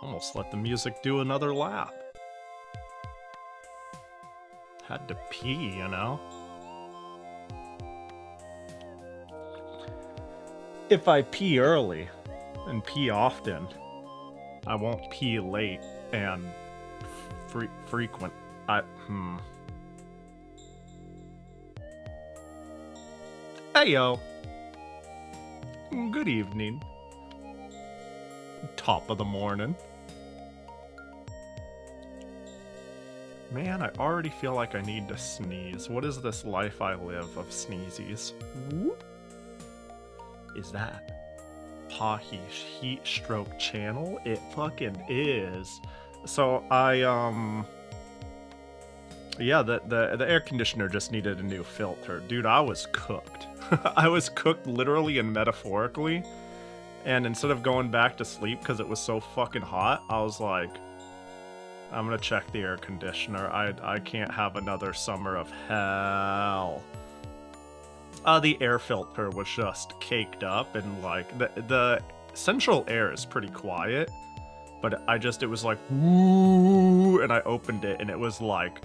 Almost let the music do another lap. Had to pee, you know? If I pee early and pee often, I won't pee late and frequent. Heyo. Good evening. Top of the morning. Man, I already feel like I need to sneeze. What is this life I live of sneezies? Whoop. Is that Pahi Heat Stroke channel? It fucking is. So yeah, the air conditioner just needed a new filter. Dude, I was cooked. I was cooked literally and metaphorically. And instead of going back to sleep because it was so fucking hot, I was like, I'm gonna check the air conditioner. I can't have another summer of hell. The air filter was just caked up, and like the central air is pretty quiet, but it was like woo, and I opened it and it was like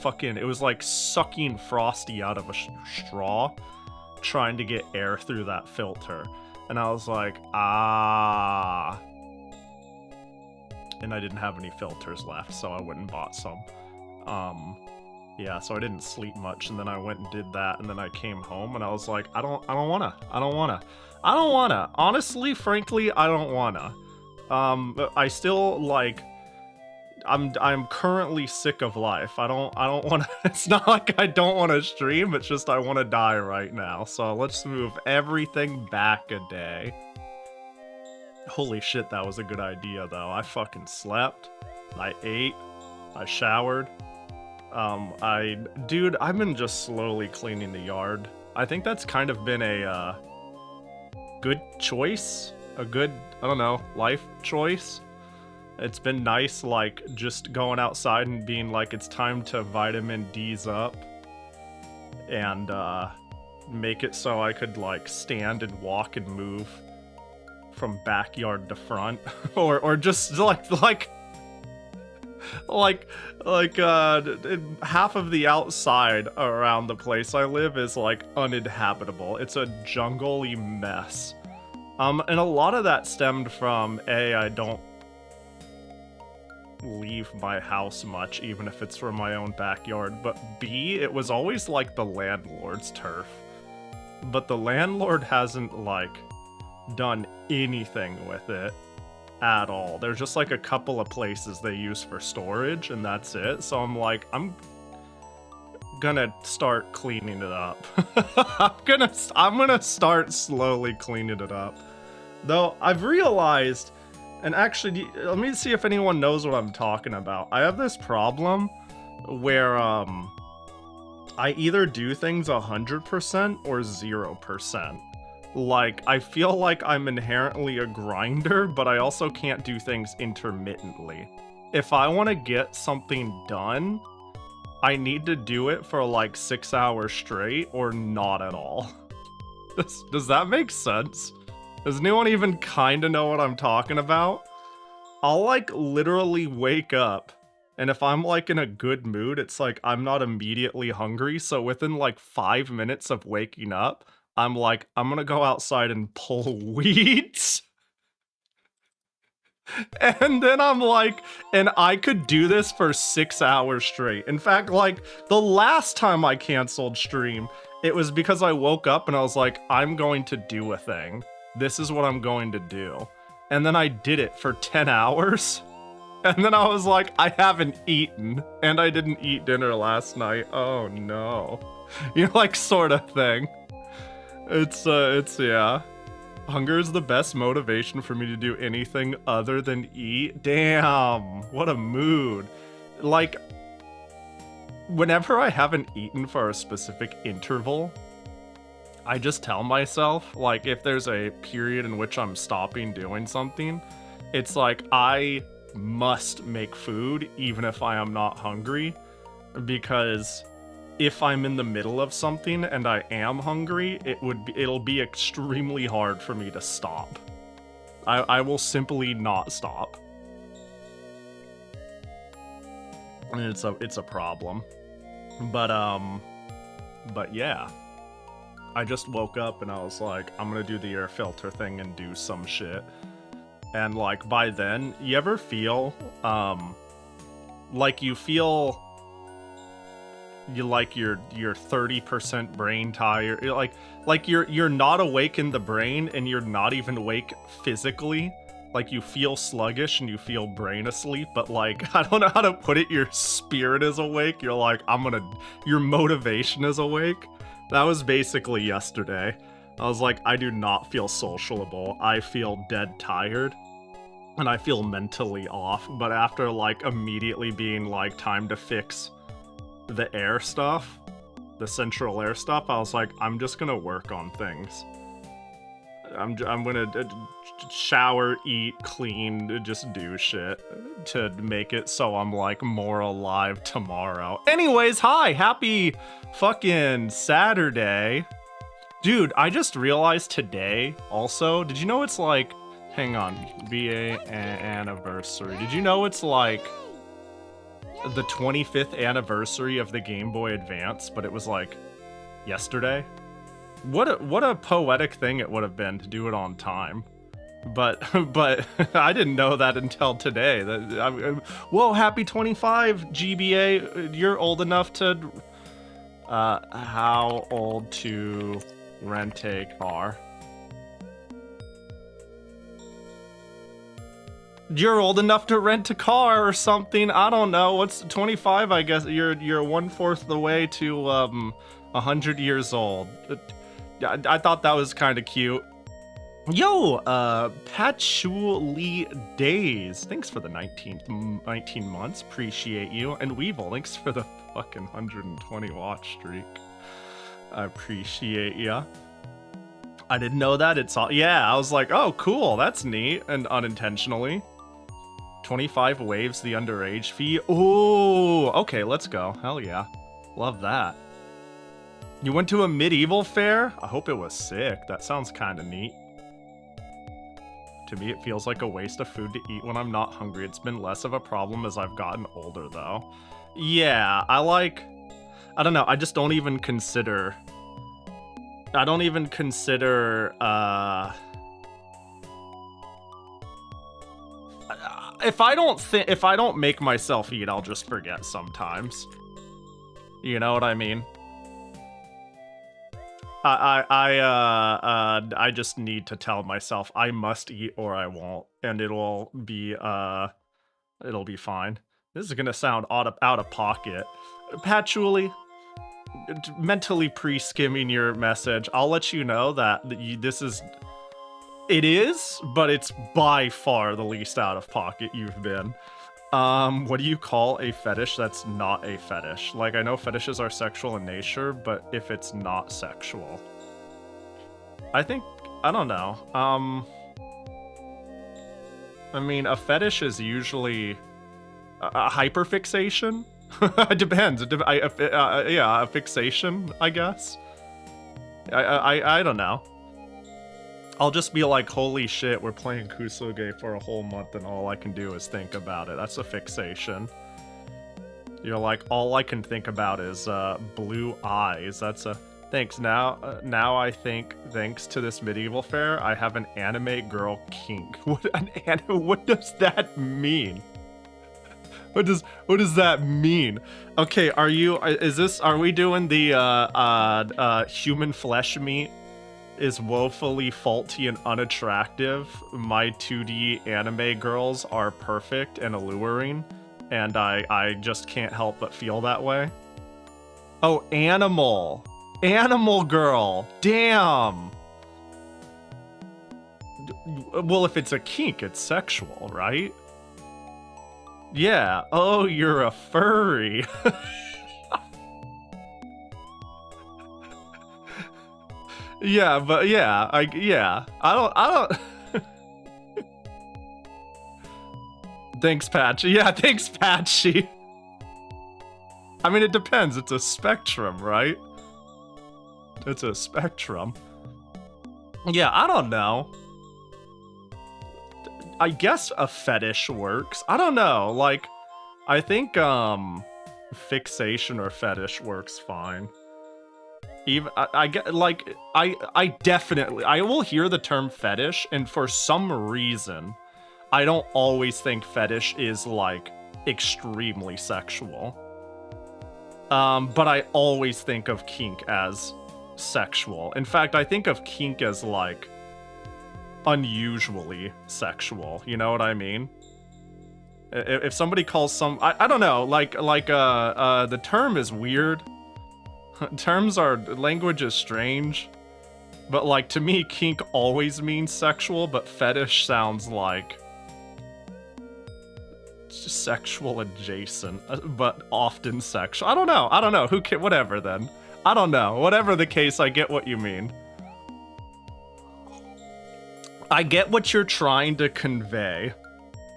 fucking, it was like sucking Frosty out of a straw, trying to get air through that filter, and I was like, ah. And I didn't have any filters left, so I went and bought some. Yeah, so I didn't sleep much, and then I went and did that, and then I came home, and I was like, I don't wanna. Honestly, frankly, I don't wanna. I still, like, I'm currently sick of life. I don't wanna, it's not like I don't wanna stream, it's just I wanna die right now. So let's move everything back a day. Holy shit, that was a good idea, though. I fucking slept, I ate, I showered. Dude, I've been just slowly cleaning the yard. I think that's kind of been a, good choice. A good, I don't know, life choice. It's been nice, like, just going outside and being like, it's time to vitamin D's up. And, make it so I could, like, stand and walk and move from backyard to front. or just, like half of the outside around the place I live is like uninhabitable. It's a jungle-y mess. And a lot of that stemmed from I don't leave my house much, even if it's from my own backyard, but B, it was always like the landlord's turf. But the landlord hasn't like done anything with it at all. There's just like a couple of places they use for storage, and that's it. So I'm like, I'm gonna start cleaning it up. I'm gonna start slowly cleaning it up. Though I've realized, and actually, let me see if anyone knows what I'm talking about. I have this problem where I either do things 100% or 0%. Like, I feel like I'm inherently a grinder, but I also can't do things intermittently. If I want to get something done, I need to do it for like 6 hours straight or not at all. Does that make sense? Does anyone even kind of know what I'm talking about? I'll like literally wake up, and if I'm like in a good mood, it's like I'm not immediately hungry, so within like 5 minutes of waking up, I'm like, I'm gonna go outside and pull weeds. And then I'm like, and I could do this for 6 hours straight. In fact, like, the last time I canceled stream, it was because I woke up and I was like, I'm going to do a thing. This is what I'm going to do. And then I did it for 10 hours. And then I was like, I haven't eaten. And I didn't eat dinner last night. Oh no. You know, like, sort of thing. It's yeah. Hunger is the best motivation for me to do anything other than eat. Damn, what a mood. Like, whenever I haven't eaten for a specific interval, I just tell myself, like, if there's a period in which I'm stopping doing something, it's like, I must make food even if I am not hungry, because if I'm in the middle of something and I am hungry, it'll be extremely hard for me to stop. I will simply not stop. And it's a problem. But yeah. I just woke up and I was like, I'm gonna do the air filter thing and do some shit. And like by then, you ever feel like you feel like you're 30% brain tired, like you're not awake in the brain and you're not even awake physically. Like you feel sluggish and you feel brain asleep, but like I don't know how to put it, your spirit is awake. You're like, your motivation is awake. That was basically yesterday. I was like, I do not feel socialable. I feel dead tired. And I feel mentally off. But after like immediately being like time to fix the air stuff, the central air stuff, I was like, I'm just gonna work on things. I'm gonna shower, eat, clean, just do shit to make it so I'm like more alive tomorrow. Anyways, hi, happy fucking Saturday. Dude, I just realized today also, did you know it's like, hang on, VA anniversary. Did you know it's like the 25th anniversary of the Game Boy Advance, but it was like yesterday? What a poetic thing it would have been to do it on time. But I didn't know that until today. Whoa, happy 25, GBA. You're old enough to... how old to rent a car? You're old enough to rent a car or something. I don't know. What's 25? I guess you're 1/4 the way to 100 years old. I thought that was kind of cute. Yo, Patchouli Days. Thanks for the 19 months. Appreciate you. And Weevil, thanks for the fucking 120 watch streak. I appreciate ya. I didn't know that. It's all, yeah, I was like, oh, cool. That's neat. And unintentionally. 25 waves the underage fee. Oh, okay, let's go. Hell yeah. Love that. You went to a medieval fair? I hope it was sick. That sounds kind of neat. To me, it feels like a waste of food to eat when I'm not hungry. It's been less of a problem as I've gotten older, though. Yeah, I don't know. I just don't even consider... if I don't make myself eat, I'll just forget sometimes. You know what I mean? I just need to tell myself I must eat or I won't, and it'll be fine. This is gonna sound out of pocket. Patchouli, mentally pre-skimming your message, I'll let you know that it is, but it's by far the least out of pocket you've been. What do you call a fetish that's not a fetish? Like, I know fetishes are sexual in nature, but if it's not sexual. I don't know. I mean, a fetish is usually a hyperfixation. It depends. Yeah, a fixation, I guess. I don't know. I'll just be like, holy shit, we're playing Kusoge for a whole month and all I can do is think about it. That's a fixation. You're like, all I can think about is blue eyes. That's a... Thanks. Now I think, thanks to this medieval fair, I have an anime girl kink. What does that mean? What does that mean? Okay, are we doing the human flesh meat is woefully faulty and unattractive? My 2D anime girls are perfect and alluring, and I just can't help but feel that way. Oh, animal girl. Damn. Well, if it's a kink, it's sexual, right? Yeah. Oh, you're a furry. Yeah, but yeah, I don't. Thanks, Patchy. Yeah, thanks, Patchy. I mean, it depends. It's a spectrum, right? It's a spectrum. Yeah, I don't know. I guess a fetish works. I don't know. Like, I think fixation or fetish works fine. Even I get like I definitely I will hear the term fetish, and for some reason, I don't always think fetish is like extremely sexual. But I always think of kink as sexual. In fact, I think of kink as like unusually sexual. You know what I mean? If somebody calls some, I don't know, like the term is weird. Language is strange. But like, to me, kink always means sexual, but fetish sounds like sexual adjacent, but often sexual. I don't know. Whatever then. I don't know. Whatever the case, I get what you mean. I get what you're trying to convey,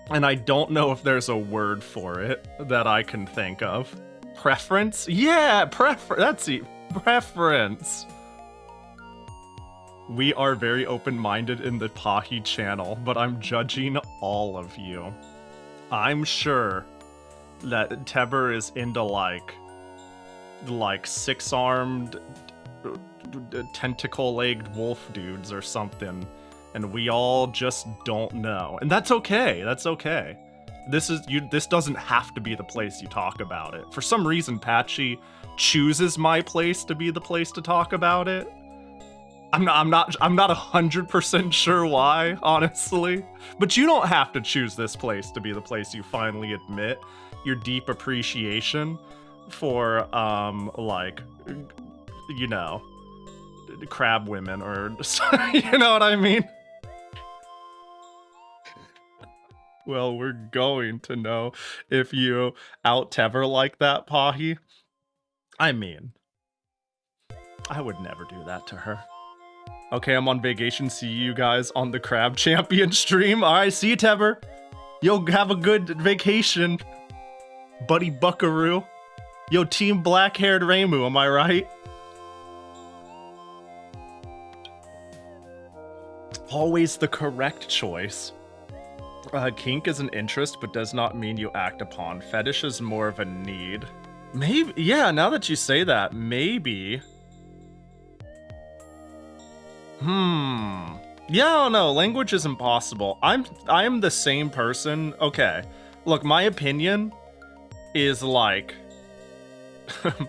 and I don't know if there's a word for it that I can think of. Preference? Yeah, that's it. Preference. We are very open-minded in the Pahi channel, but I'm judging all of you. I'm sure that Teber is into like six-armed, tentacle-legged wolf dudes or something, and we all just don't know. And that's okay. That's okay. This doesn't have to be the place you talk about it. For some reason, Patchy chooses my place to be the place to talk about it. I'm not 100% sure why, honestly. But you don't have to choose this place to be the place you finally admit your deep appreciation for, like, you know, crab women, or, you know what I mean? Well, we're going to know if you out Tever like that, Pahi. I mean, I would never do that to her. Okay, I'm on vacation. See you guys on the Crab Champion stream. Alright, see you, Tever. Yo, have a good vacation, buddy buckaroo. Yo, team black-haired Reimu, am I right? Always the correct choice. Kink is an interest, but does not mean you act upon. Fetish is more of a need. Maybe, yeah, now that you say that, maybe. Yeah, I don't know. Language is impossible. I am the same person. Okay. Look, my opinion is like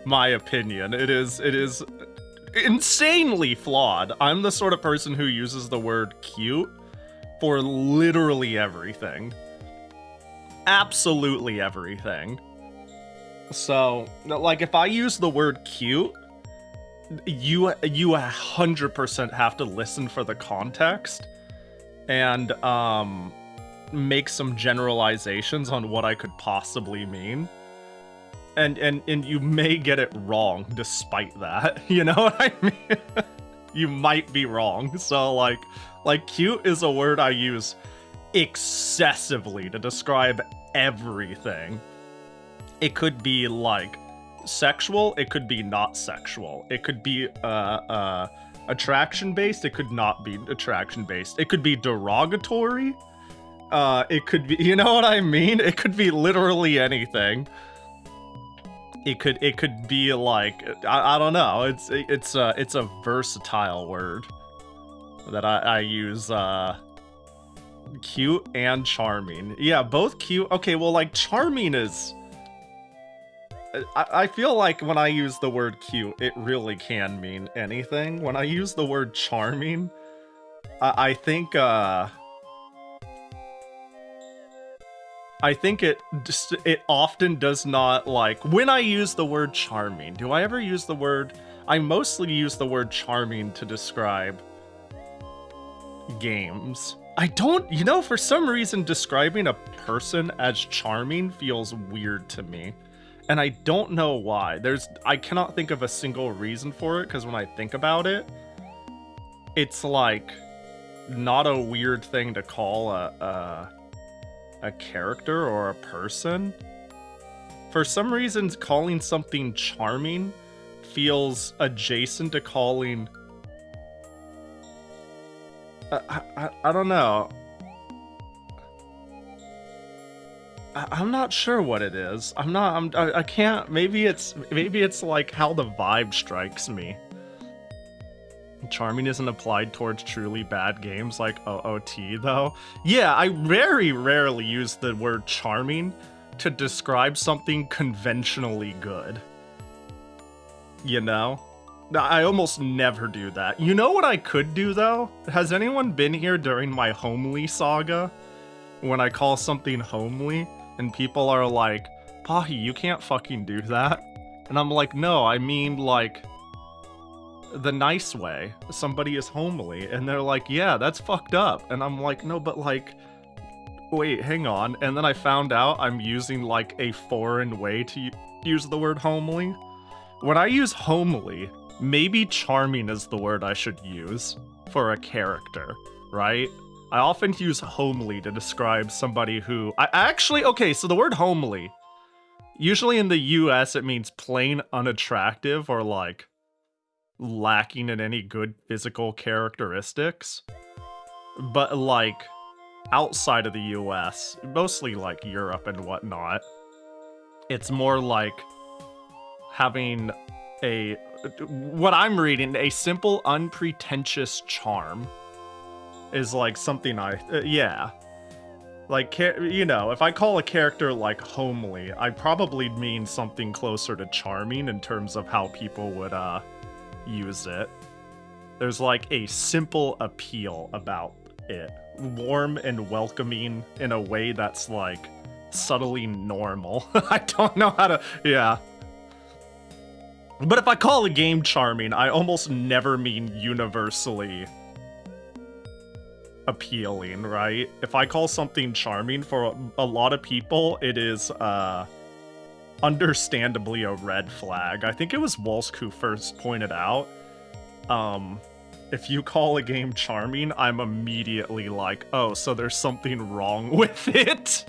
my opinion. It is insanely flawed. I'm the sort of person who uses the word cute for literally everything. Absolutely everything. So, like, if I use the word cute, you 100% have to listen for the context and make some generalizations on what I could possibly mean. And you may get it wrong despite that. You know what I mean? You might be wrong. So like cute is a word I use excessively to describe everything. It could be like sexual, it could be not sexual. It could be attraction based, it could not be attraction based. It could be derogatory. It could be, you know what I mean? It could be literally anything. It could be like, I don't know. It's a versatile word that I use. Cute and charming. Yeah, both cute. Okay, well, like, charming is... I feel like when I use the word cute, it really can mean anything. When I use the word charming, I think it often does not, like, when I use the word charming, do I ever use the word... I mostly use the word charming to describe games. I don't, you know, for some reason describing a person as charming feels weird to me. And I don't know why. I cannot think of a single reason for it, because when I think about it, it's like not a weird thing to call a character or a person. For some reason, calling something charming feels adjacent to calling... I don't know. I'm not sure what it is. I can't. Maybe it's like how the vibe strikes me. Charming isn't applied towards truly bad games like OOT, though. Yeah, I very rarely use the word charming to describe something conventionally good. You know? I almost never do that. You know what I could do, though? Has anyone been here during my homely saga? When I call something homely, and people are like, Pahi, you can't fucking do that. And I'm like, no, I mean, like, the nice way. Somebody is homely. And they're like, yeah, that's fucked up. And I'm like, no, but like, wait, hang on. And then I found out I'm using like a foreign way to use the word homely. When I use homely, maybe charming is the word I should use for a character, right? I often use homely to describe somebody who... okay, so the word homely, usually in the US it means plain unattractive or like lacking in any good physical characteristics. But like outside of the US, mostly like Europe and whatnot, it's more like having what I'm reading, a simple, unpretentious charm is like something yeah. Like, you know, if I call a character like homely, I probably mean something closer to charming in terms of how people would use it. There's like a simple appeal about it. Warm and welcoming in a way that's like subtly normal. I don't know how to, yeah. But if I call a game charming, I almost never mean universally appealing, right? If I call something charming, for a lot of people, it is understandably a red flag. I think it was Wolsk who first pointed out, if you call a game charming, I'm immediately like, oh, so there's something wrong with it?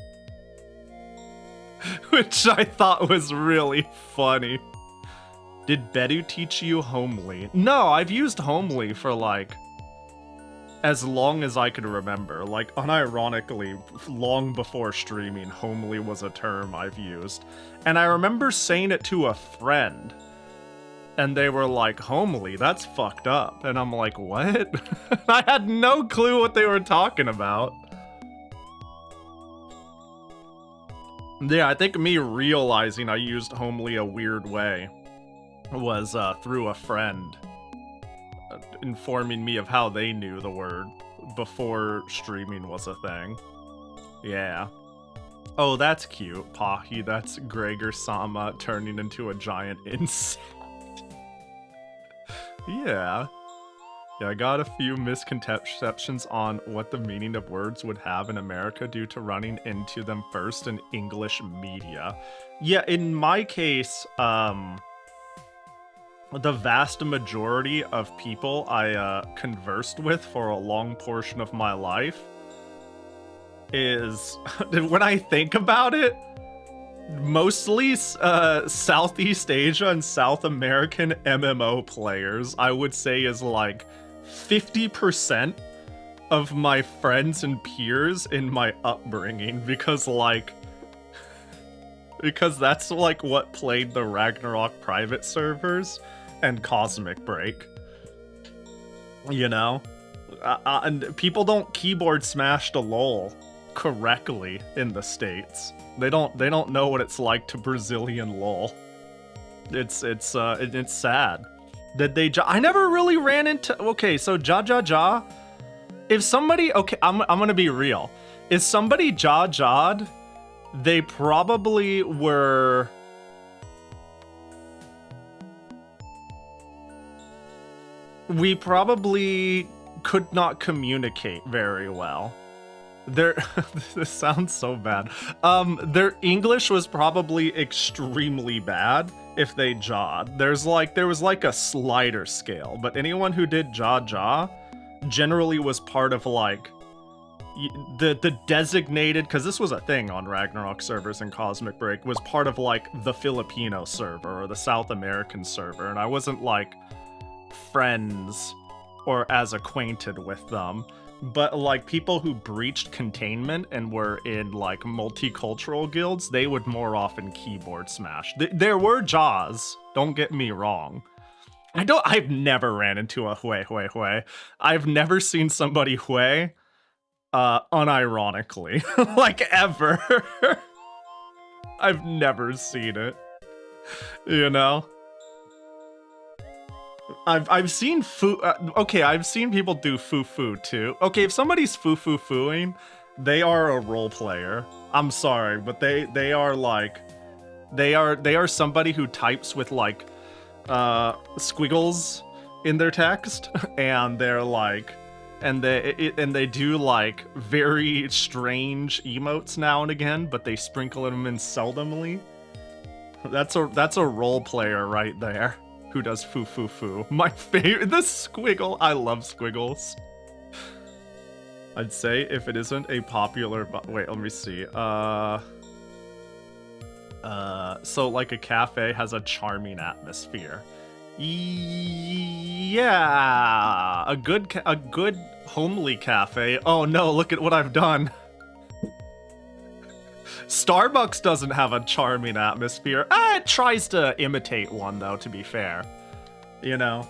Which I thought was really funny. Did Bedu teach you homely? No, I've used homely for like as long as I could remember. Like, unironically, long before streaming, homely was a term I've used. And I remember saying it to a friend, and they were like, homely, that's fucked up. And I'm like, what? I had no clue what they were talking about. Yeah, I think me realizing I used homely a weird way was through a friend informing me of how they knew the word before streaming was a thing. Yeah. Oh, that's cute, Pahi. That's Gregor-sama turning into a giant insect. Yeah. Yeah, I got a few misconceptions on what the meaning of words would have in America due to running into them first in English media. Yeah, in my case, the vast majority of people I conversed with for a long portion of my life is, when I think about it, mostly Southeast Asia and South American MMO players, I would say, is like 50% of my friends and peers in my upbringing, because that's like what played the Ragnarok private servers and Cosmic Break, you know? And people don't keyboard smash to LOL correctly in the States. They don't know what it's like to Brazilian LOL. It's sad. Did they I never really ran into, okay, so ja. If somebody, okay, I'm gonna be real. If somebody ja'd, they probably were we probably could not communicate very well. This sounds so bad. Their English was probably extremely bad if they ja'd. There was like a slider scale, but anyone who did ja generally was part of like the designated, because this was a thing on Ragnarok servers and Cosmic Break, was part of like the Filipino server or the South American server, and I wasn't like friends or as acquainted with them. But like people who breached containment and were in like multicultural guilds, they would more often keyboard smash. There were jaws, don't get me wrong. I've never ran into a hui. I've never seen somebody hui unironically. Like ever. I've never seen it. You know? I've seen okay, I've seen people do foo too. Okay, if somebody's fooing, they are a role player. I'm sorry, but they are like they are somebody who types with like squiggles in their text, and they're like and they do like very strange emotes now and again, but they sprinkle them in seldomly. That's a role player right there. Who does foo. My favorite, the squiggle. I love squiggles. I'd say if it isn't a popular, wait, let me see. So like a cafe has a charming atmosphere. Yeah, a good homely cafe. Oh no, look at what I've done. Starbucks doesn't have a charming atmosphere. It tries to imitate one, though, to be fair. You know?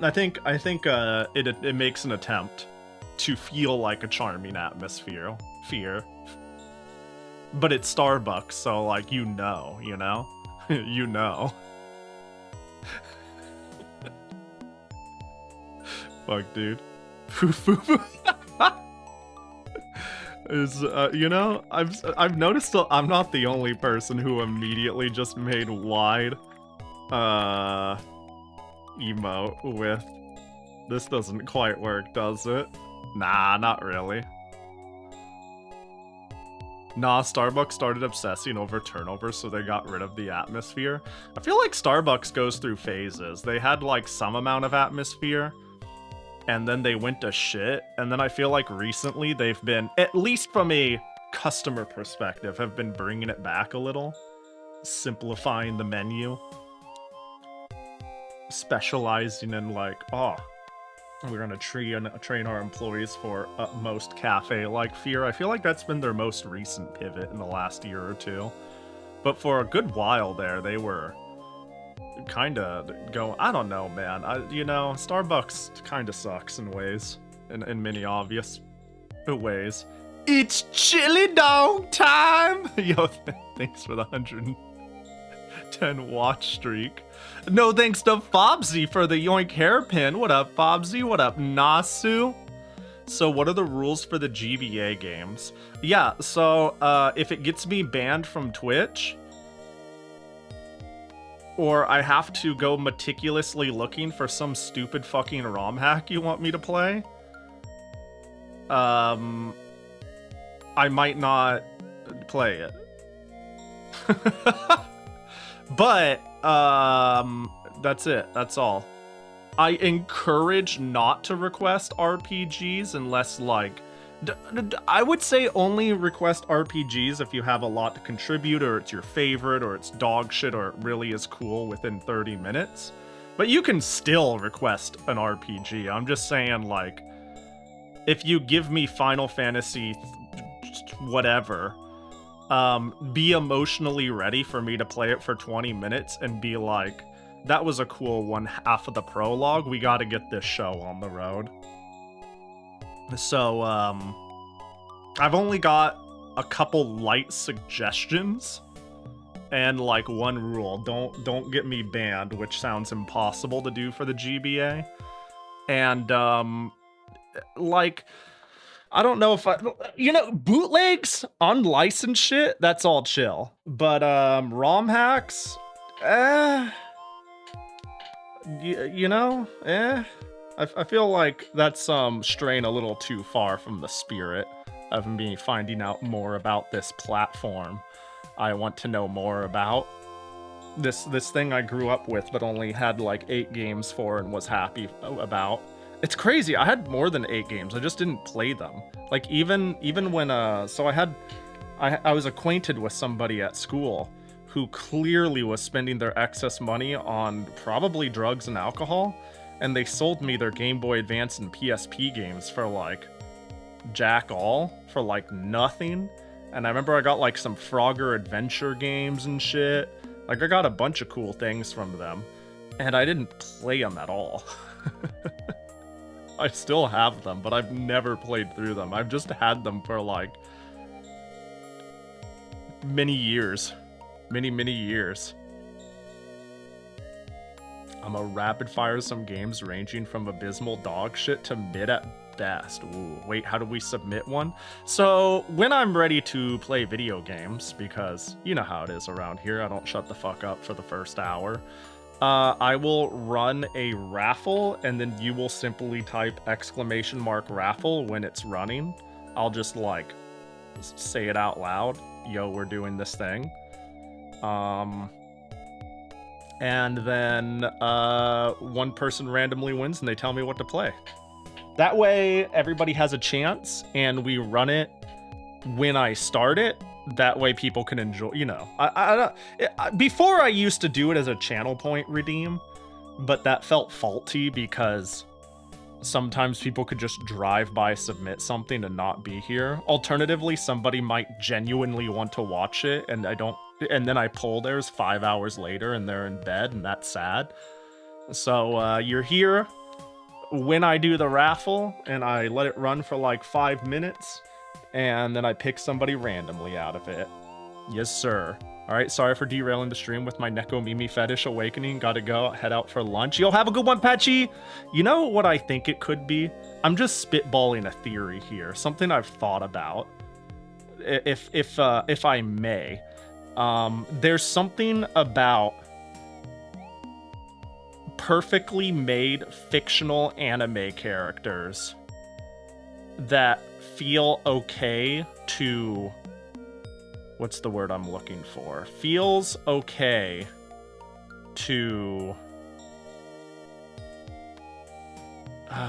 I think it makes an attempt to feel like a charming atmosphere. But it's Starbucks, so, like, you know? You know. Fuck, dude. Is you know, I've noticed I'm not the only person who immediately just made wide emote with this doesn't quite work, does it? Nah, not really. Nah, Starbucks started obsessing over turnover, so they got rid of the atmosphere. I feel like Starbucks goes through phases. They had like some amount of atmosphere, and then they went to shit, and then I feel like recently they've been, at least from a customer perspective, have been bringing it back a little, simplifying the menu, specializing in like, oh, we're gonna train our employees for utmost cafe-like fear. I feel like that's been their most recent pivot in the last year or two, but for a good while there, they were kind of going, I don't know, man. You know, Starbucks kind of sucks in ways, in many obvious ways. It's chili dog time! Yo, thanks for the 110 watch streak. No thanks to Fobsy for the yoink hairpin. What up, Fobsy? What up, Nasu? So what are the rules for the GBA games? Yeah, so if it gets me banned from Twitch, or I have to go meticulously looking for some stupid fucking ROM hack you want me to play, I might not play it. But, that's it. That's all. I encourage not to request RPGs unless, like, I would say only request RPGs if you have a lot to contribute, or it's your favorite, or it's dog shit, or it really is cool within 30 minutes. But you can still request an RPG. I'm just saying, like, if you give me Final Fantasy whatever, be emotionally ready for me to play it for 20 minutes and be like, that was a cool one half of the prologue. We gotta get this show on the road. So, I've only got a couple light suggestions and like one rule. Don't get me banned, which sounds impossible to do for the GBA. And like, I don't know if bootlegs, unlicensed shit, that's all chill. But ROM hacks, I feel like that's straying a little too far from the spirit of me finding out more about this platform I want to know more about. This thing I grew up with but only had like 8 games for and was happy about. It's crazy, I had more than 8 games, I just didn't play them. Like even when so I was acquainted with somebody at school who clearly was spending their excess money on probably drugs and alcohol, and they sold me their Game Boy Advance and PSP games for like jack all, for like nothing. And I remember I got like some Frogger adventure games and shit. Like I got a bunch of cool things from them, and I didn't play them at all. I still have them, but I've never played through them. I've just had them for like many years. Many years. I'm a rapid fire some games ranging from abysmal dog shit to mid at best. Ooh, wait, how do we submit one? So when I'm ready to play video games, because you know how it is around here, I don't shut the fuck up for the first hour. I will run a raffle, and then you will simply type !raffle when it's running. I'll just like say it out loud. Yo, we're doing this thing. And then one person randomly wins and they tell me what to play. That way everybody has a chance, and we run it when I start it. That way people can enjoy, you know. Before I used to do it as a channel point redeem, but that felt faulty because sometimes people could just drive by, submit something, and not be here. Alternatively, somebody might genuinely want to watch it, and and then I pull theirs 5 hours later and they're in bed, and that's sad. So you're here when I do the raffle, and I let it run for like 5 minutes, and then I pick somebody randomly out of it. Yes, sir. All right, sorry for derailing the stream with my Neko Mimi fetish awakening. Gotta go, head out for lunch. Yo, have a good one, Patchy. You know what I think it could be? I'm just spitballing a theory here, something I've thought about. If I may, there's something about perfectly made fictional anime characters that feel okay to, what's the word I'm looking for? Feels okay to,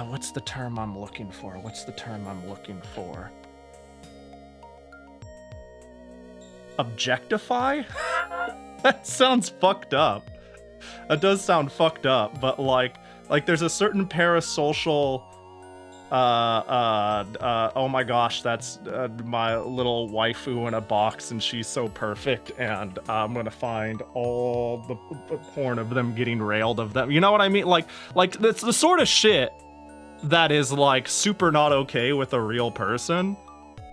what's the term I'm looking for? Objectify? That sounds fucked up. That does sound fucked up, but like there's a certain parasocial, oh my gosh, that's my little waifu in a box, and she's so perfect, and I'm gonna find all the porn of them getting railed of them. You know what I mean? Like that's the sort of shit that is like super not okay with a real person,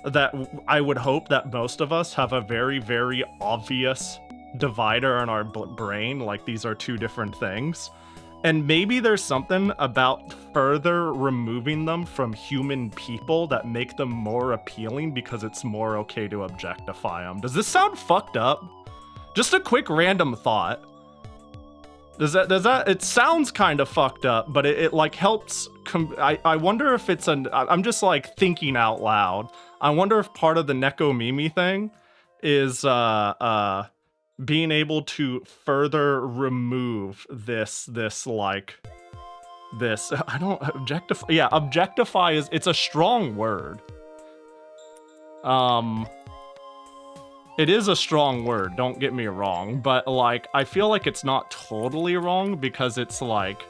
that I would hope that most of us have a very, very obvious divider in our brain, like these are two different things. And maybe there's something about further removing them from human people that make them more appealing because it's more okay to objectify them. Does this sound fucked up? Just a quick random thought. Does that, it sounds kind of fucked up, but it like helps, I wonder if it's I'm just like thinking out loud. I wonder if part of the Neko Mimi thing is being able to further remove this I don't objectify. Yeah, objectify it's a strong word. It is a strong word, don't get me wrong, but like I feel like it's not totally wrong, because it's like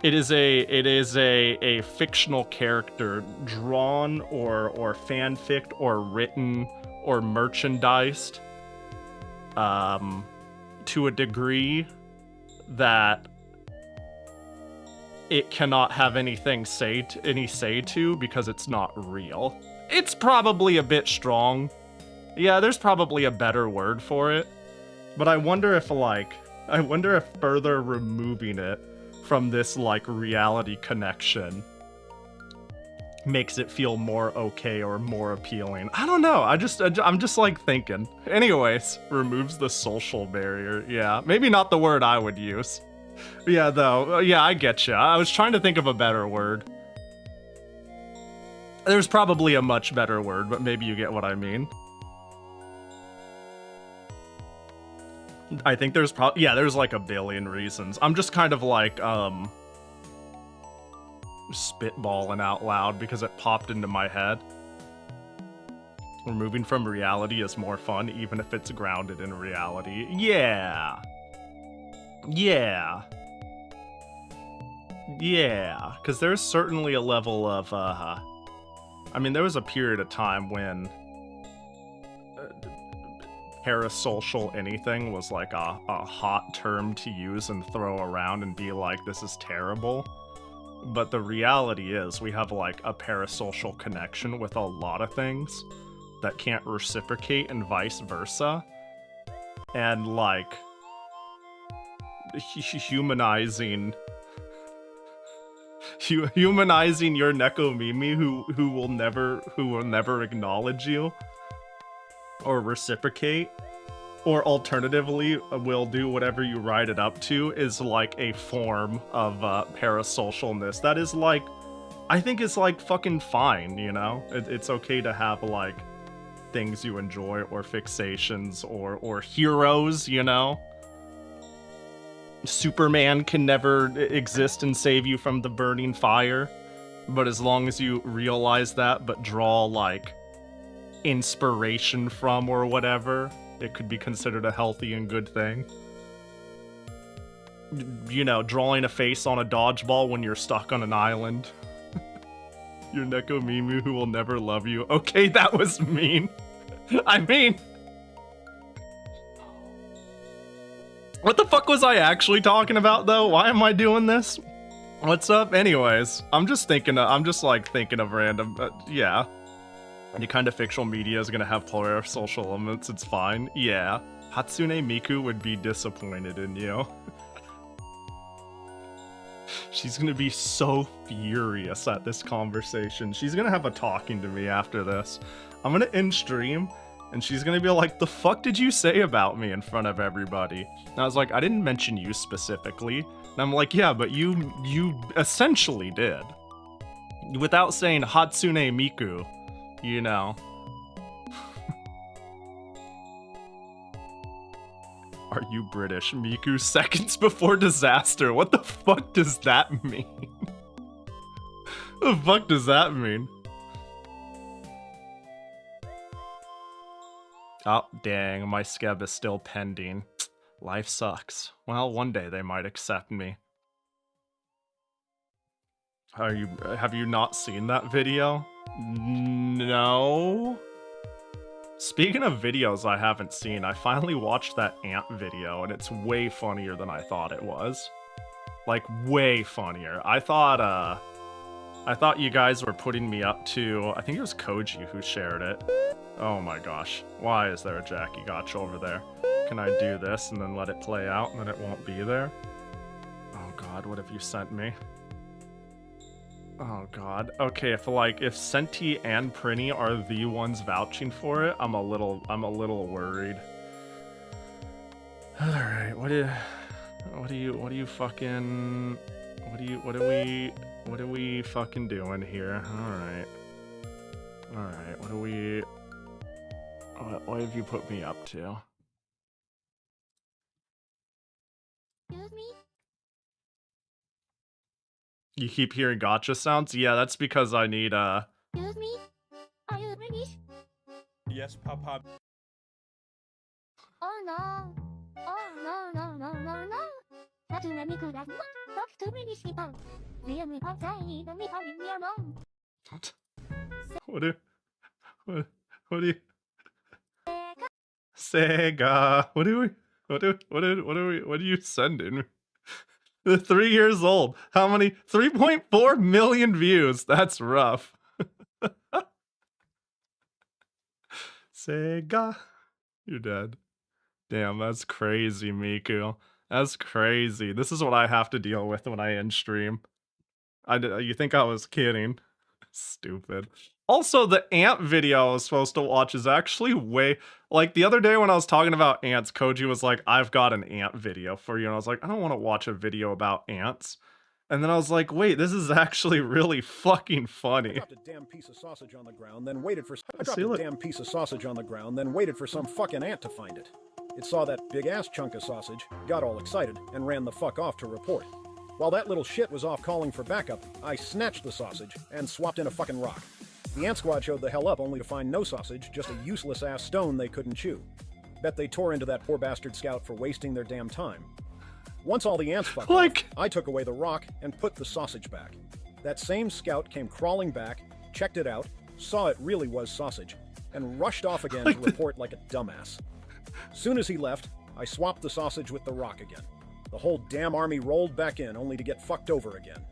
it is a fictional character drawn or fanficked or written or merchandised to a degree that it cannot have any say to because it's not real. It's probably a bit strong. Yeah, there's probably a better word for it. But I wonder if further removing it from this like reality connection makes it feel more okay or more appealing. I don't know. I'm just like thinking. Anyways, removes the social barrier. Yeah, maybe not the word I would use. Yeah, though. Yeah, I get ya. I was trying to think of a better word. There's probably a much better word, but maybe you get what I mean. I think there's there's like a billion reasons. I'm just kind of like, spitballing out loud because it popped into my head. Removing from reality is more fun, even if it's grounded in reality. Yeah. Yeah. Yeah, because there's certainly a level of, I mean, there was a period of time when parasocial anything was like a hot term to use and throw around and be like, this is terrible. But the reality is we have like a parasocial connection with a lot of things that can't reciprocate and vice versa. And like humanizing your Nekomimi who will never acknowledge you or reciprocate, or alternatively will do whatever you write it up to, is like a form of parasocialness that is like, I think it's like fucking fine, you know? It's okay to have like things you enjoy or fixations or heroes, you know? Superman can never exist and save you from the burning fire, but as long as you realize that but draw like inspiration from or whatever, it could be considered a healthy and good thing. You know, drawing a face on a dodgeball when you're stuck on an island. Your Nekomimi who will never love you. Okay, that was mean. I mean, what the fuck was I actually talking about though? Why am I doing this? What's up? Anyways, I'm just thinking of random, yeah. Any kind of fictional media is gonna have parasocial elements, it's fine. Yeah. Hatsune Miku would be disappointed in you. She's gonna be so furious at this conversation. She's gonna have a talking to me after this. I'm gonna end stream, and she's gonna be like, the fuck did you say about me in front of everybody? And I was like, I didn't mention you specifically. And I'm like, yeah, but you essentially did. Without saying Hatsune Miku. You know. Are you British? Miku seconds before disaster. What the fuck does that mean? What the fuck does that mean? Oh, dang. My skeb is still pending. Life sucks. Well, one day they might accept me. Have you not seen that video? No. Speaking of videos I haven't seen, I finally watched that ant video, and it's way funnier than I thought it was. Like, way funnier. I thought you guys were putting me up to, I think it was Koji who shared it. Oh my gosh. Why is there a Jackie Gotcha over there? Can I do this and then let it play out and then it won't be there? Oh god, what have you sent me? Oh god. Okay, if Senti and Prinny are the ones vouching for it, I'm a little worried. Alright, what are we fucking doing here? Alright, what have you put me up to? Excuse me? You keep hearing gotcha sounds? Yeah, that's because I need, Excuse me? Are you British? Yes, Papa. Oh no. Oh no. Hatsune Miku does not talk to British people. The only outside the people in your mom. What do you Sega. What are you sending me? 3 years old. How many? 3.4 million views. That's rough. Sega. You're dead. Damn, that's crazy, Miku. That's crazy. This is what I have to deal with when I end stream. You think I was kidding? Stupid. Also, the ant video I was supposed to watch is actually way... Like, the other day when I was talking about ants, Koji was like, I've got an ant video for you. And I was like, I don't want to watch a video about ants. And then I was like, wait, this is actually really fucking funny. I dropped a damn piece of sausage on the ground, then waited for... some fucking ant to find it. It saw that big-ass chunk of sausage, got all excited, and ran the fuck off to report. While that little shit was off calling for backup, I snatched the sausage and swapped in a fucking rock. The ant squad showed the hell up only to find no sausage, just a useless-ass stone they couldn't chew. Bet they tore into that poor bastard scout for wasting their damn time. Once all the ants fucked Like- off, I took away the rock and put the sausage back. That same scout came crawling back, checked it out, saw it really was sausage, and rushed off again to report like a dumbass. Soon as he left, I swapped the sausage with the rock again. The whole damn army rolled back in only to get fucked over again.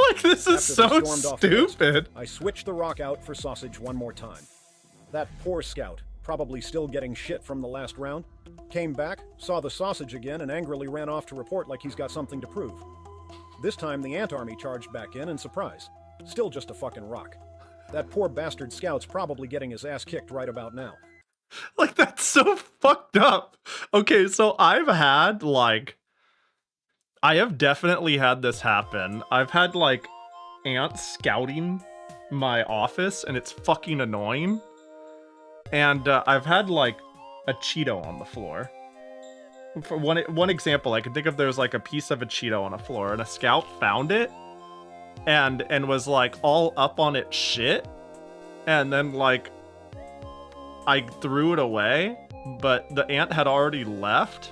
Like, this is After they so stormed off the west, stupid. I switched the rock out for sausage one more time. That poor scout, probably still getting shit from the last round, came back, saw the sausage again, and angrily ran off to report like he's got something to prove. This time the ant army charged back in surprise. Still just a fucking rock. That poor bastard scout's probably getting his ass kicked right about now. Like, that's so fucked up. Okay, so I have definitely had this happen. I've had, like, ants scouting my office, and it's fucking annoying. And I've had, like, a Cheeto on the floor. For one example, I can think of, there's, like, a piece of a Cheeto on the floor, and a scout found it, and was, like, all up on its shit, and then, like, I threw it away, but the ant had already left.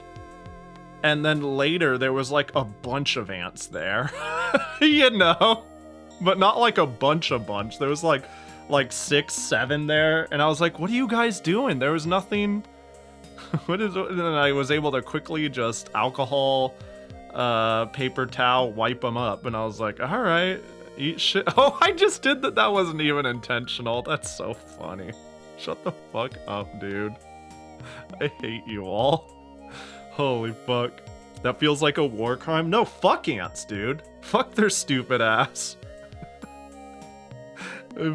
And then later there was like a bunch of ants there. You know? But not like a bunch. There was like 6, 7 there. And I was like, what are you guys doing? There was nothing. And then I was able to quickly just alcohol, paper towel, wipe them up. And I was like, all right, eat shit. Oh, I just did that. That wasn't even intentional. That's so funny. Shut the fuck up, dude. I hate you all. Holy fuck. That feels like a war crime? No, fuck ants, dude. Fuck their stupid ass.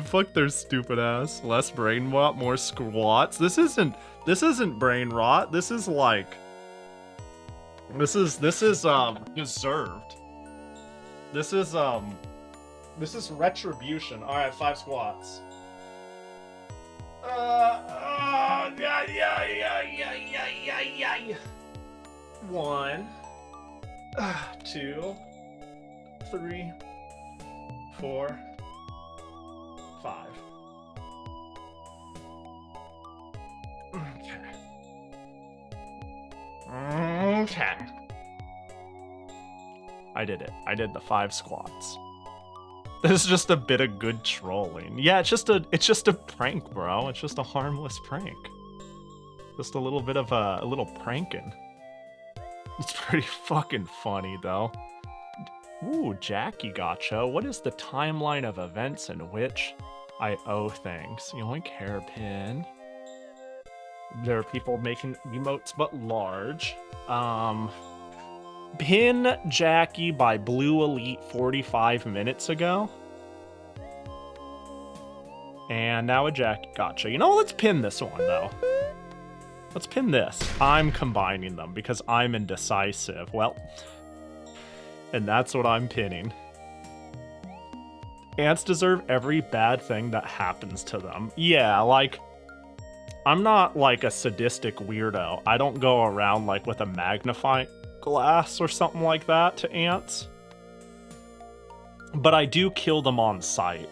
Fuck their stupid ass. Less brain rot, more squats. This isn't brain rot. This is like... This is deserved. This is retribution. Alright, 5 squats. Yeah. 1, 2, 3, 4, 5. Okay. I did it. I did the 5 squats. This is just a bit of good trolling. Yeah, it's just a prank, bro. It's just a harmless prank. Just a little bit of a little pranking. It's pretty fucking funny, though. Ooh, Jackie gotcha. What is the timeline of events in which I owe things? Yoink, hairpin. There are people making emotes, but large. Pin Jackie by Blue Elite 45 minutes ago. And now a Jackie gotcha. You know, let's pin this one, though. Let's pin this. I'm combining them because I'm indecisive. Well, and that's what I'm pinning. Ants deserve every bad thing that happens to them. Yeah, like, I'm not like a sadistic weirdo. I don't go around like with a magnifying glass or something like that to ants. But I do kill them on sight.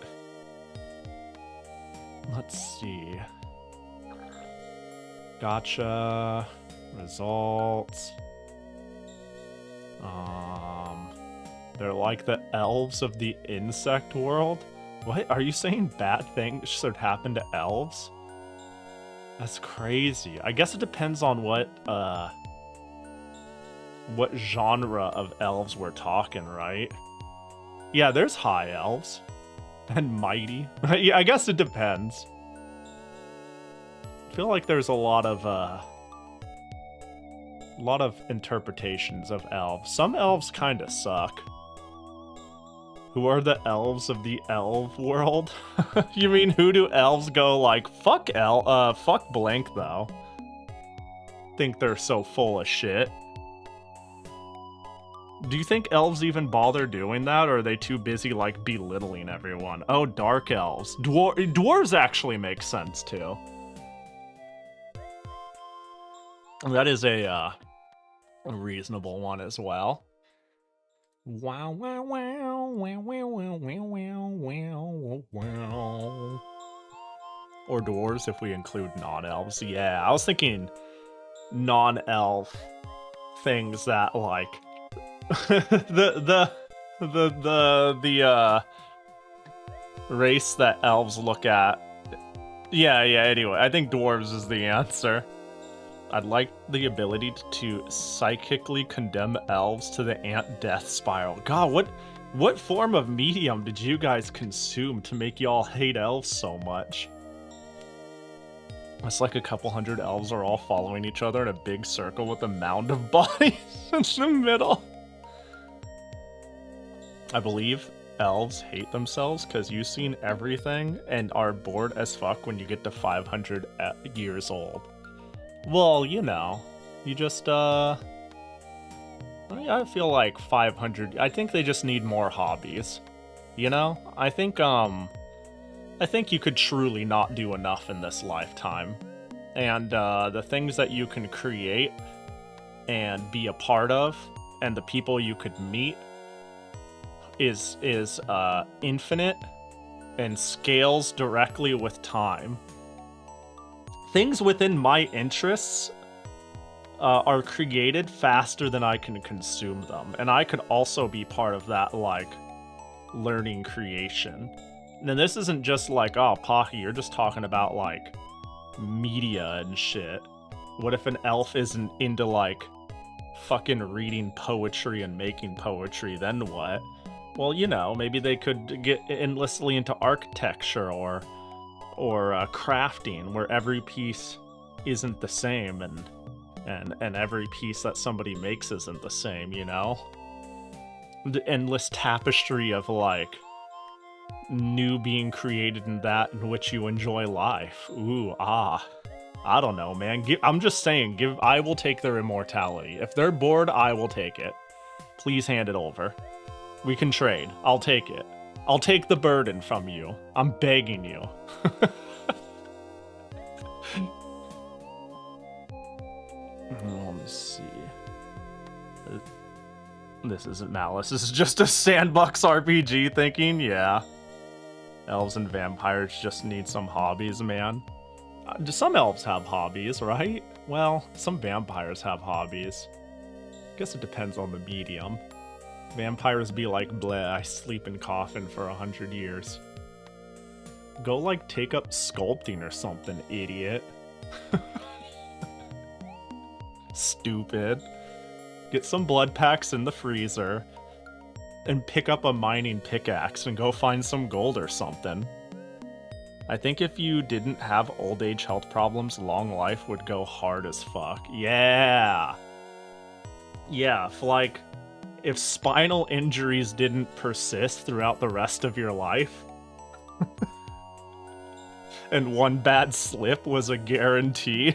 Let's see. Gotcha. Results. They're like the elves of the insect world. What? Are you saying bad things should happen to elves? That's crazy. I guess it depends on what genre of elves we're talking, right? Yeah, there's high elves. And mighty. Yeah, I guess it depends. I feel like there's a lot of interpretations of elves. Some elves kind of suck. Who are the elves of the elf world? You mean who do elves go like, fuck blank though? Think they're so full of shit. Do you think elves even bother doing that, or are they too busy like belittling everyone? Oh, dark elves. Dwarves actually make sense too. That is a reasonable one as well. Wow, wow, wow, wow, wow, wow, wow, wow, wow. Or dwarves if we include non-elves. Yeah, I was thinking non-elf things that like the race that elves look at. Yeah, anyway, I think dwarves is the answer. I'd like the ability to psychically condemn elves to the ant death spiral. God, what form of medium did you guys consume to make y'all hate elves so much? It's like a couple hundred elves are all following each other in a big circle with a mound of bodies in the middle. I believe elves hate themselves because you've seen everything and are bored as fuck when you get to 500 years old. Well, you know, you just, I feel like 500, I think they just need more hobbies, you know? I think you could truly not do enough in this lifetime. And, the things that you can create and be a part of, and the people you could meet, is infinite and scales directly with time. Things within my interests are created faster than I can consume them, and I could also be part of that, like, learning creation. And this isn't just like, oh, Pahi, you're just talking about, like, media and shit. What if an elf isn't into, like, fucking reading poetry and making poetry, then what? Well, you know, maybe they could get endlessly into architecture or crafting, where every piece isn't the same, and every piece that somebody makes isn't the same, you know? The endless tapestry of, like, new being created in that in which you enjoy life. Ooh, ah. I don't know, man. I'm just saying, I will take their immortality. If they're bored, I will take it. Please hand it over. We can trade. I'll take it. I'll take the burden from you. I'm begging you. Let me see. This isn't Malice. This is just a sandbox RPG thinking. Yeah. Elves and vampires just need some hobbies, man. Some elves have hobbies, right? Well, some vampires have hobbies. Guess it depends on the medium. Vampires be like, bleh, I sleep in coffin for 100 years. Go, like, take up sculpting or something, idiot. Stupid. Get some blood packs in the freezer and pick up a mining pickaxe and go find some gold or something. I think if you didn't have old age health problems, long life would go hard as fuck. Yeah. Yeah, if spinal injuries didn't persist throughout the rest of your life, and one bad slip was a guarantee,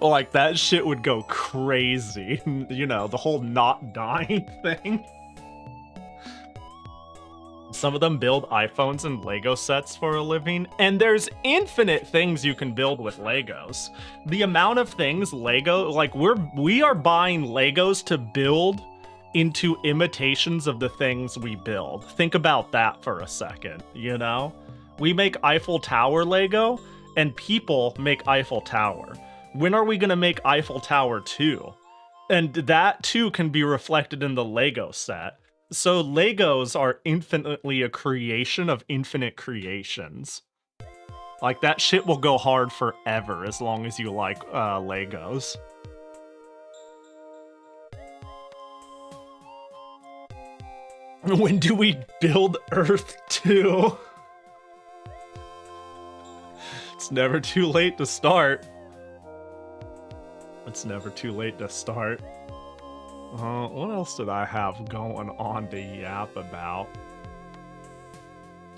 like, that shit would go crazy. You know, the whole not dying thing. Some of them build iPhones and Lego sets for a living, and there's infinite things you can build with Legos. The amount of things Lego, like, we are buying Legos to build into imitations of the things we build. Think about that for a second, you know? We make Eiffel Tower Lego, and people make Eiffel Tower. When are we gonna make Eiffel Tower 2? And that too can be reflected in the Lego set. So Legos are infinitely a creation of infinite creations. Like, that shit will go hard forever as long as you like Legos. When do we build Earth 2? It's never too late to start. It's never too late to start. What else did I have going on to yap about?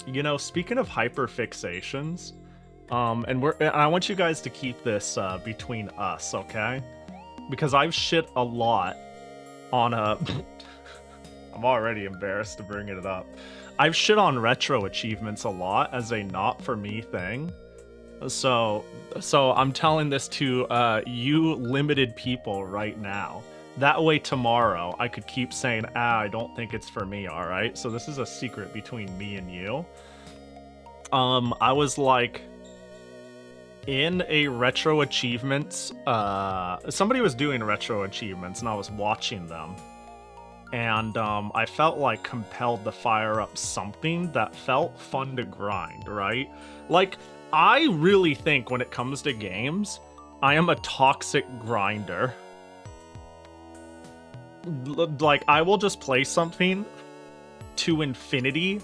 You know, speaking of hyperfixations, and I want you guys to keep this between us, okay? Because I've shit a lot on a... I'm already embarrassed to bring it up. I've shit on retro achievements a lot as a not-for-me thing. So I'm telling this to you limited people right now. That way tomorrow I could keep saying, I don't think it's for me, alright? So this is a secret between me and you. I was like, in a retro achievements, somebody was doing retro achievements and I was watching them. And I felt like compelled to fire up something that felt fun to grind, right? Like, I really think when it comes to games, I am a toxic grinder. Like, I will just play something to infinity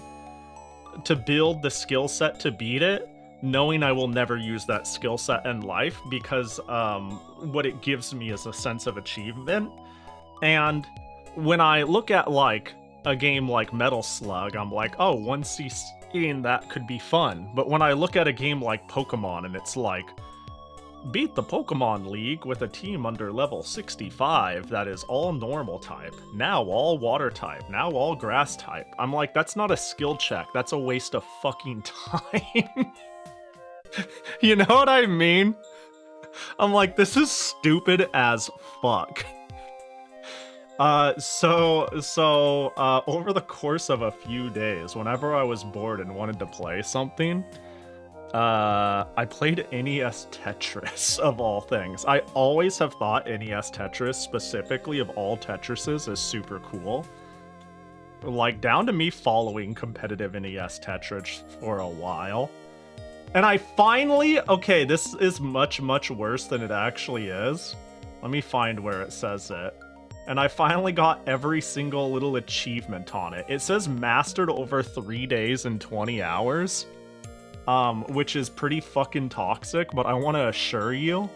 to build the skill set to beat it, knowing I will never use that skill set in life because what it gives me is a sense of achievement. And when I look at like a game like Metal Slug, I'm like, oh, 1cc that could be fun. But when I look at a game like Pokemon and it's like, beat the Pokemon League with a team under level 65 that is all normal type, now all water type, now all grass type. I'm like, that's not a skill check, that's a waste of fucking time. You know what I mean? I'm like, this is stupid as fuck. So over the course of a few days, whenever I was bored and wanted to play something, I played NES Tetris, of all things. I always have thought NES Tetris, specifically of all Tetrises, is super cool. Like, down to me following competitive NES Tetris for a while. And I finally... Okay, this is much, much worse than it actually is. Let me find where it says it. And I finally got every single little achievement on it. It says mastered over 3 days and 20 hours. Which is pretty fucking toxic, but I want to assure you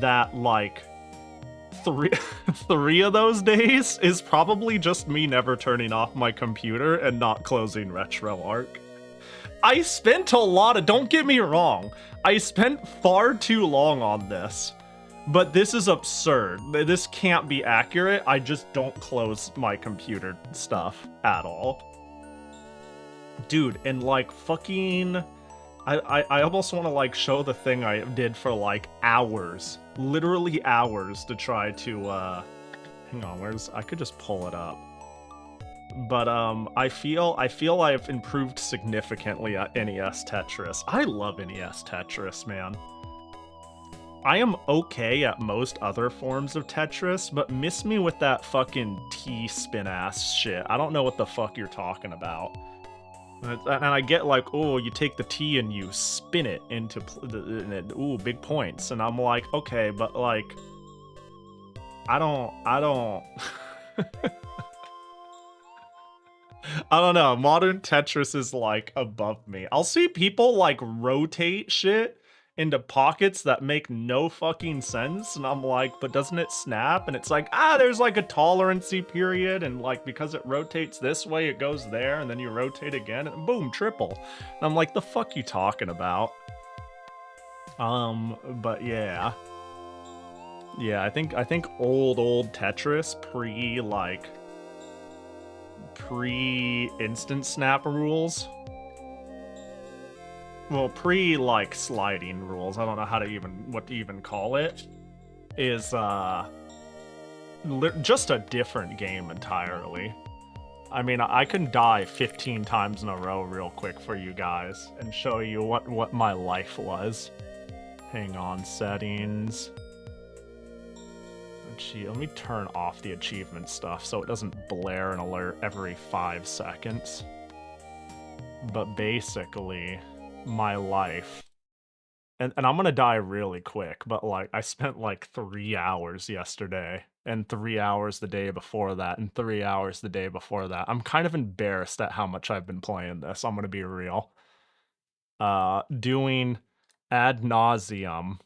that, like, three of those days is probably just me never turning off my computer and not closing RetroArch. I spent a lot of... Don't get me wrong. I spent far too long on this. But this is absurd. This can't be accurate. I just don't close my computer stuff at all. Dude, and like fucking... I almost want to like show the thing I did for like hours. Literally hours to try to, hang on, I could just pull it up. But I feel I've improved significantly at NES Tetris. I love NES Tetris, man. I am okay at most other forms of Tetris, but miss me with that fucking T-spin ass shit. I don't know what the fuck you're talking about. And I get like, oh, you take the T and you spin it into, ooh, big points. And I'm like, okay, but like, I don't... I don't know, modern Tetris is like above me. I'll see people like rotate shit into pockets that make no fucking sense, and I'm like, but doesn't it snap? And it's like, there's like a tolerancy period, and like because it rotates this way it goes there, and then you rotate again and boom, triple. And I'm like, the fuck you talking about? But yeah, I think old Tetris pre-instant snap rules, well, like sliding rules, I don't know how to what to even call it, is just a different game entirely. I mean, I can die 15 times in a row real quick for you guys and show you what my life was. Hang on, settings. Gee, let me turn off the achievement stuff so it doesn't blare an alert every 5 seconds. But basically, my life, and I'm gonna die really quick, but like I spent like 3 hours yesterday and 3 hours the day before that and 3 hours the day before that. I'm kind of embarrassed at how much I've been playing this, I'm gonna be real. Doing ad nauseum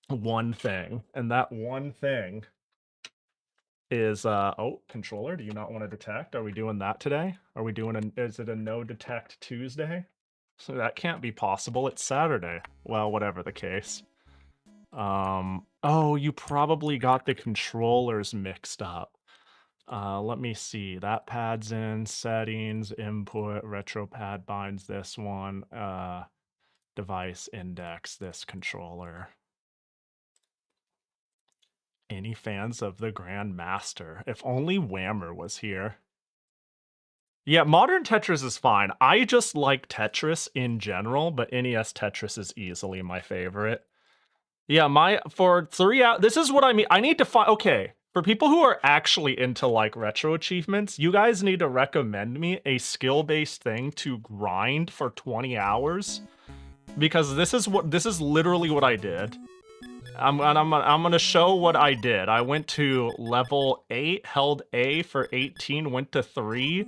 one thing, and that one thing is oh, controller, do you not want to detect? Are we doing that today? Are we doing is it a no detect Tuesday? So that can't be possible. It's Saturday. Well, whatever the case. Oh, you probably got the controllers mixed up. Let me see. That pad's in settings, input, retro pad binds this one, device index, this controller. Any fans of the Grand Master? If only Whammer was here. Yeah, modern Tetris is fine. I just like Tetris in general, but NES Tetris is easily my favorite. Yeah, for 3 out, this is what I mean. I need to find, okay, for people who are actually into like retro achievements, you guys need to recommend me a skill-based thing to grind for 20 hours, because this is literally what I did. I'm gonna show what I did. I went to level 8, held A for 18, went to 3,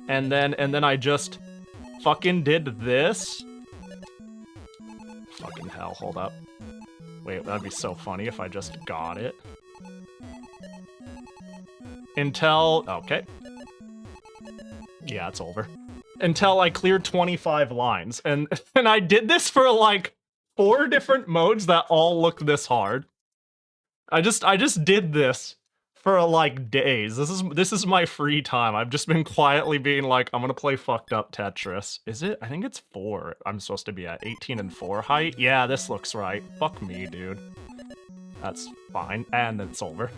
and then I just fucking did this. Fucking hell, hold up. Wait, that'd be so funny if I just got it. Until, okay. Yeah, it's over. Until I cleared 25 lines. And I did this for like 4 different modes that all look this hard. I just did this for like days. This is my free time. I've just been quietly being like, I'm gonna play fucked up Tetris. Is it? I think it's 4. I'm supposed to be at 18 and 4 height. Yeah, this looks right. Fuck me, dude. That's fine. And it's over.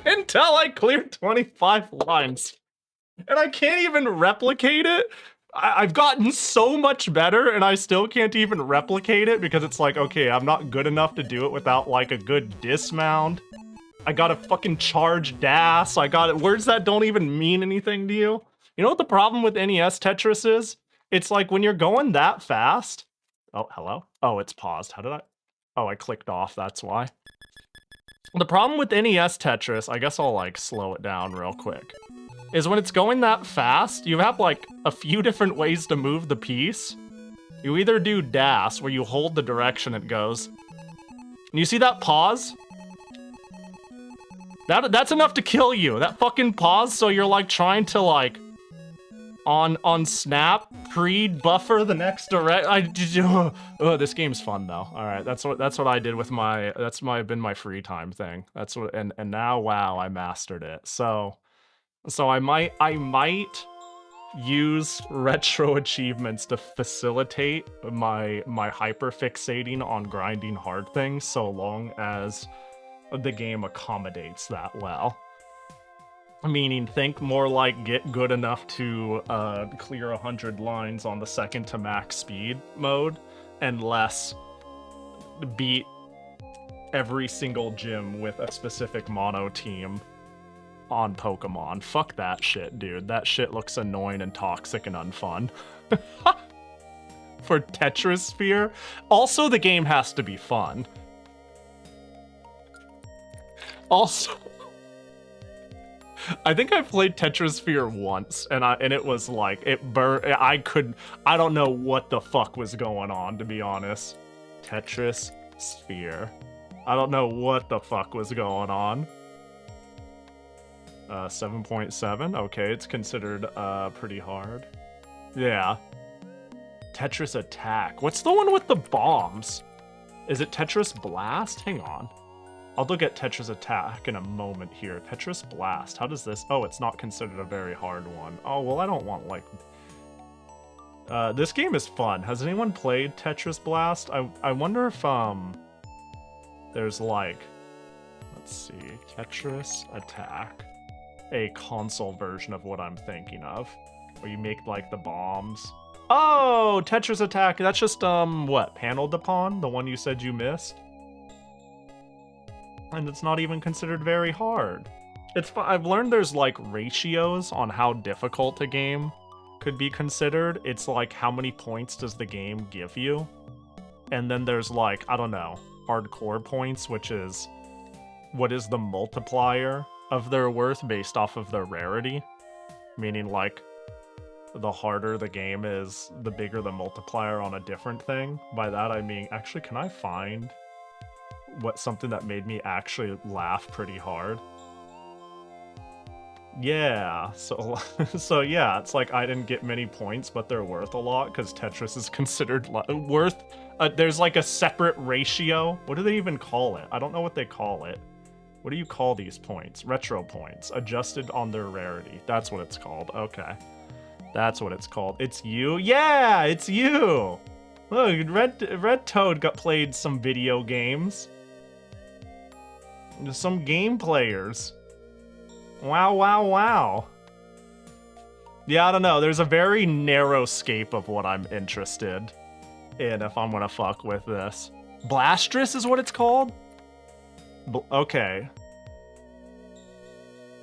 Until I cleared 25 lines. And I can't even replicate it. I've gotten so much better, and I still can't even replicate it because it's like, okay, I'm not good enough to do it without like a good dismount. I got a fucking charge dash. I got it. Words that don't even mean anything to you. You know what the problem with NES Tetris is? It's like when you're going that fast. Oh, hello? Oh, it's paused. How did I? Oh, I clicked off. That's why. The problem with NES Tetris, I guess I'll like slow it down real quick, is when it's going that fast, you have like a few different ways to move the piece. You either do dash, where you hold the direction it goes. And you see that pause? That's enough to kill you. That fucking pause, so you're like trying to like on snap pre-buffer the next oh, this game's fun though. All right, that's what I did with my been my free time thing. That's what and now wow, I mastered it. So I might use retro achievements to facilitate my hyperfixating on grinding hard things, so long as the game accommodates that well. Meaning, think more like get good enough to clear 100 lines on the second to max speed mode, and less beat every single gym with a specific mono team on Pokemon. Fuck that shit, dude. That shit looks annoying and toxic and unfun. For Tetris Sphere. Also, the game has to be fun. Also, I think I played Tetris Sphere once, and it was like, it burned. I don't know what the fuck was going on, to be honest. Tetris Sphere. I don't know what the fuck was going on. 7.7? Okay, it's considered pretty hard. Yeah. Tetris Attack. What's the one with the bombs? Is it Tetris Blast? Hang on. I'll look at Tetris Attack in a moment here. Tetris Blast. How does this... Oh, it's not considered a very hard one. Oh, well, I don't want, like... this game is fun. Has anyone played Tetris Blast? I wonder if, there's, like... Let's see. Tetris Attack. A console version of what I'm thinking of. Where you make, like, the bombs. Oh! Tetris Attack. That's just, what? Panel Upon? The one you said you missed? And it's not even considered very hard. I've learned there's like ratios on how difficult a game could be considered. It's like how many points does the game give you? And then there's like, I don't know, hardcore points, which is what is the multiplier of their worth based off of their rarity. Meaning like the harder the game is, the bigger the multiplier on a different thing. By that I mean, actually, can I find something that made me actually laugh pretty hard? Yeah, so yeah, it's like I didn't get many points, but they're worth a lot because Tetris is considered worth. There's like a separate ratio. What do they even call it? I don't know what they call it. What do you call these points? Retro points, adjusted on their rarity. That's what it's called. Okay, that's what it's called. It's you. Yeah, it's you. Look, Red Toad played some video games. Some game players. Wow, wow, wow. Yeah, I don't know. There's a very narrow scape of what I'm interested in if I'm gonna fuck with this. Blastress is what it's called? Okay.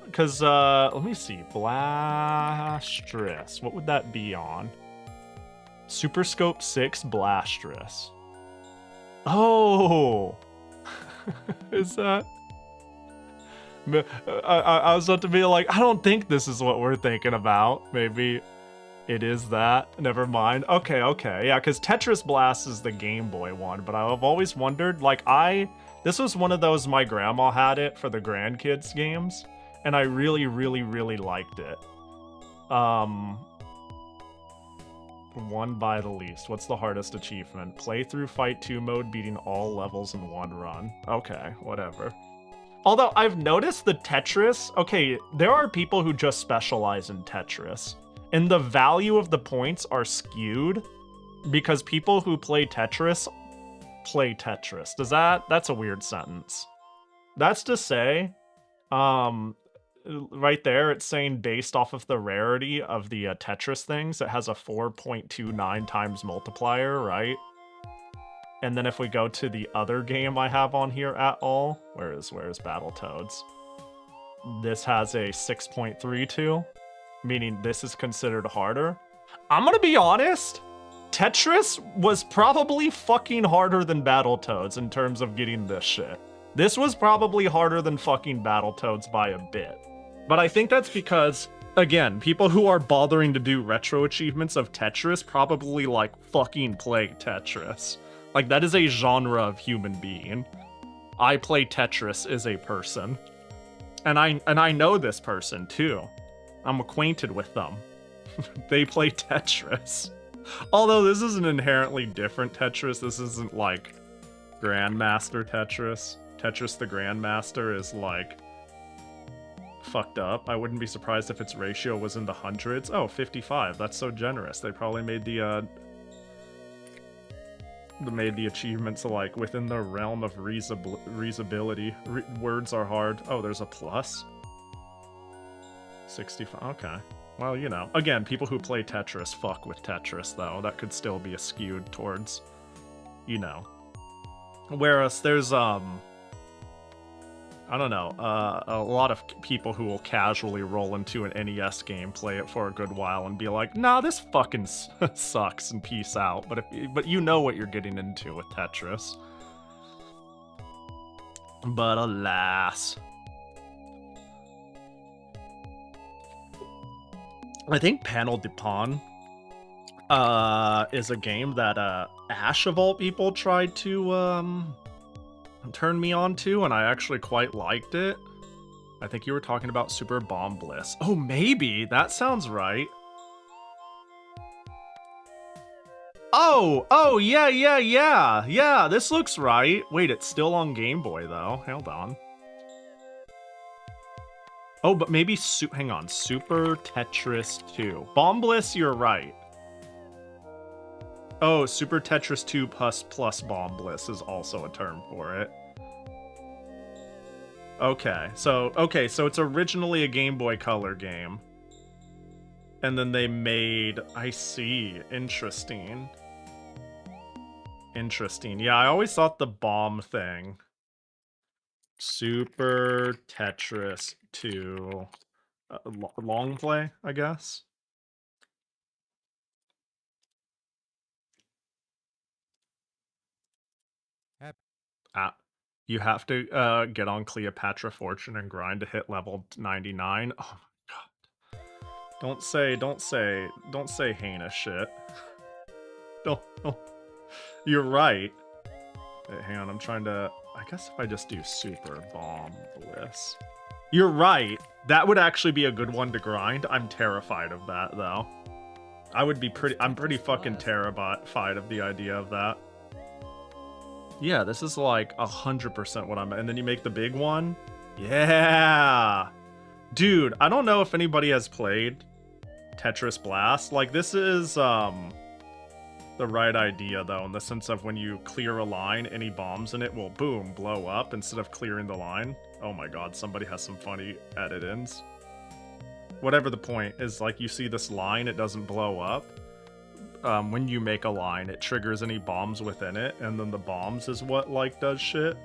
Because, let me see. Blastress. What would that be on? Super Scope 6 Blastress. Oh! Is that... I was about to be like, I don't think this is what we're thinking about. Maybe it is that. Never mind. Okay, okay. Yeah, because Tetris Blast is the Game Boy one, but I've always wondered, like, this was one of those my grandma had it for the grandkids games, and I really, really, really liked it. One by the least. What's the hardest achievement? Playthrough Fight 2 mode, beating all levels in one run. Okay, whatever. Although, I've noticed the Tetris... Okay, there are people who just specialize in Tetris. And the value of the points are skewed because people who play Tetris play Tetris. That's a weird sentence. That's to say, right there, it's saying based off of the rarity of the Tetris things, it has a 4.29 times multiplier, right? And then if we go to the other game I have on here at all, where is Battletoads? This has a 6.32, meaning this is considered harder. I'm gonna be honest, Tetris was probably fucking harder than Battletoads in terms of getting this shit. This was probably harder than fucking Battletoads by a bit. But I think that's because, again, people who are bothering to do retro achievements of Tetris probably, like, fucking play Tetris. Like, that is a genre of human being. I play Tetris as a person. And I know this person, too. I'm acquainted with them. They play Tetris. Although this is an inherently different Tetris. This isn't, like, Grandmaster Tetris. Tetris the Grandmaster is, like, fucked up. I wouldn't be surprised if its ratio was in the hundreds. Oh, 55. That's so generous. They probably made the achievements like within the realm of reasability. Words are hard. Oh, there's a plus. 65. Okay. Well, you know. Again, people who play Tetris fuck with Tetris, though. That could still be skewed towards, you know. Whereas there's, I don't know, a lot of people who will casually roll into an NES game, play it for a good while, and be like, nah, this fucking sucks, and peace out. But you know what you're getting into with Tetris. But alas. I think Panel de Pon is a game that Ash, of all people, tried to turn me on to, and I actually quite liked it. I think you were talking about Super Bomb Bliss. Oh, maybe. That sounds right. Oh, yeah, this looks right. Wait, it's still on Game Boy, though. Hold on. Oh, but maybe, hang on, Super Tetris 2. Bomb Bliss, you're right. Oh, Super Tetris 2 plus Bomb Bliss is also a term for it. Okay, so it's originally a Game Boy Color game. And then they made, I see, interesting. Interesting. Yeah, I always thought the bomb thing. Super Tetris 2. Long play, I guess. You have to get on Cleopatra Fortune and grind to hit level 99. Oh my god. Don't say heinous shit. Don't. You're right. Wait, hang on, I'm trying to... I guess if I just do Super Bomb Bliss. You're right. That would actually be a good one to grind. I'm terrified of that, though. I'm pretty fucking terrified of the idea of that. Yeah, this is like 100% what I'm... And then you make the big one? Yeah! Dude, I don't know if anybody has played Tetris Blast. Like, this is, the right idea, though, in the sense of when you clear a line, any bombs in it will, boom, blow up instead of clearing the line. Oh my god, somebody has some funny edit-ins. whatever the point is, like, you see this line, it doesn't blow up. When you make a line, it triggers any bombs within it, and then the bombs is what, like, does shit.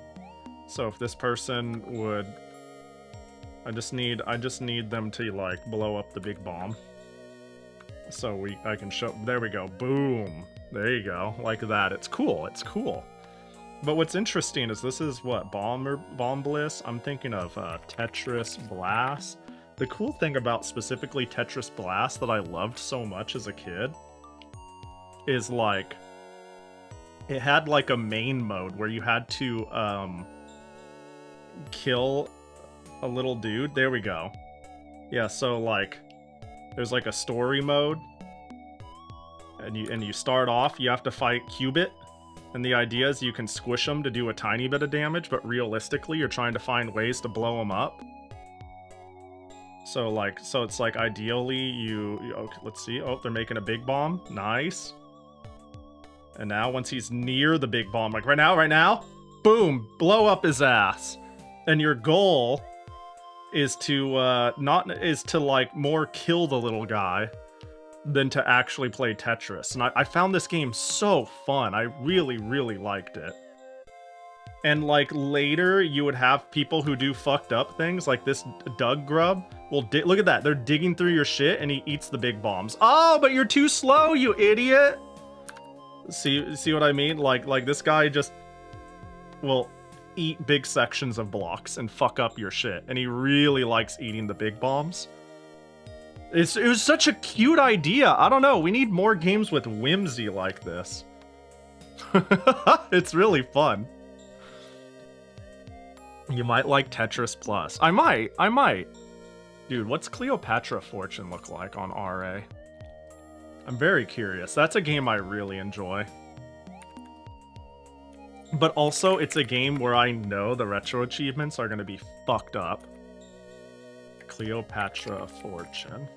So if this person would... I just need them to, like, blow up the big bomb. So I can show... There we go. Boom. There you go. Like that. It's cool. It's cool. But what's interesting is this is, what, Bomb Bliss? I'm thinking of Tetris Blast. The cool thing about specifically Tetris Blast that I loved so much as a kid is, like, it had, like, a main mode where you had to kill a little dude. There we go. Yeah, so, like, there's, like, a story mode, and you start off, you have to fight Cubit, and the idea is you can squish them to do a tiny bit of damage, but realistically you're trying to find ways to blow them up. So it's like ideally okay, let's see. Oh, they're making a big bomb. Nice. And now once he's near the big bomb, like right now, boom, blow up his ass. And your goal is to like more kill the little guy than to actually play Tetris. And I found this game so fun. I really, really liked it. And, like, later you would have people who do fucked up things, like this Doug Grub will look at that, they're digging through your shit and he eats the big bombs. Oh, but you're too slow, you idiot. See what I mean? Like this guy just will eat big sections of blocks and fuck up your shit, and he really likes eating the big bombs. It was such a cute idea. I don't know, we need more games with whimsy like this. It's really fun. You might like Tetris Plus. I might. Dude, what's Cleopatra Fortune look like on RA? I'm very curious. That's a game I really enjoy. But also, it's a game where I know the retro achievements are going to be fucked up. Cleopatra Fortune.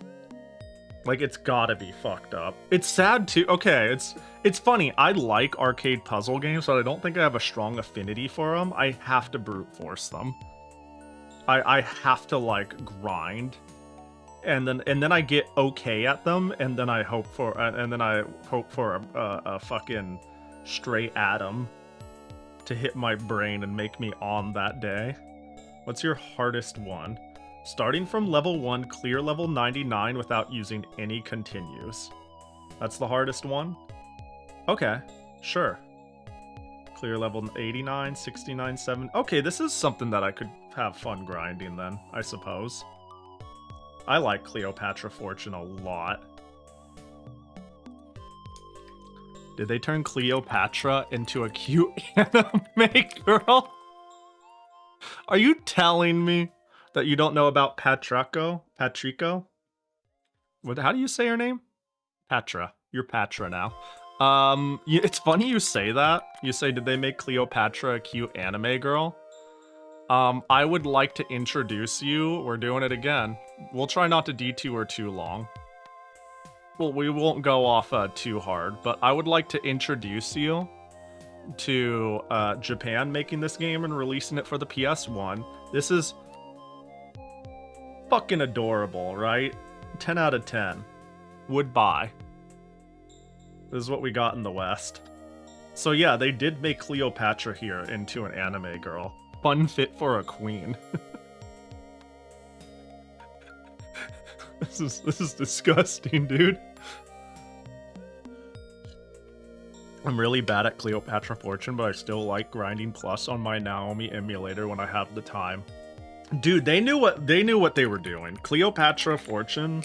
Like, it's gotta be fucked up. It's sad too. Okay, it's funny. I like arcade puzzle games, but I don't think I have a strong affinity for them. I have to brute force them. I have to, like, grind, and then I get okay at them, and then I hope for a fucking stray atom to hit my brain and make me on that day. What's your hardest one? Starting from level 1, clear level 99 without using any continues. That's the hardest one? Okay, sure. Clear level 89, 69, 7. Okay, this is something that I could have fun grinding then, I suppose. I like Cleopatra Fortune a lot. Did they turn Cleopatra into a cute anime girl? Are you telling me that you don't know about Patrico? How do you say her name? Patra. You're Patra now. It's funny you say that. You say, did they make Cleopatra a cute anime girl? I would like to introduce you. We're doing it again. We'll try not to detour too long. Well, we won't go off too hard, but I would like to introduce you to Japan making this game and releasing it for the PS1. This is fucking adorable, right? 10 out of 10. Would buy. This is what we got in the West. So yeah, they did make Cleopatra here into an anime girl. Fun fit for a queen. This is disgusting, dude. I'm really bad at Cleopatra Fortune, but I still like grinding plus on my Naomi emulator when I have the time. Dude, they knew what they were doing. Cleopatra Fortune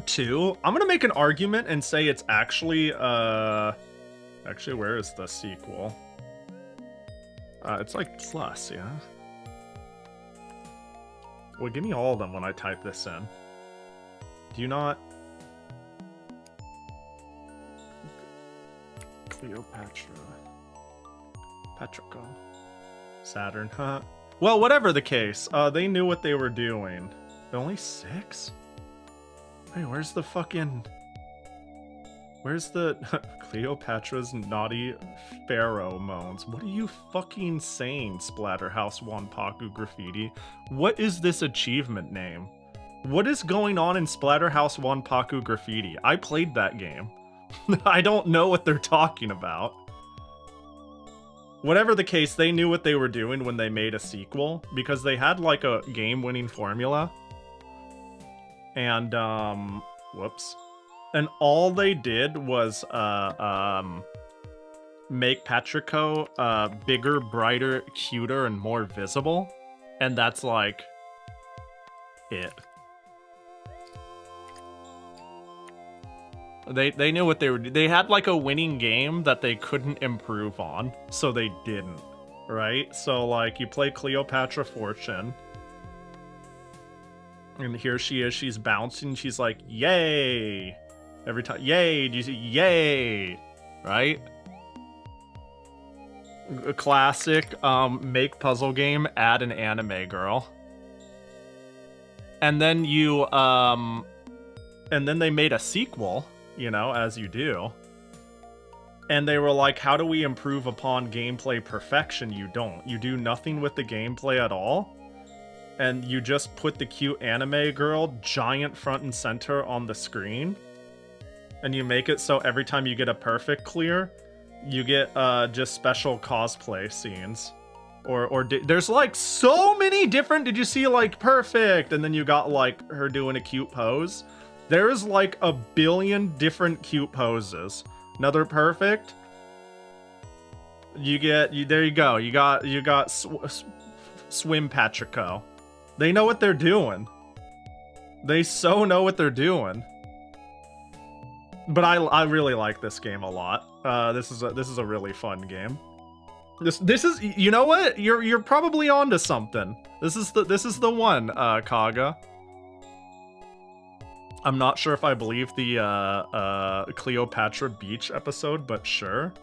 2. I'm gonna make an argument and say it's actually actually, where is the sequel? It's like plus, yeah. Well, give me all of them when I type this in. Do you not? Cleopatra. Patrico. Saturn, huh? Well, whatever the case, they knew what they were doing. Only 6? Wait, where's the fucking... Where's the... Cleopatra's naughty pheromones. What are you fucking saying, Splatterhouse Wanpaku Graffiti? What is this achievement name? What is going on in Splatterhouse 1 Paku Graffiti? I played that game. I don't know what they're talking about. Whatever the case, they knew what they were doing when they made a sequel, because they had like a game-winning formula. And, whoops. And all they did was, make Patrico, bigger, brighter, cuter, and more visible. And that's like, it. They knew what they were doing. They had like a winning game that they couldn't improve on, so they didn't, right? So like you play Cleopatra Fortune, and here she is, she's bouncing, she's like, yay! Every time, yay, do you see, yay! Right? A classic, make puzzle game, add an anime girl. And then you, and then they made a sequel, you know, as you do. And they were like, how do we improve upon gameplay perfection? You don't. You do nothing with the gameplay at all. And you just put the cute anime girl giant front and center on the screen. And you make it so every time you get a perfect clear, you get just special cosplay scenes. There's like so many different, did you see like perfect? And then you got like her doing a cute pose. There's like a billion different cute poses. Another perfect. There you go. You got Swim Patrico. They know what they're doing. They so know what they're doing. But I really like this game a lot. This is a really fun game. This is, you know what? You're probably onto something. This is the one, Kaga. I'm not sure if I believe the Cleopatra Beach episode, but sure.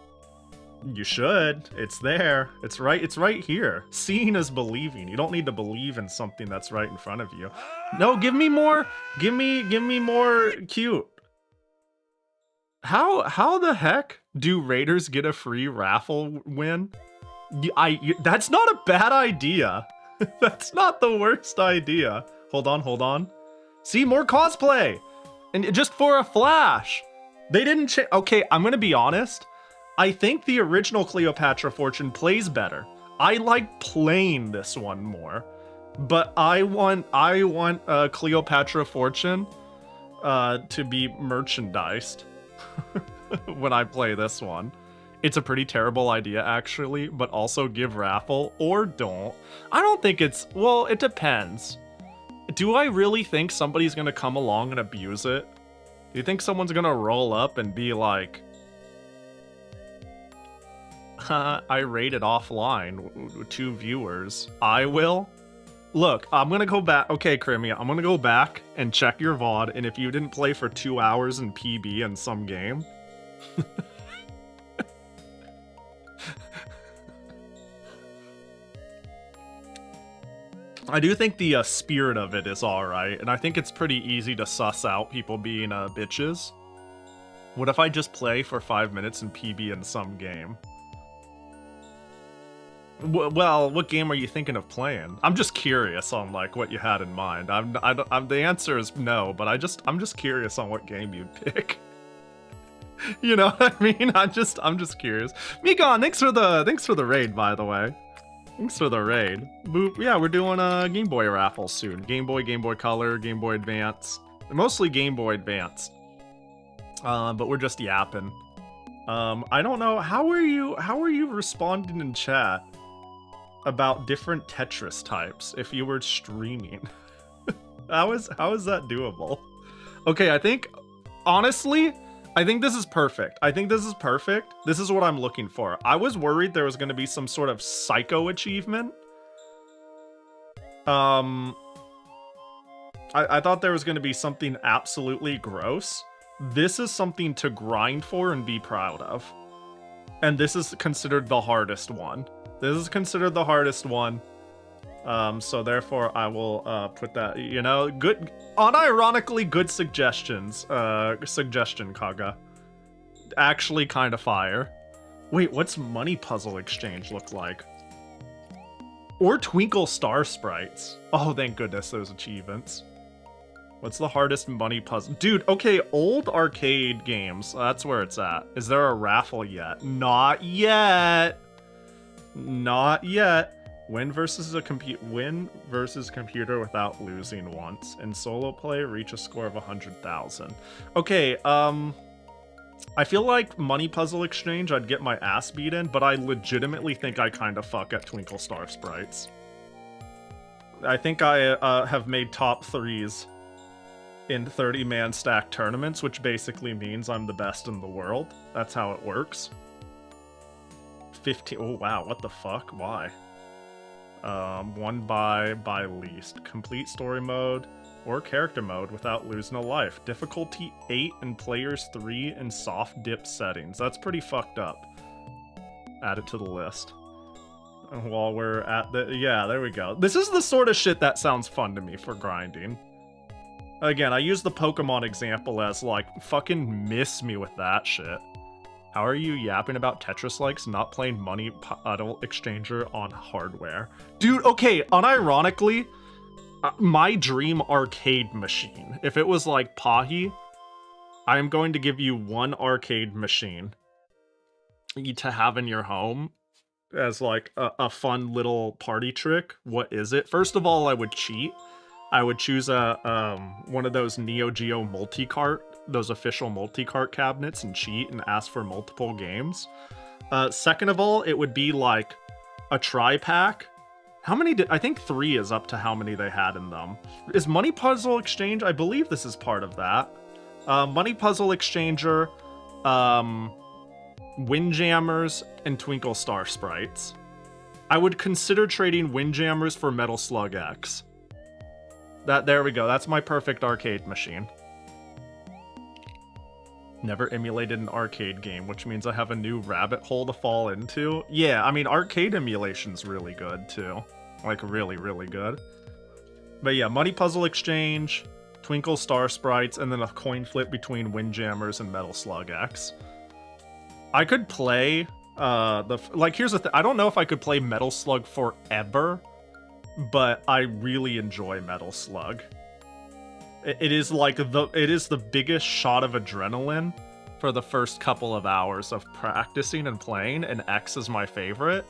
You should. It's there. It's right here. Seeing is believing. You don't need to believe in something that's right in front of you. No, give me more. Give me more cute. How the heck do Raiders get a free raffle win? That's not a bad idea. That's not the worst idea. Hold on. See, more cosplay! And just for a flash! They didn't change. Okay, I'm gonna be honest. I think the original Cleopatra Fortune plays better. I like playing this one more. But I want Cleopatra Fortune to be merchandised when I play this one. It's a pretty terrible idea, actually, but also give raffle, or don't. I don't think it's... Well, it depends. Do I really think somebody's gonna come along and abuse it? Do you think someone's gonna roll up and be like, I rated offline with 2 viewers. I will? Look, I'm gonna go back. Okay, Crimea, I'm gonna go back and check your VOD, and if you didn't play for 2 hours in PB in some game... I do think the spirit of it is alright, and I think it's pretty easy to suss out people being bitches. What if I just play for 5 minutes in PB in some game? Well, what game are you thinking of playing? I'm just curious on like what you had in mind. The answer is no, but I'm just curious on what game you'd pick. You know what I mean? I'm just curious. Mikan, thanks for the raid, by the way. Thanks for the raid. Boop. Yeah, we're doing a Game Boy raffle soon. Game Boy, Game Boy Color, Game Boy Advance. Mostly Game Boy Advance. But we're just yapping. I don't know. How are you responding in chat about different Tetris types if you were streaming? How is that doable? Okay, I think honestly, I think this is perfect. This is what I'm looking for. I was worried there was going to be some sort of psycho achievement. I thought there was going to be something absolutely gross. This is something to grind for and be proud of. And this is considered the hardest one. So therefore I will put that, you know, good, unironically good suggestions. Suggestion, Kaga. Actually kind of fire. Wait, what's Money Puzzle Exchange look like? Or Twinkle Star Sprites. Oh, thank goodness those achievements. What's the hardest money puzzle? Dude, okay, old arcade games. That's where it's at. Is there a raffle yet? Not yet. Not yet. Win versus computer without losing once. In solo play, reach a score of 100,000. Okay, I feel like Money Puzzle Exchange, I'd get my ass beat in, but I legitimately think I kind of fuck at Twinkle Star Sprites. I think I have made top 3s in 30-man stack tournaments, which basically means I'm the best in the world. That's how it works. 15. Oh wow, what the fuck? Why? One by least. Complete story mode or character mode without losing a life. Difficulty 8 and players 3 in soft dip settings. That's pretty fucked up. Add it to the list. And while we're at the... Yeah, there we go. This is the sort of shit that sounds fun to me for grinding. Again, I use the Pokemon example as, like, fucking miss me with that shit. How are you yapping about Tetris likes not playing Money Puzzle Exchanger on hardware? Dude, okay, unironically, my dream arcade machine, if it was like Pahi, I am going to give you one arcade machine to have in your home as like a fun little party trick. What is it? First of all, I would cheat. I would choose one of those Neo Geo multi-cart, those official multi-cart cabinets, and cheat and ask for multiple games. Second of all, it would be like a tri-pack. How many did... I think 3 is up to how many they had in them. Is Money Puzzle Exchange? I believe this is part of that. Money Puzzle Exchanger, Windjammers, and Twinkle Star Sprites. I would consider trading Windjammers for Metal Slug X. There we go. That's my perfect arcade machine. Never emulated an arcade game, which means I have a new rabbit hole to fall into. Yeah, I mean, arcade emulation's really good, too. Like, really, really good. But yeah, Money Puzzle Exchange, Twinkle Star Sprites, and then a coin flip between Windjammers and Metal Slug X. I could play, here's the thing. I don't know if I could play Metal Slug forever, but I really enjoy Metal Slug. It is the biggest shot of adrenaline for the first couple of hours of practicing and playing, and X is my favorite.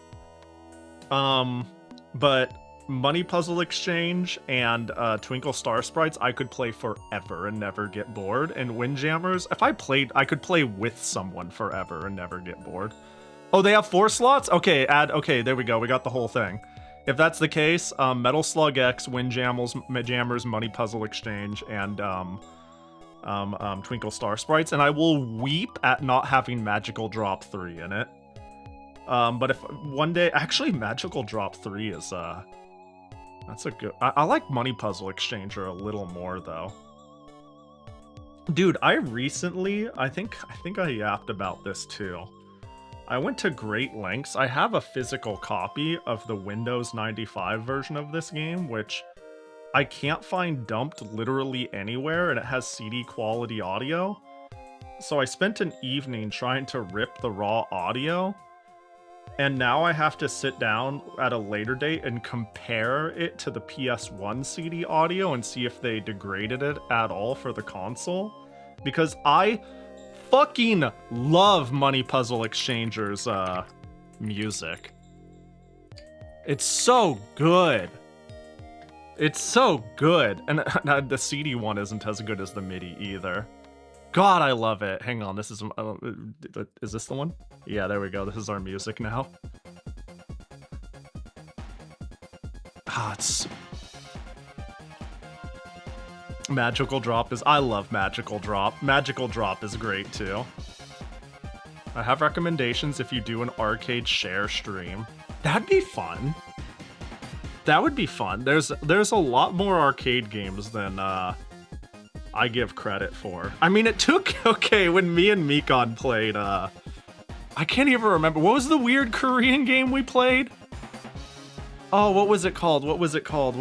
But Money Puzzle Exchange and Twinkle Star Sprites I could play forever and never get bored. And Windjammers, if I played, I could play with someone forever and never get bored. Oh, they have 4 slots? Okay, there we go. We got the whole thing. If that's the case, Metal Slug X, Windjammers, Money Puzzle Exchange, and Twinkle Star Sprites, and I will weep at not having Magical Drop 3 in it. But if one day... Actually, Magical Drop 3 is, that's a good... I like Money Puzzle Exchanger a little more, though. Dude, I recently... I think I yapped about this, too. I went to great lengths. I have a physical copy of the Windows 95 version of this game, which I can't find dumped literally anywhere, and it has CD quality audio. So I spent an evening trying to rip the raw audio, and now I have to sit down at a later date and compare it to the PS1 CD audio and see if they degraded it at all for the console. Because I fucking love Money Puzzle Exchanger's music. It's so good. It's so good. And the CD one isn't as good as the MIDI either. God, I love it. Hang on, this is this the one? Yeah, there we go. This is our music now. It's... Magical Drop is... I love Magical Drop. Magical Drop is great, too. I have recommendations if you do an arcade share stream. That'd be fun. That would be fun. There's a lot more arcade games than I give credit for. I mean, it took... Okay, when me and Mikon played... I can't even remember. What was the weird Korean game we played? Oh, what was it called? What was it called?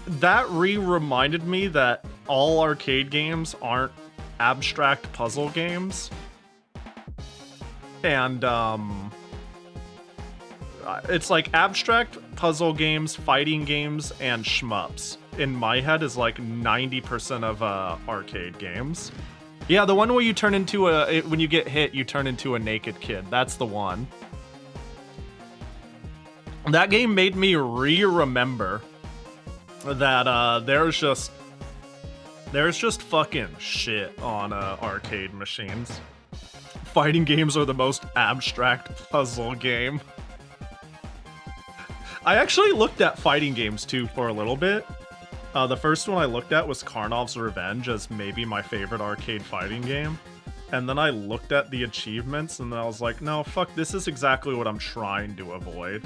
That reminded me that all arcade games aren't abstract puzzle games. And, it's like abstract puzzle games, fighting games, and shmups. In my head is like 90% of arcade games. Yeah, the one where you turn into when you get hit, you turn into a naked kid. That's the one. That game made me remember that there's just fucking shit on arcade machines. Fighting games are the most abstract puzzle game. I actually looked at fighting games too for a little bit. The first one I looked at was Karnov's Revenge as maybe my favorite arcade fighting game. And then I looked at the achievements and I was like, no, fuck, this is exactly what I'm trying to avoid.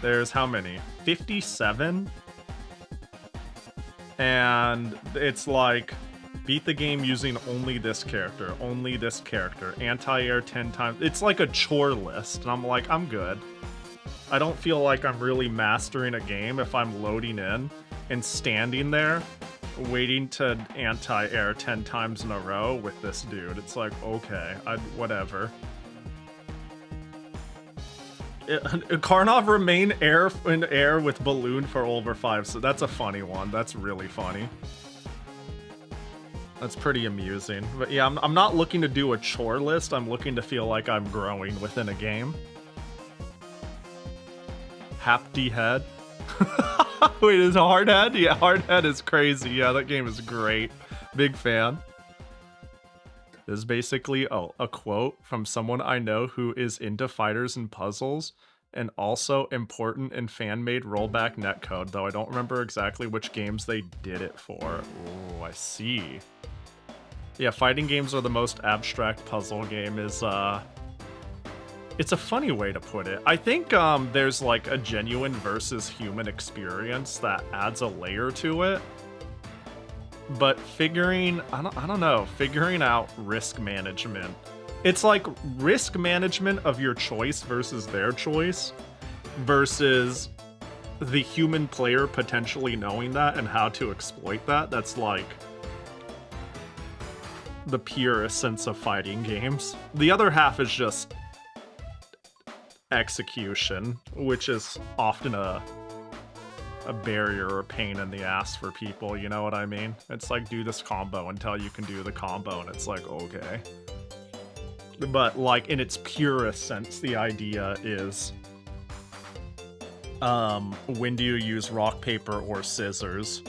There's how many? 57? And it's like, beat the game using only this character, anti-air 10 times. It's like a chore list, and I'm like, I'm good. I don't feel like I'm really mastering a game if I'm loading in and standing there waiting to anti-air 10 times in a row with this dude. It's like, okay, whatever. Karnov remain in air with balloon for over 5, so that's a funny one. That's really funny. That's pretty amusing. But yeah, I'm not looking to do a chore list. I'm looking to feel like I'm growing within a game. Hapty Head. Wait, is it Hardhead? Yeah, Hardhead is crazy. Yeah, that game is great. Big fan. This is basically a quote from someone I know who is into fighters and puzzles, and also important in fan-made rollback netcode, though I don't remember exactly which games they did it for. Oh, I see. Yeah, fighting games are the most abstract puzzle game is, it's a funny way to put it. I think there's like a genuine versus human experience that adds a layer to it. But figuring out risk management. It's like risk management of your choice versus their choice versus the human player potentially knowing that and how to exploit that. That's like the purest sense of fighting games. The other half is just execution, which is often a barrier or pain in the ass for people, you know what I mean? It's like, do this combo until you can do the combo, and it's like, okay. But like in its purest sense, the idea is when do you use rock, paper, or scissors?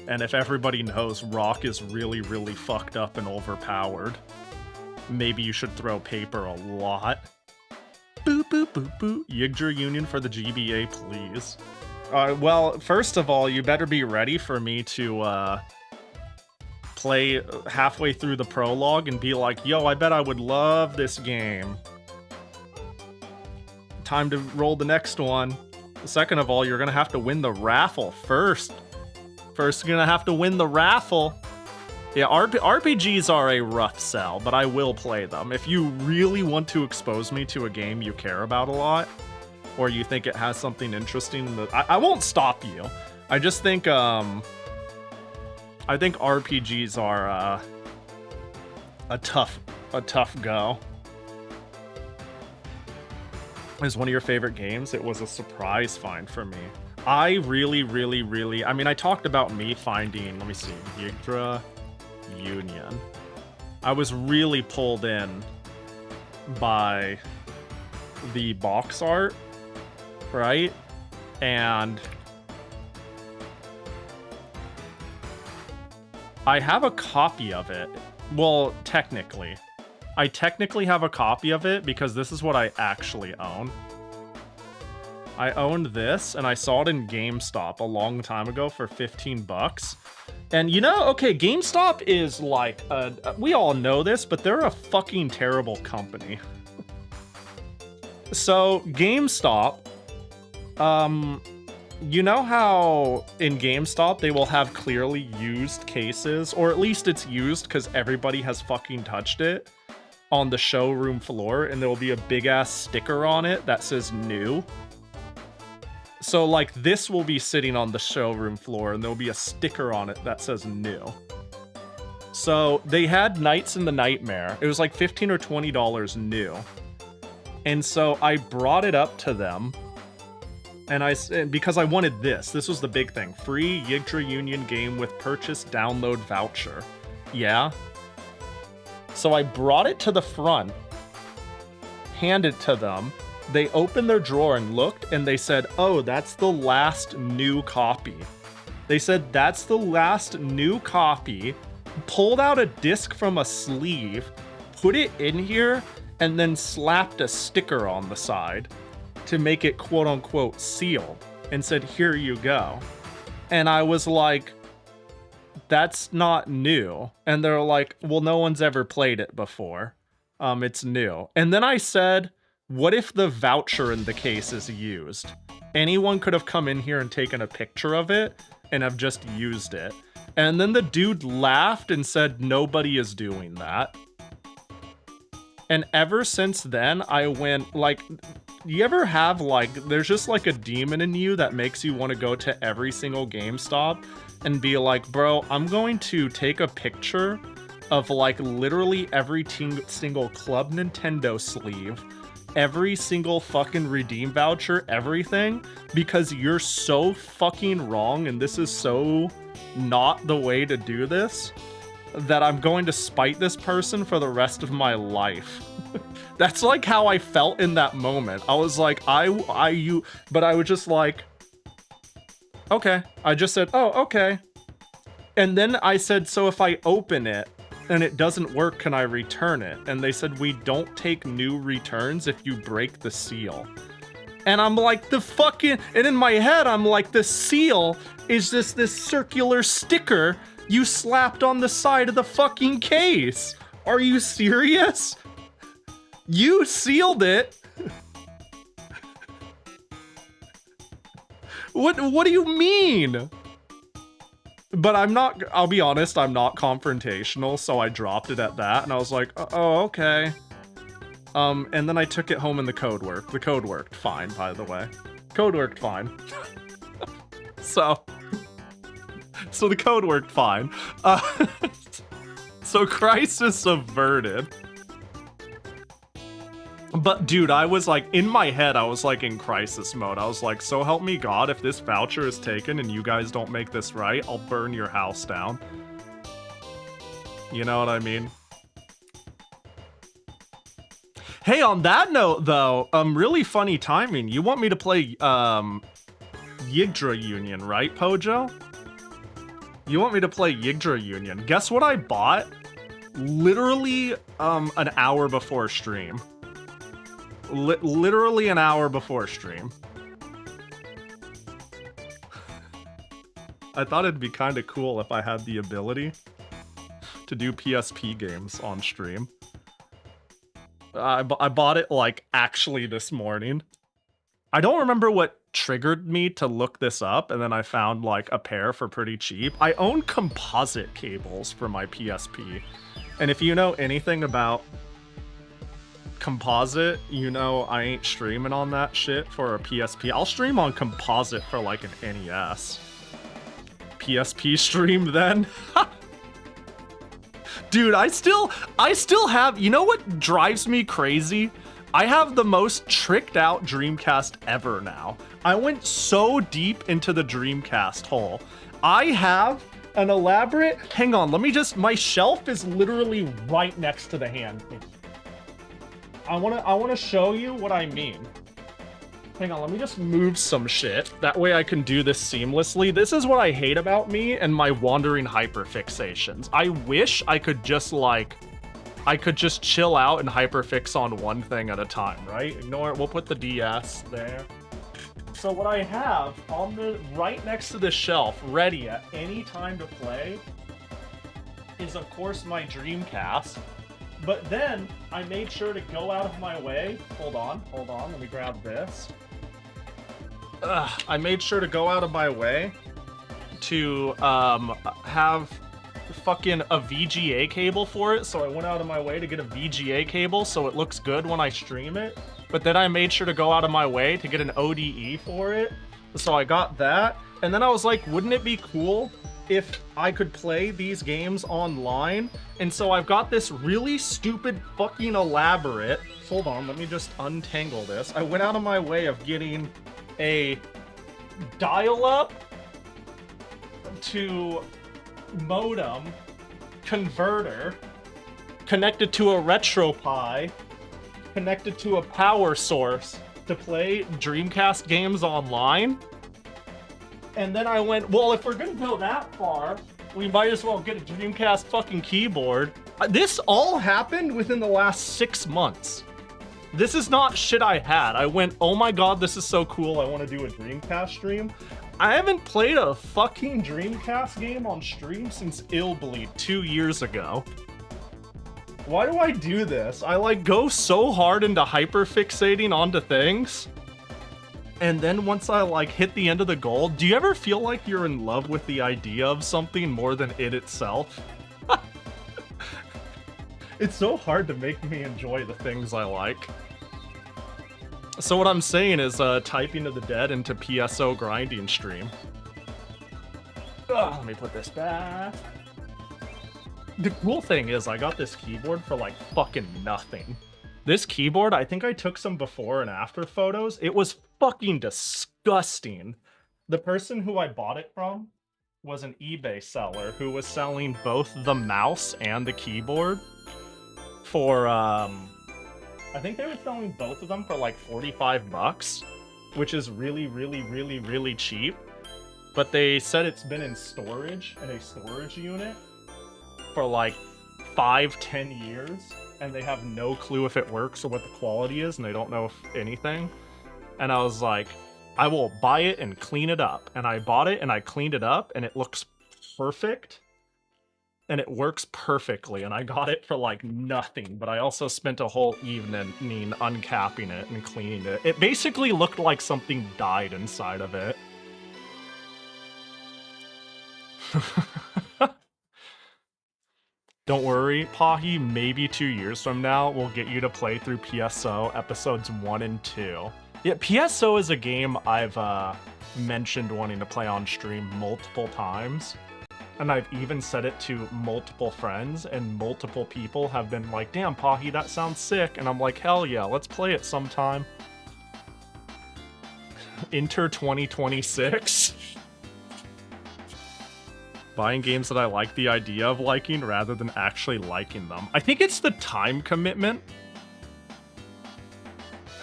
And if everybody knows rock is really, really fucked up and overpowered, maybe you should throw paper a lot. Boop, boop, boop, boop. Yggdra Union for the GBA, please. Well, first of all, you better be ready for me to play halfway through the prologue and be like, yo, I bet I would love this game. Time to roll the next one. Second of all, you're gonna have to win the raffle first. First, you're gonna have to win the raffle. Yeah, RPGs are a rough sell, but I will play them. If you really want to expose me to a game you care about a lot, or you think it has something interesting, I won't stop you. I just think I think RPGs are a tough go. Is one of your favorite games? It was a surprise find for me. I really, I mean, I talked about me finding, let me see, Yggdra Union. I was really pulled in by the box art, right? And I have a copy of it. Well, technically. I technically have a copy of it because this is what I actually own. I owned this, and I saw it in GameStop a long time ago for 15 bucks. And you know, okay, GameStop is like, we all know this, but they're a fucking terrible company. So, GameStop, you know how in GameStop they will have clearly used cases, or at least it's used because everybody has fucking touched it, on the showroom floor, and there will be a big ass sticker on it that says new. So like this will be sitting on the showroom floor and there'll be a sticker on it that says new. So they had Nights in the Nightmare. It was like $15 or $20 new. And so I brought it up to them And because I wanted this. This was the big thing. Free Yggdra Union game with purchase download voucher. Yeah. So I brought it to the front, handed to them. They opened their drawer and looked, and they said, oh, that's the last new copy. They said, that's the last new copy. Pulled out a disc from a sleeve, put it in here, and then slapped a sticker on the side to make it quote unquote sealed, and said, here you go. And I was like, that's not new. And they're like, well, no one's ever played it before. It's new. And then I said, what if the voucher in the case is used? Anyone could have come in here and taken a picture of it and have just used it. And then the dude laughed and said, nobody is doing that. And ever since then, I went, like, you ever have, like, there's just, like, a demon in you that makes you want to go to every single GameStop and be like, bro, I'm going to take a picture of, like, literally every single Club Nintendo sleeve, every single fucking redeem voucher, everything, because you're so fucking wrong and this is so not the way to do this, that I'm going to spite this person for the rest of my life. That's like how I felt in that moment. I was like, but I was just like, okay. I just said, oh, okay. And then I said, so if I open it and it doesn't work, can I return it? And they said, we don't take new returns if you break the seal. And I'm like, and in my head, I'm like, the seal is just this circular sticker you slapped on the side of the fucking case. Are you serious? You sealed it. What do you mean? But I'll be honest, I'm not confrontational, so I dropped it at that, and I was like, oh, okay. And then I took it home and the code worked. The code worked fine, by the way. Code worked fine. So the code worked fine. So crisis averted. But dude, I was like, in my head, I was like in crisis mode. I was like, so help me God, if this voucher is taken and you guys don't make this right, I'll burn your house down. You know what I mean? Hey, on that note, though, really funny timing. You want me to play, Yggdra Union, right, Pojo? You want me to play Yggdra Union. Guess what I bought? Literally, an hour before stream. Literally an hour before stream. I thought it'd be kind of cool if I had the ability to do PSP games on stream. I bought it, like, actually this morning. I don't remember what triggered me to look this up, and then I found, like, a pair for pretty cheap. I own composite cables for my PSP. And if you know anything about composite, you know I ain't streaming on that shit for a PSP. I'll stream on composite for, like, an NES. PSP stream then? Dude, I still have, you know what drives me crazy? I have the most tricked out Dreamcast ever now. I went so deep into the Dreamcast hole. I have an elaborate, hang on, my shelf is literally right next to the hand. I wanna show you what I mean. Hang on, let me just move some shit. That way I can do this seamlessly. This is what I hate about me and my wandering hyperfixations. I wish I could just chill out and hyperfix on one thing at a time, right? Ignore it, we'll put the DS there. So what I have on the right next to the shelf, ready at any time to play, is of course my Dreamcast. But then I made sure to go out of my way. Hold on, let me grab this. I made sure to go out of my way to have fucking a VGA cable for it. So I went out of my way to get a VGA cable so it looks good when I stream it. But then I made sure to go out of my way to get an ODE for it. So I got that. And then I was like, wouldn't it be cool if I could play these games online? And so I've got this really stupid fucking elaborate, hold on, let me just untangle this. I went out of my way of getting a dial-up to modem converter connected to a RetroPie connected to a power source to play Dreamcast games online. And then I went, well, if we're gonna go that far, we might as well get a Dreamcast fucking keyboard. This all happened within the last 6 months. This is not shit I had. I went, oh my god, this is so cool, I want to do a Dreamcast stream. I haven't played a fucking Dreamcast game on stream since Illbleed 2 years ago. Why do I do this? I like go so hard into hyperfixating onto things. And then once I like hit the end of the goal, do you ever feel like you're in love with the idea of something more than it itself? It's so hard to make me enjoy the things I like. So what I'm saying is typing to the dead into PSO grinding stream. Ugh, let me put this back. The cool thing is I got this keyboard for like fucking nothing. This keyboard, I think I took some before and after photos. It was fucking disgusting. The person who I bought it from was an eBay seller who was selling both the mouse and the keyboard for, I think they were selling both of them for like 45 bucks, which is really, really, really, really cheap. But they said it's been in storage, in a storage unit, for like 5-10 years, and they have no clue if it works or what the quality is, and they don't know if anything. And I was like, I will buy it and clean it up. And I bought it and I cleaned it up, and it looks perfect. And it works perfectly, and I got it for like nothing, but I also spent a whole evening uncapping it and cleaning it. It basically looked like something died inside of it. Don't worry, Pahi, maybe 2 years from now, we'll get you to play through PSO episodes 1 and 2. Yeah, PSO is a game I've mentioned wanting to play on stream multiple times. And I've even said it to multiple friends, and multiple people have been like, damn, Pahi, that sounds sick. And I'm like, hell yeah, let's play it sometime. Enter 2026. Buying games that I like the idea of liking rather than actually liking them. I think it's the time commitment.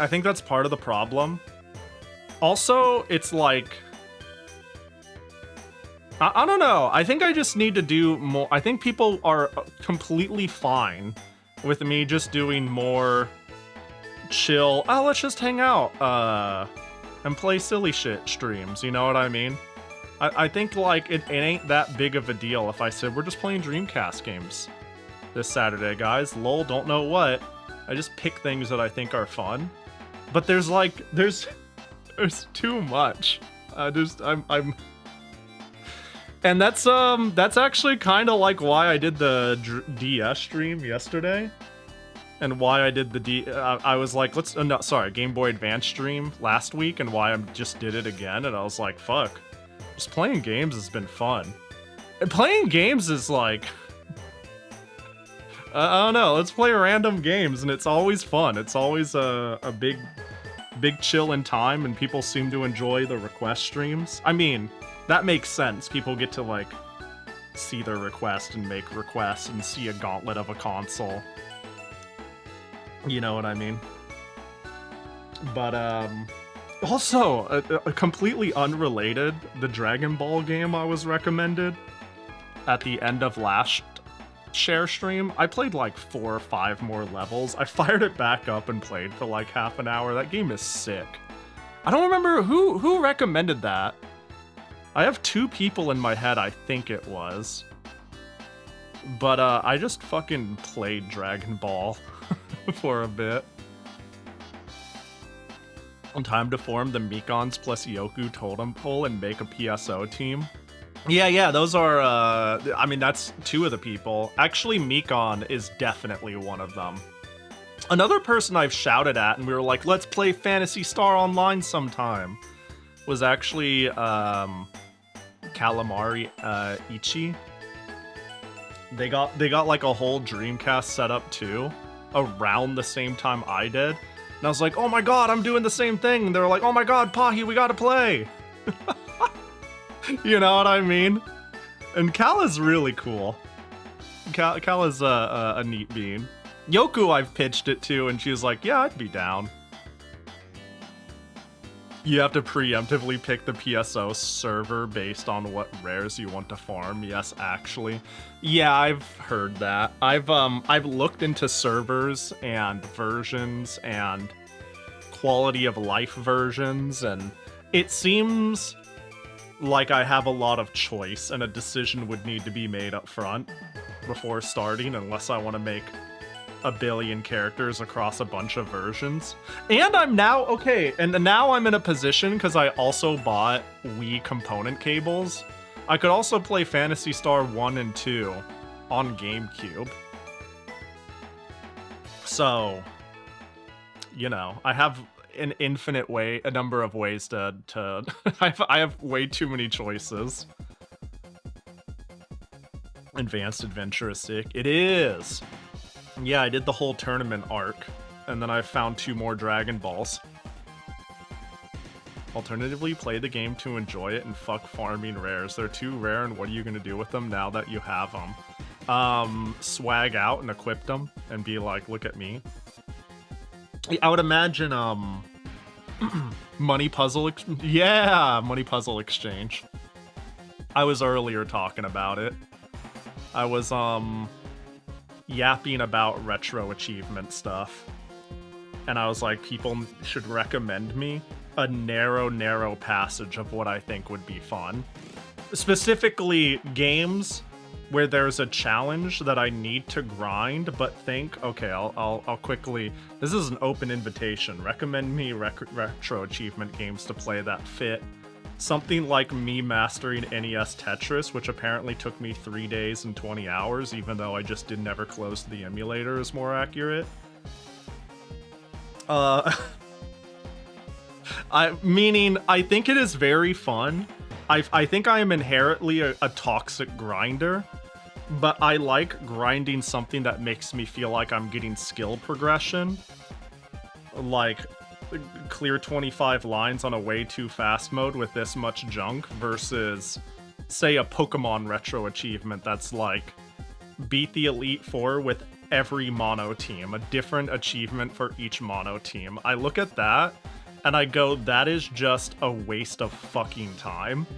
I think that's part of the problem. Also, it's like... I don't know. I think I just need to do more. I think people are completely fine with me just doing more chill, oh, let's just hang out and play silly shit streams. You know what I mean? I think like it ain't that big of a deal if I said we're just playing Dreamcast games this Saturday, guys. Lol, don't know what. I just pick things that I think are fun. But there's too much. I'm And that's actually kind of like why I did the DS stream yesterday, and why I did the I was like, Game Boy Advance stream last week, and why I just did it again. And I was like, fuck, just playing games has been fun. And playing games is like, I don't know, let's play random games, and it's always fun. It's always a big chill in time, and people seem to enjoy the request streams. I mean, that makes sense. People get to, like, see their request and make requests and see a gauntlet of a console. You know what I mean? But, also, a completely unrelated, the Dragon Ball game I was recommended at the end of last share stream, I played, like, 4 or 5 more levels. I fired it back up and played for, like, half an hour. That game is sick. I don't remember who recommended that. I have 2 people in my head, I think it was. But I just fucking played Dragon Ball for a bit. Time to form the Mikons plus Yoku totem pole and make a PSO team. Yeah, those are, I mean, that's 2 of the people. Actually, Mikon is definitely one of them. Another person I've shouted at, and we were like, let's play Phantasy Star Online sometime, was actually, Calamari, Ichi. They got like a whole Dreamcast setup too, around the same time I did. And I was like, oh my god, I'm doing the same thing. And they were like, oh my god, Pahi, we gotta play. You know what I mean? And Cal is really cool. Cal is a neat bean. Yoku I've pitched it to, and she's like, yeah, I'd be down. You have to preemptively pick the PSO server based on what rares you want to farm. Yes, actually. Yeah, I've heard that. I've looked into servers and versions and quality of life versions, and it seems like I have a lot of choice, and a decision would need to be made up front before starting, unless I want to make a billion characters across a bunch of versions. And I'm now, okay, and now I'm in a position, because I also bought Wii component cables. I could also play Phantasy Star 1 and 2 on GameCube. So, you know, I have an infinite a number of ways to I have way too many choices. Advanced Adventure is sick. It is! Yeah, I did the whole tournament arc, and then I found 2 more Dragon Balls. Alternatively, play the game to enjoy it and fuck farming rares. They're too rare, and what are you gonna do with them now that you have them? Swag out and equip them, and be like, look at me. I would imagine, Money Puzzle Exchange. I was earlier talking about it. I was, yapping about retro achievement stuff. And I was like, people should recommend me a narrow passage of what I think would be fun. Specifically, games where there's a challenge that I need to grind, but think, okay, I'll quickly... This is an open invitation. Recommend me retro achievement games to play that fit. Something like me mastering NES Tetris, which apparently took me 3 days and 20 hours, even though I just never closed the emulator, is more accurate. Meaning, I think it is very fun. I think I am inherently a toxic grinder, but I like grinding something that makes me feel like I'm getting skill progression. Like, clear 25 lines on a way too fast mode with this much junk versus, say, a Pokemon retro achievement that's like, beat the Elite Four with every mono team, a different achievement for each mono team. I look at that and I go, that is just a waste of fucking time.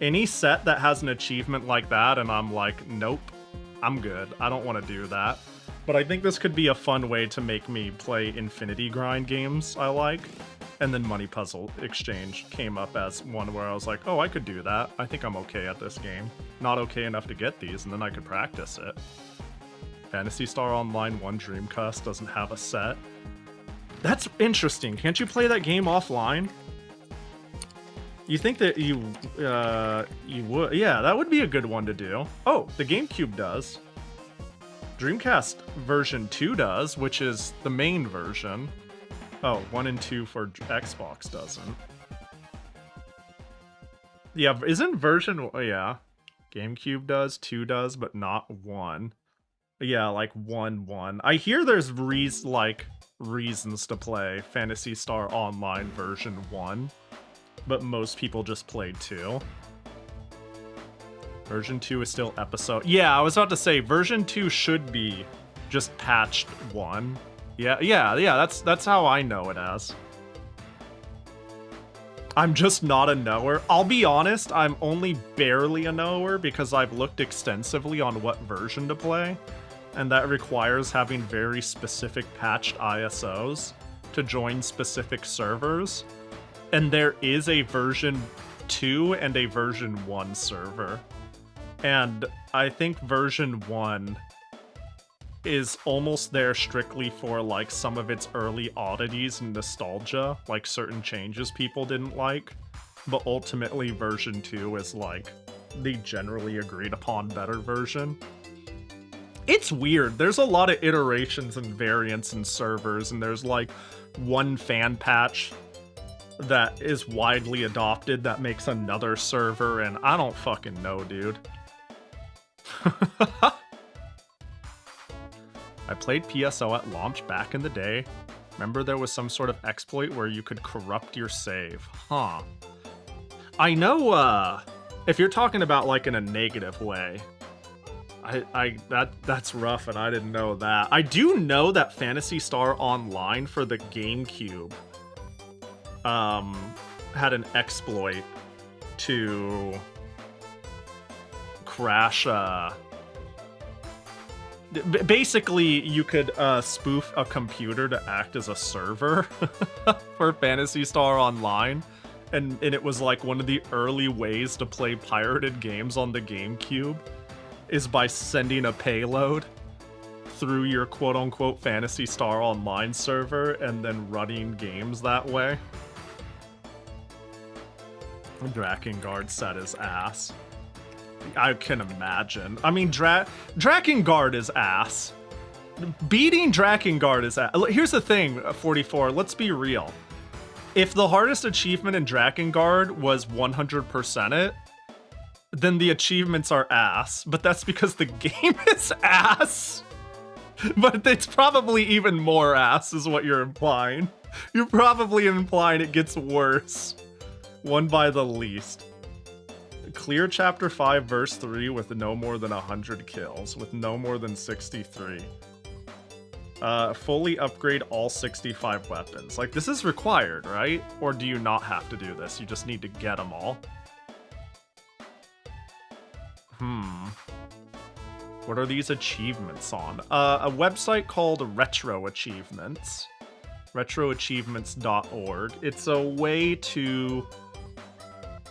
Any set that has an achievement like that and I'm like, nope, I'm good. I don't want to do that. But I think this could be a fun way to make me play infinity grind games I like. And then Money Puzzle Exchange came up as one where I was like, oh, I could do that. I think I'm okay at this game. Not okay enough to get these, and then I could practice it. Phantasy Star Online 1 Dreamcast doesn't have a set. That's interesting. Can't you play that game offline? You think that you would? Yeah, that would be a good one to do. Oh, the GameCube does. Dreamcast version 2 does, which is the main version. Oh, 1 and 2 for Xbox doesn't. Yeah, isn't version... Oh, yeah. GameCube does, 2 does, but not 1. Yeah, like 1. I hear there's reasons to play Phantasy Star Online version 1, but most people just played 2. Version 2 is still episode... Yeah, I was about to say, version 2 should be just patched 1. Yeah, that's how I know it as. I'm just not a knower. I'll be honest, I'm only barely a knower because I've looked extensively on what version to play, and that requires having very specific patched ISOs to join specific servers. And there is a version 2 and a version 1 server. And I think version 1 is almost there strictly for like some of its early oddities and nostalgia, like certain changes people didn't like. But ultimately version 2 is like the generally agreed upon better version. It's weird. There's a lot of iterations and variants in servers, and there's like one fan patch that is widely adopted that makes another server, and I don't fucking know, dude. I played PSO at launch back in the day. Remember there was some sort of exploit where you could corrupt your save. Huh. I know, if you're talking about, like, in a negative way, that's rough, and I didn't know that. I do know that Phantasy Star Online for the GameCube, had an exploit to crash, basically, you could spoof a computer to act as a server for Phantasy Star Online, and it was like one of the early ways to play pirated games on the GameCube is by sending a payload through your quote-unquote Phantasy Star Online server and then running games that way. Drakengard set his ass. I can imagine. I mean, Drakengard is ass. Beating Drakengard is ass. Here's the thing, 44, let's be real. If the hardest achievement in Drakengard was 100% it, then the achievements are ass. But that's because the game is ass. But it's probably even more ass is what you're implying. You're probably implying it gets worse. One by the least. Clear chapter 5 verse 3 with no more than 100 kills, with no more than 63. Fully upgrade all 65 weapons. Like, this is required, right? Or do you not have to do this? You just need to get them all? What are these achievements on? A website called Retro Achievements. Retroachievements.org. It's a way to...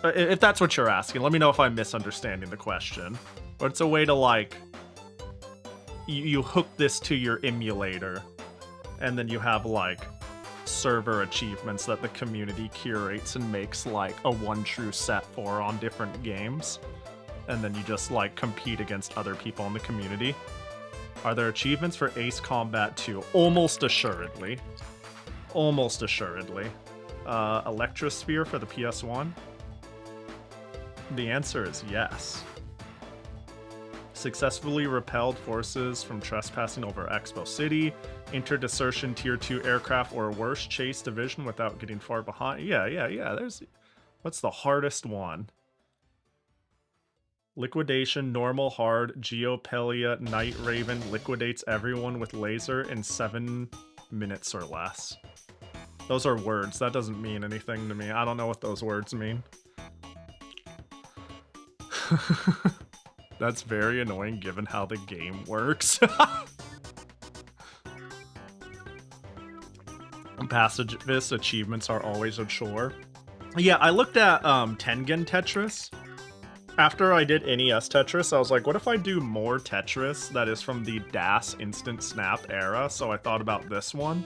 if that's what you're asking, let me know if I'm misunderstanding the question. But it's a way to, like, you hook this to your emulator, and then you have, like, server achievements that the community curates and makes, like, a one true set for on different games. And then you just, like, compete against other people in the community. Are there achievements for Ace Combat 2? Almost assuredly. Almost assuredly. Electrosphere for the PS1? The answer is yes. Successfully repelled forces from trespassing over Expo City. Entered desertion tier 2 aircraft or worse. Chase division without getting far behind. Yeah. There's... What's the hardest one? Liquidation, normal, hard, Geopelia, Night Raven liquidates everyone with laser in 7 minutes or less. Those are words. That doesn't mean anything to me. I don't know what those words mean. That's very annoying given how the game works. Pacifist achievements are always a chore. Yeah, I looked at Tengen Tetris. After I did NES Tetris, I was like, what if I do more Tetris that is from the DAS Instant Snap era? So I thought about this one.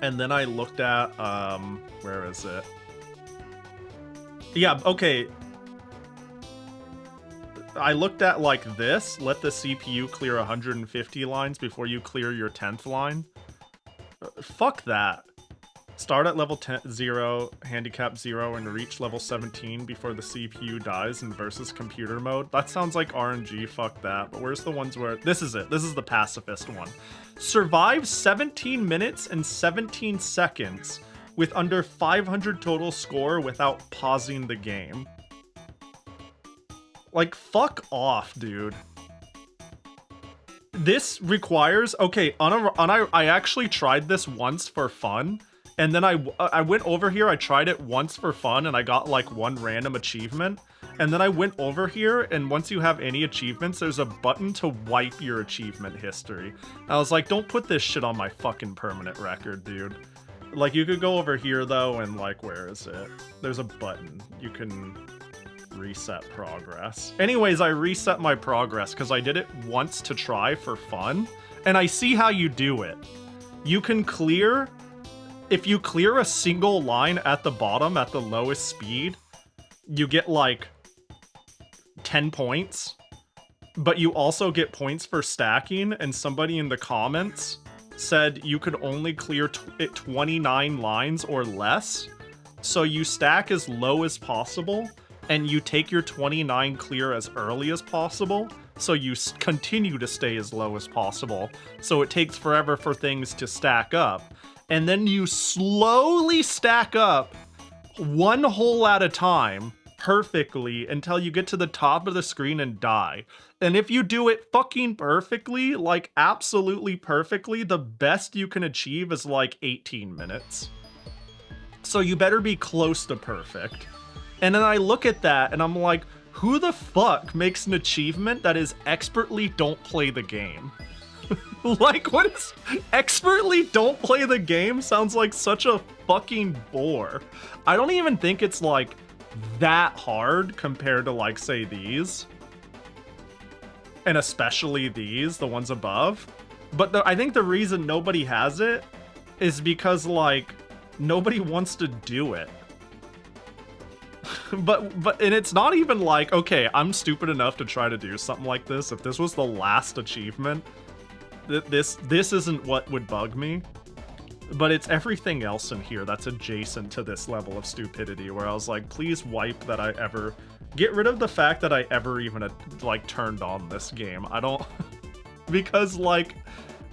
And then I looked at, where is it? Yeah, okay. I looked at, like, this. Let the CPU clear 150 lines before you clear your 10th line. Fuck that. Start at level 0, handicap 0, and reach level 17 before the CPU dies in versus computer mode. That sounds like RNG, fuck that. But where's the ones where... This is it. This is the pacifist one. Survive 17 minutes and 17 seconds with under 500 total score without pausing the game. Like, fuck off, dude. This requires... Okay, I actually tried this once for fun. And then I went over here, I tried it once for fun, and I got, like, one random achievement. And then I went over here, and once you have any achievements, there's a button to wipe your achievement history. I was like, don't put this shit on my fucking permanent record, dude. Like, you could go over here, though, and, like, where is it? There's a button. You can reset progress. Anyways, I reset my progress, because I did it once to try for fun, and I see how you do it. You can clear... If you clear a single line at the bottom at the lowest speed, you get, like, 10 points. But you also get points for stacking, and somebody in the comments said you could only clear 29 lines or less. So you stack as low as possible, and you take your 29 clear as early as possible, so you continue to stay as low as possible. So it takes forever for things to stack up. And then you slowly stack up one hole at a time perfectly until you get to the top of the screen and die. And if you do it fucking perfectly, like absolutely perfectly, the best you can achieve is like 18 minutes. So you better be close to perfect. And then I look at that and I'm like, who the fuck makes an achievement that is expertly don't play the game? Like, what is expertly don't play the game? Sounds like such a fucking bore. I don't even think it's like that hard compared to like, say, these. And especially these, the ones above. But I think the reason nobody has it is because like nobody wants to do it. But and it's not even like, okay, I'm stupid enough to try to do something like this. If this was the last achievement, this isn't what would bug me. But it's everything else in here that's adjacent to this level of stupidity where I was like, please wipe that I ever... Get rid of the fact that I ever even, like, turned on this game. I don't... Because, like,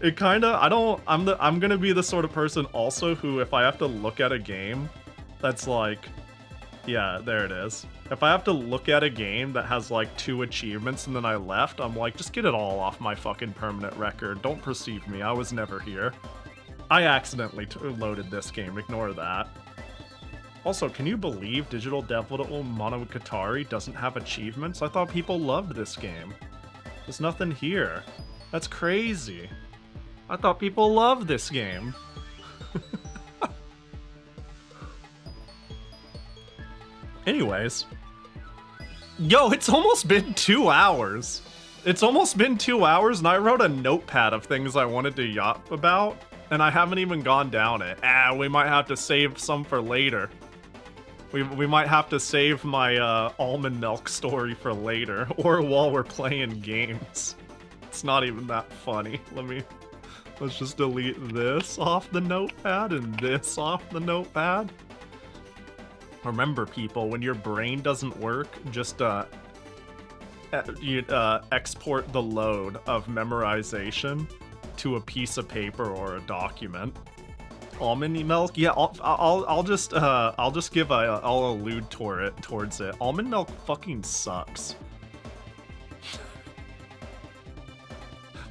it kinda... I'm gonna be the sort of person also who, if I have to look at a game that's like... Yeah, there it is. If I have to look at a game that has like 2 achievements and then I left, I'm like, just get it all off my fucking permanent record. Don't perceive me. I was never here. I accidentally loaded this game. Ignore that. Also, can you believe Digital Devil Monogatari doesn't have achievements? I thought people loved this game. There's nothing here. That's crazy. I thought people loved this game. Anyways. Yo, it's almost been 2 hours. It's almost been 2 hours and I wrote a notepad of things I wanted to yap about. And I haven't even gone down it. We might have to save some for later. We might have to save my almond milk story for later. Or while we're playing games. It's not even that funny. Let's just delete this off the notepad and this off the notepad. Remember, people, when your brain doesn't work, just export the load of memorization to a piece of paper or a document. Almond milk? Yeah, I'll just give I'll allude towards it. Almond milk fucking sucks.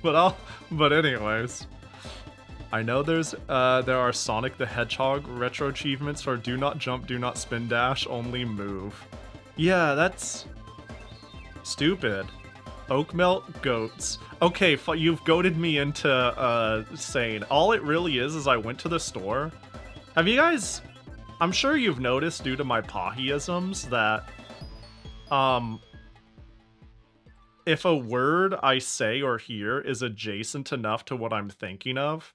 But anyways. I know there are Sonic the Hedgehog retro achievements for do not jump, do not spin dash, only move. Yeah, that's stupid. Oak melt goats. Okay, you've goaded me into saying all it really is I went to the store. Have you guys? I'm sure you've noticed due to my Pahi-isms that if a word I say or hear is adjacent enough to what I'm thinking of,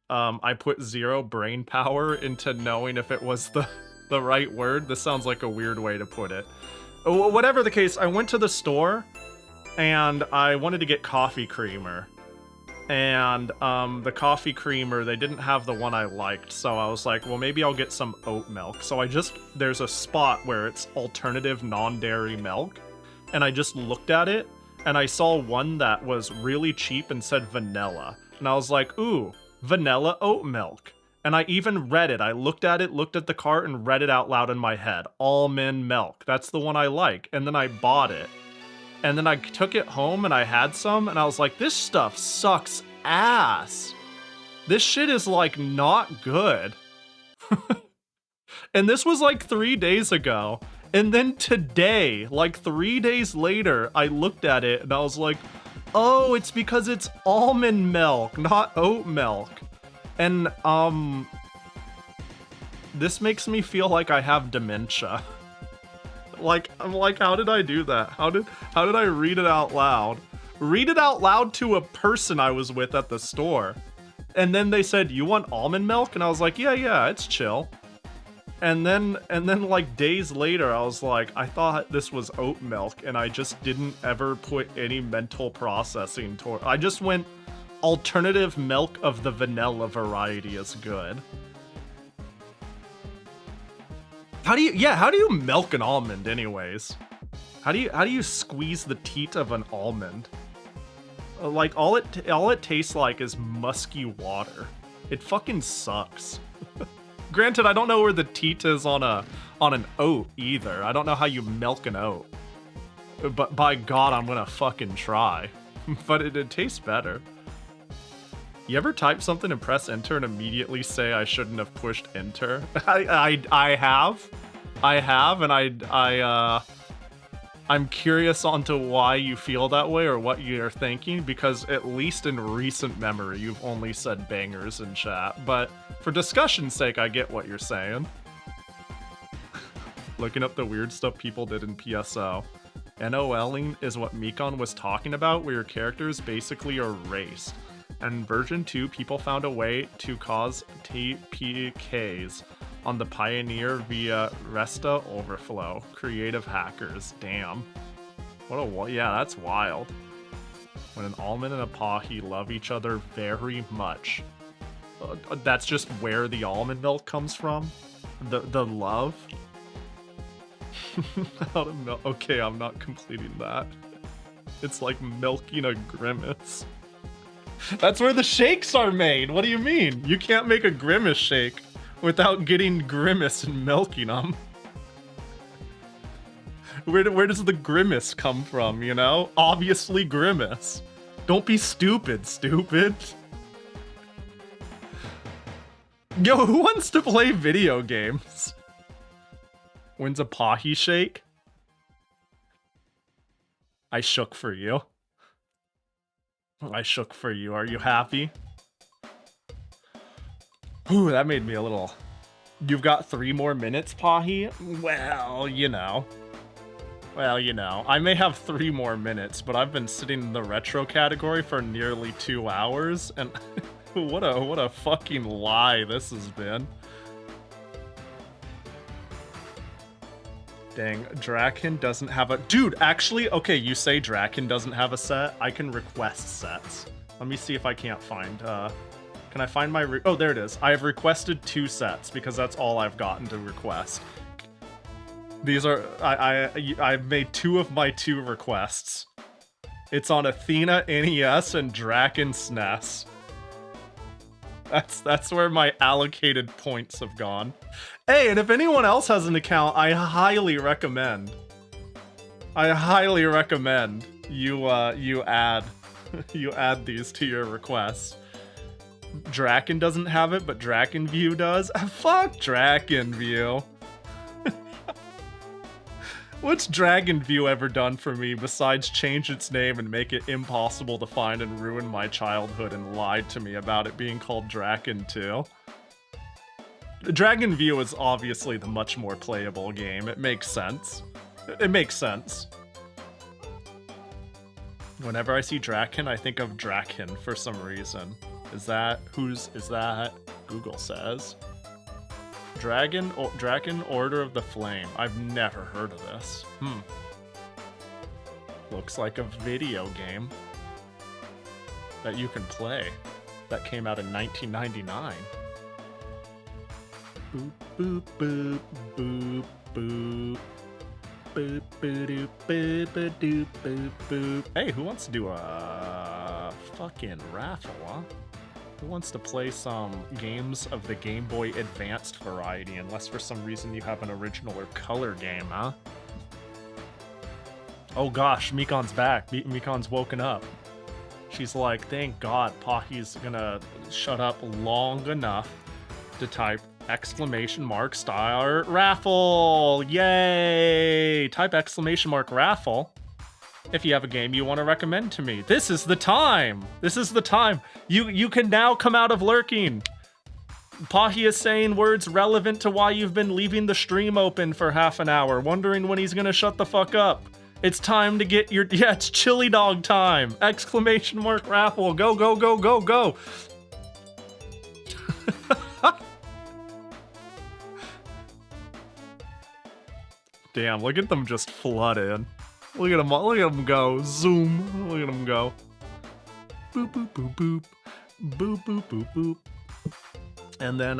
I put 0 brain power into knowing if it was the right word. This sounds like a weird way to put it. Whatever the case, I went to the store and I wanted to get coffee creamer. And the coffee creamer, they didn't have the one I liked, so I was like, well, maybe I'll get some oat milk. So there's a spot where it's alternative non-dairy milk, and I just looked at it, and I saw one that was really cheap and said vanilla. And I was like, ooh, vanilla oat milk. And I even read it. I looked at it, looked at the cart, and read it out loud in my head. Almond milk. That's the one I like. And then I bought it. And then I took it home and I had some, and I was like, this stuff sucks ass. This shit is, like, not good. And this was, like, 3 days ago. And then today, like 3 days later, I looked at it and I was like, oh, it's because it's almond milk, not oat milk. And, this makes me feel like I have dementia. Like, I'm like, how did I do that? How did I read it out loud? Read it out loud to a person I was with at the store. And then they said, you want almond milk? And I was like, yeah, it's chill. And then like days later, I was like, I thought this was oat milk, and I just didn't ever put any mental processing toward. I just went, alternative milk of the vanilla variety is good. How do you milk an almond anyways? How do you squeeze the teat of an almond? Like all it tastes like is musky water. It fucking sucks. Granted, I don't know where the teat is on an oat either. I don't know how you milk an oat. But by God, I'm gonna fucking try. But it tastes better. You ever type something and press enter and immediately say I shouldn't have pushed enter? I have, and I'm curious onto why you feel that way or what you're thinking, because at least in recent memory, you've only said bangers in chat. But for discussion's sake, I get what you're saying. Looking up the weird stuff people did in PSO. NOLing is what Mikon was talking about, where your characters basically are erased. And version 2, people found a way to cause TPKs on the Pioneer via Resta overflow. Creative hackers, damn. Yeah, that's wild. When an almond and a Pahi love each other very much. That's just where the almond milk comes from? The love? How to milk? Okay, I'm not completing that. It's like milking a grimace. That's where the shakes are made! What do you mean? You can't make a grimace shake without getting grimace and milking them. Where does the grimace come from, you know? Obviously grimace. Don't be stupid. Yo, who wants to play video games? When's a Pahi shake? I shook for you. I shook for you. Are you happy? Ooh, that made me a little... You've got 3 more minutes, Pahi? Well, you know. I may have 3 more minutes, but I've been sitting in the retro category for nearly 2 hours, and what a fucking lie this has been. Dang, Draken doesn't have a... Dude, actually, okay, you say Draken doesn't have a set. I can request sets. Let me see if I can't find... Can I find my... Oh, there it is. I have requested 2 sets, because that's all I've gotten to request. These are... I've made 2 of my 2 requests. It's on Athena NES and Draken SNES. That's where my allocated points have gone. Hey, and if anyone else has an account, I highly recommend you add you add these to your requests. Draken doesn't have it, but Drakenview does. Fuck Drakenview. What's Dragonview ever done for me besides change its name and make it impossible to find and ruin my childhood and lied to me about it being called Draken 2? Dragonview is obviously the much more playable game. It makes sense. It makes sense. Whenever I see Draken, I think of Draken for some reason. Is that Google says. Draken Order of the Flame. I've never heard of this. Looks like a video game that you can play. That came out in 1999. Boop boop boop boop boop. Boop boop boop boop boop boop boop. Hey, who wants to do a fucking raffle, huh? Who wants to play some games of the Gameboy Advance variety, unless for some reason you have an original or color game, huh? Oh gosh, Mikon's back. Mikon's woken up. She's like, thank God Pahi's gonna shut up long enough to type !star raffle! Yay! Type !raffle if you have a game you want to recommend to me. This is the time! This is the time! You can now come out of lurking! Pahi is saying words relevant to why you've been leaving the stream open for half an hour, wondering when he's gonna shut the fuck up. It's time to get your... Yeah, it's chili dog time! !raffle! Go, go, go, go, go! Damn, look at them just flood in. Look at them go. Zoom. Look at them go. Boop, boop, boop, boop. Boop, boop, boop, boop. And then,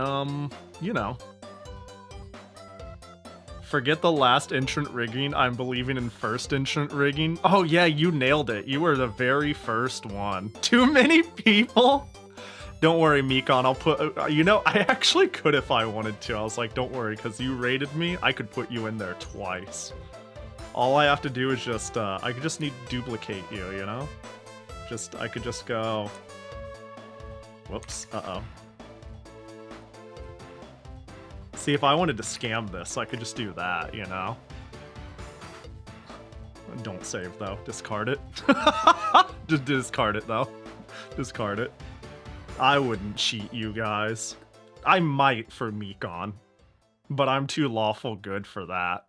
you know. Forget the last entrant rigging. I'm believing in first entrant rigging. Oh yeah, you nailed it. You were the very first one. Too many people? Don't worry, Mikon. I'll put... you know, I actually could if I wanted to. I was like, don't worry, because you rated me. I could put you in there twice. All I have to do is just... I could just need to duplicate you, you know? I could just go... Whoops. Uh-oh. See, if I wanted to scam this, I could just do that, you know? Don't save, though. Discard it. Just discard it, though. Discard it. I wouldn't cheat you guys. I might for Mikon, but I'm too lawful good for that.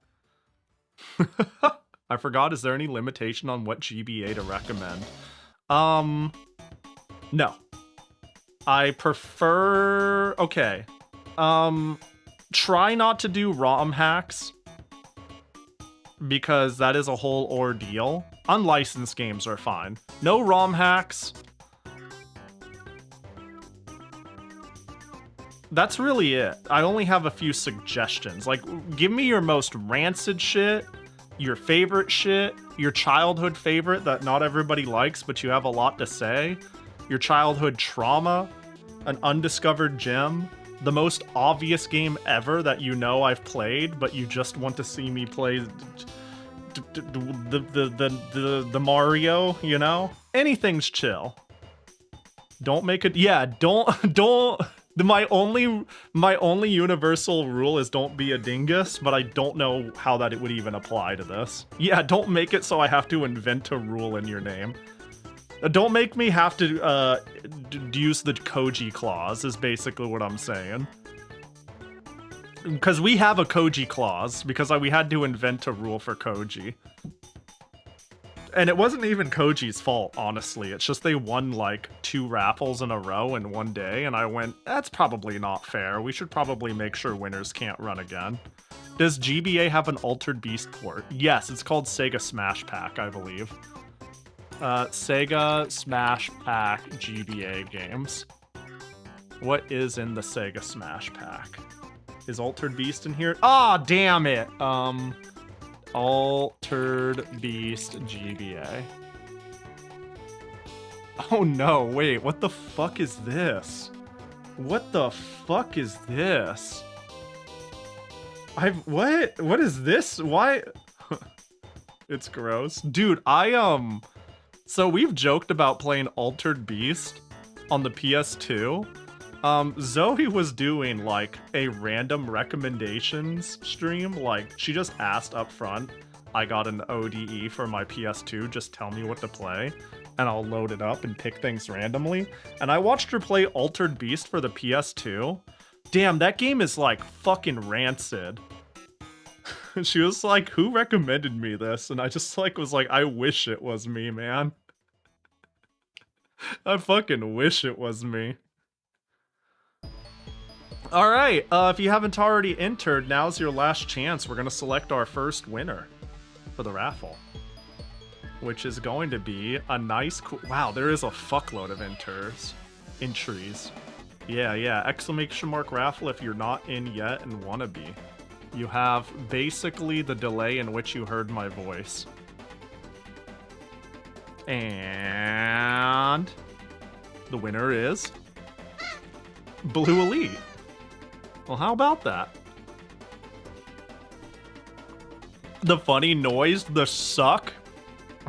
I forgot, is there any limitation on what GBA to recommend? No. I prefer... Okay. Try not to do ROM hacks, because that is a whole ordeal. Unlicensed games are fine. No ROM hacks. That's really it. I only have a few suggestions. Like, give me your most rancid shit, your favorite shit, your childhood favorite that not everybody likes, but you have a lot to say, your childhood trauma, an undiscovered gem, the most obvious game ever that you know I've played, but you just want to see me play the Mario, you know? Anything's chill. Don't make it... Yeah, don't... My only universal rule is don't be a dingus, but I don't know how that it would even apply to this. Yeah, don't make it so I have to invent a rule in your name. Don't make me have to use the Koji clause, is basically what I'm saying. Because we have a Koji clause, because we had to invent a rule for Koji. And it wasn't even Koji's fault, honestly. It's just they won like 2 raffles in a row in one day, and I went, that's probably not fair. We should probably make sure winners can't run again. Does GBA have an Altered Beast port? Yes, it's called Sega Smash Pack, I believe. Sega Smash Pack GBA games. What is in the Sega Smash Pack? Is Altered Beast in here? Ah, damn it! Altered Beast GBA. Oh no, wait, what the fuck is this? What the fuck is this? What is this? Why? It's gross. Dude, so we've joked about playing Altered Beast on the PS2. Zoe was doing like a random recommendations stream. Like, she just asked up front, I got an ODE for my PS2, just tell me what to play, and I'll load it up and pick things randomly. And I watched her play Altered Beast for the PS2. Damn, that game is like fucking rancid. She was like, who recommended me this? And I just like was like, I wish it was me, man. I fucking wish it was me. Alright, if you haven't already entered, now's your last chance. We're gonna select our first winner for the raffle, which is going to be a nice cool... Wow, there is a fuckload of entries. Yeah, exclamation mark raffle if you're not in yet and wanna be. You have basically the delay in which you heard my voice. And the winner is Blue Elite. Well, how about that? The funny noise, the suck.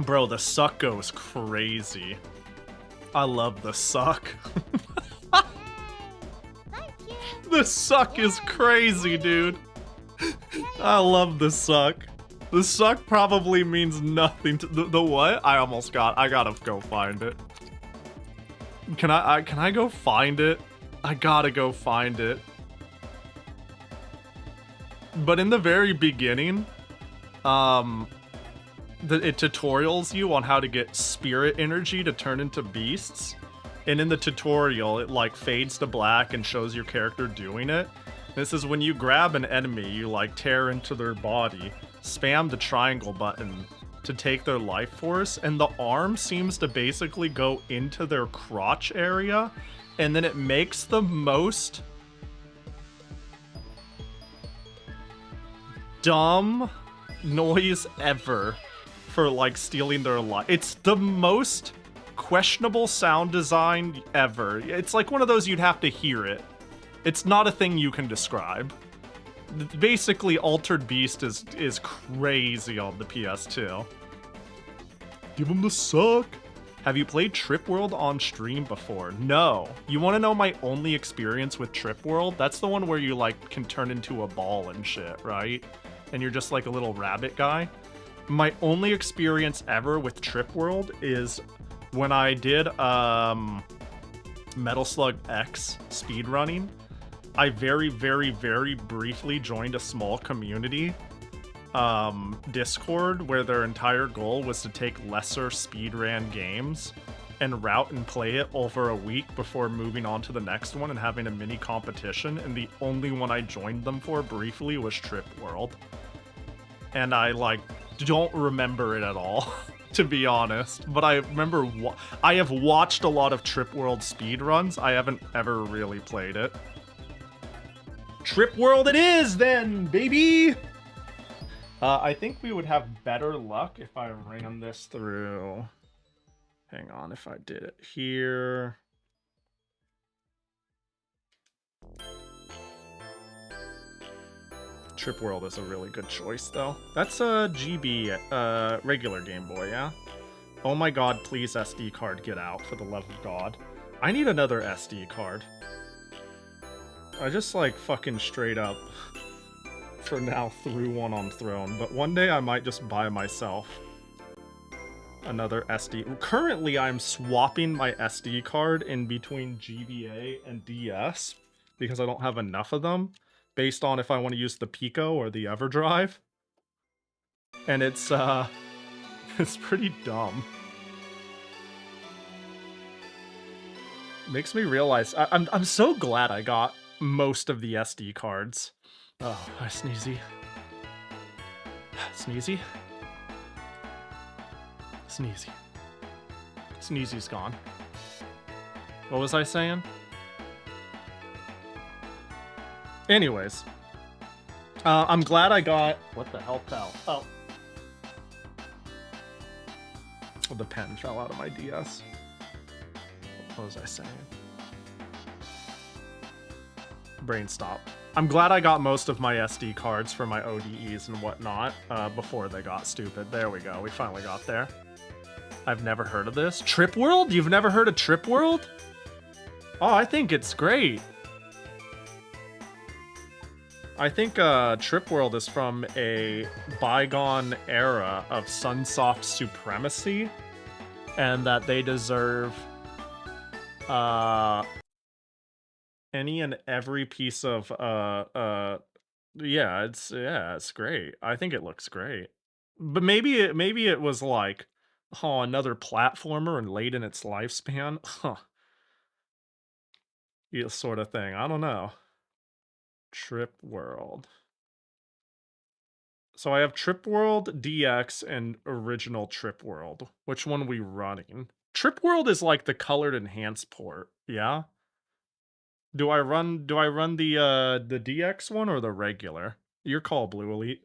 Bro, the suck goes crazy. I love the suck. The suck is crazy, dude. I love the suck. The suck probably means nothing to the what? I gotta go find it. Can I go find it? I gotta go find it. But in the very beginning, it tutorials you on how to get spirit energy to turn into beasts. And in the tutorial, it like fades to black and shows your character doing it. This is when you grab an enemy, you like tear into their body, spam the triangle button to take their life force, and the arm seems to basically go into their crotch area, and then it makes the most... dumb noise ever for like stealing their life. It's the most questionable sound design ever. It's like one of those you'd have to hear it. It's not a thing you can describe. Basically, Altered Beast is crazy on the PS2. Give him the suck. Have you played Trip World on stream before? No. You want to know my only experience with Trip World? That's the one where you like can turn into a ball and shit, right? And you're just like a little rabbit guy. My only experience ever with Trip World is when I did Metal Slug X speedrunning. I very, very, very briefly joined a small community Discord where their entire goal was to take lesser speedran games and route and play it over a week before moving on to the next one and having a mini competition, and the only one I joined them for briefly was Trip World. And I like don't remember it at all, to be honest, but I remember I have watched a lot of Trip World speedruns. I haven't ever really played it. Trip World it is then, baby! I think we would have better luck if I ran this through. Hang on, if I did it here. Trip World is a really good choice, though. That's a GB, regular Game Boy, yeah? Oh my god, please SD card, get out, for the love of God. I need another SD card. I just, like, fucking straight up, for now, threw one on Throne, but one day I might just buy myself another SD. Currently, I'm swapping my SD card in between GBA and DS, because I don't have enough of them, based on if I want to use the Pico or the EverDrive. And it's, it's pretty dumb. Makes me realize, I'm so glad I got most of the SD cards. Oh, hi, Sneezy. Sneezy? Sneezy. Sneezy's gone. What was I saying? Anyways. I'm glad I got... What the hell fell? Oh. The pen fell out of my DS. What was I saying? Brain stopped. I'm glad I got most of my SD cards for my ODEs and whatnot before they got stupid. There we go. We finally got there. I've never heard of this. Trip World? You've never heard of Trip World? Oh, I think it's great. I think Trip World is from a bygone era of Sunsoft supremacy, and that they deserve any and every piece of yeah, it's great. I think it looks great. But maybe it was like, oh, another platformer and late in its lifespan. Huh. Yeah, sort of thing. I don't know. Trip World. So I have Trip World, DX, and original Trip World. Which one are we running? Trip World is like the colored enhanced port, yeah? Do I run the DX one or the regular? Your call, Blue Elite.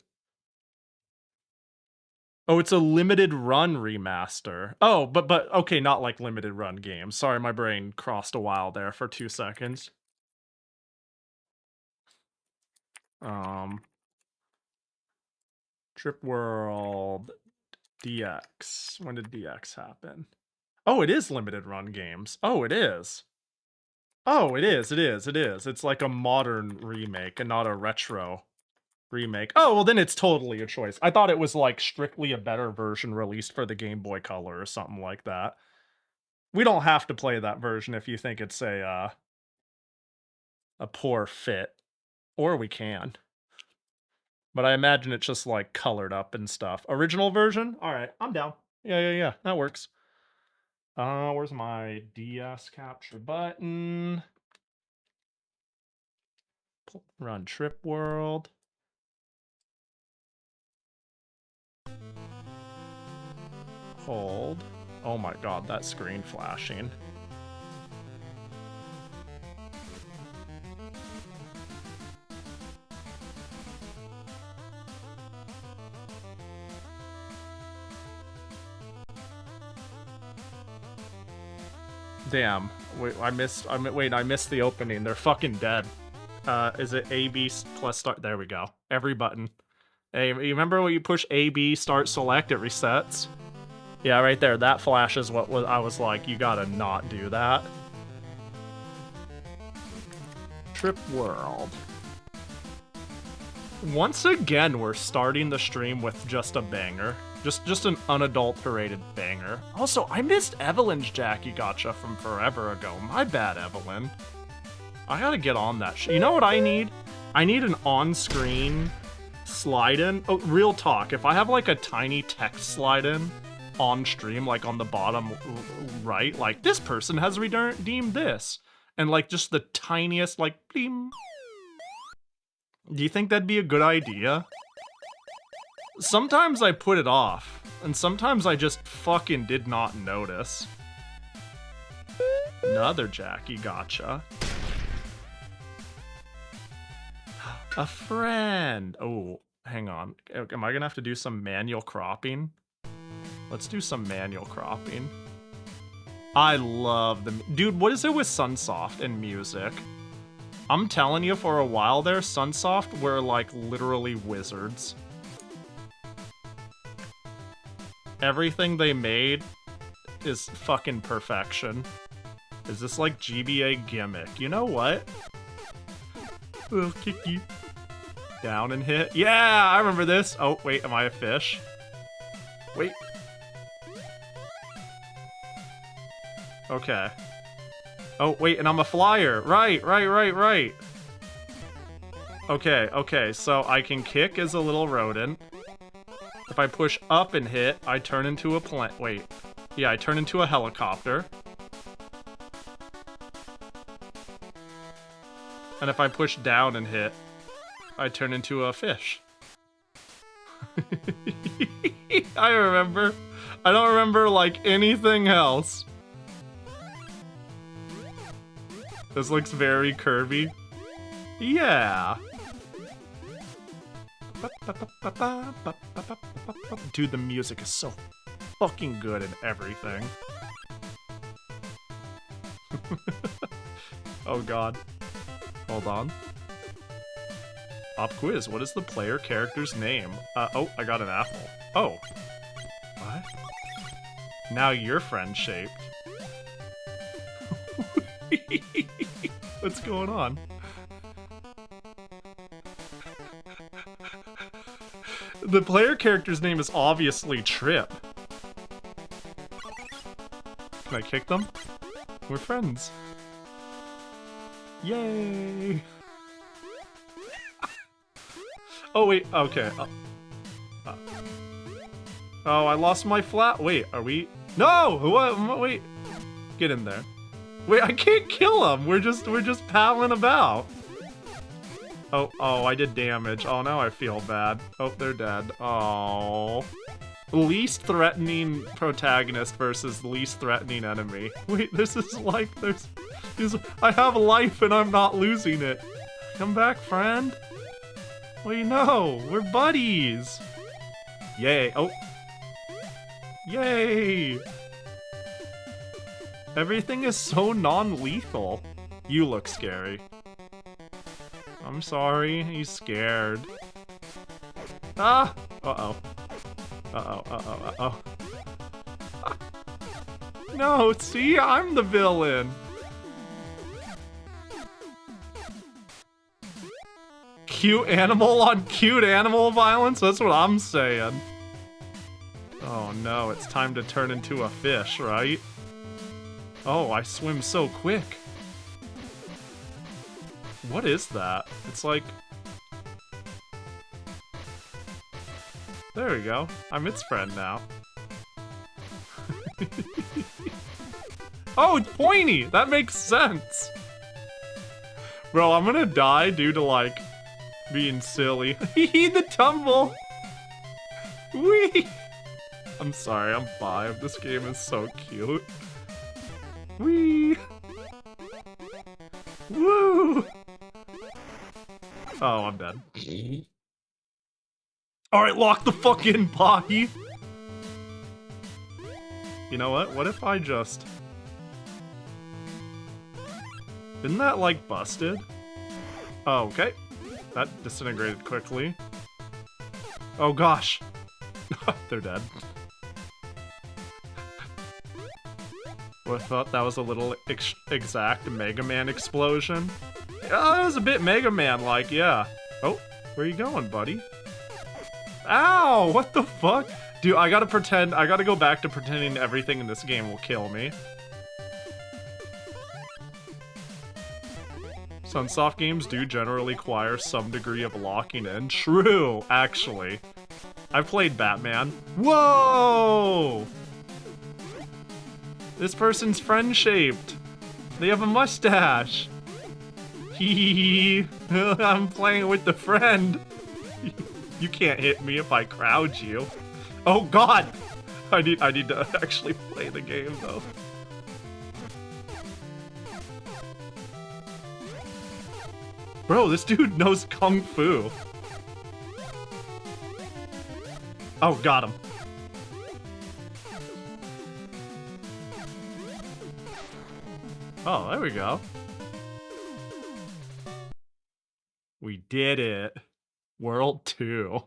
Oh, it's a limited run remaster. Oh, but okay, not like limited run games. Sorry, my brain crossed a while there for 2 seconds. Trip World DX. When did DX happen? Oh, it is limited run games. Oh, it is. Oh, it is. It's like a modern remake and not a retro remake. Oh, well then it's totally a choice. I thought it was like strictly a better version released for the Game Boy Color or something like that. We don't have to play that version if you think it's a poor fit. Or we can. But I imagine it's just like colored up and stuff. Original version? Alright, I'm down. Yeah. That works. Where's my DS capture button? Run Trip World. Hold. Oh my god, that screen flashing. Damn. Wait, I missed the opening. They're fucking dead. Is it A, B, plus start? There we go. Every button. Hey, you remember when you push A, B, start, select, it resets? Yeah, right there. That flash is what I was like, you gotta not do that. Trip World. Once again, we're starting the stream with just a banger. Just an unadulterated banger. Also, I missed Evelyn's Jackie Gotcha from forever ago. My bad, Evelyn. I gotta get on that You know what I need? I need an on-screen slide-in. Oh, real talk. If I have, like, a tiny text slide-in on stream, like, on the bottom right, like, this person has redeemed this. And, like, just the tiniest, like, blim. Do you think that'd be a good idea? Sometimes I put it off, and sometimes I just fucking did not notice. Another Jackie Gotcha. A friend. Oh, hang on. Am I gonna have to do some manual cropping? Let's do some manual cropping. I love dude, what is it with Sunsoft and music? I'm telling you, for a while there, Sunsoft were like literally wizards. Everything they made is fucking perfection. Is this like GBA gimmick? You know what? Little kicky. Down and hit. Yeah, I remember this. Oh, wait, am I a fish? Wait. Okay. Oh, wait, and I'm a flyer. Right. Okay, so I can kick as a little rodent. If I push up and hit, I turn into a Wait. Yeah, I turn into a helicopter. And if I push down and hit, I turn into a fish. I remember. I don't remember, like, anything else. This looks very curvy. Yeah. Dude, the music is so fucking good in everything. Oh god. Hold on. Pop quiz. What is the player character's name? Oh, I got an apple. Oh. What? Now you're friend-shaped. What's going on? The player character's name is obviously Trip. Can I kick them? We're friends. Yay! Oh, wait, okay. Oh, I lost my flat. Wait, are we? No! What? Wait. Get in there. Wait, I can't kill them. We're just palling about. Oh, I did damage. Oh, now I feel bad. Oh, they're dead. Oh. Least threatening protagonist versus least threatening enemy. Wait, this is like, I have a life and I'm not losing it. Come back, friend. Wait, no, we're buddies. Yay. Oh. Yay. Everything is so non-lethal. You look scary. I'm sorry, he's scared. Ah! Uh-oh. Uh-oh. No, see, I'm the villain. Cute animal on cute animal violence? That's what I'm saying. Oh no, it's time to turn into a fish, right? Oh, I swim so quick. What is that? It's like... There we go. I'm its friend now. Oh, it's pointy! That makes sense! Bro, I'm gonna die due to, like, being silly. Hee the tumble! Whee! I'm sorry, I'm 5. This game is so cute. Whee! Woo! Oh, I'm dead. Alright, lock the fuck in, Pahi! You know what? What if I just... Isn't that, like, busted? Oh, okay. That disintegrated quickly. Oh, gosh. They're dead. Well, I thought that was a little exact Mega Man explosion. Oh, that was a bit Mega Man-like, yeah. Oh, where you going, buddy? Ow! What the fuck? Dude, I gotta go back to pretending everything in this game will kill me. Sunsoft games do generally require some degree of locking in. True, actually. I've played Batman. Whoa! This person's friend-shaped. They have a mustache. Hee. I'm playing with the friend. You can't hit me if I crowd you. Oh God! I need to actually play the game though. Bro, this dude knows Kung Fu. Oh, got him. Oh, there we go. We did it. World 2.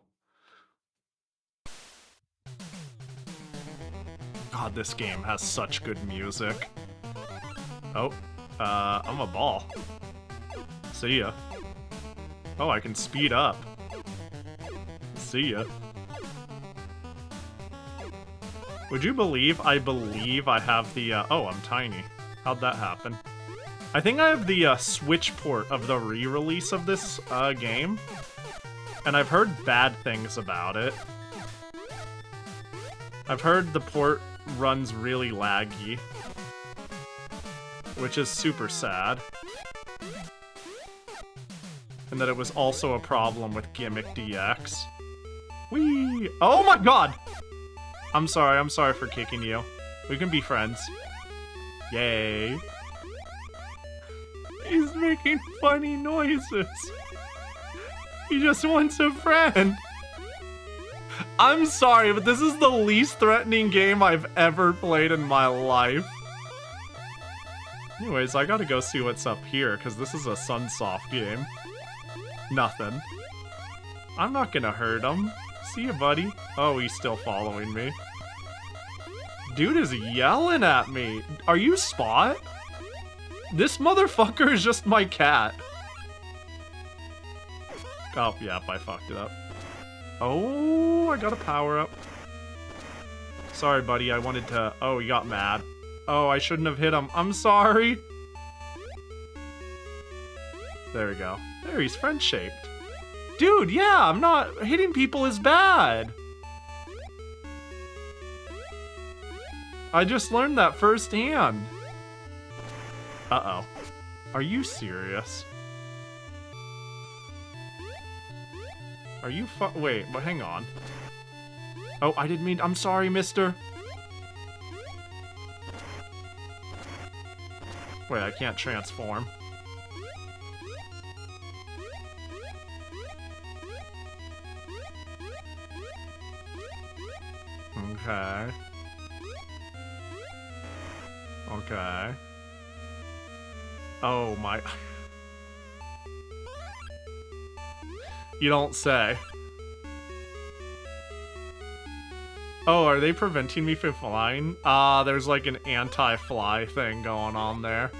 God, this game has such good music. Oh, I'm a ball. See ya. Oh, I can speed up. See ya. Would you believe I have the, oh, I'm tiny. How'd that happen? I think I have the Switch port of the re-release of this game, and I've heard bad things about it. I've heard the port runs really laggy, which is super sad. And that it was also a problem with Gimmick DX. Whee! Oh my god! I'm sorry for kicking you. We can be friends. Yay. He's making funny noises. He just wants a friend. I'm sorry, but this is the least threatening game I've ever played in my life. Anyways, I gotta go see what's up here, because this is a Sunsoft game. Nothing. I'm not gonna hurt him. See ya, buddy. Oh, he's still following me. Dude is yelling at me. Are you Spot? This motherfucker is just my cat. Oh, yep, I fucked it up. Oh, I got a power up. Sorry, buddy, I wanted to... Oh, he got mad. Oh, I shouldn't have hit him. I'm sorry. There we go. There, he's friend-shaped. Dude, yeah, I'm not... Hitting people is bad. I just learned that firsthand. Uh-oh. Are you serious? Are you wait, but hang on. Oh, I didn't mean... I'm sorry, mister. Wait, I can't transform. Okay. Okay. Oh my... You don't say. Oh, are they preventing me from flying? Ah, there's like an anti-fly thing going on there.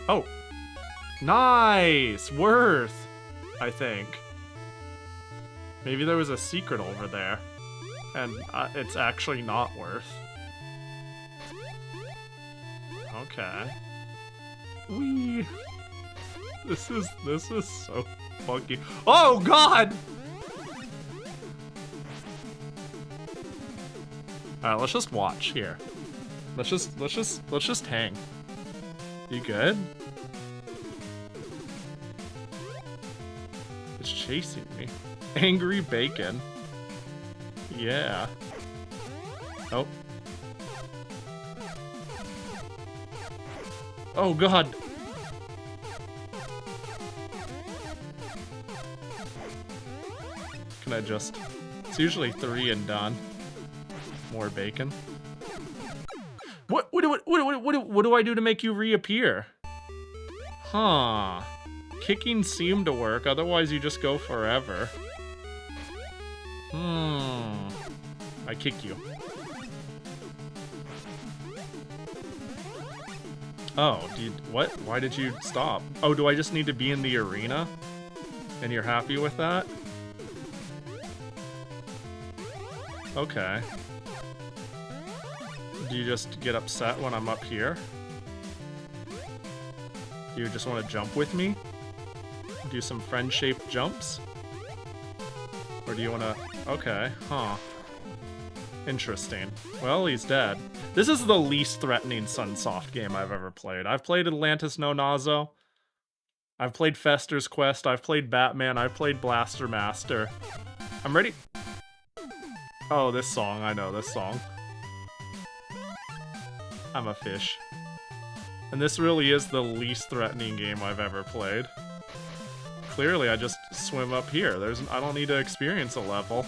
Oh. Nice! Worth, I think. Maybe there was a secret over there. And it's actually not worth. Okay. Whee! This is so funky. Oh god! Alright, let's just watch here. Let's just hang. You good? It's chasing me. Angry bacon. Yeah. Oh. Oh god. Can I just... It's usually 3 and done. More bacon. What do I do to make you reappear? Huh. Kicking seemed to work, otherwise you just go forever. I kick you. Oh, what? Why did you stop? Oh, do I just need to be in the arena? And you're happy with that? Okay. Do you just get upset when I'm up here? Do you just want to jump with me? Do some friend-shaped jumps? Or do you want to... Okay, huh. Interesting. Well, he's dead. This is the least threatening Sunsoft game I've ever played. I've played Atlantis No Nazo. I've played Fester's Quest. I've played Batman. I've played Blaster Master. I'm ready. Oh, this song. I know this song. I'm a fish. And this really is the least threatening game I've ever played. Clearly, I just swim up here. I don't need to experience a level.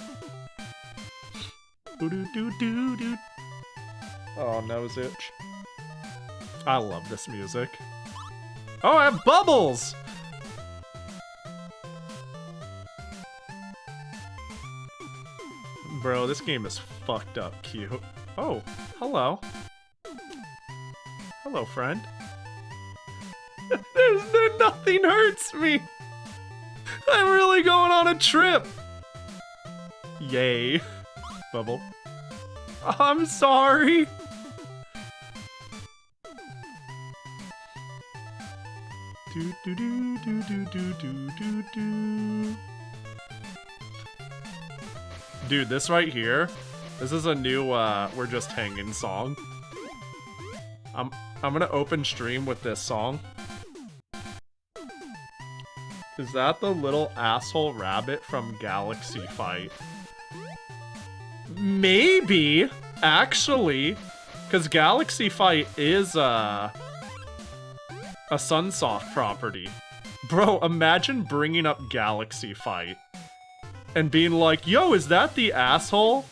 Oh, nose itch. I love this music. Oh, I have bubbles! Bro, this game is fucked up cute. Oh, hello. Hello, friend. Nothing hurts me! I'm really going on a trip! Yay. Bubble. I'm sorry! Dude, this right here, this is a new, We're Just Hanging song. I'm gonna open stream with this song. Is that the little asshole rabbit from Galaxy Fight? Maybe, actually, because Galaxy Fight is a Sunsoft property. Bro, imagine bringing up Galaxy Fight and being like, yo, is that the asshole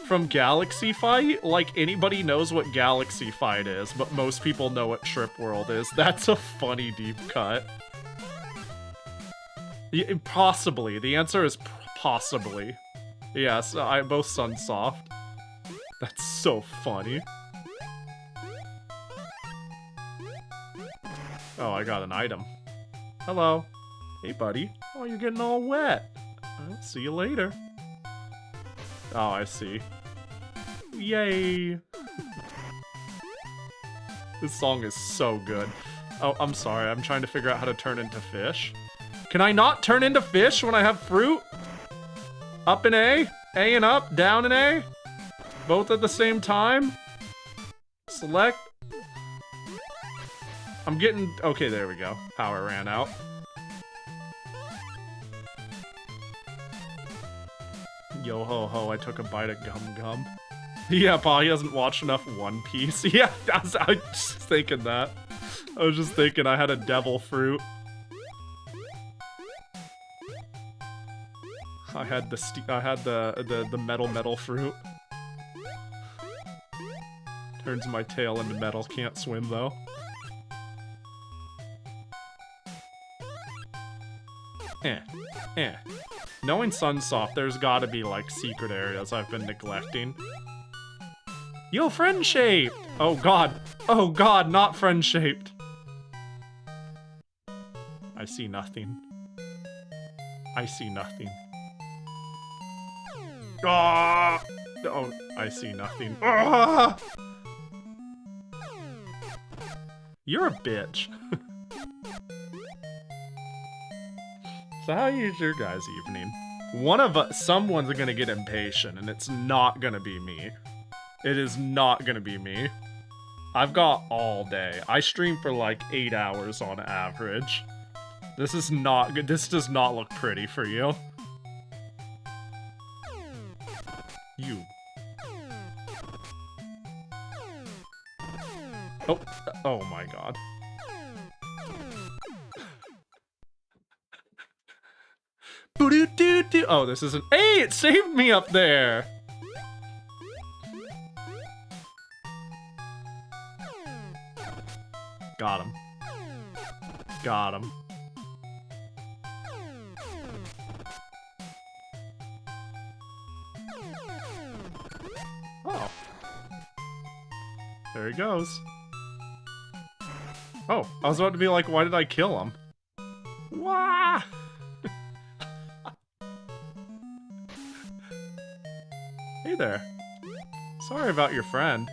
from Galaxy Fight? Like, anybody knows what Galaxy Fight is, but most people know what Trip World is. That's a funny deep cut. Possibly. The answer is possibly. Yes, both Sunsoft. That's so funny. Oh, I got an item. Hello. Hey, buddy. Oh, you're getting all wet. I'll see you later. Oh, I see. Yay. This song is so good. Oh, I'm sorry. I'm trying to figure out how to turn into fish. Can I not turn into fish when I have fruit? Up and A and up, down and A. Both at the same time. Select. I'm getting... Okay, there we go. Power ran out. Yo ho ho, I took a bite of gum gum. Yeah, Pahi hasn't watched enough One Piece. Yeah, I was just thinking that. I was just thinking I had a devil fruit. I had the metal fruit. Turns my tail into metal, can't swim though. Knowing Sunsoft, there's gotta be like secret areas I've been neglecting. Yo, friend-shaped! Oh god, not friend-shaped. I see nothing. I see nothing. Ah! Oh, I see nothing. Ah! You're a bitch. So how is your guys' evening? Someone's gonna get impatient, and it's not gonna be me. It is not gonna be me. I've got all day. I stream for like 8 hours on average. This is not good. This does not look pretty for you. You. Oh my god. Oh, this isn't. Hey, it saved me up there. Got him. Got him. Oh. There he goes. Oh, I was about to be like, why did I kill him? Wah! Hey there. Sorry about your friend.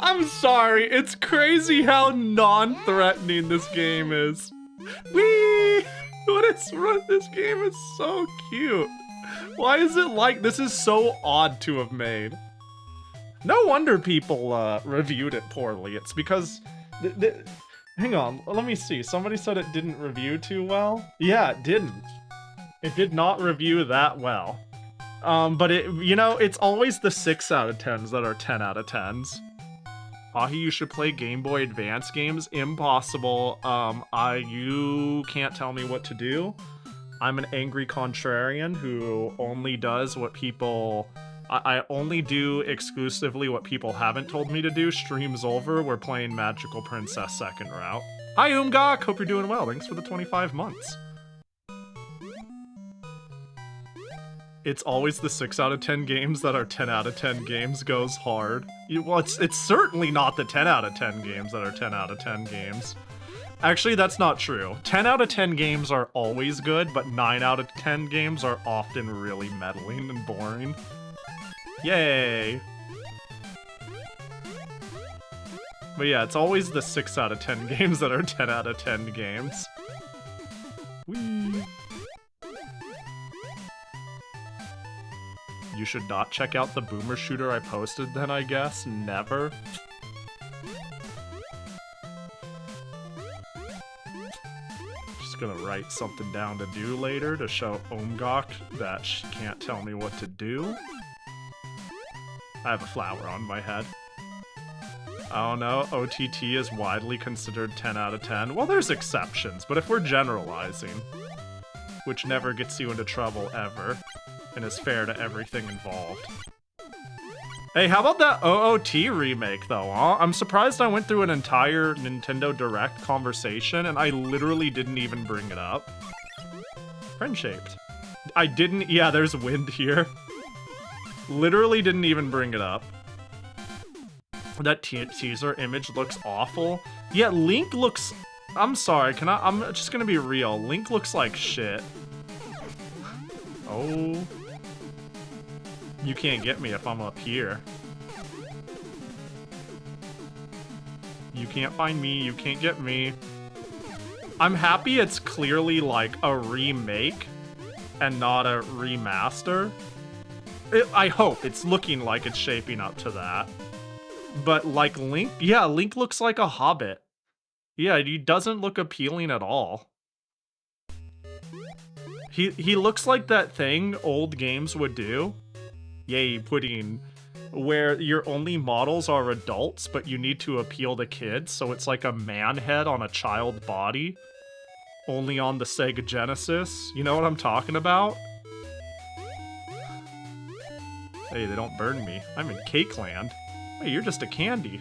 I'm sorry, it's crazy how non-threatening this game is. Whee! This game is so cute. Why is it like this is so odd to have made? No wonder people reviewed it poorly. It's because... hang on, let me see. Somebody said it didn't review too well. Yeah, it didn't. It did not review that well. But it, you know, it's always the 6 out of 10s that are 10 out of 10s. Pahi, you should play Game Boy Advance games. Impossible. You can't tell me what to do. I'm an angry contrarian who only does what people... I only do exclusively what people haven't told me to do. Stream's over. We're playing Magical Princess second route. Hi, Umgok. Hope you're doing well. Thanks for the 25 months. It's always the 6 out of 10 games that are 10 out of 10 games goes hard. Well, it's certainly not the 10 out of 10 games that are 10 out of 10 games. Actually, that's not true. 10 out of 10 games are always good, but 9 out of 10 games are often really meddling and boring. Yay! But yeah, it's always the 6 out of 10 games that are 10 out of 10 games. Whee! You should not check out the boomer shooter I posted then, I guess? Never? Just gonna write something down to do later to show Omgok that she can't tell me what to do. I have a flower on my head. Oh no, OTT is widely considered 10 out of 10. Well, there's exceptions, but if we're generalizing, which never gets you into trouble ever, and is fair to everything involved. Hey, how about that OOT remake, though, huh? I'm surprised I went through an entire Nintendo Direct conversation, and I literally didn't even bring it up. Friend-shaped. I didn't... Yeah, there's wind here. Literally didn't even bring it up. That teaser image looks awful. Yeah, Link looks... I'm sorry, I'm just gonna be real. Link looks like shit. Oh... You can't get me if I'm up here. You can't find me, you can't get me. I'm happy it's clearly like a remake and not a remaster. I hope it's looking like it's shaping up to that. But like Link, yeah, Link looks like a hobbit. Yeah, he doesn't look appealing at all. He looks like that thing old games would do. Yay, pudding. Where your only models are adults, but you need to appeal to kids, so it's like a man head on a child body. Only on the Sega Genesis. You know what I'm talking about? Hey, they don't burn me. I'm in Cake Land. Hey, you're just a candy.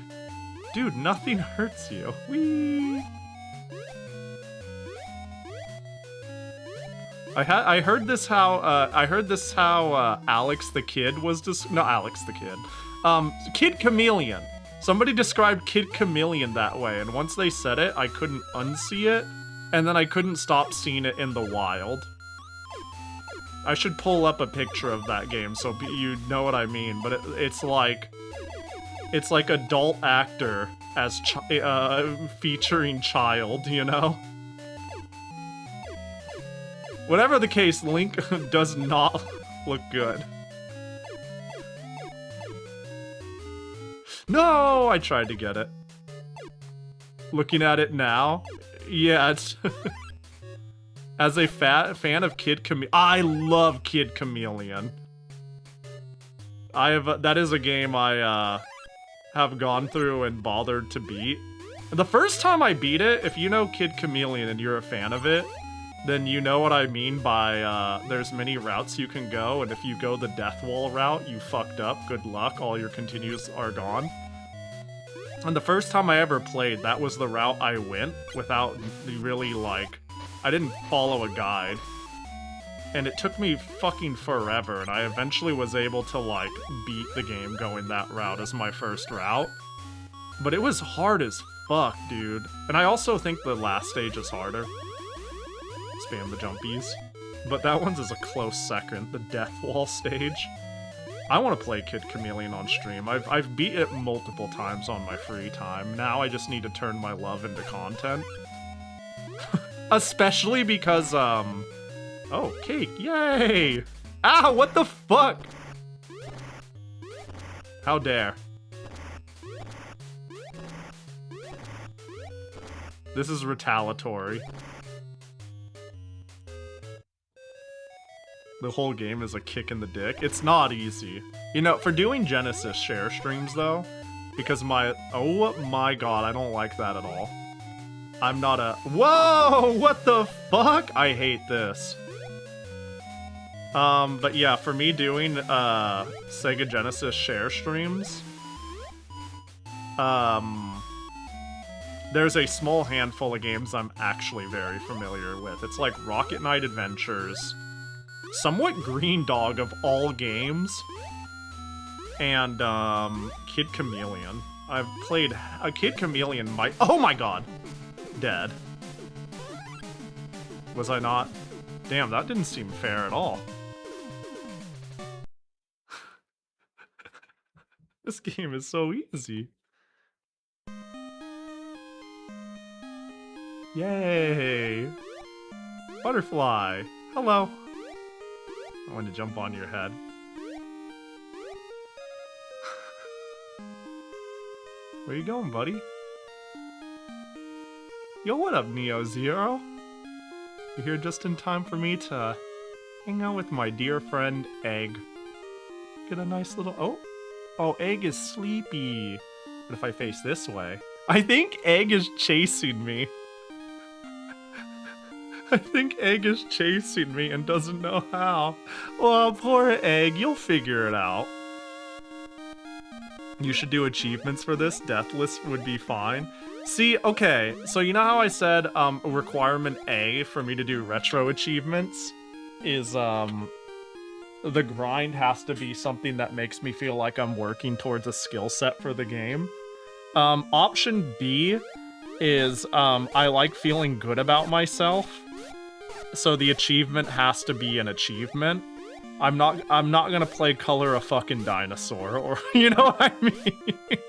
Dude, nothing hurts you. Whee! I heard this how Alex the Kid was not Alex the Kid. Kid Chameleon. Somebody described Kid Chameleon that way, and once they said it, I couldn't unsee it, and then I couldn't stop seeing it in the wild. I should pull up a picture of that game so you know what I mean, but it's like adult actor as featuring child, you know? Whatever the case, Link does not look good. No, I tried to get it. Looking at it now, yeah, it's... As a fan of Kid Chameleon, I love Kid Chameleon. That is a game I have gone through and bothered to beat. The first time I beat it, if you know Kid Chameleon and you're a fan of it, then you know what I mean by, there's many routes you can go, and if you go the Death Wall route, you fucked up. Good luck, all your continues are gone. And the first time I ever played, that was the route I went without really, like... I didn't follow a guide. And it took me fucking forever, and I eventually was able to, like, beat the game going that route as my first route. But it was hard as fuck, dude. And I also think the last stage is harder. Spam the jumpies. But that one's is a close second, the Death Wall stage. I want to play Kid Chameleon on stream. I've beat it multiple times on my free time. Now I just need to turn my love into content. Especially because, oh, cake, yay! Ah, what the fuck? How dare. This is retaliatory. The whole game is a kick in the dick. It's not easy. You know, for doing Genesis share streams, though, because oh my god, I don't like that at all. I'm not a... Whoa! What the fuck? I hate this. But yeah, for me doing, Sega Genesis share streams, there's a small handful of games I'm actually very familiar with. It's like Rocket Knight Adventures, somewhat Green Dog of all games, and, Kid Chameleon. I've played a Kid Chameleon oh my god! Dead. Was I not? Damn, that didn't seem fair at all. This game is so easy. Yay! Butterfly! Hello! I wanted to jump on your head. Where you going, buddy? Yo, what up, Neo Zero? You're here just in time for me to hang out with my dear friend, Egg. Get a nice little... Oh, Egg is sleepy. What if I face this way? I think Egg is chasing me. I think Egg is chasing me and doesn't know how. Oh, poor Egg. You'll figure it out. You should do achievements for this. Deathless would be fine. See, okay, so you know how I said requirement A for me to do retro achievements is the grind has to be something that makes me feel like I'm working towards a skill set for the game. Option B is I like feeling good about myself, so the achievement has to be an achievement. I'm not gonna play Color a fucking Dinosaur, or you know what I mean?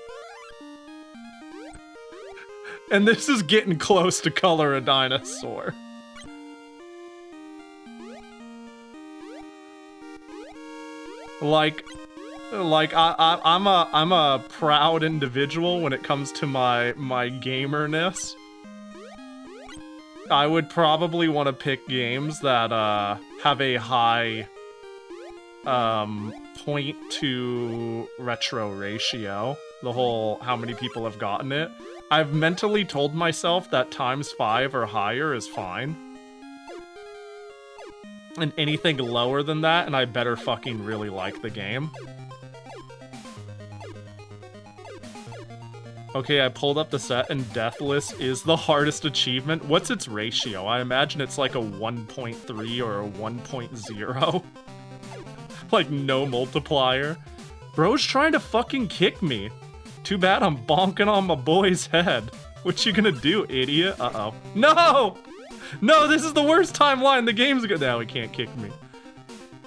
And this is getting close to Color a Dinosaur. Like I'm a proud individual when it comes to my gamerness. I would probably want to pick games that have a high point to retro ratio. The whole how many people have gotten it. I've mentally told myself that ×5 or higher is fine. And anything lower than that, and I better fucking really like the game. Okay, I pulled up the set, and Deathless is the hardest achievement. What's its ratio? I imagine it's like a 1.3 or a 1.0. Like, no multiplier. Bro's trying to fucking kick me. Too bad I'm bonking on my boy's head. What you gonna do, idiot? Uh-oh. No! No, this is the worst timeline. The game's good. Now he can't kick me.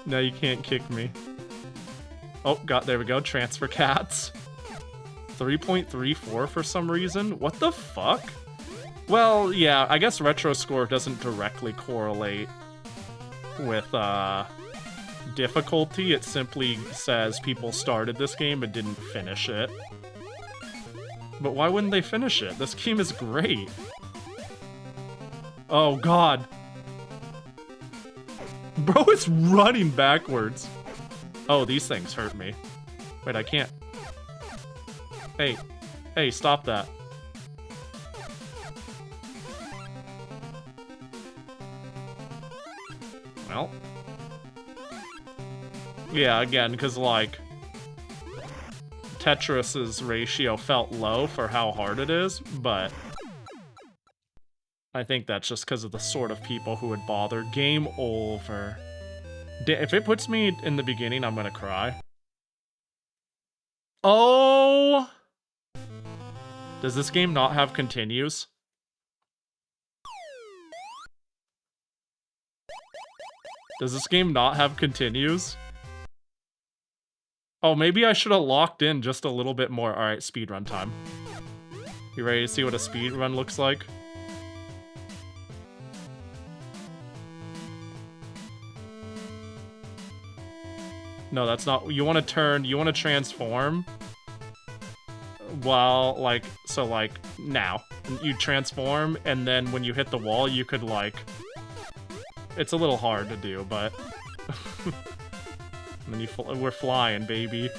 No, you can't kick me. Oh, there we go. Transfer cats. 3.34 for some reason. What the fuck? Well, yeah, I guess retro score doesn't directly correlate with, difficulty. It simply says people started this game but didn't finish it. But why wouldn't they finish it? This game is great. Oh, God. Bro is running backwards. Oh, these things hurt me. Wait, I can't. Hey. Hey, stop that. Well. Yeah, again, because, like... Tetris's ratio felt low for how hard it is, but I think that's just because of the sort of people who would bother. Game over. If it puts me in the beginning, I'm gonna cry. Oh! Does this game not have continues? Does this game not have continues? Oh, maybe I should have locked in just a little bit more. Alright, speedrun time. You ready to see what a speedrun looks like? No, that's not... You want to turn... You want to transform... Well, like... So, like, now. You transform, and then when you hit the wall, you could, like... It's a little hard to do, but... And then we're flying, baby.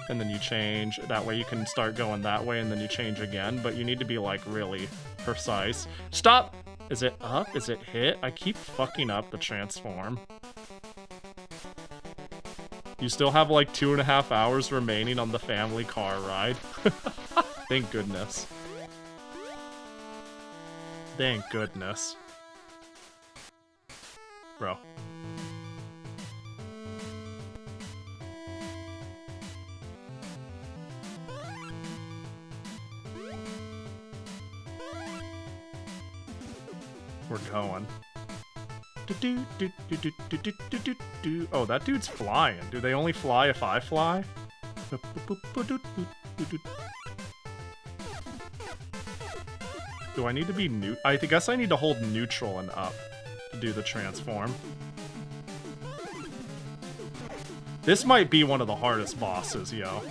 And then you change. That way you can start going that way, and then you change again. But you need to be, like, really precise. Stop! Is it up? Is it hit? I keep fucking up the transform. You still have, like, 2.5 hours remaining on the family car ride. Thank goodness. Thank goodness. Bro. We're going. Oh, that dude's flying. Do they only fly if I fly? Do I need to be I guess I need to hold neutral and up to do the transform. This might be one of the hardest bosses, yo.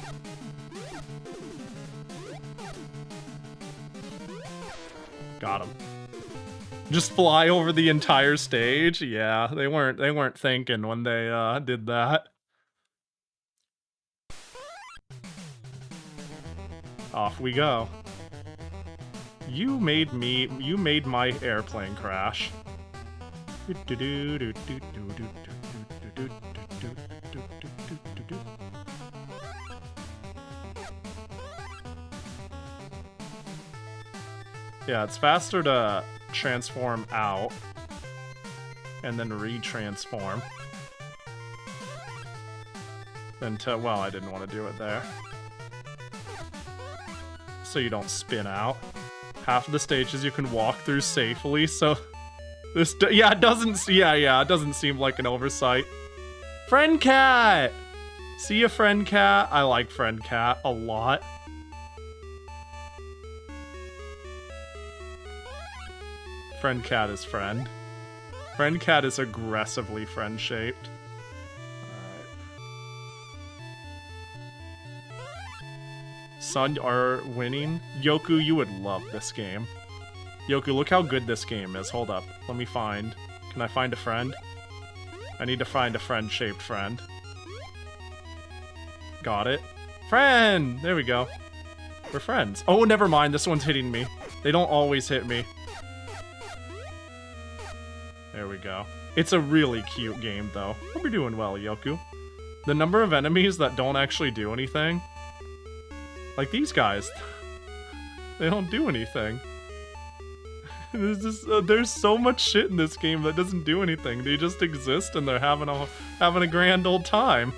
Got him. Just fly over the entire stage? Yeah, they weren't thinking when they did that. Off we go. You made my airplane crash. Yeah, it's faster to transform out and then retransform than to, well, I didn't want to do it there. So you don't spin out. Half of the stages you can walk through safely, so this, yeah, it doesn't seem like an oversight. Friend cat! See ya, friend cat? I like friend cat a lot. Friend cat is friend. Friend cat is aggressively friend-shaped. Sun are winning. Yoku, you would love this game. Yoku, look how good this game is. Hold up. Let me find. Can I find a friend? I need to find a friend-shaped friend. Got it. Friend! There we go. We're friends. Oh, never mind. This one's hitting me. They don't always hit me. There we go. It's a really cute game, though. Hope you're doing well, Yoku. The number of enemies that don't actually do anything... Like these guys, they don't do anything. There's so much shit in this game that doesn't do anything. They just exist and they're having a grand old time.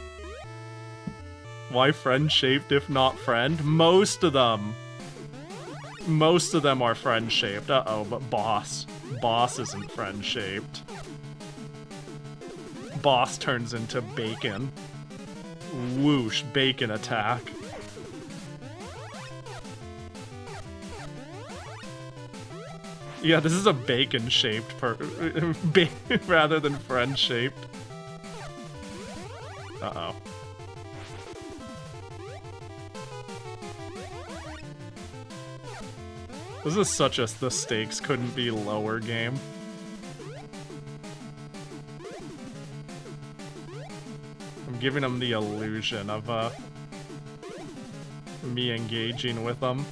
Why friend-shaped if not friend? Most of them are friend-shaped. Uh-oh, but boss isn't friend-shaped. Boss turns into bacon. Whoosh, bacon attack. Yeah, this is a bacon-shaped rather than friend-shaped. Uh-oh. This is such a the stakes couldn't be lower game. I'm giving them the illusion of me engaging with them.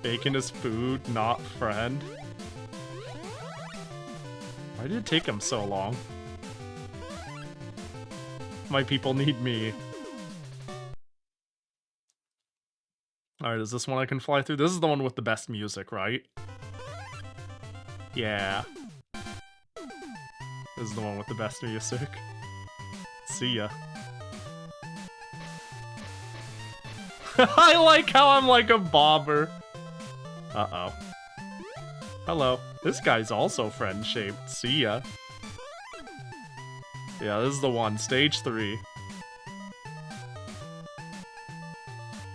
Bacon is food, not friend. Why did it take him so long? My people need me. Alright, is this one I can fly through? This is the one with the best music, right? Yeah. This is the one with the best music. See ya. I like how I'm like a bobber. Uh-oh. Hello. This guy's also friend-shaped. See ya. Yeah, this is the one. Stage 3.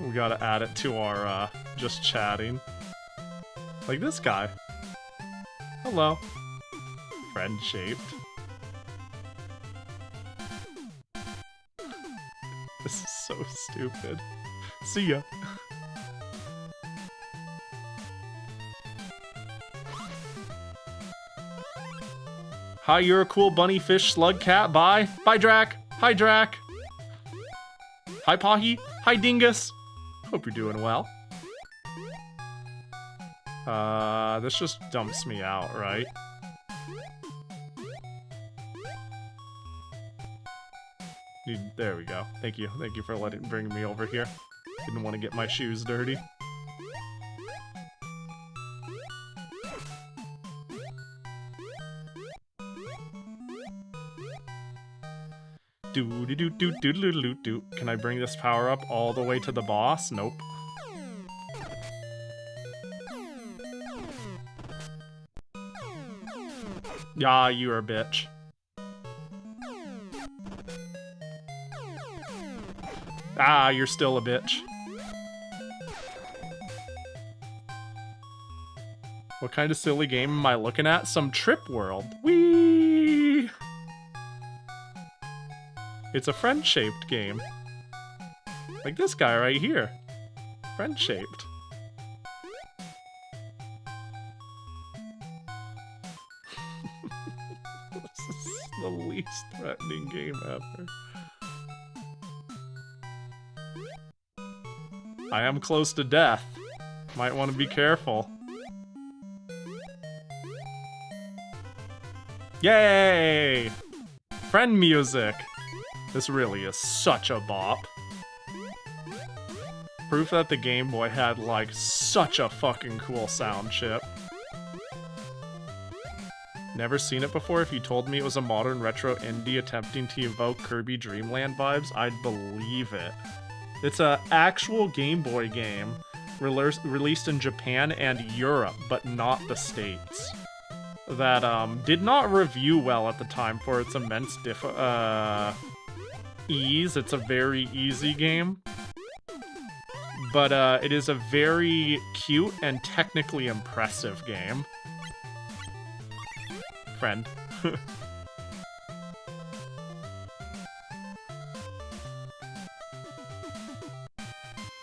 We gotta add it to our, just chatting. Like this guy. Hello. Friend-shaped. This is so stupid. See ya. Hi, you're a cool bunny fish slug cat. Bye. Bye, Drac. Hi, Drac. Hi, Pahi. Hi, Dingus. Hope you're doing well. This just dumps me out, right? There we go. Thank you. Thank you for bringing me over here. Didn't want to get my shoes dirty. Do. Can I bring this power up all the way to the boss? Nope. Yeah, you're a bitch. Ah, you're still a bitch. What kind of silly game am I looking at? Some Trip World. Whee! It's a friend-shaped game. Like this guy right here. Friend-shaped. This is the least threatening game ever. I am close to death. Might want to be careful. Yay! Friend music! This really is such a bop. Proof that the Game Boy had, like, such a fucking cool sound chip. Never seen it before. If you told me it was a modern retro indie attempting to evoke Kirby Dream Land vibes, I'd believe it. It's an actual Game Boy game released in Japan and Europe, but not the States. That did not review well at the time for its immense ease. It's a very easy game. But it is a very cute and technically impressive game. Friend.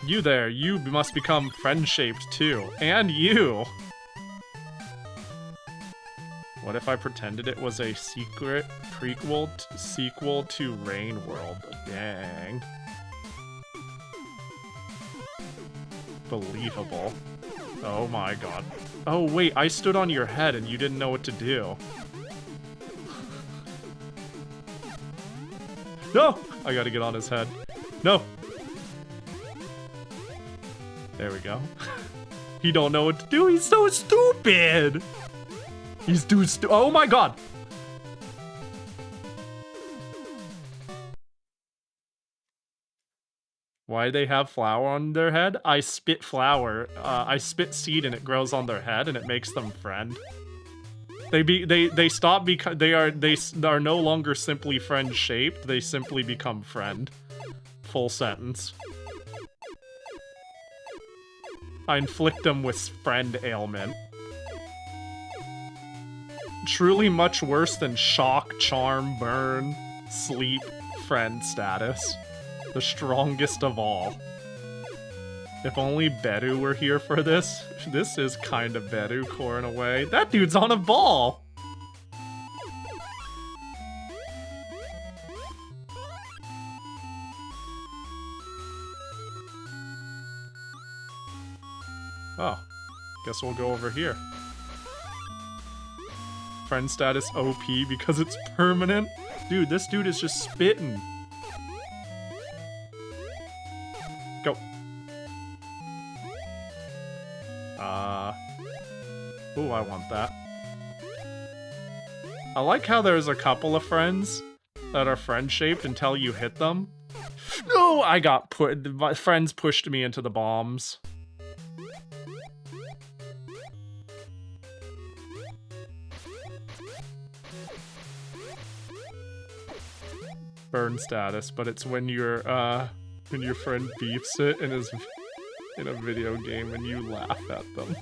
You there, you must become friend-shaped too. And you! What if I pretended it was a secret sequel to Rain World? Dang. Believable. Oh my god. Oh wait, I stood on your head and you didn't know what to do. No! I gotta get on his head. No! There we go. He don't know what to do. He's so stupid. He's too oh my god. Why do they have flour on their head? I spit flour. I spit seed and it grows on their head and it makes them friend. They stop because they are no longer simply friend shaped. They simply become friend. Full sentence. I inflict them with friend ailment. Truly much worse than shock, charm, burn, sleep, friend status. The strongest of all. If only Beru were here for this. This is kind of Beru-core in a way. That dude's on a ball! Oh, guess we'll go over here. friend status OP because it's permanent. Dude, this dude is just spitting. Go. Ooh, I want that. I like how there's a couple of friends that are friend-shaped until you hit them. No, I got put. My friends pushed me into the bombs. Burn status, but it's when your friend beefs it and is in a video game and you laugh at them.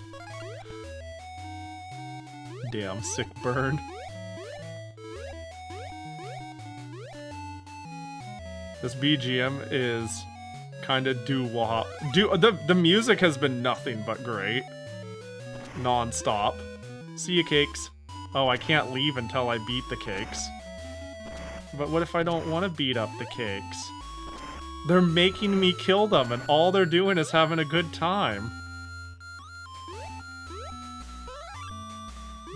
Damn, sick burn. This BGM is kind of doo-wop. The music has been nothing but great. Non-stop. See ya, cakes. Oh, I can't leave until I beat the cakes. But what if I don't want to beat up the cakes? They're making me kill them, and all they're doing is having a good time.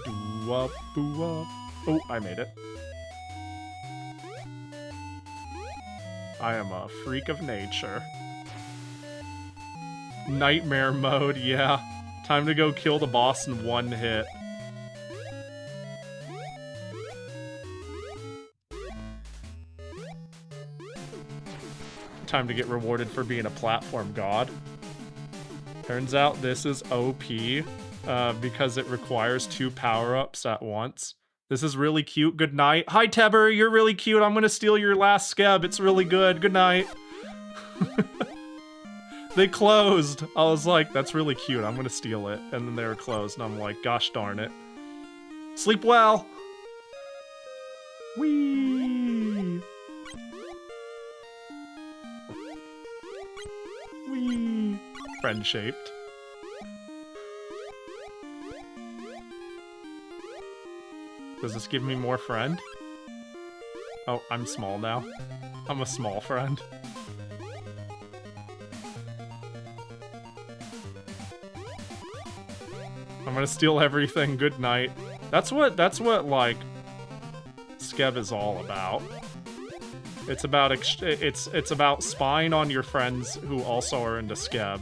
Doo-wop, boo-wop. Oh, I made it. I am a freak of nature. Nightmare mode, yeah. Time to go kill the boss in one hit. Time to get rewarded for being a platform god. Turns out this is OP because it requires 2 power-ups at once. This is really cute. Good night. Hi, Teber. You're really cute. I'm gonna steal your last scab. It's really good. Good night. They closed. I was like, that's really cute. I'm gonna steal it. And then they were closed. And I'm like, gosh darn it. Sleep well. Whee. Whee. Friend-shaped. Does this give me more friend? Oh, I'm small now. I'm a small friend. I'm gonna steal everything. Good night. That's what like Skeb is all about. It's about it's about spying on your friends who also are into Skeb.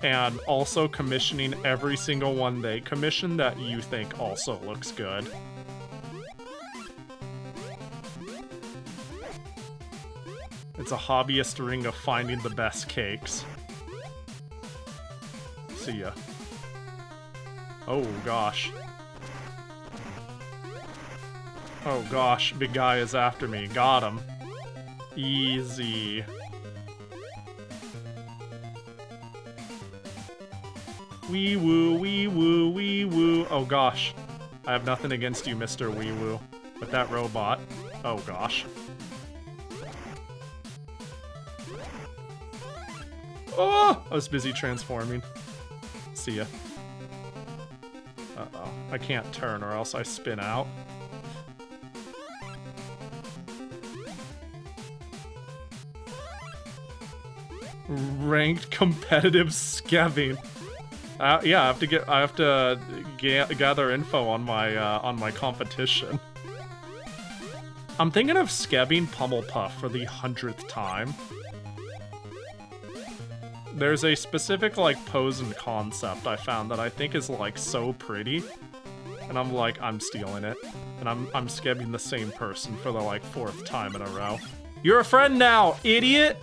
And also commissioning every single one they commission that you think also looks good. It's a hobbyist ring of finding the best cakes. See ya. Oh gosh. Oh gosh, big guy is after me. Got him. Easy. Wee woo, wee woo, wee woo. Oh gosh. I have nothing against you, Mr. Wee Woo. But that robot. Oh gosh. Oh! I was busy transforming. See ya. Uh-oh. I can't turn or else I spin out. Ranked competitive skebbing. Yeah, I have to gather info on my competition. I'm thinking of skebbing Pummel Puff for the 100th time. There's a specific like pose and concept I found that I think is like so pretty, and I'm like, I'm stealing it, and I'm skebbing the same person for the like 4th time in a row. You're a friend now, idiot!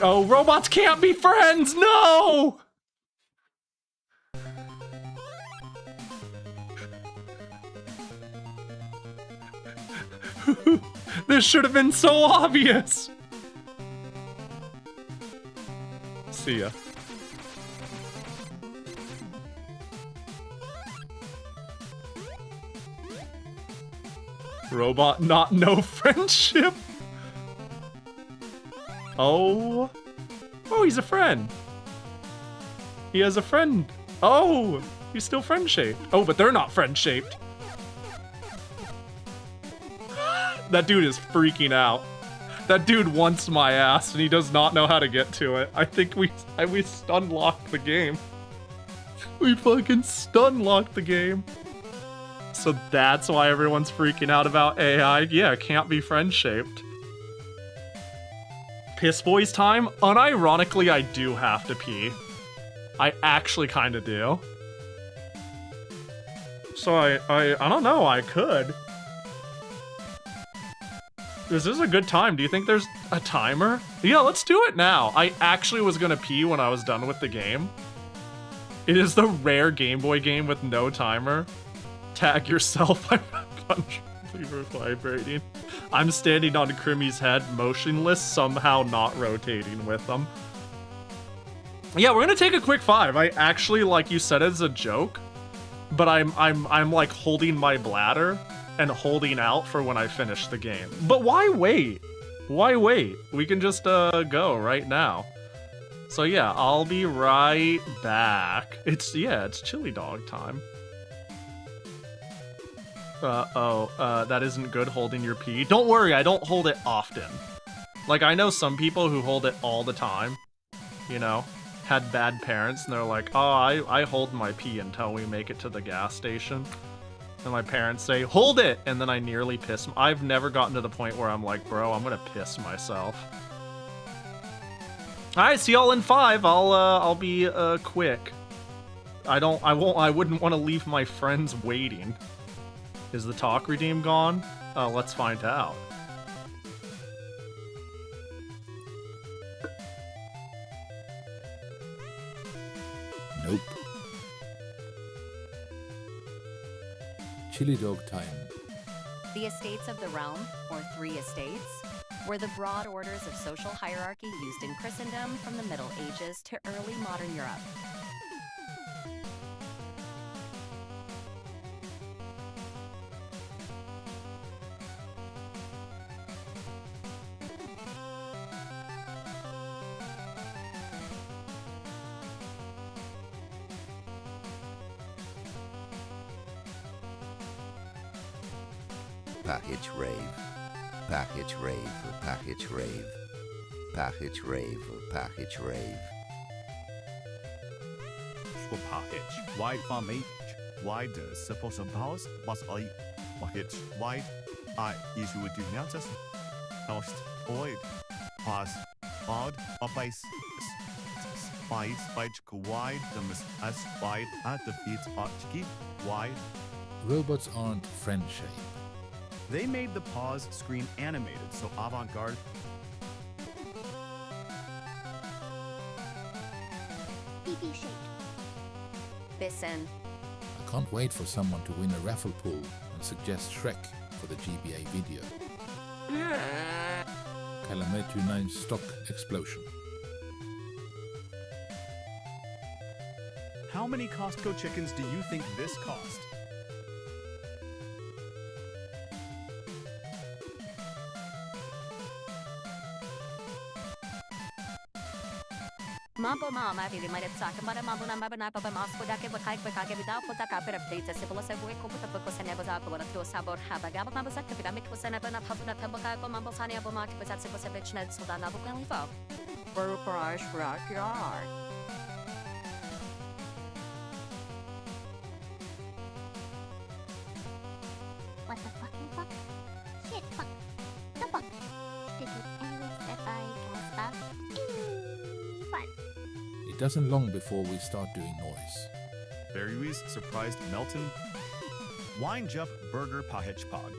Oh, robots can't be friends. No! This should have been so obvious! See ya. Robot not no friendship? Oh. Oh, he's a friend. He has a friend. Oh, he's still friend-shaped. Oh, but they're not friend-shaped. That dude is freaking out. That dude wants my ass, and he does not know how to get to it. I think we stun-locked the game. We fucking stun-locked the game. So that's why everyone's freaking out about AI. Yeah, it can't be friend-shaped. Piss boys time? Unironically, I do have to pee. I actually kind of do. So I don't know, I could. Is this a good time? Do you think there's a timer? Yeah, let's do it now. I actually was gonna pee when I was done with the game. It is the rare Game Boy game with no timer. Tag yourself. I'm punch vibrating. I'm standing on Crimmy's head, motionless, somehow not rotating with them. Yeah, we're gonna take a quick 5. I actually, like you said, it's a joke, but I'm like holding my bladder and holding out for when I finish the game. But why wait? Why wait? We can just go right now. So yeah, I'll be right back. It's chili dog time. That isn't good holding your pee. Don't worry, I don't hold it often. Like, I know some people who hold it all the time, you know, had bad parents, and they're like, oh, I hold my pee until we make it to the gas station. And my parents say, hold it! And then I nearly piss. I've never gotten to the point where I'm like, bro, I'm gonna piss myself. Alright, see y'all in 5. I'll be quick. I wouldn't want to leave my friends waiting. Is the talk redeem gone? Let's find out. Nope. Chili dog time. The estates of the realm, or 3 estates, were the broad orders of social hierarchy used in Christendom from the Middle Ages to early modern Europe. Package rave, package rave, package rave, package rave, package rave. For package, wide farm age, wide support of house, was I, package wide, I issue do not just host, oil, pass, odd, or base, spice, wide, the as wide at the feet of keep wide. Robots aren't friend-shaped. They made the pause screen animated, so avant-garde. PP shaped. Bison. I can't wait for someone to win a raffle pool and suggest Shrek for the GBA video. Calumet 29 stock explosion. How many Costco chickens do you think this cost? Mambo mama, vi might have talked about a mambo number, but I'm also back at the kite, but I get without put a copy of data, simple as a way, put the book was never out, but to sabor have a gabba mambo sack, the make was never enough of the pemboka, mambo sunny, but mark, but that's a bitch net, so that I will fall. For price, rock yard. What the fucking fuck? Shit, fuck. The fuck? Sticky anyways that I can stop. Fun. It doesn't long before we start doing noise. Berries surprised Melton. Wine jump burger pahich pod.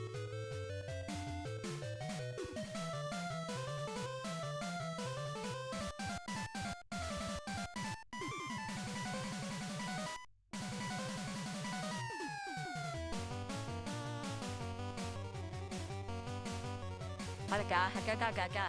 Gaga.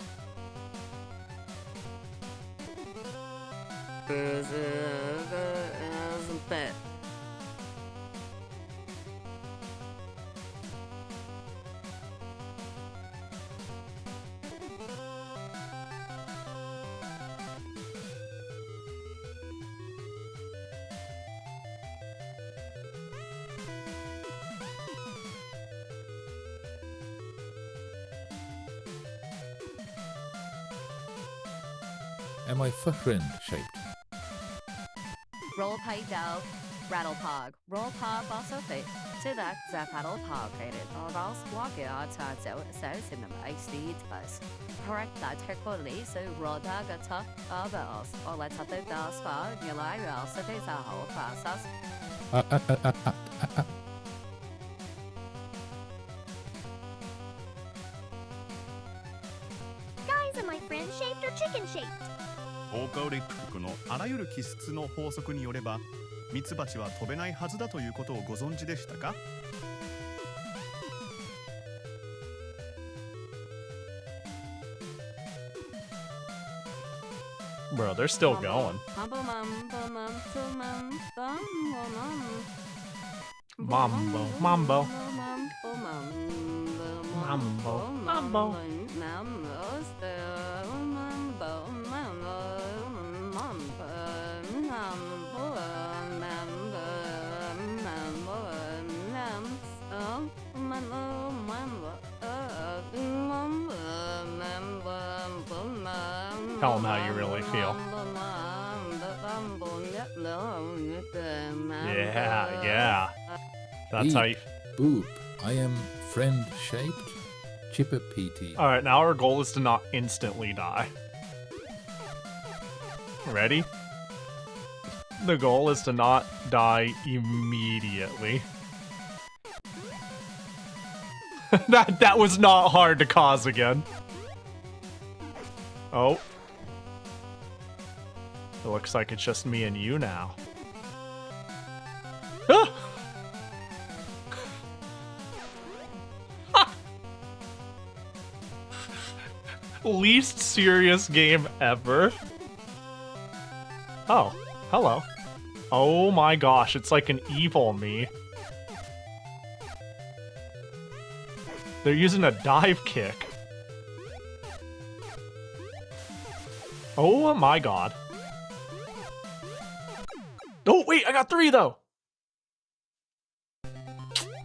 Am I friend shaped? Roll pie dough, rattle pog. Roll pog also fit. that Zapatol Palcated Orals Walker outside South in the HD bus. Correct that technically so Rodagata Abels or let's have the Daspa, Nilai also is a whole process. Guys, am I friend shaped or chicken shaped? オーカオリックのあらゆる気質の法則によれば、ミツバチは飛べないはずだということをご存知でしたか？ Bro, they're still going. Mambo, mambo. Mambo, mambo. Tell them how you really feel. Yeah. That's how you... Boop. I am friend-shaped. Chipper PT. Alright, now our goal is to not instantly die. Ready? The goal is to not die immediately. That was not hard to cause again. Oh. It looks like it's just me and you now. Ah! Least serious game ever. Oh, hello. Oh my gosh, it's like an evil me. They're using a dive kick. Oh my god. Oh wait, I got 3 though!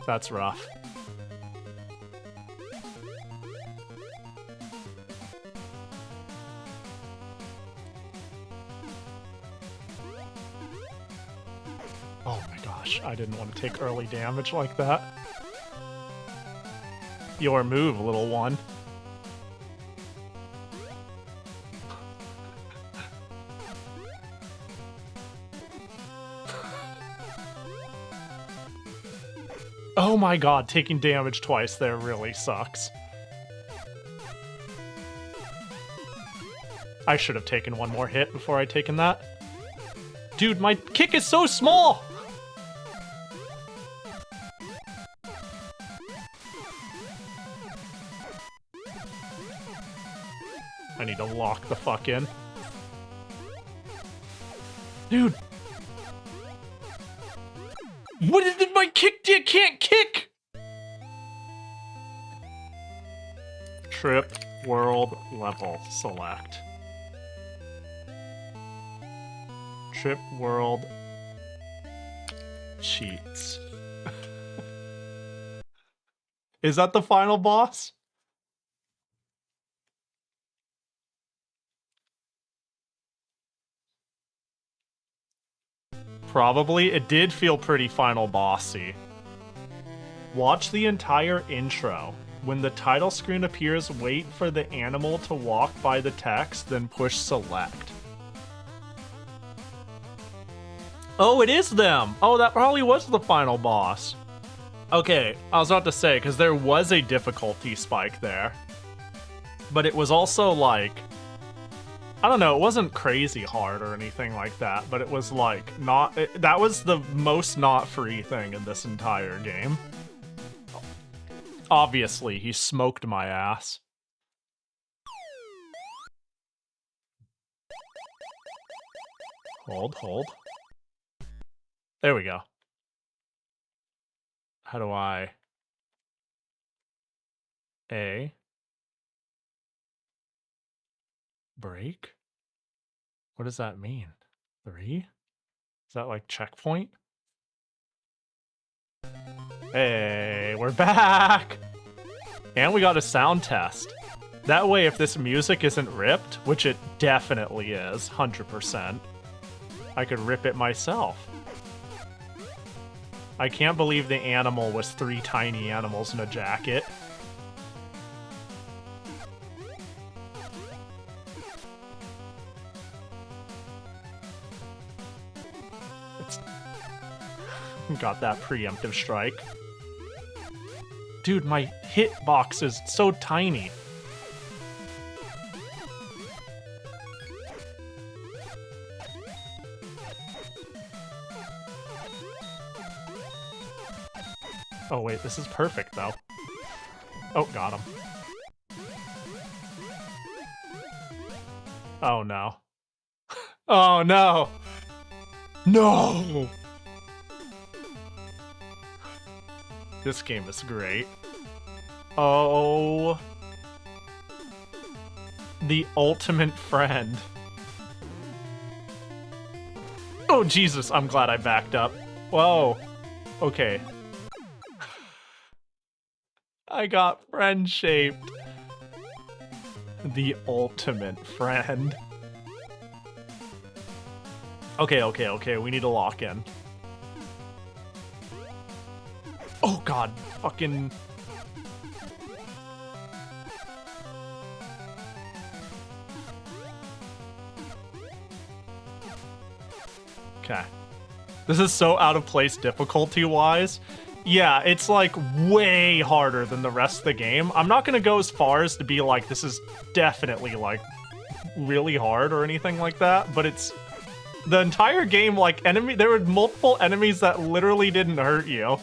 That's rough. Oh my gosh, I didn't want to take early damage like that. Your move, little one. Oh my god, taking damage twice there really sucks. I should have taken one more hit before I'd taken that. Dude, my kick is so small! I need to lock the fuck in. Dude! What did my kick do? Can't kick! Trip, world, level, select. Trip, world, cheats. Is that the final boss? Probably. It did feel pretty final bossy. Watch the entire intro. When the title screen appears, wait for the animal to walk by the text, then push select. Oh, it is them! Oh, that probably was the final boss. Okay, I was about to say, because there was a difficulty spike there. But it was also like... I don't know, it wasn't crazy hard or anything like that, but it was like, that was the most not free thing in this entire game. Obviously, he smoked my ass. Hold. There we go. How do I... A... break? What does that mean? 3? Is that like checkpoint? Hey, we're back! And we got a sound test. That way, if this music isn't ripped, which it definitely is, 100%, I could rip it myself. I can't believe the animal was 3 tiny animals in a jacket. Got that preemptive strike. Dude, my hitbox is so tiny. Oh wait, this is perfect though. Oh, got him. Oh no. Oh no! No! This game is great. Oh. The ultimate friend. Oh Jesus, I'm glad I backed up. Whoa. Okay. I got friend-shaped. The ultimate friend. Okay, we need to lock in. Oh god, fucking... Okay. This is so out of place difficulty-wise. Yeah, it's like way harder than the rest of the game. I'm not gonna go as far as to be like, this is definitely like really hard or anything like that, but it's... The entire game, like, there were multiple enemies that literally didn't hurt you.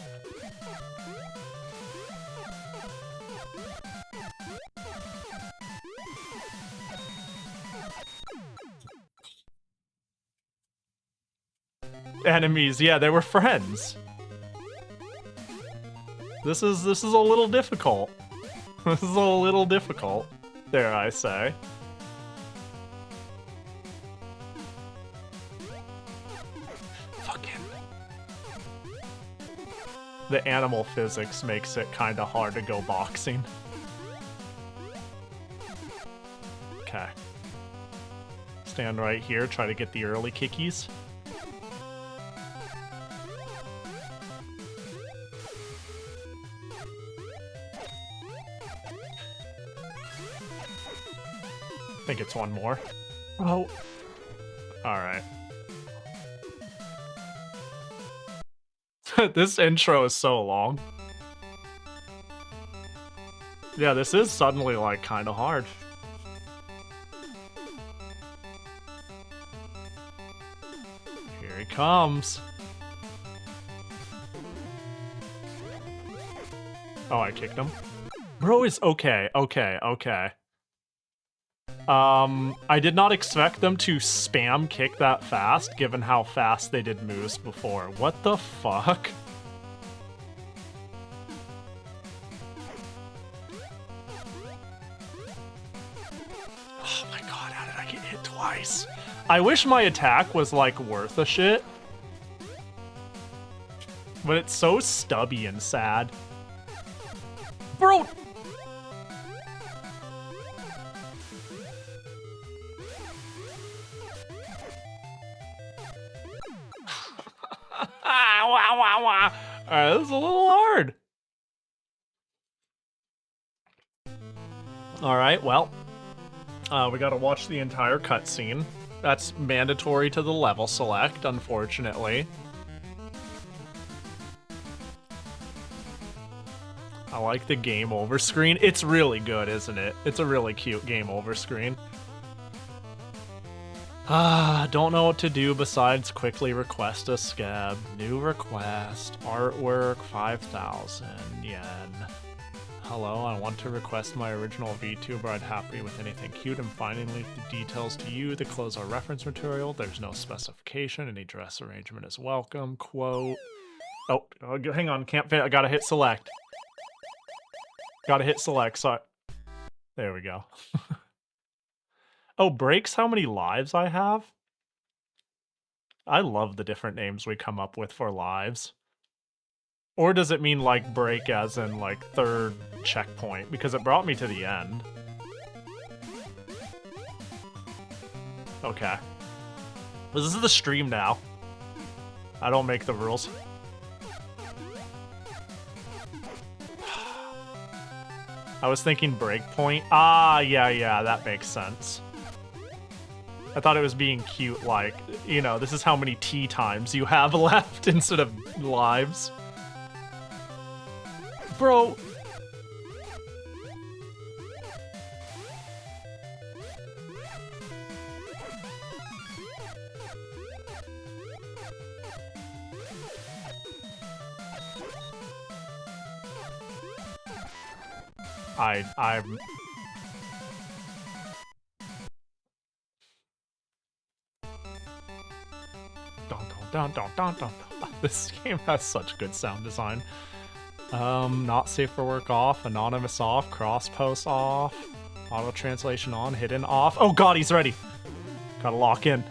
Enemies, yeah, they were friends. This is a little difficult. This is a little difficult, dare I say. Fucking. The animal physics makes it kinda hard to go boxing. Okay. Stand right here, try to get the early kickies. I think it's one more. Oh. Alright. This intro is so long. Yeah, this is suddenly, like, kinda hard. Here he comes. Oh, I kicked him. Bro is okay. I did not expect them to spam kick that fast, given how fast they did moves before. What the fuck? Oh my god, how did I get hit twice? I wish my attack was, like, worth a shit. But it's so stubby and sad. Bro! Alright, this is a little hard. Alright, well. We gotta watch the entire cutscene. That's mandatory to the level select, unfortunately. I like the game over screen. It's really good, isn't it? It's a really cute game over screen. Don't know what to do besides quickly request a scab. New request. Artwork, 5,000 yen. Hello, I want to request my original VTuber. I'd happy with anything cute. I'm finally the details to you. The clothes are reference material. There's no specification. Any dress arrangement is welcome. Quote. Oh, hang on. Can't fit. I gotta hit select. Gotta hit select. Sorry. There we go. Oh, breaks how many lives I have? I love the different names we come up with for lives. Or does it mean, like, break as in, like, third checkpoint? Because it brought me to the end. Okay. This is the stream now. I don't make the rules. I was thinking breakpoint. Ah, yeah, that makes sense. I thought it was being cute, like, you know, this is how many tea times you have left instead of lives. Bro. I'm... This game has such good sound design. Not safe for work off, anonymous off, cross post off, auto translation on, hidden off. Oh god, he's ready. Gotta lock in.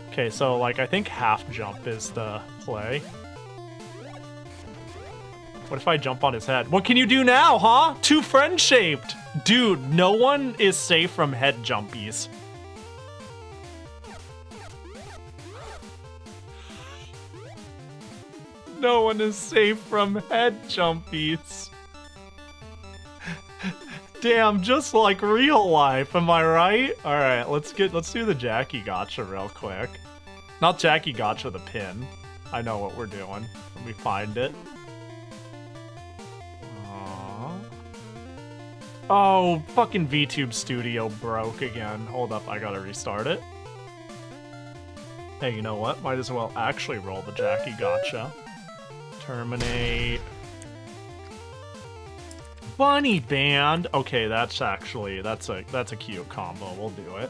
Okay, so like I think half jump is the play. What if I jump on his head? What can you do now, huh? Too friend-shaped. Dude, no one is safe from head jumpies. No one is safe from head jumpies. Damn, just like real life, am I right? Alright, let's do the Jackie Gotcha real quick. Not Jackie Gotcha, the pin. I know what we're doing. Let me find it. Oh, fucking VTube Studio broke again. Hold up, I gotta restart it. Hey, you know what? Might as well actually roll the Jackie Gotcha. Terminate. Bunny Band. Okay, that's actually that's a cute combo. We'll do it.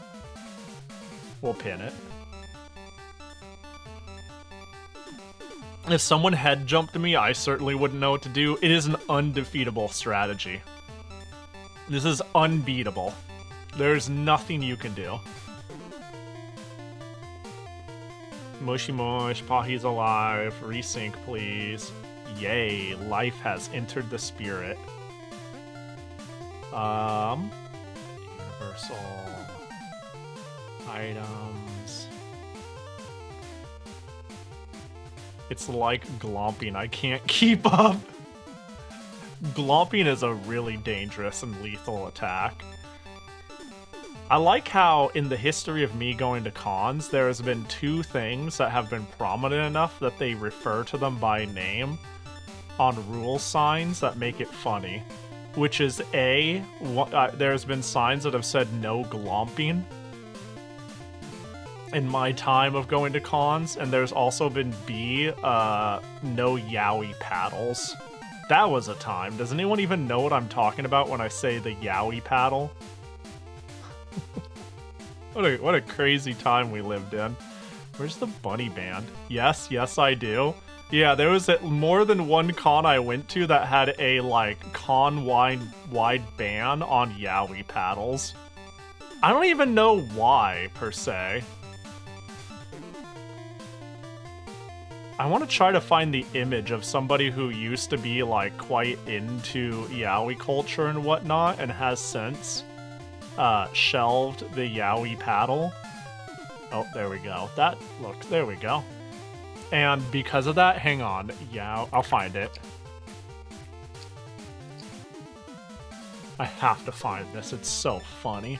We'll pin it. If someone head jumped me, I certainly wouldn't know what to do. It is an undefeatable strategy. This is unbeatable. There's nothing you can do. Mushy mush, Pahi's alive. Resync, please. Yay, life has entered the spirit. Universal items. It's like glomping. I can't keep up. Glomping is a really dangerous and lethal attack. I like how in the history of me going to cons, there has been two things that have been prominent enough that they refer to them by name on rule signs that make it funny. Which is A, there's been signs that have said no glomping in my time of going to cons, and there's also been B, no yaoi paddles. That was a time. Does anyone even know what I'm talking about when I say the yaoi paddle? What a crazy time we lived in. Where's the bunny band? Yes, I do. Yeah, there was more than one con I went to that had a, like, con-wide ban on yaoi paddles. I don't even know why, per se. I want to try to find the image of somebody who used to be, like, quite into yaoi culture and whatnot, and has since shelved the yaoi paddle. Oh, there we go. There we go. And because of that, hang on. Yeah, I'll find it. I have to find this. It's so funny.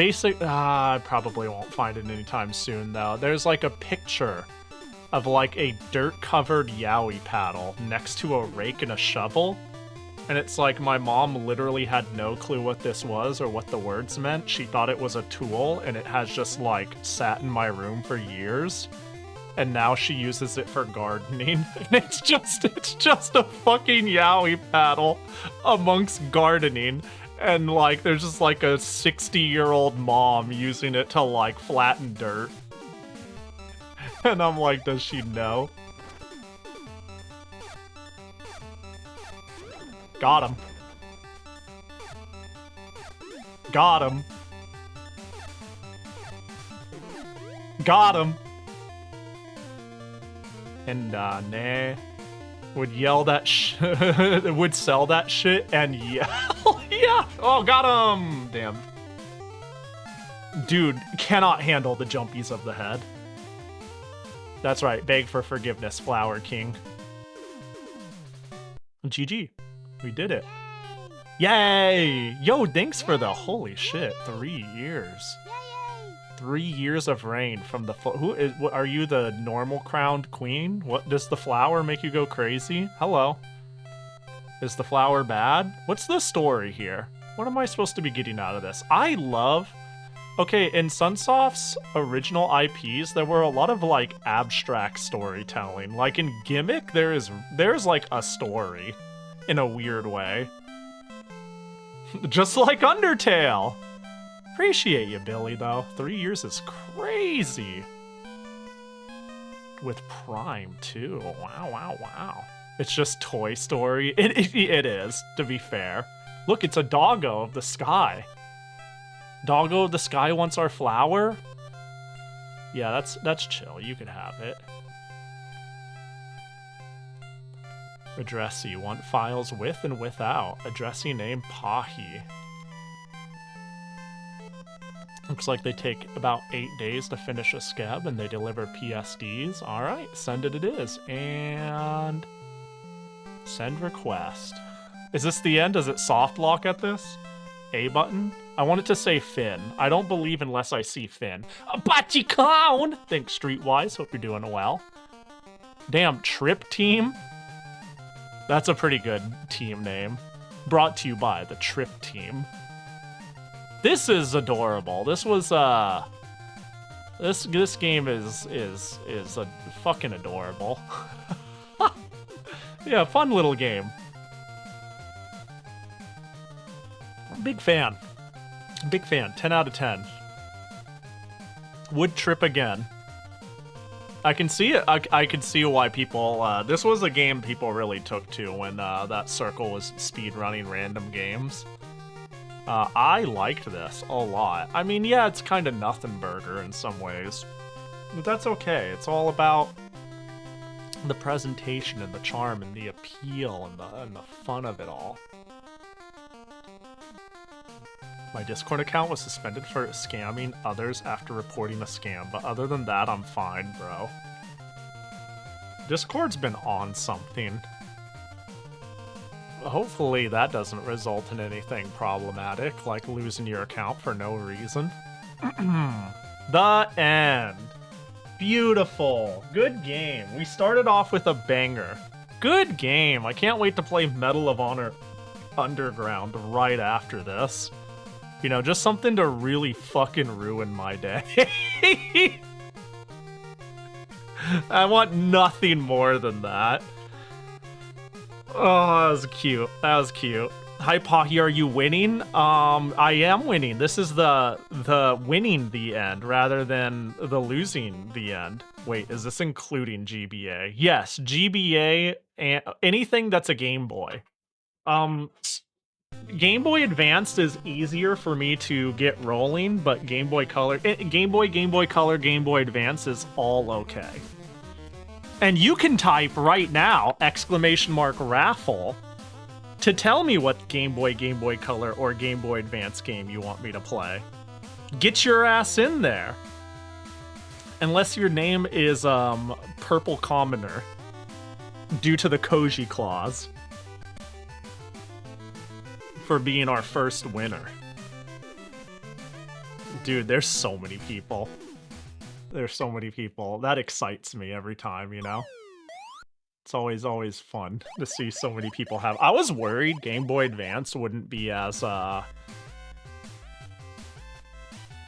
I probably won't find it anytime soon, though. There's like a picture of like a dirt-covered yaoi paddle next to a rake and a shovel. And it's like my mom literally had no clue what this was or what the words meant. She thought it was a tool, and it has just like sat in my room for years. And now she uses it for gardening. And it's just a fucking yaoi paddle amongst gardening. And like there's just like a 60-year-old mom using it to like flatten dirt. And I'm like, does she know? Got him. Got him. Got him. And nah. Would yell that would sell that shit and yell. Yeah. Oh, got him. Damn. Dude, cannot handle the jumpies of the head. That's right. Beg for forgiveness, Flower King. GG. We did it. Yay! Yo, thanks for the holy shit. 3 years. 3 years of reign from the who is? What, are you the normal crowned queen? What does the flower make you go crazy? Hello. Is the flower bad? What's the story here? What am I supposed to be getting out of this? I love. Okay, in Sunsoft's original IPs, there were a lot of like abstract storytelling. Like in Gimmick, there's like a story in a weird way. Just like Undertale. Appreciate you, Billy, though. 3 years is crazy. With Prime, too. Wow, wow, wow. It's just Toy Story. It is, to be fair. Look, it's a doggo of the sky. Doggo of the sky wants our flower? Yeah, that's chill. You could have it. Addressee. Want files with and without. Addressee name Pahi. Looks like they take about 8 days to finish a scab and they deliver PSDs. Alright, send it is. And send request. Is this the end? Does it soft lock at this? A button? I want it to say Finn. I don't believe unless I see Finn. A Bachi Clown! Thanks, Streetwise. Hope you're doing well. Damn, Trip Team? That's a pretty good team name. Brought to you by the Trip Team. This is adorable. This was this game is a fucking adorable. Yeah, fun little game. Big fan. Big fan. 10 out of 10. Would trip again. I can see it. I can see why people. This was a game people really took to when that circle was speedrunning random games. I liked this a lot. I mean, yeah, it's kind of nothing burger in some ways, but that's okay. It's all about the presentation and the charm and the appeal and the fun of it all. My Discord account was suspended for scamming others after reporting a scam, but other than that, I'm fine, bro. Discord's been on something. Hopefully that doesn't result in anything problematic, like losing your account for no reason. The end. Beautiful. Good game. We started off with a banger. Good game. I can't wait to play Medal of Honor Underground right after this. You know, just something to really fucking ruin my day. I want nothing more than that. Oh, that was cute. That was cute. Hi, Pahi, are you winning? I am winning. This is the winning the end rather than the losing the end. Wait, is this including GBA? Yes, GBA and anything that's a Game Boy. Game Boy Advance is easier for me to get rolling, but Game Boy Color, Game Boy Color, Game Boy Advance is all okay. And you can type right now, !raffle, to tell me what Game Boy Color, or Game Boy Advance game you want me to play. Get your ass in there. Unless your name is Purple Commoner, due to the Koji clause. For being our first winner. Dude, there's so many people. There's so many people. That excites me every time, you know? It's always fun to see so many people have. I was worried Game Boy Advance wouldn't be as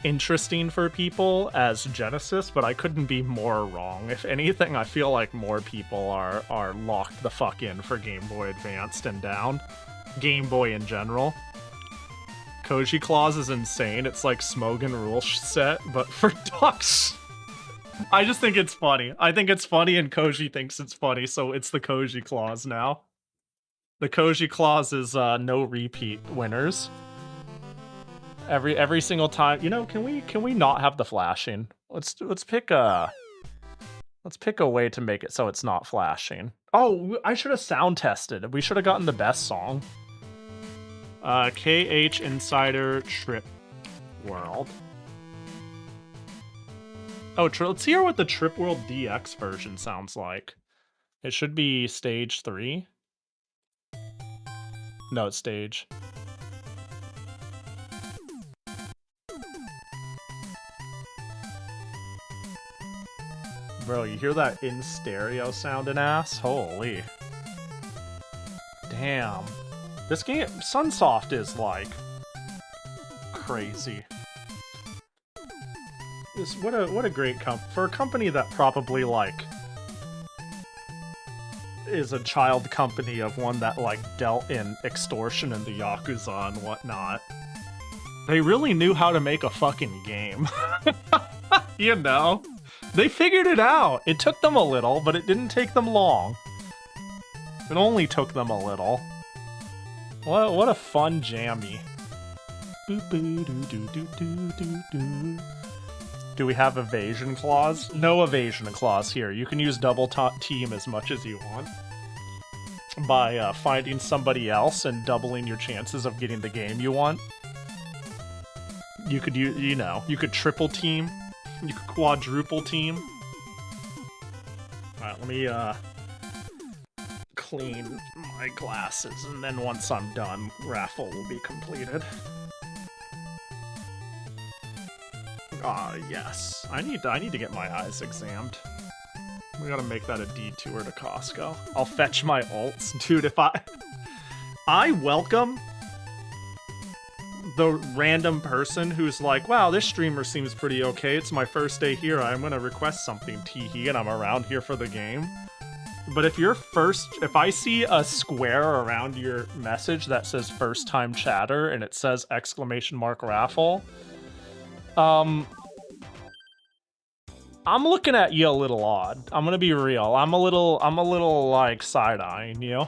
interesting for people as Genesis, but I couldn't be more wrong. If anything, I feel like more people are locked the fuck in for Game Boy Advanced and down. Game Boy in general. Koji Clause is insane. It's like Smogan rule set, but for ducks. I just think it's funny. I think it's funny and Koji thinks it's funny, so it's the Koji Clause now. The Koji Clause is no repeat winners. Every single time. You know, can we not have the flashing? Let's pick a way to make it so it's not flashing. Oh, I should have sound tested. We should have gotten the best song. KH Insider Trip World. Oh, let's hear what the Trip World DX version sounds like. It should be stage 3. No, it's stage. Bro, you hear that in stereo sounding ass? Holy. Damn. This game, Sunsoft is like crazy. What a great for a company that probably like is a child company of one that like dealt in extortion and the Yakuza and whatnot. They really knew how to make a fucking game. You know? They figured it out. It took them a little, but it didn't take them long. It only took them a little. What a fun jammy. Do we have evasion clause? No evasion clause here. You can use double team as much as you want by finding somebody else and doubling your chances of getting the game you want. You could you could triple team. You could quadruple team. Alright, let me clean my glasses, and then once I'm done, raffle will be completed. Ah, yes. I need to get my eyes examined. We gotta make that a detour to Costco. I'll fetch my ults. Dude, if I welcome the random person who's like, wow, this streamer seems pretty okay. It's my first day here. I'm gonna request something, teehee, and I'm around here for the game. But if I see a square around your message that says first time chatter and it says !raffle, I'm looking at you a little odd. I'm gonna be real. I'm a little like side-eyeing you.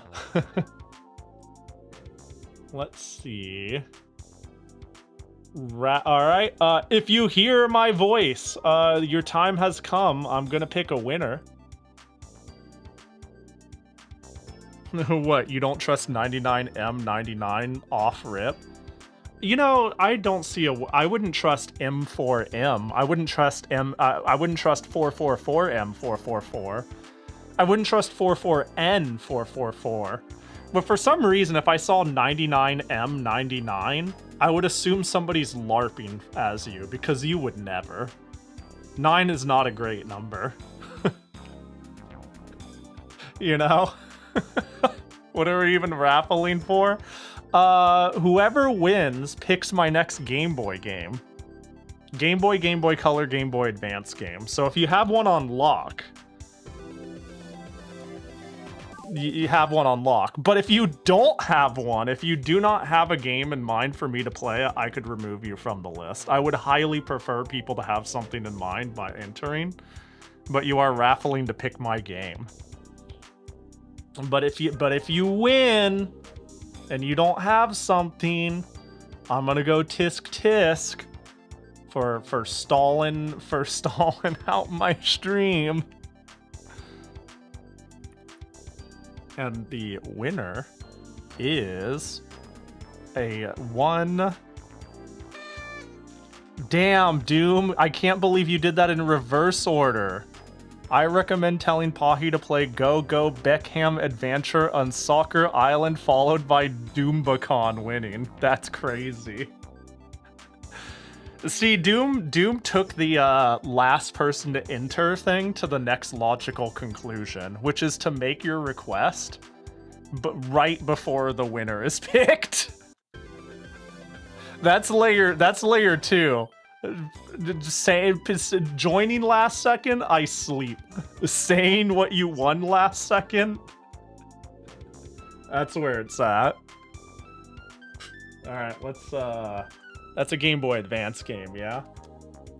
Let's see. Alright, if you hear my voice, your time has come. I'm gonna pick a winner. What, you don't trust 99M99 off rip? You know, I don't see I wouldn't trust M4M. I wouldn't trust I wouldn't trust 444M444. I wouldn't trust 44N444. But for some reason, if I saw 99M99, I would assume somebody's LARPing as you, because you would never. 9 is not a great number. You know? What are we even raffling for? Whoever wins picks my next Game Boy game. Game Boy, Game Boy Color, Game Boy Advance game. So if you have one on lock, you have one on lock. But if you don't have one, if you do not have a game in mind for me to play, I could remove you from the list. I would highly prefer people to have something in mind by entering, but you are raffling to pick my game. But if you win and you don't have something, I'm gonna go tisk tisk for stalling out my stream. And the winner is a 1. Damn, Doom, I can't believe you did that in reverse order. I recommend telling Pahi to play Go Go Beckham Adventure on Soccer Island, followed by Doombacon winning. That's crazy. See, Doom took the last person to enter thing to the next logical conclusion, which is to make your request, but right before the winner is picked. That's layer 2. Joining last second, I sleep. Saying what you won last second, that's where it's at. Alright, that's a Game Boy Advance game, yeah?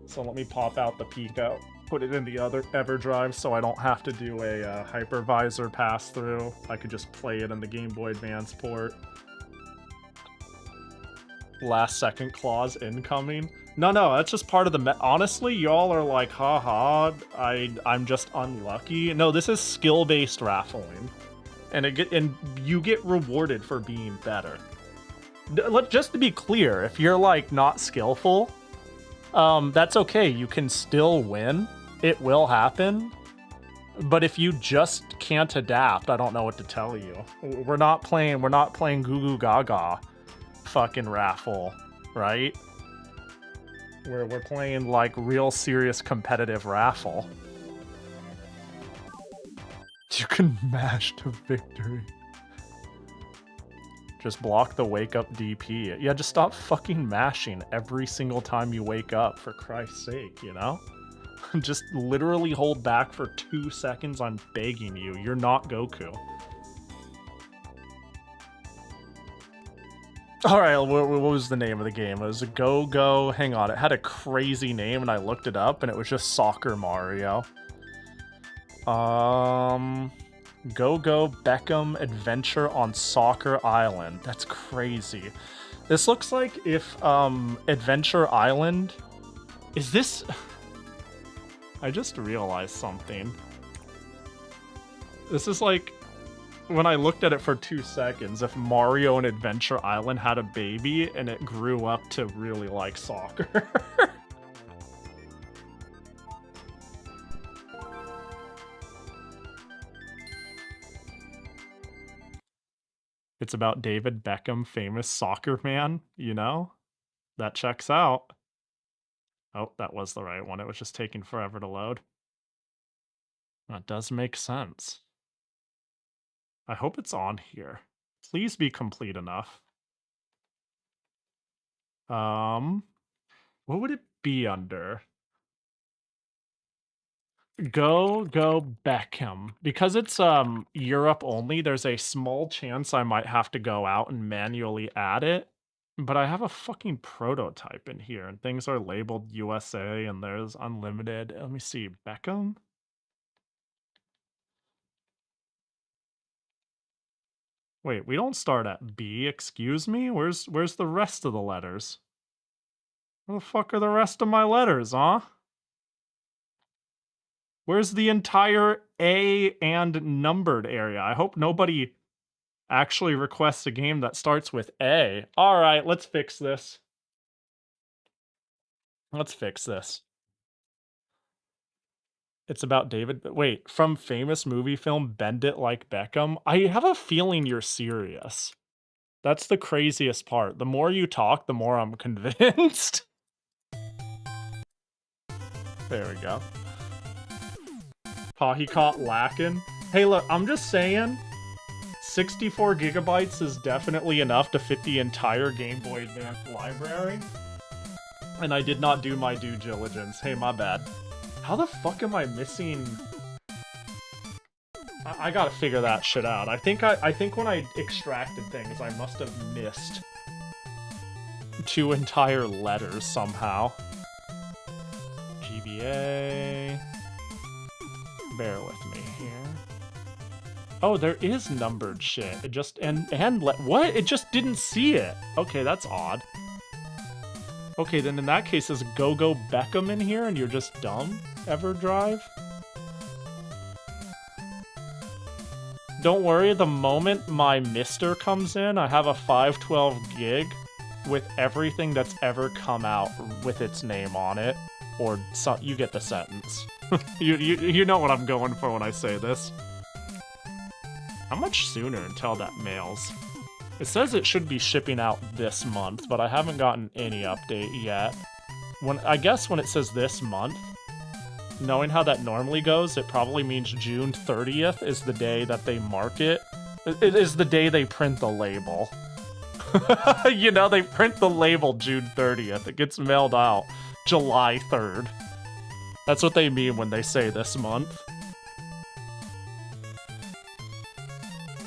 So let me pop out the Pico, put it in the other EverDrive so I don't have to do a hypervisor pass-through. I could just play it in the Game Boy Advance port. Last second clause incoming. No, that's just part of the honestly, y'all are like, haha, I'm just unlucky. No, this is skill-based raffling. And you get rewarded for being better. Just to be clear, if you're like not skillful, that's okay. You can still win. it will happen. But if you just can't adapt, I don't know what to tell you. We're not playing Goo Goo Gaga fucking raffle, right? We're playing like real serious competitive raffle. You can mash to victory. Just block the wake up DP. Yeah, just stop fucking mashing every single time you wake up, for Christ's sake, you know? Just literally hold back for 2 seconds. I'm begging you. You're not Goku. Alright, what was the name of the game? It was a Go-Go. Hang on, it had a crazy name and I looked it up and it was just Soccer Mario. Go-Go Beckham Adventure on Soccer Island. That's crazy. This looks like if Adventure Island... Is this... I just realized something. This is like, when I looked at it for 2 seconds, if Mario and Adventure Island had a baby and it grew up to really like soccer. It's about David Beckham, famous soccer man, you know? That checks out. Oh, that was the right one. It was just taking forever to load. That does make sense. I hope it's on here. Please be complete enough. What would it be under? Go Beckham. Because it's Europe only, there's a small chance I might have to go out and manually add it. But I have a fucking prototype in here, and things are labeled USA, and there's unlimited. Let me see, Beckham? Wait, we don't start at B, excuse me? Where's the rest of the letters? Where the fuck are the rest of my letters, huh? Where's the entire A and numbered area? I hope nobody actually requests a game that starts with A. All right, let's fix this. Let's fix this. It's about David. Wait, from famous movie film Bend It Like Beckham? I have a feeling you're serious. That's the craziest part. The more you talk, the more I'm convinced. There we go. Pahi caught lacking. Hey, look, I'm just saying... 64 gigabytes is definitely enough to fit the entire Gameboy Advance library. And I did not do my due diligence. Hey, my bad. How the fuck am I missing... I gotta figure that shit out. I think when I extracted things, I must have missed 2 entire letters somehow. GBA... Bear with me here. Oh, there is numbered shit. It just what? It just didn't see it. Okay, that's odd. Okay, then in that case, is Go-Go Beckham in here and you're just dumb? EverDrive? Don't worry, the moment my Mister comes in, I have a 512 gig with everything that's ever come out with its name on it. Or so, you get the sentence. you know what I'm going for when I say this. How much sooner until that mails? It says it should be shipping out this month, but I haven't gotten any update yet. I guess when it says this month, knowing how that normally goes, it probably means June 30th is the day that they market. It is the day they print the label. You know, they print the label June 30th. It gets mailed out July 3rd. That's what they mean when they say this month.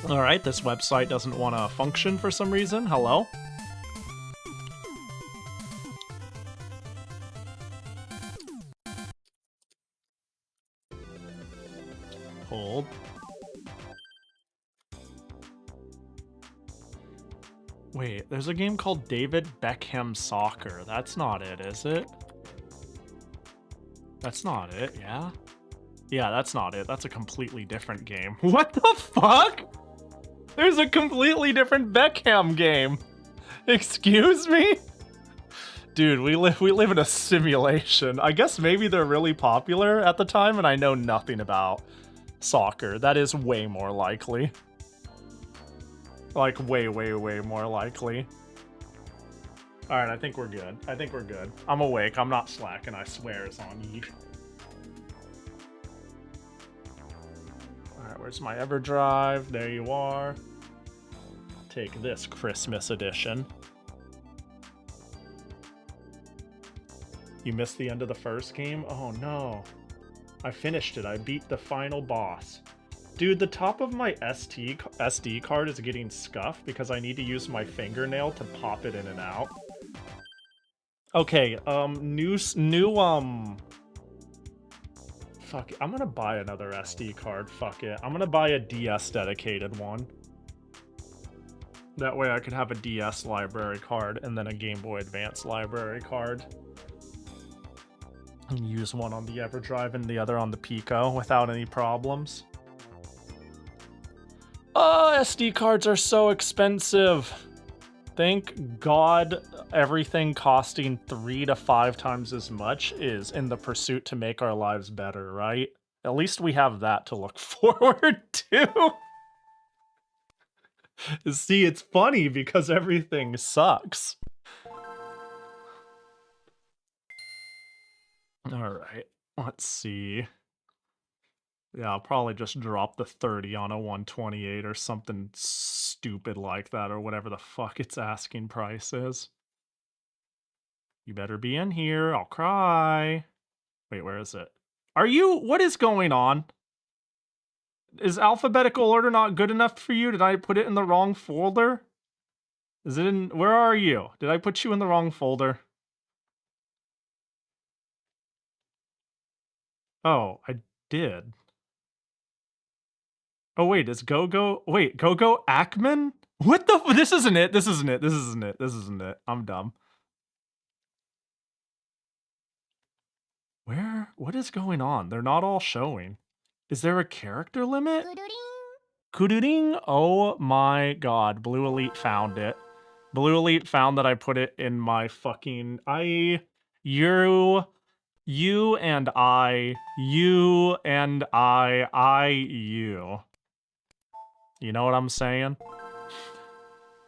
Alright, this website doesn't want to function for some reason. Hello? Hold. Wait, there's a game called David Beckham Soccer. That's not it, is it? That's not it, yeah? Yeah, that's not it. That's a completely different game. What the fuck? There's a completely different Beckham game. Excuse me? Dude, we live in a simulation. I guess maybe they're really popular at the time and I know nothing about soccer. That is way more likely. Like, way, way, way more likely. Alright, I think we're good. I think we're good. I'm awake. I'm not slacking, I swear, it's on ye. Alright, where's my EverDrive? There you are. Take this Christmas edition. You missed the end of the first game? Oh no. I finished it. I beat the final boss. Dude, the top of my SD card is getting scuffed because I need to use my fingernail to pop it in and out. Okay, fuck it. I'm gonna buy another SD card. Fuck it. I'm gonna buy a DS dedicated one. That way I could have a DS library card and then a Game Boy Advance library card. And use one on the EverDrive and the other on the Pico without any problems. Oh, SD cards are so expensive. Thank God everything costing 3 to 5 times as much is in the pursuit to make our lives better, right? At least we have that to look forward to. See, it's funny because everything sucks. Alright, let's see. Yeah, I'll probably just drop the 30 on a 128 or something stupid like that, or whatever the fuck its asking price is. You better be in here, I'll cry. Wait, where is it? Are you... What is going on? Is alphabetical order not good enough for you? Did I put it in the wrong folder? Is it in... Where are you? Did I put you in the wrong folder? Oh, I did. Oh, wait, is Go-Go... Wait, Go-Go Ackman? What the... This isn't it. This isn't it. This isn't it. This isn't it. I'm dumb. Where... What is going on? They're not all showing. Is there a character limit? Kuduring? Oh my god. Blue Elite found it. Blue Elite found that I put it in my fucking... You and I. You and I. You. You know what I'm saying?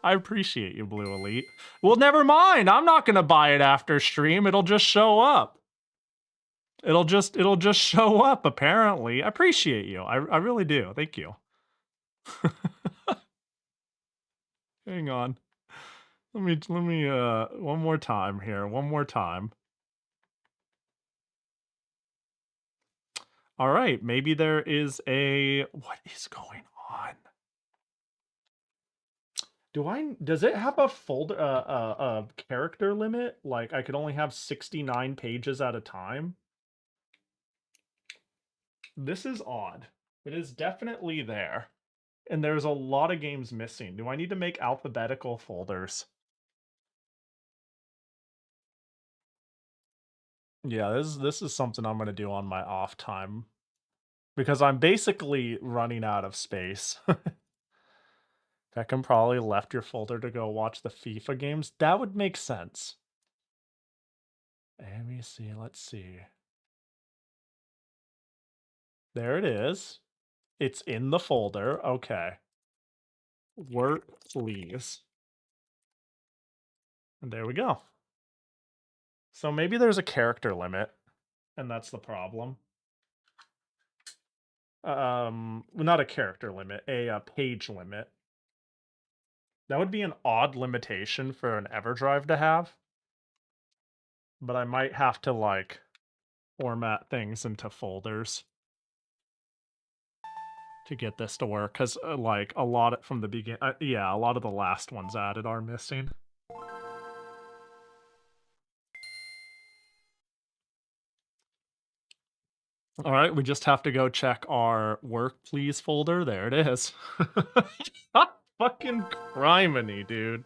I appreciate you, Blue Elite. Well, never mind. I'm not gonna buy it after stream. It'll just show up. It'll just show up, apparently. I appreciate you. I really do. Thank you. Hang on. Let me one more time here. One more time. All right, maybe there is a... What is going on? Does it have a folder, a character limit? Like, I could only have 69 pages at a time? This is odd. It is definitely there. And there's a lot of games missing. Do I need to make alphabetical folders? Yeah, this is something I'm going to do on my off time. Because I'm basically running out of space. Beckham probably left your folder to go watch the FIFA games. That would make sense. Let me see, let's see. There it is. It's in the folder. Okay. Work, please. And there we go. So maybe there's a character limit, and that's the problem. Not a character limit, a page limit. That would be an odd limitation for an EverDrive to have. But I might have to, like, format things into folders to get this to work, because, like, a lot from the beginning... yeah, a lot of the last ones added are missing. Alright, we just have to go check our work please folder. There it is. Fucking criminy, dude.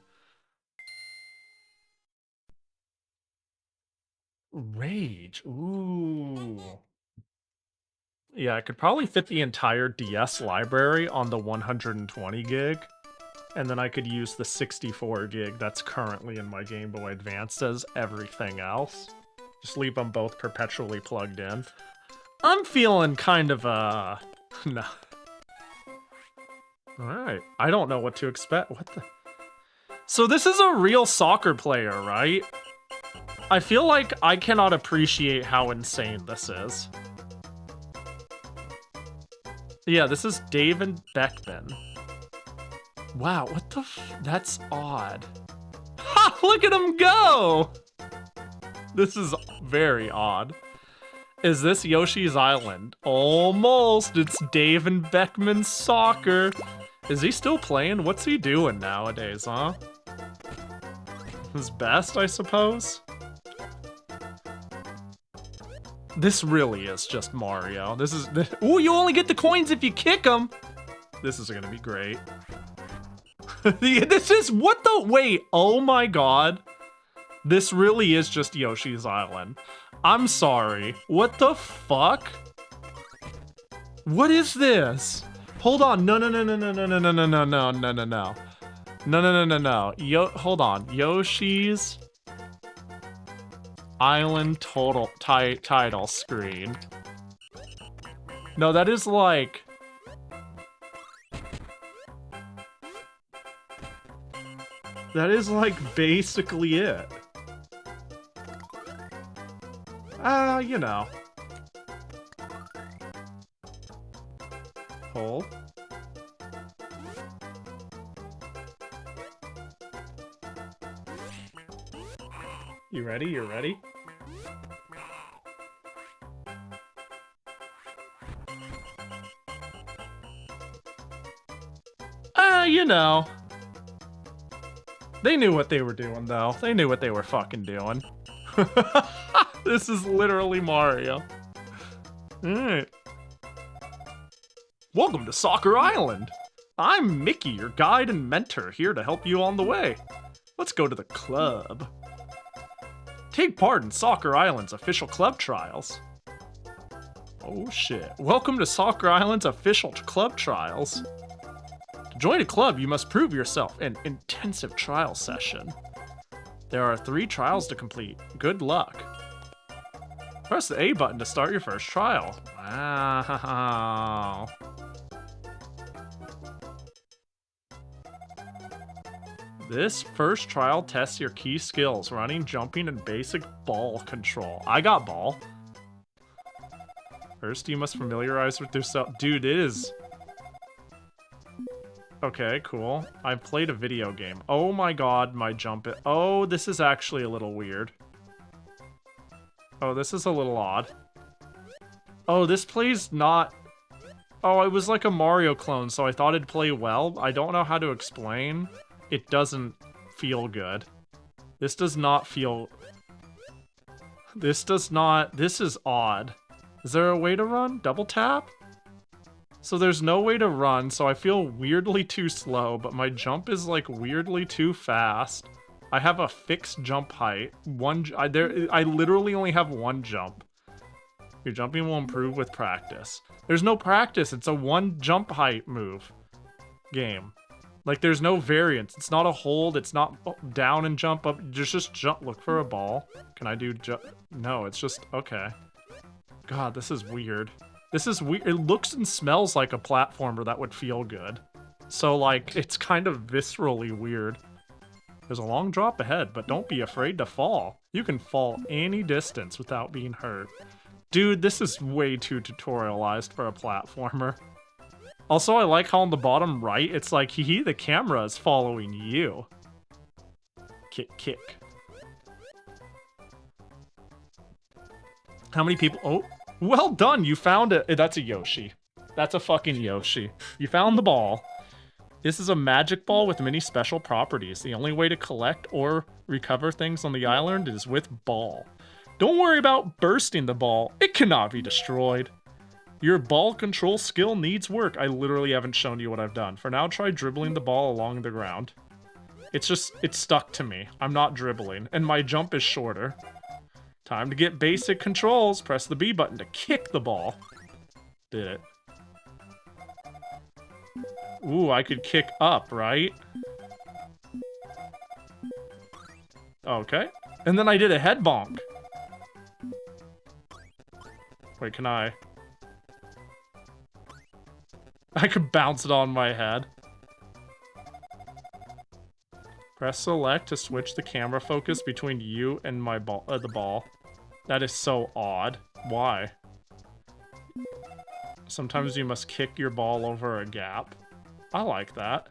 Rage. Ooh. Yeah, I could probably fit the entire DS library on the 120 gig. And then I could use the 64 gig that's currently in my Game Boy Advance as everything else. Just leave them both perpetually plugged in. I'm feeling kind of, no. Alright, I don't know what to expect. What the? So this is a real soccer player, right? I feel like I cannot appreciate how insane this is. Yeah, this is David Beckman. Wow, what the that's odd. Ha! Look at him go! This is very odd. Is this Yoshi's Island? Almost! It's David Beckman Soccer. Is he still playing? What's he doing nowadays, huh? His best, I suppose? This really is just Mario. This is... Ooh, you only get the coins if you kick them! This is gonna be great. This is... What the... Wait, oh my god. This really is just Yoshi's Island. I'm sorry. What the fuck? What is this? Hold on. No. Hold on. Yoshi's Island total title screen. No, that is like... That is like basically it. You know. Hold. You ready? You ready? You know. They knew what they were doing, though. They knew what they were fucking doing. This is literally Mario. Alright. Welcome to Soccer Island. I'm Mickey, your guide and mentor, here to help you on the way. Let's go to the club. Take part in Soccer Island's official club trials. Oh shit. Welcome to Soccer Island's official club trials. To join a club, you must prove yourself in an intensive trial session. There are 3 trials to complete. Good luck. Press the A button to start your first trial. Wow. This first trial tests your key skills, running, jumping, and basic ball control. I got ball. First, you must familiarize with yourself. Dude, it is... Okay, cool. I've played a video game. Oh my god, my jump... Oh, this is actually a little weird. Oh, this is a little odd. Oh, this plays not... Oh, it was like a Mario clone, so I thought it'd play well. I don't know how to explain. It doesn't feel good. This does not feel... This does not... This is odd. Is there a way to run? Double tap? So there's no way to run, so I feel weirdly too slow, but my jump is like weirdly too fast. I have a fixed jump height. I literally only have 1 jump. Your jumping will improve with practice. There's no practice. It's a 1 jump height move game. Like, there's no variance. It's not a hold. It's not down and jump up. Just jump. Look for a ball. Can I do jump? No, it's just... Okay. God, this is weird. This is weird. It looks and smells like a platformer that would feel good. So, like, it's kind of viscerally weird. There's a long drop ahead, but don't be afraid to fall. You can fall any distance without being hurt. Dude, this is way too tutorialized for a platformer. Also, I like how on the bottom right, it's like, hee, the camera is following you. Kick, kick. How many people... Oh, well done, you found it. That's a Yoshi. That's a fucking Yoshi. You found the ball. This is a magic ball with many special properties. The only way to collect or recover things on the island is with ball. Don't worry about bursting the ball. It cannot be destroyed. Your ball control skill needs work. I literally haven't shown you what I've done. For now, try dribbling the ball along the ground. It's stuck to me. I'm not dribbling, and my jump is shorter. Time to get basic controls. Press the B button to kick the ball. Did it. Ooh, I could kick up, right? Okay. And then I did a head bonk. Wait, can I? I could bounce it on my head. Press select to switch the camera focus between you and my ball, the ball. That is so odd. Why? Sometimes you must kick your ball over a gap. I like that.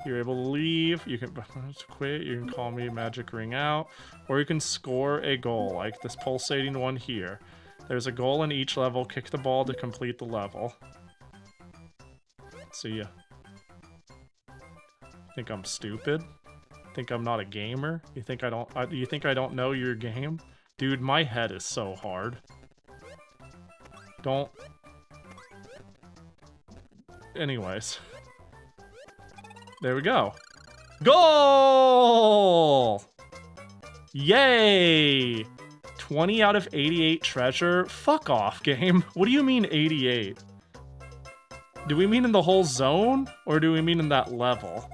You're able to leave. You can quit. You can call me magic ring out. Or you can score a goal, like this pulsating one here. There's a goal in each level. Kick the ball to complete the level. See ya. Think I'm stupid? Think I'm not a gamer? You think I don't know your game? Dude, my head is so hard. Don't. Anyways. There we go. Goal! Yay! 20 out of 88 treasure? Fuck off, game. What do you mean 88? Do we mean in the whole zone? Or do we mean in that level?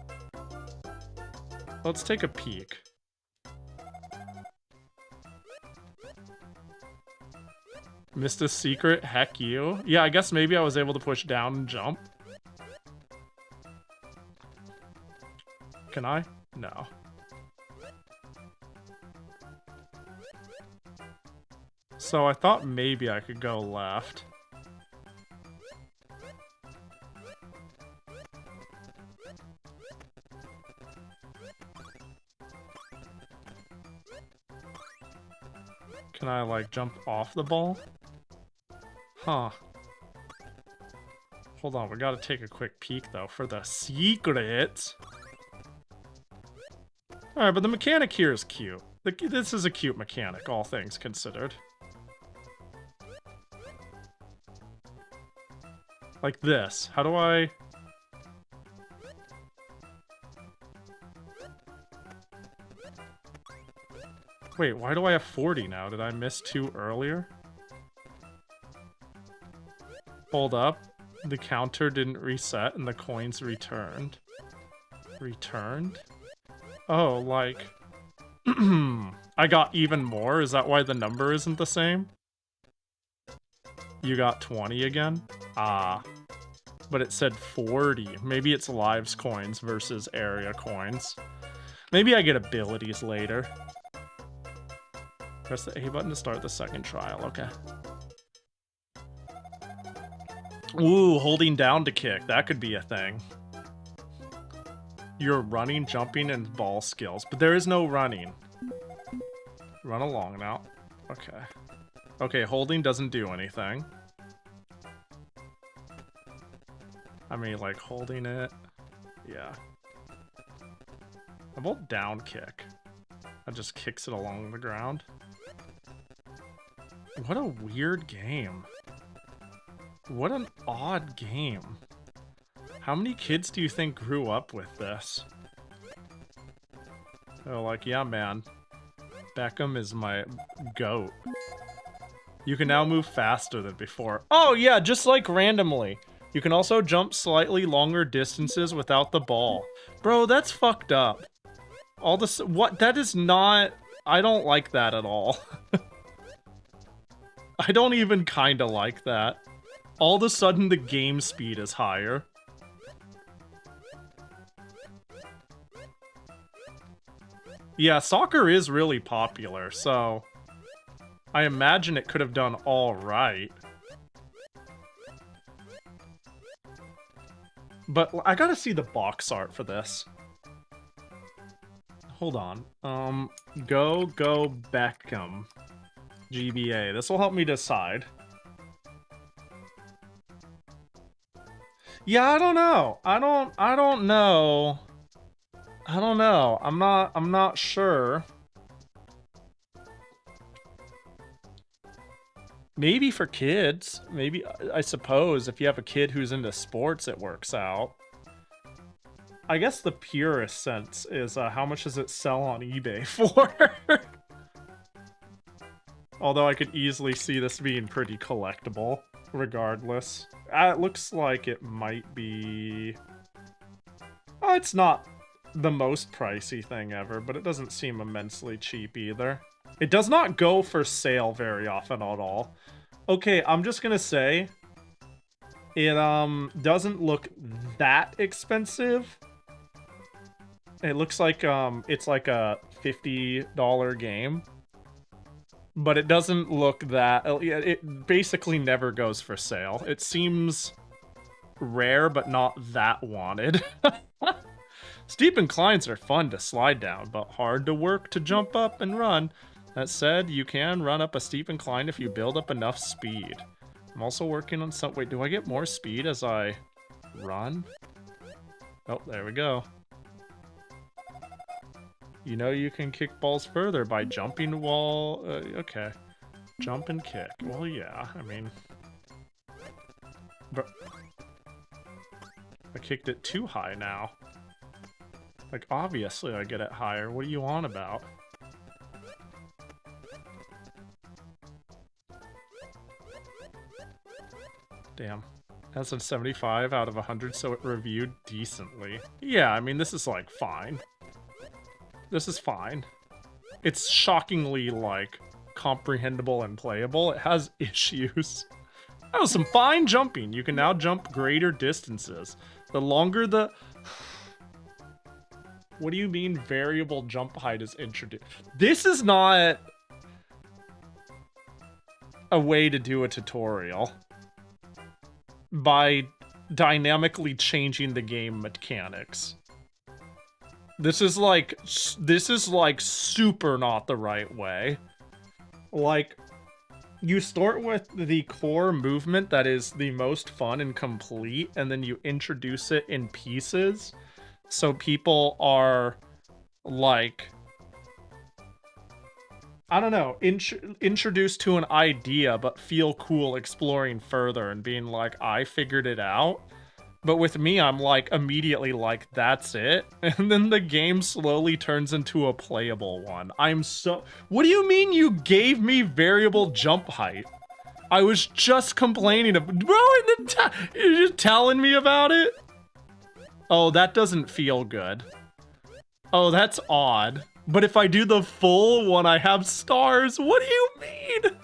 Let's take a peek. Missed a secret? Heck you. Yeah, I guess maybe I was able to push down and jump. Can I? No. So I thought maybe I could go left. Can I, like, jump off the ball? Huh. Hold on, we gotta take a quick peek, though, for the secret. Alright, but the mechanic here is cute. This is a cute mechanic, all things considered. Like this. How do I... Wait, why do I have 40 now? Did I miss 2 earlier? Hold up. The counter didn't reset and the coins returned. Returned? Oh, like... I got even more? Is that why the number isn't the same? You got 20 again? Ah. But it said 40. Maybe it's lives coins versus area coins. Maybe I get abilities later. Press the A button to start the second trial. Okay. Ooh, holding down to kick. That could be a thing. You're running, jumping, and ball skills. But there is no running. Run along now. Okay. Okay, holding doesn't do anything. I mean, like, holding it. Yeah. How about down kick? That just kicks it along the ground. What a weird game. What an odd game. How many kids do you think grew up with this? They're like, yeah, man. Beckham is my goat. You can now move faster than before. Oh, yeah, just like randomly. You can also jump slightly longer distances without the ball. Bro, that's fucked up. All this, what? That is not, I don't like that at all. I don't even kinda like that. All of a sudden the game speed is higher. Yeah, soccer is really popular, so I imagine it could have done all right. But I gotta see the box art for this. Hold on. Go Beckham. GBA. This will help me decide. Yeah, I don't know. I don't know. I don't know. I'm not sure. Maybe for kids. Maybe, I suppose, if you have a kid who's into sports, it works out. I guess the purest sense is how much does it sell on eBay for? Although I could easily see this being pretty collectible. regardless. It looks like it might be... Oh, it's not the most pricey thing ever, but it doesn't seem immensely cheap either. It does not go for sale very often at all. Okay, I'm just gonna say, it doesn't look that expensive. It looks like it's like a $50 game. But it doesn't look that... It basically never goes for sale. It seems rare, but not that wanted. Steep inclines are fun to slide down, but hard to work to jump up and run. That said, you can run up a steep incline if you build up enough speed. I'm also working on some... Wait, do I get more speed as I run? Oh, there we go. You know you can kick balls further by jumping while... okay. Jump and kick. Well, yeah, I mean... But... I kicked it too high now. Like, obviously I get it higher. What are you on about? Damn. That's a 75 out of 100, so it reviewed decently. Yeah, I mean, this is, like, fine. This is fine. It's shockingly, like, comprehensible and playable. It has issues. Oh, some fine jumping. You can now jump greater distances. The longer the... What do you mean variable jump height is introduced? This is not a way to do a tutorial by dynamically changing the game mechanics. This is like super not the right way. Like, you start with the core movement that is the most fun and complete, and then you introduce it in pieces. So people are, like, I don't know, introduced to an idea, but feel cool exploring further and being like, I figured it out. But with me, I'm like, immediately like, that's it. And then the game slowly turns into a playable one. I'm so... What do you mean you gave me variable jump height? I was just complaining about... Bro, you're just telling me about it? Oh, that doesn't feel good. Oh, that's odd. But if I do the full one, I have stars. What do you mean?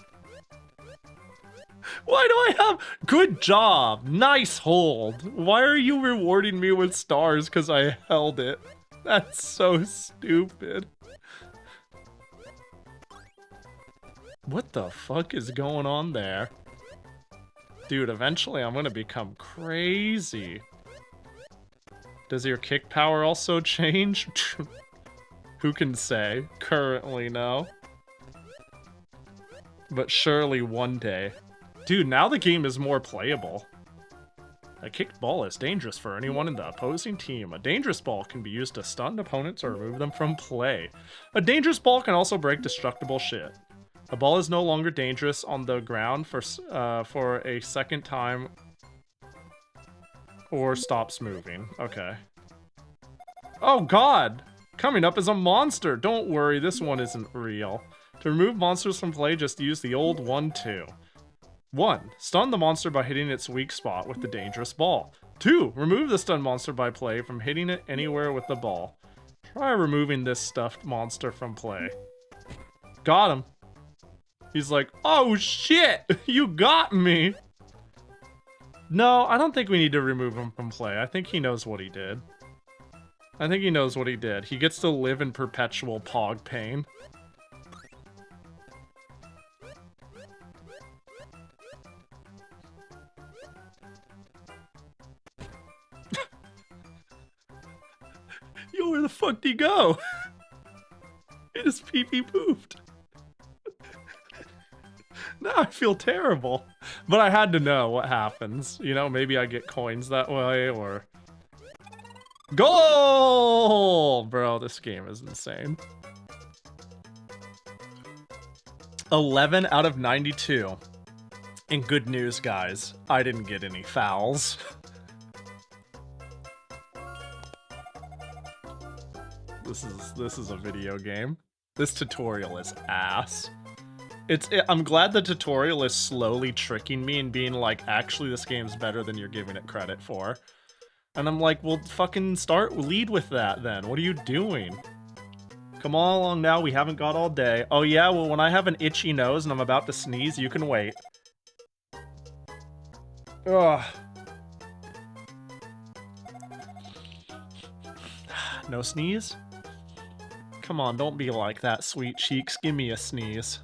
Why do I have... Good job. Nice hold. Why are you rewarding me with stars because I held it? That's so stupid. What the fuck is going on there? Dude, eventually I'm gonna become crazy. Does your kick power also change? Who can say? Currently, no. But surely one day. Dude, now the game is more playable. A kicked ball is dangerous for anyone in the opposing team. A dangerous ball can be used to stun opponents or remove them from play. A dangerous ball can also break destructible shit. A ball is no longer dangerous on the ground for a second time or stops moving. Okay. Oh god! Coming up is a monster! Don't worry, this one isn't real. To remove monsters from play, just use the old 1-2. 1. Stun the monster by hitting its weak spot with the dangerous ball. 2. Remove the stun monster by play from hitting it anywhere with the ball. Try removing this stuffed monster from play. Got him. He's like, oh shit! You got me! No, I don't think we need to remove him from play. I think he knows what he did. I think he knows what he did. He gets to live in perpetual pog pain. Yo, where the fuck did he go? He just pee-pee pooped. Now I feel terrible. But I had to know what happens. You know, maybe I get coins that way, or... Goal! Bro, this game is insane. 11 out of 92. And good news, guys. I didn't get any fouls. This is a video game. This tutorial is ass. I'm glad the tutorial is slowly tricking me and being like, actually, this game's better than you're giving it credit for. And I'm like, well, fucking lead with that then. What are you doing? Come on along now, we haven't got all day. Oh yeah, well, when I have an itchy nose and I'm about to sneeze, you can wait. Ugh. No sneeze? Come on, don't be like that, sweet cheeks. Give me a sneeze.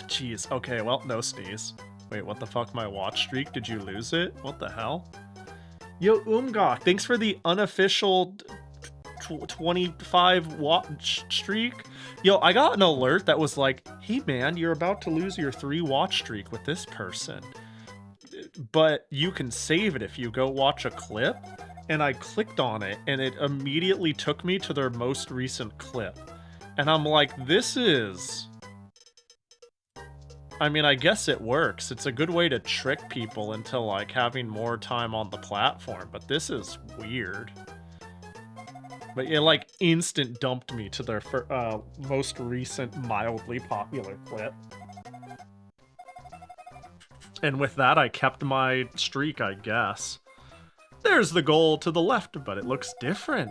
Jeez, okay, well, no sneeze. Wait, what the fuck, my watch streak? Did you lose it? What the hell? Yo, Umgok, thanks for the unofficial 25 watch streak. Yo, I got an alert that was like, hey man, you're about to lose your 3 watch streak with this person. But you can save it if you go watch a clip. And I clicked on it, and it immediately took me to their most recent clip. And I'm like, this is... I mean, I guess it works. It's a good way to trick people into, like, having more time on the platform, but this is weird. But it, like, instant dumped me to their most recent mildly popular clip. And with that, I kept my streak, I guess. There's the goal to the left, but it looks different.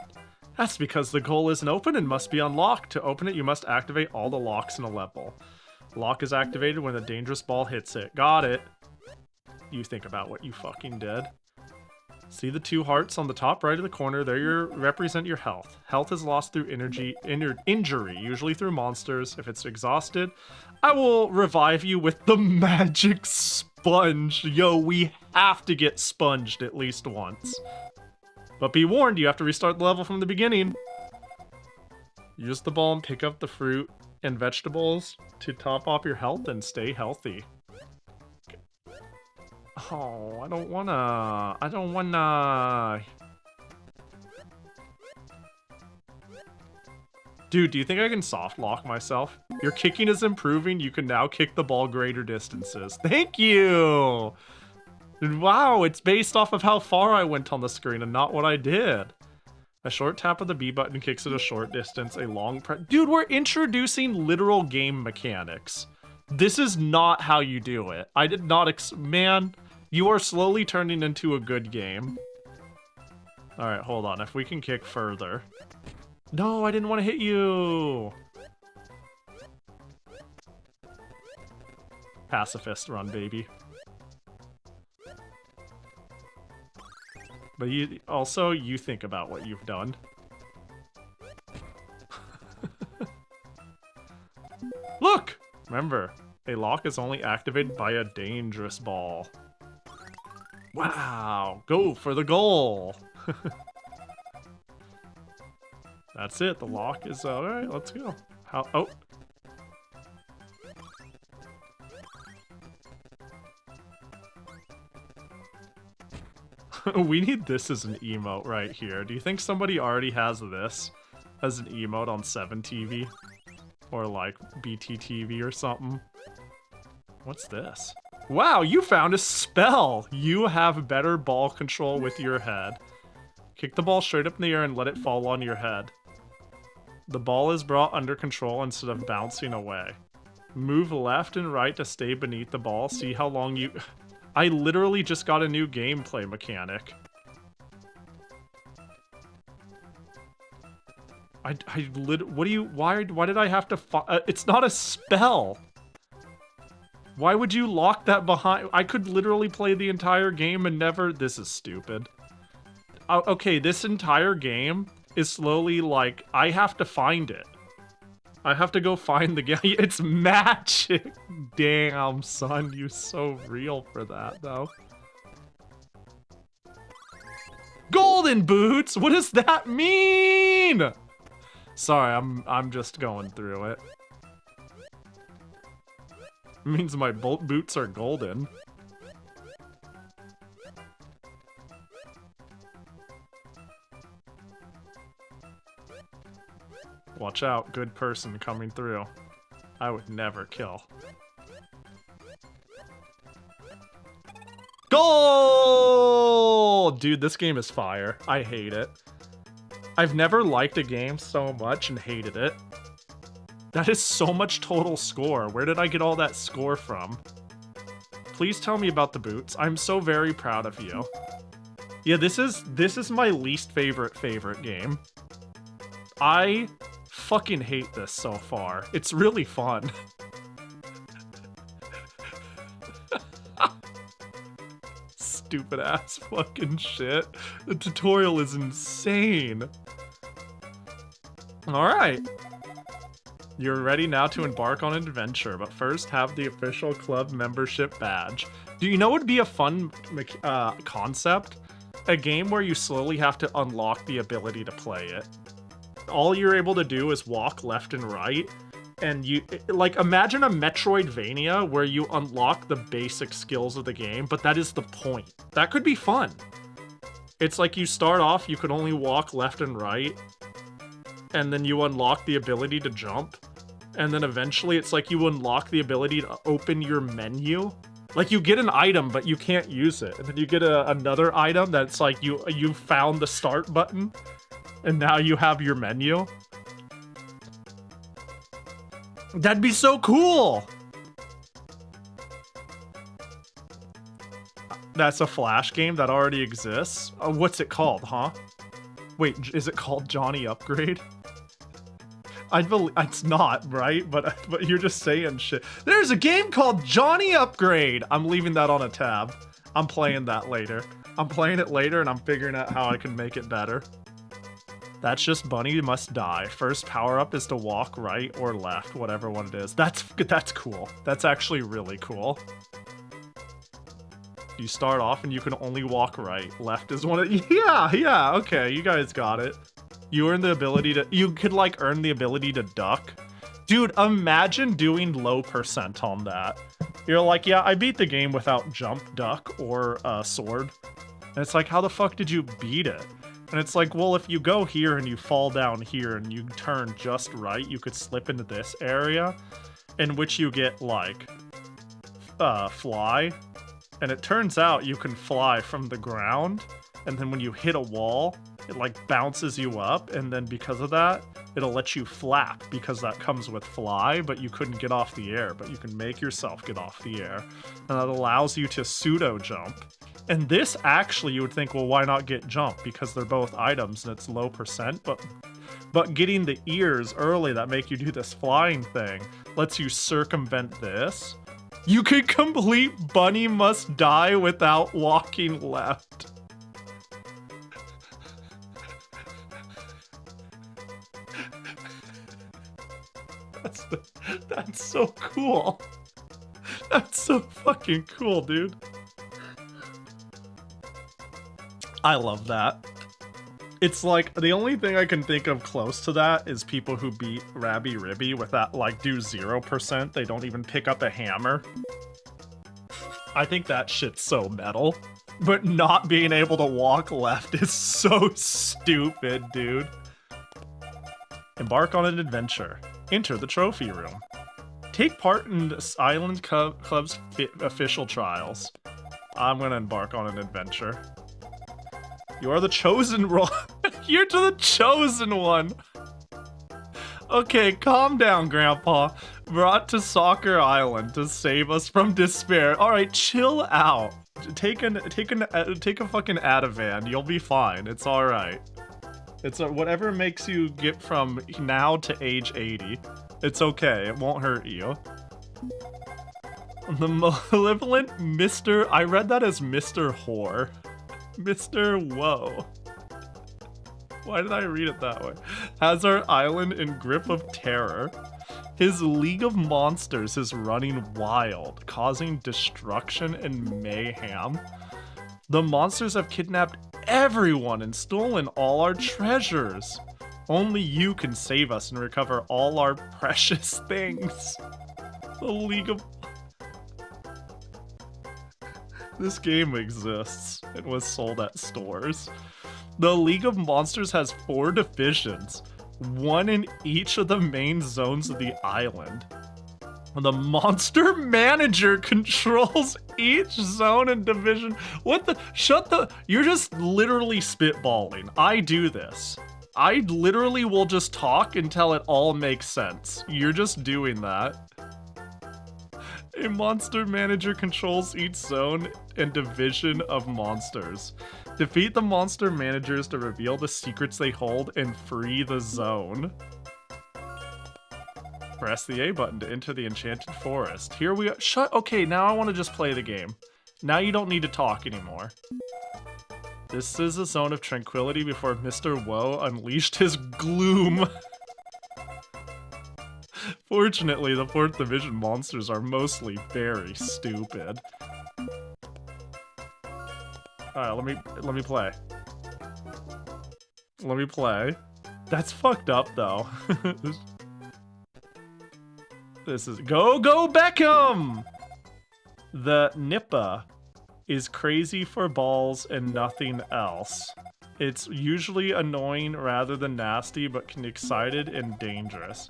That's because the goal isn't open and must be unlocked. To open it, you must activate all the locks in a level. Lock is activated when a dangerous ball hits it. Got it. You think about what you fucking did. See the 2 hearts on the top right of the corner? There represent your health. Health is lost through injury, usually through monsters. If it's exhausted, I will revive you with the magic sponge. Yo, we have to get sponged at least once. But be warned, you have to restart the level from the beginning. Use the ball and pick up the fruit and vegetables to top off your health and stay healthy. Oh, I don't wanna... Dude, do you think I can soft lock myself? Your kicking is improving. You can now kick the ball greater distances. Thank you! Wow, it's based off of how far I went on the screen and not what I did. A short tap of the B button kicks it a short distance. A long press... Dude, we're introducing literal game mechanics. This is not how you do it. I did not Man, you are slowly turning into a good game. Alright, hold on. If we can kick further... No, I didn't want to hit you! Pacifist run, baby. But you think about what you've done. Look! Remember, a lock is only activated by a dangerous ball. Wow! Go for the goal! That's it, the lock is... Alright, let's go. Oh! We need this as an emote right here. Do you think somebody already has this as an emote on 7TV? Or like BTTV or something? What's this? Wow, you found a spell! You have better ball control with your head. Kick the ball straight up in the air and let it fall on your head. The ball is brought under control instead of bouncing away. Move left and right to stay beneath the ball. See how long you... I literally just got a new gameplay mechanic. Why did I have to it's not a spell! Why would you lock that behind? I could literally play the entire game and never... This is stupid. Okay, this entire game is slowly like, I have to find it. I have to go find the game. It's magic! Damn, son, you're so real for that, though. Golden boots? What does that mean? Sorry, I'm just going through it. It means my boots are golden. Watch out, good person coming through. I would never kill. Goal! Dude, this game is fire. I hate it. I've never liked a game so much and hated it. That is so much total score. Where did I get all that score from? Please tell me about the boots. I'm so very proud of you. Yeah, this is my least favorite game. I fucking hate this so far. It's really fun. Stupid ass fucking shit. The tutorial is insane. Alright. You're ready now to embark on an adventure, but first have the official club membership badge. Do you know what would be a fun concept? A game where you slowly have to unlock the ability to play it. All you're able to do is walk left and right, and you, like, imagine a Metroidvania where you unlock the basic skills of the game, but that is the point. That could be fun. It's like you start off, you could only walk left and right, and then you unlock the ability to jump, and then eventually it's like you unlock the ability to open your menu. Like, you get an item, but you can't use it, and then you get another item that's like you found the start button, and now you have your menu. That'd be so cool! That's a Flash game that already exists? What's it called, huh? Wait, is it called Johnny Upgrade? I believe it's not, right? But you're just saying shit. There's a game called Johnny Upgrade! I'm leaving that on a tab. I'm playing that later. I'm playing it later and I'm figuring out how I can make it better. That's just Bunny Must Die. First power-up is to walk right or left, whatever one it is. That's cool. That's actually really cool. You start off and you can only walk right. Left is one of... Yeah, okay, you guys got it. You earn the ability to... You could, like, earn the ability to duck. Dude, imagine doing low percent on that. You're like, yeah, I beat the game without jump, duck, or sword. And it's like, how the fuck did you beat it? And it's like, well, if you go here and you fall down here and you turn just right, you could slip into this area, in which you get, like, fly. And it turns out you can fly from the ground, and then when you hit a wall, it, like, bounces you up, and then because of that, it'll let you flap, because that comes with fly, but you couldn't get off the air, but you can make yourself get off the air. And that allows you to pseudo-jump. And this, actually, you would think, well, why not get jump? Because they're both items, and it's low percent, but getting the ears early that make you do this flying thing lets you circumvent this. You could complete Bunny Must Die without walking left. That's so cool. That's so fucking cool, dude. I love that. It's like, the only thing I can think of close to that is people who beat Rabby Ribby with that, like, do 0%. They don't even pick up a hammer. I think that shit's so metal. But not being able to walk left is so stupid, dude. Embark on an adventure. Enter the trophy room. Take part in this Island Club's official trials. I'm gonna embark on an adventure. You are the chosen one. You're the chosen one. Okay, calm down, Grandpa. Brought to Soccer Island to save us from despair. All right, chill out. Take a fucking Ativan. You'll be fine. It's all right. It's whatever makes you get from now to age 80. It's okay. It won't hurt you. The malevolent Mr. I read that as Mr. Whore. Mr. Whoa. Why did I read it that way? Has our island in grip of terror. His League of Monsters is running wild, causing destruction and mayhem. The monsters have kidnapped everyone and stolen all our treasures. Only you can save us and recover all our precious things. The League of... This game exists. It was sold at stores. The League of Monsters has 4 divisions, one in each of the main zones of the island. The Monster Manager controls each zone and division. What the? Shut the... You're just literally spitballing. I do this. I literally will just talk until it all makes sense. You're just doing that. A monster manager controls each zone and division of monsters. Defeat the monster managers to reveal the secrets they hold and free the zone. Press the A button to enter the enchanted forest. Here we are. Okay, now I want to just play the game. Now you don't need to talk anymore. This is a zone of tranquility before Mr. Woe unleashed his gloom. Fortunately, the 4th division monsters are mostly very stupid. Alright, let me play. Let me play. That's fucked up though. This is go Beckham! The Nippa is crazy for balls and nothing else. It's usually annoying rather than nasty, but can be excited and dangerous.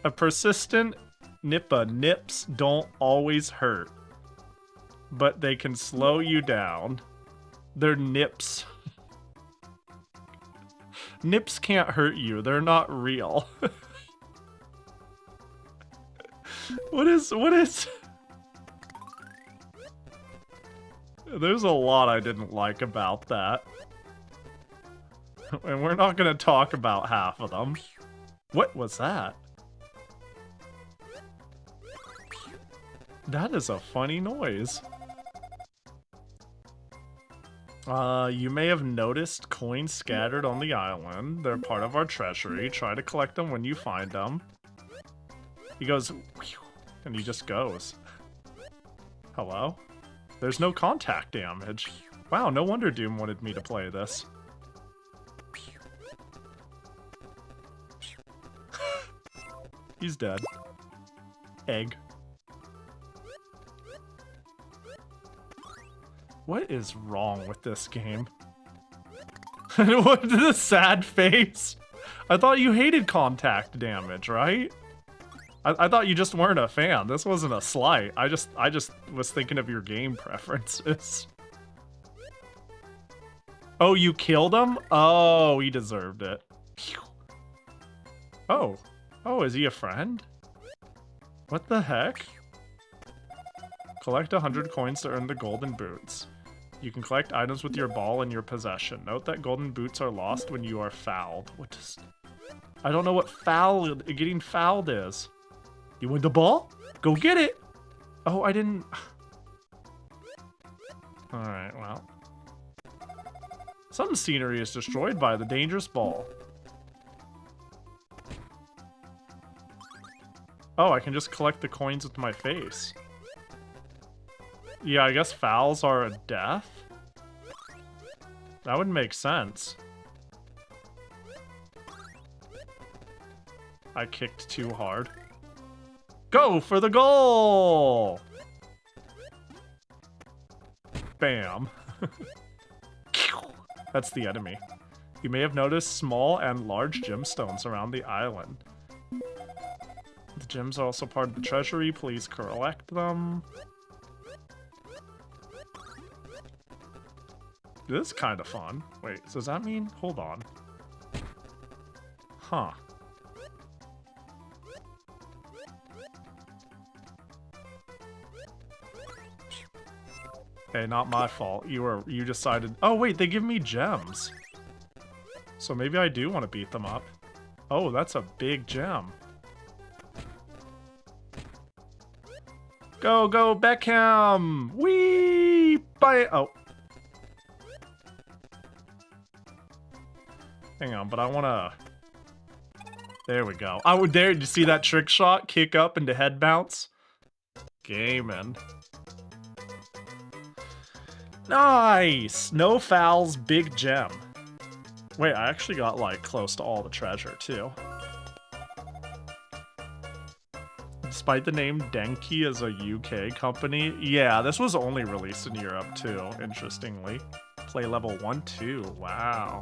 A persistent Nippa nips don't always hurt, but they can slow you down. They're nips. Nips can't hurt you. They're not real. What is... There's a lot I didn't like about that. And we're not gonna talk about half of them. What was that? That is a funny noise. You may have noticed coins scattered on the island. They're part of our treasury. Try to collect them when you find them. He goes, and he just goes. Hello? There's no contact damage. Wow, no wonder Doom wanted me to play this. He's dead. Egg. What is wrong with this game? What the sad face? I thought you hated contact damage, right? I thought you just weren't a fan. This wasn't a slight. I just was thinking of your game preferences. Oh, you killed him? Oh, he deserved it. Oh. Oh, is he a friend? What the heck? Collect 100 coins to earn the golden boots. You can collect items with your ball in your possession. Note that golden boots are lost when you are fouled. What does... I don't know what getting fouled is. You want the ball? Go get it! Oh, I didn't... Alright, well. Some scenery is destroyed by the dangerous ball. Oh, I can just collect the coins with my face. Yeah, I guess fouls are a death? That would make sense. I kicked too hard. Go for the goal! Bam. That's the enemy. You may have noticed small and large gemstones around the island. The gems are also part of the treasury. Please collect them. This is kind of fun. Wait, so does that mean... Hold on. Huh. Hey, not my fault. You decided... Oh, wait, they give me gems. So maybe I do want to beat them up. Oh, that's a big gem. Go, go, Beckham! Whee! Bye! Oh. Hang on, but I want to... There we go. I would dare you see that trick shot? Kick up into head bounce? Gaming. Nice! No fouls, big gem. Wait, I actually got, like, close to all the treasure, too. Despite the name Denki as a UK company, yeah, this was only released in Europe, too, interestingly. Play level 1, 2, wow.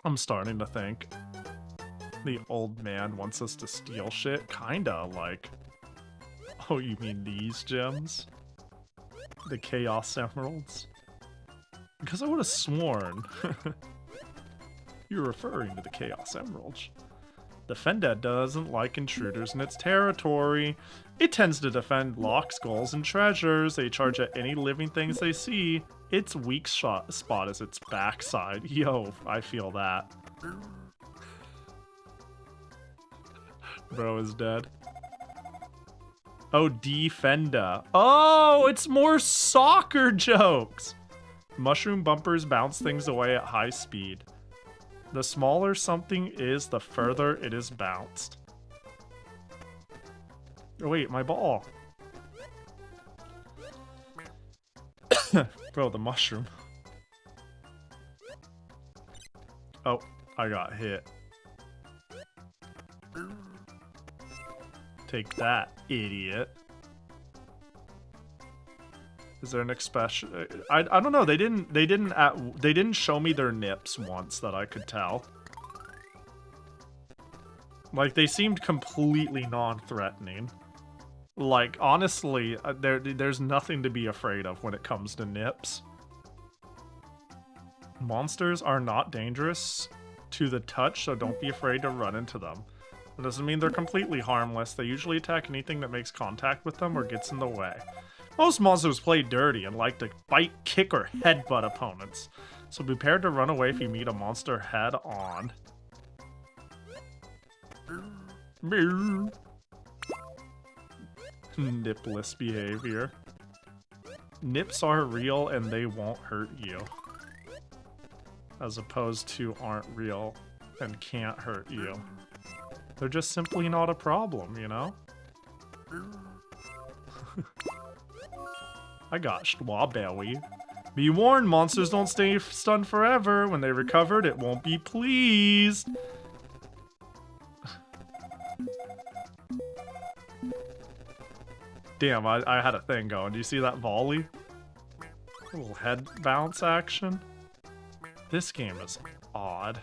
I'm starting to think the old man wants us to steal shit. Kinda, like... Oh, you mean these gems? The Chaos Emeralds? Because I would have sworn. You're referring to the Chaos Emeralds. The Fenda doesn't like intruders in its territory. It tends to defend lock skulls and treasures. They charge at any living things they see. Its weak spot is its backside. Yo, I feel that. Bro is dead. Oh, Defenda. Oh, it's more soccer jokes. Mushroom bumpers bounce things away at high speed. The smaller something is, the further it is bounced. Oh, wait, my ball. Bro, the mushroom. Oh, I got hit. Take that, idiot. Is there an expression? I don't know. They didn't show me their nips once that I could tell. Like, they seemed completely non-threatening. Like, honestly, there's nothing to be afraid of when it comes to nips. Monsters are not dangerous to the touch, so don't be afraid to run into them. It doesn't mean they're completely harmless. They usually attack anything that makes contact with them or gets in the way. Most monsters play dirty and like to bite, kick, or headbutt opponents, so be prepared to run away if you meet a monster head on. Nipless behavior. Nips are real and they won't hurt you. As opposed to aren't real and can't hurt you. They're just simply not a problem, you know? I got Strawberry. Be warned, monsters don't stay stunned forever. When they recovered, it won't be pleased. Damn, I had a thing going. Do you see that volley? A little head bounce action. This game is odd.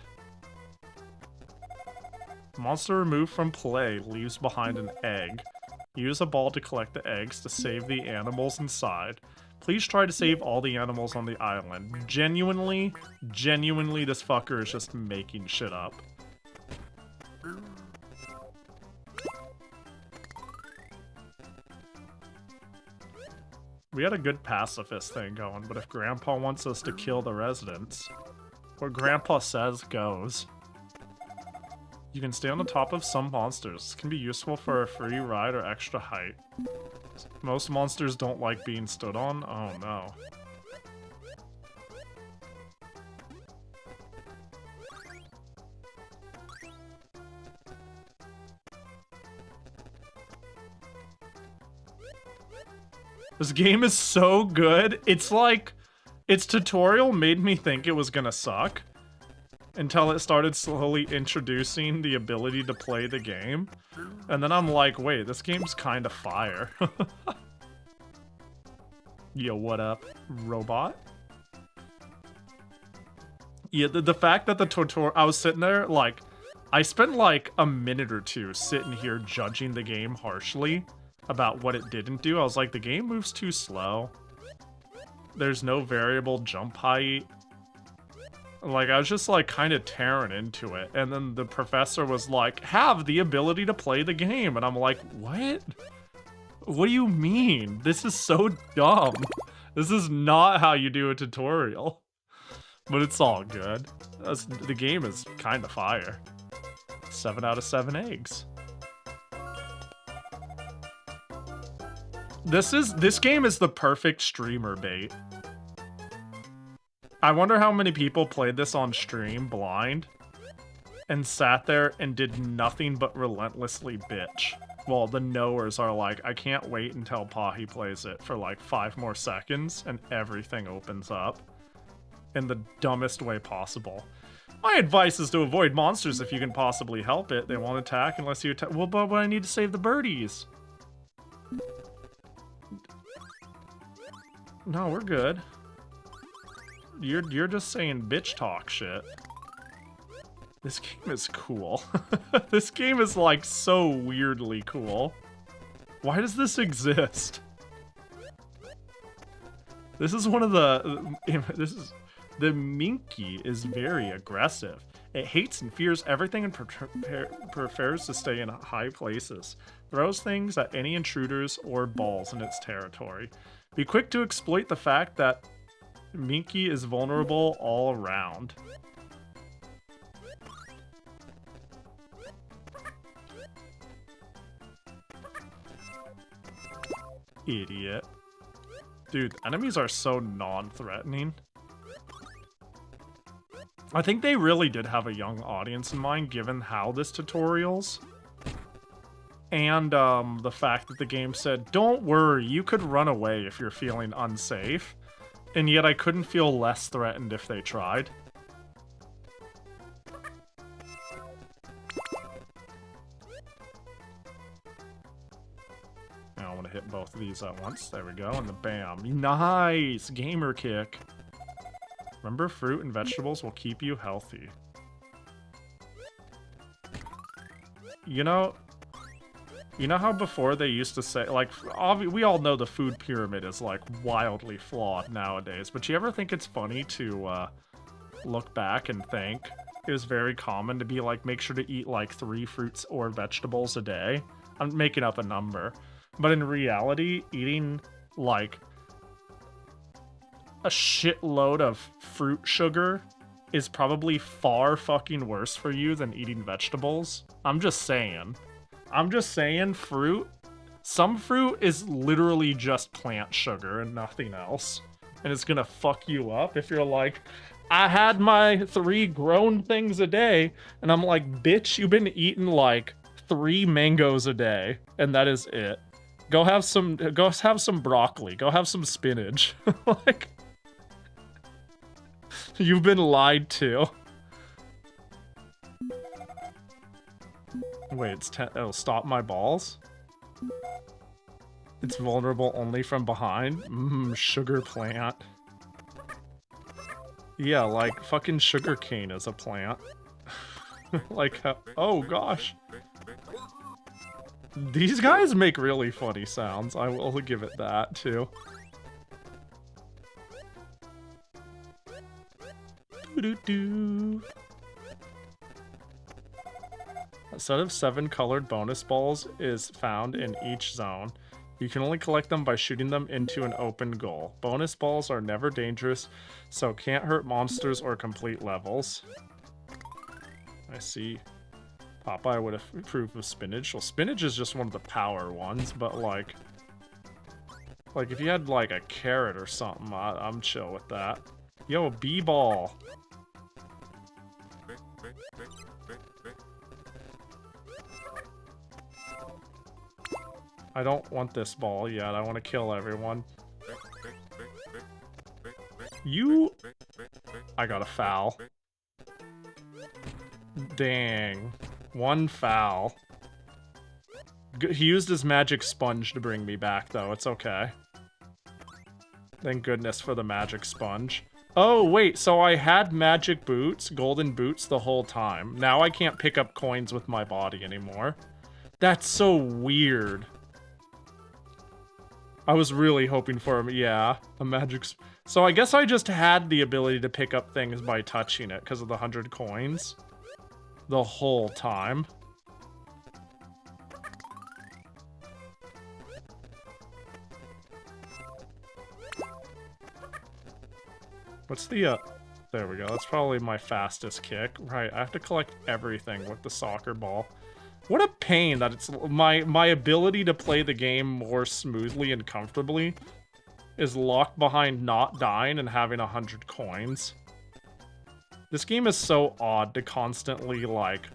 Monster removed from play leaves behind an egg. Use a ball to collect the eggs to save the animals inside. Please try to save all the animals on the island. Genuinely, this fucker is just making shit up. We had a good pacifist thing going, but if Grandpa wants us to kill the residents, what Grandpa says goes. You can stay on the top of some monsters. This can be useful for a free ride or extra height. Most monsters don't like being stood on. Oh no. This game is so good. It's like, its tutorial made me think it was gonna suck. Until it started slowly introducing the ability to play the game. And then I'm like, wait, this game's kind of fire. Yo, what up, robot? Yeah, the fact that the tutorial, I was sitting there, like, I spent like a minute or two sitting here judging the game harshly about what it didn't do. I was like, the game moves too slow. There's no variable jump height. Like, I was just, like, kind of tearing into it. And then the professor was like, have the ability to play the game. And I'm like, what? What do you mean? This is so dumb. This is not how you do a tutorial. But it's all good. The game is kind of fire. 7 out of 7 eggs. This game is the perfect streamer bait. I wonder how many people played this on stream blind and sat there and did nothing but relentlessly bitch. Well, the knowers are like, I can't wait until Pahi plays it for like 5 more seconds and everything opens up in the dumbest way possible. My advice is to avoid monsters if you can possibly help it. They won't attack unless you attack. Well, but I need to save the birdies. No, we're good. You're just saying bitch talk shit. This game is cool. This game is like so weirdly cool. Why does this exist? This is one of the The Minky is very aggressive. It hates and fears everything and prefers to stay in high places. Throws things at any intruders or balls in its territory. Be quick to exploit the fact that Minky is vulnerable all around. Idiot. Dude, enemies are so non-threatening. I think they really did have a young audience in mind, given how this tutorial's. And the fact that the game said, don't worry, you could run away if you're feeling unsafe. And yet I couldn't feel less threatened if they tried. Now I want to hit both of these at once. There we go, and the bam. Nice! Gamer kick. Remember, fruit and vegetables will keep you healthy. You know how before they used to say, like, we all know the food pyramid is, like, wildly flawed nowadays, but you ever think it's funny to look back and think it was very common to be like, make sure to eat, like, 3 fruits or vegetables a day? I'm making up a number. But in reality, eating, like, a shitload of fruit sugar is probably far fucking worse for you than eating vegetables. I'm just saying, fruit. Some fruit is literally just plant sugar and nothing else. And it's gonna fuck you up if you're like, I had my 3 grown things a day. And I'm like, bitch, you've been eating like 3 mangoes a day. And that is it. Go have some broccoli. Go have some spinach. Like, you've been lied to. Wait, it's it'll stop my balls? It's vulnerable only from behind? Sugar plant. Yeah, like, fucking sugar cane is a plant. Like, oh gosh. These guys make really funny sounds. I will give it that, too. Doo-doo-doo. A set of 7 colored bonus balls is found in each zone. You can only collect them by shooting them into an open goal. Bonus balls are never dangerous, so can't hurt monsters or complete levels. I see. Popeye would approve of spinach. Well, spinach is just one of the power ones, but like if you had like a carrot or something, I'm chill with that. Yo, B-ball. I don't want this ball yet. I want to kill everyone. You... I got a foul. Dang. 1 foul. He used his magic sponge to bring me back, though. It's okay. Thank goodness for the magic sponge. Oh, wait, so I had magic boots, golden boots, the whole time. Now I can't pick up coins with my body anymore. That's so weird. I was really hoping for him. Yeah, a magic... So I guess I just had the ability to pick up things by touching it because of the 100 coins. The whole time. What's the, there we go. That's probably my fastest kick. Right, I have to collect everything with the soccer ball. What a pain that it's... My ability to play the game more smoothly and comfortably is locked behind not dying and having 100 coins. This game is so odd to constantly, like,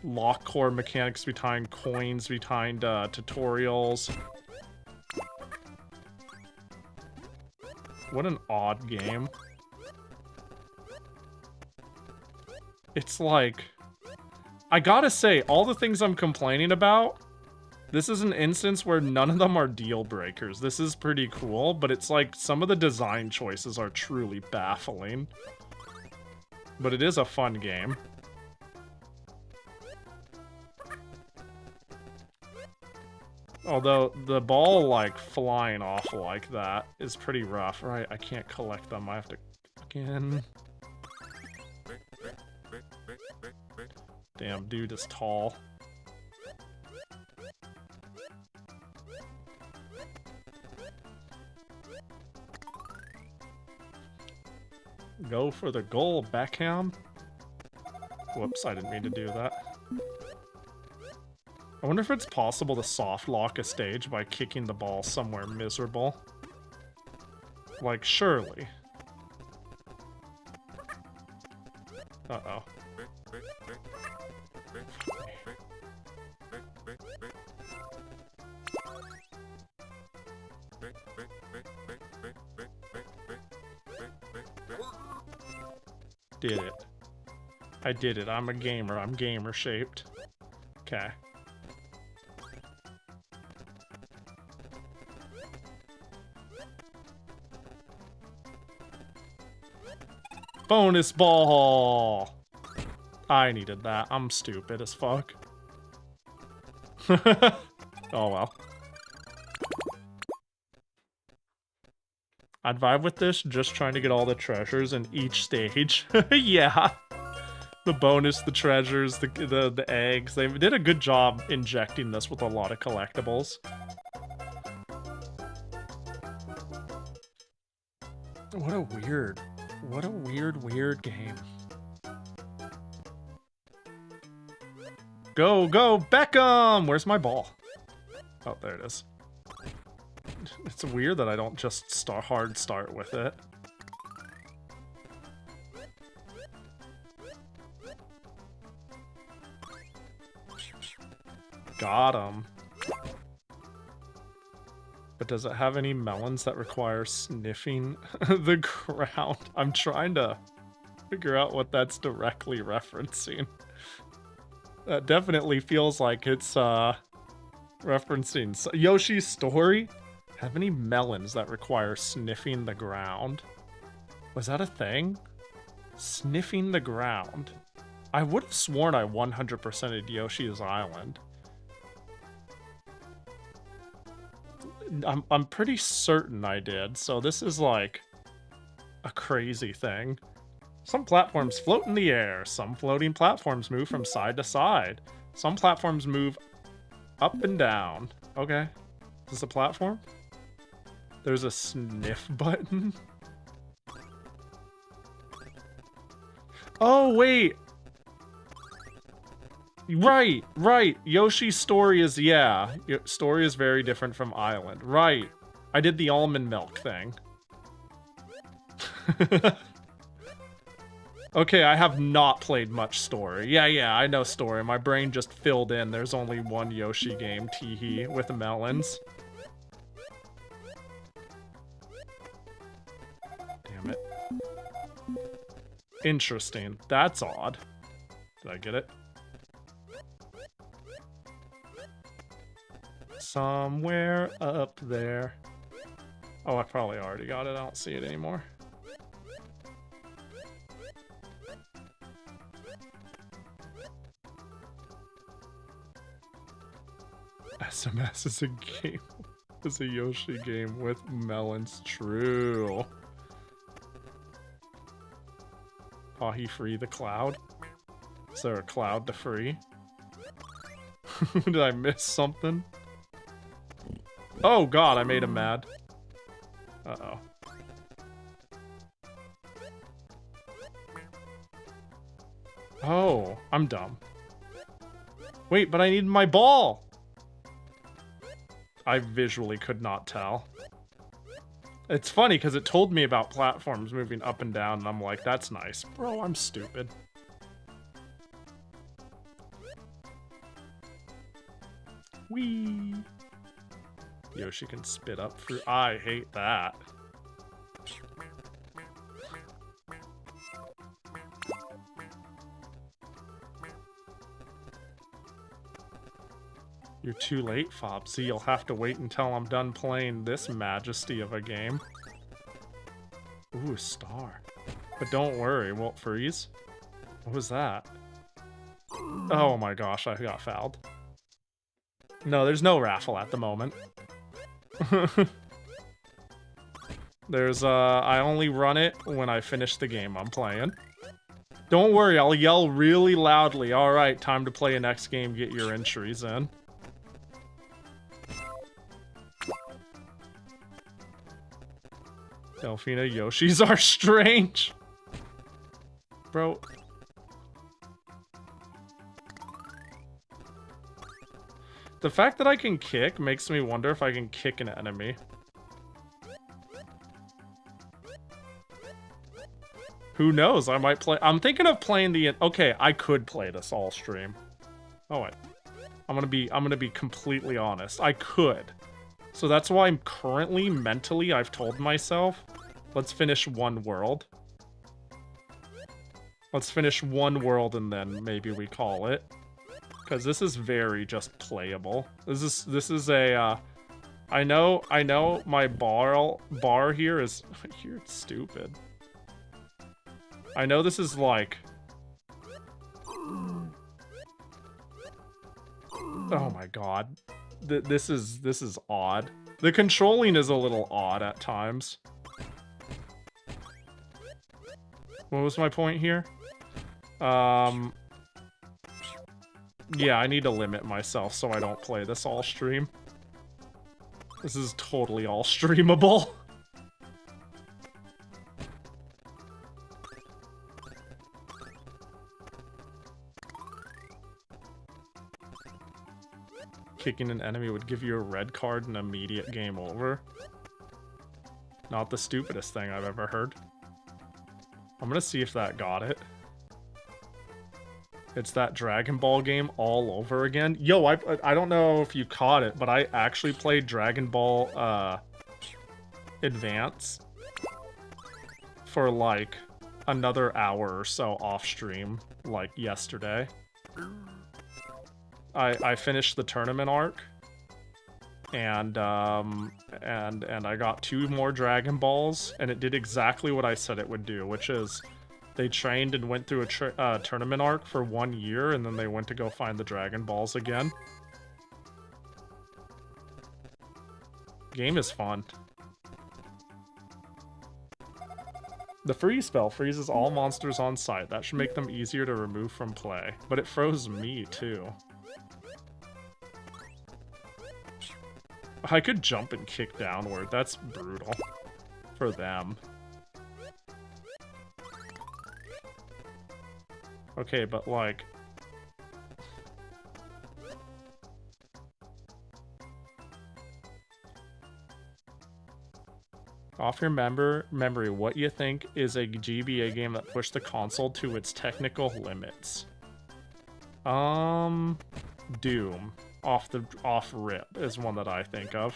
lock core mechanics behind coins, behind tutorials. What an odd game. It's like... I gotta say, all the things I'm complaining about, this is an instance where none of them are deal breakers. This is pretty cool, but it's like some of the design choices are truly baffling. But it is a fun game. Although, the ball, like, flying off like that is pretty rough. Right, I can't collect them. I have to... Again... Damn, dude is tall. Go for the goal, Beckham. Whoops, I didn't mean to do that. I wonder if it's possible to soft lock a stage by kicking the ball somewhere miserable. Like, surely. Uh-oh. Did it. I did it. I'm a gamer. I'm gamer shaped. Okay. Bonus ball! I needed that. I'm stupid as fuck. Oh well. I'd vibe with this, just trying to get all the treasures in each stage. Yeah. The bonus, the treasures, the eggs. They did a good job injecting this with a lot of collectibles. What a weird game. Go, go, Beckham! Where's my ball? Oh, there it is. It's weird that I don't just hard start with it. Got him. But does it have any melons that require sniffing the ground? I'm trying to figure out what that's directly referencing. That definitely feels like it's referencing Yoshi's Story. Have any melons that require sniffing the ground? Was that a thing? Sniffing the ground. I would have sworn I 100%ed Yoshi's Island. I'm pretty certain I did, so this is like a crazy thing. Some platforms float in the air. Some floating platforms move from side to side. Some platforms move up and down. Okay. Is this a platform? There's a sniff button. Oh, wait. Right. Yoshi's Story is, yeah. Story is very different from Island. Right. I did the almond milk thing. Okay, I have not played much Story. Yeah, I know Story. My brain just filled in. There's only one Yoshi game, teehee, with melons. Damn it. Interesting. That's odd. Did I get it? Somewhere up there. Oh, I probably already got it. I don't see it anymore. SMS is a game. Is a Yoshi game with melons. True. Pahi free the cloud? Is there a cloud to free? Did I miss something? Oh god, I made him mad. Uh-oh. Oh, I'm dumb. Wait, but I need my ball! I visually could not tell. It's funny, because it told me about platforms moving up and down, and I'm like, that's nice. Bro, I'm stupid. Whee! Yoshi can spit up fruit. I hate that. You're too late, Fopsy. You'll have to wait until I'm done playing this majesty of a game. Ooh, a star. But don't worry, it won't freeze. What was that? Oh my gosh, I got fouled. No, there's no raffle at the moment. There's, I only run it when I finish the game I'm playing. Don't worry, I'll yell really loudly. All right, time to play a next game. Get your entries in. Delphina, Yoshis are strange. Bro. The fact that I can kick makes me wonder if I can kick an enemy. Who knows? I might play. I'm thinking of playing the. Okay, I could play this all stream. Oh wait, I'm gonna be completely honest. I could. So that's why I'm currently mentally. I've told myself, let's finish one world. Let's finish one world and then maybe we call it. Because this is very just playable. This is a. I know my bar here is. You're stupid. I know this is like... Oh my god. This is odd. The controlling is a little odd at times. What was my point here? Yeah, I need to limit myself so I don't play this all stream. This is totally all streamable. Kicking an enemy would give you a red card and immediate game over. Not the stupidest thing I've ever heard. I'm gonna see if that got it. It's that Dragon Ball game all over again. Yo, I don't know if you caught it, but I actually played Dragon Ball Advance for like another hour or so off stream, like yesterday. I finished the tournament arc, and I got 2 more Dragon Balls, and it did exactly what I said it would do, which is they trained and went through a tournament arc for 1 year, and then they went to go find the Dragon Balls again. Game is fun. The freeze spell freezes all monsters on sight. That should make them easier to remove from play, but it froze me too. I could jump and kick downward. That's brutal for them. Okay, but like... Off your memory, what you think is a GBA game that pushed the console to its technical limits? Doom. Off rip is one that I think of.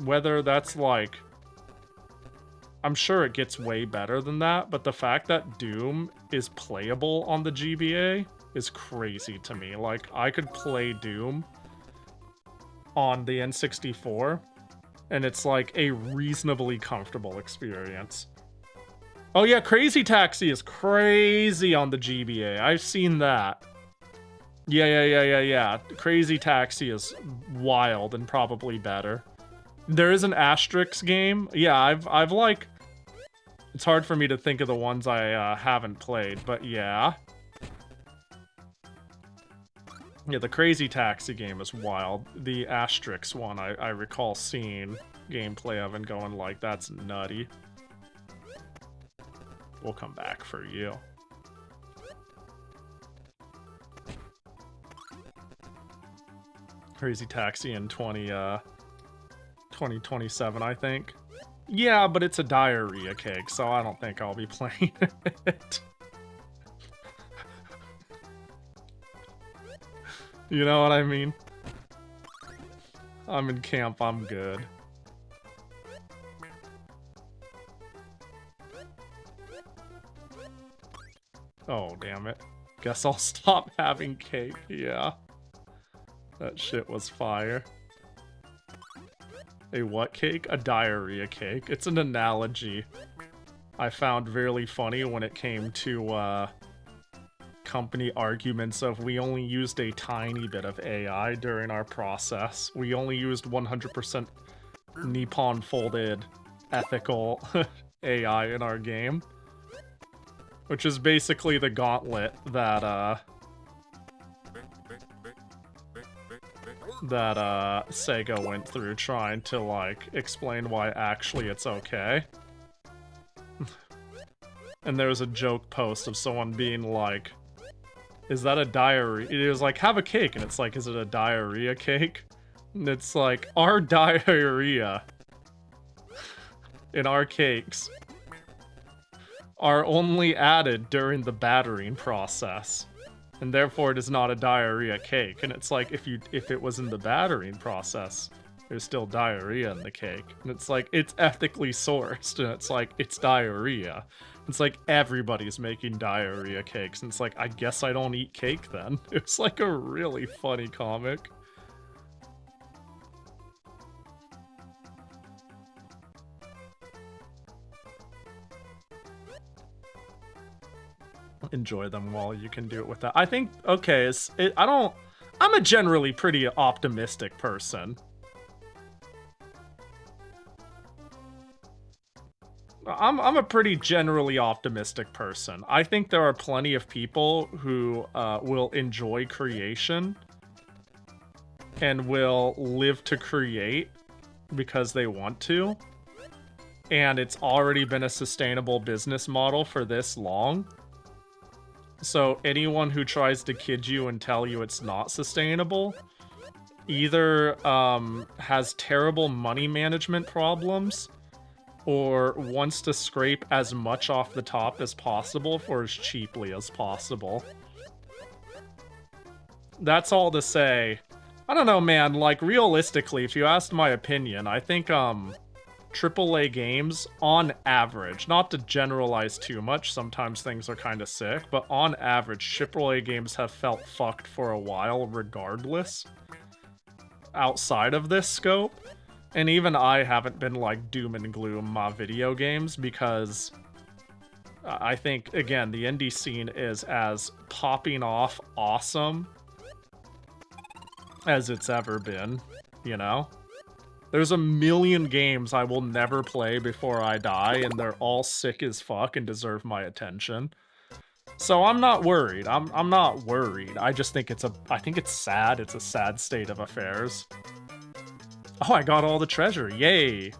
Whether that's like... I'm sure it gets way better than that, but the fact that Doom is playable on the GBA is crazy to me. Like, I could play Doom on the N64, and it's like a reasonably comfortable experience. Oh yeah, Crazy Taxi is crazy on the GBA. I've seen that. Yeah. Crazy Taxi is wild and probably better. There is an Asterix game. Yeah, I've like... It's hard for me to think of the ones I haven't played, but yeah. Yeah, the Crazy Taxi game is wild. The Asterix one, I recall seeing gameplay of and going like, that's nutty. We'll come back for you. Crazy Taxi in 2027, I think. Yeah, but it's a diarrhea cake, so I don't think I'll be playing it. You know what I mean? I'm in camp, I'm good. Oh, damn it. Guess I'll stop having cake, yeah. That shit was fire. A what cake? A diarrhea cake. It's an analogy I found really funny when it came to company arguments of we only used a tiny bit of AI during our process. We only used 100% Nippon folded ethical AI in our game. which is basically the gauntlet that Sega went through trying to, like, explain why actually it's okay. And there was a joke post of someone being like, is that a diarrhea? It was like, have a cake, and it's like, is it a diarrhea cake? And it's like, our diarrhea in our cakes are only added during the battering process, and therefore it is not a diarrhea cake. And it's like, if it was in the battering process, there's still diarrhea in the cake. And it's like, it's ethically sourced, and it's like, it's diarrhea. It's like, everybody's making diarrhea cakes, and it's like, I guess I don't eat cake then. It's like a really funny comic. Enjoy them while you can do it with that. I think, okay, I'm a generally pretty optimistic person. I'm a pretty generally optimistic person. I think there are plenty of people who will enjoy creation and will live to create because they want to. And it's already been a sustainable business model for this long. So anyone who tries to kid you and tell you it's not sustainable either has terrible money management problems or wants to scrape as much off the top as possible for as cheaply as possible. That's all to say. I don't know, man, like, realistically, if you asked my opinion, I think, AAA games, on average, not to generalize too much, sometimes things are kind of sick, but on average, AAA games have felt fucked for a while regardless, outside of this scope. And even I haven't been, like, doom and gloom my video games, because I think, again, the indie scene is as popping off awesome as it's ever been, you know? There's a million games I will never play before I die, and they're all sick as fuck and deserve my attention. So I'm not worried. I'm not worried. I just think I think it's sad. It's a sad state of affairs. Oh, I got all the treasure. Yay.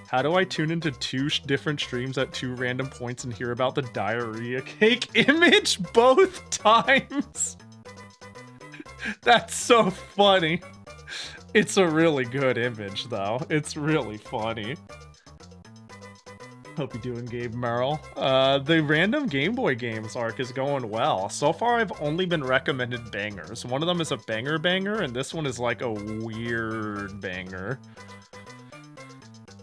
How do I tune into two different streams at 2 random points and hear about the diarrhea cake image both times? That's so funny. It's a really good image, though. It's really funny. Hope you're doing, Gabe Merrill. The random Game Boy games arc is going well. So far, I've only been recommended bangers. One of them is a banger, and this one is like a weird banger.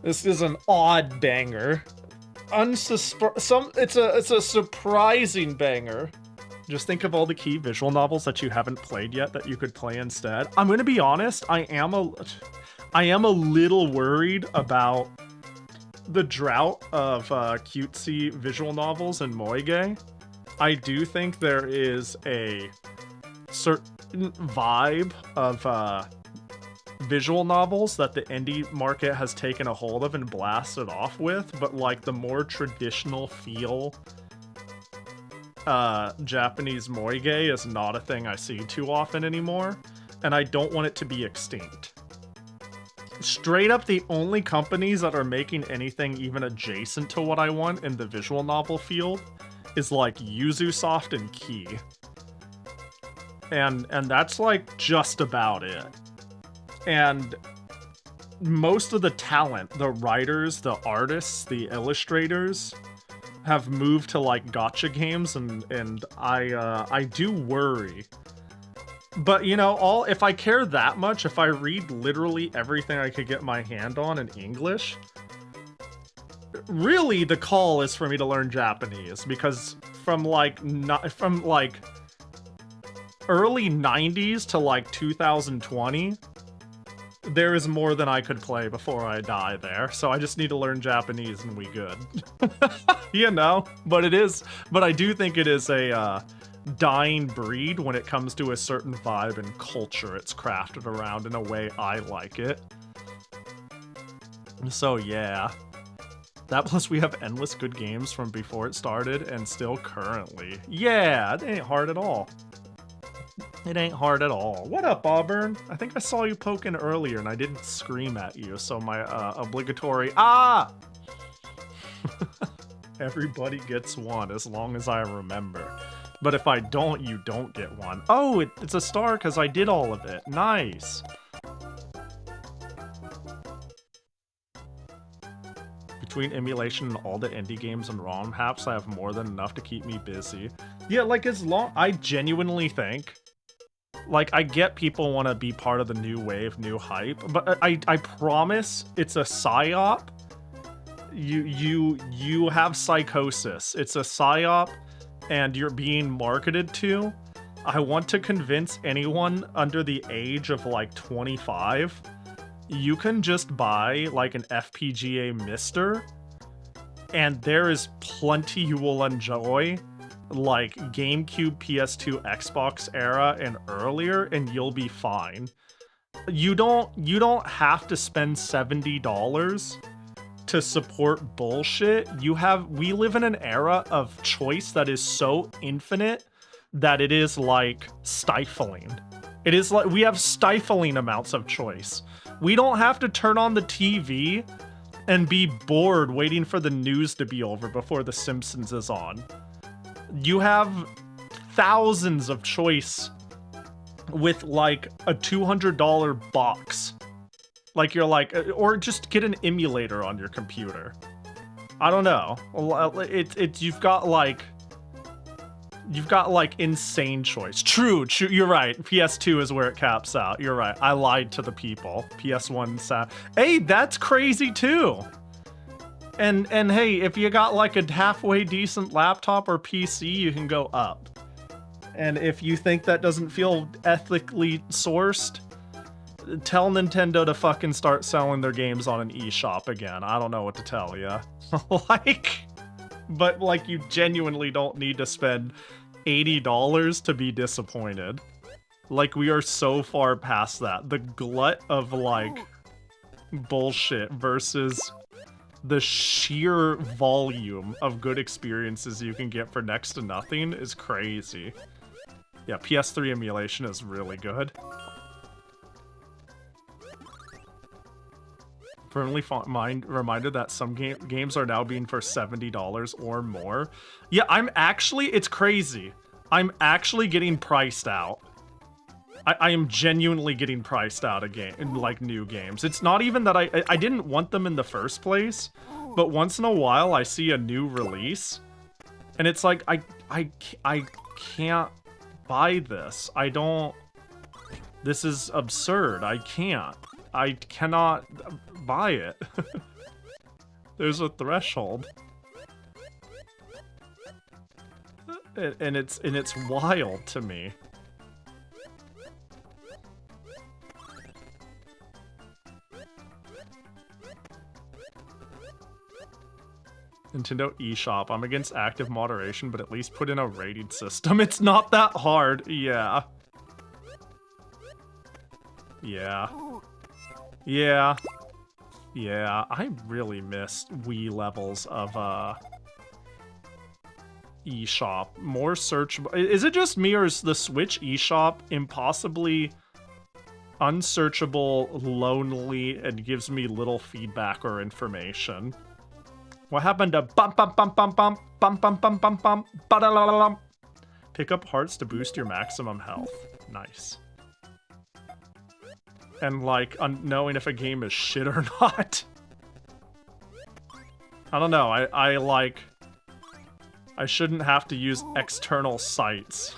This is an odd banger. It's a surprising banger. Just think of all the key visual novels that you haven't played yet that you could play instead. I'm gonna be honest, I am a little worried about the drought of cutesy visual novels in Moige. I do think there is a certain vibe of visual novels that the indie market has taken a hold of and blasted off with, but like the more traditional feel Japanese Moige is not a thing I see too often anymore, and I don't want it to be extinct. Straight up, the only companies that are making anything even adjacent to what I want in the visual novel field is like Yuzusoft and Key. And that's like just about it. And most of the talent, the writers, the artists, the illustrators, have moved to like gacha games, and I do worry. But you know, if I care that much, if I read literally everything I could get my hand on in English, really the call is for me to learn Japanese, because from like early 90s to like 2020, there is more than I could play before I die there. So I just need to learn Japanese and we good. You know? But I do think it is a dying breed when it comes to a certain vibe and culture it's crafted around in a way I like it. So yeah. That plus we have endless good games from before it started and still currently. Yeah, it ain't hard at all. It ain't hard at all. What up, Auburn? I think I saw you poking earlier and I didn't scream at you, so my obligatory Everybody gets one as long as I remember. But if I don't, you don't get one. Oh, it's a star because I did all of it. Nice. Between emulation and all the indie games and ROM hacks, I have more than enough to keep me busy. Yeah, like as long... I genuinely think... Like, I get people want to be part of the new wave, new hype, but I promise it's a psyop. You have psychosis. It's a psyop, and you're being marketed to. I want to convince anyone under the age of like 25, you can just buy like an FPGA Mister, and there is plenty you will enjoy, like GameCube, PS2, Xbox era, and earlier, and you'll be fine. You don't have to spend $70 to support bullshit. We live in an era of choice that is so infinite that it is like stifling. It is like we have stifling amounts of choice. We don't have to turn on the TV and be bored waiting for the news to be over before The Simpsons is on. You have thousands of choice with like a $200 box. Like you're like, or just get an emulator on your computer. I don't know. You've got like insane choice. True. You're right. PS2 is where it caps out. You're right. I lied to the people. PS1 hey, that's crazy too. And hey, if you got like a halfway decent laptop or PC, you can go up. And if you think that doesn't feel ethically sourced, tell Nintendo to fucking start selling their games on an eShop again. I don't know what to tell you. But like you genuinely don't need to spend $80 to be disappointed. Like we are so far past that. The glut of like bullshit versus the sheer volume of good experiences you can get for next to nothing is crazy. Yeah, PS3 emulation is really good. Firmly reminded that some games are now being for $70 or more. Yeah, it's crazy. I'm actually getting priced out. I am genuinely getting priced out in like new games. It's not even that I didn't want them in the first place, but once in a while I see a new release, and it's like I can't buy this. This is absurd. I cannot buy it. There's a threshold. And it's wild to me. Nintendo eShop. I'm against active moderation, but at least put in a rating system. It's not that hard. Yeah. Yeah. Yeah. Yeah. I really missed Wii levels of eShop. More searchable. Is it just me, or is the Switch eShop impossibly unsearchable, lonely, and gives me little feedback or information? What happened to bump bump bump bump bump bump bump bump bump bump ba-da-la-la-la? Pick up hearts to boost your maximum health. Nice. And like knowing if a game is shit or not. I don't know. I shouldn't have to use external sites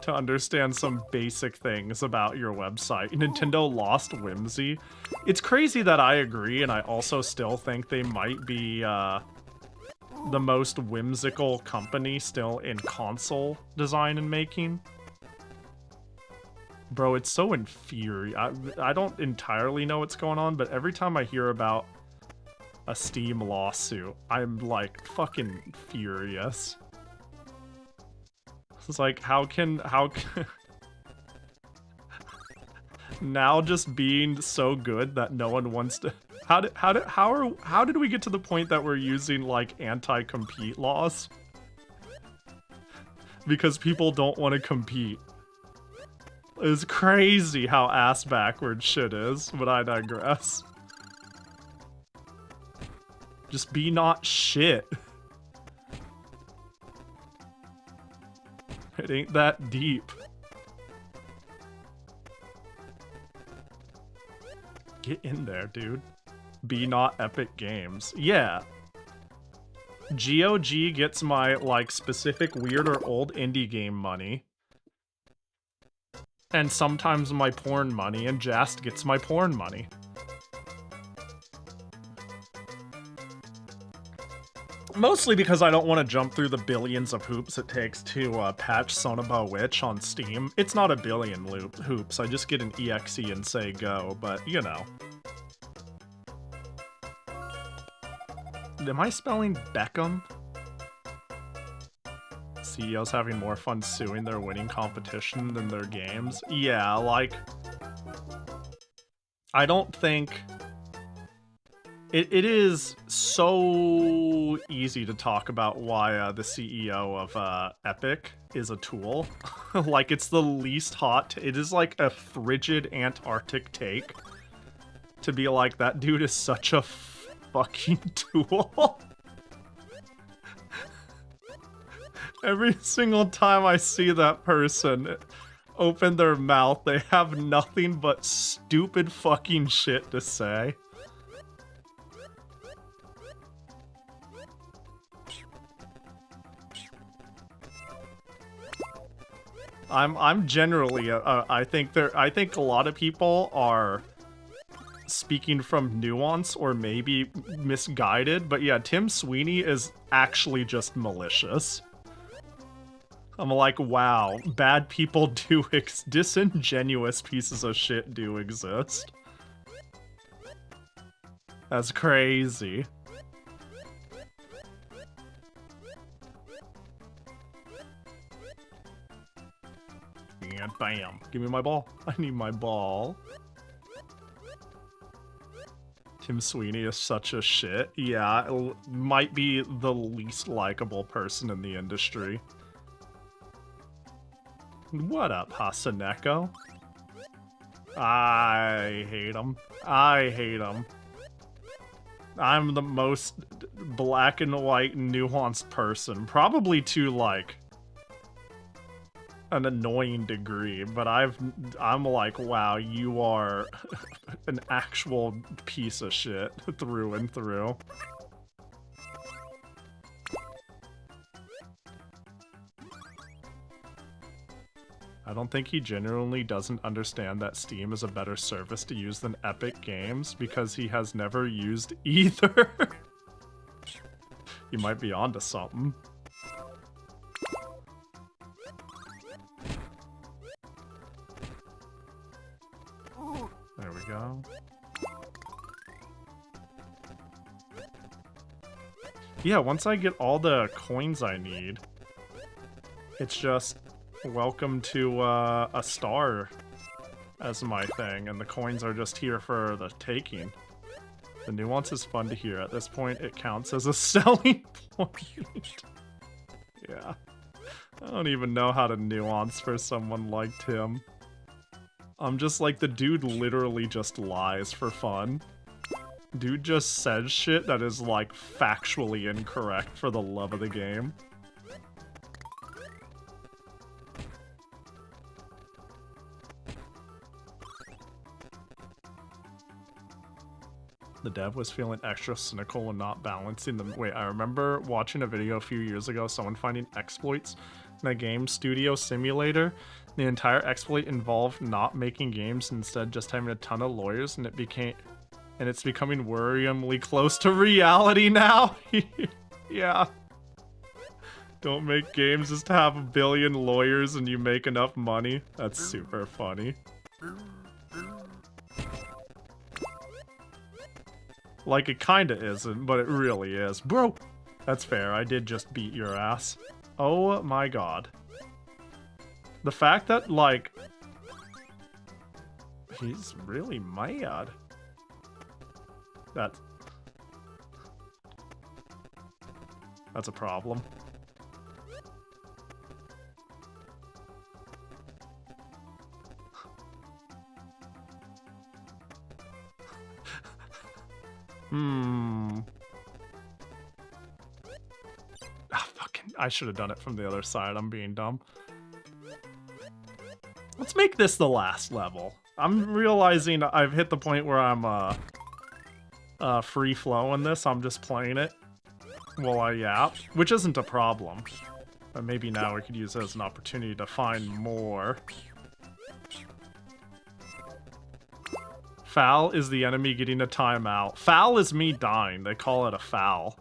to understand some basic things about your website. Nintendo lost whimsy. It's crazy that I agree, and I also still think they might be the most whimsical company still in console design and making. Bro, it's so infuriating. I don't entirely know what's going on, but every time I hear about a Steam lawsuit, I'm like fucking furious. It's like, how can now just being so good that no one wants to... How did we get to the point that we're using like anti-compete laws? Because people don't want to compete. It's crazy how ass backward shit is, but I digress. Just be not shit. It ain't that deep. Get in there, dude. Be not Epic Games. Yeah. GOG gets my, like, specific weird or old indie game money. And sometimes my porn money, and Jast gets my porn money. Mostly because I don't want to jump through the billions of hoops it takes to patch Son of a Witch on Steam. It's not a billion hoops, I just get an EXE and say go, but you know. Am I spelling Beckham? CEOs having more fun suing their winning competition than their games? Yeah, like... I don't think... It is so easy to talk about why the CEO of Epic is a tool. Like, it's the least hot... It is like a frigid Antarctic take to be like, that dude is such a fucking tool. Every single time I see that person open their mouth, they have nothing but stupid fucking shit to say. I'm generally I think a lot of people are speaking from nuance or maybe misguided, but yeah, Tim Sweeney is actually just malicious. I'm like, wow, bad people do disingenuous pieces of shit do exist. That's crazy. And bam. Give me my ball. I need my ball. Tim Sweeney is such a shit. Yeah, might be the least likable person in the industry. What up, Hasaneko? I hate him. I hate him. I'm the most black and white nuanced person. Probably to, like, an annoying degree, but I'm like, wow, you are an actual piece of shit through and through. I don't think he genuinely doesn't understand that Steam is a better service to use than Epic Games because he has never used either. You might be onto something. There we go. Yeah, once I get all the coins I need, it's just welcome to a star as my thing, and the coins are just here for the taking. The nuance is fun to hear. At this point, it counts as a selling point. Yeah. I don't even know how to nuance for someone like Tim. I'm just like, the dude literally just lies for fun. Dude just says shit that is, like, factually incorrect for the love of the game. The dev was feeling extra cynical when not balancing them. Wait, I remember watching a video a few years ago, someone finding exploits in a game studio simulator. The entire exploit involved not making games, instead just having a ton of lawyers, and it's becoming worryingly close to reality now. Yeah. Don't make games just to have a billion lawyers and you make enough money. That's super funny. Like, it kinda isn't, but it really is. Bro! That's fair, I did just beat your ass. Oh my god. The fact that, like... He's really mad. That's a problem. I should have done it from the other side. I'm being dumb. Let's make this the last level. I'm realizing I've hit the point where I'm free flow in this. I'm just playing it while I yap, which isn't a problem. But maybe now we could use it as an opportunity to find more. Foul is the enemy getting a timeout. Foul is me dying. They call it a foul.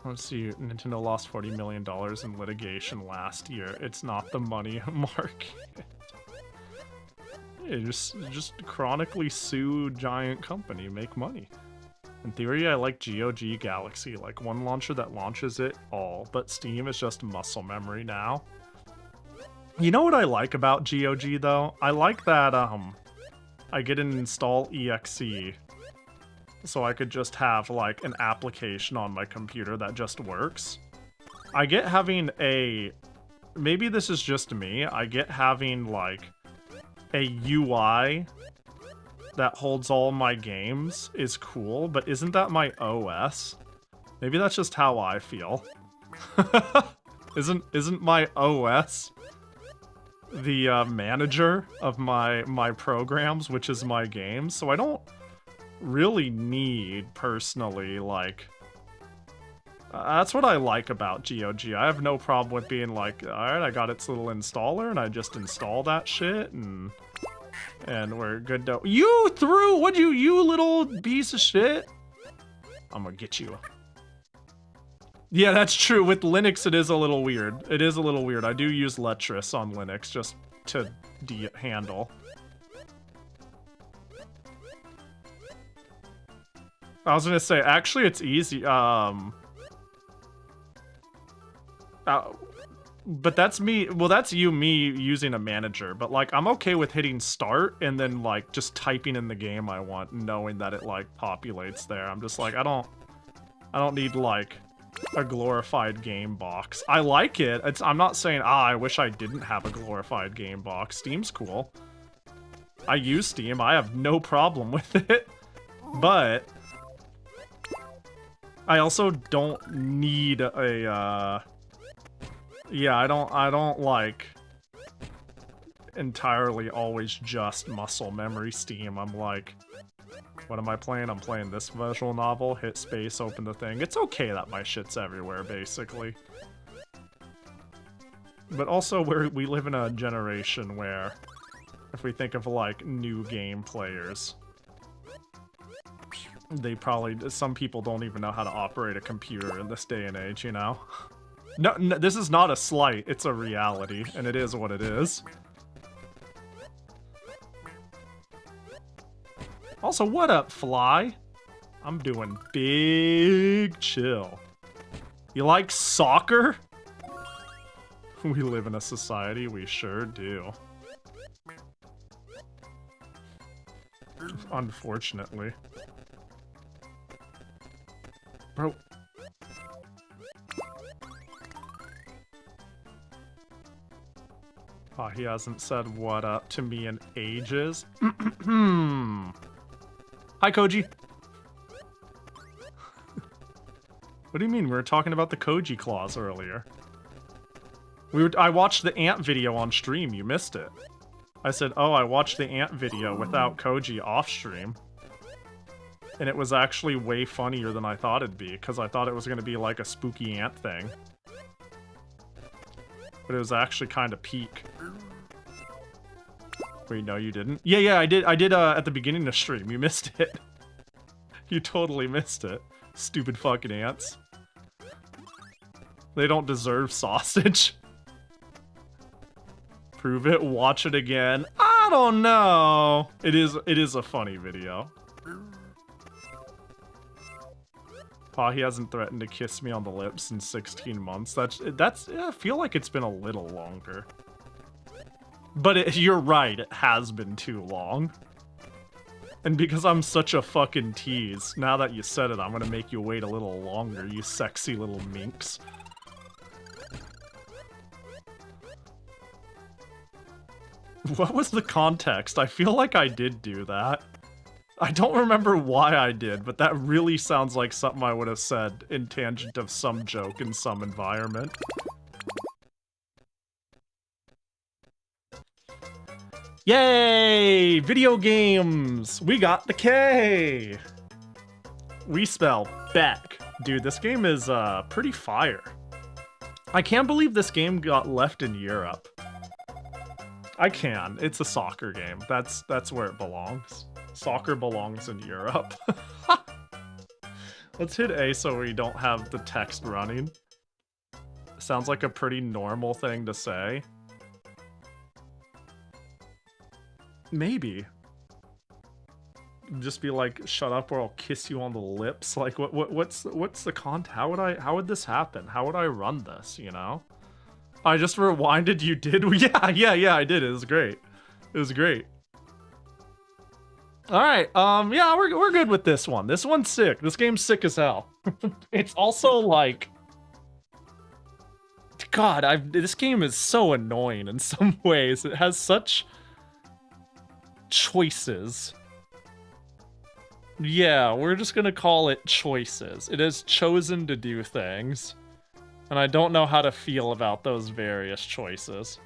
Let's see, Nintendo lost $40 million in litigation last year. It's not the money market. Yeah, just chronically sue giant company, make money. In theory, I like GOG Galaxy, like one launcher that launches it all, but Steam is just muscle memory now. You know what I like about GOG though? I like that I get an install exe. So I could just have, like, an application on my computer that just works. I get having a... Maybe this is just me. I get having, like, a UI that holds all my games is cool, but isn't that my OS? Maybe that's just how I feel. Isn't my OS the manager of my programs, which is my games? So I don't really need, personally, like... that's what I like about GOG. I have no problem with being like, alright, I got its little installer, and I just install that shit, and we're good to... You threw! What'd you little piece of shit? I'm gonna get you. Yeah, that's true. With Linux, it is a little weird. It is a little weird. I do use Lettress on Linux, just to handle. I was gonna say, actually, it's easy. But that's me. Well, that's me using a manager. But like, I'm okay with hitting start and then like just typing in the game I want, knowing that it like populates there. I'm just like, I don't need like a glorified game box. I like it. I'm not saying, I wish I didn't have a glorified game box. Steam's cool. I use Steam. I have no problem with it. But I also don't need a, yeah, I don't like entirely always just muscle memory Steam. I'm like, what am I playing? I'm playing this visual novel, hit space, open the thing. It's okay that my shit's everywhere, basically. But also, we live in a generation where, if we think of like new game players, they probably, some people don't even know how to operate a computer in this day and age, you know? No, this is not a slight, it's a reality, and it is what it is. Also, what up, Fly? I'm doing big chill. You like soccer? We live in a society, we sure do. Unfortunately. Bro. Oh, he hasn't said what up to me in ages. Hi, Koji. What do you mean? We were talking about the Koji clause earlier. I watched the ant video on stream. You missed it. I said, oh, I watched the ant video without Koji off stream. And it was actually way funnier than I thought it'd be, because I thought it was going to be like a spooky ant thing. But it was actually kind of peak. Wait, no, you didn't? Yeah, I did at the beginning of stream. You missed it. You totally missed it. Stupid fucking ants. They don't deserve sausage. Prove it, watch it again. I don't know. It is a funny video. Pahi hasn't threatened to kiss me on the lips in 16 months. That's I feel like it's been a little longer. But you're right, it has been too long. And because I'm such a fucking tease, now that you said it, I'm gonna make you wait a little longer, you sexy little minx. What was the context? I feel like I did do that. I don't remember why I did, but that really sounds like something I would have said in tangent of some joke in some environment. Yay! Video games! We got the K! We spell Beck. Dude, this game is pretty fire. I can't believe this game got left in Europe. I can. It's a soccer game. That's where it belongs. Soccer belongs in Europe. Let's hit A so we don't have the text running. Sounds like a pretty normal thing to say. Maybe. Just be like, shut up or I'll kiss you on the lips. Like, what's the content? How would this happen? How would I run this, you know? I just rewinded, you did? Yeah, I did. It was great. It was great. Alright, yeah, we're good with this one. This one's sick. This game's sick as hell. It's also like... God, this game is so annoying in some ways. It has such... choices. Yeah, we're just gonna call it choices. It has chosen to do things. And I don't know how to feel about those various choices.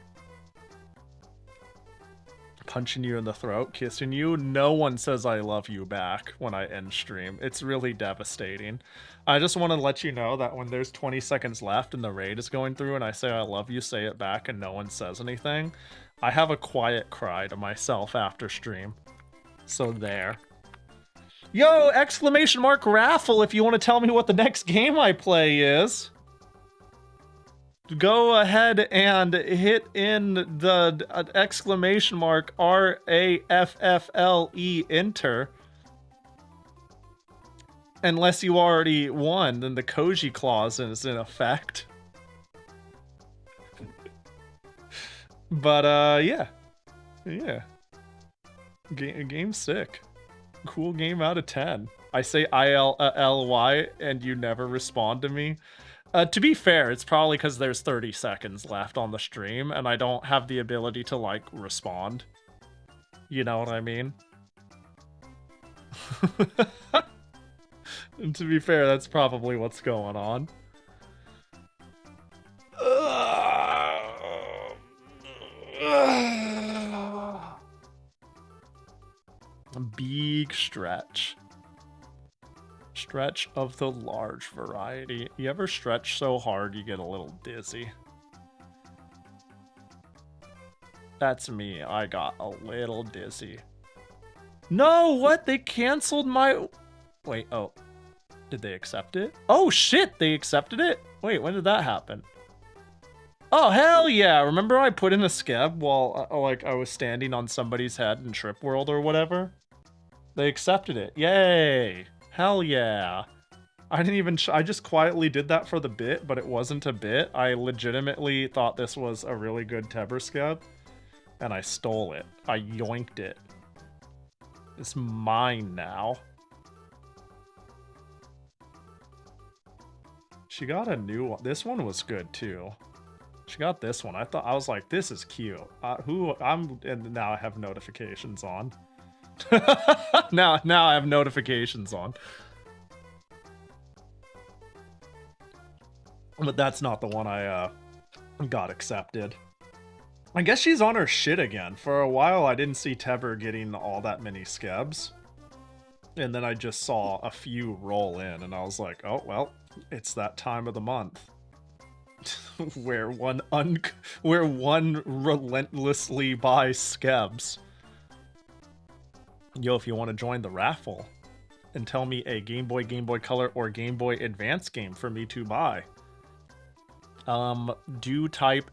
Punching you in the throat, kissing you. No one says I love you back when I end stream. It's really devastating. I just want to let you know that when there's 20 seconds left and the raid is going through and I say I love you, say it back, and no one says anything, I have a quiet cry to myself after stream. So there. Yo, exclamation mark raffle if you want to tell me what the next game I play is. Go ahead and hit in the exclamation mark RAFFLE enter. Unless you already won, then the Koji clause is in effect. But, yeah. Yeah. Game's sick. Cool game out of 10. I say ILLY and you never respond to me. To be fair, it's probably because there's 30 seconds left on the stream, and I don't have the ability to, like, respond. You know what I mean? And to be fair, that's probably what's going on. A big stretch. Stretch of the large variety. You ever stretch so hard you get a little dizzy? That's me. I got a little dizzy. No, what? They canceled my... Wait, oh. Did they accept it? Oh, shit, they accepted it? Wait, when did that happen? Oh, hell yeah. Remember I put in a skeb while, like, I was standing on somebody's head in Trip World or whatever? They accepted it. Yay. Hell yeah. I didn't even... I just quietly did that for the bit, but it wasn't a bit. I legitimately thought this was a really good Teber skeb, and I stole it. I yoinked it. It's mine now. She got a new one. This one was good, too. She got this one. I was like, this is cute. And now I have notifications on. now I have notifications on. But that's not the one I got accepted. I guess she's on her shit again. For a while I didn't see Teber getting all that many skebs. And then I just saw a few roll in and I was like, oh well, it's that time of the month. where one relentlessly buys skebs. Yo, if you want to join the raffle and tell me a Game Boy, Game Boy Color, or Game Boy Advance game for me to buy, do type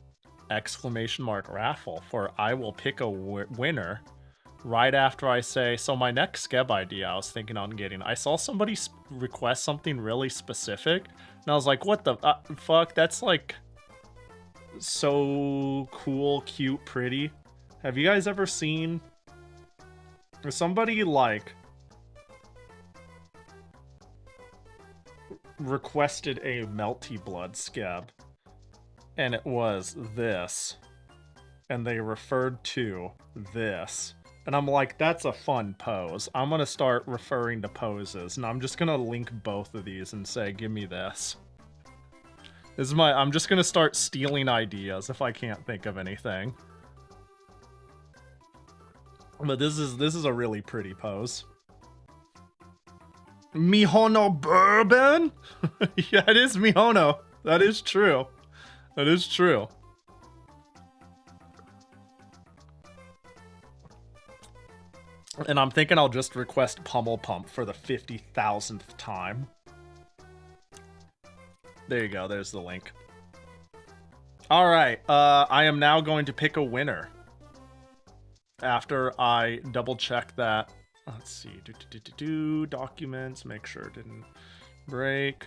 exclamation mark raffle for I will pick a winner right after I say, so my next skeb idea I was thinking on getting, I saw somebody request something really specific, and I was like, what the fuck, that's like so cool, cute, pretty. Have you guys ever seen somebody like requested a Melty Blood scab and it was this and they referred to this and I'm like, that's a fun pose. I'm gonna start referring to poses and I'm just gonna link both of these and say, give me this. I'm just gonna start stealing ideas if I can't think of anything. But this is a really pretty pose. Mihono bourbon? Yeah, it is Mihono. That is true. That is true. And I'm thinking I'll just request Pummel Pump for the 50,000th time. There you go. There's the link. All right. I am now going to pick a winner. After I double check that. Let's see. Documents. Make sure it didn't break.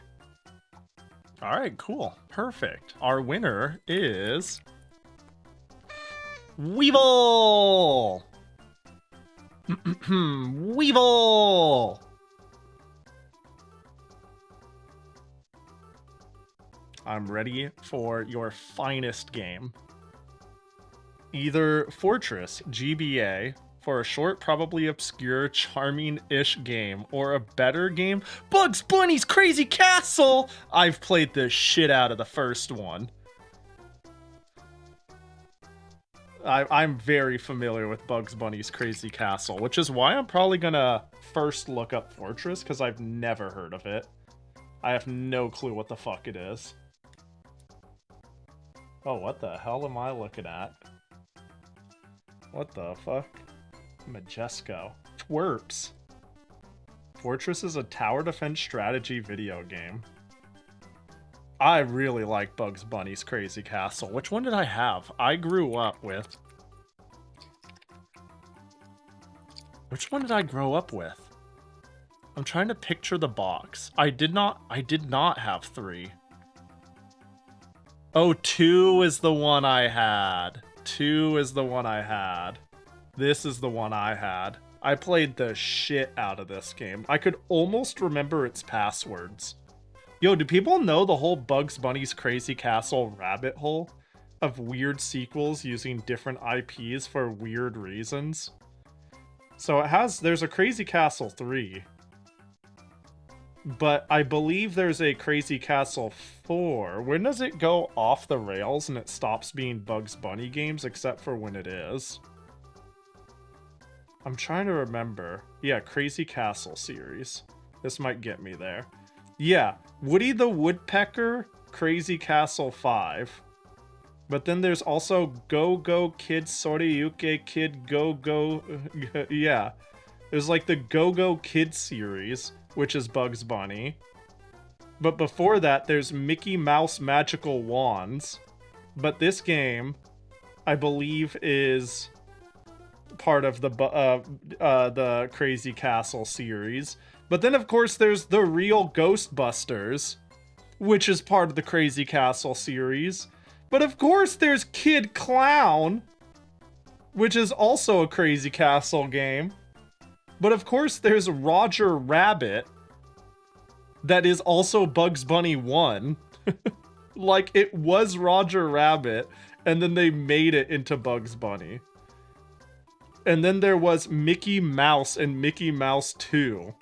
All right. Cool. Perfect. Our winner is Weevil. Weevil. I'm ready for your finest game. Either Fortress, GBA, for a short, probably obscure, charming-ish game, or a better game, Bugs Bunny's Crazy Castle! I've played the shit out of the first one. I'm very familiar with Bugs Bunny's Crazy Castle, which is why I'm probably gonna first look up Fortress, because I've never heard of it. I have no clue what the fuck it is. Oh, what the hell am I looking at? What the fuck? Majesco. Twerps. Fortress is a tower defense strategy video game. I really like Bugs Bunny's Crazy Castle. Which one did I have? I grew up with... Which one did I grow up with? I'm trying to picture the box. I did not have 3. Oh, 2 is the one I had. 2 is the one I had. This is the one I had. I played the shit out of this game. I could almost remember its passwords. Yo, do people know the whole Bugs Bunny's Crazy Castle rabbit hole of weird sequels using different IPs for weird reasons? So there's a Crazy Castle 3. But I believe there's a Crazy Castle 4. When does it go off the rails and it stops being Bugs Bunny games, except for when it is? I'm trying to remember. Yeah, Crazy Castle series. This might get me there. Yeah, Woody the Woodpecker, Crazy Castle 5. But then there's also Go Go Kid Soriyuke Kid Go Go... yeah. There's like the Go Go Kid series, which is Bugs Bunny. But before that, there's Mickey Mouse Magical Wands. But this game, I believe, is part of the Crazy Castle series. But then, of course, there's The Real Ghostbusters, which is part of the Crazy Castle series. But of course, there's Kid Clown, which is also a Crazy Castle game. But of course, there's Roger Rabbit, that is also Bugs Bunny 1. Like, it was Roger Rabbit, and then they made it into Bugs Bunny. And then there was Mickey Mouse and Mickey Mouse 2,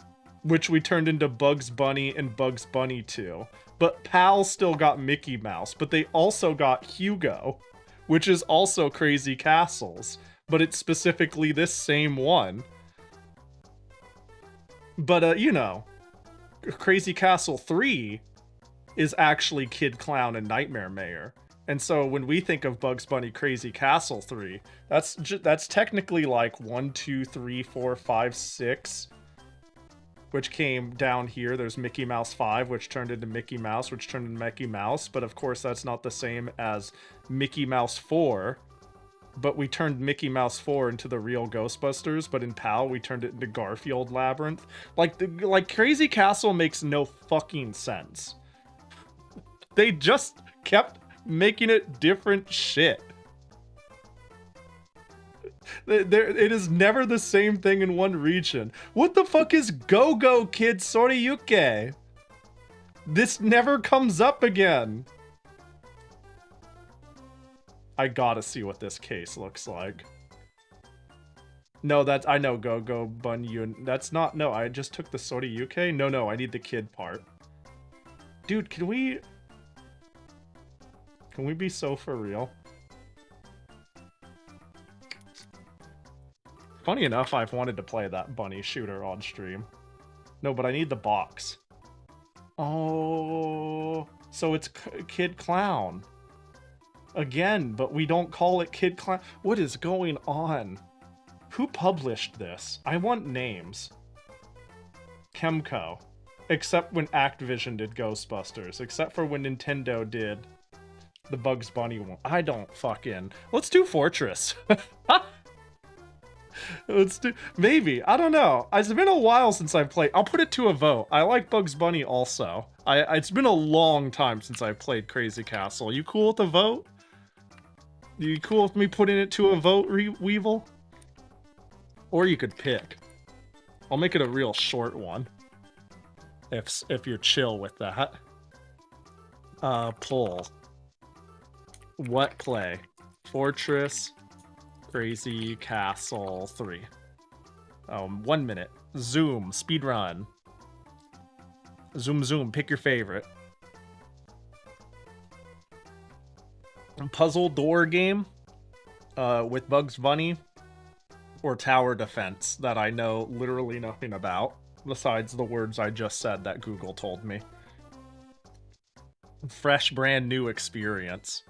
which we turned into Bugs Bunny and Bugs Bunny 2. But PAL still got Mickey Mouse, but they also got Hugo, which is also Crazy Castles, but it's specifically this same one. But, you know, Crazy Castle 3 is actually Kid Clown and Nightmare Mayor. And so when we think of Bugs Bunny Crazy Castle 3, that's technically like 1, 2, 3, 4, 5, 6, which came down here. There's Mickey Mouse 5, which turned into Mickey Mouse, which turned into Mickey Mouse. But of course, that's not the same as Mickey Mouse 4. But we turned Mickey Mouse 4 into The Real Ghostbusters, but in PAL, we turned it into Garfield Labyrinth. Like Crazy Castle makes no fucking sense. They just kept making it different shit. It is never the same thing in one region. What the fuck is Go-Go Kid Soriyuke? This never comes up again. I gotta see what this case looks like. No, that's, I know Go-Go Bunyun. That's not, no, I just took the Soriyuke. No, I need the kid part. Dude, can we be so for real? Funny enough, I've wanted to play that bunny shooter on stream. No, but I need the box. Oh, so it's Kid Clown. Again, but we don't call it Kid Clown. What is going on? Who published this? I want names. Kemco. Except when Activision did Ghostbusters. Except for when Nintendo did the Bugs Bunny one. I don't fucking... Let's do Fortress. Let's do... Maybe. I don't know. It's been a while since I've played. I'll put it to a vote. I like Bugs Bunny also. It's been a long time since I've played Crazy Castle. You cool with a vote? You cool with me putting it to a vote, Weevil? Or you could pick. I'll make it a real short one. If you're chill with that. Poll. What play? Fortress, Crazy Castle 3. 1 minute. Zoom, speedrun. Zoom, pick your favorite. Puzzle door game with Bugs Bunny or tower defense that I know literally nothing about besides the words I just said that Google told me. Fresh brand new experience.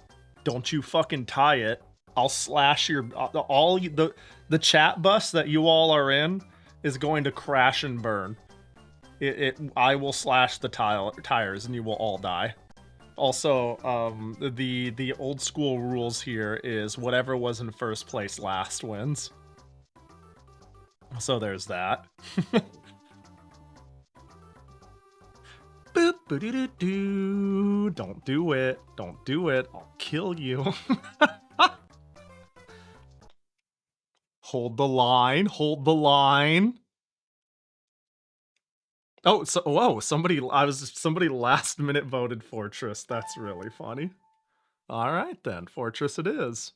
Don't you fucking tie it. I'll slash your the chat bus that you all are in is going to crash and burn. I will slash the tires and you will all die. Also, the old school rules here is whatever was in first place last wins. So there's that. Boop, boo-doo-doo-doo. Don't do it. Don't do it. I'll kill you. Hold the line. Hold the line. Oh, so whoa! Somebody last minute voted Fortress. That's really funny. All right then, Fortress it is.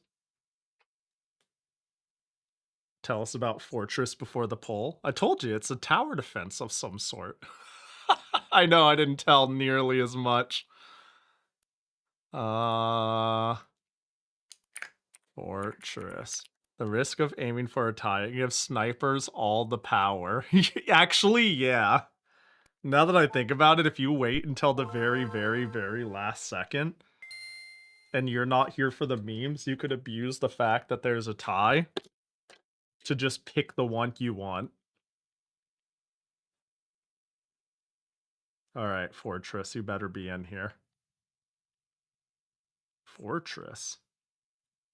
Tell us about Fortress before the poll. I told you it's a tower defense of some sort. I know I didn't tell nearly as much. Fortress. The risk of aiming for a tie. You give snipers all the power. Actually, yeah. Now that I think about it, if you wait until the very, very, very last second and you're not here for the memes, you could abuse the fact that there's a tie to just pick the one you want. All right, Fortress, you better be in here. Fortress.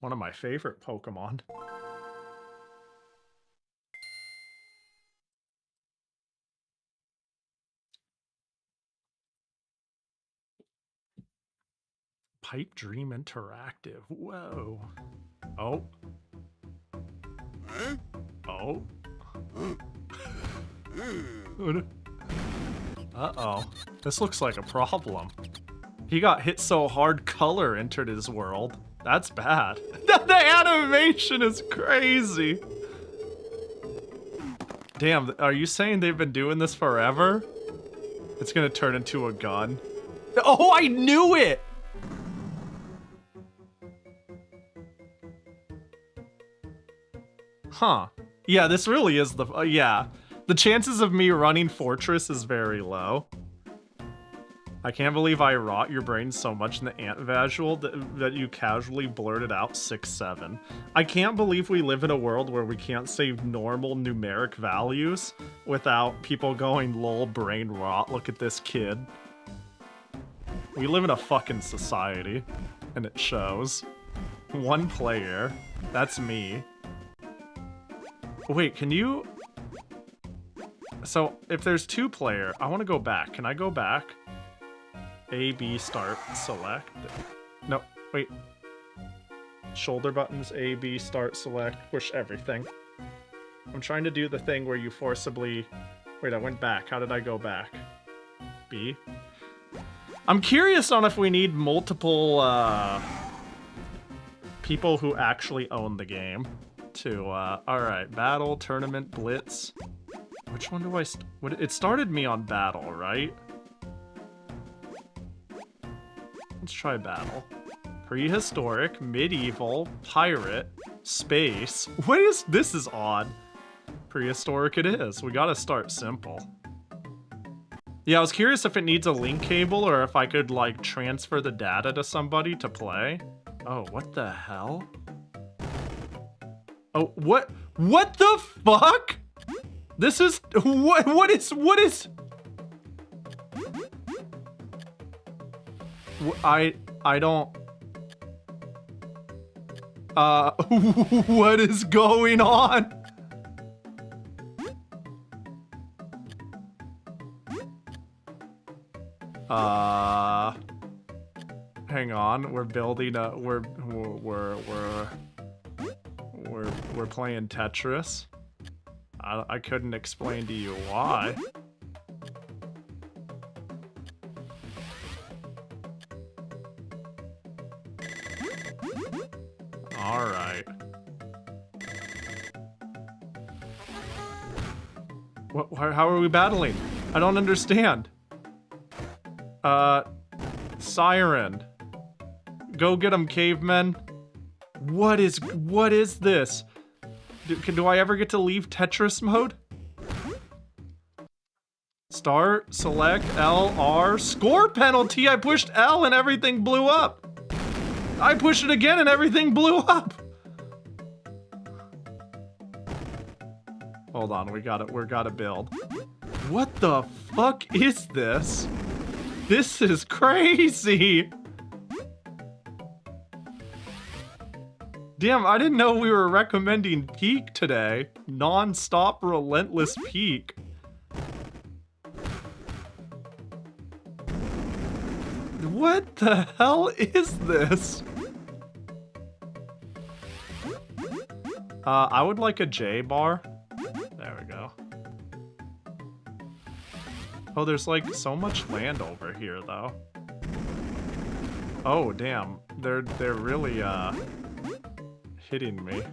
One of my favorite Pokemon. Pipe Dream Interactive. Whoa. Oh. Oh. Uh-oh. This looks like a problem. He got hit so hard, color entered his world. That's bad. The animation is crazy. Damn, are you saying they've been doing this forever? It's gonna turn into a gun. Oh, I knew it! Huh. Yeah, this really is the... yeah. The chances of me running Fortress is very low. I can't believe I rot your brain so much in the ant visual that you casually blurted out 6-7. I can't believe we live in a world where we can't say normal numeric values without people going, lol, brain rot, look at this kid. We live in a fucking society, and it shows. One player. That's me. Wait, can you... So, if there's 2 player, I want to go back. Can I go back? A, B, start, select. No, wait. Shoulder buttons, A, B, start, select, push everything. I'm trying to do the thing where you forcibly... Wait, I went back. How did I go back? B? I'm curious on if we need multiple, people who actually own the game to, alright, battle, tournament, blitz. Which one do I... it started me on battle, right? Let's try battle. Prehistoric, medieval, pirate, space. What is... This is odd. Prehistoric it is. We gotta start simple. Yeah, I was curious if it needs a link cable or if I could, like, transfer the data to somebody to play. Oh, what the hell? Oh, what the fuck? This is... What is... I don't... What is going on? Hang on. We're building a... We're playing Tetris. I couldn't explain to you why. Alright. How are we battling? I don't understand. Siren. Go get him, cavemen. What is this? Do I ever get to leave Tetris mode? Start, select, L, R, score penalty! I pushed L and everything blew up! I pushed it again and everything blew up! Hold on, we gotta build. What the fuck is this? This is crazy! Damn, I didn't know we were recommending Peak today. Non-stop, relentless Peak. What the hell is this? I would like a J bar. There we go. Oh, there's like so much land over here though. Oh, damn. They're really, hitting me.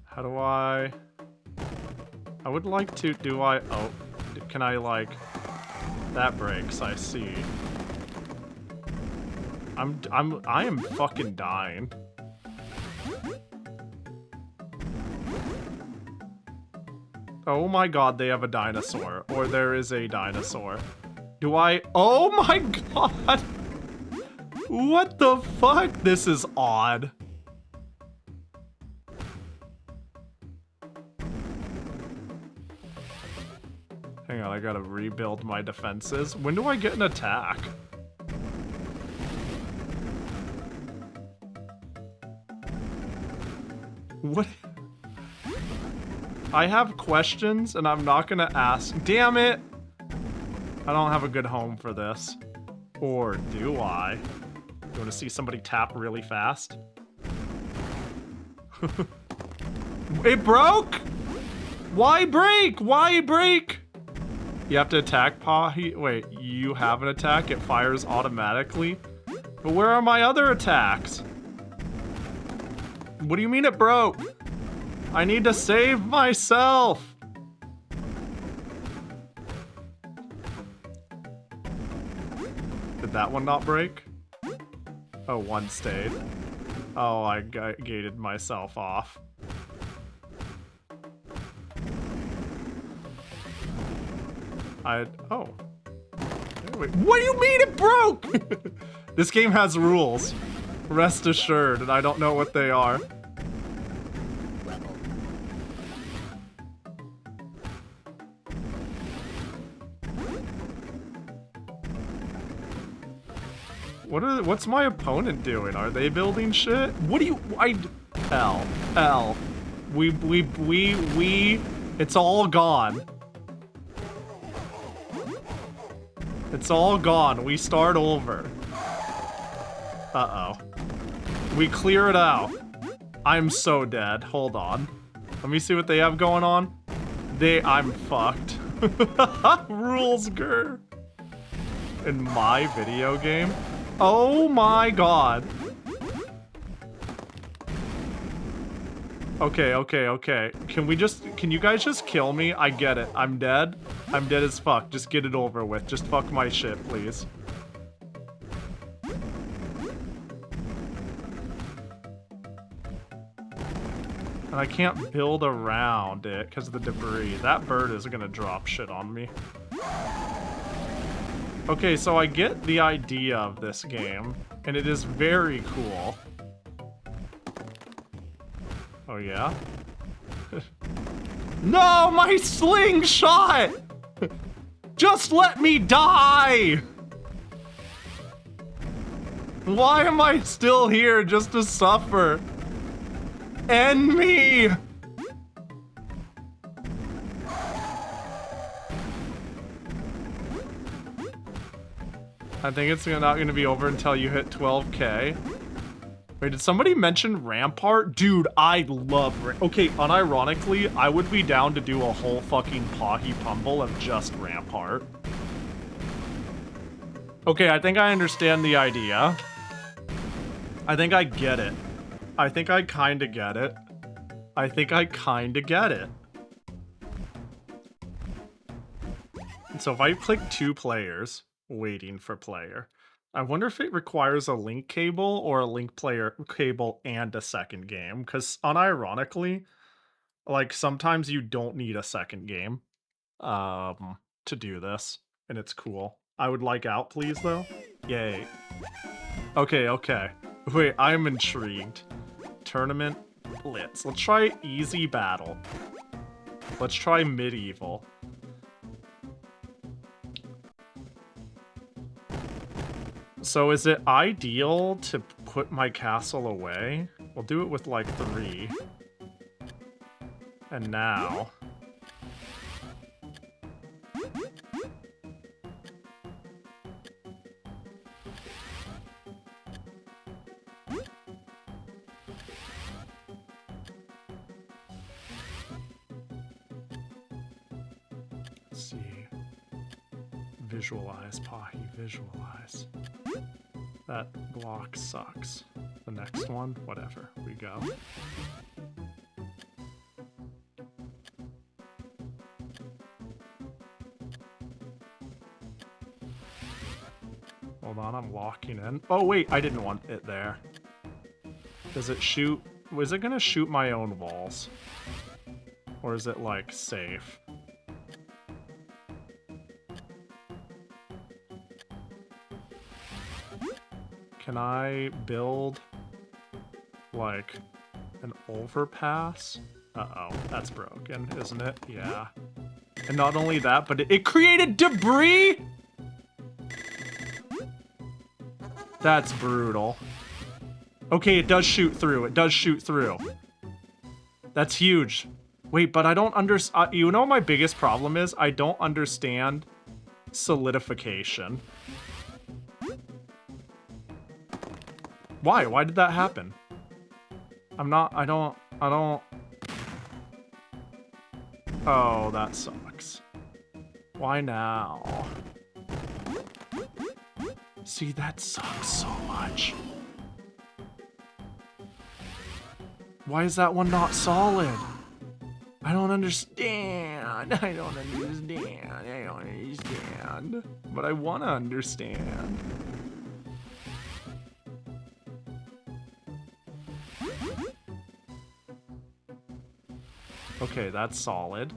How do I would like to, oh, can I like, that breaks, I see. I am fucking dying. Oh my god, they have a dinosaur, or there is a dinosaur. Oh my god! What the fuck? This is odd. Hang on, I gotta rebuild my defenses. When do I get an attack? What? I have questions and I'm not gonna ask. Damn it! I don't have a good home for this. Or do I? You want to see somebody tap really fast? It broke? Why break? Why break? You have to attack Pahi. Wait, you have an attack? It fires automatically? But where are my other attacks? What do you mean it broke? I need to save myself. Did that one not break? Oh, one stayed. Oh, I gated myself off. Oh. Wait, what do you mean it broke? This game has rules. Rest assured, and I don't know what they are. What's my opponent doing? Are they building shit? What do you... L. It's all gone. It's all gone. We start over. Uh-oh. We clear it out. I'm so dead. Hold on. Let me see what they have going on. I'm fucked. Rules, grr. In my video game? Oh my god. Okay. Can you guys just kill me? I get it. I'm dead. I'm dead as fuck. Just get it over with. Just fuck my shit, please. And I can't build around it because of the debris. That bird is gonna drop shit on me. Okay, so I get the idea of this game, and it is very cool. Oh yeah? No, my slingshot! Just let me die! Why am I still here just to suffer? End me! I think it's not gonna be over until you hit 12K. Wait, did somebody mention Rampart? Dude, I love okay, unironically, I would be down to do a whole fucking Pahi Pumble of just Rampart. Okay, I think I understand the idea. I think I get it. I think I kinda get it. And so if I click 2 players, waiting for player, I wonder if it requires a link cable or a link player cable and a second game, because unironically, like sometimes you don't need a second game to do this, and it's cool. I would like out, please, though. Yay. Okay. Wait, I'm intrigued. Tournament Blitz. Let's try easy battle. Let's try medieval. So is it ideal to put my castle away? We'll do it with like 3. And now. Let's see. Visualize, Pahi, visualize. That block sucks. The next one, whatever, we go. Hold on, I'm locking in. Oh wait, I didn't want it there. Does it shoot? Was it gonna shoot my own walls? Or is it like safe? Can I build, like, an overpass? Uh-oh, that's broken, isn't it? Yeah. And not only that, but it created debris?! That's brutal. Okay, it does shoot through. That's huge. Wait, but I don't understand. You know what my biggest problem is? I don't understand solidification. Why? Why did that happen? I don't... Oh, that sucks. Why now? See, that sucks so much. Why is that one not solid? I don't understand. But I want to understand. Okay, that's solid.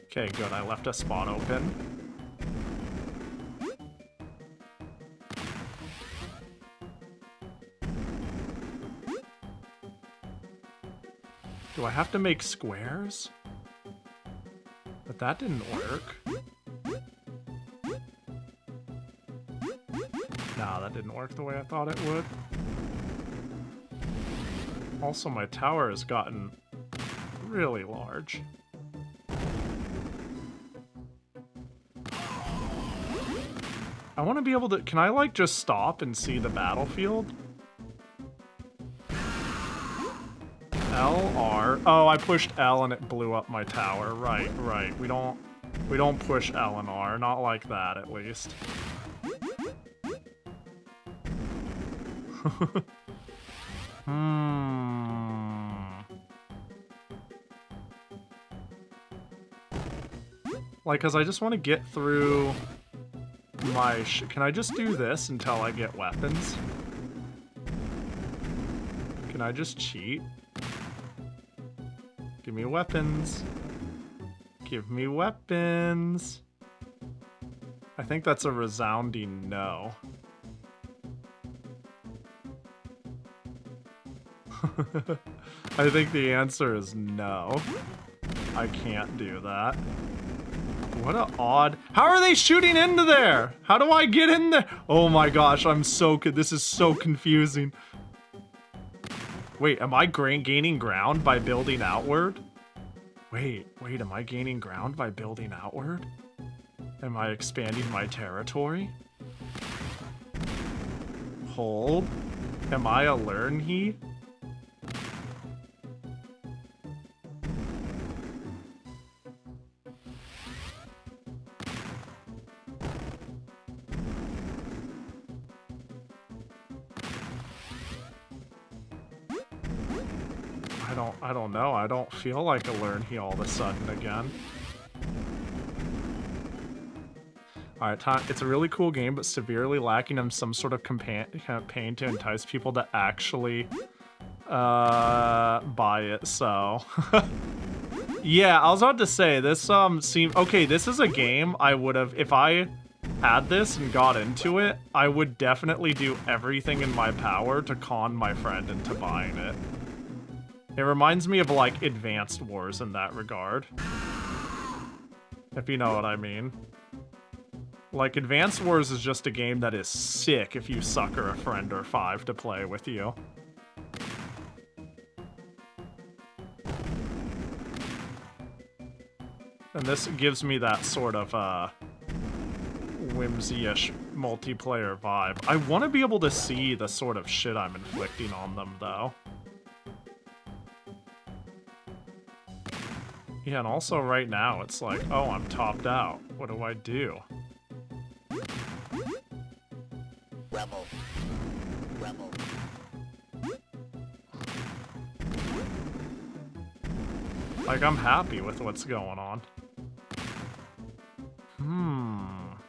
Okay, good. I left a spot open. Do I have to make squares? But that didn't work. Nah, that didn't work the way I thought it would. Also, my tower has gotten really large. I want to be able to... Can I, like, just stop and see the battlefield? L, R... Oh, I pushed L and it blew up my tower. Right, right. We don't push L and R. Not like that, at least. Like, cause I just want to get through my can I just do this until I get weapons? Can I just cheat? Give me weapons. Give me weapons. I think that's a resounding no. I think the answer is no. I can't do that. What a odd... How are they shooting into there? How do I get in there? Oh my gosh, I'm so... This is so confusing. Wait, am I gaining ground by building outward? Wait, am I gaining ground by building outward? Am I expanding my territory? Hold. Am I a learn he? I don't know. I don't feel like a learn he all of a sudden again. Alright, it's a really cool game, but severely lacking in some sort of campaign to entice people to actually buy it, so... Yeah, I was about to say, this seemed... Okay, this is a game I would have... If I had this and got into it, I would definitely do everything in my power to con my friend into buying it. It reminds me of, like, Advanced Wars in that regard. If you know what I mean. Like, Advanced Wars is just a game that is sick if you sucker a friend or 5 to play with you. And this gives me that sort of, whimsy-ish multiplayer vibe. I want to be able to see the sort of shit I'm inflicting on them, though. Yeah, and also right now, it's like, oh, I'm topped out. What do I do? Rebel. Rebel. Like, I'm happy with what's going on.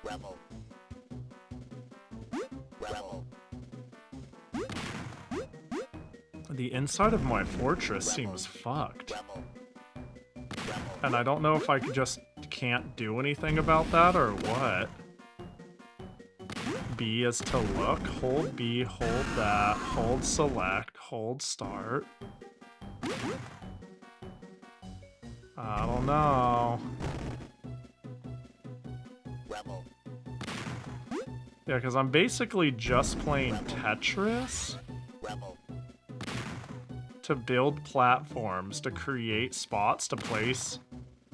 Rebel. Rebel. The inside of my fortress seems fucked. Rebel. And I don't know if I just can't do anything about that or what. B is to look, hold B, hold that, hold select, hold start. I don't know. Rebel. Yeah, because I'm basically just playing Tetris Rebel. to build platforms, to create spots to place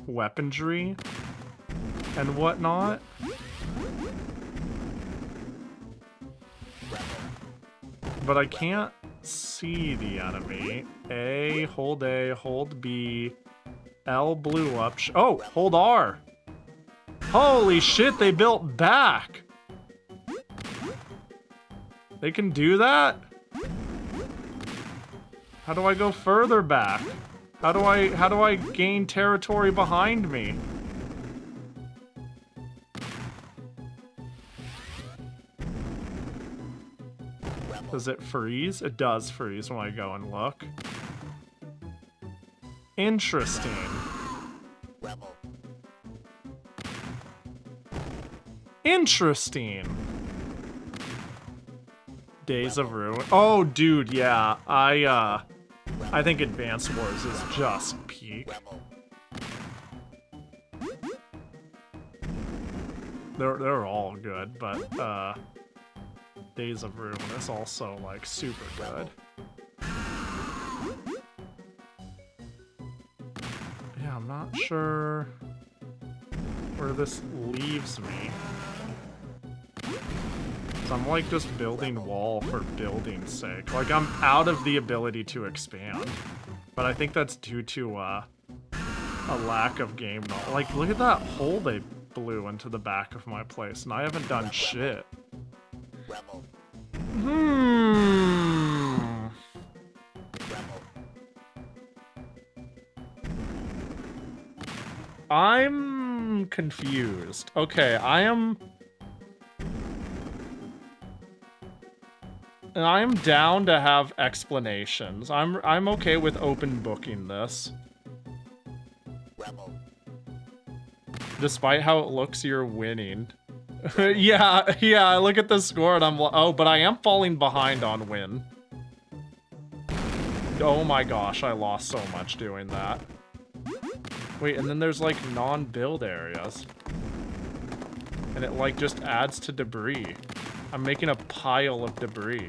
weaponry and whatnot. But I can't see the enemy. A, hold B. L blew up. Oh, hold R. Holy shit, they built back. They can do that? How do I go further back? How do I gain territory behind me? Does it freeze? It does freeze when I go and look. Interesting. Rebel. Interesting. Days of Ruin. Oh, dude, yeah. I think Advanced Wars is just peak. They're all good, but Days of Ruin is also like super good. I'm not sure where this leaves me. So I'm like just building wall for building's sake. Like I'm out of the ability to expand. But I think that's due to a lack of game knowledge. Like look at that hole they blew into the back of my place and I haven't done shit. I'm confused. Okay, I'm down to have explanations. I'm okay with open booking this. Despite how it looks, you're winning. yeah, I look at the score and I'm like, oh, but I am falling behind on win. Oh my gosh, I lost so much doing that. Wait, and then there's like non-build areas. And it like just adds to debris. I'm making a pile of debris.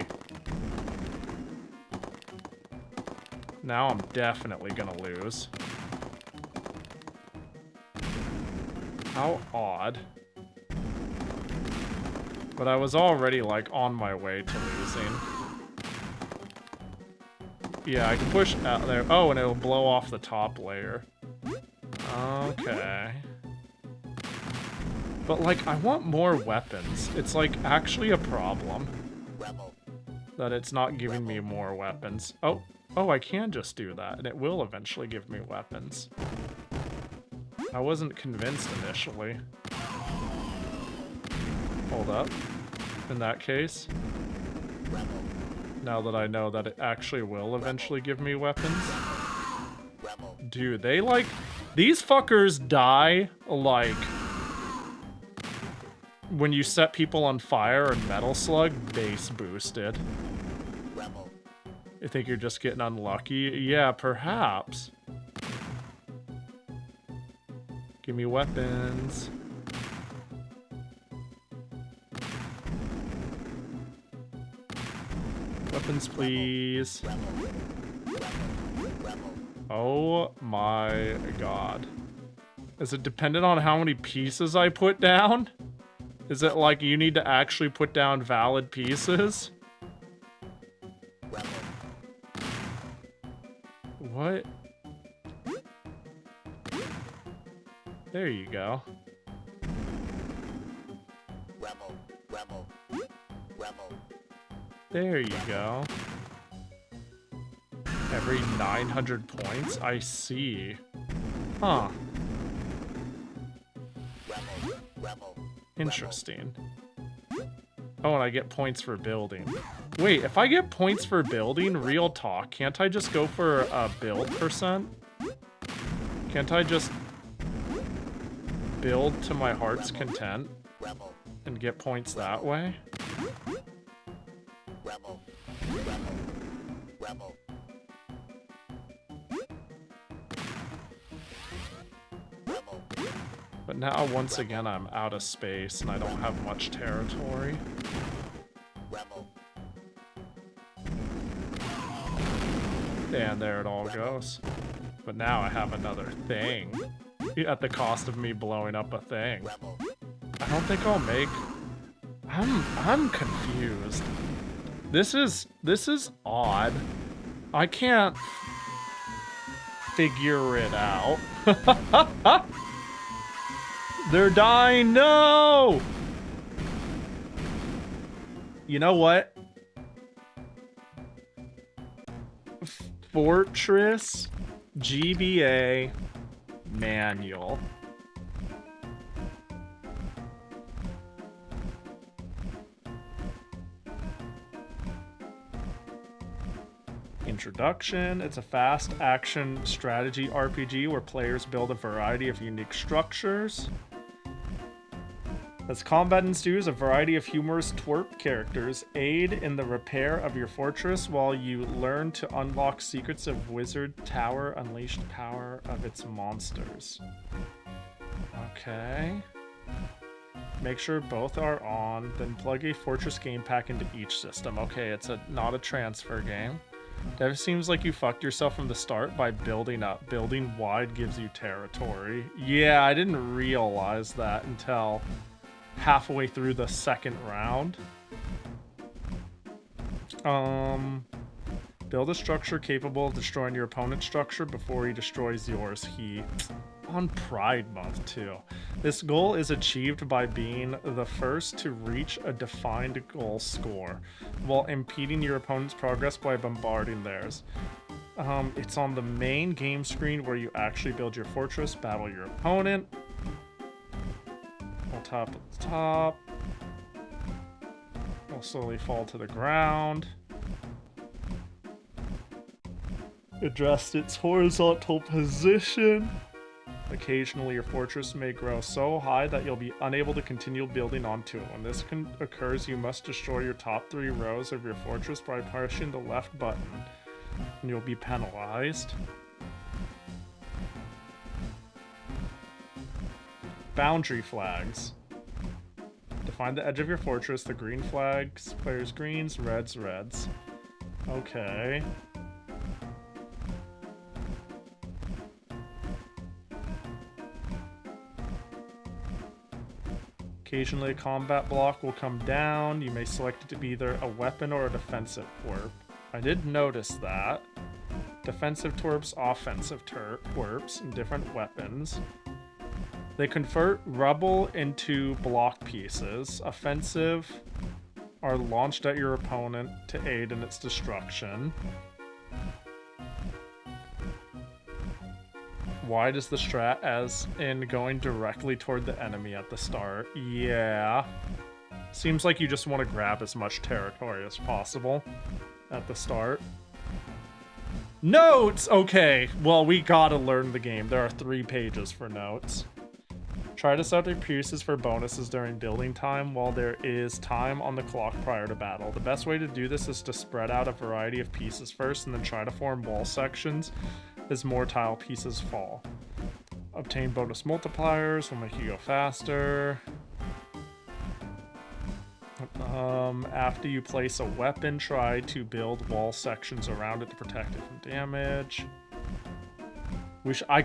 Now I'm definitely gonna lose. How odd. But I was already like on my way to losing. Yeah, I can push out there. Oh, and it'll blow off the top layer. Okay. But like, I want more weapons. It's like actually a problem that it's not giving me more weapons. Oh, I can just do that, and it will eventually give me weapons. I wasn't convinced initially. Hold up. In that case, now that I know that it actually will eventually give me weapons. Dude, they like... These fuckers die, like... when you set people on fire and Metal Slug, base boosted. You think you're just getting unlucky? Yeah, perhaps. Give me weapons. Weapons, please. Oh my god. Is it dependent on how many pieces I put down? Is it like you need to actually put down valid pieces? What? There you go. There you go. Every 900 points? I see. Huh. Interesting. Oh, and I get points for building. Wait, if I get points for building, real talk, can't I just go for a build percent? Can't I just build to my heart's content and get points that way? But now, once again, I'm out of space and I don't have much territory. And there it all goes. But now I have another thing. At the cost of me blowing up a thing. I don't think I'll make... I'm confused. This is odd. I can't figure it out. They're dying, no! You know what? Fortress GBA manual. Introduction. It's a fast action strategy RPG where players build a variety of unique structures. As combat ensues, a variety of humorous twerp characters aid in the repair of your fortress while you learn to unlock secrets of Wizard Tower unleashed power of its monsters. Okay. Make sure both are on, then plug a fortress game pack into each system. Okay, it's not a transfer game. Dev seems like you fucked yourself from the start by building up. Building wide gives you territory. Yeah, I didn't realize that until halfway through the second round. Build a structure capable of destroying your opponent's structure before he destroys yours. He... on Pride Month, too. This goal is achieved by being the first to reach a defined goal score, while impeding your opponent's progress by bombarding theirs. It's on the main game screen where you actually build your fortress, battle your opponent. We'll top at the top. We'll slowly fall to the ground. Adjust its horizontal position. Occasionally, your fortress may grow so high that you'll be unable to continue building onto it. When this occurs, you must destroy your top 3 rows of your fortress by pushing the left button, and you'll be penalized. Boundary flags. Define the edge of your fortress. The green flags, players greens, reds, reds. Okay. Occasionally a combat block will come down. You may select it to be either a weapon or a defensive twerp. I did notice that. Defensive twerps, offensive twerps, and different weapons. They convert rubble into block pieces. Offensive are launched at your opponent to aid in its destruction. Wide is the strat, as in going directly toward the enemy at the start. Yeah. Seems like you just want to grab as much territory as possible at the start. Notes! Okay, well, we gotta learn the game. There are 3 pages for notes. Try to set your pieces for bonuses during building time while there is time on the clock prior to battle. The best way to do this is to spread out a variety of pieces first and then try to form wall sections as more tile pieces fall. Obtain bonus multipliers will make you go faster. After you place a weapon, try to build wall sections around it to protect it from damage. I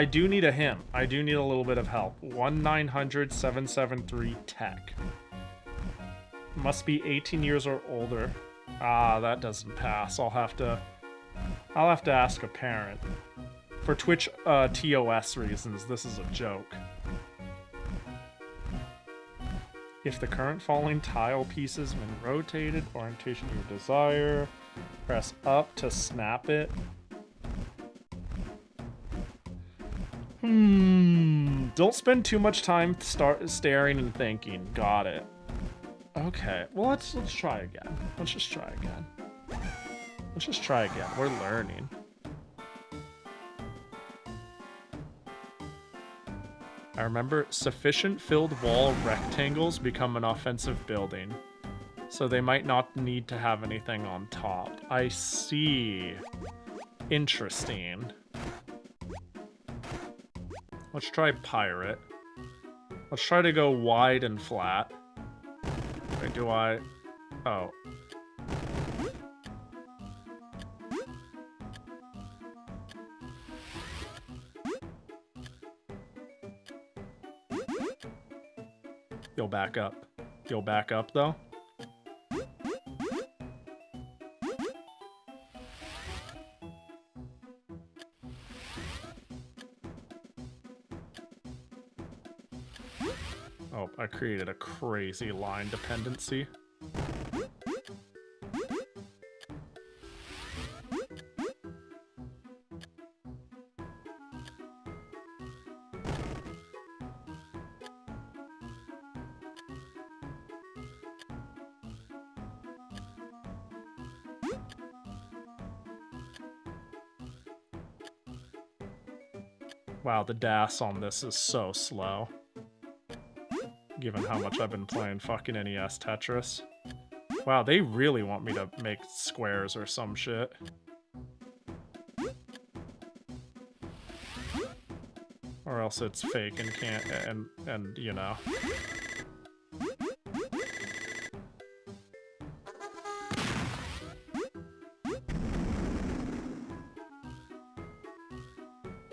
do need a him. I do need a little bit of help. 1-900-773 tech. Must be 18 years or older. Ah, that doesn't pass. I'll have to ask a parent. For Twitch TOS reasons, this is a joke. If the current falling tile pieces have been rotated, orientation you desire, press up to snap it. Don't spend too much time staring and thinking. Got it. Okay, well let's try again. Let's just try again. Let's just try again. We're learning. I remember sufficient filled wall rectangles become an offensive building, so they might not need to have anything on top. I see. Interesting. Let's try pirate. Let's try to go wide and flat. Wait, do I... Oh. You'll back up. You'll back up, though? Oh, I created a crazy line dependency. Wow, the DAS on this is so slow. Given how much I've been playing fucking NES Tetris. Wow, they really want me to make squares or some shit. Or else it's fake and can't, and you know.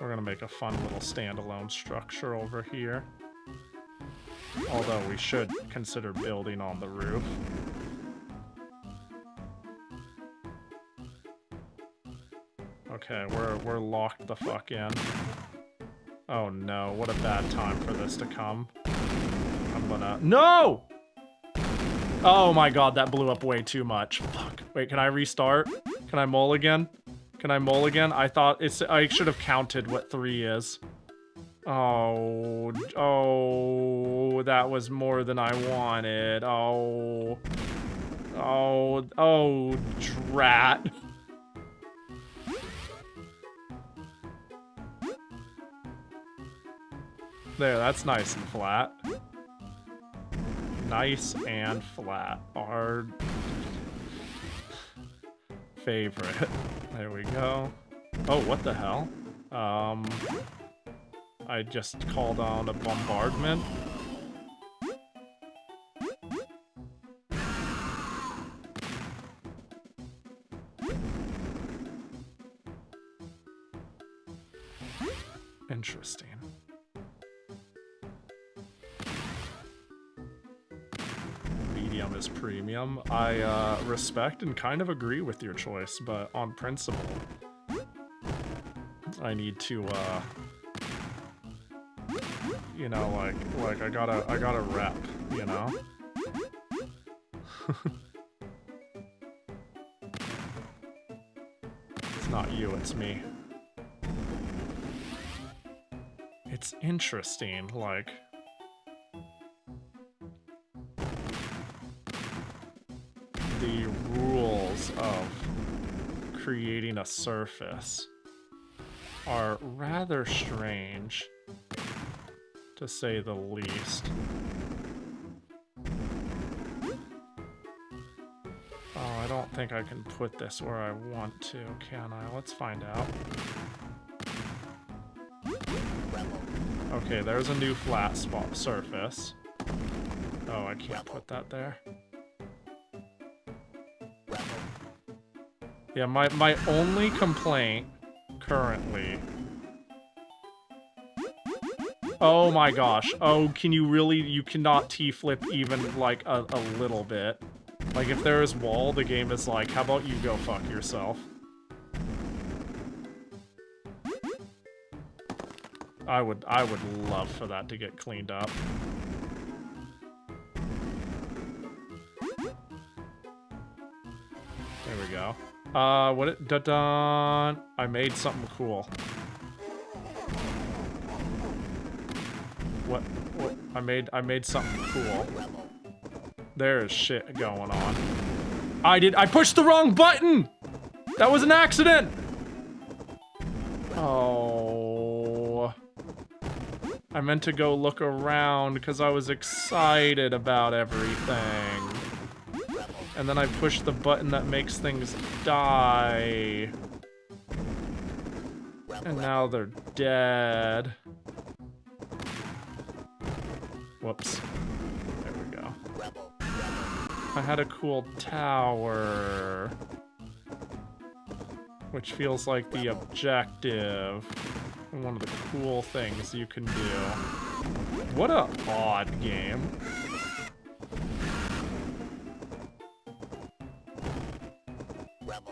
We're gonna make a fun little standalone structure over here. Although we should consider building on the roof. Okay, we're locked the fuck in. Oh no, what a bad time for this to come. I'm gonna... No! Oh my god, that blew up way too much. Fuck. Wait, can I restart? Can I mulligan? Can I mulligan? I thought it's... I should have counted what 3 is. Oh, that was more than I wanted. Oh, drat. There, that's nice and flat. Nice and flat. Our favorite. There we go. Oh, what the hell? I just called on a bombardment. Interesting. Medium is premium. I respect and kind of agree with your choice, but on principle, I need to you know, like I gotta rep, you know? It's not you, it's me. It's interesting, like... the rules of creating a surface are rather strange, to say the least. Oh, I don't think I can put this where I want to, can I? Let's find out. Okay, there's a new flat spot surface. Oh, I can't put that there. Yeah, my only complaint currently... Oh my gosh. Oh, can you really... You cannot T-flip even, like, a little bit. Like, if there is wall, the game is like, how about you go fuck yourself? I would love for that to get cleaned up. There we go. What it... Da-dun! I made something cool. What? I made something cool. There is shit going on. I pushed the wrong button! That was an accident! Oh. I meant to go look around because I was excited about everything. And then I pushed the button that makes things die. And now they're dead. Whoops. There we go. I had a cool tower. Which feels like the objective. And one of the cool things you can do. What a odd game.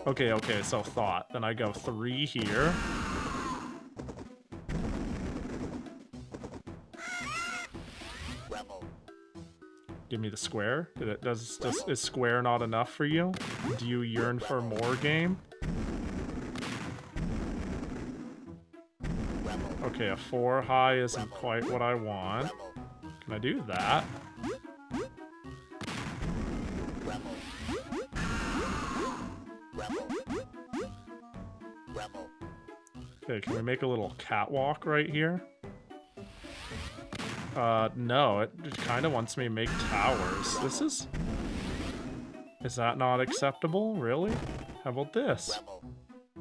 Okay, so thought. Then I go 3 here. Give me the square. Is square not enough for you? Do you yearn for more game? Okay, a 4 high isn't quite what I want. Can I do that? Okay, can we make a little catwalk right here? No, it kind of wants me to make towers. This is... Is that not acceptable? Really? How about this?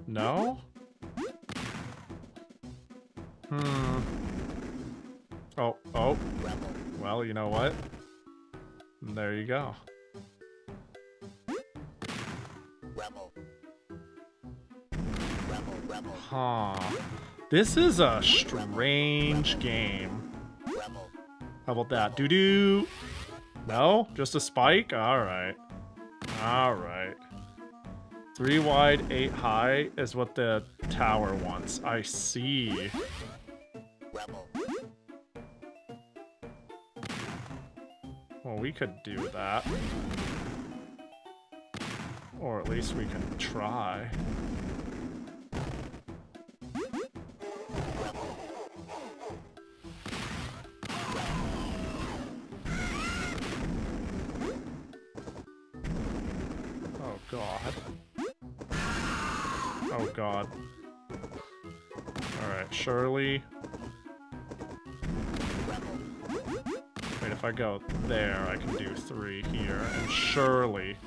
No? Oh. Well, you know what? There you go. Huh. This is a strange game. How about that? Doo-doo. No? Just a spike? Alright. Alright. 3 wide, 8 high is what the tower wants. I see. Well, we could do that. Or at least we can try. Oh god. Oh god. Alright, surely. Wait, if I go there, I can do 3 here, and surely.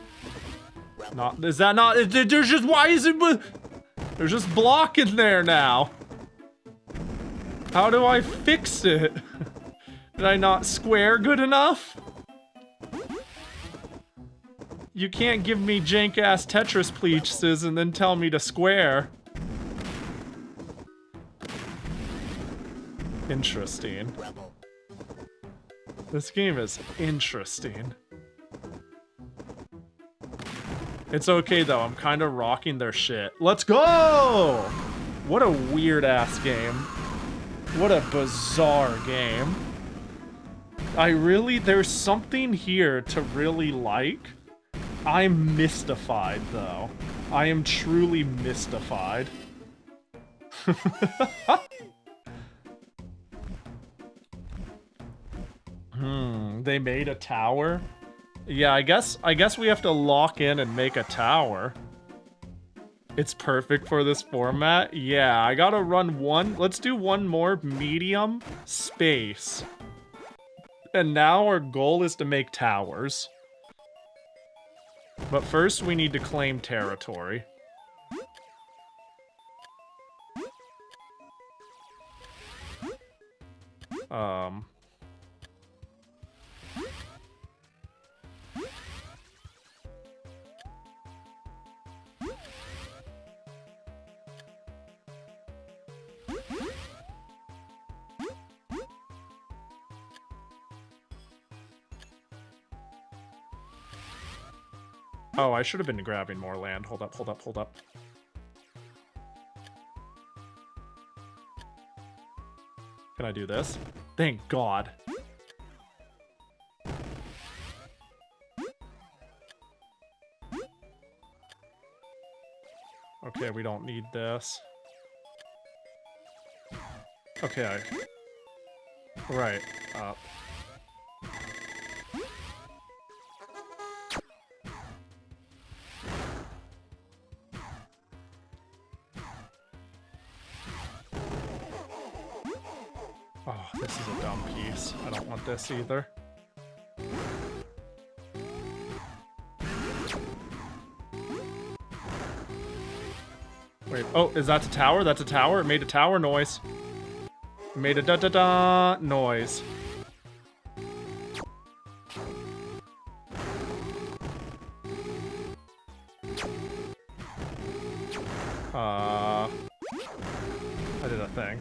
Not, is that not, there's just, why is it, there's just block in there now. How do I fix it? Did I not square good enough? You can't give me jank-ass Tetris pieces and then tell me to square. Interesting. This game is interesting. It's okay though, I'm kind of rocking their shit. Let's go! What a weird-ass game. What a bizarre game. There's something here to really like. I'm mystified, though. I am truly mystified. They made a tower? Yeah, I guess we have to lock in and make a tower. It's perfect for this format? Yeah, I gotta run one. Let's do one more medium space. And now our goal is to make towers. But first, we need to claim territory. Oh, I should have been grabbing more land. Hold up, hold up, hold up. Can I do this? Thank God. Okay, we don't need this. Okay. Right, up. Oh, this is a dumb piece. I don't want this either. Wait, oh, is that a tower? That's a tower? It made a tower noise. It made a da-da-da noise. I did a thing.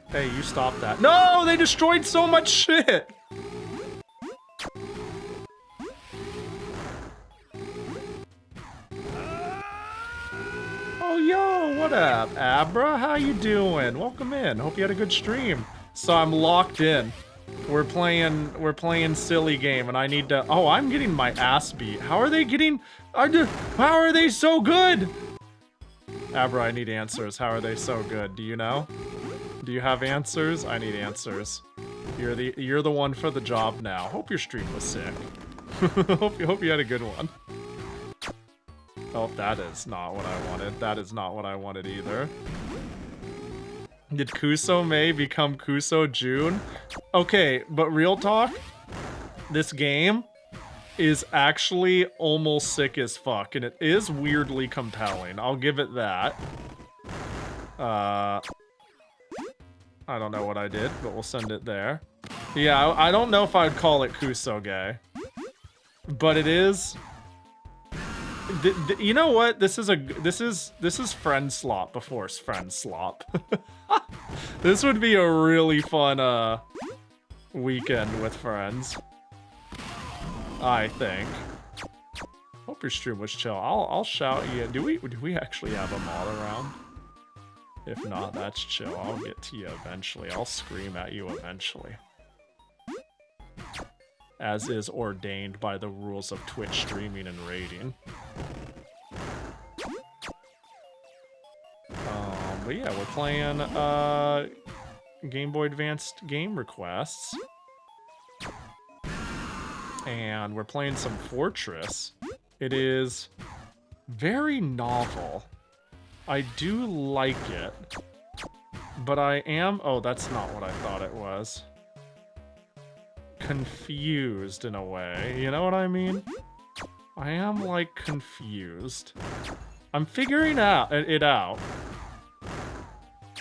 Hey, you stop that. No, they destroyed so much shit. Oh, yo, what up, Abra? How you doing? Welcome in. Hope you had a good stream. So I'm locked in. We're playing silly game, and I need to. Oh, I'm getting my ass beat. How are they getting? How are they so good? Abra, I need answers. How are they so good? Do you know? Do you have answers? I need answers. You're the one for the job now. Hope your stream was sick. hope you had a good one. Oh, that is not what I wanted. That is not what I wanted either. Did Kuso May become Kuso June? Okay, but real talk, this game is actually almost sick as fuck, and it is weirdly compelling. I'll give it that. I don't know what I did, but we'll send it there. Yeah, I don't know if I'd call it Kusoge, but it is You know what? This is friend slop before friend slop. This would be a really fun weekend with friends, I think. Hope your stream was chill. I'll shout you. Do we actually have a mod around? If not, that's chill. I'll get to you eventually. I'll scream at you eventually. As is ordained by the rules of Twitch streaming and raiding. But yeah, we're playing Game Boy Advance game requests. And we're playing some Fortress. It is very novel. I do like it. But I am... Oh, that's not what I thought it was. Confused in a way. You know what I mean? I am, like, confused. I'm figuring it out.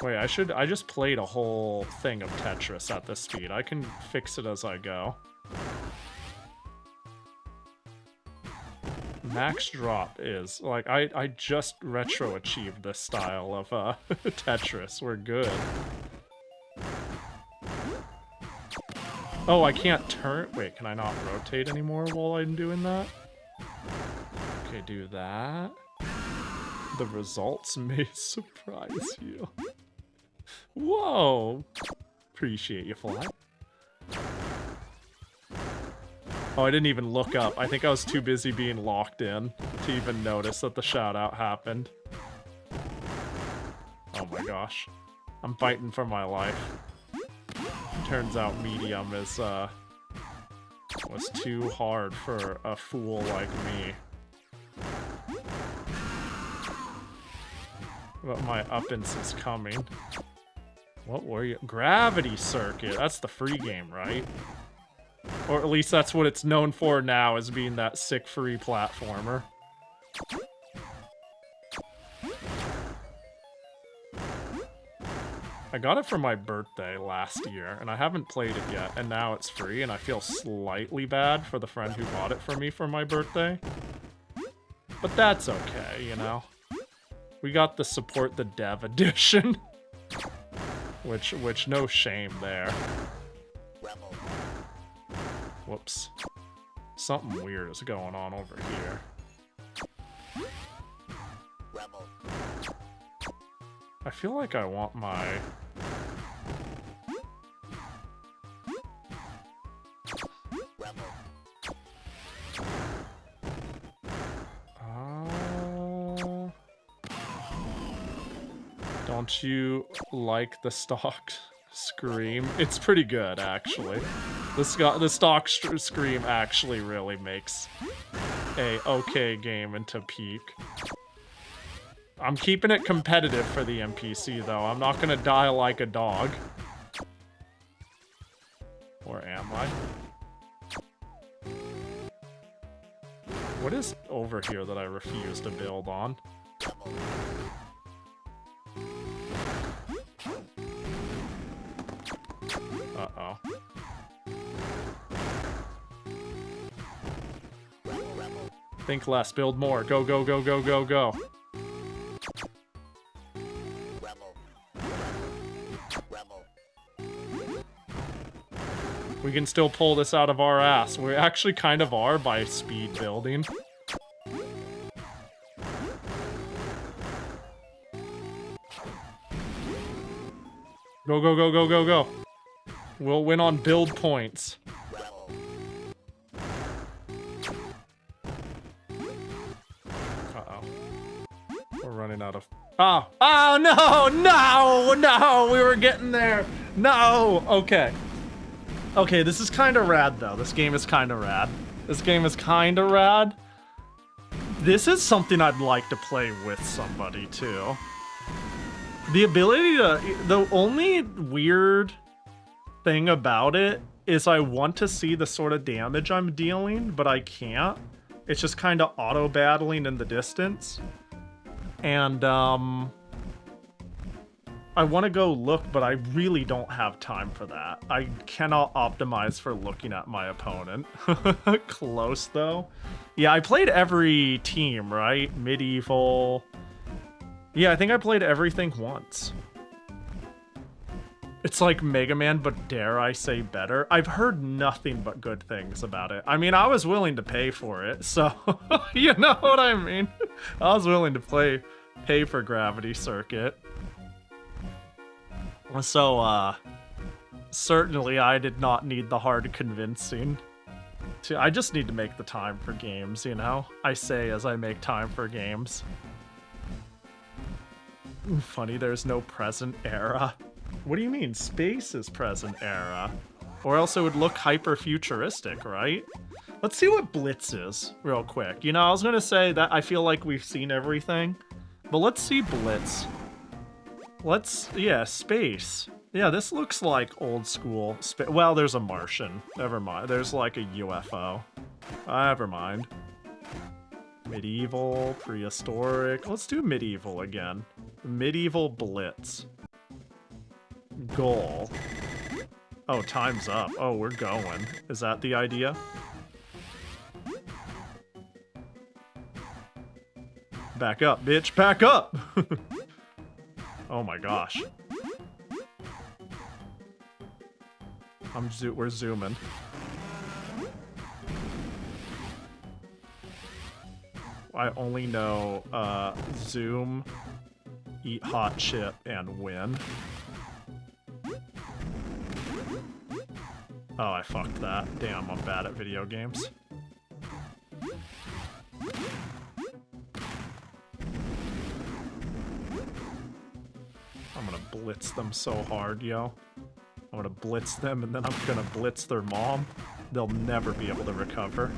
Wait, I just played a whole thing of Tetris at this speed. I can fix it as I go. Max drop is, like, I just retro achieved this style of Tetris. We're good. Oh, I can't turn. Wait, can I not rotate anymore while I'm doing that? Okay, do that. The results may surprise you. Whoa! Appreciate you, Fly. Oh, I didn't even look up. I think I was too busy being locked in to even notice that the shout-out happened. Oh my gosh. I'm fighting for my life. Turns out medium is, was too hard for a fool like me. But my uppance is coming. What were you? Gravity Circuit. That's the free game, right? Or at least that's what it's known for now, as being that sick free platformer. I got it for my birthday last year, and I haven't played it yet, and now it's free, and I feel slightly bad for the friend who bought it for me for my birthday. But that's okay, you know? We got the support the dev edition. which no shame there. Whoops. Something weird is going on over here. I feel like I want my... Don't you like the stock scream? It's pretty good, actually. The stock scream actually really makes a okay game into peak. I'm keeping it competitive for the NPC, though. I'm not gonna die like a dog. Or am I? What is over here that I refuse to build on? Uh-oh. Think less, build more. Go, go, go, go, go, go. We can still pull this out of our ass. We actually kind of are by speed building. Go, go, go, go, go, go. We'll win on build points. Uh-oh. We're running out of... Oh! Oh, no! No! No! We were getting there! No! Okay. Okay, this is kind of rad, though. This game is kind of rad. This game is kind of rad. This is something I'd like to play with somebody, too. The ability to... The only weird thing about it is I want to see the sort of damage I'm dealing, but I can't. It's just kind of auto-battling in the distance. And, I want to go look, but I really don't have time for that. I cannot optimize for looking at my opponent. Close, though. Yeah, I played every team, right? Medieval. Yeah, I think I played everything once. It's like Mega Man, but dare I say better? I've heard nothing but good things about it. I mean, I was willing to pay for it, so you know what I mean? I was willing to pay for Gravity Circuit. So, certainly I did not need the hard convincing. I just need to make the time for games, you know? I say as I make time for games. Funny, there's no present era. What do you mean? Space is present era. Or else it would look hyper-futuristic, right? Let's see what Blitz is, real quick. You know, I was gonna say that I feel like we've seen everything. But let's see Blitz. Yeah, space. Yeah, this looks like old school. Well, there's a Martian. Never mind. There's like a UFO. Never mind. Medieval, prehistoric. Let's do medieval again. Medieval Blitz. Goal. Oh, time's up. Oh, we're going. Is that the idea? Back up, bitch. Back up! Oh my gosh. We're zooming. I only know zoom, eat hot chip, and win. Oh, I fucked that. Damn, I'm bad at video games. I'm gonna blitz them so hard, yo. I'm gonna blitz them, and then I'm gonna blitz their mom. They'll never be able to recover.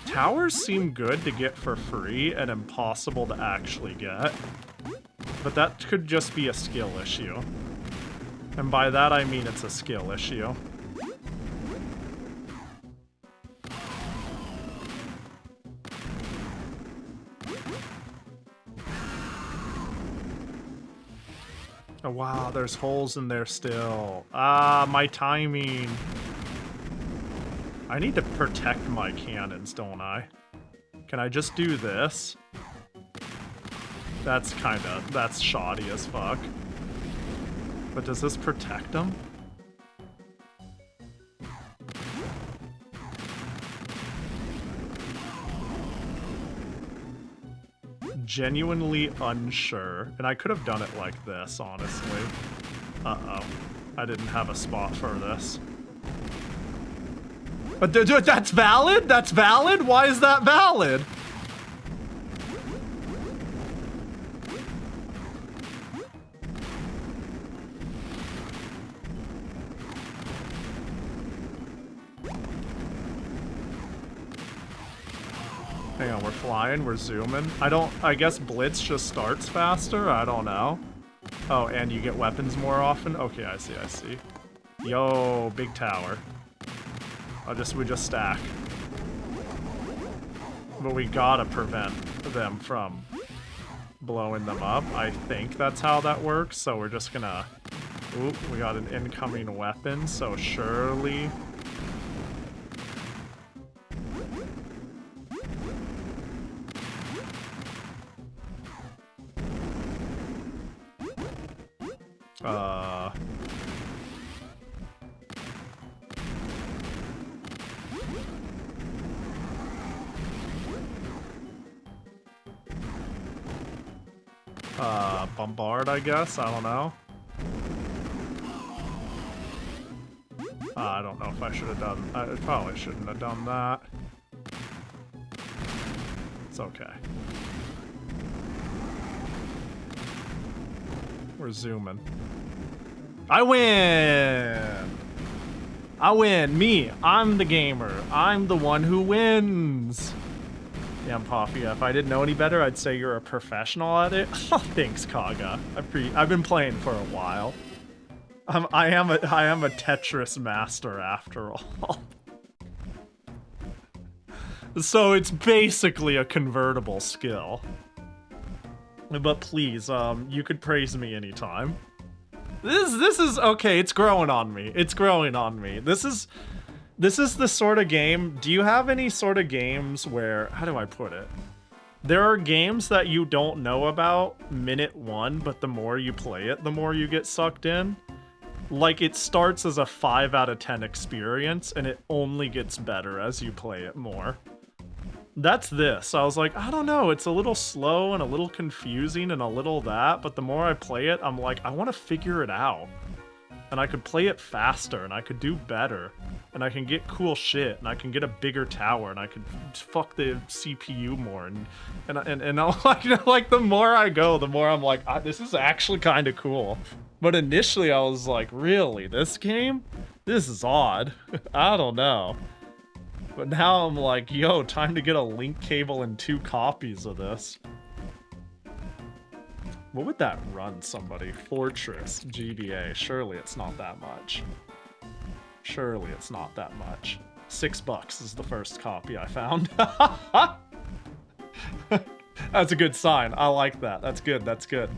Towers seem good to get for free and impossible to actually get. But that could just be a skill issue. And by that I mean it's a skill issue. Oh wow, there's holes in there still. Ah, my timing. I need to protect my cannons, don't I? Can I just do this? That's shoddy as fuck. But does this protect them? Genuinely unsure. And I could have done it like this, honestly. Uh-oh. I didn't have a spot for this. But that's valid? That's valid? Why is that valid? Hang on, we're flying, we're zooming. I guess Blitz just starts faster? I don't know. Oh, and you get weapons more often? Okay, I see. Yo, big tower. We just stack. But we gotta prevent them from blowing them up. I think that's how that works, so we're just gonna... Oop, we got an incoming weapon, so surely... Bombard, I guess? I don't know. I don't know if I should have done... I probably shouldn't have done that. It's okay. We're zooming. I win! I win! Me! I'm the gamer. I'm the one who wins! Damn, Pahi, if I didn't know any better, I'd say you're a professional at it. Oh, thanks, Kaga. I've been playing for a while. I am a Tetris master after all. So it's basically a convertible skill. But please, you could praise me anytime. This is okay, it's growing on me. It's growing on me. This is the sort of game. Do you have any sort of games where, how do I put it? There are games that you don't know about minute one, but the more you play it, the more you get sucked in. Like, it starts as a 5 out of 10 experience, and it only gets better as you play it more. That's this. I was like, I don't know, it's a little slow and a little confusing and a little that, but the more I play it, I'm like, I want to figure it out. And I could play it faster, and I could do better, and I can get cool shit, and I can get a bigger tower, and I could fuck the CPU more, and I'm like the more I go, the more I'm like, this is actually kind of cool. But initially I was like, really, this game? This is odd. I don't know. But now I'm like, yo, time to get a link cable and 2 copies of this. What would that run somebody? Fortress, GBA. Surely it's not that much. Surely it's not that much. $6 is the first copy I found. That's a good sign. I like that. That's good. That's good.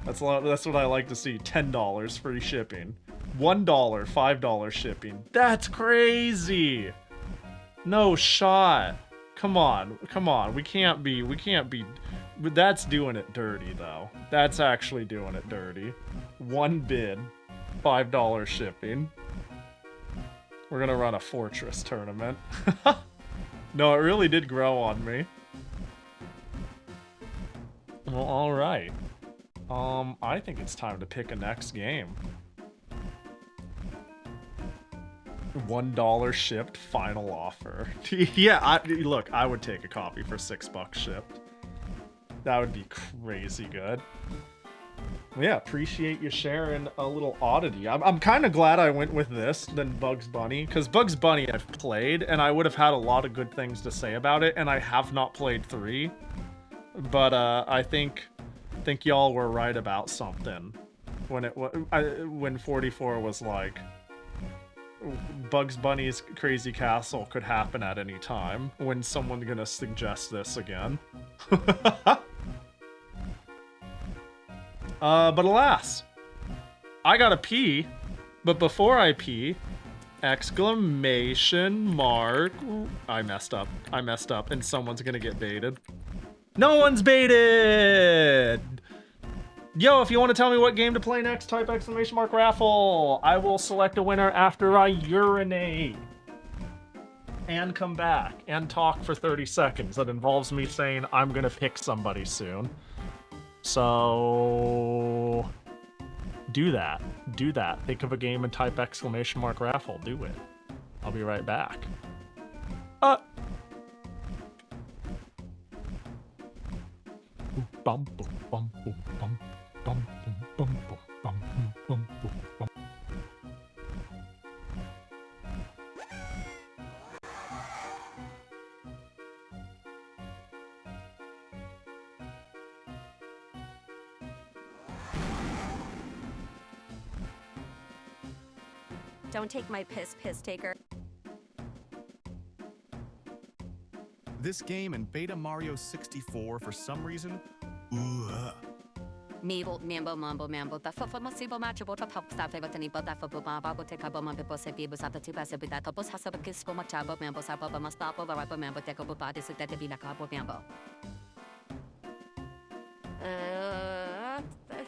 That's what I like to see. $10 free shipping. $1, $5 shipping. That's crazy. No shot. Come on. Come on. We can't be. But that's doing it dirty, though. That's actually doing it dirty. 1 bid, $5 shipping. We're gonna run a Fortress tournament. No, it really did grow on me. Well, alright. I think it's time to pick a next game. $1 shipped, final offer. Yeah, look, I would take a copy for $6 shipped. That would be crazy good. Yeah, appreciate you sharing a little oddity. I'm kind of glad I went with this than Bugs Bunny, because Bugs Bunny I've played, and I would have had a lot of good things to say about it, and I have not played 3. But I think y'all were right about something when 44 was like, Bugs Bunny's Crazy Castle could happen at any time. When someone's gonna suggest this again? But alas, I gotta pee. But before I pee, exclamation mark. I messed up, and someone's gonna get baited. No one's baited! Yo, if you want to tell me what game to play next, type exclamation mark raffle. I will select a winner after I urinate. And come back and talk for 30 seconds. That involves me saying I'm gonna pick somebody soon. So do that. Do that. Think of a game and type exclamation mark raffle. Do it. I'll be right back. Bum, bum, bum, bum, bum. Bum, bum, bum, bum, bum, bum, bum. Don't take my piss taker. This game and Beta Mario 64 for some reason. Meeble, mambo, the fuff masibo matchable to top staff of any but that for Baba take up on people say people at the tip as a bit that has a kiss for my chabo members up of must stop over rapper member take up bodies that be like a member.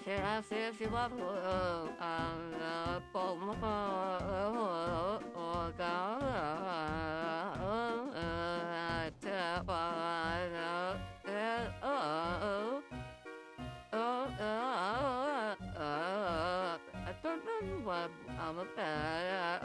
If you want I'm a bad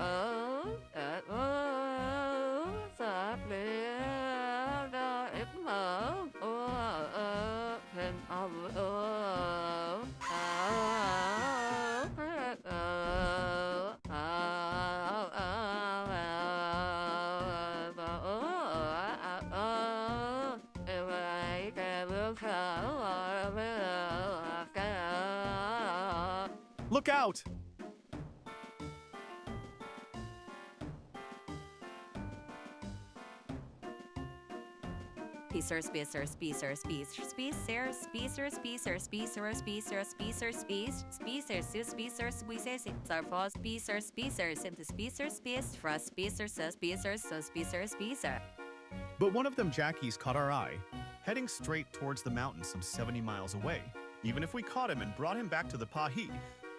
Look out! Speacer, speacer, speacer, speacer, speacer, speacer, speacer, speacer, speacer, speacer, speacer, speacer, speacer, for speacer, speacer, into speacer, space, for speacer, speacer, speacer. But one of them Jackies caught our eye, heading straight towards the mountain some 70 miles away. Even if we caught him and brought him back to the Pahi,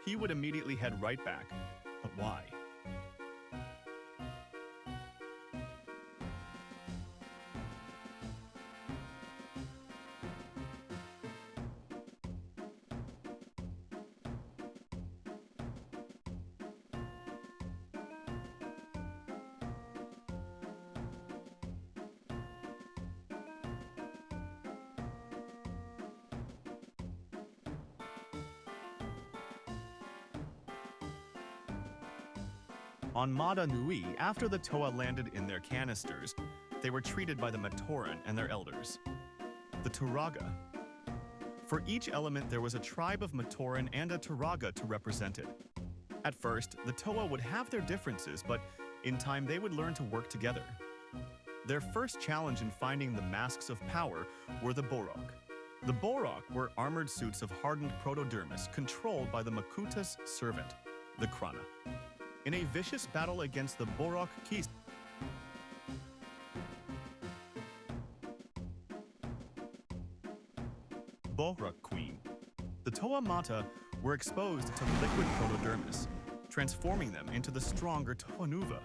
he would immediately head right back. But why? On Mada Nui, after the Toa landed in their canisters, they were treated by the Matoran and their elders, the Turaga. For each element, there was a tribe of Matoran and a Turaga to represent it. At first, the Toa would have their differences, but in time they would learn to work together. Their first challenge in finding the masks of power were the Borok. The Borok were armored suits of hardened protodermis controlled by the Makuta's servant, the Krana. In a vicious battle against the Borok Kis, Borok Queen, the Toa Mata were exposed to liquid protodermis, transforming them into the stronger Toa Nuva.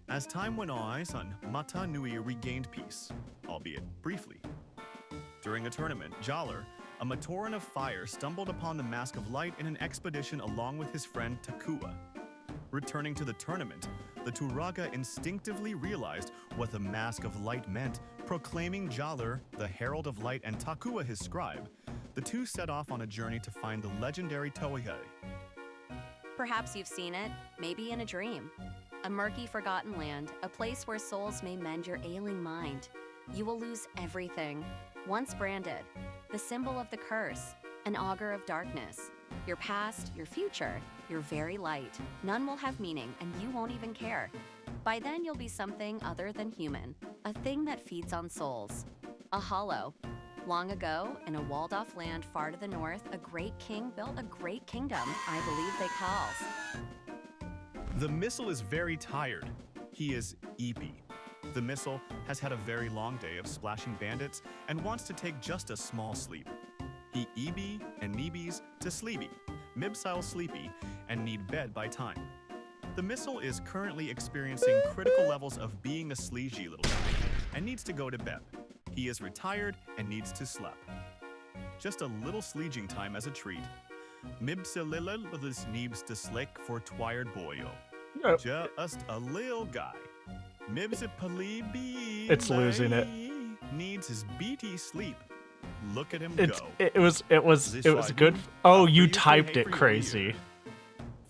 As time went on, Mata Nui regained peace, albeit briefly. During a tournament, Jaller, a Matoran of fire, stumbled upon the Mask of Light in an expedition along with his friend Takua. Returning to the tournament, the Turaga instinctively realized what the Mask of Light meant, proclaiming Jaller, the Herald of Light, and Takua, his scribe. The two set off on a journey to find the legendary Oiivae. Perhaps you've seen it, maybe in a dream. A murky, forgotten land, a place where souls may mend your ailing mind. You will lose everything. Once branded, the symbol of the curse, an augur of darkness. Your past, your future, your very light. None will have meaning, and you won't even care. By then, you'll be something other than human, a thing that feeds on souls. A hollow. Long ago, in a walled-off land far to the north, a great king built a great kingdom, I believe they calls. The missile is very tired. He is eepy. The missile has had a very long day of splashing bandits and wants to take just a small sleep. He EB and Neebies to sleepy, Mibsile sleepy, and need bed by time. The missile is currently experiencing critical levels of being a sleazy little guy and needs to go to bed. He is retired and needs to sleep. Just a little sleeging time as a treat. Mibsililil needs to slick for twired boyo. Just a little guy. Mibsipalibi. It's losing it. Needs his BT sleep. Look at him It go. was good. Oh, you typed it crazy.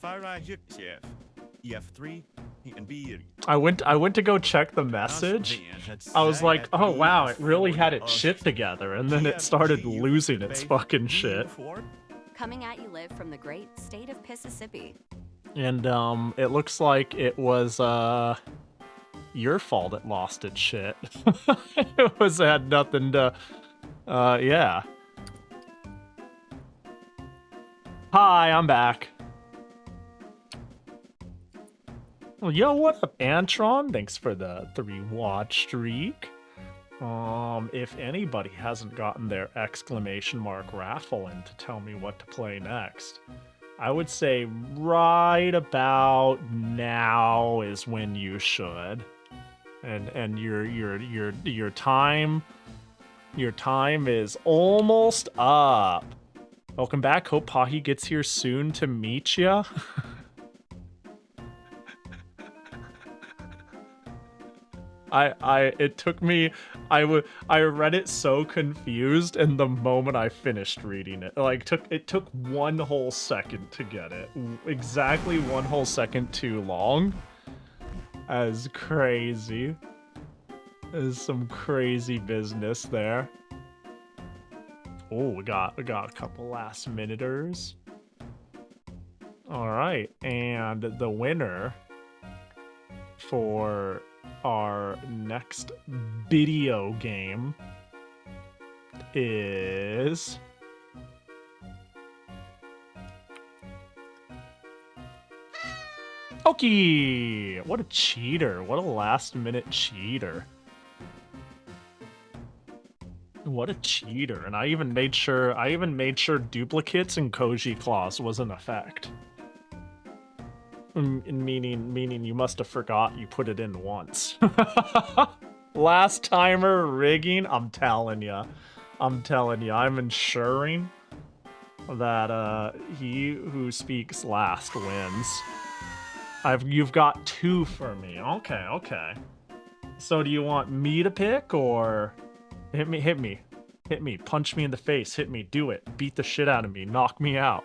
EF3 and B. I went to go check the message. I was like, oh wow, it really had its shit together, and then it started losing its fucking shit. Coming at you live from the great state of Mississippi. And it looks like it was your fault it lost its shit. It had nothing to yeah. Hi, I'm back. Well, yo, what up, Antron? Thanks for the 3-watch streak. If anybody hasn't gotten their exclamation mark raffle in to tell me what to play next, I would say right about now is when you should. And your time is almost up. Welcome back. Hope Pahi gets here soon to meet ya. It took me, I read it so confused, and the moment I finished reading it, like it took 1 whole second to get it. Exactly 1 whole second too long. As crazy. There's some crazy business there. Oh, we got a couple last minuters. All right, and the winner for our next video game is Oki. What a cheater. What a last-minute cheater. What a cheater. And I even made sure duplicates and Koji clause was in effect. Meaning you must have forgot you put it in once. Last timer rigging, I'm telling you, I'm ensuring that he who speaks last wins. You've got 2 for me. Okay. So do you want me to pick or hit me, punch me in the face, hit me, do it, beat the shit out of me, knock me out.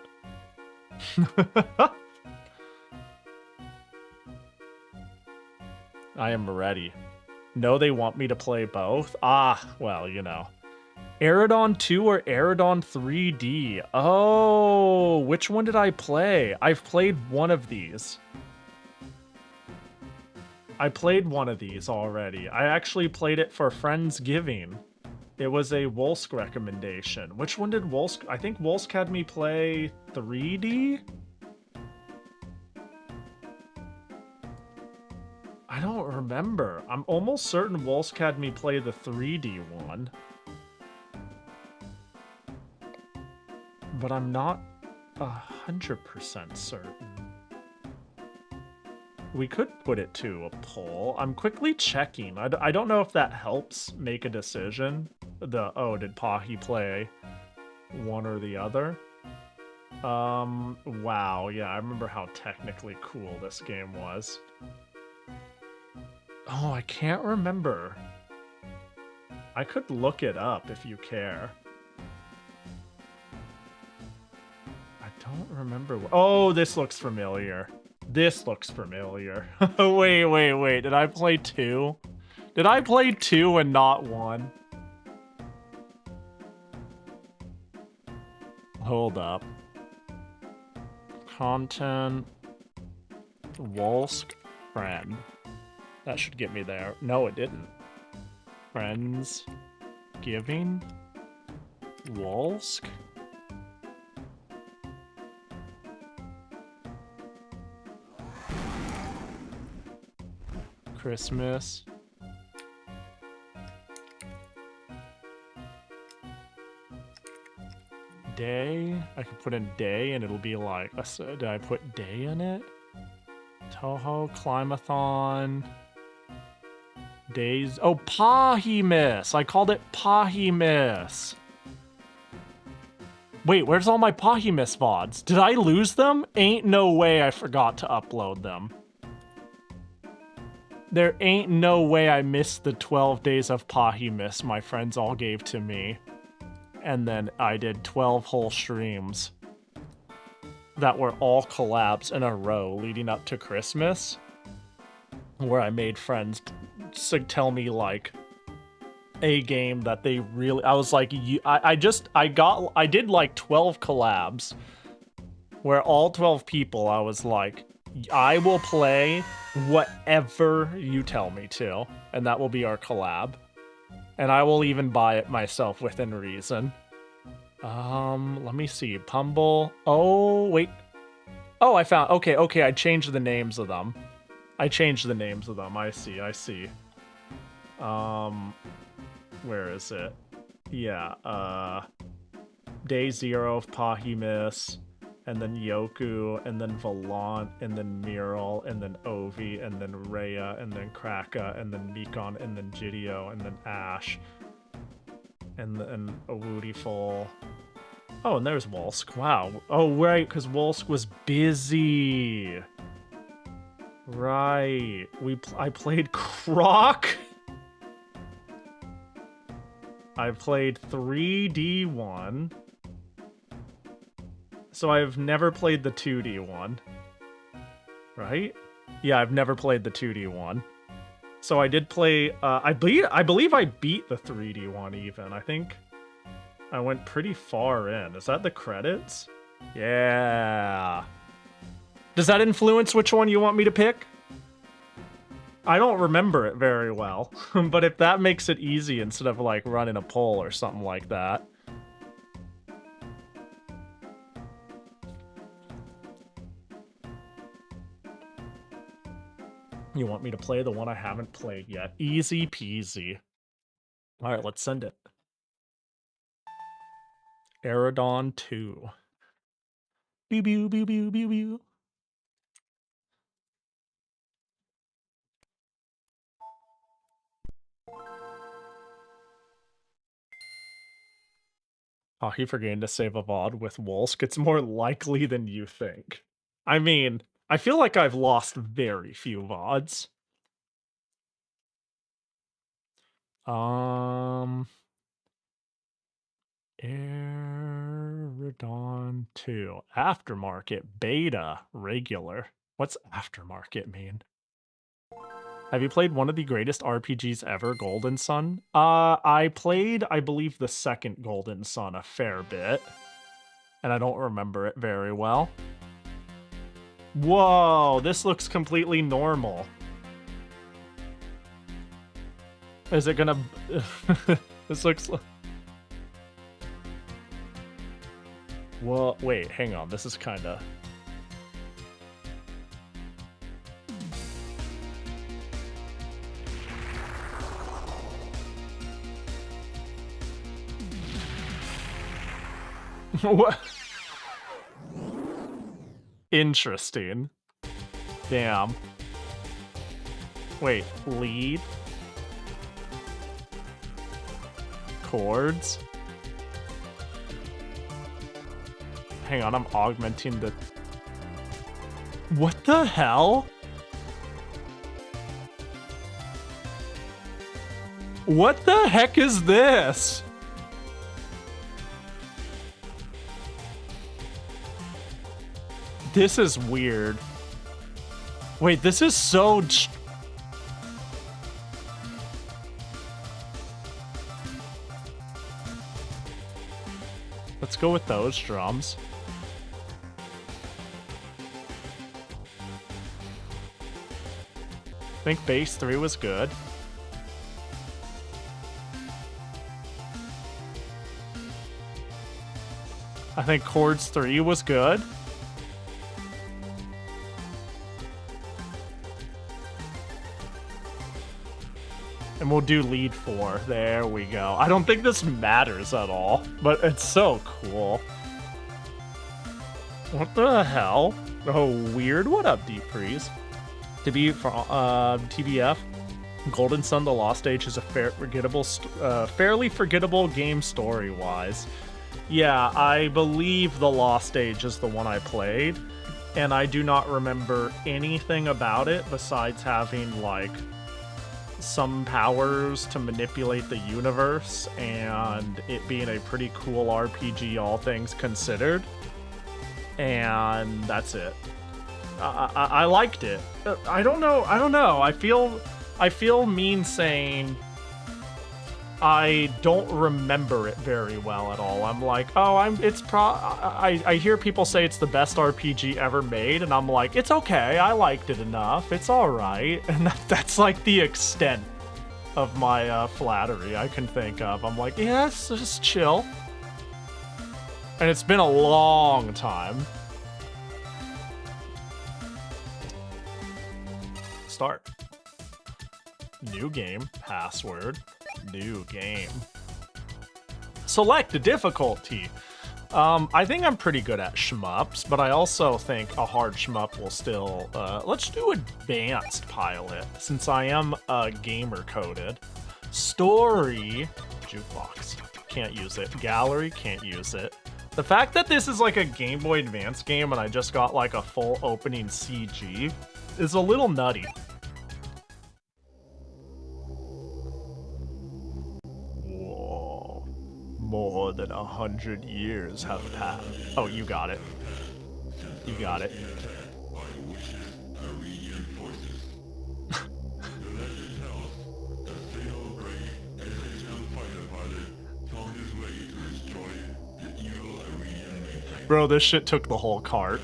I am ready. No, they want me to play both? Ah, well, you know. Aerodon 2 or Aerodon 3D? Oh, which one did I play? I've played one of these. I played one of these already. I actually played it for Friendsgiving. It was a Wolsk recommendation. Which one did Wolsk? I think Wolsk had me play 3D? I don't remember. I'm almost certain Wolsk had me play the 3D one. But I'm not 100% certain. We could put it to a poll. I'm quickly checking. I don't know if that helps make a decision. Did Pahi play one or the other? Wow, yeah, I remember how technically cool this game was. Oh, I can't remember. I could look it up if you care. I don't remember. Oh, this looks familiar. This looks familiar. Wait. Did I play 2? Did I play 2 and not 1? Hold up. Content. Wolsk. Friend. That should get me there. No, it didn't. Friends. Giving. Wolsk. Christmas. Day. I could put in day and it'll be like, did I put day in it? Toho, Climathon. Days. Oh, Pahi-miss. I called it Pahi-miss. Wait, where's all my Pahi-miss VODs? Did I lose them? Ain't no way I forgot to upload them. There ain't no way I missed the 12 days of Pahi-miss my friends all gave to me. And then I did 12 whole streams that were all collabs in a row leading up to Christmas, where I made friends tell me like a game that they really, I was like, I did like 12 collabs where all 12 people, I was like, I will play whatever you tell me to, and that will be our collab. And I will even buy it myself within reason. Let me see. Pumble. Oh, wait. Oh, I found. Okay, I changed the names of them. I see. Where is it? Yeah, Day 0 of Pahi-miss, and then Yoku, and then Volant, and then Miral, and then Ovi, and then Rhea, and then Kraka, and then Mikon, and then Jideo, and then Ash, and then Awoodyful. Oh, and there's Wolsk. Wow. Oh, right, because Wolsk was busy. Right. I played Croc. I played 3D one. So I've never played the 2D one. Right? Yeah, I've never played the 2D one. So I did play, I believe I beat the 3D one even. I think I went pretty far in. Is that the credits? Yeah. Does that influence which one you want me to pick? I don't remember it very well, but if that makes it easy instead of like running a poll or something like that. You want me to play the one I haven't played yet? Easy peasy. All right, let's send it. Aerodon 2. Pew pew pew pew pew pew. Pahi forgetting to save a VOD with Wolsk. It's more likely than you think. I mean, I feel like I've lost very few VODs. Aerodon 2. Aftermarket, beta, regular. What's aftermarket mean? Have you played one of the greatest RPGs ever, Golden Sun? I played, I believe, the second Golden Sun a fair bit. And I don't remember it very well. Whoa, this looks completely normal. Is it gonna... This looks... Well, wait, hang on. This is kinda... What? Interesting. Damn. Wait, lead? Chords? Hang on, I'm augmenting the... What the hell? What the heck is this? This is weird. Wait, this is so... Let's go with those drums. I think bass 3 was good. I think chords 3 was good. And we'll do lead 4. There we go. I don't think this matters at all, but it's so cool. What the hell? Oh, weird. What up, Deep Freeze? To be TBF, Golden Sun: The Lost Age is a fairly forgettable game story-wise. Yeah, I believe The Lost Age is the one I played, and I do not remember anything about it besides having, like, some powers to manipulate the universe and it being a pretty cool RPG, all things considered. And that's it. I liked it. I don't know. I feel mean saying I don't remember it very well at all. I'm like, oh, I hear people say it's the best RPG ever made, and I'm like, it's okay, I liked it enough, it's alright. And that's like the extent of my flattery I can think of. I'm like, yeah, it's just chill. And it's been a long time. Start. New game, password. New game. Select difficulty. I think I'm pretty good at shmups, but I also think a hard shmup will still... let's do advanced pilot, since I am gamer coded. Story. Jukebox. Can't use it. Gallery. Can't use it. The fact that this is like a Game Boy Advance game and I just got like a full opening CG is a little nutty. More than 100 years have passed. Oh, you got it. You got it. Bro, this shit took the whole cart.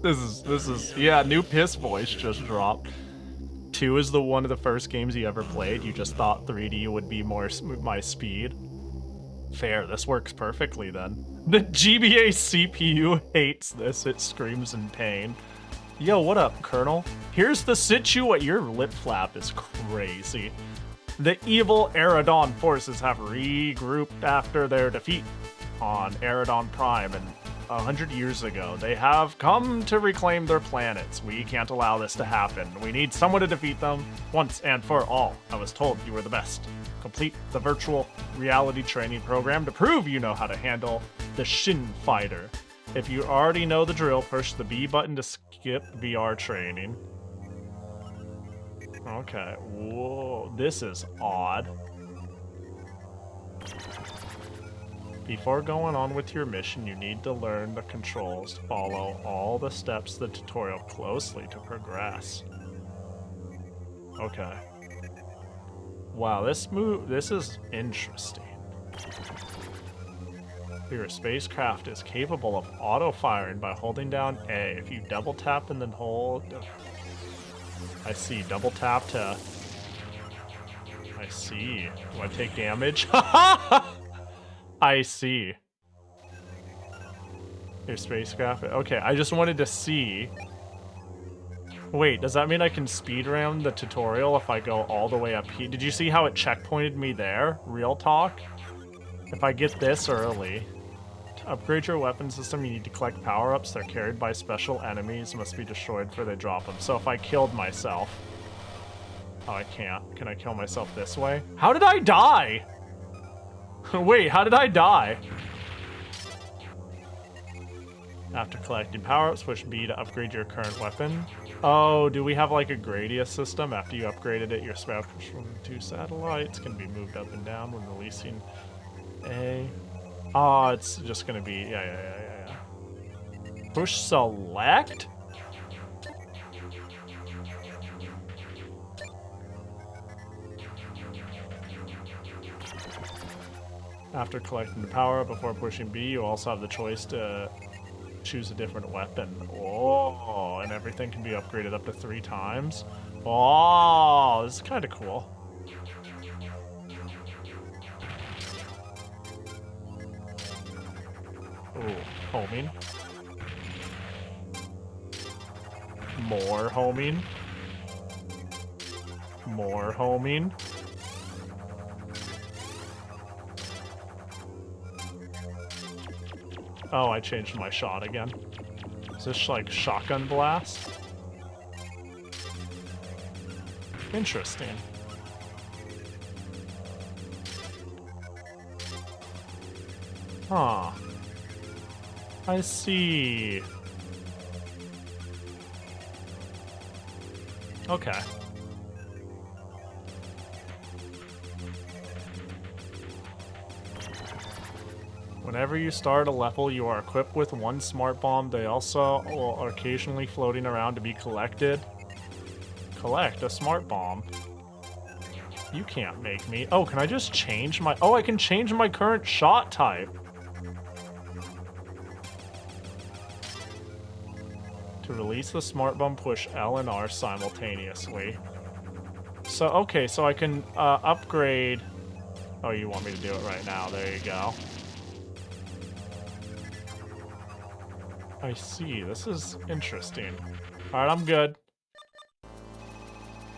This is yeah, new piss voice just dropped. 2 is one of the first games you ever played. You just thought 3D would be my speed. Fair, this works perfectly then. The GBA CPU hates this. It screams in pain. Yo, what up, Colonel? Here's the situation. Your lip flap is crazy. The evil Eridon forces have regrouped after their defeat on Eridon Prime, and 100 years ago, they have come to reclaim their planets. We can't allow this to happen. We need someone to defeat them once and for all. I was told you were the best. Complete the virtual reality training program to prove you know how to handle the Shin Fighter. If you already know the drill, push the B button to skip VR training. Okay, whoa, this is odd. Before going on with your mission, you need to learn the controls. Follow all the steps of the tutorial closely to progress. Okay. Wow, this is interesting. Your spacecraft is capable of auto-firing by holding down A. If you double tap and then hold... I see, double tap to... I see. Do I take damage? I see. Your spacecraft... Okay, I just wanted to see... Wait, does that mean I can speedrun the tutorial if I go all the way up here? Did you see how it checkpointed me there? Real talk? If I get this early... To upgrade your weapon system, you need to collect power-ups. They're carried by special enemies, must be destroyed before they drop them. So if I killed myself... Oh, I can't. Can I kill myself this way? How did I die? Wait, how did I die? After collecting power-ups, push B to upgrade your current weapon. Oh, do we have like a Gradius system? After you upgraded it, your spectrum from 2 satellites can be moved up and down when releasing A. Oh, it's just gonna be... Yeah. Push select? After collecting the power before pushing B, you also have the choice to choose a different weapon. Oh, and everything can be upgraded up to 3 times. Oh, this is kind of cool. Ooh, homing. More homing. More homing. Oh, I changed my shot again. Is this like shotgun blast? Interesting. Huh. I see. Okay. Whenever you start a level, you are equipped with 1 smart bomb. They also are occasionally floating around to be collected. Collect a smart bomb. You can't make me. Oh, can I just change my... Oh, I can change my current shot type. To release the smart bomb, push L and R simultaneously. So, okay, so I can upgrade... Oh, you want me to do it right now. There you go. I see. This is interesting. Alright, I'm good.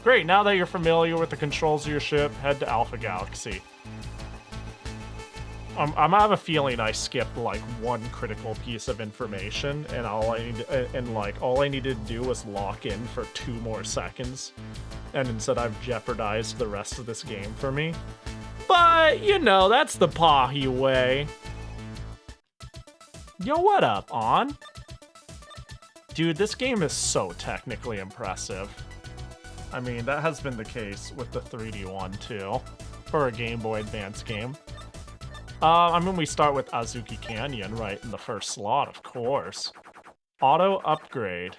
Great, now that you're familiar with the controls of your ship, head to Alpha Galaxy. I have a feeling I skipped like 1 critical piece of information, and all I needed to do was lock in for 2 more seconds, and instead I've jeopardized the rest of this game for me. But you know, that's the Pahi way. Yo, what up, On? Dude, this game is so technically impressive. I mean, that has been the case with the 3D one, too. For a Game Boy Advance game. I mean, we start with Azuki Canyon right in the first slot, of course. Auto upgrade.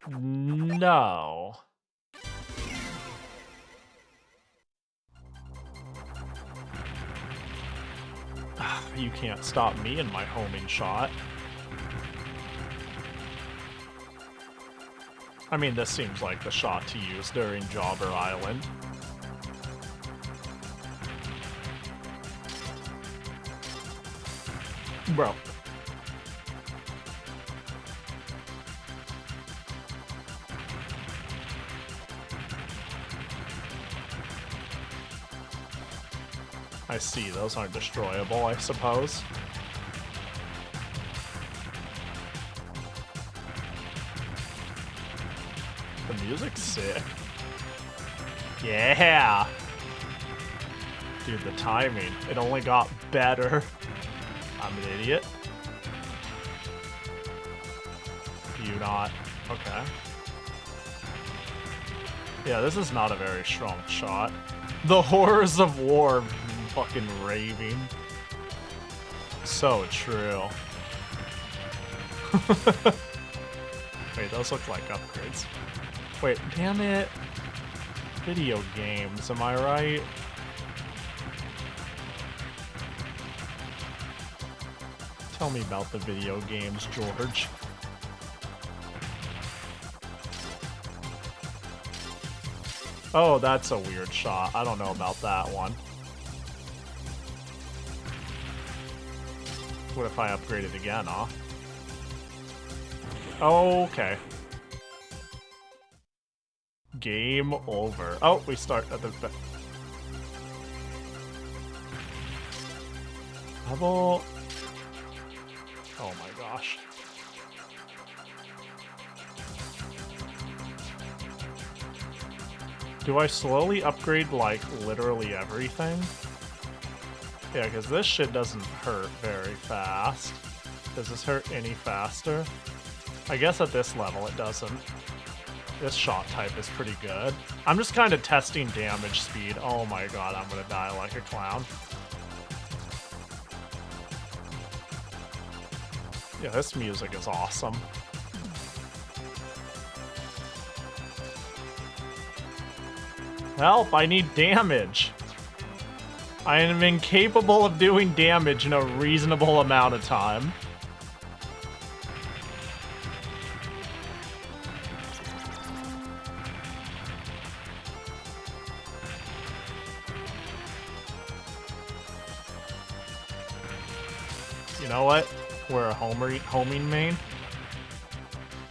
No. You can't stop me in my homing shot. I mean, this seems like the shot to use during Jobber Island. Bro. I see, those aren't destroyable, I suppose. The music's sick. Yeah! Dude, the timing, it only got better. I'm an idiot. You not. Okay. Yeah, this is not a very strong shot. The horrors of war, fucking raving. So true. Wait, those look like upgrades. Wait, damn it. Video games, am I right? Tell me about the video games, George. Oh, that's a weird shot. I don't know about that one. What if I upgrade it again, huh? Oh, okay. Game over. Oh, we start at the level. Oh my gosh. Do I slowly upgrade, like, literally everything? Yeah, because this shit doesn't hurt very fast. Does this hurt any faster? I guess at this level it doesn't. This shot type is pretty good. I'm just kind of testing damage speed. Oh my god, I'm gonna die like a clown. Yeah, this music is awesome. Help, I need damage. I am incapable of doing damage in a reasonable amount of time. You know what? We're a homing main.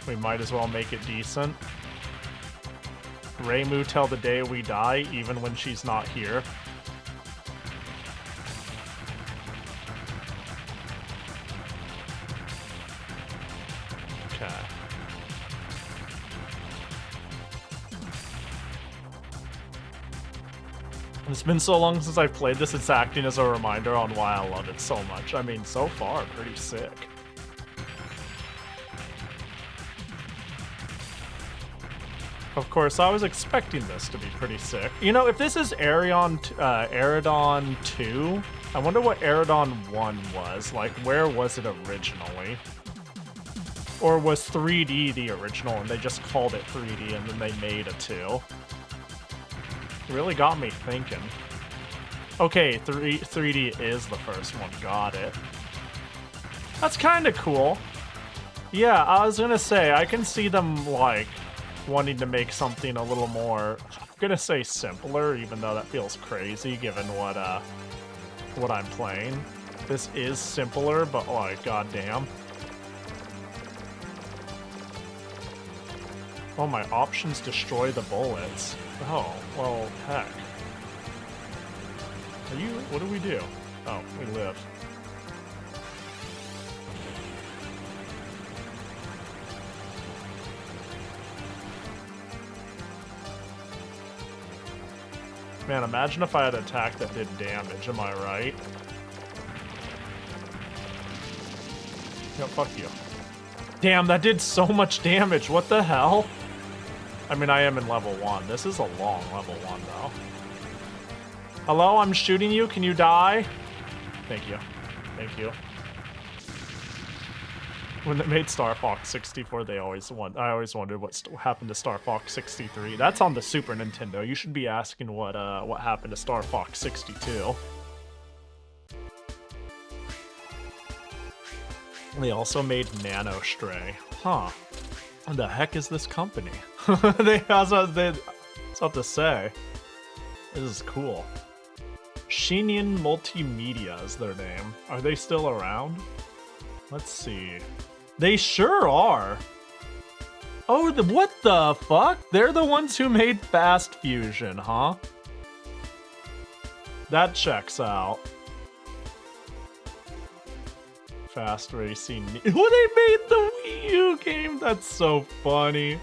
We might as well make it decent. Reimu till the day we die, even when she's not here. Okay. It's been so long since I've played this, it's acting as a reminder on why I love it so much. I mean, so far, pretty sick. Of course, I was expecting this to be pretty sick. You know, if this is Aerodon 2, I wonder what Aerodon 1 was. Like, where was it originally? Or was 3D the original and they just called it 3D and then they made a 2? Really got me thinking. Okay, 3D is the first one. Got it. That's kind of cool. Yeah, I was gonna say, I can see them, like, wanting to make something a little more, I'm gonna say simpler, even though that feels crazy given what I'm playing. This is simpler, but like, goddamn. Oh, my options destroy the bullets. Oh, well, heck. Are you, what do we do? Oh, we live. Man, imagine if I had an attack that did damage, am I right? No, fuck you. Damn, that did so much damage, what the hell? I mean, I am in level 1. This is a long level 1, though. Hello, I'm shooting you, can you die? Thank you. Thank you. When they made Star Fox 64, I always wondered what happened to Star Fox 63. That's on the Super Nintendo. You should be asking what happened to Star Fox 62. They also made Nano Stray. Huh. What the heck is this company? That's what to say. This is cool. Shinian Multimedia is their name. Are they still around? Let's see. They sure are. Oh, what the fuck? They're the ones who made Fast Fusion, huh? That checks out. Fast Racing. Oh, they made the Wii U game. That's so funny.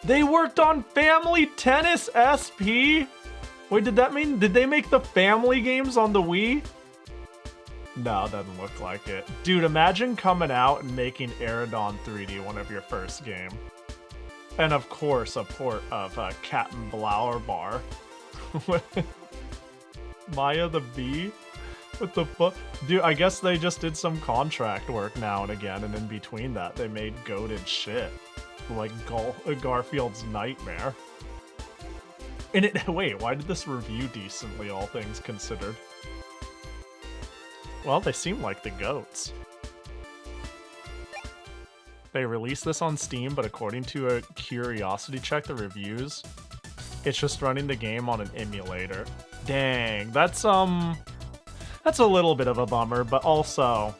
They worked on Family Tennis SP. Wait, did they make the family games on the Wii? No, doesn't look like it. Dude, imagine coming out and making Aerodon 3D one of your first game. And of course, a port of Captain Blower Bar. Maya the Bee? What the fuck? Dude, I guess they just did some contract work now and again, and in between that, they made goated shit. Like Garfield's Nightmare. And wait, why did this review decently, all things considered? Well, they seem like the goats. They released this on Steam, but according to a curiosity check, the reviews, it's just running the game on an emulator. Dang, that's a little bit of a bummer, but also,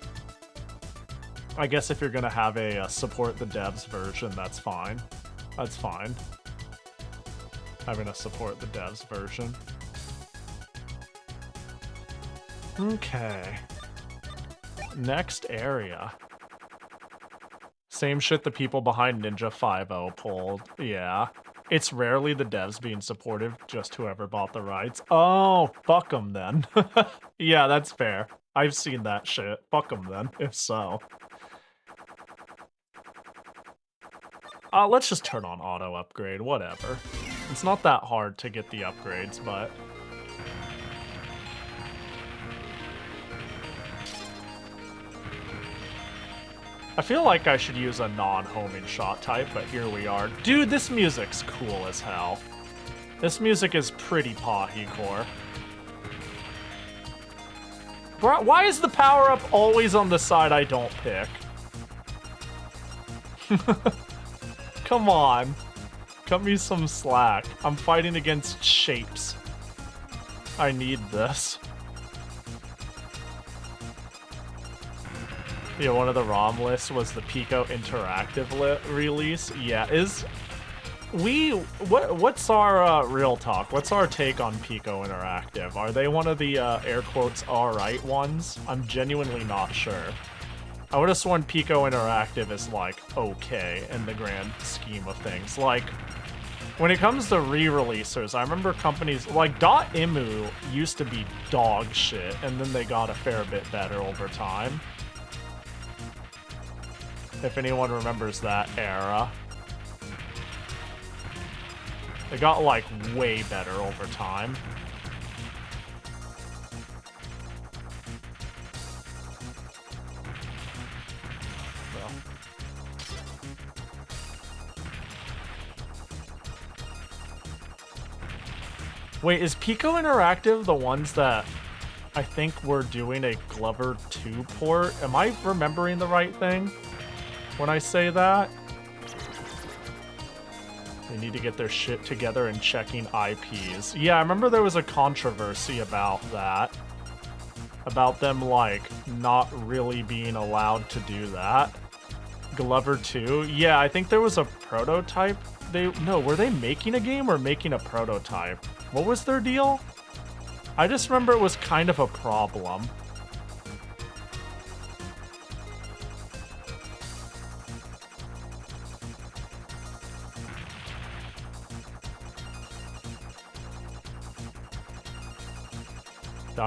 I guess if you're gonna have a support the devs version, that's fine. That's fine. Having a support the devs version. Okay. Next area. Same shit the people behind Ninja 5.0 pulled. Yeah. It's rarely the devs being supportive, just whoever bought the rights. Oh, fuck them then. Yeah, that's fair. I've seen that shit. Fuck them then, if so. Let's just turn on auto upgrade, whatever. It's not that hard to get the upgrades, but... I feel like I should use a non-homing shot type, but here we are. Dude, this music's cool as hell. This music is pretty Pahi core. Bro, why is the power-up always on the side I don't pick? Come on. Cut me some slack. I'm fighting against shapes. I need this. Yeah, one of the ROM lists was the Pico Interactive release. Yeah, what's our real talk? What's our take on Pico Interactive? Are they one of the air quotes alright ones? I'm genuinely not sure. I would have sworn Pico Interactive is like okay in the grand scheme of things. Like, when it comes to re-releasers, I remember companies like .imu used to be dog shit, and then they got a fair bit better over time. If anyone remembers that era. They got, like, way better over time. Well. Wait, is Pico Interactive the ones that I think were doing a Glover 2 port? Am I remembering the right thing when I say that? They need to get their shit together and checking IPs. Yeah, I remember there was a controversy about that. About them, like, not really being allowed to do that. Glover 2? Yeah, I think there was a prototype. No, were they making a game or making a prototype? What was their deal? I just remember it was kind of a problem.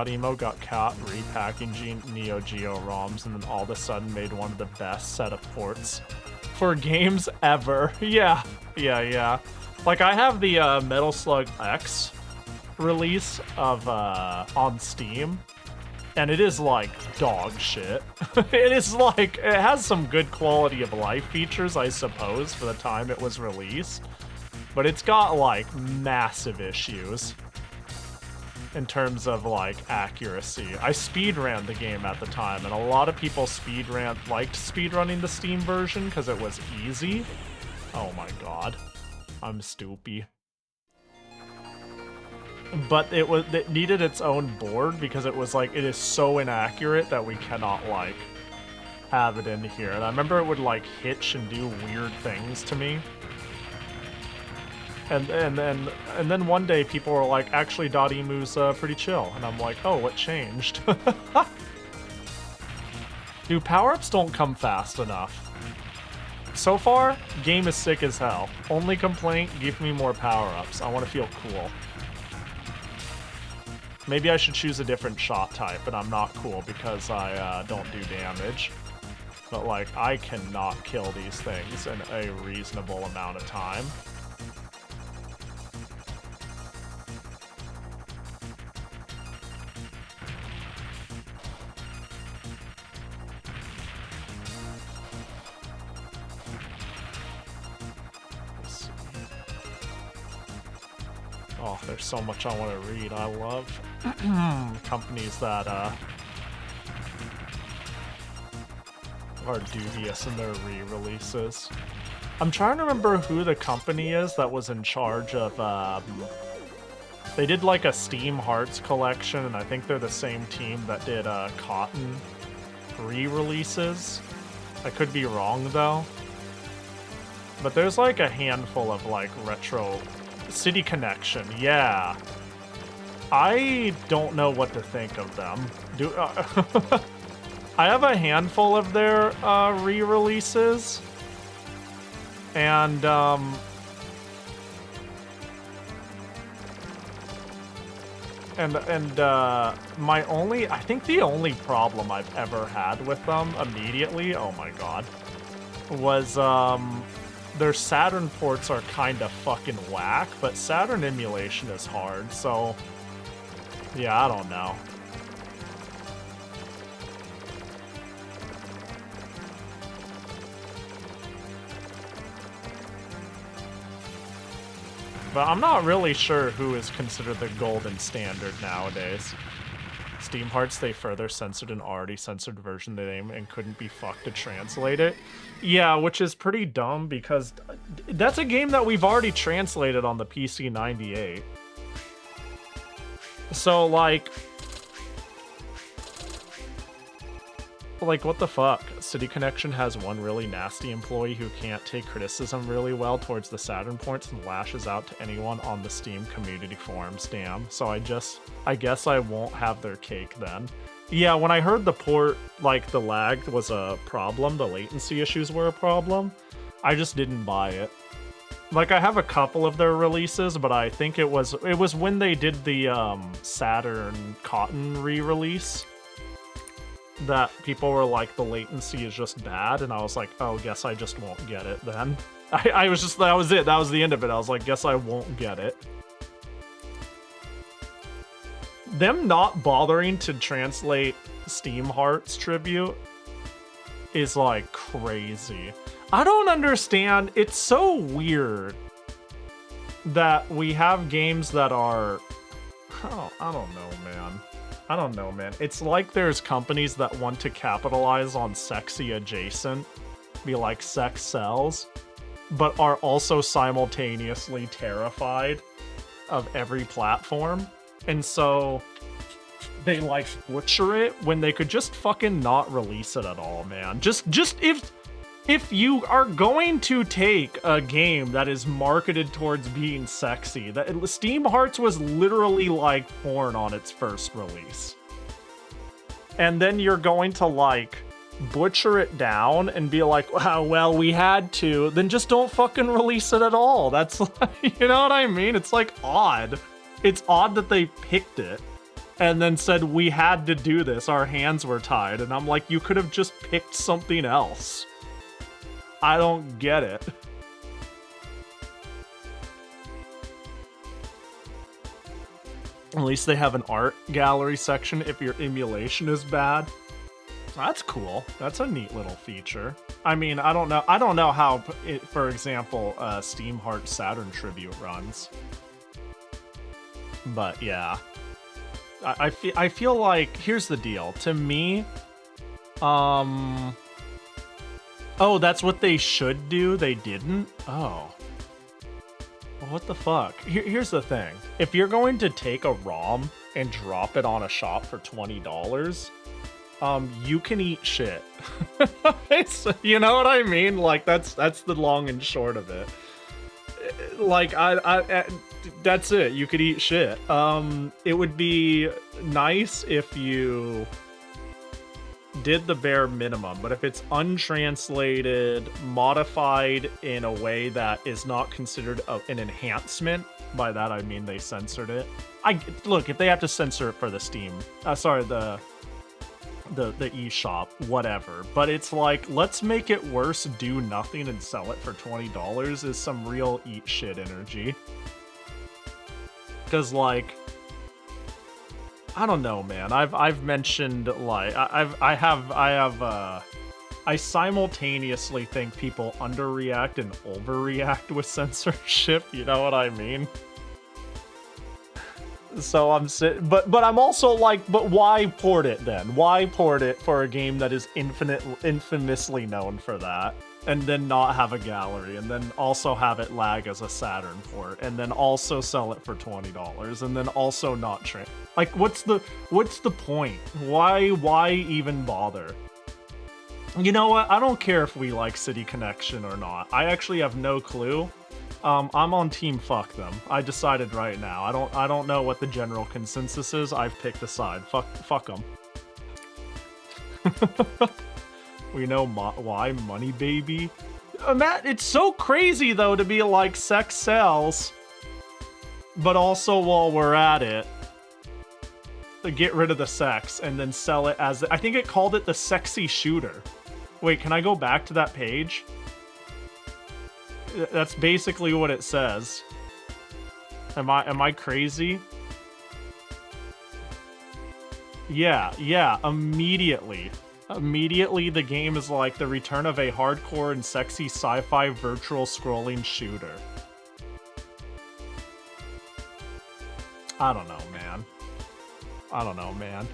.emo got caught repackaging Neo Geo ROMs and then all of a sudden made one of the best set of ports for games ever. Yeah. Like, I have the Metal Slug X release of on Steam, and it is like dog shit. It is like, it has some good quality of life features, I suppose, for the time it was released, but it's got like massive issues. in terms of like accuracy. I speedran the game at the time, and a lot of people liked speedrunning the Steam version because it was easy. Oh my god, I'm stupid. But it needed its own board because it was like, it is so inaccurate that we cannot like have it in here. And I remember it would like hitch and do weird things to me. And then one day people were like, actually Dotemu pretty chill. And I'm like, oh, what changed? Dude, power-ups don't come fast enough. So far, game is sick as hell. Only complaint, give me more power-ups. I want to feel cool. Maybe I should choose a different shot type, but I'm not cool because I don't do damage. But like, I cannot kill these things in a reasonable amount of time. Oh, there's so much I want to read. I love companies that are dubious in their re-releases. I'm trying to remember who the company is that was in charge of, they did like a Steam Hearts collection, and I think they're the same team that did Cotton re-releases. I could be wrong though. But there's like a handful of like retro... City Connection, yeah. I don't know what to think of them. I have a handful of their re-releases, and my only, I think the only problem I've ever had with them immediately, oh my god, was their Saturn ports are kind of fucking whack, but Saturn emulation is hard, so yeah, I don't know. But I'm not really sure who is considered the golden standard nowadays. Steam Hearts, they further censored an already censored version of the name and couldn't be fucked to translate it. Yeah, which is pretty dumb because that's a game that we've already translated on the PC 98. So, like, what the fuck? City Connection has one really nasty employee who can't take criticism really well towards the Saturn ports and lashes out to anyone on the Steam community forums, damn. So I guess I won't have their cake then. Yeah, when I heard the port, like, the lag was a problem, the latency issues were a problem, I just didn't buy it. Like, I have a couple of their releases, but I think it was when they did the Saturn Cotton re-release that people were like, the latency is just bad, and I was like, oh, guess I just won't get it then. I was just, that was it, that was the end of it. I was like, guess I won't get it. Them not bothering to translate Steam Hearts Tribute is like crazy. I don't understand, it's so weird that we have games that are, I don't know, man. It's like there's companies that want to capitalize on sexy adjacent, be like sex sells, but are also simultaneously terrified of every platform. And so they like butcher it when they could just fucking not release it at all, man. Just if you are going to take a game that is marketed towards being sexy, that Steam Hearts was literally like porn on its first release, and then you're going to like butcher it down and be like, wow, well, we had to, then just don't fucking release it at all. That's like, you know what I mean? It's like odd. It's odd that they picked it and then said we had to do this, our hands were tied, and I'm like, you could have just picked something else. I don't get it. At least they have an art gallery section if your emulation is bad. That's cool. That's a neat little feature. I mean, I don't know how, for example, Steam Hearts Saturn Tribute runs. But yeah. I feel like, here's the deal. To me, oh, that's what they should do. They didn't. Oh. Well, what the fuck? Here's the thing. If you're going to take a ROM and drop it on a shop for $20, you can eat shit. You know what I mean? Like, that's the long and short of it. Like, that's it. You could eat shit. It would be nice if you did the bare minimum, but if it's untranslated, modified in a way that is not considered an enhancement, by that I mean they censored it. Look, if they have to censor it for the Steam, sorry, the eShop, whatever. But it's like, let's make it worse, do nothing, and sell it for $20 is some real eat shit energy. Because, like, I don't know, man. I've mentioned, like, I simultaneously think people underreact and overreact with censorship. You know what I mean? So but I'm also like, but why port it then? Why port it for a game that is infamously known for that, and then not have a gallery, and then also have it lag as a Saturn port, and then also sell it for $20, and then also not train? Like, what's the point? Why even bother? You know what? I don't care if we like City Connection or not. I actually have no clue. I'm on team fuck them. I decided right now. I don't know what the general consensus is. I've picked a side. Fuck them. We know why, money baby. Matt, it's so crazy though to be like sex sells, but also while we're at it, to get rid of the sex and then sell it as, I think it called it the sexy shooter. Wait, can I go back to that page? That's basically what it says. Am I crazy? Yeah, immediately. Immediately the game is like the return of a hardcore and sexy sci-fi virtual scrolling shooter. I don't know, man.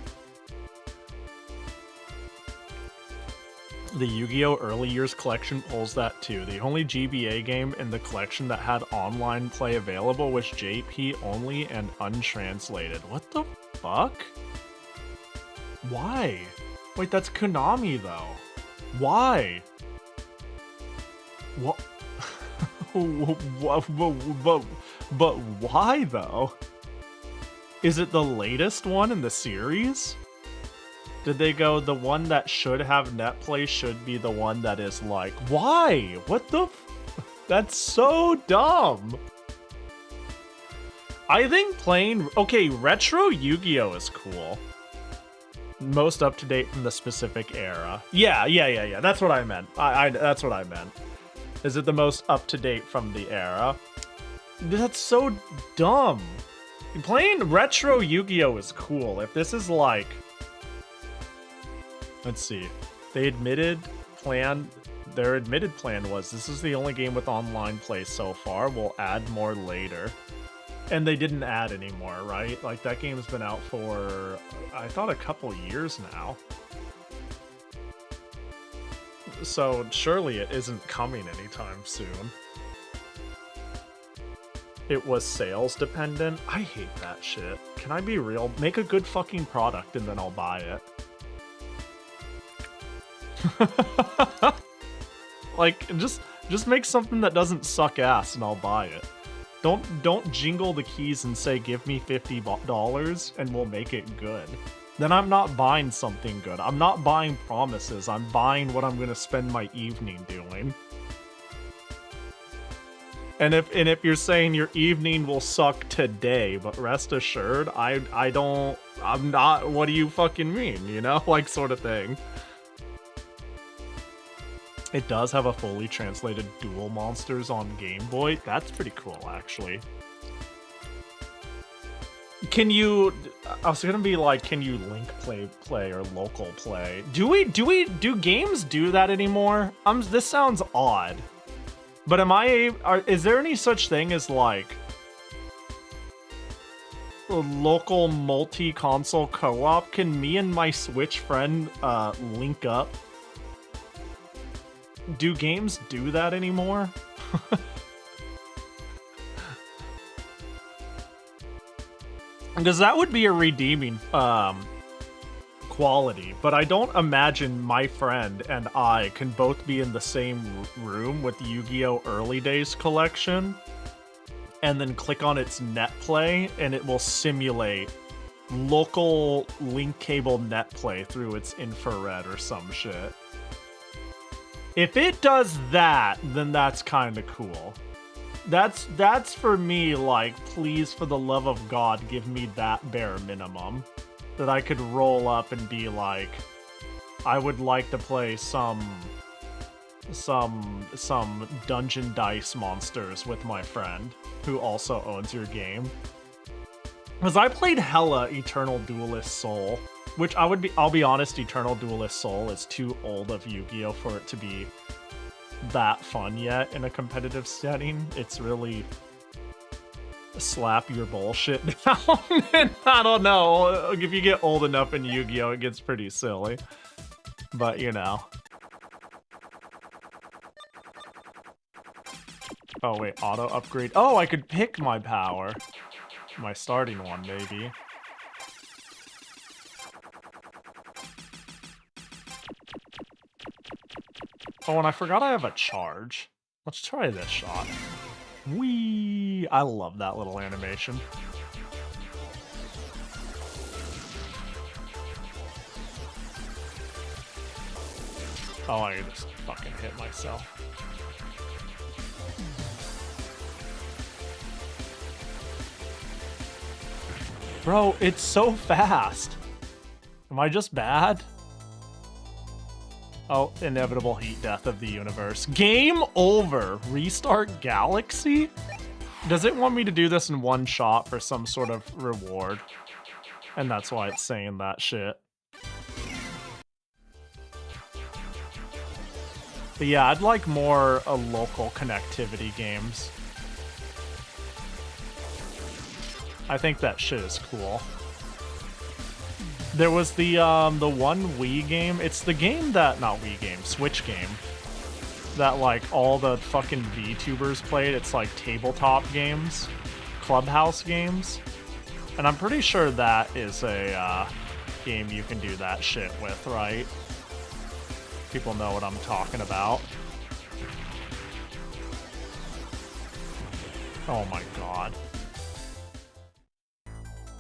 The Yu-Gi-Oh! Early Years collection pulls that too. The only GBA game in the collection that had online play available was JP only and untranslated. What the fuck? Why? Wait, that's Konami though. Why? What? But why though? Is it the latest one in the series? Did they go, the one that should have netplay should be the one that is like, why? What the That's so dumb. I think playing, okay, retro Yu-Gi-Oh! Is cool. Most up-to-date from the specific era. Yeah, that's what I meant. That's what I meant. Is it the most up-to-date from the era? That's so dumb. Playing retro Yu-Gi-Oh! Is cool. If this is like... Let's see. Their admitted plan was, this is the only game with online play so far. We'll add more later. And they didn't add anymore, right? Like, that game's been out for, I thought, a couple years now. So surely it isn't coming anytime soon. It was sales dependent. I hate that shit. Can I be real? Make a good fucking product and then I'll buy it. Like, just make something that doesn't suck ass and I'll buy it. Don't jingle the keys and say give me $50 and we'll make it good. Then I'm not buying something good. I'm not buying promises. I'm buying what I'm gonna spend my evening doing. And if you're saying your evening will suck today, but rest assured, I'm not, what do you fucking mean, you know? Like, sort of thing. It does have a fully translated Duel Monsters on Game Boy. That's pretty cool, actually. Can you... I was gonna be like, can you link play or local play? Do games do that anymore? This sounds odd. But is there any such thing as like... local multi-console co-op. Can me and my Switch friend link up? Do games do that anymore? Because that would be a redeeming quality, but I don't imagine my friend and I can both be in the same room with Yu-Gi-Oh! Early Days collection and then click on its net play and it will simulate local link cable net play through its infrared or some shit. If it does that, then that's kind of cool. That's for me, like, please, for the love of God, give me that bare minimum. That I could roll up and be like, I would like to play some Dungeon Dice monsters with my friend, who also owns your game. Because I played hella Eternal Duelist Soul, which I'll be honest, Eternal Duelist Soul is too old of Yu-Gi-Oh! For it to be that fun yet in a competitive setting. It's really slap your bullshit down. And I don't know, if you get old enough in Yu-Gi-Oh! It gets pretty silly. But, you know. Oh, wait, auto upgrade. Oh, I could pick my power. My starting one, maybe. Oh, and I forgot I have a charge. Let's try this shot. Whee! I love that little animation. Oh, I just fucking hit myself. Bro, it's so fast. Am I just bad? Oh, inevitable heat death of the universe. Game over! Restart Galaxy? Does it want me to do this in one shot for some sort of reward? And that's why it's saying that shit. But yeah, I'd like more local connectivity games. I think that shit is cool. There was the one Wii game. It's the game that, not Wii game, Switch game. That like all the fucking VTubers played. It's like tabletop games, clubhouse games. And I'm pretty sure that is a game you can do that shit with, right? People know what I'm talking about. Oh my god.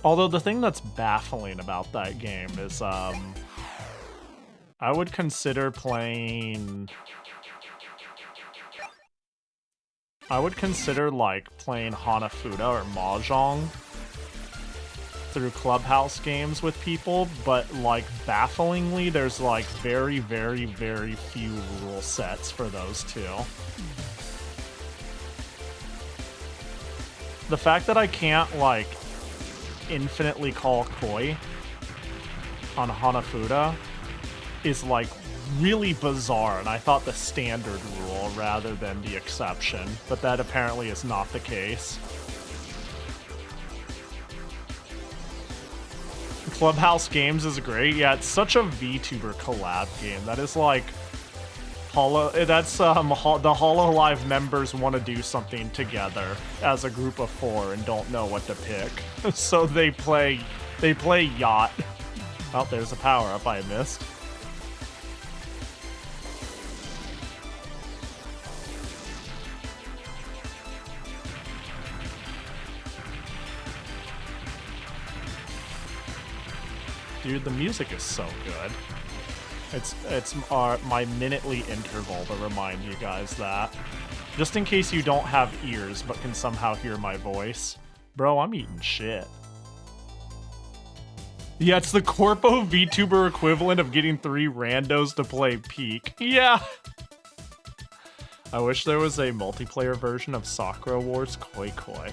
Although the thing that's baffling about that game is, I would consider playing... I would consider, like, playing Hanafuda or Mahjong through clubhouse games with people, but, like, bafflingly, there's, like, very, very, very few rule sets for those two. The fact that I can't, like, infinitely call koi on Hanafuda is like really bizarre, and I thought the standard rule rather than the exception, but that apparently is not the case. Clubhouse Games is great. Yeah, it's such a VTuber collab game. That is like that's the HoloLive members want to do something together as a group of 4 and don't know what to pick. So they play Yacht. Oh, there's a power-up I missed. Dude, the music is so good. It's my minutely interval to remind you guys that. Just in case you don't have ears but can somehow hear my voice. Bro, I'm eating shit. Yeah, it's the Corpo VTuber equivalent of getting 3 randos to play Peak. Yeah! I wish there was a multiplayer version of Sakura Wars Koi Koi.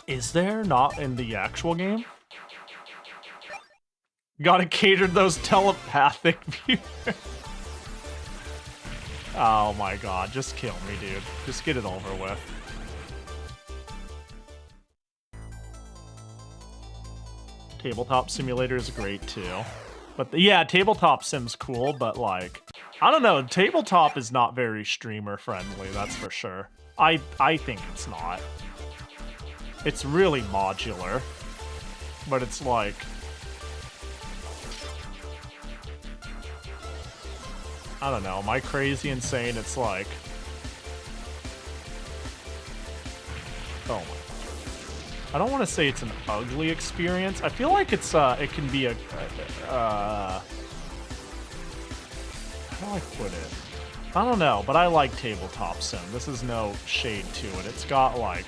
Is there? Not in the actual game? Gotta cater those telepathic viewers. Oh my god, just kill me, dude. Just get it over with. Tabletop Simulator is great too. But yeah, Tabletop Sim's cool, but like, I don't know, Tabletop is not very streamer friendly, that's for sure. I think it's not. It's really modular, but it's like, I don't know, am I crazy in saying it's like, oh my, I don't want to say it's an ugly experience. I feel like it's it can be a how do I put it? I don't know, but I like Tabletop Sim. This is no shade to it. It's got like,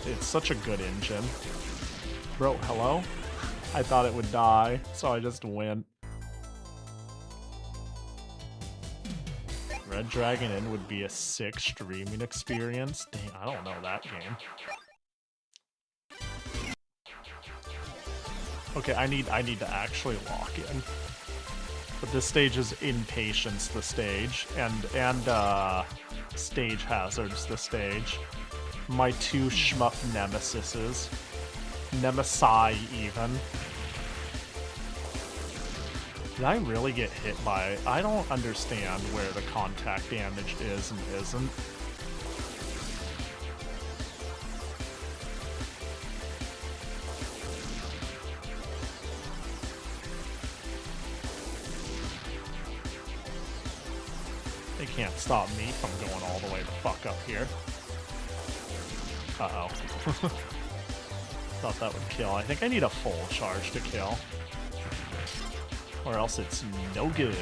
it's such a good engine. Bro, hello? I thought it would die, so I just went. Red Dragon Inn would be a sick streaming experience. Dang, I don't know that game. Okay, I need to actually lock in. But this stage is Impatience the stage, and Stage Hazard's the stage. My two shmup nemesises. Nemesi even. Did I really get hit by... I don't understand where the contact damage is and isn't. They can't stop me from going all the way the fuck up here. Uh-oh. Thought that would kill. I think I need a full charge to kill. Or else it's no good.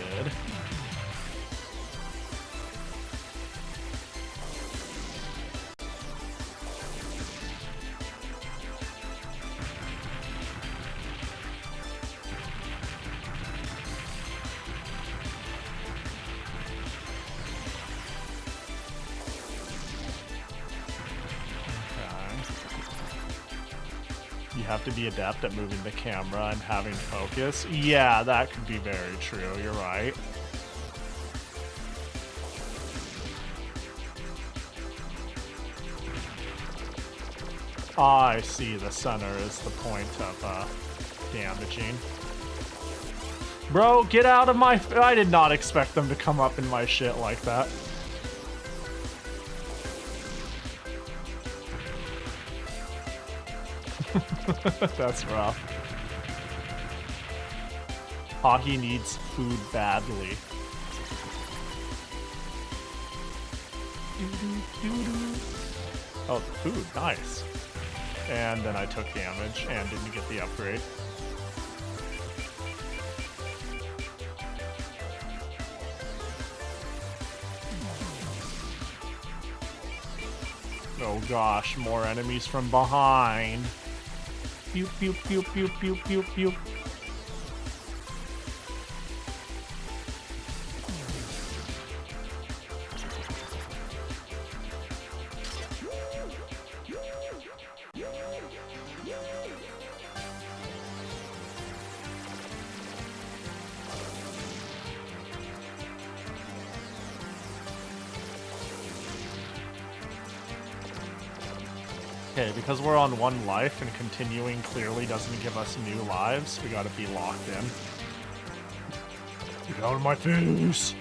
Have to be adept at moving the camera and having focus. Yeah, that could be very true. You're right. I see. The center is the point of damaging. Bro, get out of my... I did not expect them to come up in my shit like that. That's rough. Pahi needs food badly. Oh, food, nice. And then I took damage and didn't get the upgrade. Oh gosh, more enemies from behind. Pew, pew, pew, pew, pew, pew, pew. Okay, because we're on one life and continuing clearly doesn't give us new lives, we gotta be locked in. Get out of my face!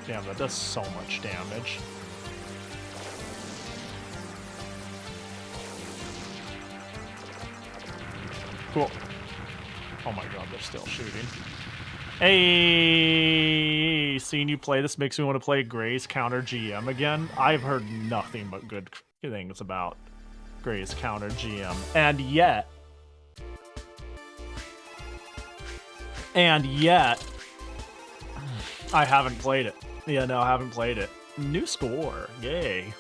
Damn, that does so much damage. Cool. Oh my god, they're still shooting. Hey, seeing you play this makes me want to play Gray's Counter GM again. I've heard nothing but good things about Gray's Counter GM. And yet, I haven't played it. Yeah, no, I haven't played it. New score, yay.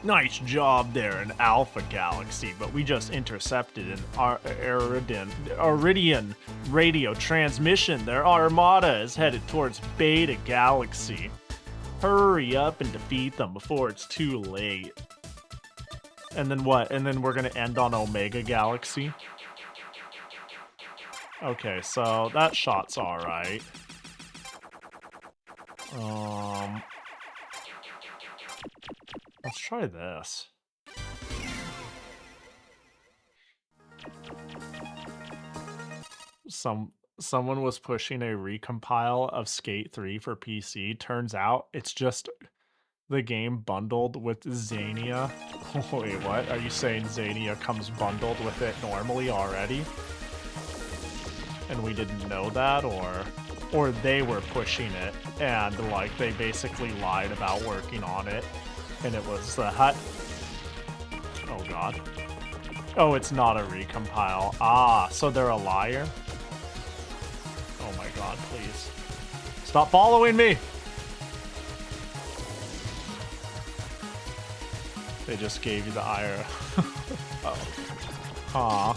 Nice job there in Alpha Galaxy, but we just intercepted an Iridian radio transmission. Their armada is headed towards Beta Galaxy. Hurry up and defeat them before it's too late. And then what? And then we're gonna end on Omega Galaxy? Okay, so that shot's alright. Let's try this. Someone was pushing a recompile of Skate 3 for PC. Turns out it's just the game bundled with Xania. Wait, what? Are you saying Xania comes bundled with it normally already? And we didn't know that, or they were pushing it and like they basically lied about working on it and it was the hut. Oh god. Oh, it's not a recompile. Ah, so they're a liar? Oh my god, please. Stop following me! They just gave you the ire. Oh. Aw.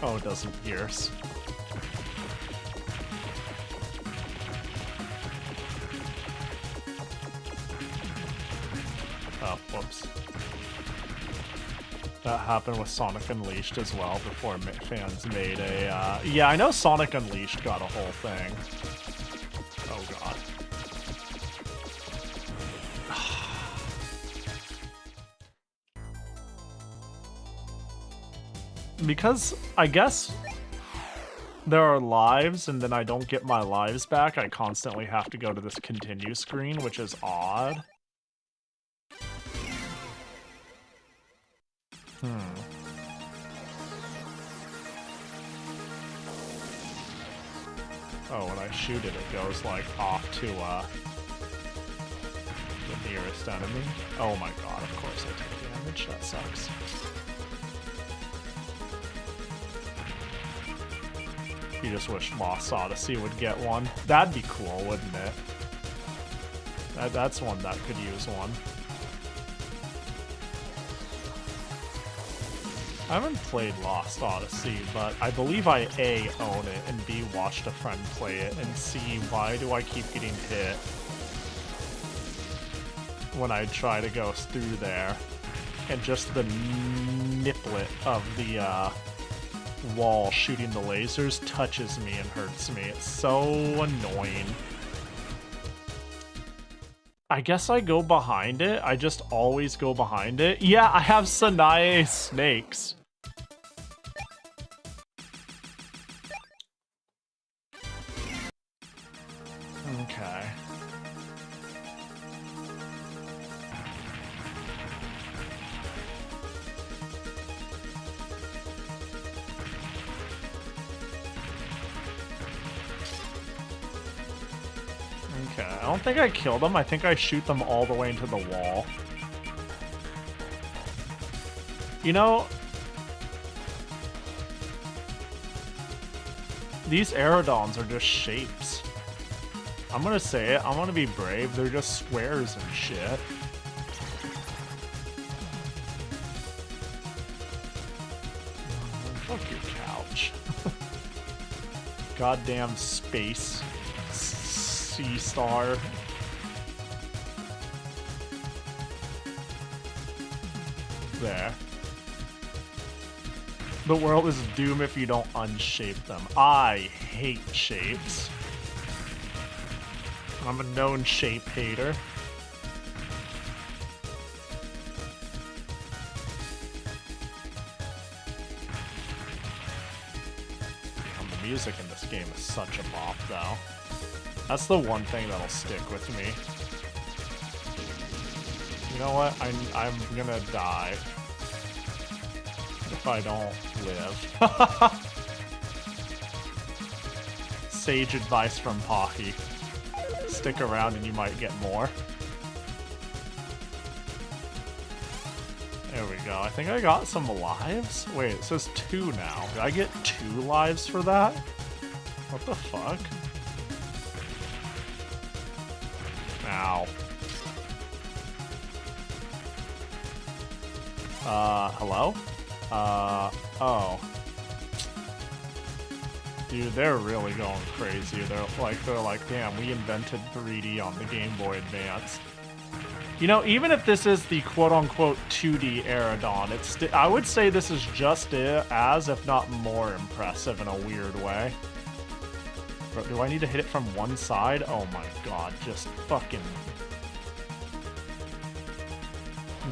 Oh, it doesn't pierce. Oh, whoops. That happened with Sonic Unleashed as well before fans made a, yeah, I know Sonic Unleashed got a whole thing. Oh god. Because I guess there are lives and then I don't get my lives back, I constantly have to go to this continue screen, which is odd. Oh, when I shoot it, it goes like off to the nearest enemy. Oh my god, of course I take damage, that sucks. You just wish Lost Odyssey would get one. That'd be cool, wouldn't it? That's one that could use one. I haven't played Lost Odyssey, but I believe I A, own it, and B, watched a friend play it, and C, why do I keep getting hit when I try to go through there? And just the niplet of the wall shooting the lasers touches me and hurts me. It's so annoying. I guess I go behind it. I just always go behind it. Yeah, I have Sanae snakes. Okay. Okay, I don't think I killed them. I think I shoot them all the way into the wall. You know, these Aerodons are just shapes. I'm gonna say it. I'm gonna be brave. They're just squares and shit. Fuck your couch. Goddamn space. Sea star. There. The world is doomed if you don't unshape them. I hate shapes. I'm a known shape hater. Damn, the music in this game is such a bop, though. That's the one thing that'll stick with me. You know what? I'm gonna die if I don't live. Sage advice from Pahi. Stick around and you might get more. There we go. I think I got some lives. Wait, it says 2 now. Did I get 2 lives for that? What the fuck? Ow. Hello? Oh. Dude, they're really going crazy. They're like, damn, we invented 3D on the Game Boy Advance. You know, even if this is the quote-unquote 2D Aerodon, I would say this is just as, if not more impressive in a weird way. But do I need to hit it from one side? Oh my god, just fucking...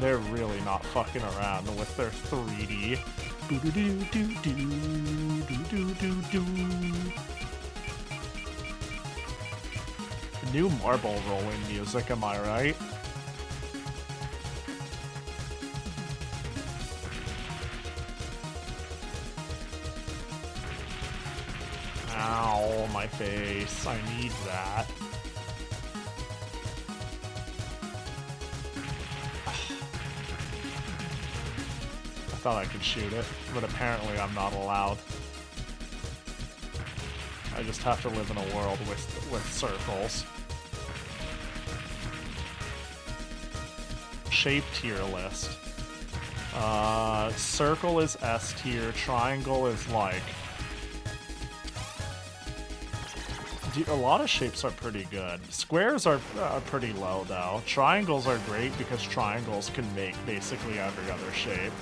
They're really not fucking around with their 3D. New marble rolling music, am I right? Ow, my face. I need that. I thought I could shoot it, but apparently I'm not allowed. I just have to live in a world with circles. Shape tier list. Circle is S tier, triangle is like... A lot of shapes are pretty good. Squares are pretty low, though. Triangles are great because triangles can make basically every other shape.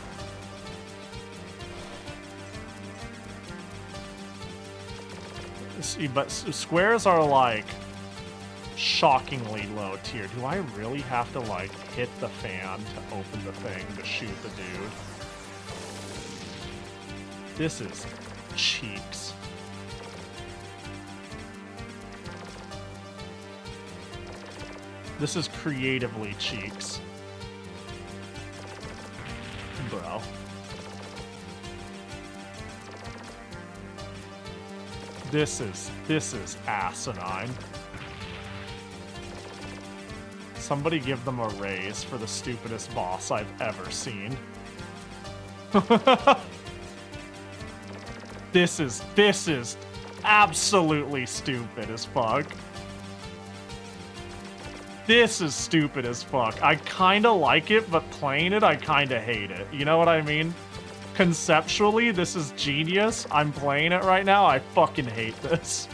But squares are, like, shockingly low tier. Do I really have to, like, hit the fan to open the thing to shoot the dude? This is cheeks. This is creatively cheeks. Bro. This is asinine. Somebody give them a raise for the stupidest boss I've ever seen. This is absolutely stupid as fuck. This is stupid as fuck. I kinda like it, but playing it, I kinda hate it. You know what I mean? Conceptually, this is genius. I'm playing it right now. I fucking hate this.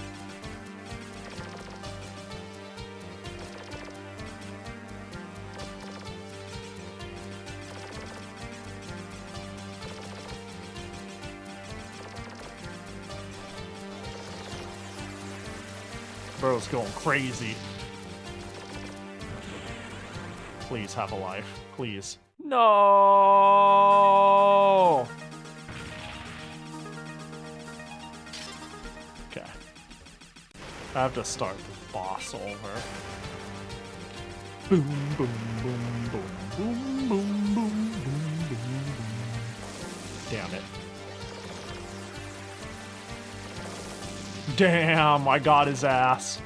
Bro's going crazy. Please have a life. Please. No! Okay. I have to start the boss over. Boom, boom, boom, boom, boom, boom, boom, boom, boom. Damn it. Damn, I got his ass.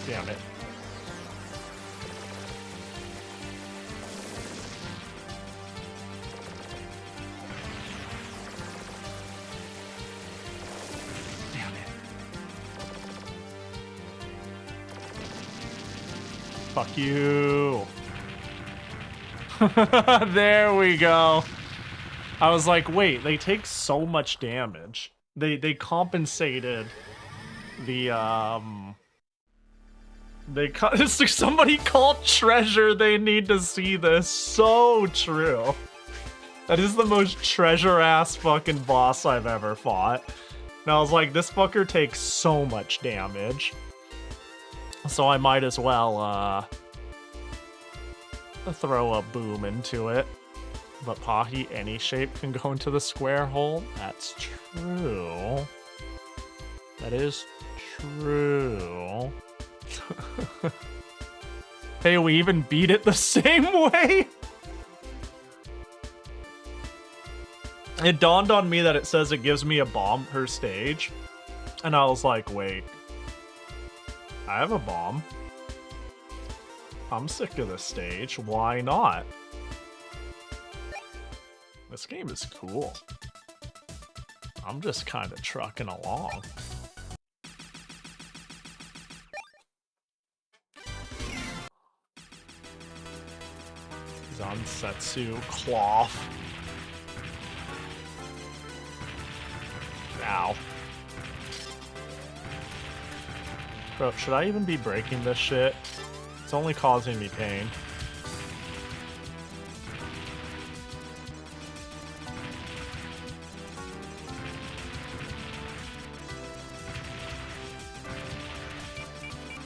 Damn it. Fuck you. There we go. I was like, wait, they take so much damage. They compensated the somebody called treasure. They need to see this. So true. That is the most treasure ass fucking boss I've ever fought. And I was like, this fucker takes so much damage. So I might as well, throw a boom into it. But Pahi, any shape can go into the square hole? That's true. That is true. Hey, we even beat it the same way? It dawned on me that it says it gives me a bomb per stage. And I was like, wait. I have a bomb. I'm sick of this stage. Why not? This game is cool. I'm just kind of trucking along. Zansetsu cloth. Ow. Bro, should I even be breaking this shit? It's only causing me pain.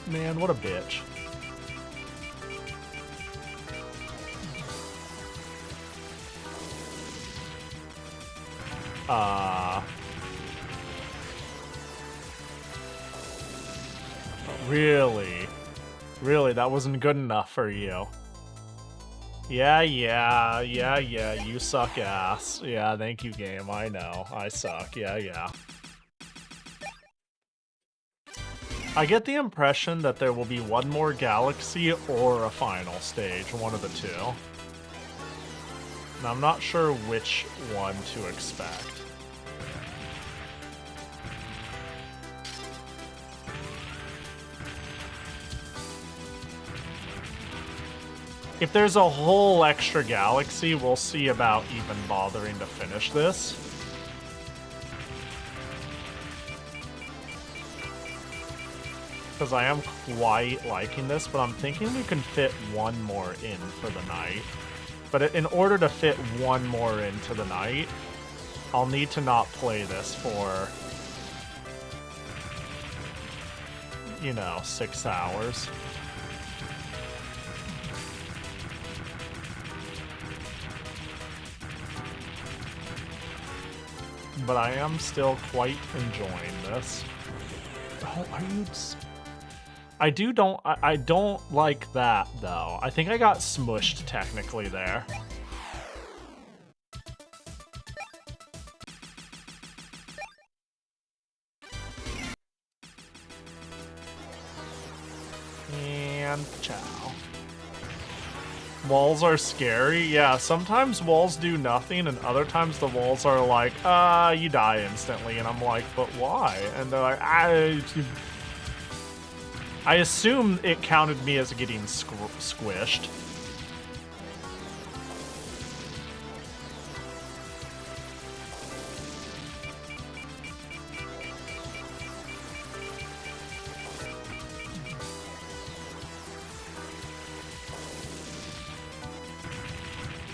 Man, what a bitch. Really? Really, that wasn't good enough for you? Yeah, you suck ass. Yeah, thank you, game. I know. I suck. Yeah. I get the impression that there will be one more galaxy or a final stage, one of the two. And I'm not sure which one to expect. If there's a whole extra galaxy, we'll see about even bothering to finish this. Because I am quite liking this, but I'm thinking we can fit one more in for the night. But in order to fit one more into the night, I'll need to not play this for, you know, 6 hours. But I am still quite enjoying this. Oh, are you... I don't like that, though. I think I got smushed, technically, there. And ciao. Walls are scary? Yeah, sometimes walls do nothing, and other times the walls are like, you die instantly, and I'm like, but why? And they're like, I assume it counted me as getting squished.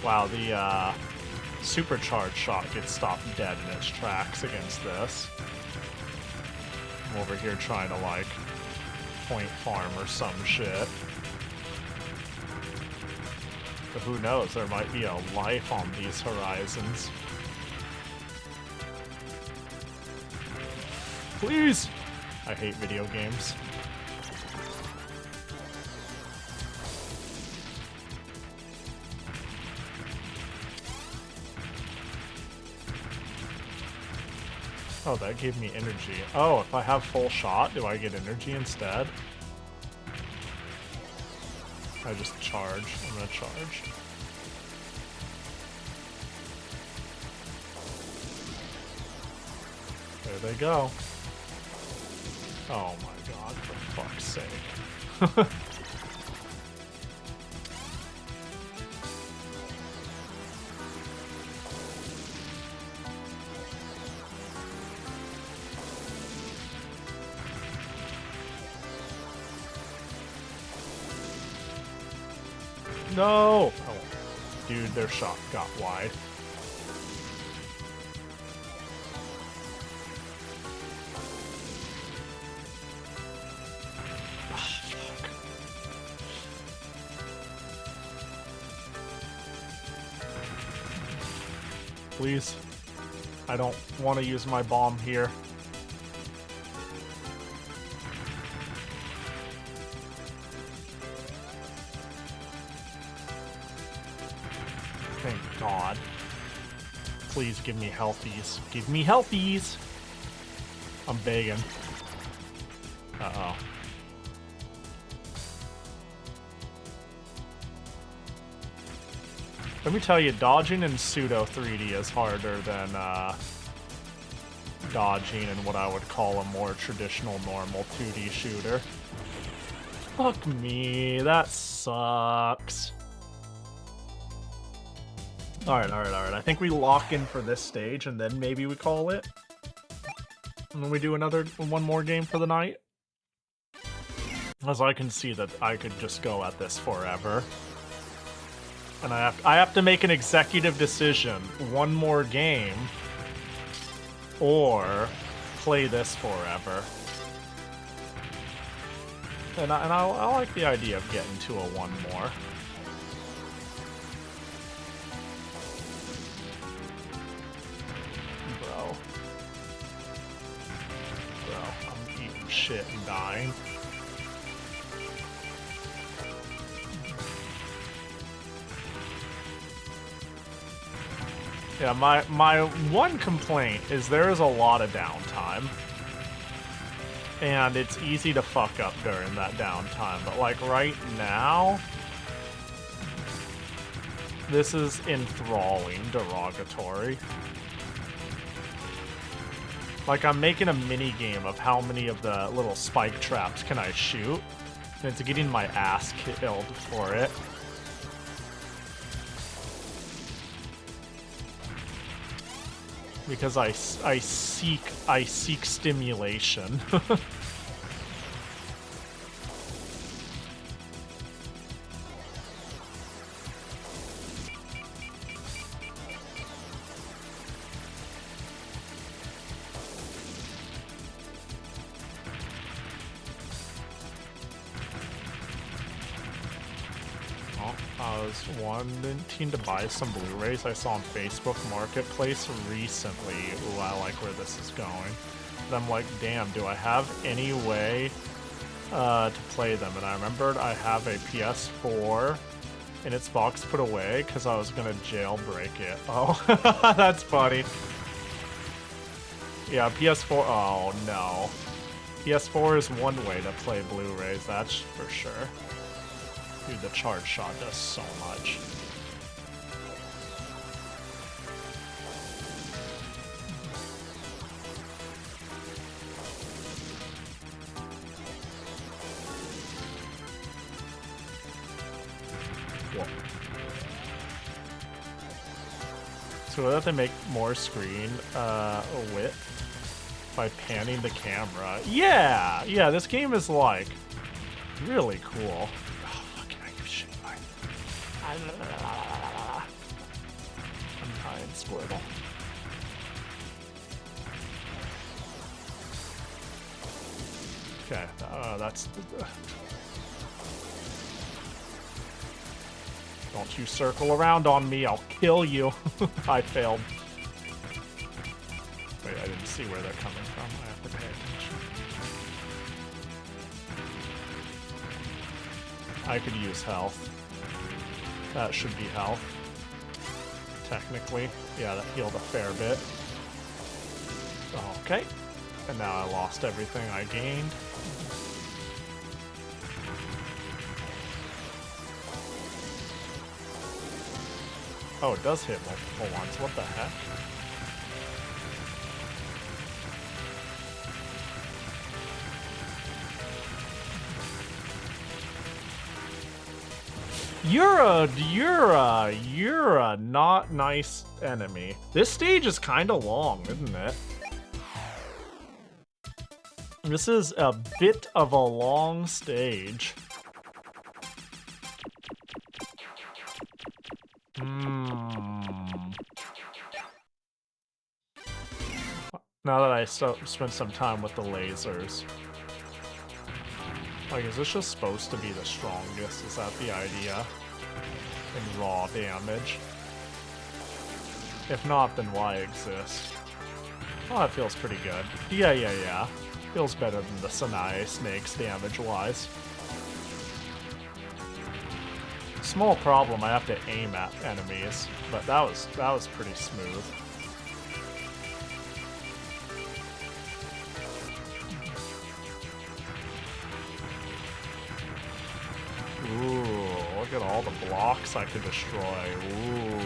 Wow, the supercharged shot gets stopped dead in its tracks against this. I'm over here trying to, like, point farm or some shit. But who knows, there might be a life on these horizons. Please! I hate video games. Oh, that gave me energy. Oh, if I have full shot, do I get energy instead? I just charge. I'm gonna charge. There they go. Oh my god, for fuck's sake. No! Oh, dude, their shot got wide. Oh, fuck. Please. I don't want to use my bomb here. Thank God. Please give me healthies. Give me healthies! I'm begging. Uh-oh. Let me tell you, dodging in pseudo 3D is harder than dodging in what I would call a more traditional, normal 2D shooter. Fuck me, that sucks. Alright. I think we lock in for this stage, and then maybe we call it. And then we do one more game for the night. As I can see that I could just go at this forever. And I have to make an executive decision. One more game. Or play this forever. And I like the idea of getting to a one more. Bro, I'm eating shit and dying. Yeah, my one complaint is there is a lot of downtime. And it's easy to fuck up during that downtime. But like right now, this is enthralling, derogatory. Like I'm making a mini game of how many of the little spike traps can I shoot. And it's getting my ass killed for it. Because I seek stimulation. I was wanting to buy some Blu-rays I saw on Facebook Marketplace recently. Ooh, I like where this is going. And I'm like, damn, do I have any way to play them? And I remembered I have a PS4 in its box put away because I was going to jailbreak it. Oh, that's funny. Yeah, PS4. Oh, no. PS4 is one way to play Blu-rays, that's for sure. Dude, the charge shot does so much. Whoa. So we'll have to make more screen width by panning the camera. Yeah! Yeah, this game is like really cool. I'm dying, Squirtle. Okay, that's the... Don't you circle around on me, I'll kill you. I failed. Wait, I didn't see where they're coming from. I have to pay attention. I could use health. That should be health. Technically. Yeah, that healed a fair bit. Okay. And now I lost everything I gained. Oh, it does hit multiple ones. What the heck? You're a not nice enemy. This stage is kind of long, isn't it? This is a bit of a long stage. Now that I spent some time with the lasers. Like, is this just supposed to be the strongest? Is that the idea? In raw damage? If not, then why exist? Oh, that feels pretty good. Yeah. Feels better than the Sanae snakes damage-wise. Small problem, I have to aim at enemies, but that was pretty smooth. Ooh, look at all the blocks I could destroy. Ooh.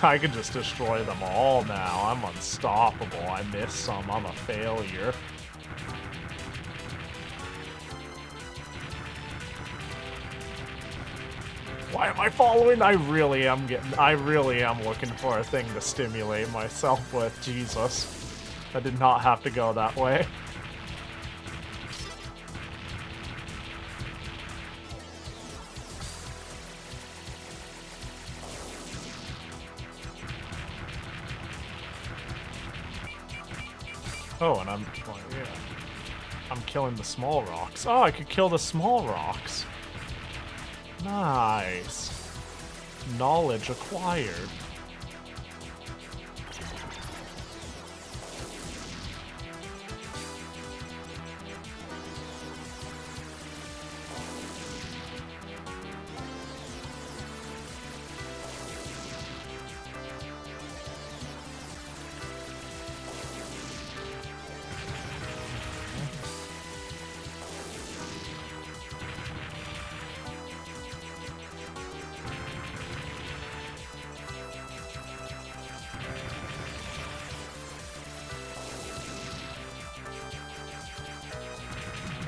I could just destroy them all now. I'm unstoppable. I missed some. I'm a failure. Why am I following? I really am looking for a thing to stimulate myself with. Jesus. That did not have to go that way. Oh, and I'm killing the small rocks. Oh, I could kill the small rocks. Nice. Knowledge acquired.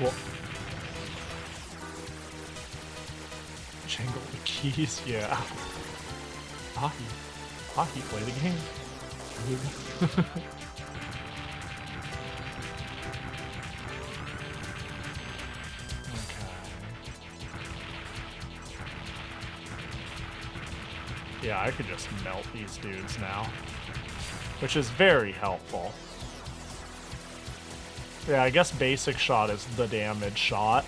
Well, jangle the keys, yeah. Pahi, play the game. Yeah, I could just melt these dudes now, which is very helpful. Yeah, I guess basic shot is the damage shot.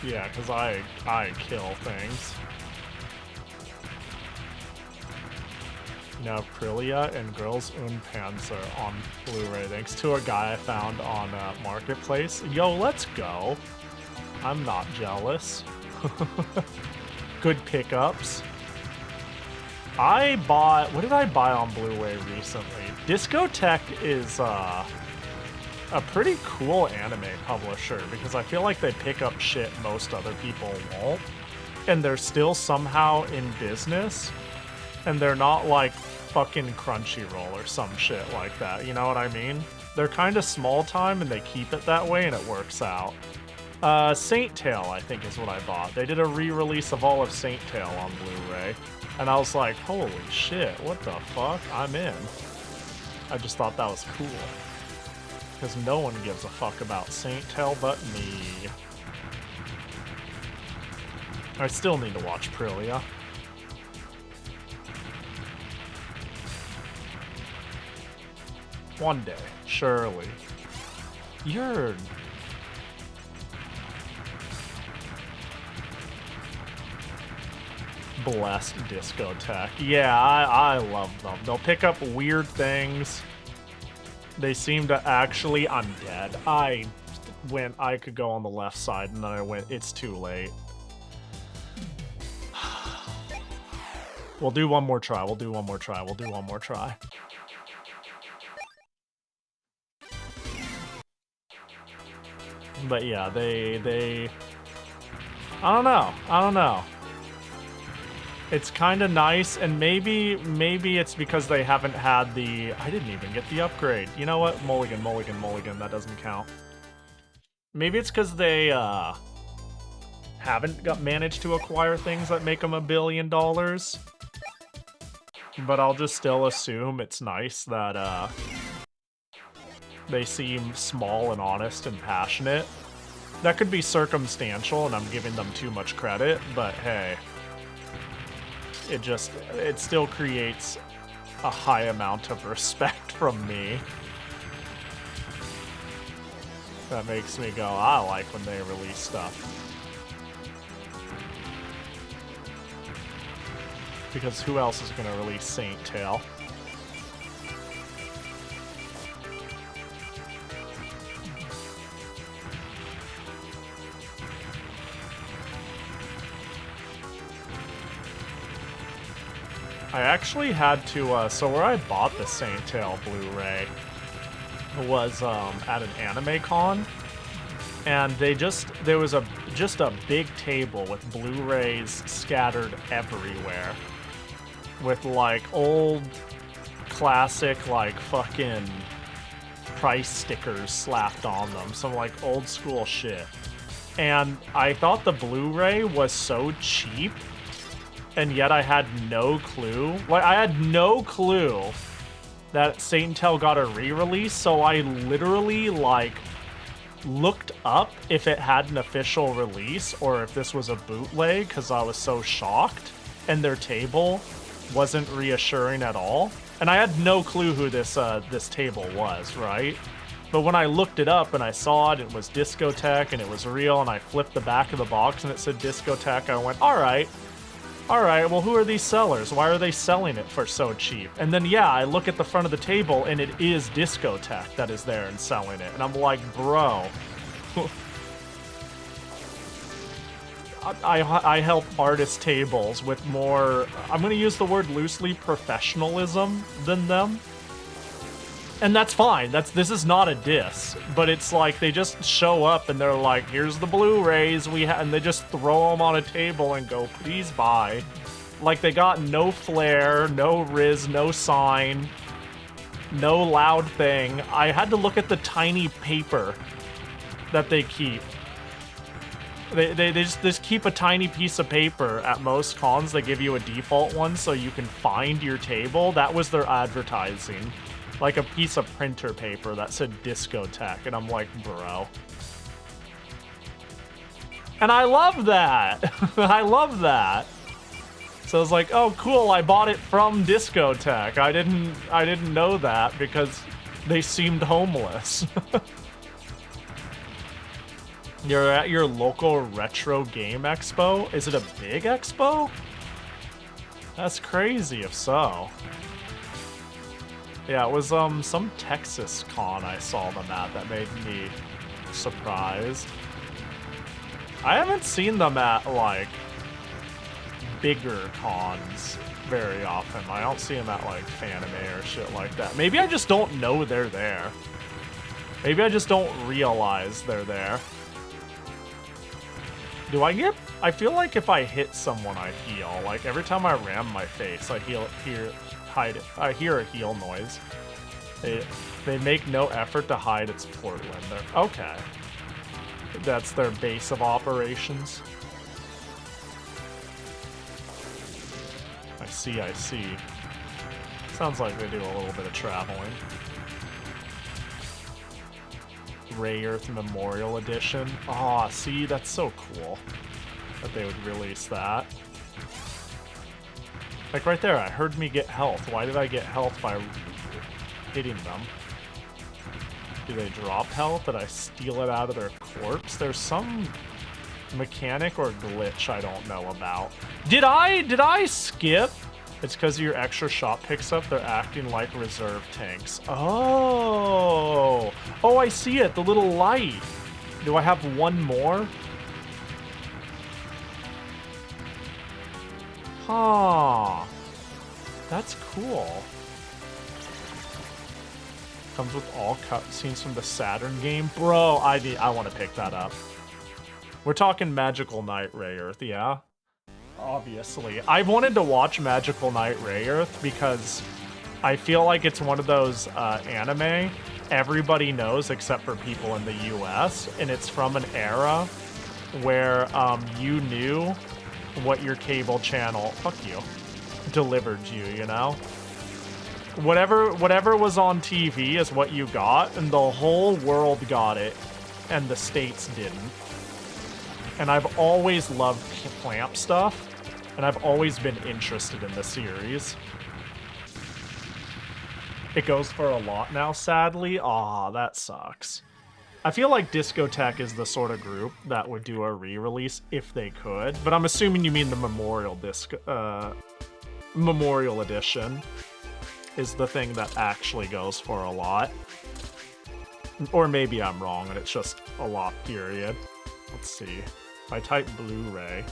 Yeah, because I kill things. Now Aprilia and Girls und Panzer on Blu-ray, thanks to a guy I found on Marketplace. Yo, let's go. I'm not jealous. Good pickups. I bought... What did I buy on Blu-ray recently? Discotech is a pretty cool anime publisher because I feel like they pick up shit most other people won't. And they're still somehow in business. And they're not like fucking Crunchyroll or some shit like that, you know what I mean? They're kind of small time and they keep it that way and it works out. Saint Tail, I think, is what I bought. They did a re-release of all of Saint Tail on Blu-ray. And I was like, holy shit, what the fuck? I'm in. I just thought that was cool. Because no one gives a fuck about Saint Tail but me. I still need to watch Aprilia. One day, surely. You're... Blessed Discotech. Yeah, I love them. They'll pick up weird things. They seem to actually... I'm dead. I could go on the left side, and then I went, it's too late. We'll do one more try. We'll do one more try. We'll do one more try. But yeah, they... I don't know. It's kind of nice, and maybe it's because they haven't had the... I didn't even get the upgrade. You know what? Mulligan. That doesn't count. Maybe it's because they haven't managed to acquire things that make them $1 billion. But I'll just still assume it's nice that they seem small and honest and passionate. That could be circumstantial, and I'm giving them too much credit, but hey... It still creates a high amount of respect from me. That makes me go, I like when they release stuff. Because who else is going to release Saint Tail? I actually had to, so where I bought the Saint Tail Blu-ray was at an anime con, and there was just a big table with Blu-rays scattered everywhere, with like old classic like fucking price stickers slapped on them, some like old school shit. And I thought the Blu-ray was so cheap and yet I had no clue. Like, I had no clue that Satan Tail got a re-release, so I literally, like, looked up if it had an official release or if this was a bootleg because I was so shocked, and their table wasn't reassuring at all. And I had no clue who this table was, right? But when I looked it up and I saw it, it was Discotheque and it was real, and I flipped the back of the box and it said Discotheque, I went, all right, well, who are these sellers? Why are they selling it for so cheap? And then, yeah, I look at the front of the table and it is Discotheque that is there and selling it. And I'm like, bro. I help artist tables with more, I'm going to use the word loosely, professionalism than them. And that's fine. This is not a diss, but it's like they just show up and they're like, here's the Blu-rays we have, and they just throw them on a table and go, please buy. Like, they got no flair, no riz, no sign, no loud thing. I had to look at the tiny paper that they keep. They just keep a tiny piece of paper at most cons. They give you a default one so you can find your table. That was their advertising. Like a piece of printer paper that said Discotheque, and I'm like, bro. And I love that. I love that. So I was like, oh, cool, I bought it from Discotheque. I didn't know that because they seemed homeless. You're at your local retro game expo? Is it a big expo? That's crazy if so. Yeah, it was some Texas con I saw them at that made me surprised. I haven't seen them at, like, bigger cons very often. I don't see them at, like, Fanime or shit like that. Maybe I just don't know they're there. Maybe I just don't realize they're there. Do I get... I feel like if I hit someone, I heal. Like, every time I ram my face, I hide it. I hear a heal noise. They make no effort to hide its Portland. Okay. That's their base of operations. I see. Sounds like they do a little bit of traveling. Ray Earth Memorial Edition. Aw, see, that's so cool that they would release that. Like right there, I heard me get health. Why did I get health by hitting them? Do they drop health? Did I steal it out of their corpse? There's some mechanic or glitch I don't know about. Did I skip? It's because of your extra shot picks up, they're acting like reserve tanks. Oh, I see it, the little light. Do I have one more? Huh. That's cool. Comes with all cutscenes from the Saturn game. Bro, I want to pick that up. We're talking Magical Knight Ray Earth, yeah? Obviously. I wanted to watch Magical Knight Ray Earth because I feel like it's one of those anime everybody knows except for people in the US, and it's from an era where you knew what your cable channel, fuck you, delivered you, you know? Whatever was on TV is what you got, and the whole world got it, and the States didn't. And I've always loved Clamp stuff, and I've always been interested in the series. It goes for a lot now, sadly. Aw, that sucks. I feel like Discotheque is the sort of group that would do a re-release if they could, but I'm assuming you mean the Memorial Memorial Edition is the thing that actually goes for a lot. Or maybe I'm wrong and it's just a lot, period. Let's see. If I type Blu-ray...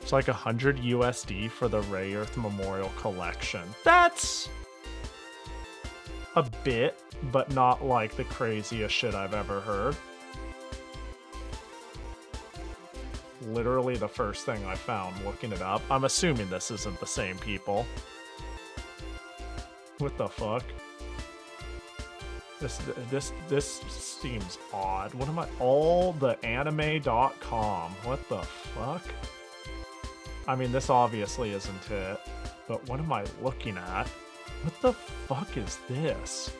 It's like $100 USD for the Ray Earth Memorial Collection. That's a bit, but not like the craziest shit I've ever heard. Literally the first thing I found looking it up. I'm assuming this isn't the same people. What the fuck? This seems odd. What am I? Alltheanime.com. What the fuck? I mean, this obviously isn't it. But what am I looking at? What the fuck is this?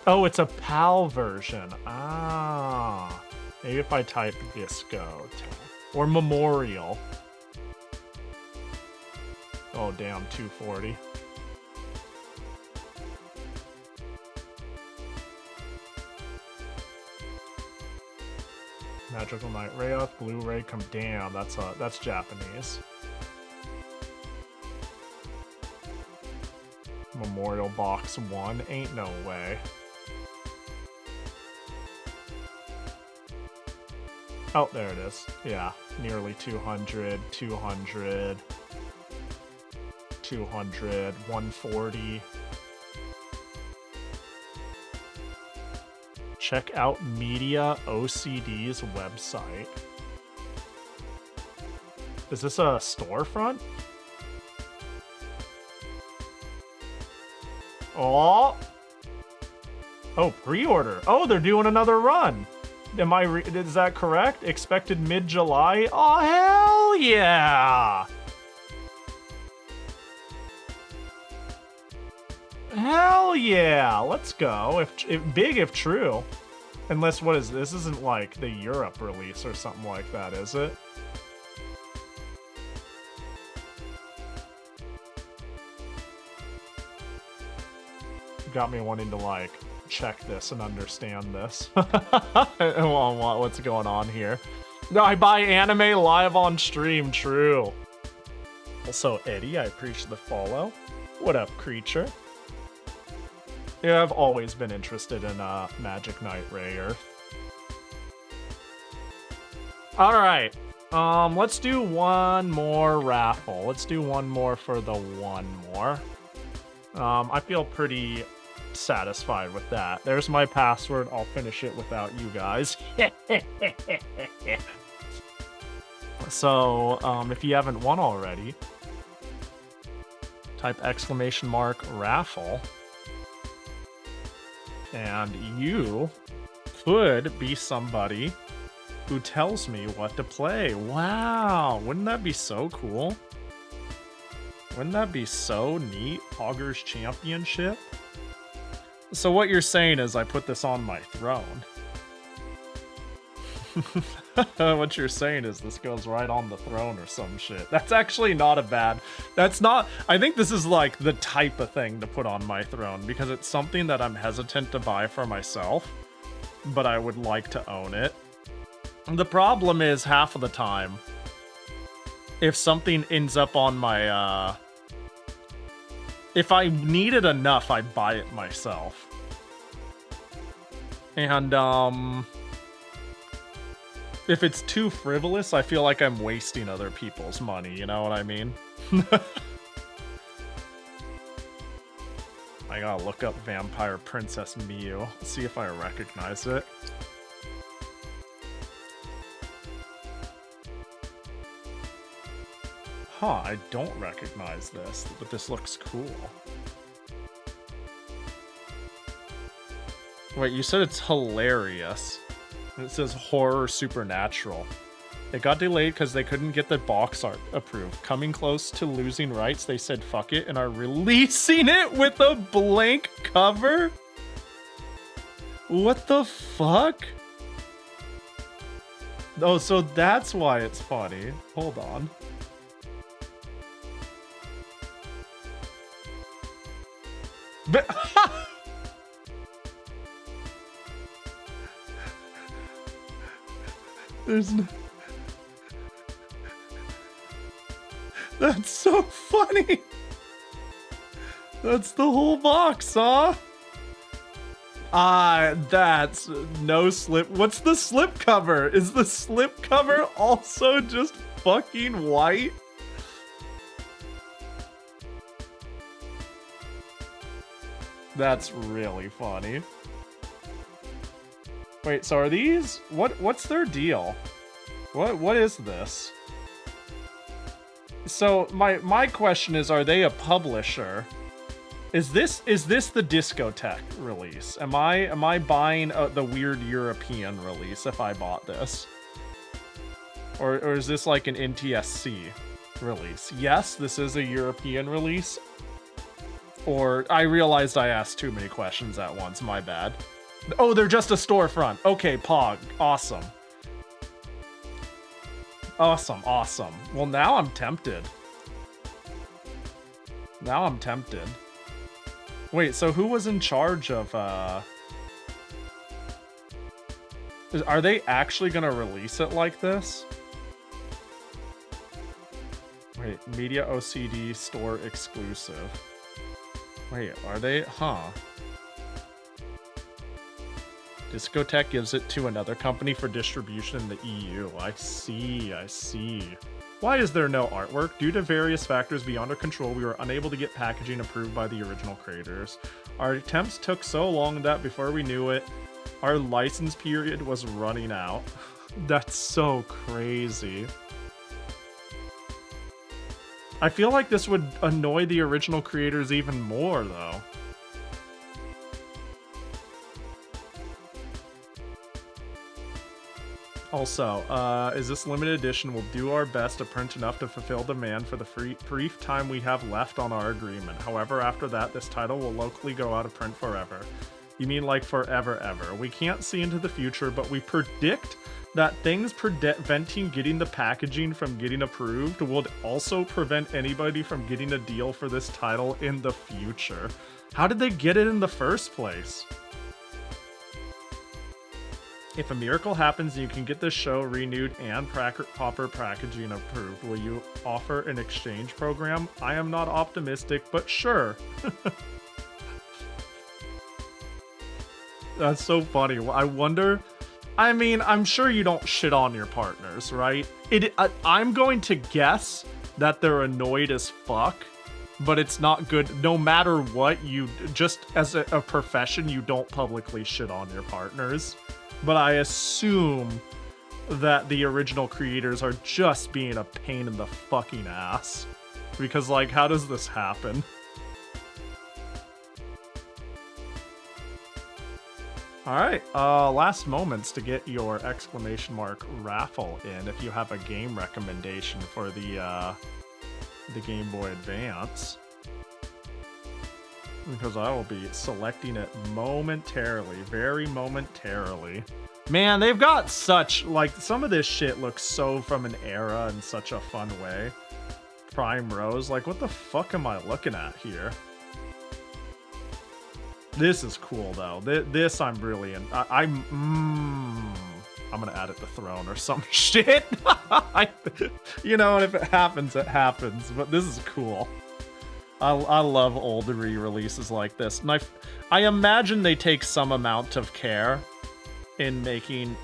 Oh, it's a PAL version. Ah. Maybe if I type disco or memorial. Oh, damn, 240. Magical Night Rayoth, Blu-ray, come damn, that's Japanese. Memorial Box 1, ain't no way. Oh, there it is. Yeah, nearly 200, 200, 200, 140. Check out Media OCD's website. Is this a storefront? Oh! Oh, pre-order. Oh, they're doing another run. Is that correct? Expected mid-July? Oh, hell yeah! Hell yeah! Let's go. If big, if true. Unless, what is this? Isn't like the Europe release or something like that, is it? Got me wanting to like check this and understand this. What's going on here? No, I buy anime live on stream. True. Also, Eddie, I appreciate the follow. What up, creature? Yeah, I've always been interested in Magic Knight Rayearth. All right, let's do one more raffle. Let's do one more for the one more. I feel pretty satisfied with that. There's my password. I'll finish it without you guys. So, if you haven't won already, type !raffle. And you could be somebody who tells me what to play. Wow, wouldn't that be so cool? Wouldn't that be so neat? Augur's Championship? So what you're saying is I put this on my throne. What you're saying is this goes right on the throne or some shit. That's actually not a bad... That's not... I think this is like the type of thing to put on my throne because it's something that I'm hesitant to buy for myself, but I would like to own it. The problem is half of the time, if something ends up on my... if I need it enough, I buy it myself. And, if it's too frivolous, I feel like I'm wasting other people's money, you know what I mean? I gotta look up Vampire Princess Miu, see if I recognize it. Huh, I don't recognize this, but this looks cool. Wait, you said it's hilarious. It says horror supernatural. It got delayed because they couldn't get the box art approved. Coming close to losing rights, they said fuck it and are releasing it with a blank cover? What the fuck? Oh, so that's why it's funny. Hold on. But there's no... That's so funny! That's the whole box, huh? That's no slip. What's the slip cover? Is the slip cover also just fucking white? That's really funny. Wait, so are these... What's their deal? What is this? So, my question is, are they a publisher? Is this the discotheque release? Am I buying the weird European release if I bought this? Or is this like an NTSC release? Yes, this is a European release. Or I realized I asked too many questions at once, my bad. Oh, they're just a storefront. Okay, Pog. Awesome. Awesome, awesome. Well, now I'm tempted. Now I'm tempted. Wait, so who was in charge of, are they actually gonna release it like this? Wait, Media OCD store exclusive. Wait, are they? Huh. Discotheque gives it to another company for distribution in the EU. I see, I see. Why is there no artwork? Due to various factors beyond our control, we were unable to get packaging approved by the original creators. Our attempts took so long that before we knew it, our license period was running out. That's so crazy. I feel like this would annoy the original creators even more, though. Also, is this limited edition? We'll do our best to print enough to fulfill demand for the brief time we have left on our agreement. However, after that, this title will locally go out of print forever. You mean like forever ever? We can't see into the future, but we predict that things preventing getting the packaging from getting approved would also prevent anybody from getting a deal for this title in the future. How did they get it in the first place? If a miracle happens and you can get this show renewed and proper packaging approved, will you offer an exchange program? I am not optimistic, but sure. That's so funny. I wonder... I mean, I'm sure you don't shit on your partners, right? I'm going to guess that they're annoyed as fuck, but it's not good. No matter what, you just as a profession, you don't publicly shit on your partners. But I assume that the original creators are just being a pain in the fucking ass. Because, like, how does this happen? Alright, last moments to get your exclamation mark raffle in if you have a game recommendation for the Game Boy Advance. Because I will be selecting it momentarily, very momentarily. Man, they've got such, like, some of this shit looks so from an era in such a fun way. Prime Rose, like, what the fuck am I looking at here? This is cool, though. This I'm really in. I'm gonna add it to Throne or some shit. You know, and if it happens, it happens. But this is cool. I love old re-releases like this. And I imagine they take some amount of care in making...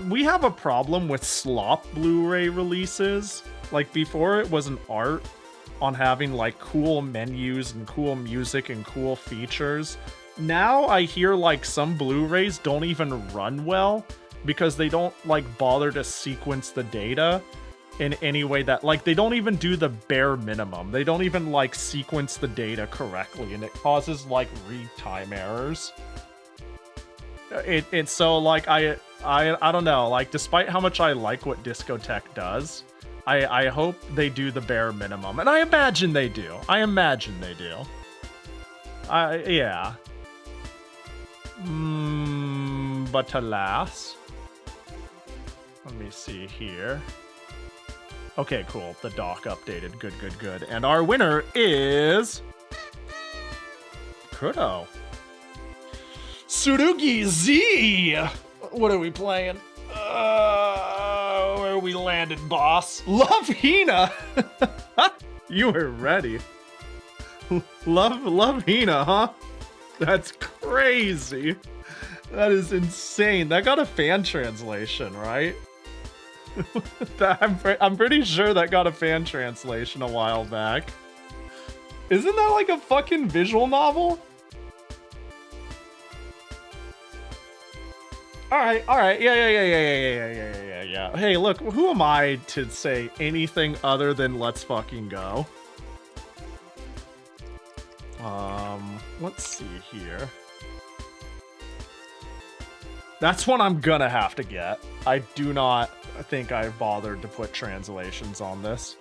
We have a problem with slop Blu-ray releases. Like, before it was an art on having, like, cool menus and cool music and cool features. Now I hear, like, some Blu-rays don't even run well because they don't, like, bother to sequence the data in any way that, like, they don't even do the bare minimum. They don't even, like, sequence the data correctly, and it causes, like, read time errors. It's so, like, I don't know, like, despite how much I like what Discotheque does, I hope they do the bare minimum, and I imagine they do. Yeah. But alas, let me see here. Okay, cool. The doc updated. Good, good, good. And our winner is... Kudo. Tsurugi Z! What are we playing? Where we landed, boss? Love Hina! You were ready. Love Hina, huh? That's crazy. That is insane. That got a fan translation, right? I'm pretty sure that got a fan translation a while back. Isn't that like a fucking visual novel? Alright, yeah. Hey, look, who am I to say anything other than let's fucking go? Let's see here. That's one I'm gonna have to get. I do not think I've bothered to put translations on this.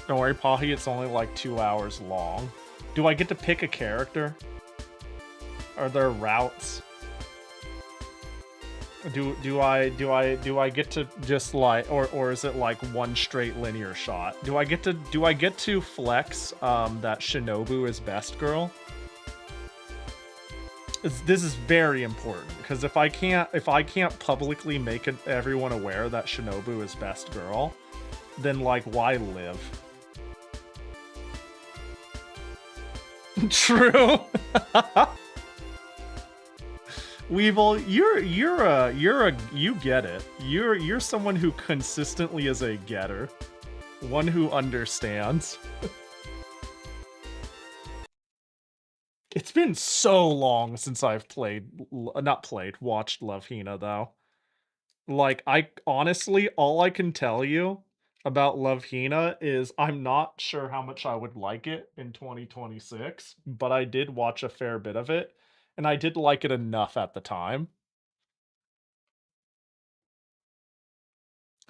Don't worry, Pahi, it's only like 2 hours long. Do I get to pick a character? Are there routes? Do I get to just like, or is it like one straight linear shot? Do I get to flex that Shinobu is best girl? This is very important, because if I can't publicly make everyone aware that Shinobu is best girl, then like why live? True. Weevil, you get it. You're someone who consistently is a getter, one who understands. It's been so long since I've watched Love Hina though. Like, I honestly, all I can tell you about Love Hina is I'm not sure how much I would like it in 2026, but I did watch a fair bit of it, and I did like it enough at the time.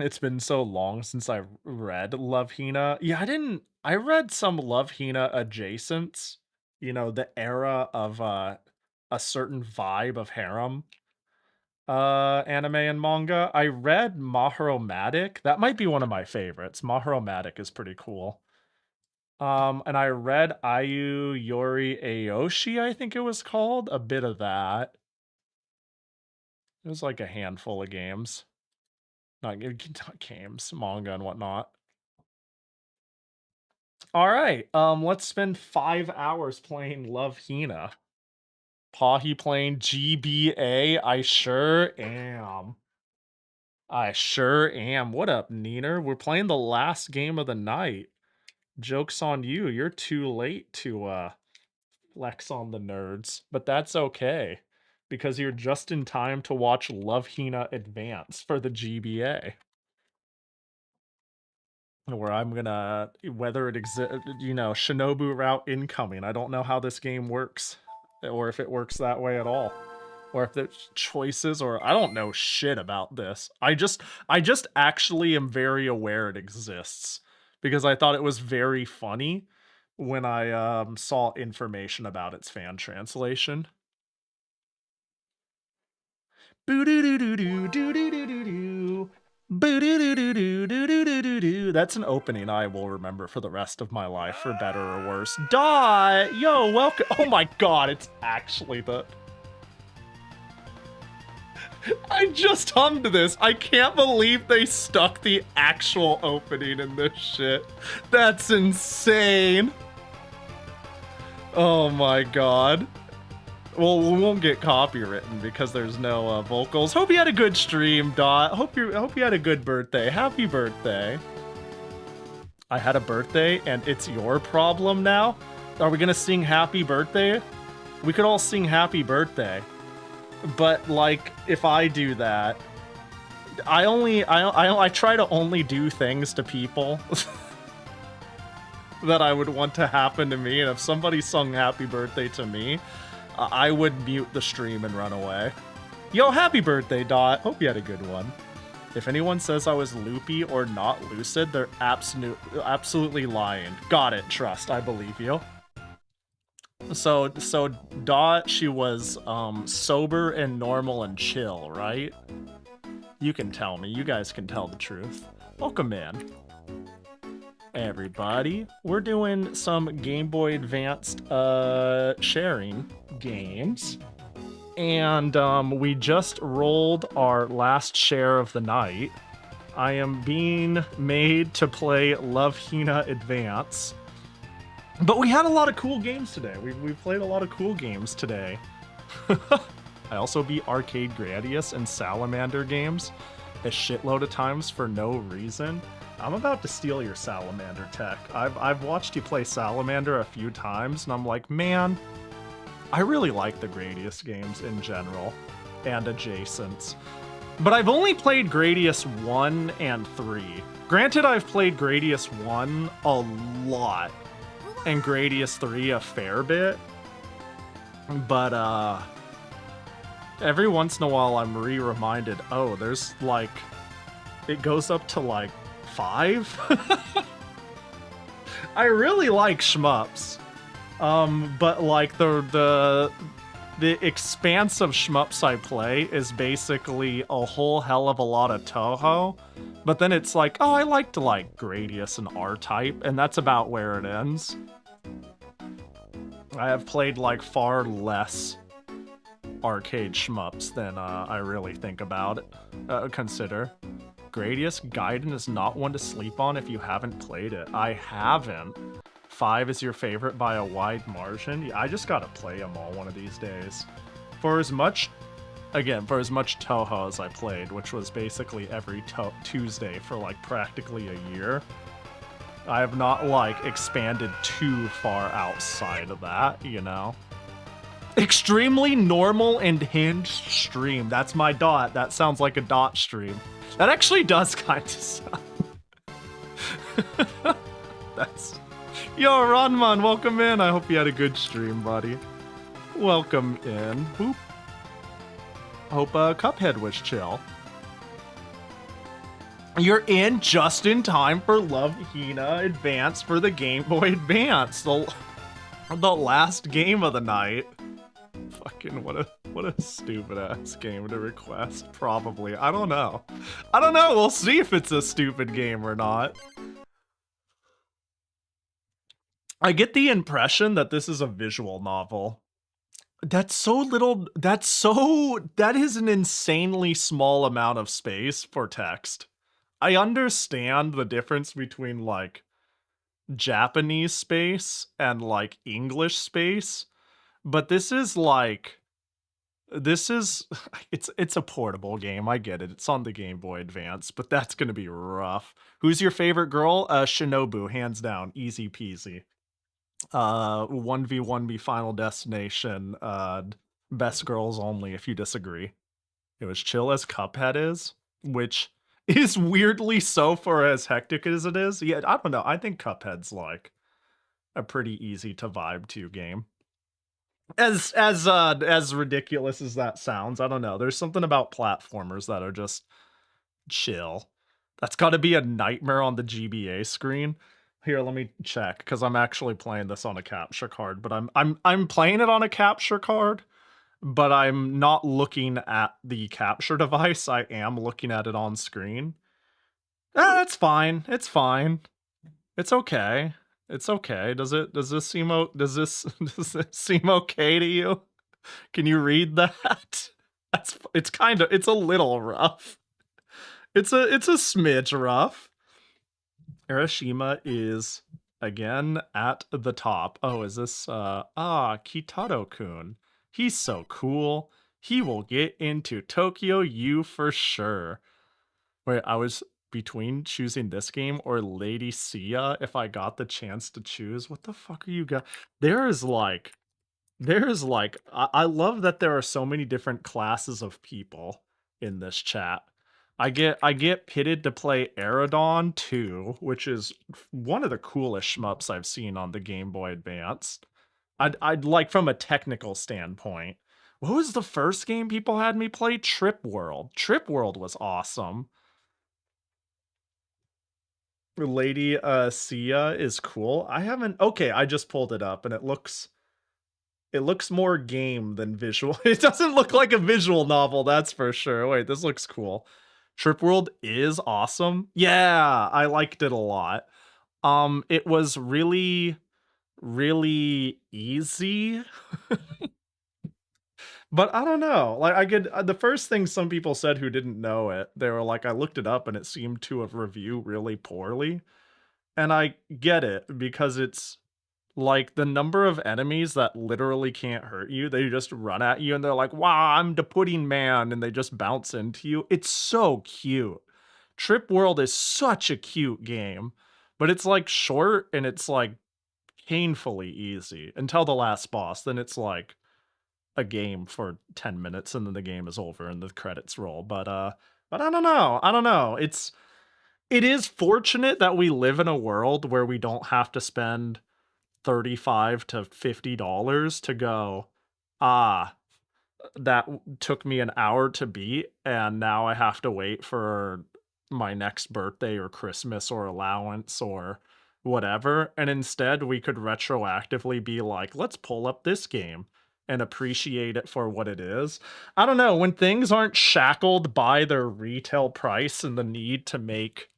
It's been so long since I read Love Hina. Yeah, I read some Love Hina adjacents, you know, the era of a certain vibe of harem anime and manga. I read Maharomatic. That might be one of my favorites. Maharomatic is pretty cool. And I read Ayu Yori Aoshi, I think it was called. A bit of that. It was like a handful of games. Not games, manga and whatnot. Alright, let's spend 5 hours playing Love Hina. Pahi playing GBA? I sure am. I sure am. What up, Neener? We're playing the last game of the night. Joke's on you. You're too late to flex on the nerds. But that's okay, because you're just in time to watch Love Hina Advance for the GBA. Where I'm gonna, whether it exists, you know, Shinobu route incoming. I don't know how this game works, or if it works that way at all, or if there's choices, or I don't know shit about this. I just actually am very aware it exists, because I thought it was very funny when I saw information about its fan translation. Boo-doo-doo-doo-doo-doo-doo-doo-doo. Boo-doo-doo-doo-doo-doo-doo-doo-doo. That's an opening I will remember for the rest of my life, for better or worse. Dot! Yo, welcome. Oh my god, it's actually the... I just hummed this. I can't believe they stuck the actual opening in this shit. That's insane. Oh my god. Well, we won't get copywritten because there's no vocals. Hope you had a good stream, Dot. Hope you had a good birthday. Happy birthday. I had a birthday, and it's your problem now? Are we gonna sing happy birthday? We could all sing happy birthday. But, like, if I do that, I try to only do things to people that I would want to happen to me, and if somebody sung happy birthday to me, I would mute the stream and run away. Yo, happy birthday, Dot. Hope you had a good one. If anyone says I was loopy or not lucid, they're absolutely lying. Got it, trust. I believe you. So Dot, she was sober and normal and chill, right? You can tell me. You guys can tell the truth. Welcome in, everybody. We're doing some Game Boy Advanced sharing games, and we just rolled our last share of the night. I am being made to play Love Hina Advance, but we had a lot of cool games today. We played a lot of cool games today. I also beat Arcade Gradius and Salamander games a shitload of times for no reason. I'm about to steal your Salamander tech. I've watched you play Salamander a few times, and I'm like, man, I really like the Gradius games in general, and adjacents. But I've only played Gradius 1 and 3. Granted, I've played Gradius 1 a lot, and Gradius 3 a fair bit. But, every once in a while I'm reminded, oh, there's, like, it goes up to, like, 5? I really like shmups. But, like, the expanse of shmups I play is basically a whole hell of a lot of Toho, but then it's like, oh, I liked like Gradius and R-Type, and that's about where it ends. I have played like far less arcade shmups than I really think about it. Consider. Gradius Gaiden is not one to sleep on if you haven't played it. I haven't. 5 is your favorite by a wide margin. Yeah, I just gotta play them all one of these days. For as much Toho as I played, which was basically every Tuesday for like practically a year, I have not like expanded too far outside of that, you know? Extremely normal and hinged stream. That's my dot. That sounds like a dot stream. That actually does kind of sound. That's... Yo, Ronman, welcome in. I hope you had a good stream, buddy. Welcome in. Boop. Hope Cuphead was chill. You're in just in time for Love Hina Advance for the Game Boy Advance. The last game of the night. Fucking what a stupid ass game to request. Probably. I don't know. We'll see if it's a stupid game or not. I get the impression that this is a visual novel. That is an insanely small amount of space for text. I understand the difference between like Japanese space and like English space, but it's a portable game. I get it. It's on the Game Boy Advance, but that's gonna be rough. Who's your favorite girl? Shinobu, hands down, easy peasy. 1v1 Final Destination, best girls only if you disagree. It was chill as Cuphead is, which is weirdly so for as hectic as it is. Yeah, I don't know. I think Cuphead's like a pretty easy to vibe to game. As ridiculous as that sounds, I don't know. There's something about platformers that are just chill. That's got to be a nightmare on the GBA screen. Here, let me check, because I'm actually playing this on a capture card, but I'm playing it on a capture card, but I'm not looking at the capture device. I am looking at it on screen. That's fine. It's fine. It's okay. It's okay. Does this seem okay to you? Can you read that? It's a little rough. It's a smidge rough. Hiroshima is again at the top. Oh, is this Kitaro-kun? He's so cool. He will get into Tokyo U for sure. Wait, I was between choosing this game or Lady Sia if I got the chance to choose. What the fuck are you guys? There's like I love that there are so many different classes of people in this chat. I get pitted to play Aerodon 2, which is one of the coolest shmups I've seen on the Game Boy Advance. I'd like from a technical standpoint. What was the first game people had me play? Trip World. Trip World was awesome. Lady Sia is cool. Okay, I just pulled it up and it looks more game than visual. It doesn't look like a visual novel, that's for sure. Wait, this looks cool. Trip World is awesome. Yeah, I liked it a lot. It was really, really easy. But I don't know. Like the first thing some people said who didn't know it, they were like, I looked it up and it seemed to have reviewed really poorly. And I get it because it's like the number of enemies that literally can't hurt you, they just run at you and they're like, wow, I'm the pudding man, and they just bounce into you. It's so cute. Trip World is such a cute game, but it's like short and it's like painfully easy until the last boss. Then it's like a game for 10 minutes and then the game is over and the credits roll. But I don't know. I don't know. It is fortunate that we live in a world where we don't have to spend $35 to $50 to go, that took me an hour to beat, and now I have to wait for my next birthday or Christmas or allowance or whatever. And instead, we could retroactively be like, let's pull up this game and appreciate it for what it is. I don't know. When things aren't shackled by their retail price and the need to make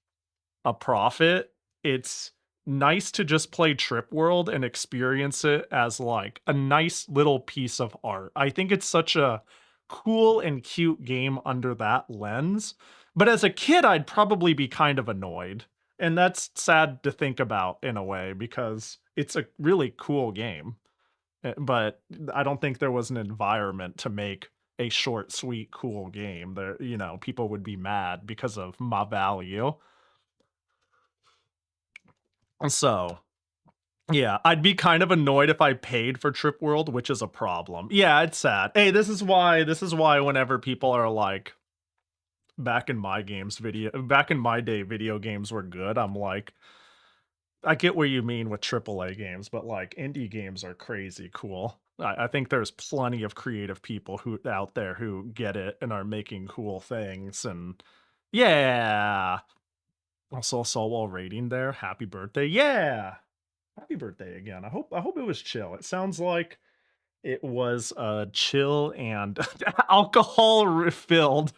a profit, it's nice to just play Trip World and experience it as like a nice little piece of art. I think it's such a cool and cute game under that lens. But as a kid, I'd probably be kind of annoyed. And that's sad to think about in a way because it's a really cool game. But I don't think there was an environment to make a short, sweet, cool game. There, you know, people would be mad because of my value. So, yeah, I'd be kind of annoyed if I paid for Trip World, which is a problem. Yeah, it's sad. Hey, this is why whenever people are like, back in my day, video games were good. I'm like, I get what you mean with AAA games, but like indie games are crazy cool. I think there's plenty of creative people out there who get it and are making cool things. And yeah. Also saw while rating there. Happy birthday. Yeah. Happy birthday again. I hope it was chill. It sounds like it was chill and alcohol filled.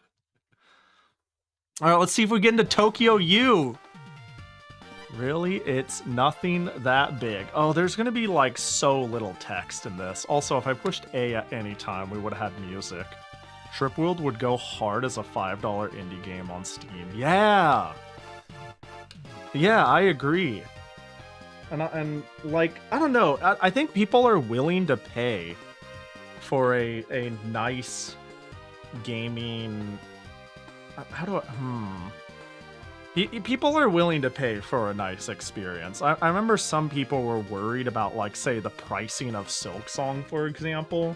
All right, let's see if we get into Tokyo U. Really? It's nothing that big. Oh, there's going to be like so little text in this. Also, if I pushed A at any time, we would have had music. Trip World would go hard as a $5 indie game on Steam. Yeah. Yeah, I agree. And like, I don't know. I think people are willing to pay for a nice gaming... How do I... People are willing to pay for a nice experience. I remember some people were worried about, like, say, the pricing of Silksong, for example.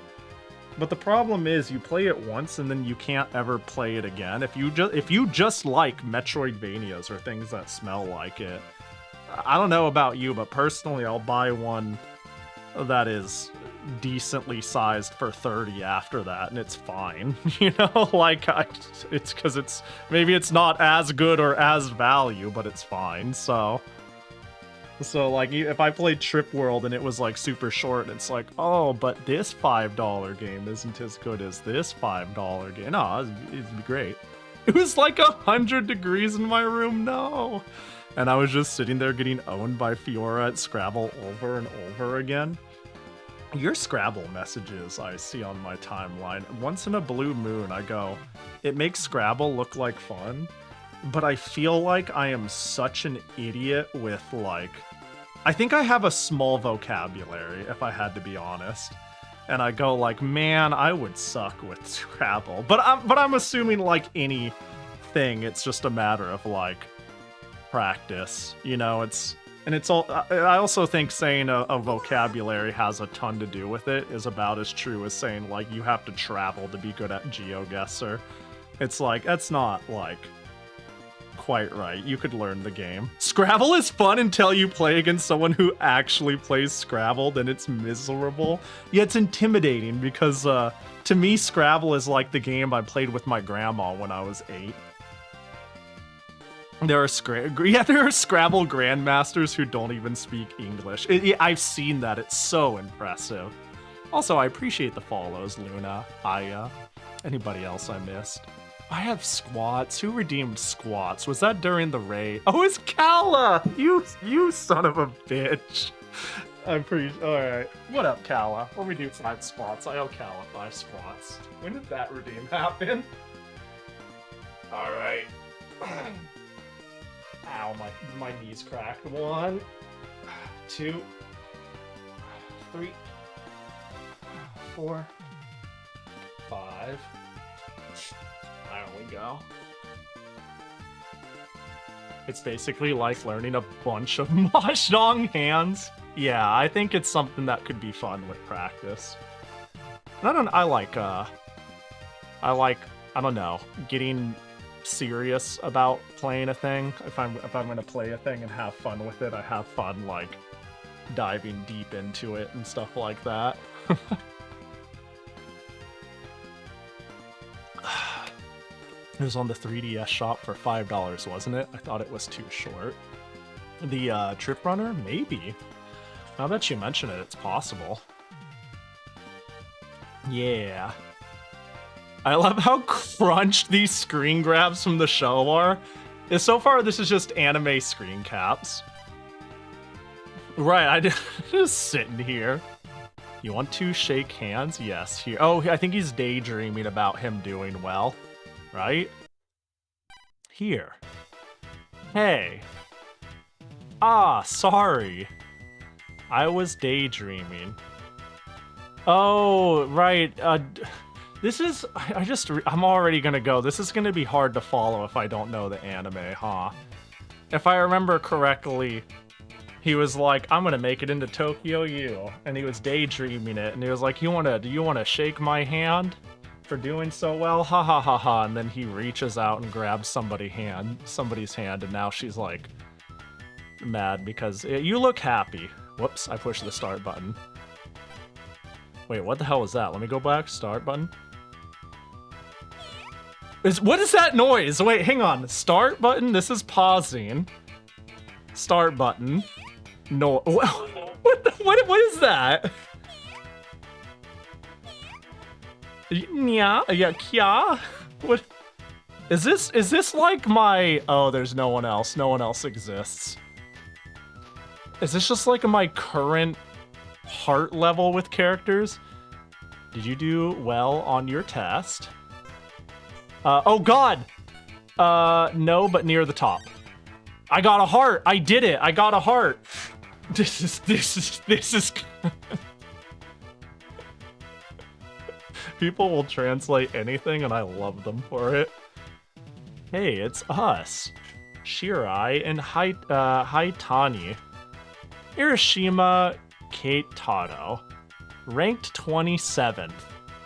But the problem is, you play it once and then you can't ever play it again. If you just like Metroidvanias or things that smell like it, I don't know about you, but personally, I'll buy one that is decently sized for 30 after that, and it's fine. You know, like it's because maybe it's not as good or as value, but it's fine. So like, if I played Trip World and it was like super short, it's like, oh, but this $5 game isn't as good as this $5 game. No, it'd be great. It was like 100 degrees in my room. No. And I was just sitting there getting owned by Fiora at Scrabble over and over again. Your Scrabble messages I see on my timeline. Once in a blue moon, I go, it makes Scrabble look like fun, but I feel like I am such an idiot with, like... I think I have a small vocabulary, if I had to be honest. And I go like, man, I would suck with Scrabble. But I'm assuming, like anything, it's just a matter of, like, practice. You know, I also think saying a vocabulary has a ton to do with it is about as true as saying, like, you have to travel to be good at GeoGuessr. It's like, that's not, like, quite right. You could learn the game. Scrabble is fun until you play against someone who actually plays Scrabble, then it's miserable. Yeah, it's intimidating because, to me, Scrabble is like the game I played with my grandma when I was 8. There are Scrabble grandmasters who don't even speak English. I've seen that. It's so impressive. Also, I appreciate the follows, Luna, Aya, anybody else I missed. I have Squats. Who redeemed Squats? Was that during the raid? Oh, it's Kala! You son of a bitch. I'm pretty... Alright. What up, Kala? Let me do 5 Squats. I owe Kala 5 Squats. When did that redeem happen? Alright. Ow, my knees cracked. 1, 2, 3, 4, 5. There we go. It's basically like learning a bunch of mahjong hands. Yeah, I think it's something that could be fun with practice. I like, I don't know, getting serious about playing a thing. If I'm gonna play a thing and have fun with it, I have fun, like, diving deep into it and stuff like that. It was on the 3DS shop for $5, wasn't it? I thought it was too short. The Trip Runner? Maybe. Now that you mention it, it's possible. Yeah. I love how crunched these screen grabs from the show are. So far, this is just anime screen caps. Right, I just sitting here. You want to shake hands? Yes, here. Oh, I think he's daydreaming about him doing well. Right? Here. Hey. Ah, sorry. I was daydreaming. Oh, right. This is... I'm already gonna go. This is gonna be hard to follow if I don't know the anime, huh? If I remember correctly, he was like, I'm gonna make it into Tokyo U. And he was daydreaming it. And he was like, do you wanna shake my hand for doing so well? Ha ha ha ha. And then he reaches out and grabs somebody's hand. And now she's like mad because you look happy. Whoops, I pushed the start button. Wait, what the hell was that? Let me go back. Start button. What is that noise? Wait, hang on. Start button. This is pausing. Start button. No. What is that? Yeah. Kya? What? Is this like my... Oh, there's no one else. No one else exists. Is this just like my current heart level with characters? Did you do well on your test? Oh god! No, but near the top. I got a heart! I did it! I got a heart! This is... People will translate anything and I love them for it. Hey, it's us. Shirai and Haitani. Hiroshima Kate Tato. Ranked 27th.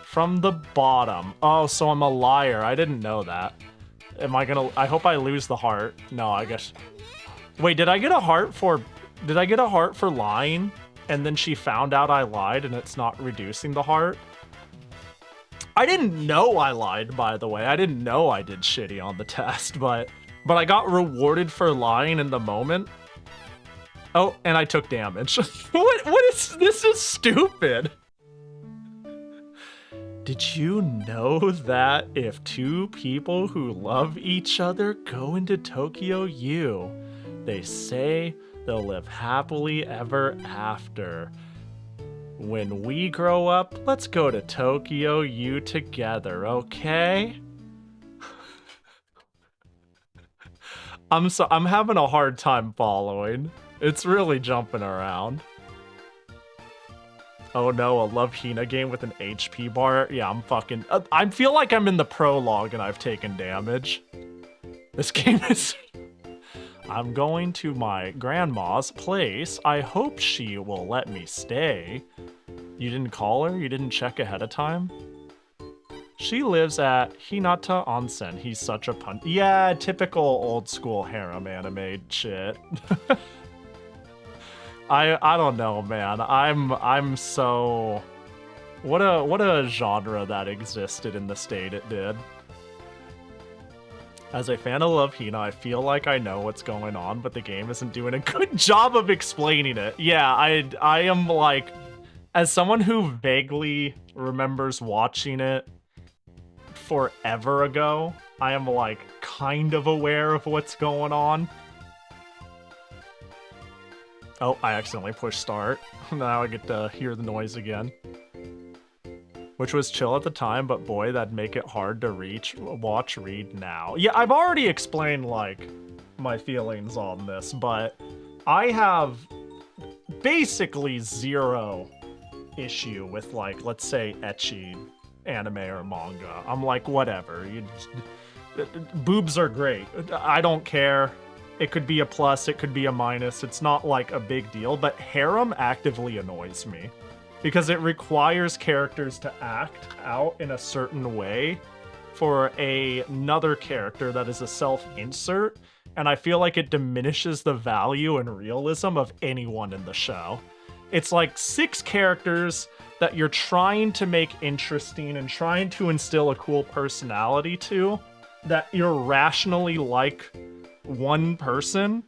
From the bottom. Oh, so I'm a liar. I didn't know that. Am I gonna... I hope I lose the heart. No, I guess... Wait, did I get a heart for... Did I get a heart for lying? And then she found out I lied and it's not reducing the heart? I didn't know I lied, by the way. I didn't know I did shitty on the test, but I got rewarded for lying in the moment. Oh, and I took damage. What is... This is stupid. Did you know that if two people who love each other go into Tokyo U, they say they'll live happily ever after? When we grow up, let's go to Tokyo U together, okay? I'm having a hard time following. It's really jumping around. Oh no, a Love Hina game with an HP bar? Yeah, I'm fucking... I feel like I'm in the prologue and I've taken damage. This game is... I'm going to my grandma's place. I hope she will let me stay. You didn't call her? You didn't check ahead of time? She lives at Hinata Onsen. He's such a pun... Yeah, typical old school harem anime shit. I don't know, man. I'm so... What a genre that existed in the state it did. As a fan of Love Hina, I feel like I know what's going on, but the game isn't doing a good job of explaining it. Yeah, I am like... As someone who vaguely remembers watching it forever ago, I am like kind of aware of what's going on. Oh, I accidentally pushed start. Now I get to hear the noise again. Which was chill at the time, but boy, that'd make it hard to read now. Yeah, I've already explained, like, my feelings on this, but I have basically zero issue with, like, let's say, ecchi anime or manga. I'm like, whatever. Boobs are great. I don't care. It could be a plus, it could be a minus. It's not like a big deal, but harem actively annoys me. because it requires characters to act out in a certain way for another character that is a self-insert, and I feel like it diminishes the value and realism of anyone in the show. It's like 6 characters that you're trying to make interesting and trying to instill a cool personality to, that irrationally like one person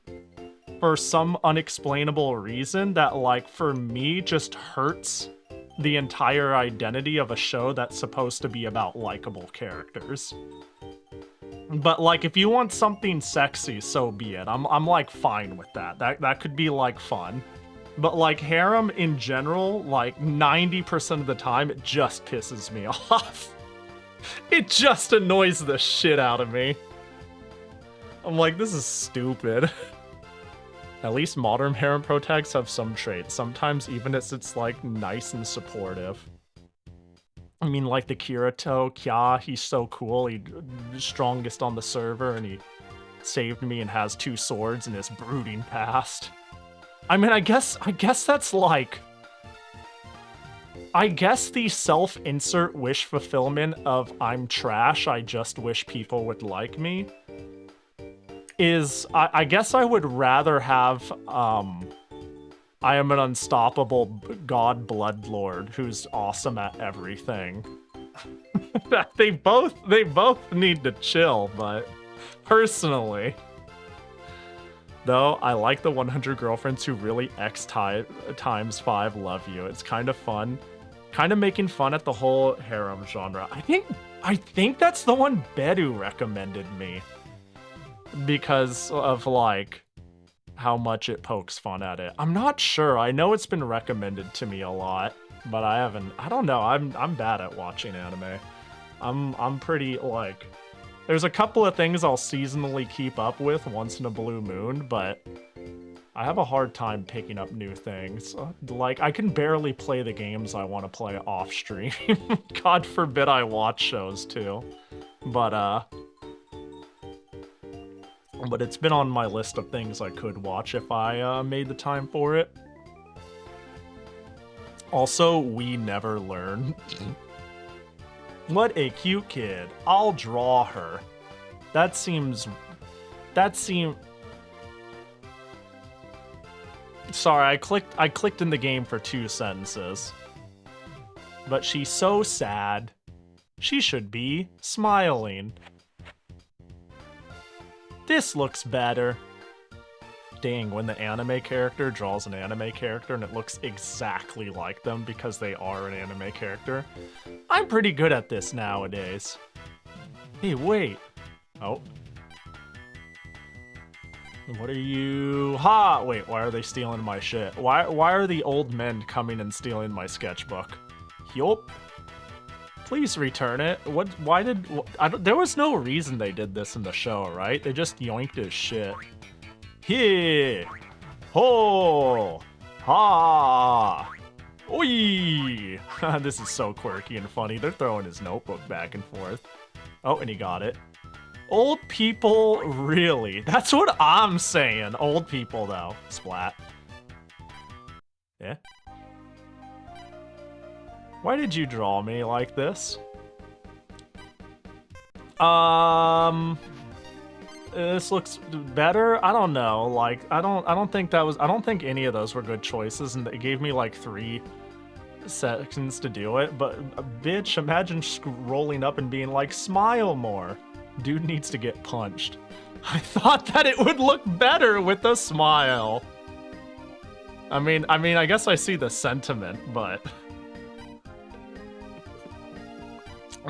for some unexplainable reason that, like, for me just hurts the entire identity of a show that's supposed to be about likable characters. But, like, if you want something sexy, so be it. I'm like, fine with that. That could be, like, fun. But, like, harem in general, like, 90% of the time, it just pisses me off. It just annoys the shit out of me. I'm like, this is stupid. At least modern harem protags have some traits. Sometimes even if it's, like, nice and supportive. I mean, like the Kirito, Kya, he's so cool. He's strongest on the server, and he saved me and has 2 swords in his brooding past. I mean, I guess that's like... I guess the self-insert wish fulfillment of I'm trash, I just wish people would like me, is... I guess I would rather have, I am an unstoppable god bloodlord who's awesome at everything. They both need to chill, but personally... Though, I like the 100 girlfriends who really X times 5 love you. It's kind of fun. Kind of making fun at the whole harem genre. I think that's the one Bedu recommended me. Because of, like, how much it pokes fun at it. I'm not sure. I know it's been recommended to me a lot, but I don't know. I'm bad at watching anime. I'm pretty, like... There's a couple of things I'll seasonally keep up with once in a blue moon, but I have a hard time picking up new things. Like, I can barely play the games I want to play off stream. God forbid I watch shows too. But it's been on my list of things I could watch if I made the time for it. Also, we never learn. What a cute kid. I'll draw her. That seems... Sorry, I clicked in the game for 2 sentences. But she's so sad. She should be smiling. This looks better. Dang, when the anime character draws an anime character and it looks exactly like them because they are an anime character. I'm pretty good at this nowadays. Hey, wait. Oh. What are you... Ha! Wait, why are they stealing my shit? Why are the old men coming and stealing my sketchbook? Yup. Please return it. Why did... there was no reason they did this in the show, right? They just yoinked his shit. Here! Ho! Ha! Oi! This is so quirky and funny. They're throwing his notebook back and forth. Oh, and he got it. Old people, really? That's what I'm saying. Old people, though. Splat. Yeah? Why did you draw me like this? This looks better. I don't know. Like, I don't think any of those were good choices, and it gave me like 3 seconds to do it. But bitch, imagine scrolling up and being like, smile more. Dude needs to get punched. I thought that it would look better with a smile. I mean, I guess I see the sentiment, but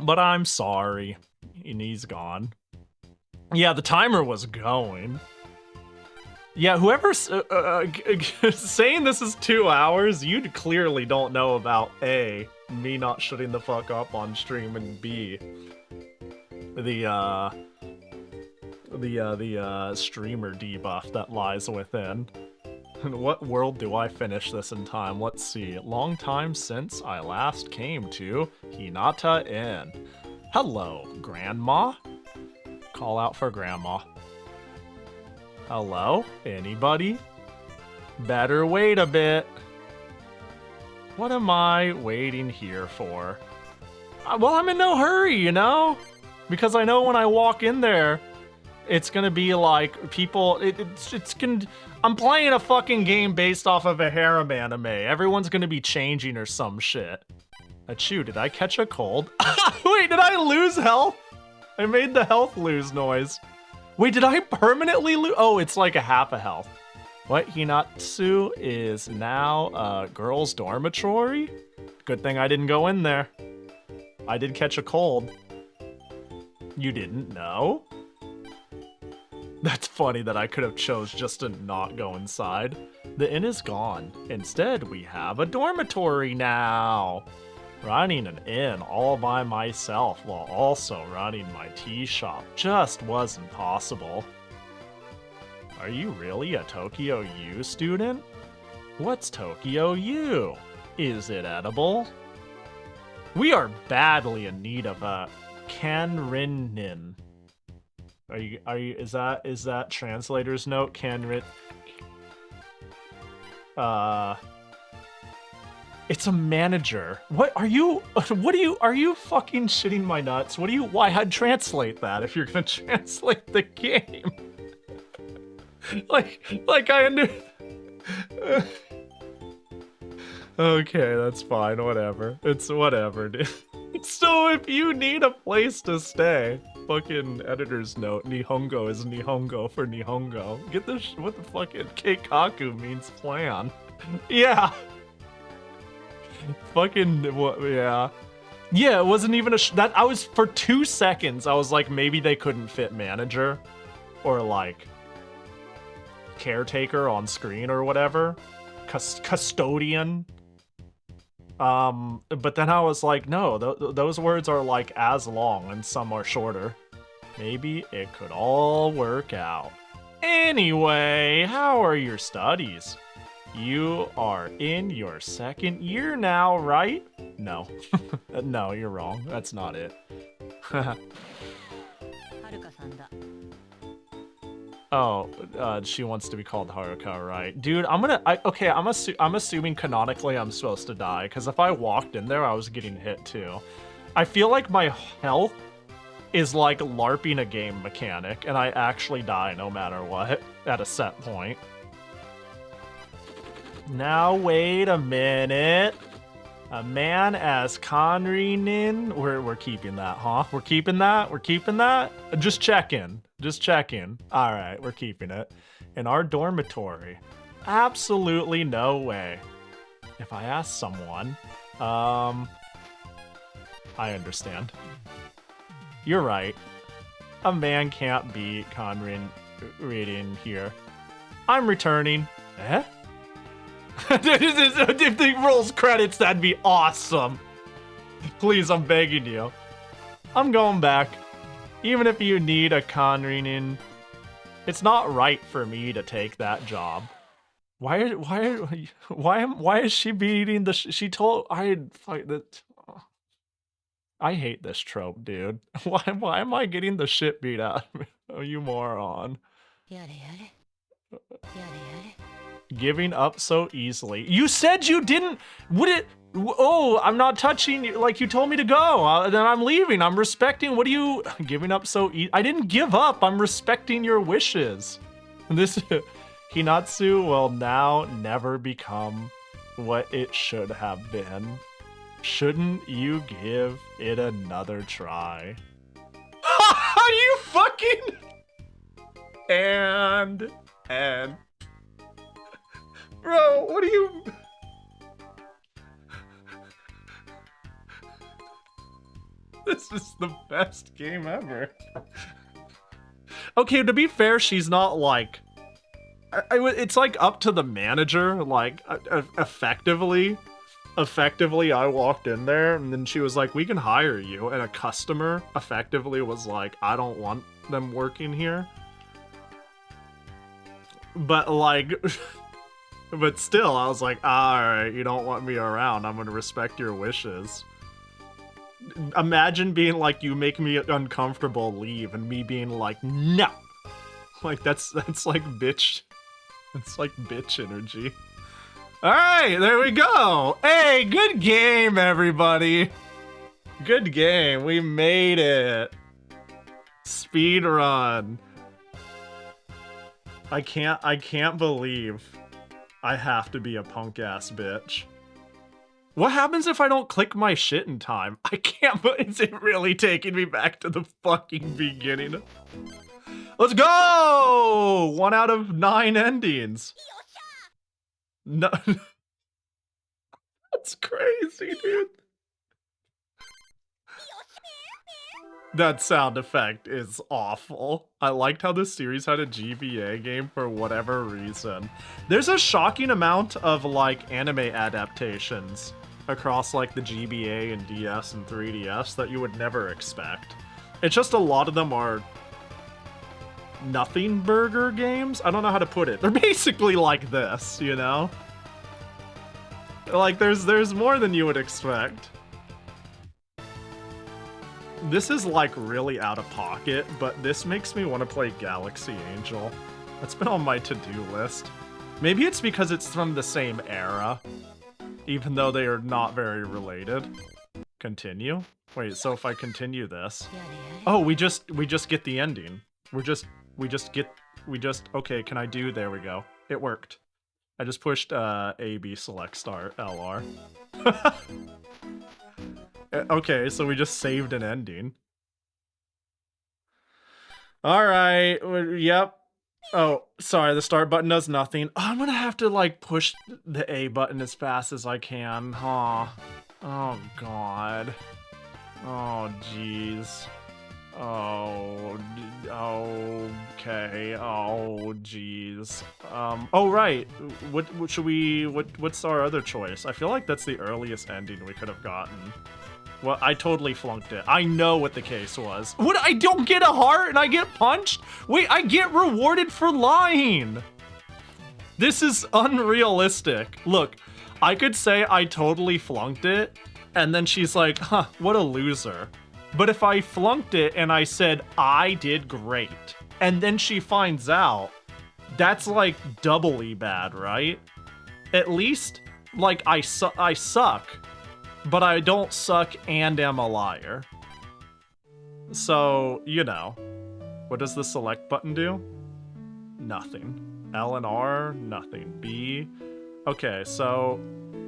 I'm sorry. And he's gone. Yeah, the timer was going. Yeah, whoever's saying this is 2 hours, you clearly don't know about A, me not shutting the fuck up on stream, and B, the streamer debuff that lies within. In what world do I finish this in time? Let's see. Long time since I last came to Hinata Inn. Hello, Grandma? Call out for Grandma. Hello? Anybody? Better wait a bit. What am I waiting here for? Well, I'm in no hurry, you know? Because I know when I walk in there, it's gonna be like people. I'm playing a fucking game based off of a harem anime. Everyone's gonna be changing or some shit. Achoo, did I catch a cold? Wait, did I lose health? I made the health lose noise. Wait, did I permanently lose? Oh, it's like a half a health. What? Hinatsu is now a girls' dormitory? Good thing I didn't go in there. I did catch a cold. You didn't know? That's funny that I could have chose just to not go inside. The inn is gone. Instead, we have a dormitory now. Running an inn all by myself while also running my tea shop just wasn't possible. Are you really a Tokyo U student? What's Tokyo U? Is it edible? We are badly in need of a Kanrinin. Is that translator's note? It's a manager. Are you fucking shitting my nuts? Why I'd translate that if you're gonna translate the game? like I under. Okay, that's fine, whatever. It's whatever, dude. So if you need a place to stay, fucking editor's note, Nihongo is Nihongo for Nihongo. Get this, what the fucking Keikaku means plan. Yeah. Fucking, what, yeah. Yeah, it wasn't even I was, for 2 seconds, I was like, maybe they couldn't fit manager. Or like, caretaker on screen or whatever. Custodian. But then I was like, no, those words are like as long and some are shorter. Maybe it could all work out. Anyway, how are your studies? You are in your 2nd year now, right? No. No, you're wrong. That's not it. Oh, she wants to be called Haruka, right? Dude, I'm assuming canonically I'm supposed to die, because if I walked in there, I was getting hit too. I feel like my health is like LARPing a game mechanic, and I actually die no matter what, at a set point. Now, wait a minute. A man as Kanrinin. We're keeping that, huh? We're keeping that? We're keeping that? Just checking. Just checking. Alright, we're keeping it. In our dormitory. Absolutely no way. If I ask someone, I understand. You're right. A man can't be Conrin reading here. I'm returning. Eh? If they rolls credits, that'd be awesome. Please, I'm begging you. I'm going back. Even if you need a Conrin, it's not right for me to take that job. Why is she beating the? She told I hate this trope, dude. Why am I getting the shit beat out of me? Oh, you moron. Giving up so easily. You said you didn't. Would it? Oh, I'm not touching you. Like you told me to go. Then I'm leaving. I'm respecting. What are you giving up so easy? I didn't give up. I'm respecting your wishes. This Hinatsu will now never become what it should have been. Shouldn't you give it another try? Are you fucking? And. Bro, what are you? This is the best game ever. Okay, to be fair, she's not like... it's like up to the manager, like, effectively. Effectively, I walked in there, and then she was like, we can hire you. And a customer effectively was like, I don't want them working here. But, like... But still, I was like, alright, you don't want me around. I'm gonna respect your wishes. Imagine being like, you make me uncomfortable, leave, and me being like, no! Like, that's like bitch. It's like bitch energy. Alright, there we go. Hey, good game, everybody. Good game. We made it. Speed run. I can't believe I have to be a punk ass bitch. What happens if I don't click my shit in time? I can't, but is it really taking me back to the fucking beginning? Let's go! 1 out of 9 endings. No. That's crazy, dude. That sound effect is awful. I liked how this series had a GBA game for whatever reason. There's a shocking amount of, like, anime adaptations across, like, the GBA and DS and 3DS that you would never expect. It's just a lot of them are nothing burger games? I don't know how to put it. They're basically like this, you know? Like, there's more than you would expect. This is like really out of pocket, but this makes me want to play Galaxy Angel. That's been on my to-do list. Maybe it's because it's from the same era, even though they are not very related. Continue? Wait, so if I continue this... Oh, we just get the ending. Okay, can I do... There we go. It worked. I just pushed A, B, select, start, LR. Okay, so we just saved an ending. Alright, yep. Oh, sorry, the start button does nothing. Oh, I'm gonna have to, like, push the A button as fast as I can, huh? Oh, God. Oh, jeez. Oh, okay. Oh, jeez. Oh, right. What should we... What's our other choice? I feel like that's the earliest ending we could have gotten. Well, I totally flunked it. I know what the case was. What? I don't get a heart and I get punched? Wait, I get rewarded for lying. This is unrealistic. Look, I could say I totally flunked it, and then she's like, huh, what a loser. But if I flunked it and I said, I did great, and then she finds out, that's like doubly bad, right? At least, like, I suck. But I don't suck and am a liar. So, you know. What does the select button do? Nothing. L and R, nothing. B. Okay, so...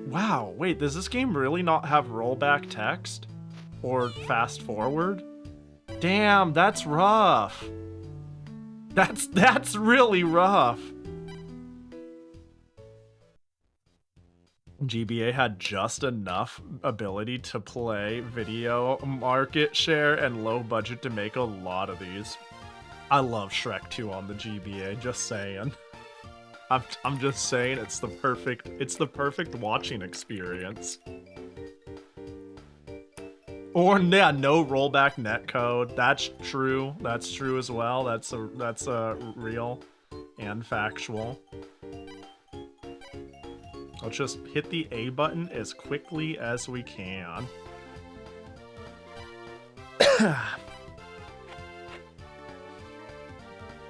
Wow, wait, does this game really not have rollback text? Or fast forward? Damn, that's rough. That's really rough. GBA had just enough ability to play video market share and low budget to make a lot of these. I love Shrek 2 on the GBA, just saying. I'm just saying it's the perfect watching experience. Or yeah, no rollback netcode. That's true. That's true as well. That's a real and factual. Let's just hit the A button as quickly as we can.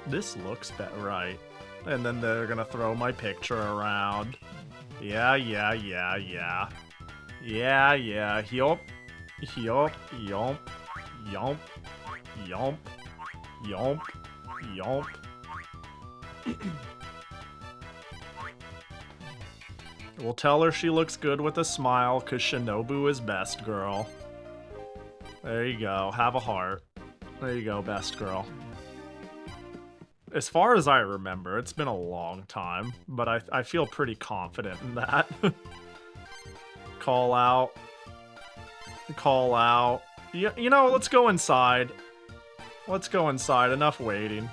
This looks right. And then they're gonna throw my picture around. Yeah. Yup. Yup. We'll tell her she looks good with a smile, cause Shinobu is best girl. There you go, have a heart. There you go, best girl. As far as I remember, it's been a long time, but I feel pretty confident in that. Call out. Call out. You know, let's go inside. Let's go inside, enough waiting.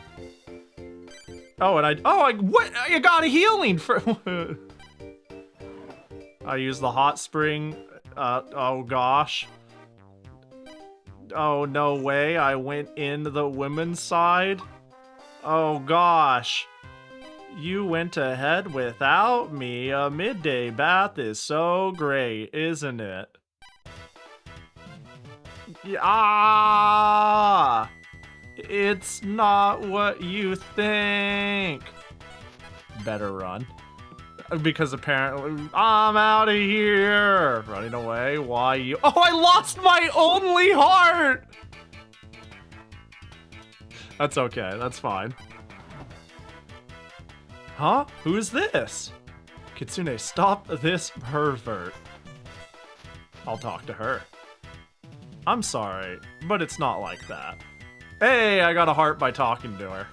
Oh, and what? I got a healing for... I used the hot spring. Oh gosh. Oh, no way. I went in the women's side. Oh gosh. You went ahead without me. A midday bath is so great, isn't it? Ah! It's not what you think. Better run. because apparently I'm out of here. Running away. Why you? Oh, I lost my only heart. That's okay. That's fine. Huh? Who is this? Kitsune, stop this pervert. I'll talk to her. I'm sorry, but it's not like that. Hey, I got a heart by talking to her.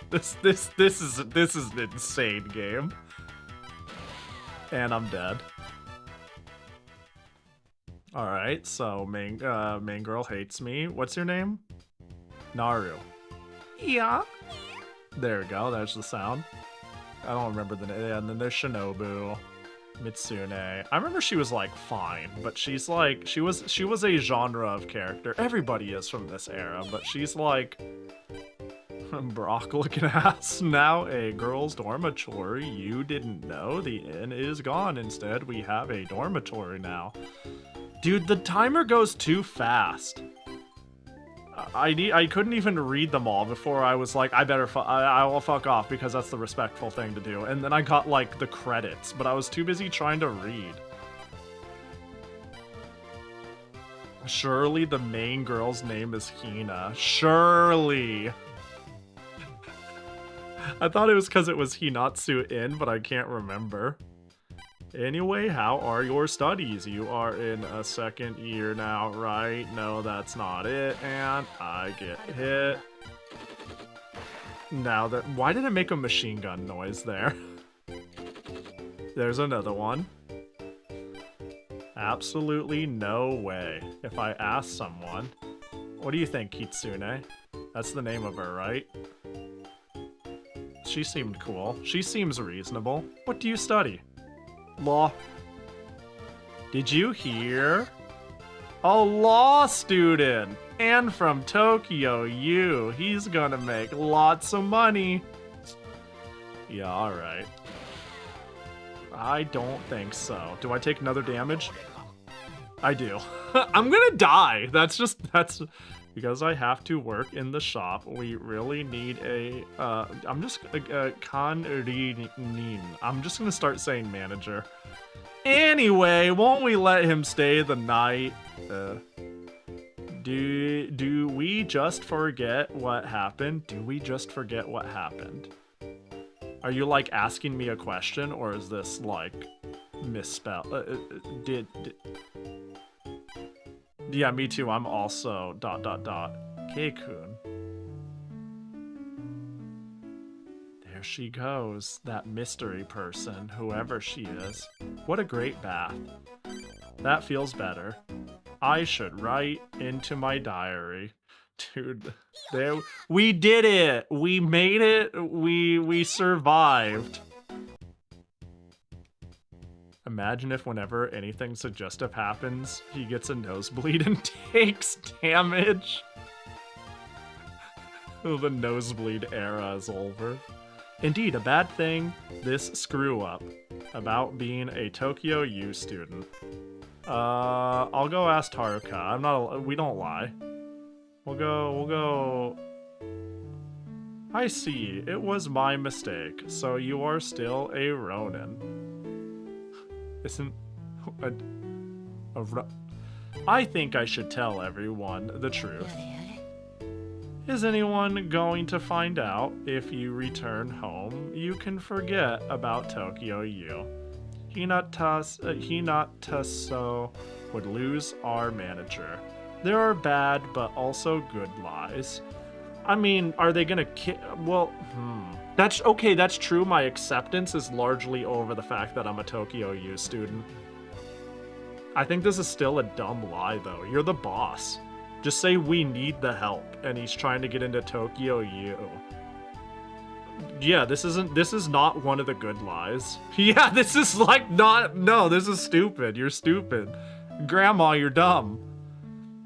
This is an insane game. And I'm dead. All right, so main girl hates me. What's your name? Naru. Yeah. There we go. There's the sound. I don't remember the name. And then there's Shinobu, Mitsune. I remember she was like fine, but she's like she was a genre of character. Everybody is from this era, but she's like Brock looking ass. Now a girls' dormitory. You didn't know the inn is gone. Instead, we have a dormitory now. Dude, the timer goes too fast. I couldn't even read them all before I was like, I will fuck off because that's the respectful thing to do. And then I got like the credits, but I was too busy trying to read. Surely the main girl's name is Hina. Surely. I thought it was because it was Hinatsu in, but I can't remember. Anyway, how are your studies? You are in a second year now, right? No, that's not it. And I get hit. Now that... Why did it make a machine gun noise there? There's another one. Absolutely no way. If I ask someone... What do you think, Kitsune? That's the name of her, right? She seemed cool. She seems reasonable. What do you study? Law. Did you hear? A law student! And from Tokyo U. He's gonna make lots of money. Yeah, alright. I don't think so. Do I take another damage? I do. I'm gonna die! That's because I have to work in the shop. We really need a, I'm just gonna start saying manager. Anyway, won't we let him stay the night? Do we just forget what happened? Do we just forget what happened? Are you like asking me a question, or is this like misspelled? Yeah, me too. I'm also ... K-kun. There she goes. That mystery person, whoever she is. What a great bath. That feels better. I should write into my diary. Dude, there we did it. We made it. We survived. Imagine if whenever anything suggestive happens, he gets a nosebleed and takes damage. The nosebleed era is over. Indeed, a bad thing, this screw up about being a Tokyo U student. I'll go ask Haruka. We don't lie. We'll go. I see, it was my mistake, so you are still a Ronin. Isn't I think I should tell everyone the truth. Is anyone going to find out? If you return home, you can forget about Tokyo U. Hinataso would lose our manager. There are bad but also good lies. I mean, are they gonna That's okay, that's true. My acceptance is largely over the fact that I'm a Tokyo U student. I think this is still a dumb lie, though. You're the boss. Just say we need the help, and he's trying to get into Tokyo U. Yeah, this is not one of the good lies. Yeah, this is like no, this is stupid. You're stupid. Grandma, you're dumb.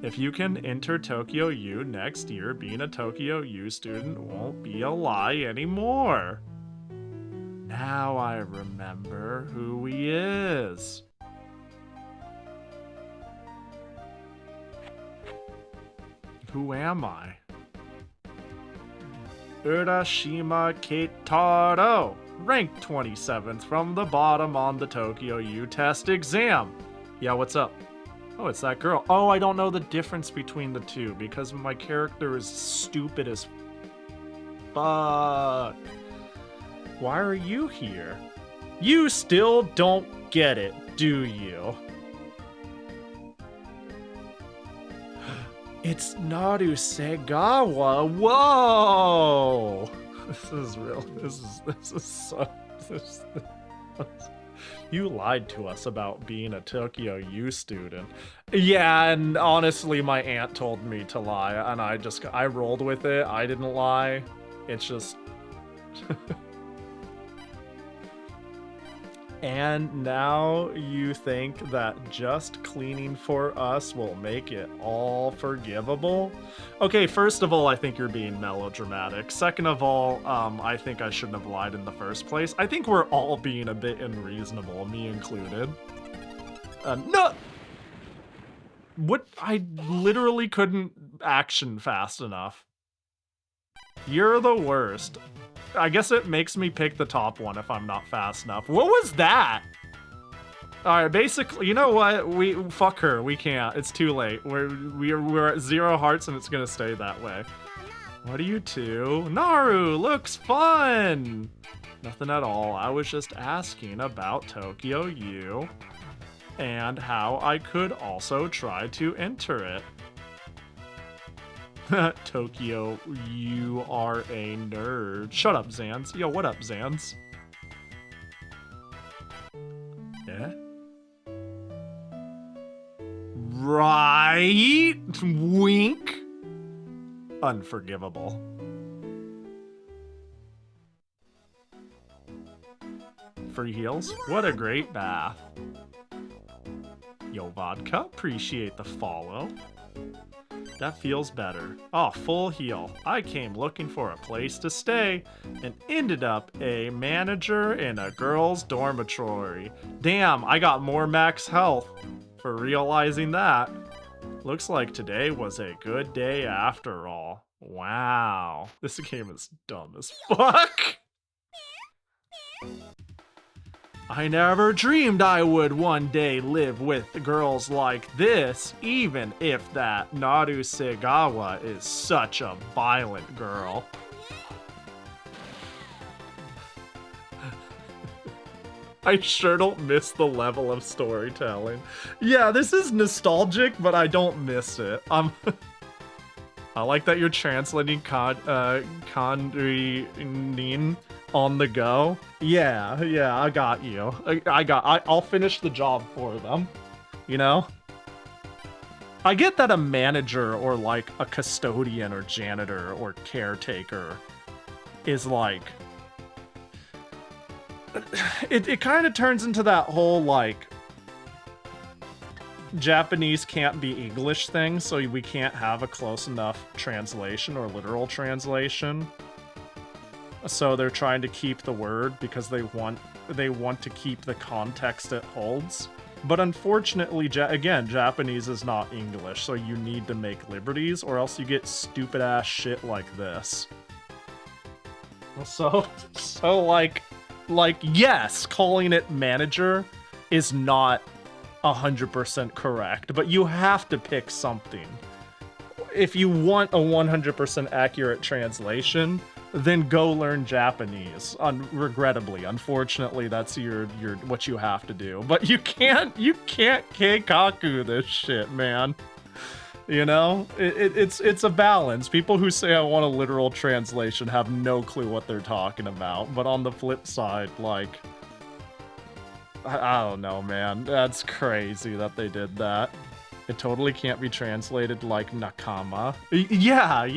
If you can enter Tokyo U next year, being a Tokyo U student won't be a lie anymore. Now I remember who he is. Who am I? Urashima Keitaro. ranked 27th from the bottom on the Tokyo U test exam. Yeah, what's up? Oh, it's that girl. Oh, I don't know the difference between the two because my character is stupid as fuck. Why are you here? You still don't get it, do you? It's Narusegawa. Whoa! This is real. This is so. You lied to us about being a Tokyo U student. Yeah, and honestly, my aunt told me to lie, and I rolled with it. I didn't lie. It's just. And now you think that just cleaning for us will make it all forgivable? Okay, first of all, I think you're being melodramatic. Second of all, I think I shouldn't have lied in the first place. I think we're all being a bit unreasonable, me included. No! What? I literally couldn't action fast enough. You're the worst. I guess it makes me pick the top one if I'm not fast enough. What was that? Alright, basically, you know what? Fuck her. We can't. It's too late. We're at 0 hearts and it's gonna stay that way. What are you two? Naru, looks fun! Nothing at all. I was just asking about Tokyo U and how I could also try to enter it. Tokyo, you are a nerd. Shut up, Zans. Yo, what up, Zans? Yeah? Right? Wink? Unforgivable. Free heals? What a great bath. Yo, Vodka, appreciate the follow. That feels better. Oh, full heal. I came looking for a place to stay and ended up a manager in a girl's dormitory. Damn, I got more max health for realizing that. Looks like today was a good day after all. Wow. This game is dumb as fuck. I never dreamed I would one day live with girls like this, even if that Narusegawa is such a violent girl. I sure don't miss the level of storytelling. Yeah, this is nostalgic, but I don't miss it. I like that you're translating Kanri-nin on the go. Yeah, I got you. I'll finish the job for them. You know? I get that a manager or like a custodian or janitor or caretaker is like... It kind of turns into that whole like... Japanese can't be English thing, so we can't have a close enough translation or literal translation. So they're trying to keep the word because they want to keep the context it holds. But unfortunately, again, Japanese is not English, so you need to make liberties or else you get stupid ass shit like this. So like yes, calling it manager is not 100% correct, but you have to pick something. If you want a 100% accurate translation, then go learn Japanese. Regrettably, unfortunately, that's your what you have to do. But you can't keikaku this shit, man. You know, it's a balance. People who say I want a literal translation have no clue what they're talking about. But on the flip side, like, I don't know, man. That's crazy that they did that. It totally can't be translated like nakama. Yeah.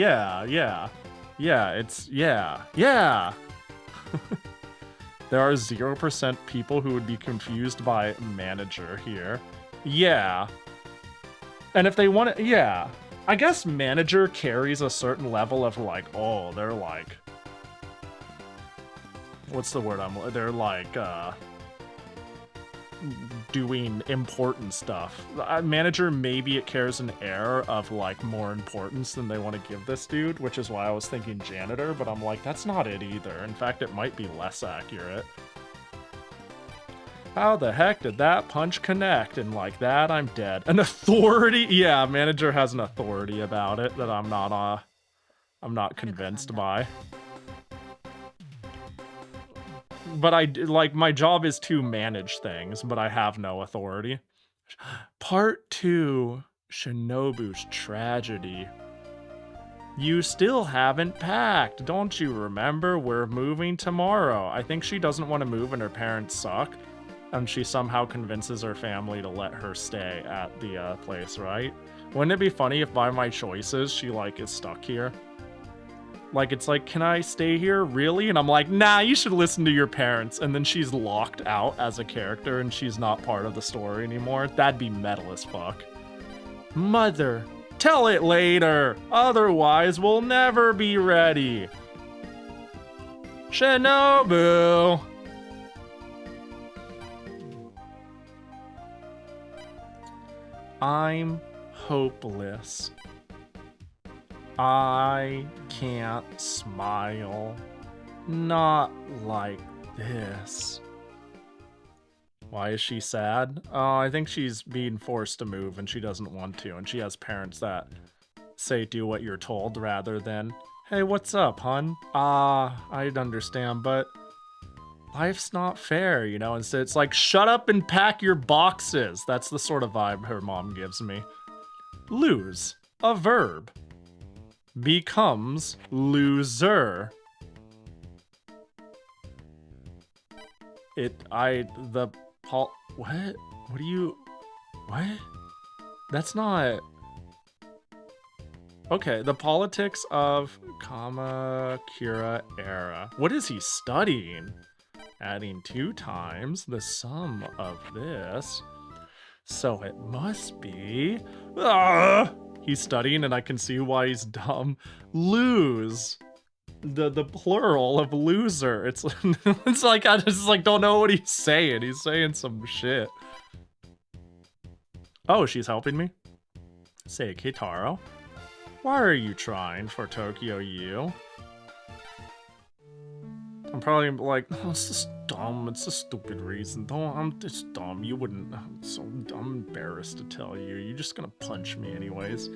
There are 0% people who would be confused by manager here. Yeah. And if they want to, yeah. I guess manager carries a certain level of like, oh, they're like... What's the word they're like, doing important stuff. Manager, maybe it carries an air of like more importance than they want to give this dude, which is why I was thinking janitor, but I'm like, that's not it either. In fact, it might be less accurate. How the heck did that punch connect? And like that, I'm dead. An authority? Yeah, manager has an authority about it that I'm not convinced by. But like, my job is to manage things, but I have no authority. Part 2, Shinobu's tragedy. You still haven't packed, don't you remember? We're moving tomorrow. I think she doesn't want to move and her parents suck. And she somehow convinces her family to let her stay at the place, right? Wouldn't it be funny if by my choices she like is stuck here? Like, it's like, can I stay here? Really? And I'm like, nah, you should listen to your parents. And then she's locked out as a character and she's not part of the story anymore. That'd be metal as fuck. Mother, tell it later. Otherwise, we'll never be ready. Shinobu. I'm hopeless. I can't smile. Not like this. Why is she sad? Oh, I think she's being forced to move and she doesn't want to, and she has parents that say do what you're told rather than, hey, what's up, hun? I'd understand, but life's not fair, you know? Instead, it's like, shut up and pack your boxes. That's the sort of vibe her mom gives me. Lose, a verb, becomes loser. What? What do you, what? That's not, okay, the politics of Kamakura era. What is he studying? Adding 2 times the sum of this. So it must be... He's studying and I can see why he's dumb. Lose. The plural of loser. It's it's like I just like don't know what he's saying. He's saying some shit. Oh, she's helping me? Say, Kitaro. Why are you trying for Tokyo U? I'm probably like, oh, it's just dumb. It's a stupid reason. I'm just dumb. You wouldn't. I'm embarrassed to tell you. You're just gonna punch me anyways.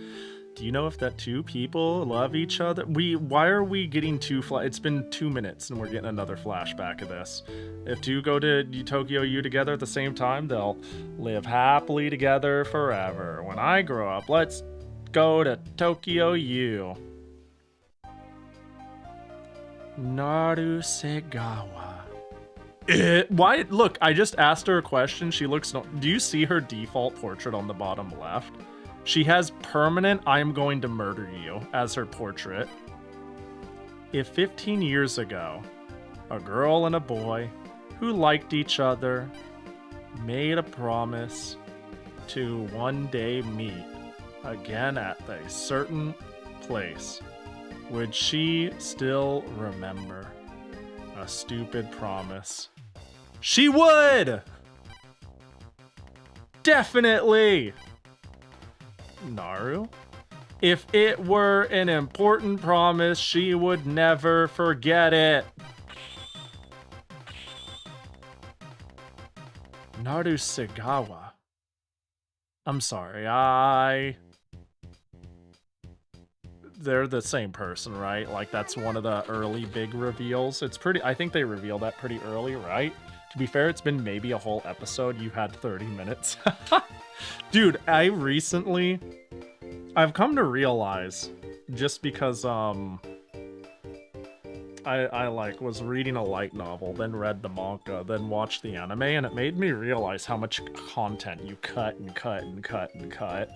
Do you know if that 2 people love each other? Why are we getting 2 it's been 2 minutes and we're getting another flashback of this. If 2 go to Tokyo U together at the same time, they'll live happily together forever. When I grow up, let's go to Tokyo U. Narusegawa. Why? Look, I just asked her a question. She looks. Do you see her default portrait on the bottom left? She has permanent "I am going to murder you" as her portrait. If 15 years ago, a girl and a boy who liked each other made a promise to one day meet again at a certain place, would she still remember? A stupid promise. She would! Definitely! Naru? If it were an important promise, she would never forget it. Narusegawa. I'm sorry, they're the same person, right? Like, that's one of the early big reveals. It's pretty, I think they reveal that pretty early, right? To be fair, it's been maybe a whole episode. You had 30 minutes. Dude, I've come to realize, just because, I like was reading a light novel, then read the manga, then watched the anime, and it made me realize how much content you cut and cut and cut and cut.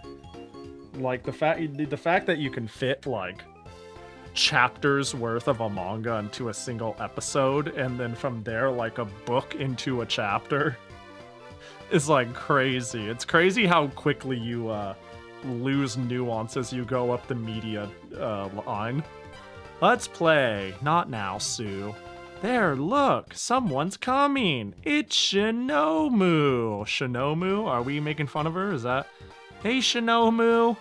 Like, the fact that you can fit, like, chapters worth of a manga into a single episode, and then from there, like, a book into a chapter, is, like, crazy. It's crazy how quickly you, lose nuance as you go up the media, line. Let's play. Not now, Sue. There, look, someone's coming. It's Shinomu. Shinomu? Are we making fun of her? Is that... Hey, Shinomu.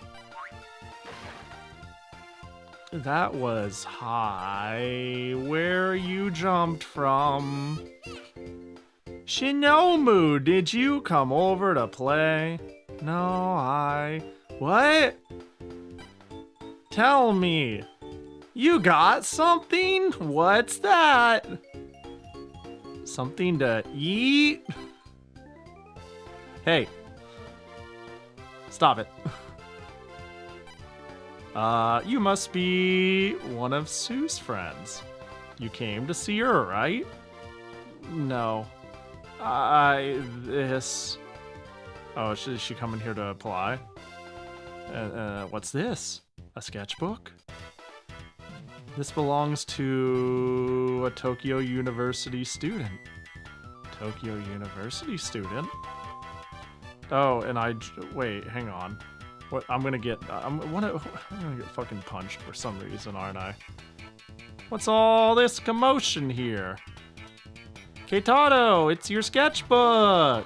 That was high. Where you jumped from? Shinomu, did you come over to play? No, What? Tell me. You got something? What's that? Something to eat? Hey. Stop it. You must be one of Sue's friends. You came to see her, right? No. This... Oh, is she coming here to apply? What's this? A sketchbook? This belongs to a Tokyo University student. Tokyo University student? Oh, and wait, hang on. What? I'm gonna get fucking punched for some reason, aren't I? What's all this commotion here? Keitaro, it's your sketchbook!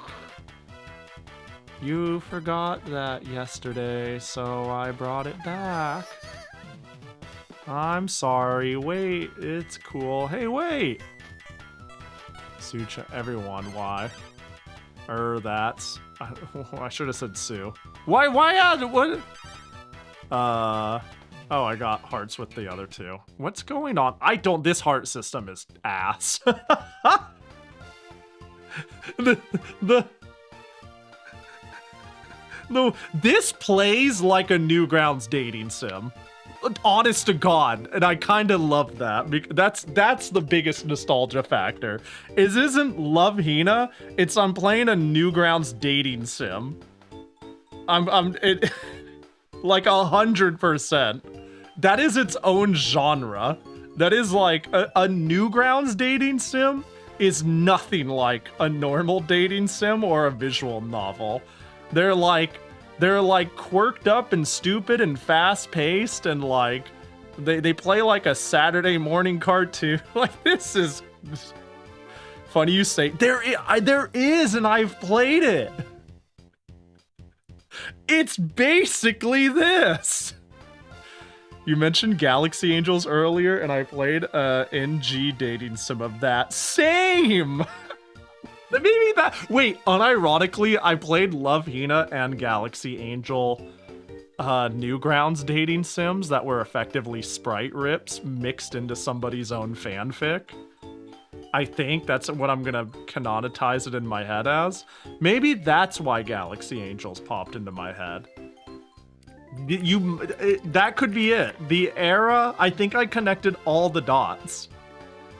You forgot that yesterday, so I brought it back. I'm sorry, wait, it's cool. Hey, wait! Sucha, everyone, why? That's... I should have said Sue. Why, what? Oh, I got hearts with the other two. What's going on? This heart system is ass. No, this plays like a Newgrounds dating sim. Honest to God, and I kind of love that. That's the biggest nostalgia factor. Isn't Love Hina? I'm playing a Newgrounds dating sim. It like 100%. That is its own genre. That is like a Newgrounds dating sim is nothing like a normal dating sim or a visual novel. They're like quirked up and stupid and fast paced and like they play like a Saturday morning cartoon. Like this is funny you say there is and I've played it. It's basically this. You mentioned Galaxy Angels earlier and I played NG dating sim of that. Same. Maybe that... Wait, unironically, I played Love Hina and Galaxy Angel Newgrounds dating sims that were effectively sprite rips mixed into somebody's own fanfic. I think that's what I'm gonna canonize it in my head as. Maybe that's why Galaxy Angels popped into my head. That could be it. The era, I think I connected all the dots.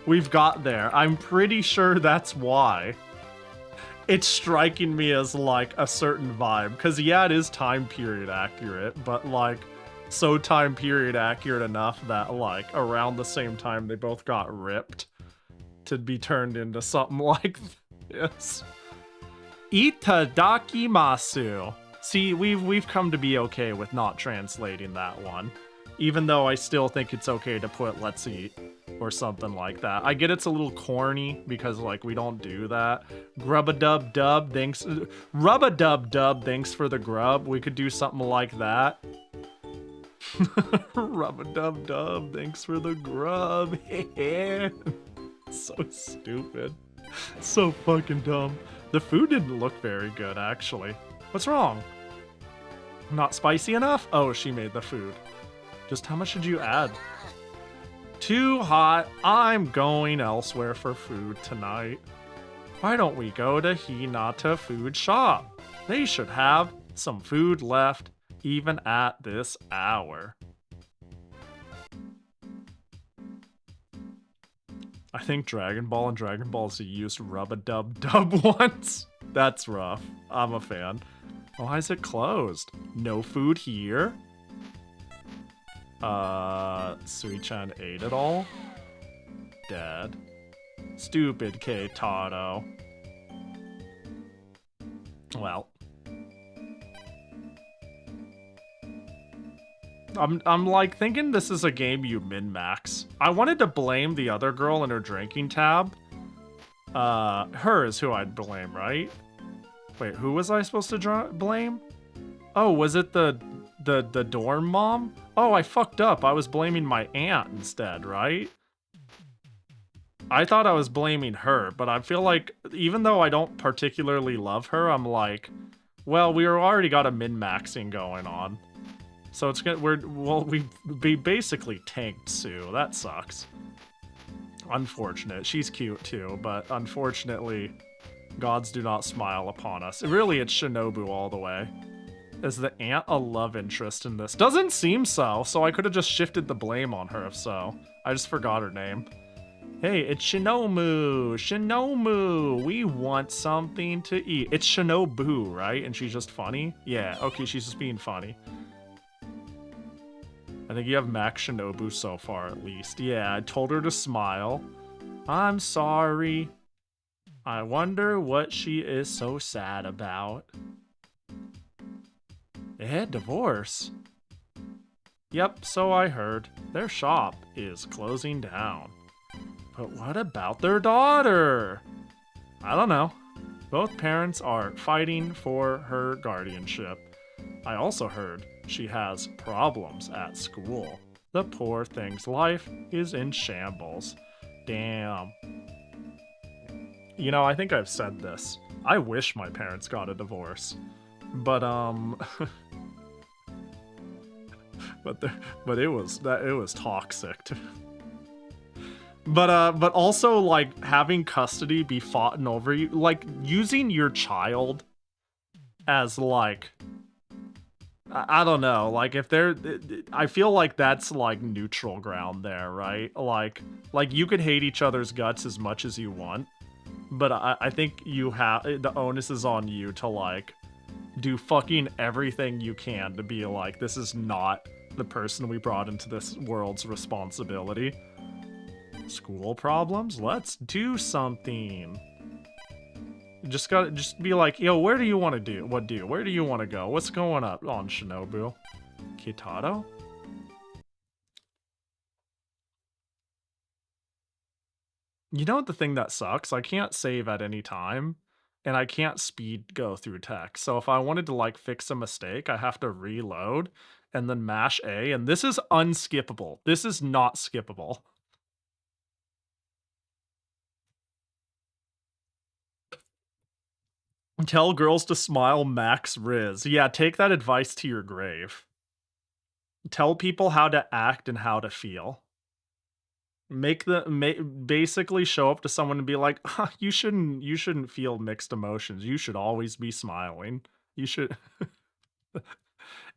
We've got there. I'm pretty sure that's why. It's striking me as like a certain vibe because yeah, it is time period accurate, but like so time period accurate enough that like around the same time they both got ripped to be turned into something like this. Itadakimasu. See, we've come to be okay with not translating that one, even though I still think it's okay to put let's eat or something like that. I get it's a little corny because like we don't do that. Grub-a-dub-dub, thanks. Rub-a-dub-dub, thanks for the grub. We could do something like that. Rub-a-dub-dub, thanks for the grub. So stupid. So fucking dumb. The food didn't look very good, actually. What's wrong? Not spicy enough? Oh, she made the food. Just how much did you add? Too hot. I'm going elsewhere for food tonight. Why don't we go to Hinata Food Shop? They should have some food left even at this hour. I think Dragon Ball and Dragon Ball Z used Rub-a-Dub-Dub once. That's rough. I'm a fan. Why is it closed? No food here? Sui-chan ate it all? Dead. Stupid Keitaro. Well. I'm like thinking this is a game you min-max. I wanted to blame the other girl in her drinking tab. Her is who I'd blame, right? Wait, who was I supposed to blame? Oh, was it the dorm mom? Oh, I fucked up. I was blaming my aunt instead, right? I thought I was blaming her, but I feel like even though I don't particularly love her, I'm like, well, we already got a min-maxing going on. So it's gonna we basically tanked Sue. That sucks. Unfortunate. She's cute too, but unfortunately, gods do not smile upon us. Really, it's Shinobu all the way. Is the aunt a love interest in this? Doesn't seem so, so I could have just shifted the blame on her if so. I just forgot her name. Hey, it's Shinobu! Shinobu! We want something to eat. It's Shinobu, right? And she's just funny? Yeah, okay, she's just being funny. I think you have Max Shinobu so far, at least. Yeah, I told her to smile. I'm sorry. I wonder what she is so sad about. Eh, divorce? Yep, so I heard. Their shop is closing down. But what about their daughter? I don't know. Both parents are fighting for her guardianship. I also heard she has problems at school. The poor thing's life is in shambles. Damn. You know, I think I've said this. I wish my parents got a divorce. But but it was toxic. But also like having custody be fought over you, like using your child as like I don't know, like if they're I feel like that's like neutral ground there, right? Like you could hate each other's guts as much as you want, but I think you have the onus is on you to like do fucking everything you can to be like, this is not the person we brought into this world's responsibility. School problems? Let's do something. Just be like, yo, where do you want to do? Where do you want to go? What's going up on Shinobu? Kitado? You know what the thing that sucks? I can't save at any time. And I can't speed go through text. So if I wanted to like fix a mistake, I have to reload and then mash A. And this is unskippable. This is not skippable. Tell girls to smile, Max Riz. Yeah, take that advice to your grave. Tell people how to act and how to feel. Basically show up to someone and be like, you shouldn't feel mixed emotions. You should always be smiling. You should.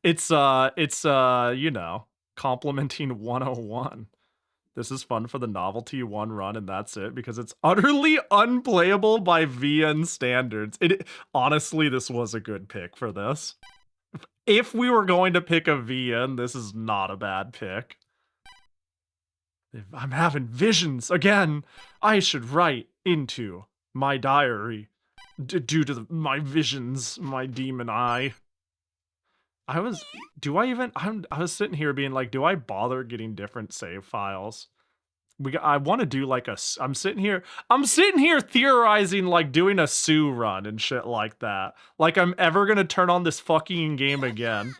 It's you know, complimenting 101. This is fun for the novelty one run and that's it, because it's utterly unplayable by VN standards. Honestly, this was a good pick for this. If we were going to pick a VN, this is not a bad pick. I'm having visions again. I should write into my diary due to my visions, my demon eye. I was sitting here being like, do I bother getting different save files? I want to do like I'm sitting here theorizing like doing a Sue run and shit like that. Like I'm ever gonna turn on this fucking game again.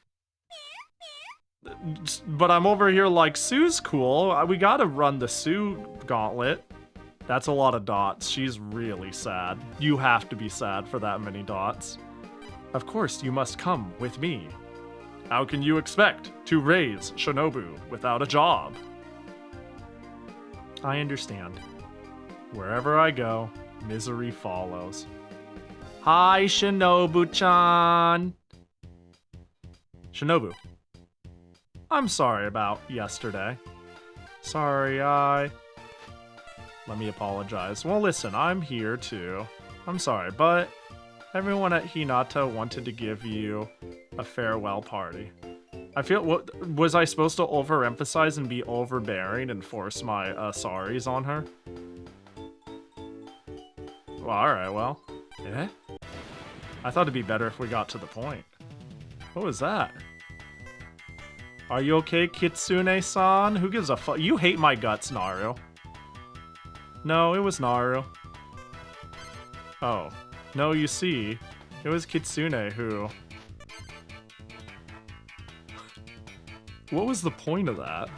But I'm over here like, Sue's cool. We gotta run the Sue gauntlet. That's a lot of dots. She's really sad. You have to be sad for that many dots. Of course, you must come with me. How can you expect to raise Shinobu without a job? I understand. Wherever I go, misery follows. Hi, Shinobu-chan. Shinobu. I'm sorry about yesterday. Sorry, Let me apologize. Well, listen, I'm here too. I'm sorry, but everyone at Hinata wanted to give you a farewell party. I feel, was I supposed to overemphasize and be overbearing and force my sorries on her? Well, alright, well. Eh? I thought it'd be better if we got to the point. What was that? Are you okay, Kitsune-san? Who gives a fuck? You hate my guts, Naru. No, it was Naru. Oh. No, you see, it was Kitsune who... What was the point of that?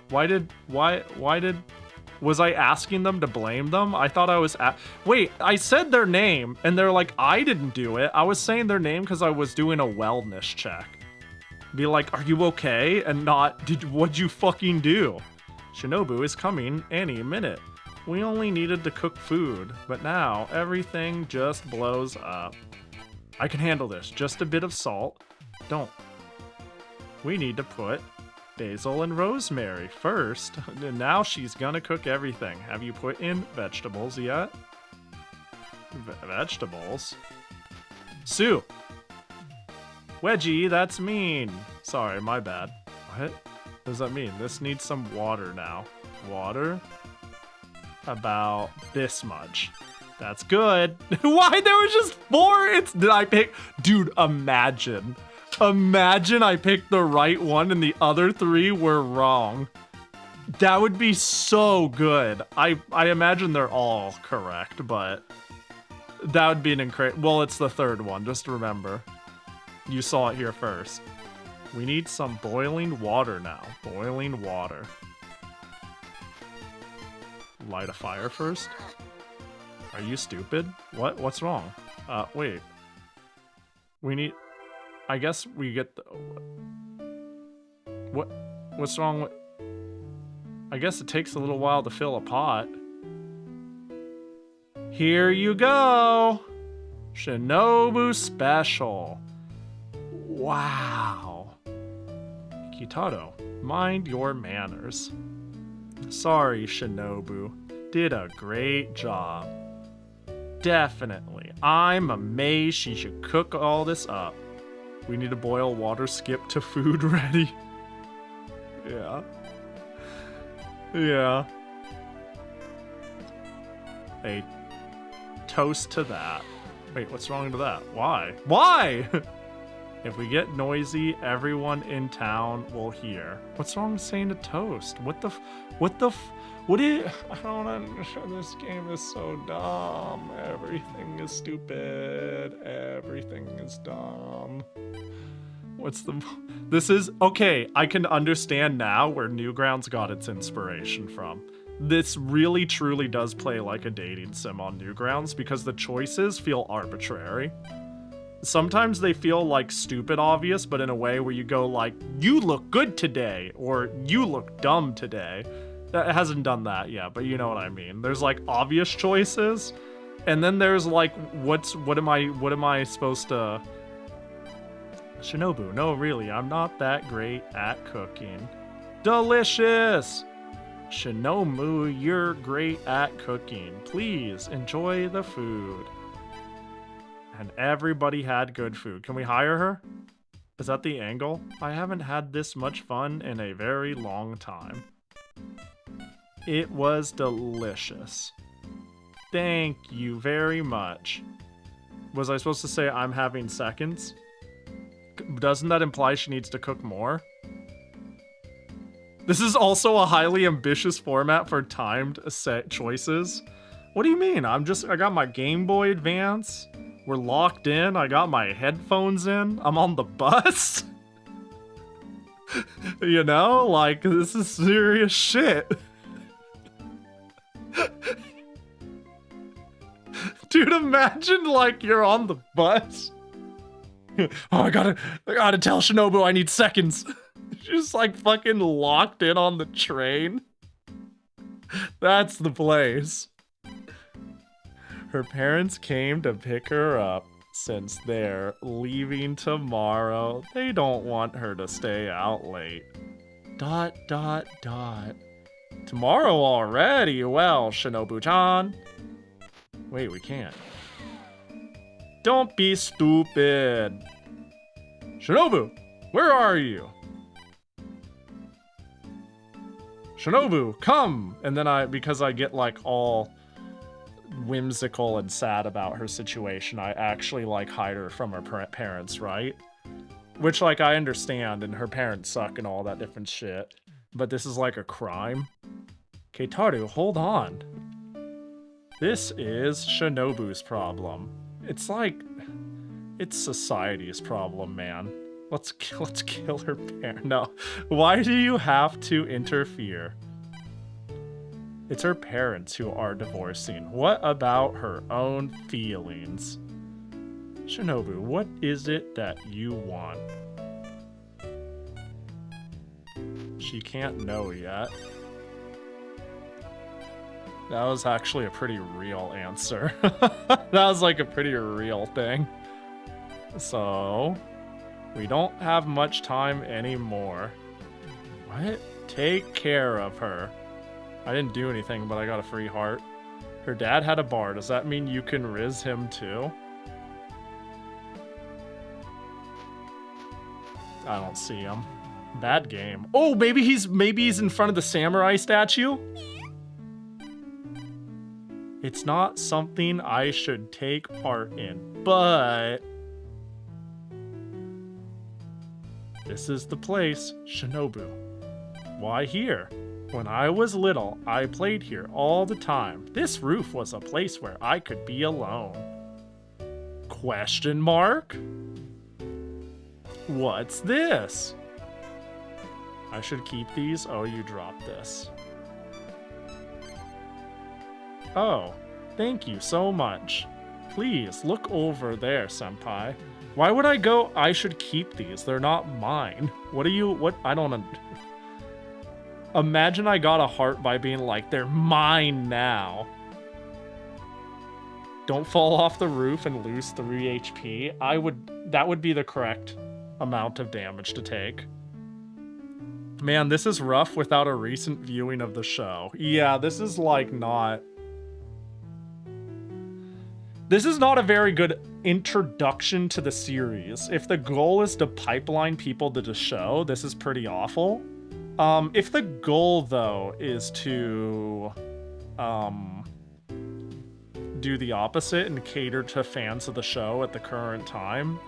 Why did... Was I asking them to blame them? I thought I was wait, I said their name, and they're like, I didn't do it. I was saying their name because I was doing a wellness check. Be like, are you okay? And not, what'd you fucking do? Shinobu is coming any minute. We only needed to cook food, but now everything just blows up. I can handle this. Just a bit of salt. Don't. We need to put basil and rosemary first. Now she's gonna cook everything. Have you put in vegetables yet? Vegetables? Soup. Wedgie, that's mean. Sorry, my bad. What? What does that mean? This needs some water now. Water? About this much. That's good. Why? There was just 4? Did I pick? Dude, imagine. Imagine I picked the right one and the other 3 were wrong. That would be so good. I imagine they're all correct, but that would be an incredible... Well, it's the 3rd one, just remember. You saw it here first. We need some boiling water now. Boiling water. Light a fire first? Are you stupid? What? What's wrong? Wait. We need... I guess we get the... What's wrong with... I guess it takes a little while to fill a pot. Here you go! Shinobu Special. Wow. Kitaro, mind your manners. Sorry, Shinobu. Did a great job. Definitely. I'm amazed she should cook all this up. We need to boil water, skip to food ready. Yeah. Yeah. A toast to that. Wait, what's wrong with that? Why? Why? If we get noisy, everyone in town will hear. What's wrong with saying a toast? I don't understand. This game is so dumb. Everything is stupid. Everything is dumb. This is, okay, I can understand now where Newgrounds got its inspiration from. This really truly does play like a dating sim on Newgrounds because the choices feel arbitrary. Sometimes they feel like stupid obvious, but in a way where you go like, you look good today, or you look dumb today. It hasn't done that yet, but you know what I mean. There's like obvious choices, and then there's like, what am I supposed to... Shinobu, no really, I'm not that great at cooking. Delicious! Shinobu, you're great at cooking. Please, enjoy the food. And everybody had good food. Can we hire her? Is that the angle? I haven't had this much fun in a very long time. It was delicious. Thank you very much. Was I supposed to say I'm having seconds? Doesn't that imply she needs to cook more? This is also a highly ambitious format for timed set choices. What do you mean? I got my Gameboy Advance. We're locked in. I got my headphones in. I'm on the bus. You know, like, this is serious shit. Dude, imagine, like, you're on the bus. Oh, I gotta tell Shinobu I need seconds. Just, like, fucking locked in on the train. That's the place. Her parents came to pick her up since they're leaving tomorrow. They don't want her to stay out late. ... Tomorrow already? Well, Shinobu-chan. Wait, we can't. Don't be stupid. Shinobu, where are you? Shinobu, come! And then because I get like all whimsical and sad about her situation, I actually like hide her from her parents, right? Which, like, I understand, and her parents suck and all that different shit. But this is like a crime. Keitaru, hold on. This is Shinobu's problem. It's like... It's society's problem, man. Let's kill her parent. No. Why do you have to interfere? It's her parents who are divorcing. What about her own feelings? Shinobu, what is it that you want? She can't know yet. That was actually a pretty real answer. That was like a pretty real thing. So, we don't have much time anymore. What? Take care of her. I didn't do anything, but I got a free heart. Her dad had a bar. Does that mean you can riz him too? I don't see him. Bad game. Oh, maybe he's in front of the samurai statue? It's not something I should take part in, but this is the place, Shinobu. Why here? When I was little, I played here all the time. This roof was a place where I could be alone. Question mark? What's this? I should keep these? Oh, you dropped this. Oh, thank you so much. Please, look over there, senpai. Why would I go, I should keep these? They're not mine. I don't imagine I got a heart by being like, they're mine now. Don't fall off the roof and lose 3 HP. That would be the correct amount of damage to take. Man, this is rough without a recent viewing of the show. Yeah, this is like not... This is not a very good introduction to the series. If the goal is to pipeline people to the show, this is pretty awful. If the goal, though, is to do the opposite and cater to fans of the show at the current time,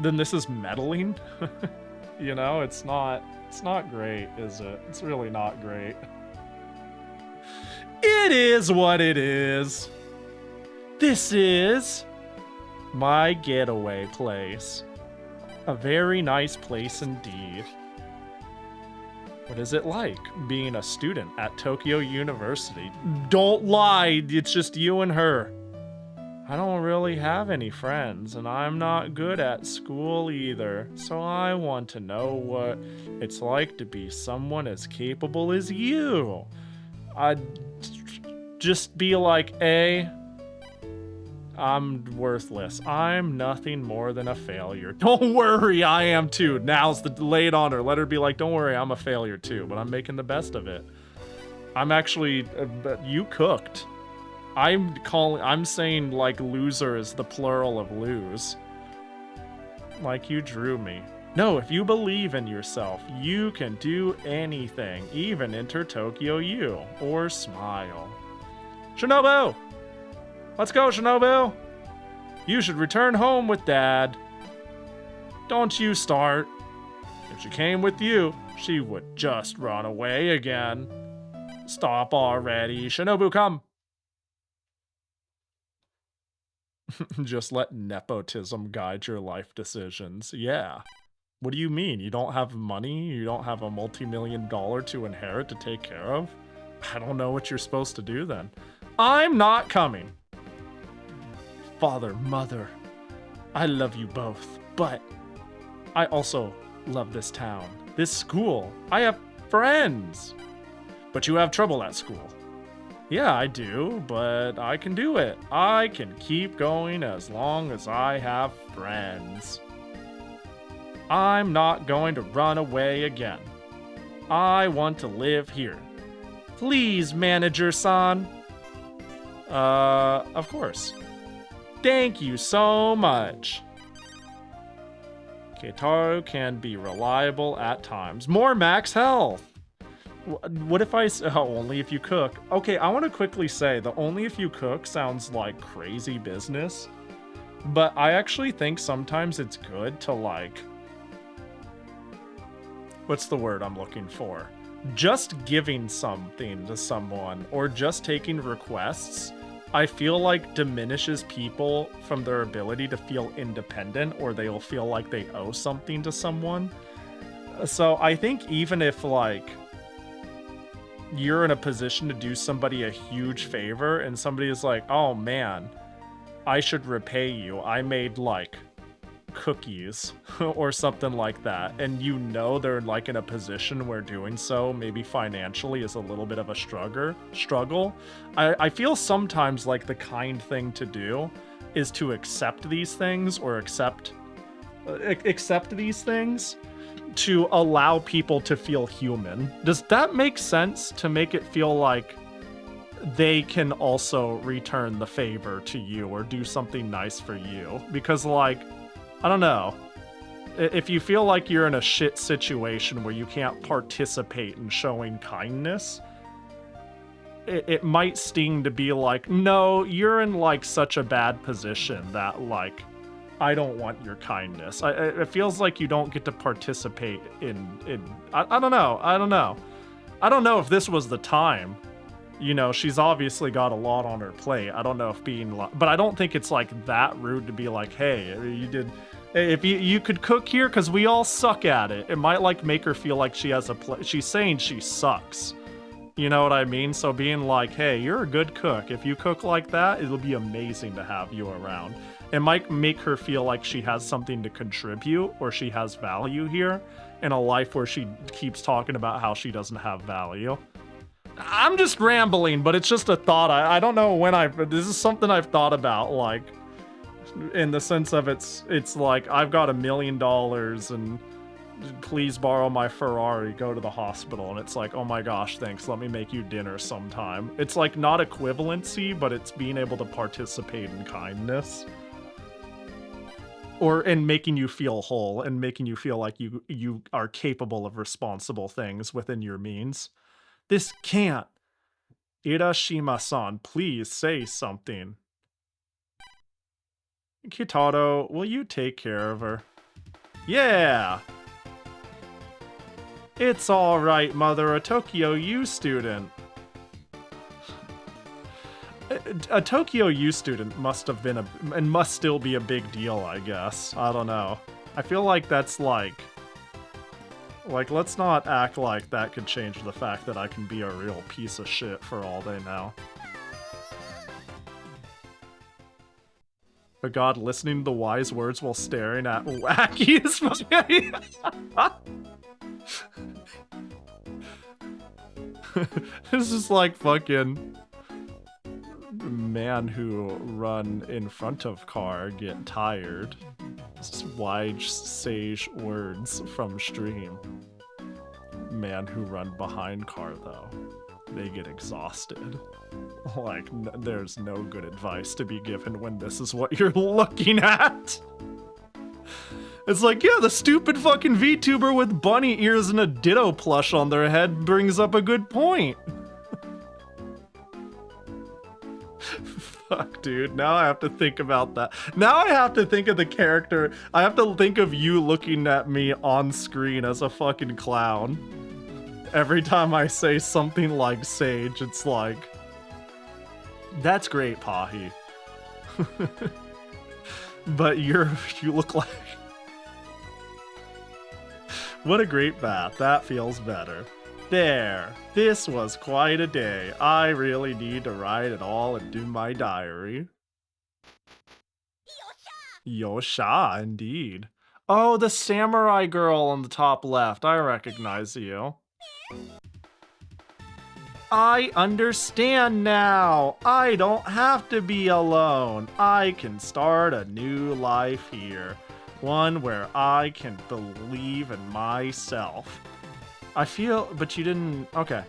then this is meddling. You know, it's not great, is it? It's really not great. It is what it is. This is my getaway place. A very nice place indeed. What is it like being a student at Tokyo University? Don't lie, it's just you and her. I don't really have any friends, and I'm not good at school either, so I want to know what it's like to be someone as capable as you. I'd just be like, I'm worthless. I'm nothing more than a failure. Don't worry, I am too. Now's the lay it on her. Let her be like, don't worry, I'm a failure too, but I'm making the best of it. I'm actually, you cooked. I'm saying like loser is the plural of lose. Like you drew me. No, if you believe in yourself, you can do anything, even enter Tokyo U, or smile. Shinobu! Let's go, Shinobu! You should return home with Dad. Don't you start. If she came with you, she would just run away again. Stop already. Shinobu, come! Just let nepotism guide your life decisions. Yeah. What do you mean? You don't have money? You don't have a multi-million-dollar to inherit to take care of? I don't know what you're supposed to do then. I'm not coming. Father, mother, I love you both, but I also love this town, this school. I have friends. But you have trouble at school. Yeah, I do, but I can do it. I can keep going as long as I have friends. I'm not going to run away again. I want to live here. Please, manager-san. Of course. Thank you so much. Keitaru can be reliable at times. More max health. What if I... Oh, only if you cook. Okay, I want to quickly say the only if you cook sounds like crazy business. But I actually think sometimes it's good to, like, what's the word I'm looking for? Just giving something to someone or just taking requests, I feel like diminishes people from their ability to feel independent, or they'll feel like they owe something to someone. So I think even if like you're in a position to do somebody a huge favor and somebody is like, oh man, I should repay you. I made like cookies or something like that, and you know they're like in a position where doing so maybe financially is a little bit of a struggle. I feel sometimes like the kind thing to do is to accept these things, or accept these things to allow people to feel human. Does that make sense? To make it feel like they can also return the favor to you or do something nice for you. Because like, I don't know, if you feel like you're in a shit situation where you can't participate in showing kindness, it might sting to be like, no, you're in like such a bad position that like, I don't want your kindness. It feels like you don't get to participate in I don't know. I don't know if this was the time. You know, she's obviously got a lot on her plate. I don't know if but I don't think it's like that rude to be like, hey, if you could cook here because we all suck at it. It might like make her feel like she has she's saying she sucks. You know what I mean? So being like, hey, you're a good cook. If you cook like that, it'll be amazing to have you around. It might make her feel like she has something to contribute, or she has value here in a life where she keeps talking about how she doesn't have value. I'm just rambling, but it's just a thought. I don't know when this is something I've thought about, like, in the sense of it's like, I've got $1 million and please borrow my Ferrari, go to the hospital. And it's like, oh my gosh, thanks, let me make you dinner sometime. It's like not equivalency, but it's being able to participate in kindness. Or in making you feel whole and making you feel like you are capable of responsible things within your means. This can't. Irashima-san, please say something. Kitaro, will you take care of her? Yeah! It's alright, mother, a Tokyo U student. A Tokyo U student must have been and must still be a big deal, I guess. I don't know. I feel like that's like, let's not act like that could change the fact that I can be a real piece of shit for all they know. But God, listening to the wise words while staring at wacky is funny. This is like fucking man who run in front of car get tired. Just wise sage words from stream. Man who run behind car though, they get exhausted. Like, there's no good advice to be given when this is what you're looking at. It's like, yeah, the stupid fucking VTuber with bunny ears and a Ditto plush on their head brings up a good point. Fuck, dude. Now I have to think about that. Now I have to think of the character. I have to think of you looking at me on screen as a fucking clown. Every time I say something like Sage, it's like, that's great, Pahi. But you look like... What a great bath. That feels better. There. This was quite a day. I really need to write it all into my diary. Yosha, indeed. Oh, the samurai girl on the top left. I recognize you. I understand now. I don't have to be alone. I can start a new life here. One where I can believe in myself. I feel, but you didn't, okay.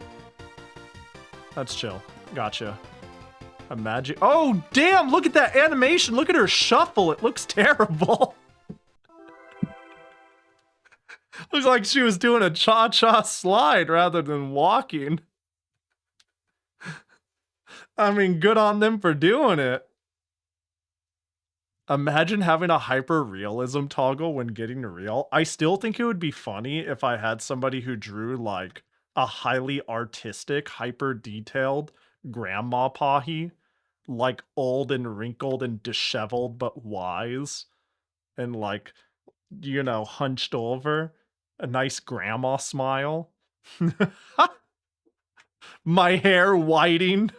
That's chill. Gotcha. Imagine, oh damn, look at that animation. Look at her shuffle. It looks terrible. Looks like she was doing a cha-cha slide rather than walking. I mean, good on them for doing it. Imagine having a hyper realism toggle when getting real. I still think it would be funny if I had somebody who drew like a highly artistic, hyper detailed grandma Pahi, like old and wrinkled and disheveled but wise, and like, you know, hunched over, a nice grandma smile. My hair whiting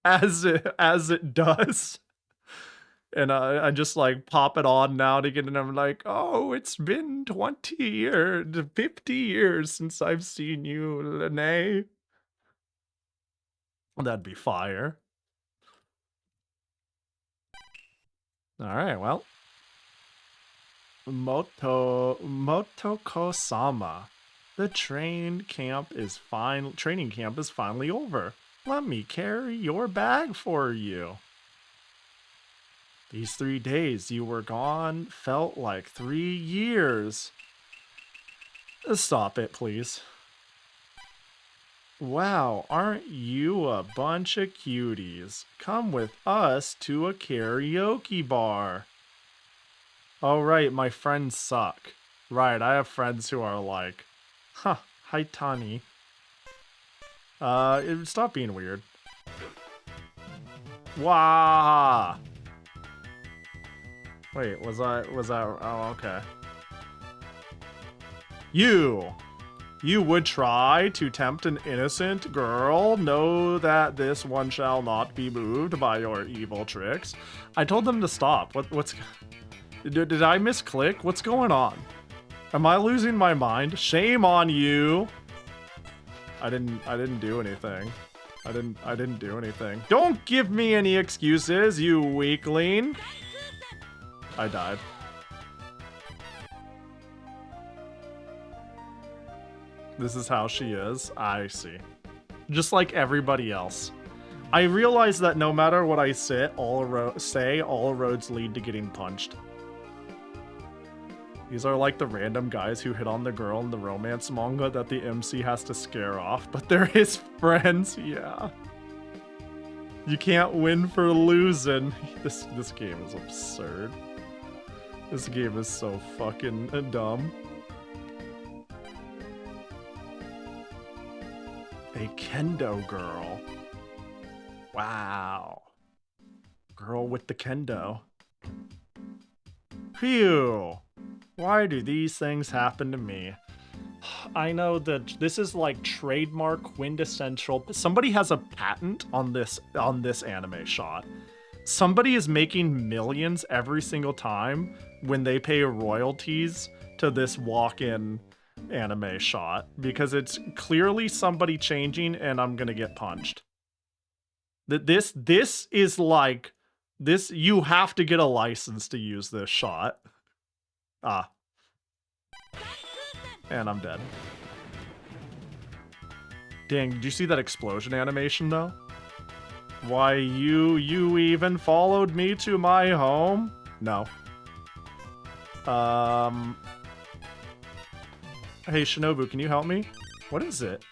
as it does. And I just like pop it on now to get, and I'm like, oh, it's been 20 years, 50 years since I've seen you, Lene. That'd be fire. All right, well. Motoko-sama. The training camp is finally over. Let me carry your bag for you. These 3 days you were gone felt like 3 years. Stop it, please. Wow, aren't you a bunch of cuties? Come with us to a karaoke bar. Oh, right, my friends suck. Right, I have friends who are like, huh, hi, Tani. Stop being weird. Wow. Wait, was that, oh, okay. You would try to tempt an innocent girl. Know that this one shall not be moved by your evil tricks. I told them to stop. Did I misclick? What's going on? Am I losing my mind? Shame on you. I didn't do anything. I didn't do anything. Don't give me any excuses, you weakling. I died. This is how she is. I see. Just like everybody else. I realize that no matter what I say, all roads lead to getting punched. These are like the random guys who hit on the girl in the romance manga that the MC has to scare off, but they're his friends, yeah. You can't win for losing. This game is absurd. This game is so fucking dumb. A kendo girl. Wow. Girl with the kendo. Phew. Why do these things happen to me? I know that this is like trademark quintessential. Somebody has a patent on this anime shot. Somebody is making millions every single time when they pay royalties to this walk-in anime shot, because it's clearly somebody changing and I'm gonna get punched. This is like this, you have to get a license to use this shot. Ah. And I'm dead. Dang, did you see that explosion animation though? Why, you even followed me to my home? No. Hey, Shinobu, can you help me? What is it?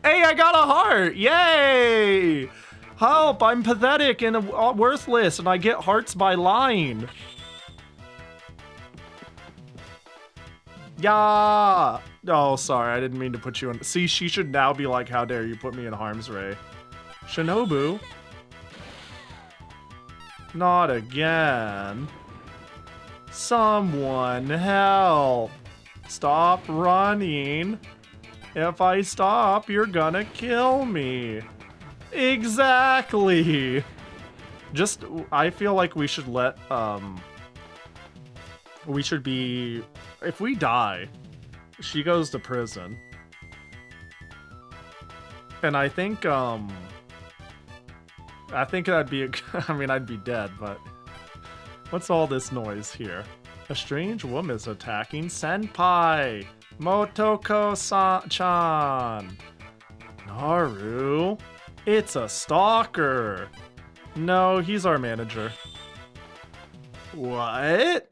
Hey, I got a heart! Yay! Help, I'm pathetic and worthless, and I get hearts by lying. Yeah! Oh, sorry, I didn't mean to put you in. See, she should now be like, how dare you put me in harm's way. Shinobu? Not again. Someone help. Stop running. If I stop, you're gonna kill me. Exactly. Just, I feel like we should let, we should be, if we die, she goes to prison. And I think that'd be, I mean, I'd be dead, but what's all this noise here? A strange woman is attacking Senpai! Motoko-chan! Naru? It's a stalker! No, he's our manager. What?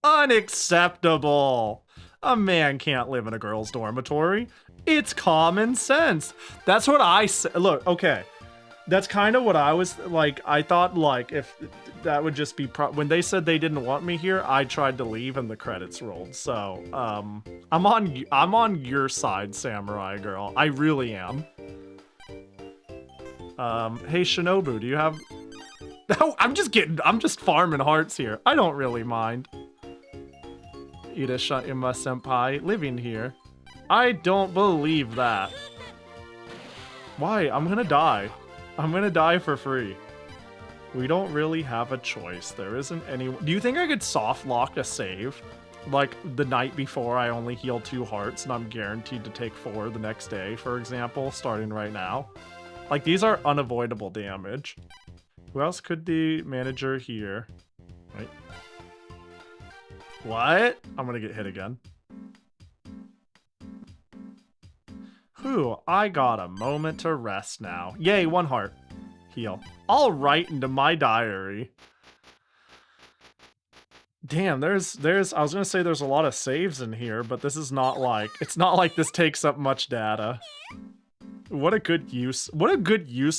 Unacceptable! A man can't live in a girl's dormitory. It's common sense. That's what I say. Look, okay. That's kind of what I was like. I thought like if that would just be when they said they didn't want me here, I tried to leave and the credits rolled. So I'm on your side, Samurai Girl. I really am. Hey Shinobu, do you have? No, I'm just farming hearts here. I don't really mind. Ida Ima Senpai living here. I don't believe that. Why? I'm gonna die. I'm gonna die for free. We don't really have a choice. There isn't any. Do you think I could soft lock a save? Like the night before I only heal 2 hearts and I'm guaranteed to take 4 the next day, for example, starting right now? Like these are unavoidable damage. Who else could the manager here? Right. What? I'm gonna get hit again. Whew, I got a moment to rest now. Yay, 1 heart. Heal. I'll write into my diary. Damn, I was gonna say there's a lot of saves in here, but this is not like, it's not like this takes up much data. What a good use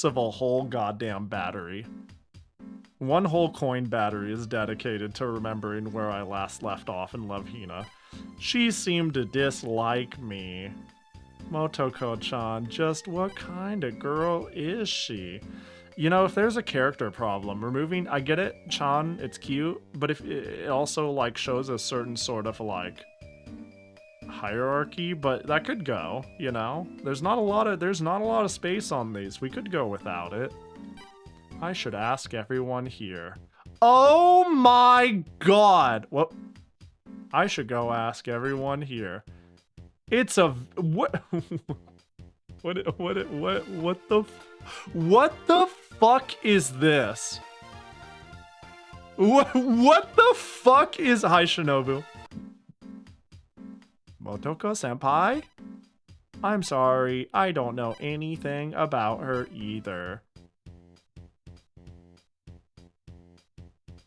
of a whole goddamn battery. 1 whole coin battery is dedicated to remembering where I last left off in Love Hina. She seemed to dislike me. Motoko-chan, just what kind of girl is she? You know, if there's a character problem, removing, I get it, Chan, it's cute, but if it also like shows a certain sort of like hierarchy, but that could go, you know? There's not a lot of space on these. We could go without it. I should ask everyone here. Oh my god! What? I should go ask everyone here. It's a what? What the fuck is this? What the fuck is Hi Shinobu? Motoko senpai? I'm sorry, I don't know anything about her either.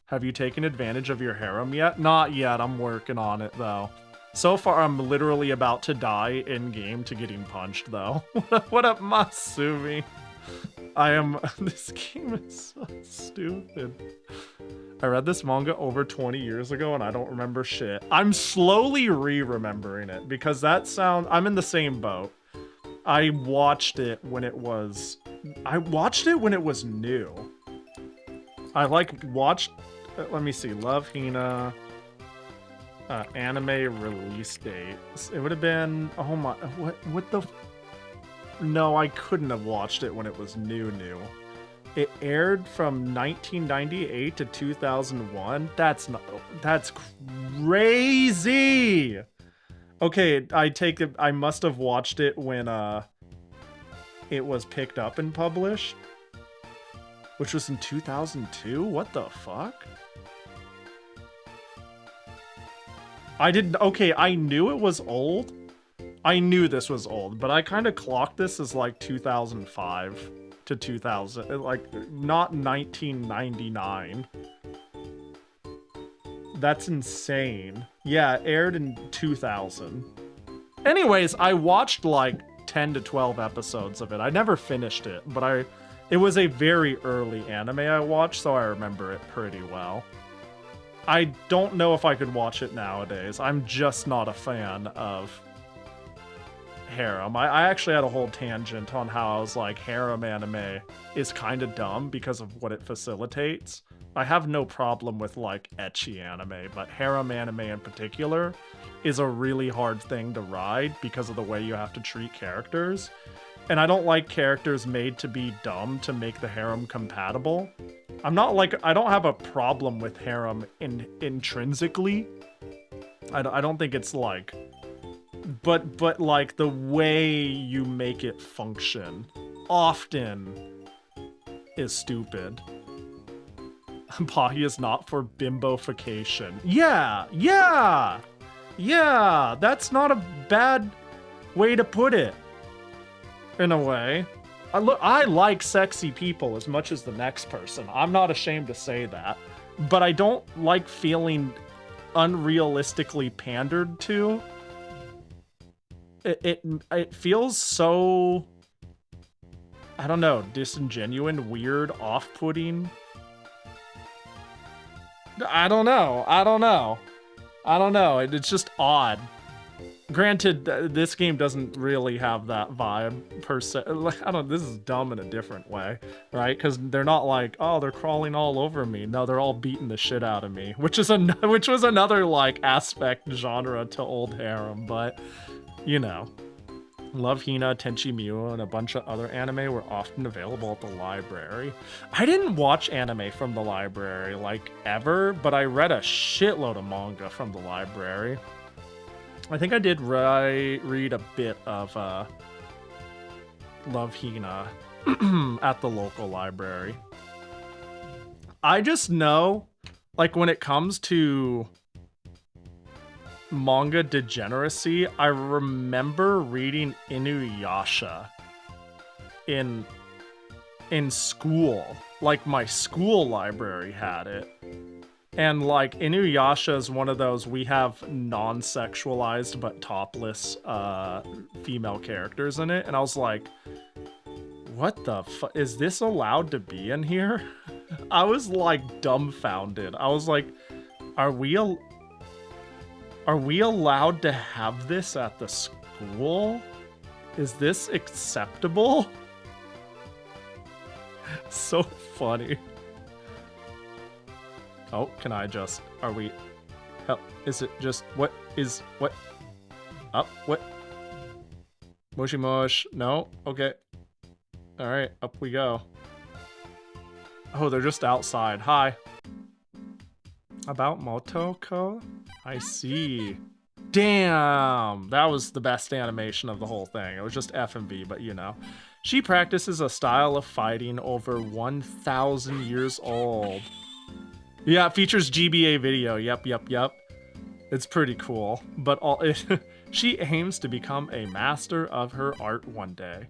Have you taken advantage of your harem yet? Not yet, I'm working on it though. So far, I'm literally about to die in-game to getting punched, though. What up, Masumi? This game is so stupid. I read this manga over 20 years ago, and I don't remember shit. I'm slowly re-remembering it, because I'm in the same boat. I watched it when it was new. I, watched... let me see. Love Hina... anime release date. It would have been, oh my, what the, no, I couldn't have watched it when it was new. It aired from 1998 to 2001. That's crazy. Okay, I take it, I must have watched it when, it was picked up and published, which was in 2002. What the fuck? Okay, I knew it was old. I knew this was old, but I kind of clocked this as like 2005 to 2000, like not 1999. That's insane. Yeah, it aired in 2000. Anyways, I watched like 10 to 12 episodes of it. I never finished it, but it was a very early anime I watched, so I remember it pretty well. I don't know if I could watch it nowadays. I'm just not a fan of harem. I actually had a whole tangent on how I was like, harem anime is kind of dumb because of what it facilitates. I have no problem with like ecchi anime, but harem anime in particular is a really hard thing to ride because of the way you have to treat characters. And I don't like characters made to be dumb to make the harem compatible. I don't have a problem with harem intrinsically. I don't think it's like, but like the way you make it function often is stupid. Pahi is not for bimbofication. Yeah, that's not a bad way to put it. In a way. I like sexy people as much as the next person. I'm not ashamed to say that. But I don't like feeling unrealistically pandered to. It feels so I don't know, disingenuous, weird, off-putting. I don't know. It's just odd. Granted, this game doesn't really have that vibe per se. Like, this is dumb in a different way, right? Because they're not like, oh, they're crawling all over me. No, they're all beating the shit out of me, which was another like aspect genre to Old Harem. But you know, Love Hina, Tenchi Muyo, and a bunch of other anime were often available at the library. I didn't watch anime from the library like ever, but I read a shitload of manga from the library. I think I did read a bit of Love Hina at the local library. I just know, like, when it comes to manga degeneracy, I remember reading Inuyasha in school. Like, my school library had it. And like Inuyasha is one of those, we have non-sexualized but topless female characters in it, and I was like, what the fuck, is this allowed to be in here? I was like dumbfounded. I was like, are we allowed to have this at the school? Is this acceptable? So funny. Oh, can I just, are we, hell, is it just, what, up, what, Moshi Mosh, no, okay, alright, up we go. Oh, they're just outside, hi. About Motoko? I see. Damn, that was the best animation of the whole thing. It was just FMV, but you know. She practices a style of fighting over 1,000 years old. Yeah, it features GBA video. Yep. It's pretty cool. But she aims to become a master of her art one day.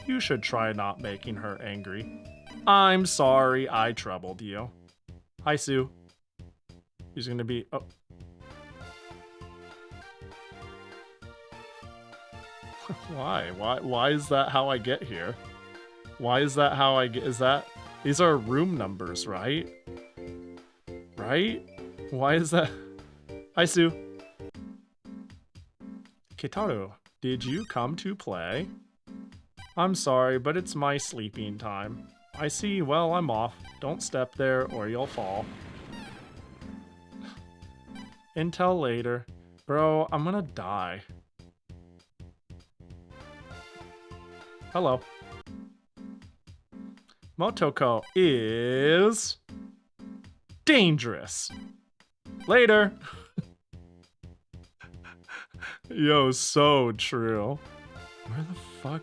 You should try not making her angry. I'm sorry I troubled you. Hi, Sue. She's gonna be... Oh. Why? Why is that how I get here? Why is that how I get... Is that... These are room numbers, right? Right? Why is that? Hi, Sue. Kitaru, did you come to play? I'm sorry, but it's my sleeping time. I see, well, I'm off. Don't step there or you'll fall. Until later. Bro, I'm gonna die. Hello. Motoko is... dangerous. Later. Yo, so true. Where the fuck?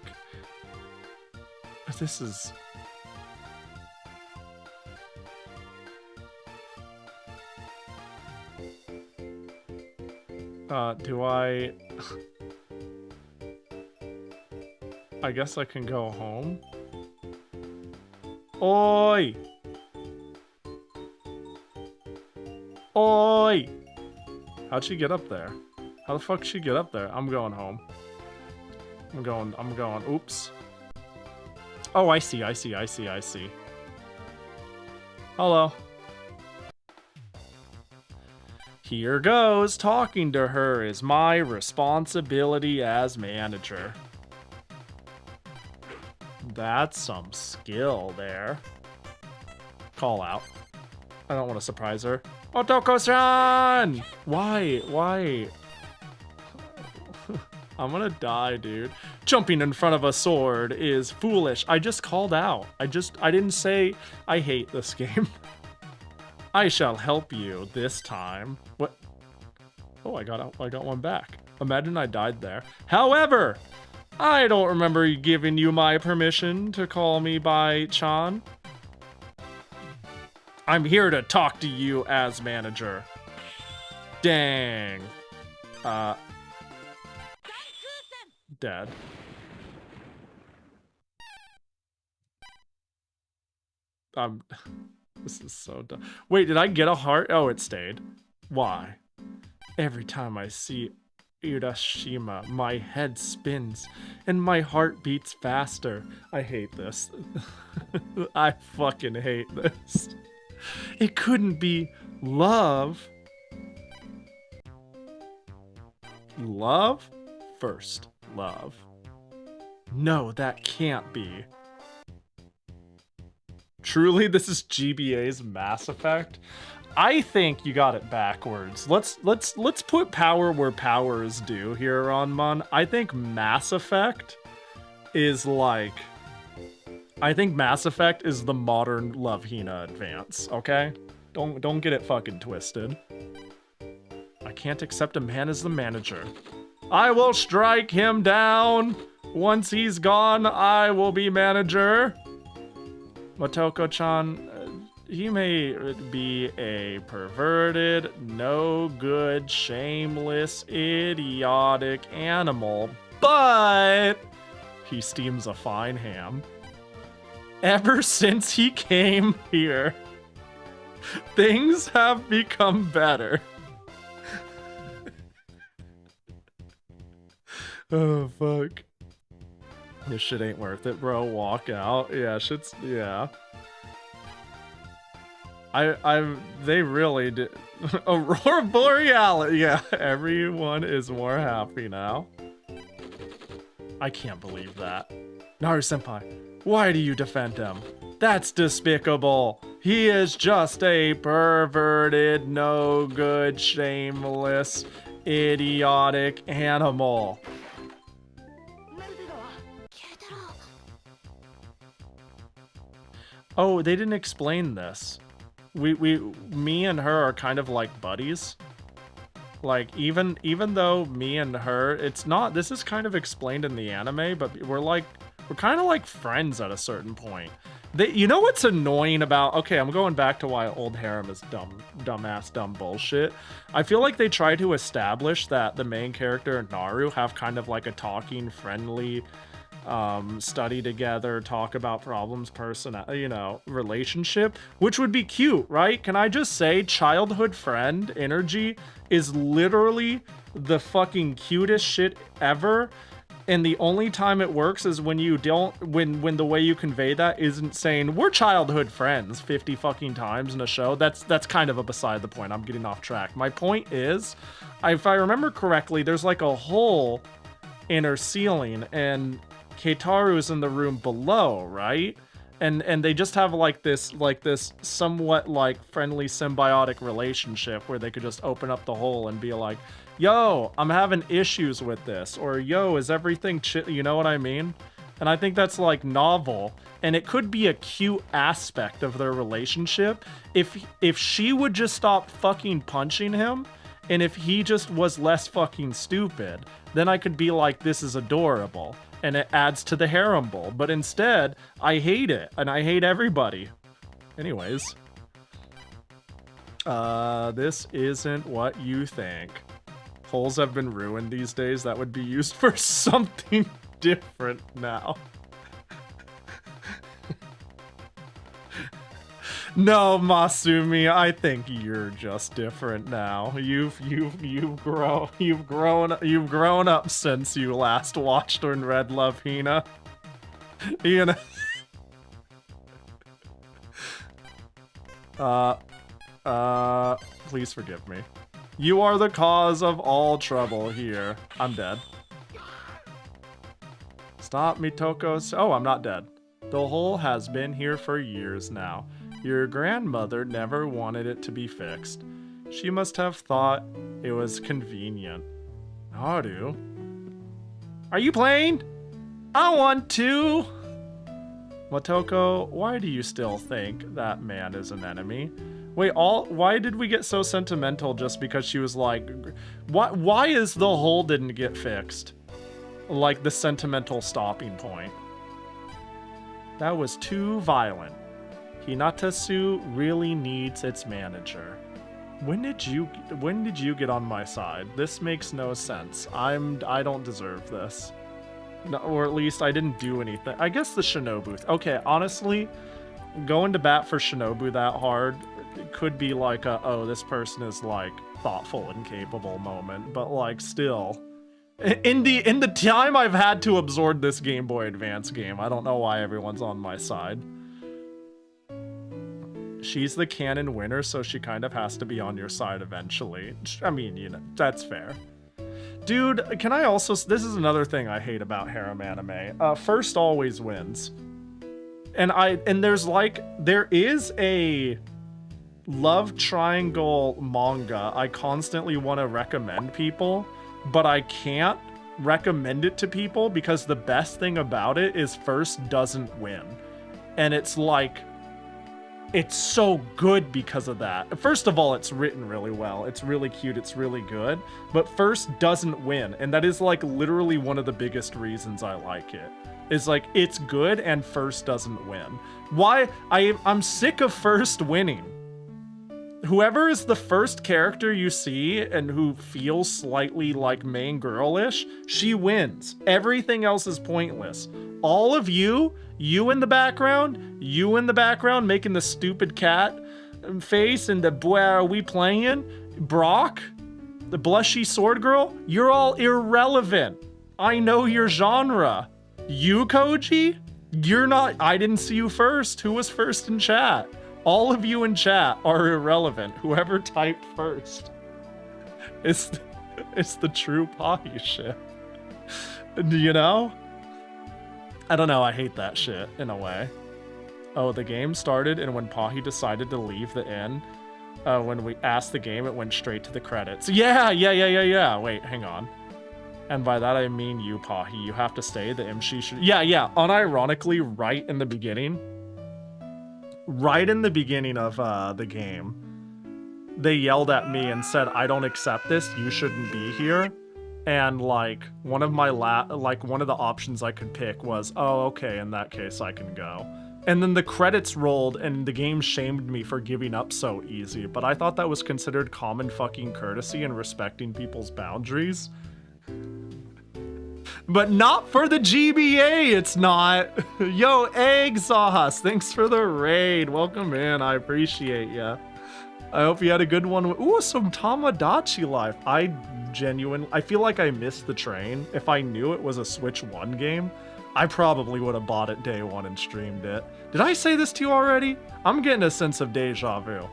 This is... do I guess I can go home. Oi! Oi! How'd she get up there? How the fuck did she get up there? I'm going home. I'm going. Oops. Oh, I see. Hello. Here goes. Talking to her is my responsibility as manager. That's some skill there. Call out. I don't want to surprise her. Otoko-san! Why? I'm gonna die, dude. Jumping in front of a sword is foolish. I just called out. I didn't say I hate this game. I shall help you this time. What? Oh, I got one back. Imagine I died there. However, I don't remember giving you my permission to call me by Chan. I'm here to talk to you as manager. Dang. Dead. This is so dumb. Wait, did I get a heart? Oh, it stayed. Why? Every time I see Hiroshima. My head spins and my heart beats faster. I hate this. I fucking hate this. It couldn't be love. Love? First love. No, that can't be. Truly, this is GBA's Mass Effect? I think you got it backwards. Let's put power where power is due here, Ronmon. I think Mass Effect is like... I think Mass Effect is the modern Love Hina Advance, okay? Don't get it fucking twisted. I can't accept a man as the manager. I will strike him down! Once he's gone, I will be manager. Motoko-chan, he may be a perverted, no good, shameless, idiotic animal, but he steams a fine ham. Ever since he came here, things have become better. Oh, fuck. This shit ain't worth it, bro. Walk out. Yeah, shit's... Yeah. They really did... Aurora Borealis! Yeah, everyone is more happy now. I can't believe that. Naru-senpai, why do you defend him? That's despicable. He is just a perverted, no good, shameless, idiotic animal. Oh, they didn't explain this. Me and her are kind of like buddies. Like, even though me and her, it's not, this is kind of explained in the anime, but we're kind of like friends at a certain point. You know what's annoying about, okay, I'm going back to why old harem is dumb bullshit. I feel like they try to establish that the main character and Naru have kind of like a talking, friendly, study together, talk about problems, relationship, which would be cute, right? Can I just say childhood friend energy is literally the fucking cutest shit ever, and the only time it works is when you don't, when the way you convey that isn't saying we're childhood friends 50 fucking times in a show. That's kind of a beside the point. I'm getting off track. My point is, if I remember correctly, there's like a hole in her ceiling and Keitaru's in the room below, right? And they just have like this somewhat like friendly symbiotic relationship where they could just open up the hole and be like, yo, I'm having issues with this, or yo, is everything you know what I mean? And I think that's like novel, and it could be a cute aspect of their relationship if she would just stop fucking punching him, and if he just was less fucking stupid, then I could be like, this is adorable. And it adds to the harem bull. But instead, I hate it. And I hate everybody. Anyways. This isn't what you think. Holes have been ruined these days. That would be used for something different now. No, Masumi, I think you're just different now. You've grown up since you last watched and read Love Hina. You know. Please forgive me. You are the cause of all trouble here. I'm dead. Stop, Mitoko. Oh, I'm not dead. The hole has been here for years now. Your grandmother never wanted it to be fixed. She must have thought it was convenient. Naru? Are you playing? I want to! Motoko, why do you still think that man is an enemy? Wait, why did we get so sentimental just because she was like... Why is the hole didn't get fixed? Like the sentimental stopping point. That was too violent. Hinatasu really needs its manager. When did you get on my side? This makes no sense. I don't deserve this. No, or at least I didn't do anything. I guess the Shinobu. Okay, honestly, going to bat for Shinobu that hard, it could be like a, oh, this person is like thoughtful and capable moment, but like still, In the time I've had to absorb this Game Boy Advance game, I don't know why everyone's on my side. She's the canon winner, so she kind of has to be on your side eventually. I mean, you know, that's fair. Dude, can I also... This is another thing I hate about harem anime. First always wins. And there's like... There is a love triangle manga I constantly want to recommend people, but I can't recommend it to people because the best thing about it is first doesn't win. And it's like... It's so good because of that. First of all, it's written really well. It's really cute. It's really good. But first doesn't win. And that is like literally one of the biggest reasons I like it. Is like it's good and first doesn't win. Why? I'm sick of first winning. Whoever is the first character you see and who feels slightly like main girlish, she wins. Everything else is pointless. All of you in the background making the stupid cat face and the boy are we playing? Brock, the blushy sword girl, you're all irrelevant. I know your genre. You, Koji, you're not, I didn't see you first. Who was first in chat? All of you in chat are irrelevant. Whoever typed first. It's the true Pahi shit. You know? I don't know, I hate that shit, in a way. Oh, the game started, and when Pahi decided to leave the inn, when we asked the game, it went straight to the credits. Yeah. Wait, hang on. And by that I mean you, Pahi. You have to stay, the MC should... Yeah, unironically, right in the beginning of the game, they yelled at me and said, I don't accept this, you shouldn't be here. And like one of the options I could pick was, oh, okay, in that case I can go. And then the credits rolled and the game shamed me for giving up so easy, but I thought that was considered common fucking courtesy and respecting people's boundaries. But not for the GBA, it's not. Yo, Egg Sauce, thanks for the raid. Welcome in, I appreciate ya. I hope you had a good one. Ooh, some Tamagotchi life. I feel like I missed the train. If I knew it was a Switch 1 game, I probably would have bought it day one and streamed it. Did I say this to you already? I'm getting a sense of deja vu.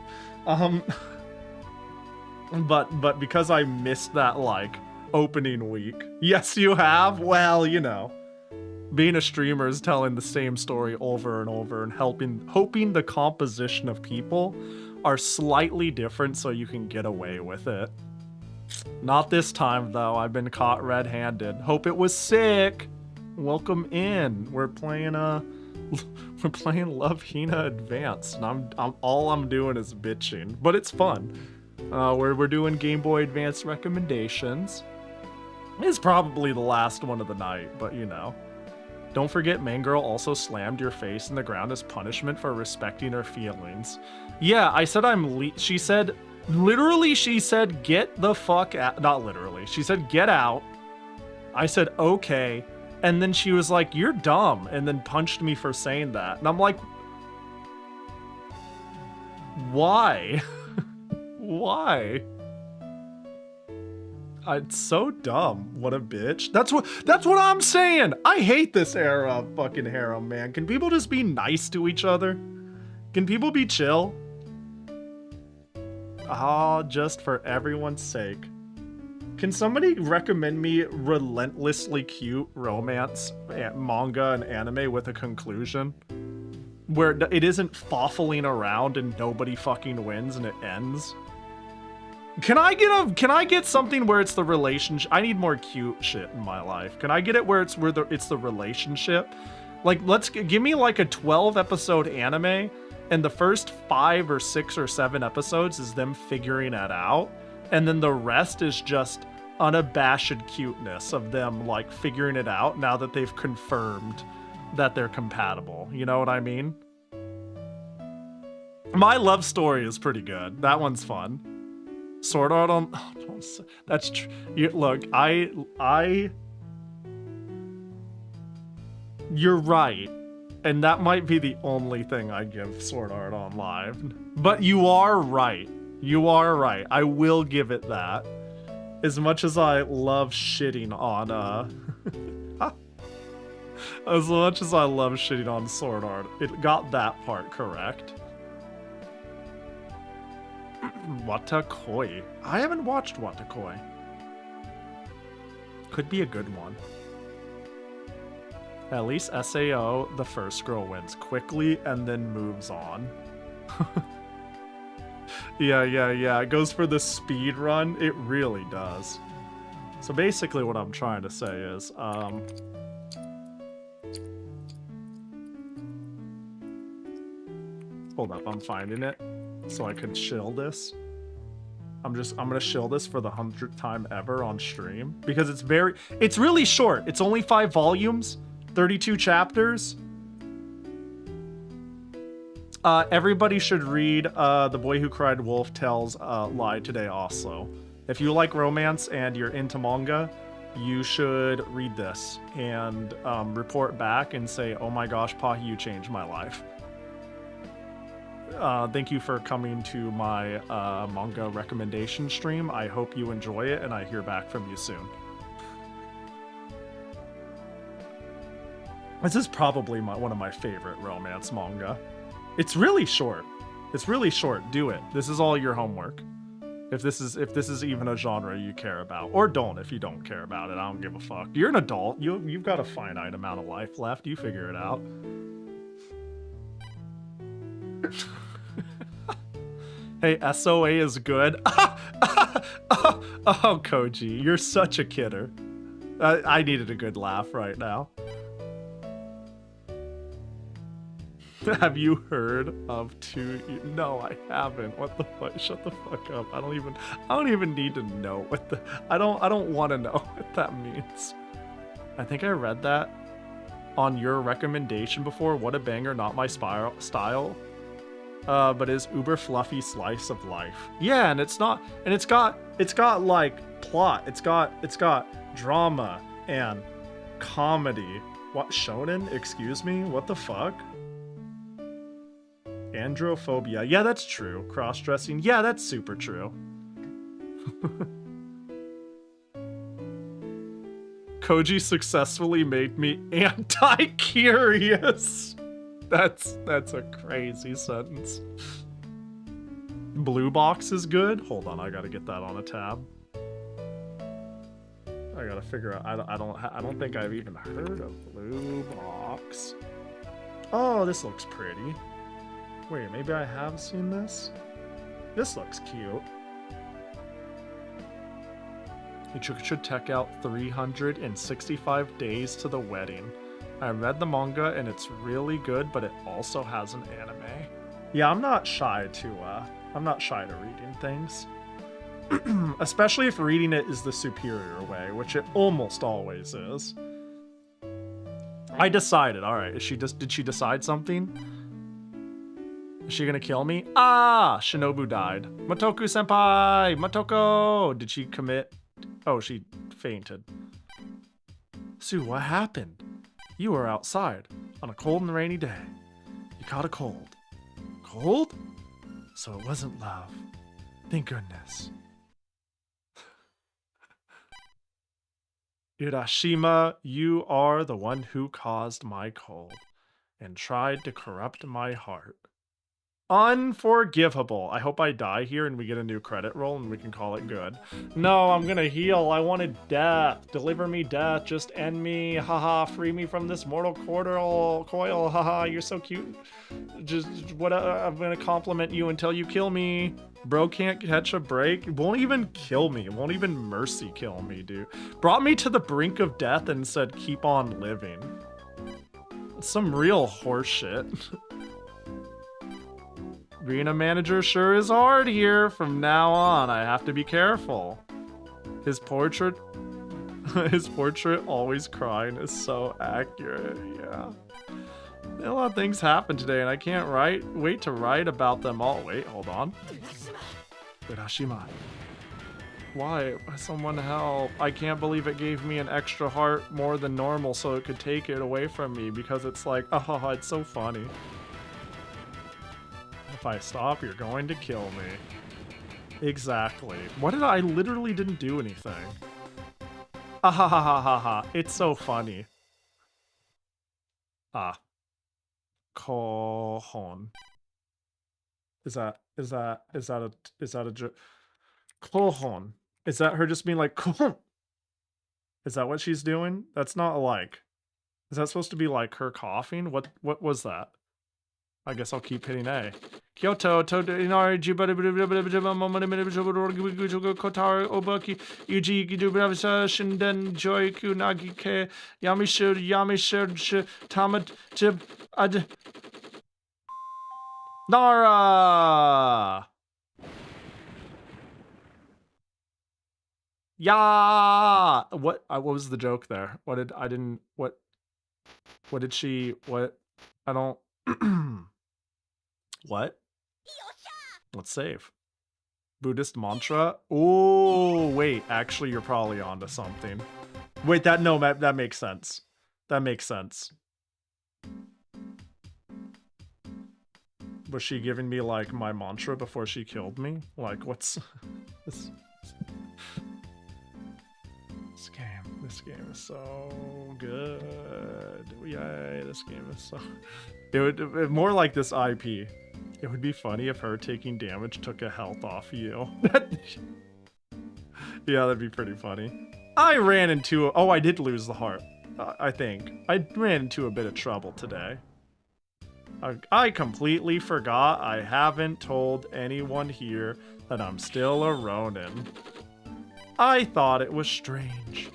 But because I missed that, like, opening week. Yes, you have? Well, you know. Being a streamer is telling the same story over and over and hoping the composition of people are slightly different so you can get away with it. Not this time, though. I've been caught red-handed. Hope it was sick. Welcome in. We're playing Love Hina Advance, and all I'm doing is bitching, but it's fun. We're doing Game Boy Advance recommendations. It's probably the last one of the night, but you know. Don't forget, main girl also slammed your face in the ground as punishment for respecting her feelings. Yeah, I said she said, literally, she said, get the fuck out. Not literally. She said, get out. I said, okay. And then she was like, you're dumb. And then punched me for saying that. And I'm like, why? Why? It's so dumb. What a bitch. That's what I'm saying. I hate this era of fucking harem, man. Can people just be nice to each other? Can people be chill? Ah, just for everyone's sake. Can somebody recommend me relentlessly cute romance manga and anime with a conclusion? Where it isn't fawfling around and nobody fucking wins and it ends? Can I get something where it's the relationship? I need more cute shit in my life. Can I get it where it's the relationship? Like, give me like a 12 episode anime and the first 5 or 6 or 7 episodes is them figuring it out. And then the rest is just unabashed cuteness of them like figuring it out now that they've confirmed that they're compatible. You know what I mean? My love story is pretty good. That one's fun. Sword Art on... Oh, don't say, that's true. Look, you're right. And that might be the only thing I give Sword Art on Live. But you are right. You are right. I will give it that. As much as I love shitting on, as much as I love shitting on Sword Art, it got that part correct. Watakoi. I haven't watched Watakoi. Could be a good one. At least SAO, the first girl wins quickly and then moves on. Yeah. It goes for the speed run. It really does. So basically what I'm trying to say is, hold up, I'm finding it so I can shill this. I'm gonna shill this for the 100th time ever on stream because it's really short. It's only 5 volumes, 32 chapters. Everybody should read The Boy Who Cried Wolf Tells Lie Today also. If you like romance and you're into manga, you should read this and report back and say, oh my gosh, Pahi, you changed my life. Thank you for coming to my manga recommendation stream. I hope you enjoy it and I hear back from you soon. This is probably one of my favorite romance manga. It's really short. It's really short. Do it. This is all your homework. If this is even a genre you care about, or don't if you don't care about it. I don't give a fuck. You're an adult. You've got a finite amount of life left. You figure it out. Hey, SOA is good. Oh, Koji, you're such a kidder. I needed a good laugh right now. Have you heard of No, I haven't. What the fuck? Shut the fuck up. I don't even need to know what the. I don't want to know what that means. I think I read that on your recommendation before. What a banger! Not my style. But is uber fluffy slice of life. Yeah, and it's not. And it's got like plot. It's got drama and comedy. What, shonen? Excuse me. What the fuck? Androphobia. Yeah, that's true. Cross-dressing. Yeah, that's super true. Koji successfully made me anti-curious. That's a crazy sentence. Blue Box is good. Hold on, I gotta get that on a tab. I gotta figure out. I don't think I've even heard of Blue Box. Oh, this looks pretty. Wait, maybe I have seen this? This looks cute. You should check out 365 Days to the Wedding. I read the manga and it's really good, but it also has an anime. Yeah, I'm not shy to reading things. Especially if reading it is the superior way, which it almost always is. I decided, alright, did she decide something? Is she gonna kill me? Ah! Shinobu died. Matoku senpai! Motoko! Did she commit? Oh, she fainted. Sue, what happened? You were outside on a cold and rainy day. You caught a cold. Cold? So it wasn't love. Thank goodness. Urashima, you are the one who caused my cold and tried to corrupt my heart. Unforgivable. I hope I die here and we get a new credit roll and we can call it good. No, I'm gonna heal. I wanted death. Deliver me death. Just end me. Haha, free me from this mortal coil. Haha, you're so cute. Just what? I'm gonna compliment you until you kill me. Bro can't catch a break. It won't even kill me. It won't even mercy kill me, dude. Brought me to the brink of death and said, keep on living. It's some real horse shit. Being a manager sure is hard here. From now on, I have to be careful. His portrait always crying is so accurate, yeah. A lot of things happened today and I can't wait to write about them all. Wait, hold on. Urashima. Why? Someone help. I can't believe it gave me an extra heart more than normal so it could take it away from me because it's like, oh, it's so funny. If I stop, you're going to kill me. Exactly. What did I literally didn't do anything. Ah ha ha ha ha ha. It's so funny. Ah. Kohon. Is that a joke? Kohon. Is that her just being like kohon? Is that what she's doing? That's not like. Is that supposed to be like her coughing? What was that? I guess I'll keep hitting A. Kyoto, Inari, Kotar, Obaki, Uji, Gidubavasa, Shinden, Joiku, Nagike, Yamishur, Tamat, Tib, Ad. Nara! Yeah! What was the joke there? What did she, I don't, what? Let's save. Buddhist mantra? Oh, wait, actually you're probably onto something. Wait, that makes sense. That makes sense. Was she giving me like my mantra before she killed me? Like what's this? This game is so good. Yay, this game is so... It would more like this IP. It would be funny if her taking damage took a health off you. Yeah, that'd be pretty funny. I ran into... Oh, I did lose the heart. I think. I ran into a bit of trouble today. I completely forgot I haven't told anyone here that I'm still a Ronin. I thought it was strange.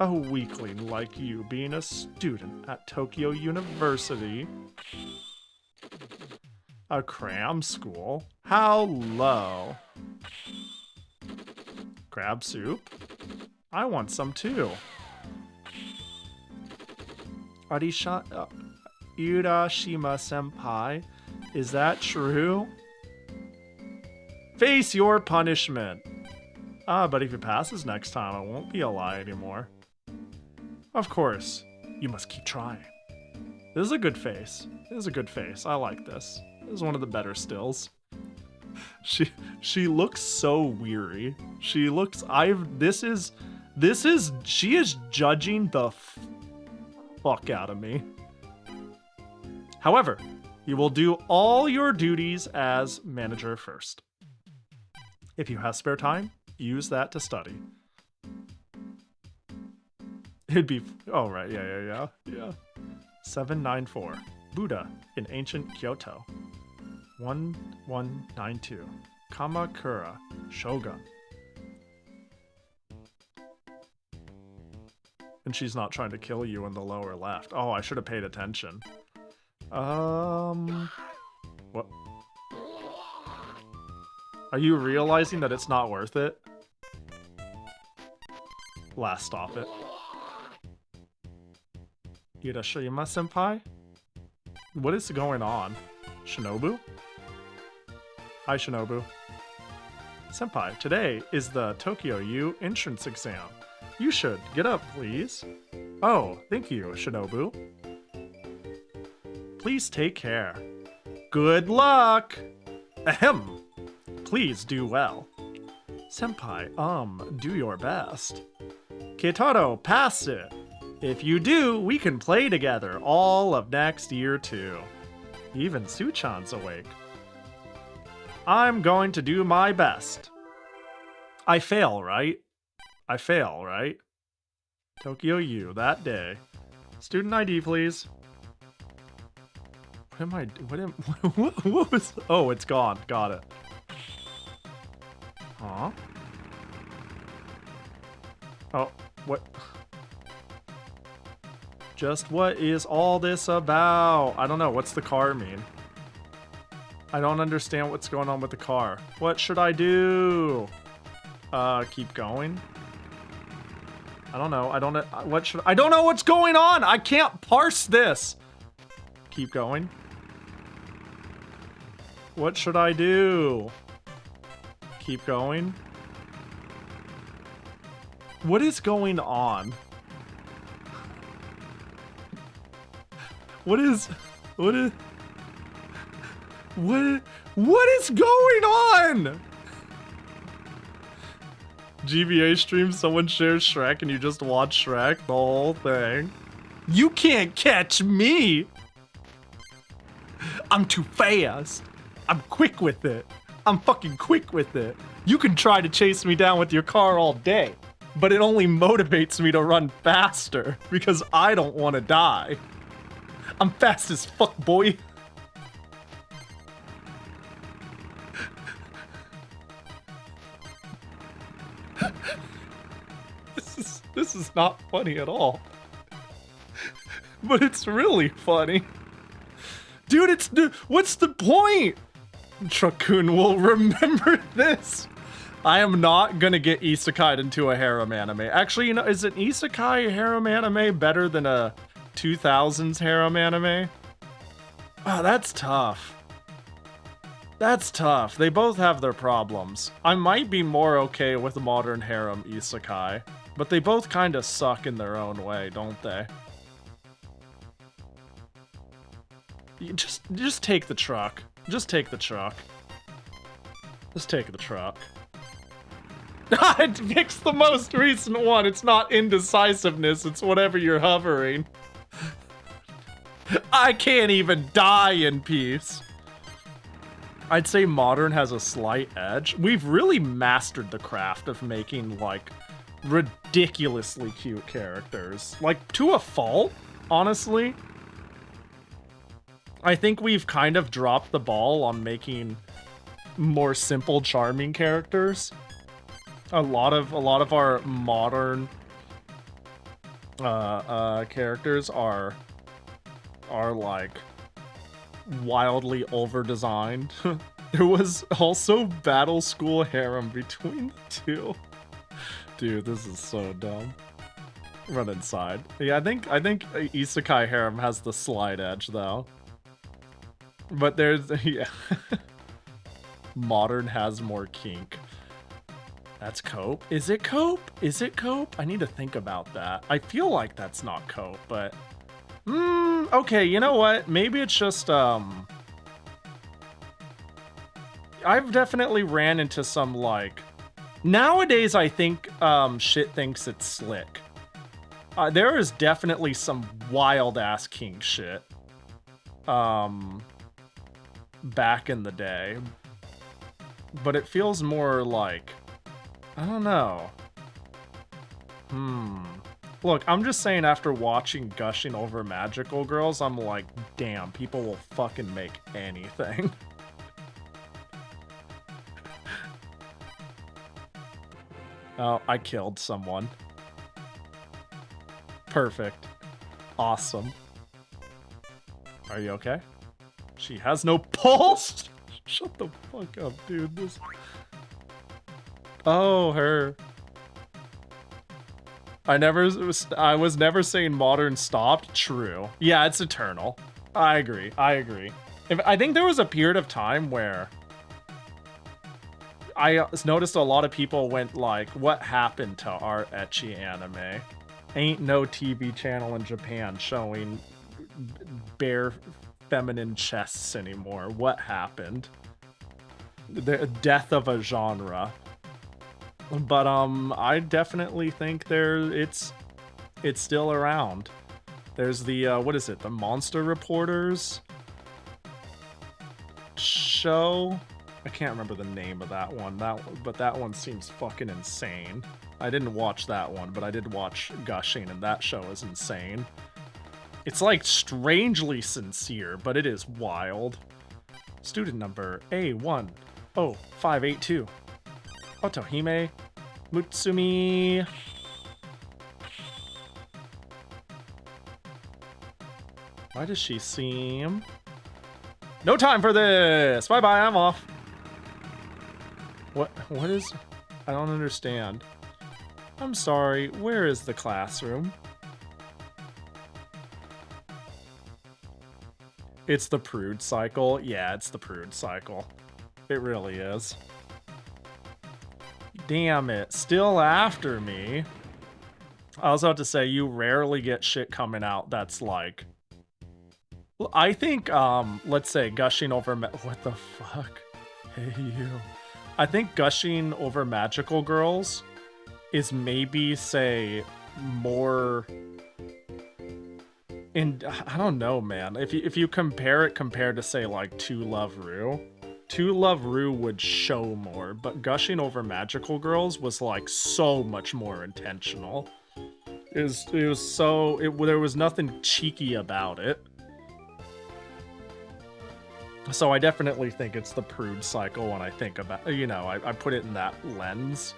A weakling like you being a student at Tokyo University. A cram school? How low. Crab soup? I want some too. Urashima senpai? Is that true? Face your punishment. Ah, but if it passes next time, it won't be a lie anymore. Of course, you must keep trying. This is a good face. This is a good face. I like this. This is one of the better stills. She looks so weary. She looks, she is judging the fuck out of me. However, you will do all your duties as manager first. If you have spare time, use that to study. It'd be... Oh, right. Yeah. 794. Buddha in ancient Kyoto. 1192. Kamakura. Shogun. And she's not trying to kill you in the lower left. Oh, I should have paid attention. What? Are you realizing that it's not worth it? Last stop it. Urashima senpai? What is going on? Shinobu? Hi, Shinobu. Senpai, today is the Tokyo U entrance exam. You should get up, please. Oh, thank you, Shinobu. Please take care. Good luck! Ahem. Please do well. Senpai, do your best. Keitaro, pass it. If you do, we can play together all of next year too. Even Suchan's awake. I'm going to do my best. I fail, right? I fail, right? Tokyo U, that day. Student ID, please. What was... Oh, it's gone. Got it. Huh? Oh, what? Just what is all this about? I don't know. What's the car mean? I don't understand what's going on with the car. What should I do? Keep going? I don't know. I don't know what's going on! I can't parse this! Keep going. What should I do? Keep going. What is going on? What is going on? GBA stream, someone shares Shrek and you just watch Shrek, the whole thing. You can't catch me! I'm too fast. I'm quick with it. I'm fucking quick with it. You can try to chase me down with your car all day, but it only motivates me to run faster because I don't want to die. I'm fast as fuck, boy. This is not funny at all. But it's really funny. Dude, what's the point? Truck-kun will remember this. I am not gonna get isekai'd into a harem anime. Actually, you know, is an isekai harem anime better than a 2000s harem anime? Oh, that's tough. That's tough. They both have their problems. I might be more okay with modern harem isekai, but they both kind of suck in their own way, don't they? You just take the truck. Just take the truck. Just take the truck. It picks the most recent one. It's not indecisiveness. It's whatever you're hovering. I can't even die in peace. I'd say modern has a slight edge. We've really mastered the craft of making, like, ridiculously cute characters. Like, to a fault, honestly. I think we've kind of dropped the ball on making more simple, charming characters. A lot of our modern characters are like wildly over-designed. There was also Battle School harem between the two. Dude, this is so dumb. Run inside. Yeah, I think Isekai harem has the slight edge though. But there's, yeah. Modern has more kink. That's cope? Is it cope? Is it cope? I need to think about that. I feel like that's not cope, but... okay, you know what? Maybe it's just, I've definitely ran into some, like... Nowadays, I think, shit thinks it's slick. There is definitely some wild-ass kink shit. Back in the day. But it feels more like... I don't know. Look, I'm just saying after watching Gushing Over Magical Girls, I'm like, damn, people will fucking make anything. Oh, I killed someone. Perfect. Awesome. Are you okay? She has no pulse! Shut the fuck up, dude. This... Oh, her. I was never saying modern stopped. True. Yeah, it's eternal. I agree. I think there was a period of time where I noticed a lot of people went like, what happened to our ecchi anime? Ain't no TV channel in Japan showing bare feminine chests anymore. What happened? The death of a genre. But I definitely think it's still around. There's the what is it? The Monster Reporters show. I can't remember the name of that one. But that one seems fucking insane. I didn't watch that one, but I did watch Gushing, and that show is insane. It's like strangely sincere, but it is wild. Student number A10582. Otohime Mutsumi. Why does she seem... No time for this! Bye-bye, I'm off. What is... I don't understand. I'm sorry, where is the classroom? It's the prude cycle. Yeah, it's the prude cycle. It really is. Damn it, still after me. I was about to say, you rarely get shit coming out that's like... I think, let's say, Gushing Over... What the fuck? Hey, you. I think Gushing Over Magical Girls is maybe, say, more... And I don't know, man. If you compare it compared to, say, like, To Love Ru, To Love Ru would show more, but gushing over magical girls was, like, so much more intentional. There was nothing cheeky about it. So I definitely think it's the prude cycle when I think about, you know, I put it in that lens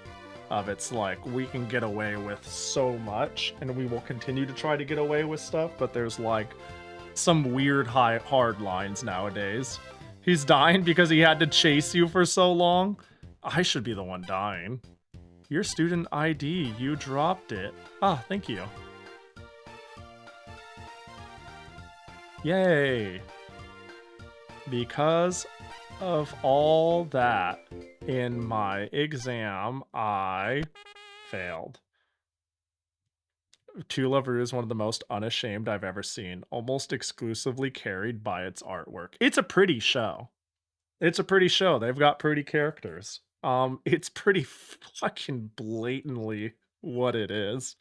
of it's like, we can get away with so much and we will continue to try to get away with stuff, but there's like some weird hard lines nowadays. He's dying because he had to chase you for so long. I should be the one dying. Your student ID, you dropped it. Ah, thank you. Yay. Because of all that, in my exam, I failed. To Love Ru is one of the most unashamed I've ever seen, almost exclusively carried by its artwork. It's a pretty show. It's a pretty show. They've got pretty characters. It's pretty fucking blatantly what it is.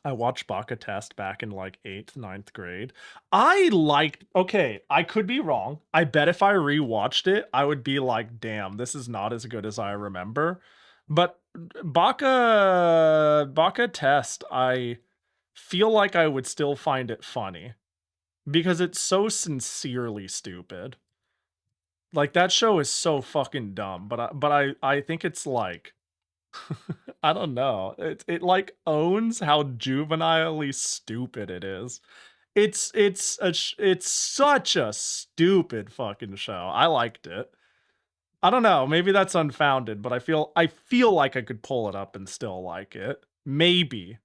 I watched Baka Test back in like 8th, 9th grade. I liked, okay, I could be wrong. I bet if I rewatched it, I would be like, damn, this is not as good as I remember. But Baka Test, I feel like I would still find it funny because it's so sincerely stupid. Like, that show is so fucking dumb, but I think it's like, I don't know. It like owns how juvenilely stupid it is. It's such a stupid fucking show. I liked it. I don't know. Maybe that's unfounded, but I feel like I could pull it up and still like it. Maybe.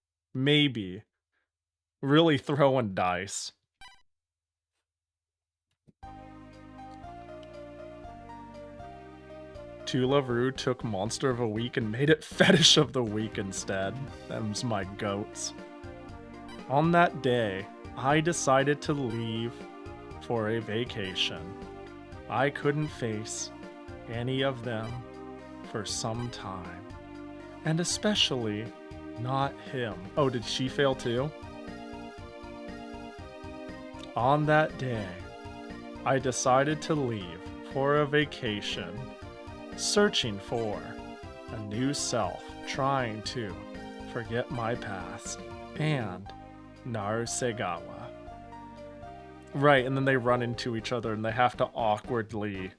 Really throwing dice. To Love Ru took Monster of a Week and made it Fetish of the Week instead. Them's my goats. On that day, I decided to leave for a vacation. I couldn't face any of them for some time. And especially not him. Oh, did she fail too? On that day, I decided to leave for a vacation. Searching for a new self, trying to forget my past, and Narusegawa. Right, and then they run into each other and they have to awkwardly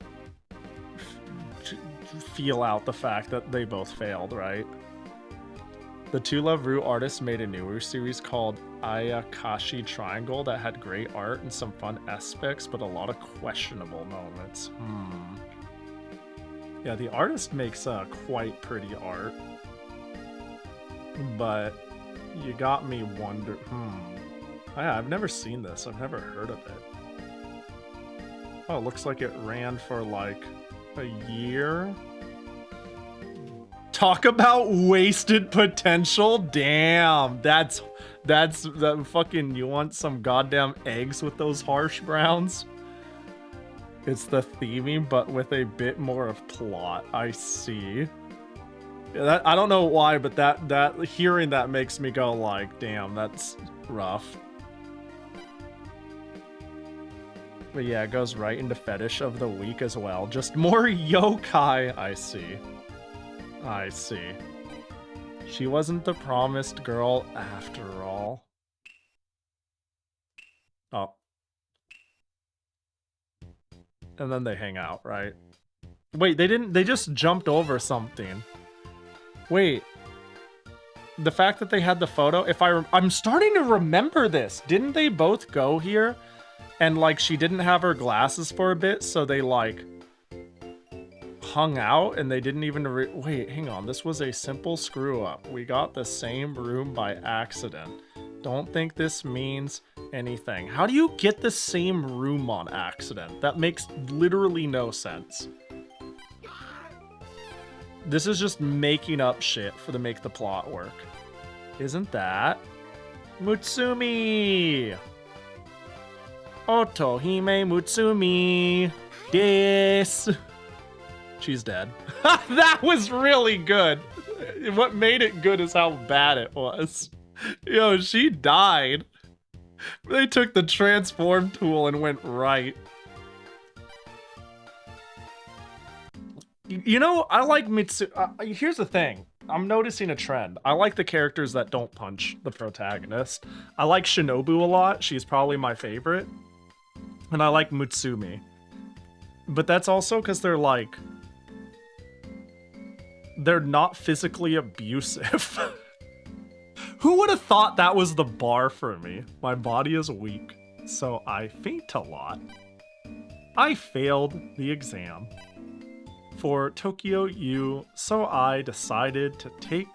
feel out the fact that they both failed, right? The To Love Ru artist made a newer series called Ayakashi Triangle that had great art and some fun aspects, but a lot of questionable moments. Yeah, the artist makes quite pretty art, but you got me wonder. I've never seen this. I've never heard of it. Oh, it looks like it ran for like a year. Talk about wasted potential. Damn, that's that fucking. You want some goddamn eggs with those harsh browns? It's the theming, but with a bit more of plot. I see. Yeah, I don't know why, but that hearing that makes me go like, damn, that's rough. But yeah, it goes right into Fetish of the Week as well. Just more yokai. I see. She wasn't the promised girl after all. Oh. And then they hang out, right? Wait, they just jumped over something. Wait. The fact that they had the photo, I'm starting to remember this. Didn't they both go here? And like she didn't have her glasses for a bit, so they like hung out and they didn't even wait, hang on. This was a simple screw up. We got the same room by accident. Don't think this means anything. How do you get the same room on accident? That makes literally no sense. This is just making up shit to make the plot work. Isn't that Mutsumi? Otohime Mutsumi desu. She's dead. That was really good. What made it good is how bad it was. Yo, she died. They took the transform tool and went right. You know, I like Mitsu. Here's the thing. I'm noticing a trend. I like the characters that don't punch the protagonist. I like Shinobu a lot. She's probably my favorite. And I like Mutsumi. But that's also because they're like... they're not physically abusive. Who would have thought that was the bar for me? My body is weak, so I faint a lot. I failed the exam for Tokyo U, so I decided to take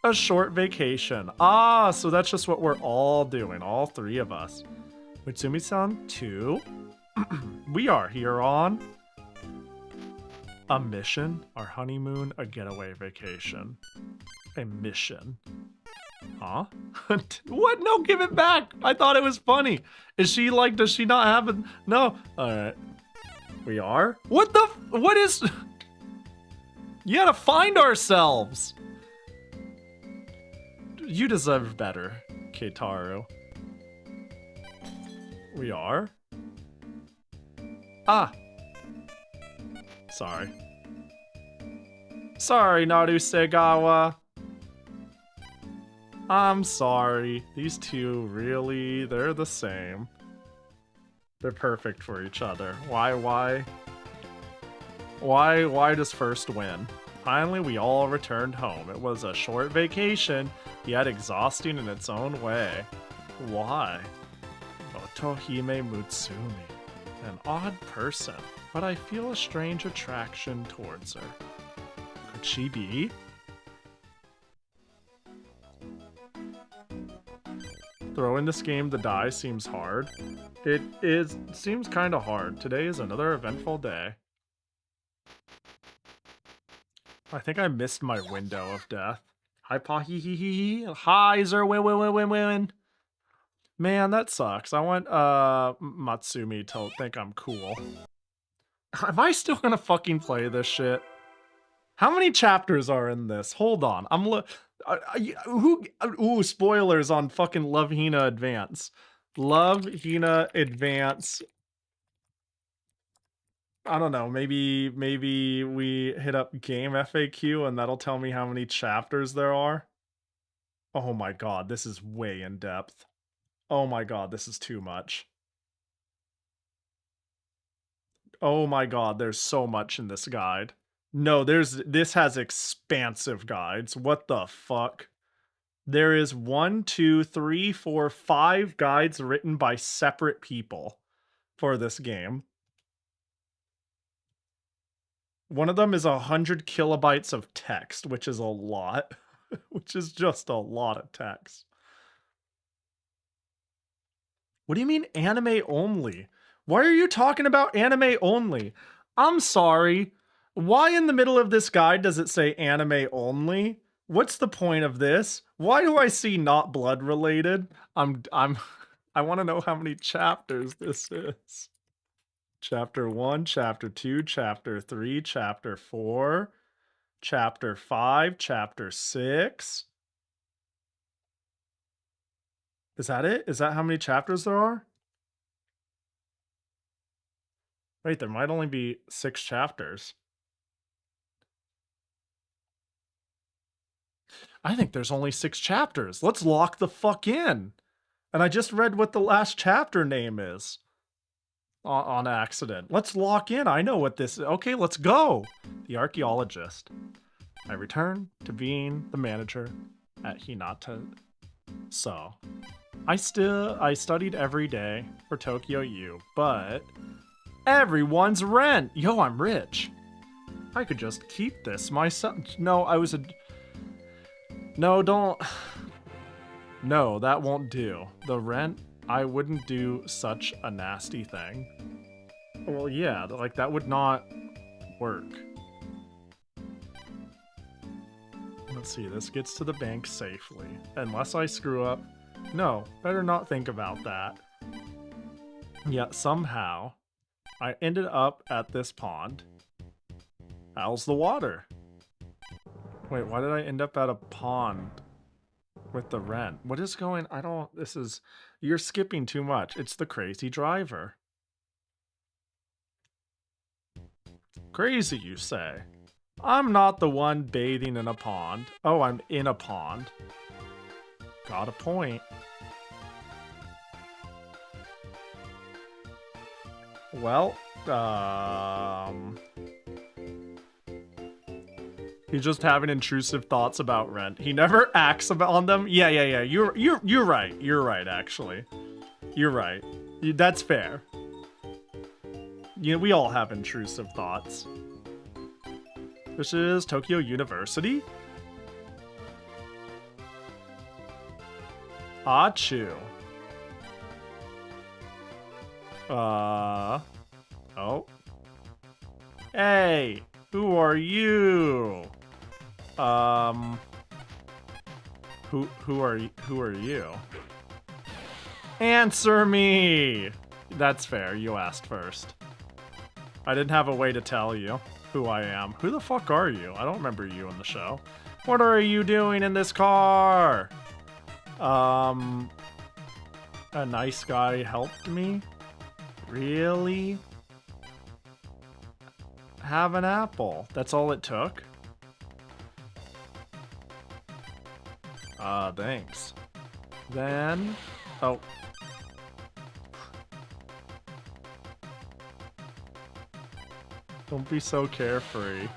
a short vacation. Ah, so that's just what we're all doing, all three of us. Mutsumi-san, 2. We are here on a mission, our honeymoon, a getaway vacation. A mission. Huh? What? No, give it back. I thought it was funny. Is she like, does she not have it? No. All right. We are? What the? What is? You gotta find ourselves. You deserve better, Keitaru. We are? Ah. Sorry. Sorry, Narusegawa. I'm sorry. These two really, they're the same. They're perfect for each other. Why does first win? Finally, we all returned home. It was a short vacation, yet exhausting in its own way. Why? Otohime Mutsumi. An odd person, but I feel a strange attraction towards her. Could she be? Throwing this game to die seems hard. It seems kind of hard. Today is another eventful day. I think I missed my window of death. Hi, Pahi. Hi, Zer. Man, that sucks. I want Matsumi to think I'm cool. Am I still gonna fucking play this shit? How many chapters are in this? Hold on. Ooh, spoilers on fucking Love Hina Advance. Love Hina Advance. I don't know, maybe we hit up Game FAQ and that'll tell me how many chapters there are. Oh my god, this is way in depth. Oh my god, this is too much. Oh my god, there's so much in this guide. No, this has expansive guides. What the fuck? There is 1, 2, 3, 4, 5 guides written by separate people for this game. One of them is 100 kilobytes of text, which is a lot. Which is just a lot of text. What do you mean anime only? Why are you talking about anime only? I'm sorry. Why in the middle of this guide does it say anime only? What's the point of this? Why do I see not blood related? I want to know how many chapters this is. Chapter 1, Chapter 2, Chapter 3, Chapter 4, Chapter 5, Chapter 6. Is that it? Is that how many chapters there are? Wait, there might only be 6 chapters. I think there's only 6 chapters. Let's lock the fuck in. And I just read what the last chapter name is. On accident. Let's lock in. I know what this is. Okay, let's go. The archaeologist. I return to being the manager at Hinata. So, I studied every day for Tokyo U, but everyone's rent. Yo, I'm rich. I could just keep this myself. No, No, don't. No, that won't do. The rent, I wouldn't do such a nasty thing. Well, yeah, like that would not work. Let's see, this gets to the bank safely. Unless I screw up. No, better not think about that. Yet somehow, I ended up at this pond. How's the water? Wait, why did I end up at a pond with the rent? What is going... I don't... This is... You're skipping too much. It's the crazy driver. Crazy, you say? I'm not the one bathing in a pond. Oh, I'm in a pond. Got a point. Well, he's just having intrusive thoughts about rent. He never acts on them. Yeah. You're right. You're right, actually. You're right. That's fair. You know, we all have intrusive thoughts. This is Tokyo University. Achu. Oh. Hey, who are you? Who are you? Answer me! That's fair, you asked first. I didn't have a way to tell you who I am. Who the fuck are you? I don't remember you in the show. What are you doing in this car? A nice guy helped me? Really? Have an apple. That's all it took? Thanks. Then... Oh. Don't be so carefree.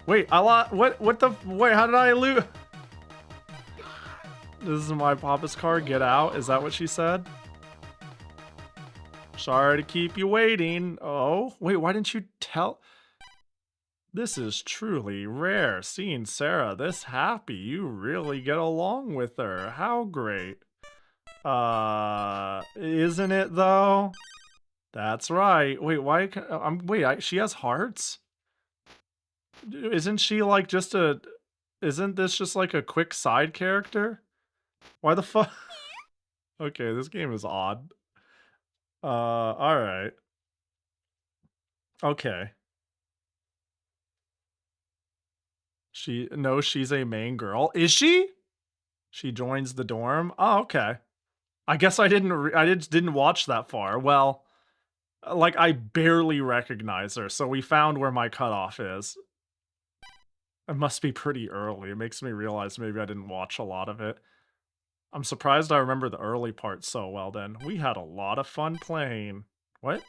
Wait, what the... Wait, how did I lose? This is my papa's car, get out? Is that what she said? Sorry to keep you waiting. Oh, wait, why didn't you tell? This is truly rare, seeing Sarah this happy. You really get along with her. How great. Isn't it though? That's right. Wait, why? She has hearts? Isn't she like just a... Isn't this just like a quick side character? Why the fuck? Okay, this game is odd. Alright. Okay. She's a main girl. Is she? She joins the dorm? Oh, okay. I guess I didn't watch that far. Well, like, I barely recognize her, so we found where my cutoff is. It must be pretty early. It makes me realize maybe I didn't watch a lot of it. I'm surprised I remember the early parts so well then. We had a lot of fun playing. What?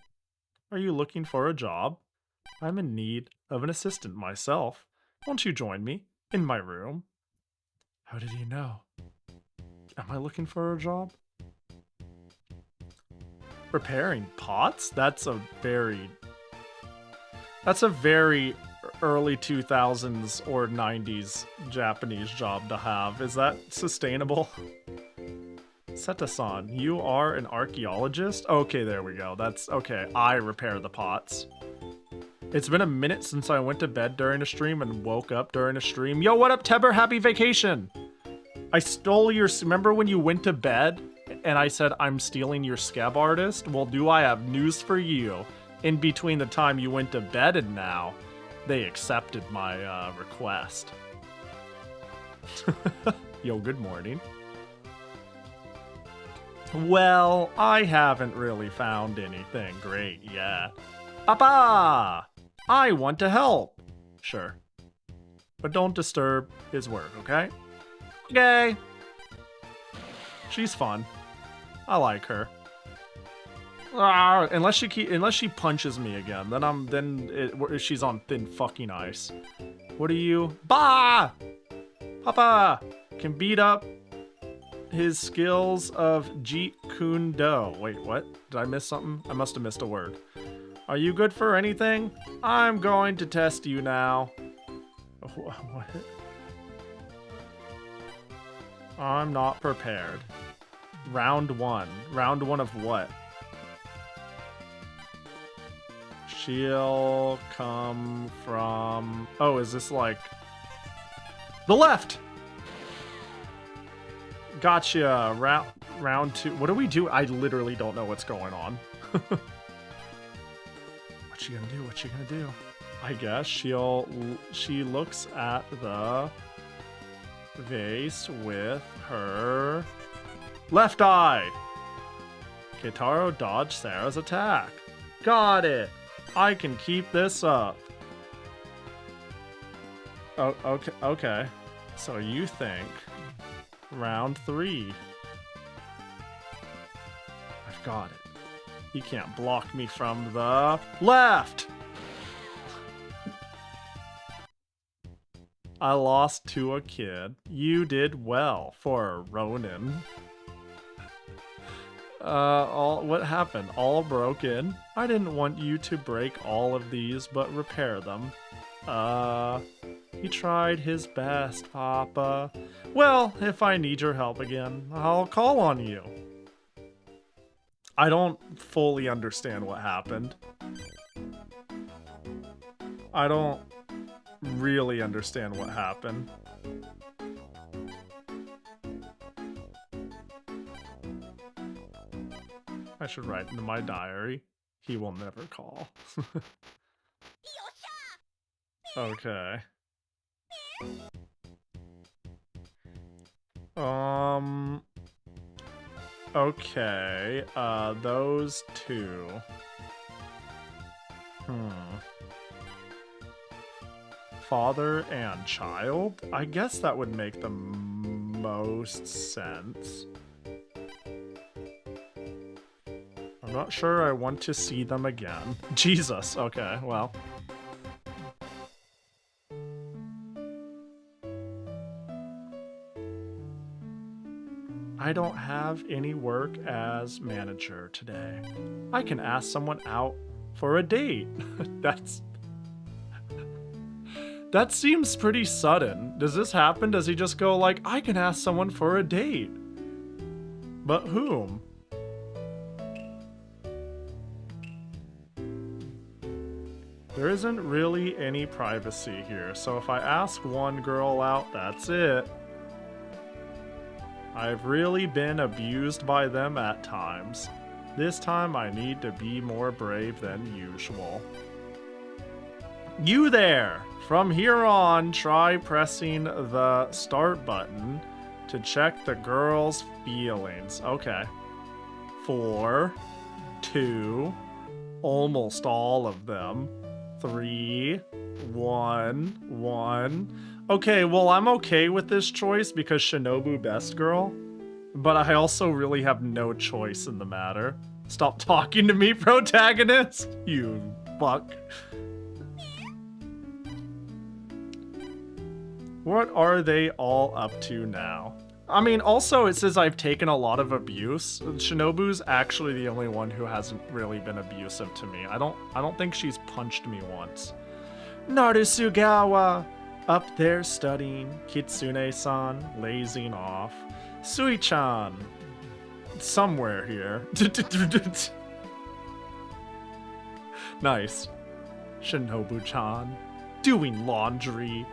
Are you looking for a job? I'm in need of an assistant myself. Won't you join me in my room? How did you know? Am I looking for a job? Repairing pots? That's a very early 2000s or 90s Japanese job to have. Is that sustainable? Seta-san, you are an archaeologist? Okay, there we go. That's okay. I repair the pots. It's been a minute since I went to bed during a stream and woke up during a stream. Yo, what up, Teber? Happy vacation! I stole your... Remember when you went to bed and I said, I'm stealing your scab artist? Well, do I have news for you? In between the time you went to bed and now, they accepted my request. Yo, good morning. Well, I haven't really found anything great yet. Papa! I want to help. Sure. But don't disturb his work, okay? Okay. She's fun. I like her. Unless she punches me again, then she's on thin fucking ice. What are you? Bah! Papa can beat up his skills of Jeet Kune Do. Wait, what? Did I miss something? I must have missed a word. Are you good for anything? I'm going to test you now. What? I'm not prepared. Round one. Round one of what? She'll come from... Oh, is this like... The left! Gotcha. Round two. What do we do? I literally don't know what's going on. What you gonna do? What you gonna do? I guess she looks at the vase with her left eye. Keitaro dodged Sarah's attack. Got it. I can keep this up. Oh, okay. So you think round 3. I've got it. He can't block me from the left. I lost to a kid. You did well for a Ronin. What happened? All broken? I didn't want you to break all of these, but repair them. He tried his best, Papa. Well, if I need your help again, I'll call on you. I don't fully understand what happened. I don't really understand what happened. I should write into my diary. He will never call. Okay. Okay, those two. Father and child? I guess that would make the most sense. I'm not sure I want to see them again. Jesus, okay, well. I don't have any work as manager today. I can ask someone out for a date. That seems pretty sudden. Does this happen? Does he just go like, I can ask someone for a date? But whom? There isn't really any privacy here, so if I ask one girl out, that's it. I've really been abused by them at times. This time I need to be more brave than usual. You there! From here on, try pressing the start button to check the girl's feelings. Okay. 4, 2, almost all of them. 3, 1, 1. Okay, well, I'm okay with this choice because Shinobu best girl, but I also really have no choice in the matter. Stop talking to me, protagonist! You fuck. What are they all up to now? I mean, also it says I've taken a lot of abuse. Shinobu's actually the only one who hasn't really been abusive to me. I don't think she's punched me once. Narusugawa! Up there studying. Kitsune-san lazing off. Sui-chan. Somewhere here. Nice. Shinobu-chan. Doing laundry.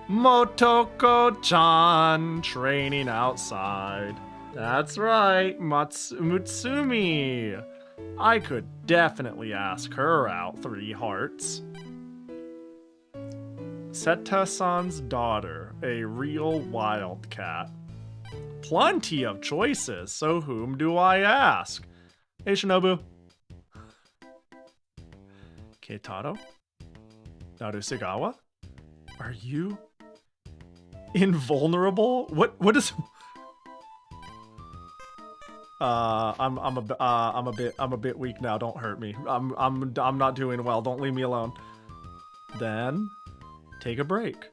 Motoko-chan training outside. That's right, Mutsumi. I could definitely ask her out, 3 hearts. Seta-san's daughter, a real wildcat. Plenty of choices, so whom do I ask? Hey, Shinobu. Keitaro? Narusugawa? Are you invulnerable? What is? I'm a bit weak now. Don't hurt me. I'm not doing well. Don't leave me alone. Then take a break.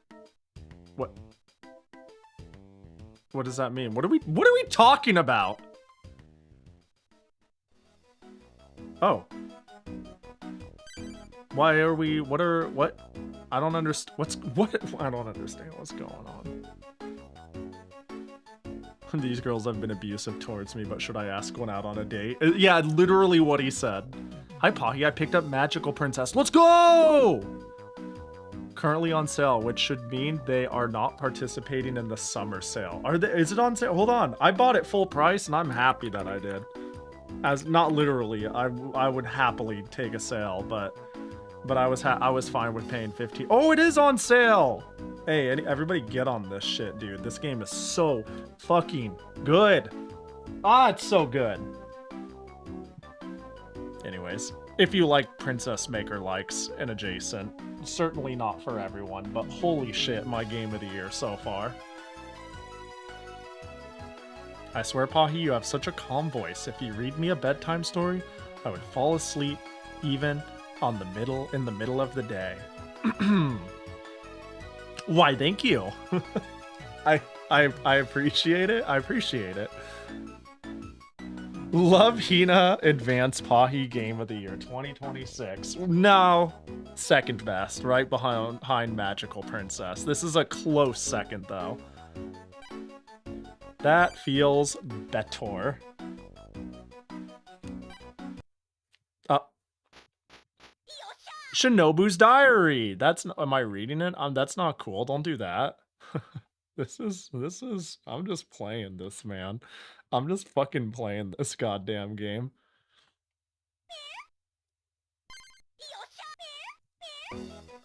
What does that mean? What are we talking about? Oh. Why are we what? I don't understand I don't understand what's going on. These girls have been abusive towards me, but should I ask one out on a date? Yeah, literally what he said. Hi Pahi, I picked up Magical Princess. Let's go! Currently on sale, which should mean they are not participating in the summer sale. Is it on sale? Hold on. I bought it full price and I'm happy that I did. As not literally, I would happily take a sale, but but I was fine with paying 15. Oh, it is on sale. Hey, everybody get on this shit, dude. This game is so fucking good. Ah, it's so good. Anyways, if you like Princess Maker likes and adjacent, certainly not for everyone, but holy shit, my game of the year so far. I swear, Pahi, you have such a calm voice. If you read me a bedtime story, I would fall asleep even in the middle of the day. Why, thank you. I appreciate it. I appreciate it. Love Hina Advance Pahi Game of the Year 2026. No, second best, right behind Magical Princess. This is a close second, though. That feels better. Shinobu's Diary. Am I reading it? That's not cool. Don't do that. This is, I'm just playing this, man. I'm just fucking playing this goddamn game.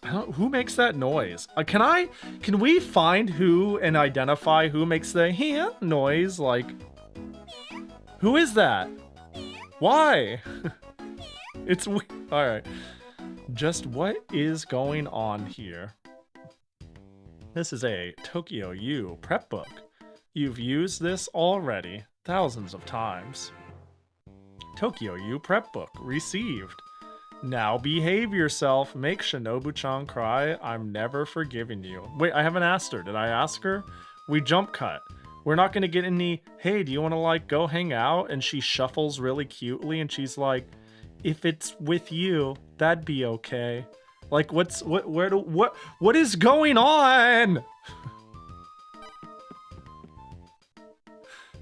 Who makes that noise? Can we find who and identify who makes the hand noise? Like, who is that? Why? It's all right. Just what is going on here? This is a Tokyo U prep book. You've used this already thousands of times. Tokyo U prep book received. Now behave yourself. Make Shinobu-chan cry. I'm never forgiving you. Wait, I haven't asked her. Did I ask her? We jump cut. We're not gonna get any, hey, do you wanna like go hang out? And she shuffles really cutely and she's like, if it's with you, that'd be okay. Like, what is going on?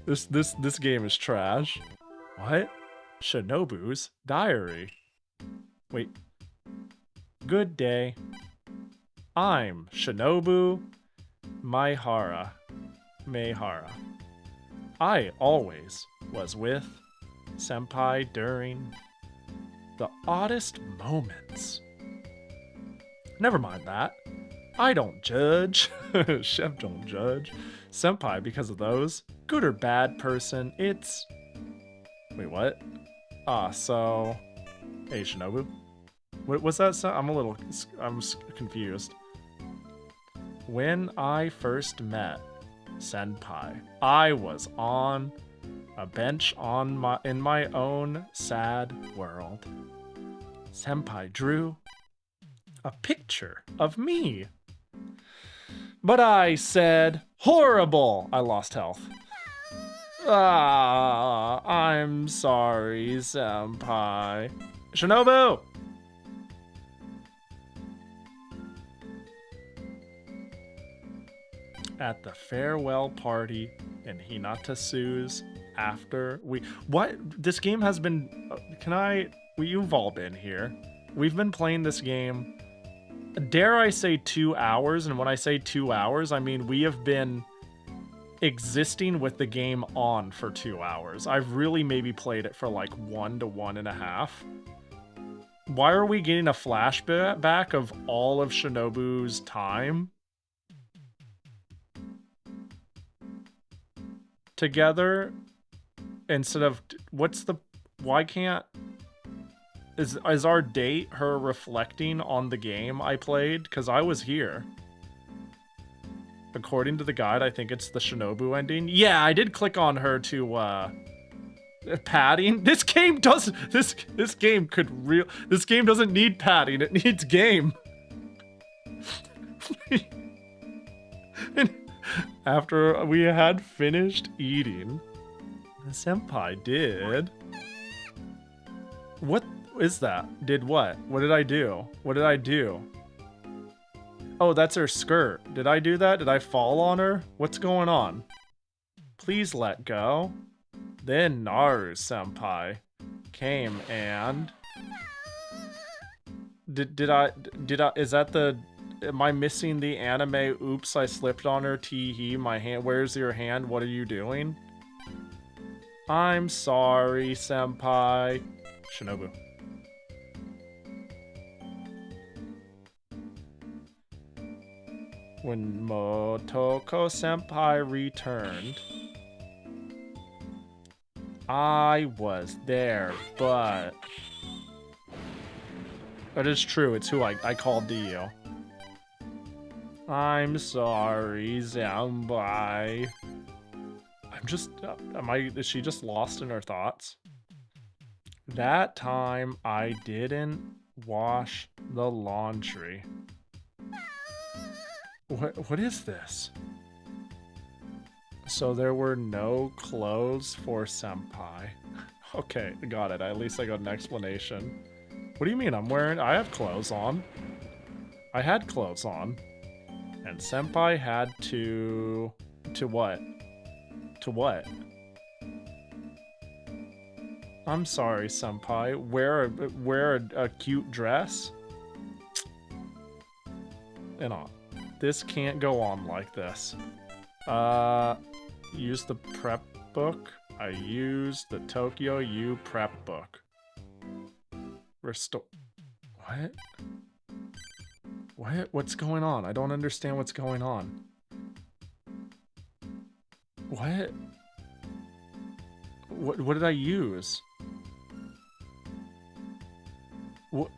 This game is trash. What? Shinobu's Diary. Wait. Good day. I'm Shinobu Maihara. I always was with Senpai during the oddest moments. Never mind that. I don't judge. Chef don't judge. Senpai because of those. Good or bad person, it's... Wait, what? So... Hey, Shinobu? What's that sound? I'm confused. When I first met Senpai, I was on a bench in my own sad world. Senpai drew a picture of me. But I said, horrible! I lost health. I'm sorry, Senpai. Shinobu! At the farewell party in Hinata-su's after what? This game has been, you've all been here. We've been playing this game, dare I say 2 hours, and when I say 2 hours, I mean we have been existing with the game on for 2 hours. I've really maybe played it for like 1 to 1.5. Why are we getting a flashback of all of Shinobu's time together instead of why can't is our date her reflecting on the game I played? Because I was here. According to the guide, I think it's the Shinobu ending. Yeah, I did click on her to padding. This game doesn't need padding, it needs game. And after we had finished eating, the senpai did... What is that? Did what? What did I do? What did I do? Oh, that's her skirt. Did I do that? Did I fall on her? What's going on? Please let go. Then Naru-senpai came and... Did I, is that the... Am I missing the anime, oops, I slipped on her, tee-hee, my hand, where's your hand, what are you doing? I'm sorry, senpai. Shinobu. When Motoko Senpai returned, I was there, but it is true. It's who I called Dio. I'm sorry, Senpai. I'm just, is she just lost in her thoughts? That time I didn't wash the laundry. What is this? So there were no clothes for Senpai. Okay, got it. At least I got an explanation. What do you mean I have clothes on? I had clothes on. And Senpai had to what? To what? I'm sorry, Senpai. Wear a cute dress? And on. This can't go on like this. Use the prep book. I used the Tokyo U prep book. Restore. What? What? What's going on? I don't understand what's going on. What? What did I use? What?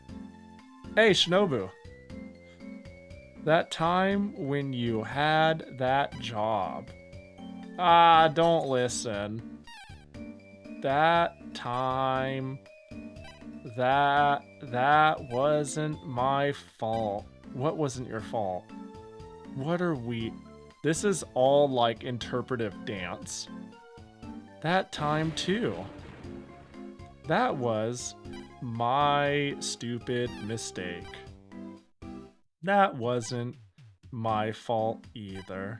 Hey, Shinobu. That time when you had that job. Ah, don't listen. That time. That wasn't my fault. What wasn't your fault? What are we? This is all like interpretive dance. That time too. That was my stupid mistake. That wasn't my fault either.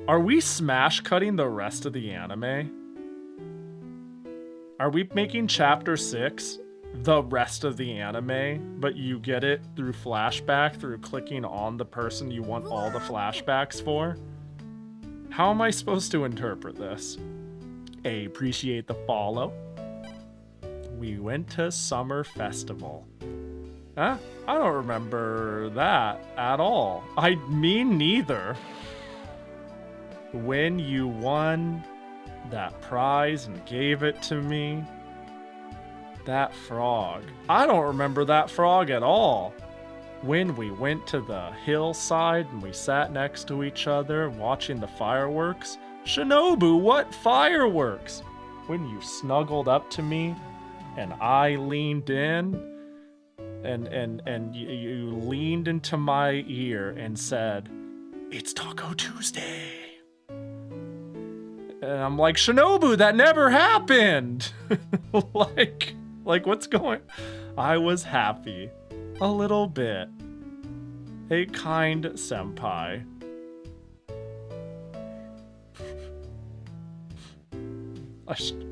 Are we smash cutting the rest of the anime? Are we making chapter 6 the rest of the anime, but you get it through flashback through clicking on the person you want all the flashbacks for? How am I supposed to interpret this? A, appreciate the follow. We went to summer festival. Huh? I don't remember that at all. I mean neither. When you won that prize and gave it to me. That frog. I don't remember that frog at all. When we went to the hillside and we sat next to each other watching the fireworks. Shinobu, what fireworks? When you snuggled up to me and I leaned in and you leaned into my ear and said, "It's Taco Tuesday." And I'm like, Shinobu, that never happened. like what's going? I was happy. A little bit. A kind senpai.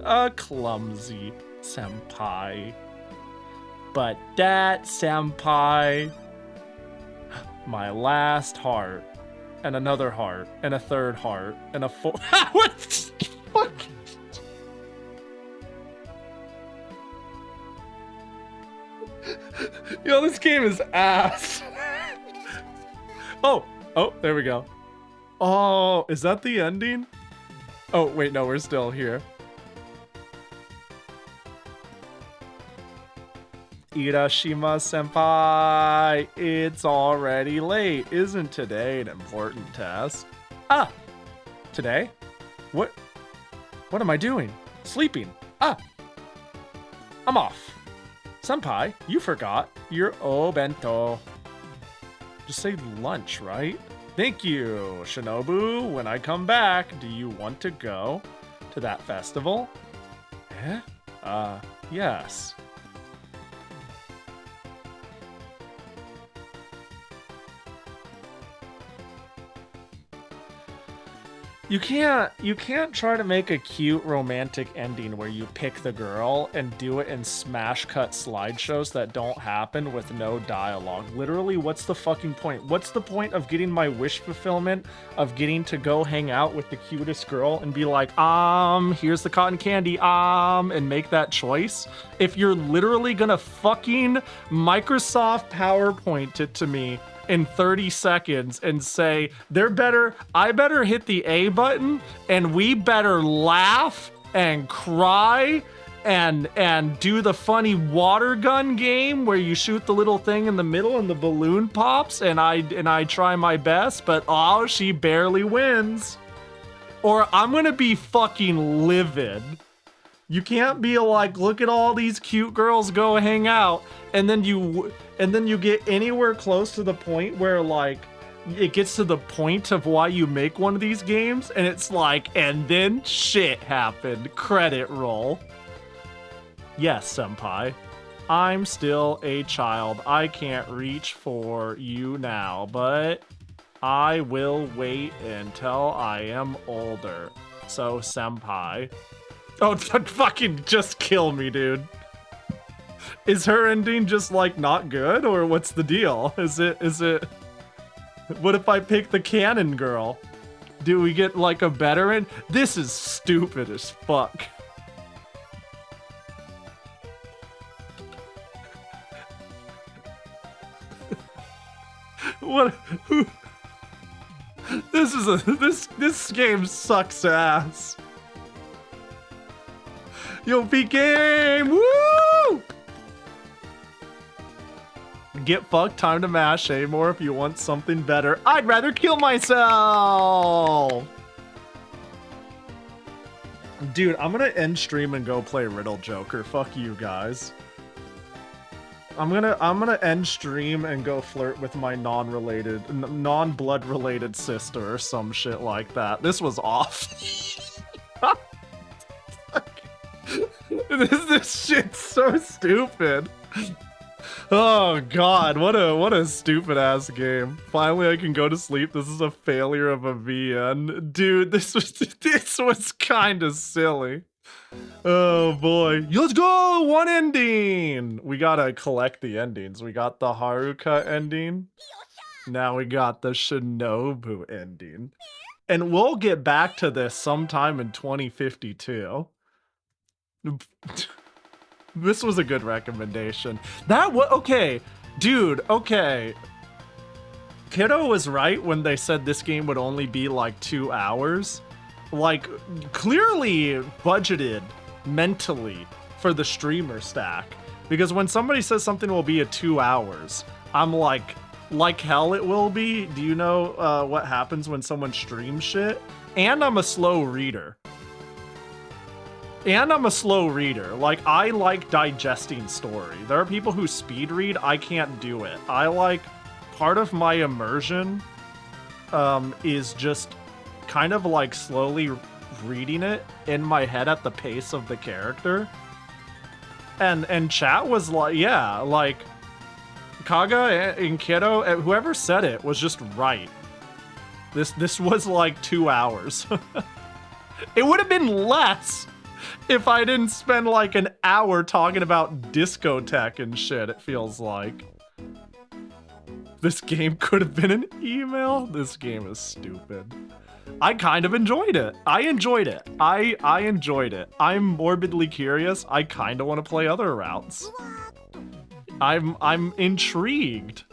A clumsy senpai. But that senpai, my last heart, and another heart, and a third heart, and a fourth. What the fuck? Yo, this game is ass. Oh, there we go. Oh, is that the ending? Oh, wait, no, we're still here. Irashima senpai, it's already late. Isn't today an important test? Ah, today? What am I doing? Sleeping. Ah, I'm off. Senpai, you forgot your obento. Just say lunch, right? Thank you, Shinobu. When I come back, do you want to go to that festival? Eh? Yes. You can't try to make a cute romantic ending where you pick the girl and do it in smash cut slideshows that don't happen with no dialogue. Literally, what's the fucking point? What's the point of getting my wish fulfillment of getting to go hang out with the cutest girl and be like, here's the cotton candy, and make that choice? If you're literally gonna fucking Microsoft PowerPoint it to me in 30 seconds and say, I better hit the A button and we better laugh and cry and do the funny water gun game where you shoot the little thing in the middle and the balloon pops and I try my best, but oh, she barely wins. Or I'm gonna be fucking livid. You can't be like, look at all these cute girls go hang out, and then you get anywhere close to the point where like it gets to the point of why you make one of these games, and it's like, and then shit happened. Credit roll. Yes, senpai. I'm still a child. I can't reach for you now, but I will wait until I am older. So, senpai. Oh, fucking just kill me, dude. Is her ending just, like, not good, or what's the deal? Is it... What if I pick the canon girl? Do we get, like, a better end? This is stupid as fuck. What? Who? This game sucks ass. Yo, peak game! Woo! Get fucked, time to mash, more if you want something better. I'd rather kill myself! Dude, I'm gonna end stream and go play Riddle Joker. Fuck you guys. I'm gonna end stream and go flirt with my non-blood related sister or some shit like that. This was off. This shit's so stupid. Oh god, what a stupid ass game. Finally I can go to sleep. This is a failure of a VN. Dude, this was kind of silly. Oh boy. Let's go! One ending! We gotta collect the endings. We got the Haruka ending. Now we got the Shinobu ending. And we'll get back to this sometime in 2052. This was a good recommendation. Okay. Dude, okay. Kiddo was right when they said this game would only be like 2 hours. Like, clearly budgeted mentally for the streamer stack. Because when somebody says something will be 2 hours, I'm like hell it will be. Do you know what happens when someone streams shit? And I'm a slow reader. Like, I like digesting story. There are people who speed read. I can't do it. Part of my immersion is just kind of like slowly reading it in my head at the pace of the character. And chat was like, yeah, like Kaga and Kiddo, whoever said it was just right. This was like 2 hours. It would have been less if I didn't spend like an hour talking about discotheque and shit, it feels like. This game could have been an email. This game is stupid. I kind of enjoyed it. I enjoyed it. I enjoyed it. I'm morbidly curious. I kind of want to play other routes. I'm intrigued.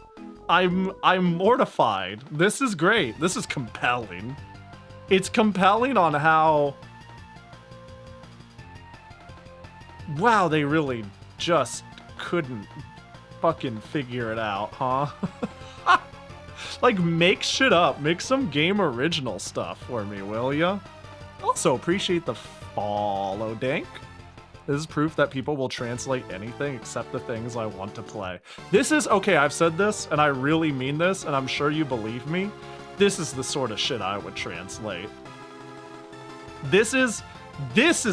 I'm mortified. This is great. This is compelling. It's compelling on how... Wow, they really just couldn't fucking figure it out, huh? Like, make shit up. Make some game original stuff for me, will ya? Also, appreciate the follow, Dank. This is proof that people will translate anything except the things I want to play. This is, okay, I've said this, and I really mean this, and I'm sure you believe me. This is the sort of shit I would translate. This is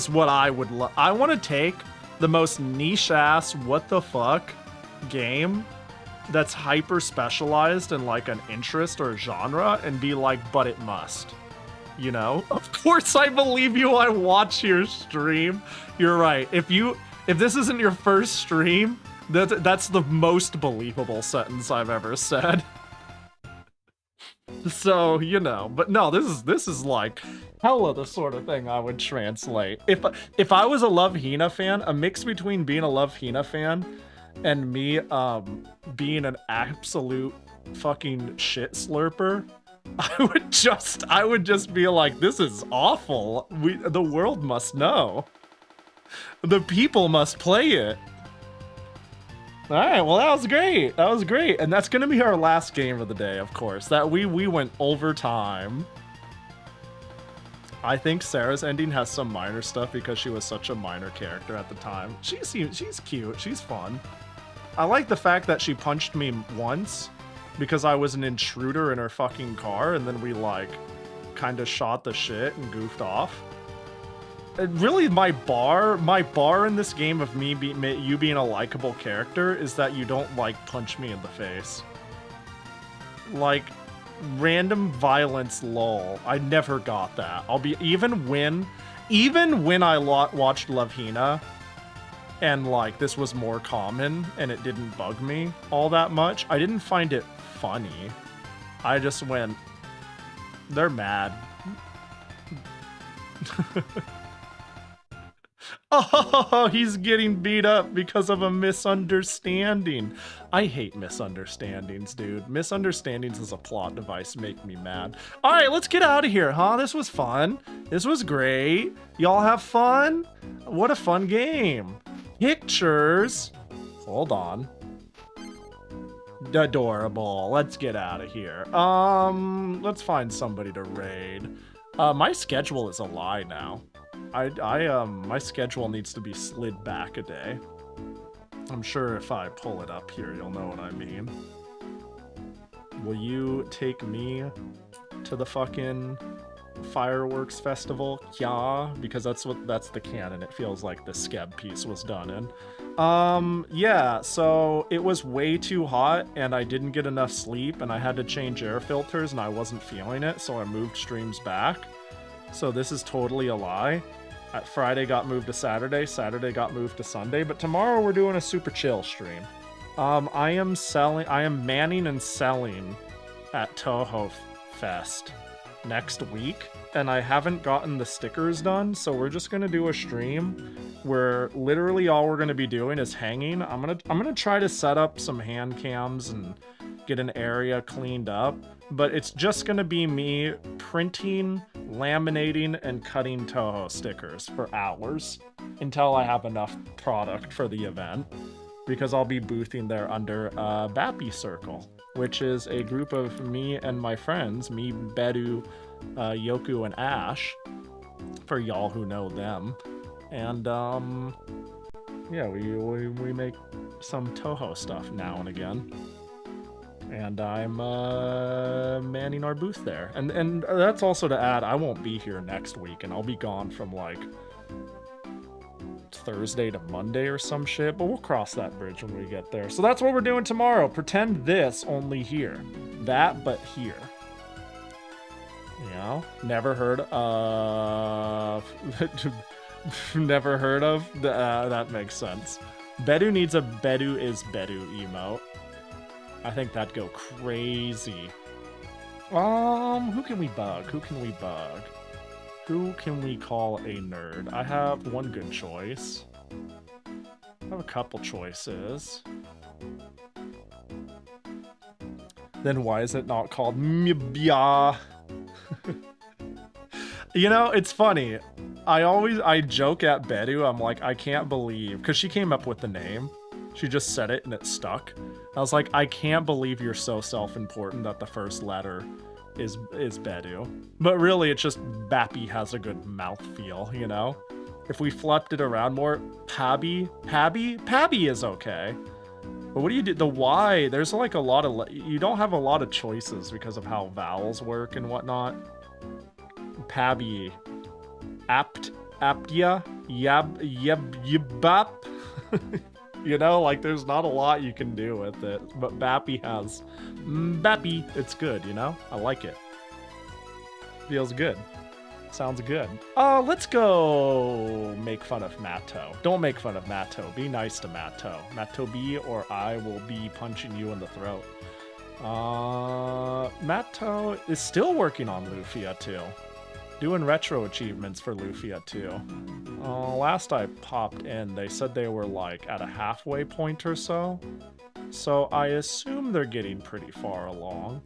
what I would love. I want to take the most niche-ass, what the fuck game that's hyper specialized in like an interest or a genre and be like, but it must. you know? Of course I believe you, I watch your stream. You're right. If this isn't your first stream, that's the most believable sentence I've ever said. So, you know, but no, this is like hella the sort of thing I would translate. If I was a Love Hina fan, a mix between being a Love Hina fan and me being an absolute fucking shit slurper, I would just be like, this is awful. The world must know. The people must play it. All right, well, that was great. That was great. And that's going to be our last game of the day, of course. That we went overtime. I think Sarah's ending has some minor stuff because she was such a minor character at the time. She's cute. She's fun. I like the fact that she punched me once because I was an intruder in her fucking car, and then we, like, kind of shot the shit and goofed off. Really, my bar in this game of you being a likable character is that you don't, like, punch me in the face. Like, random violence, lol. I never got that. Even when I watched Love Hina, and, like, this was more common, and it didn't bug me all that much, I didn't find it funny. I just went, they're mad. Oh, he's getting beat up because of a misunderstanding. I hate misunderstandings, dude. Misunderstandings as a plot device make me mad. All right, let's get out of here, huh? This was fun. This was great. Y'all have fun? What a fun game. Pictures. Hold on. Adorable. Let's get out of here. Let's find somebody to raid. My schedule is a lie now. My schedule needs to be slid back a day. I'm sure if I pull it up here, you'll know what I mean. Will you take me to the fucking fireworks festival? Yeah, because that's the canon. It feels like the Skeb piece was done in. Yeah, so it was way too hot and I didn't get enough sleep and I had to change air filters and I wasn't feeling it, so I moved streams back. So this is totally a lie. Friday got moved to Saturday, Saturday got moved to Sunday, but tomorrow we're doing a super chill stream. I am manning and selling at Toho Fest next week, and I haven't gotten the stickers done, so we're just gonna do a stream where literally all we're gonna be doing is hanging. I'm gonna try to set up some hand cams and get an area cleaned up, but it's just gonna be me printing, laminating, and cutting Toho stickers for hours until I have enough product for the event, because I'll be boothing there under Bappy Circle, which is a group of me and my friends, me, Bedu, Yoku, and Ash, for y'all who know them. And yeah, we make some Toho stuff now and again. And I'm manning our booth there. And that's also to add, I won't be here next week, and I'll be gone from like Thursday to Monday or some shit, but we'll cross that bridge when we get there. So that's what we're doing tomorrow. Pretend this, only here. That, but here. You know? Never heard of... Never heard of? That makes sense. Bedu needs a Bedu is Bedu emote. I think that'd go crazy. Who can we bug? Who can we bug? Who can we call a nerd? I have one good choice. I have a couple choices. Then why is it not called Mbya? You know, it's funny. I joke at Bedu, I'm like, I can't believe, because she came up with the name. She just said it and it stuck. I was like, I can't believe you're so self-important that the first letter is Bedu. But really, it's just Bappy has a good mouthfeel, you know? If we flipped it around more, Pabby is okay. But what do you do? The Y, there's like a lot of... You don't have a lot of choices because of how vowels work and whatnot. Pabby. Aptia. Yabap. You know, like, there's not a lot you can do with it. But Bappy has... Bappy. It's good, you know? I like it. Feels good. Sounds good. Let's go make fun of Matto. Don't make fun of Matto. Be nice to Matto. Matto B, or I will be punching you in the throat. Matto is still working on Lufia 2. Doing retro achievements for Lufia 2. Last I popped in, they said they were like at a halfway point or so. So I assume they're getting pretty far along.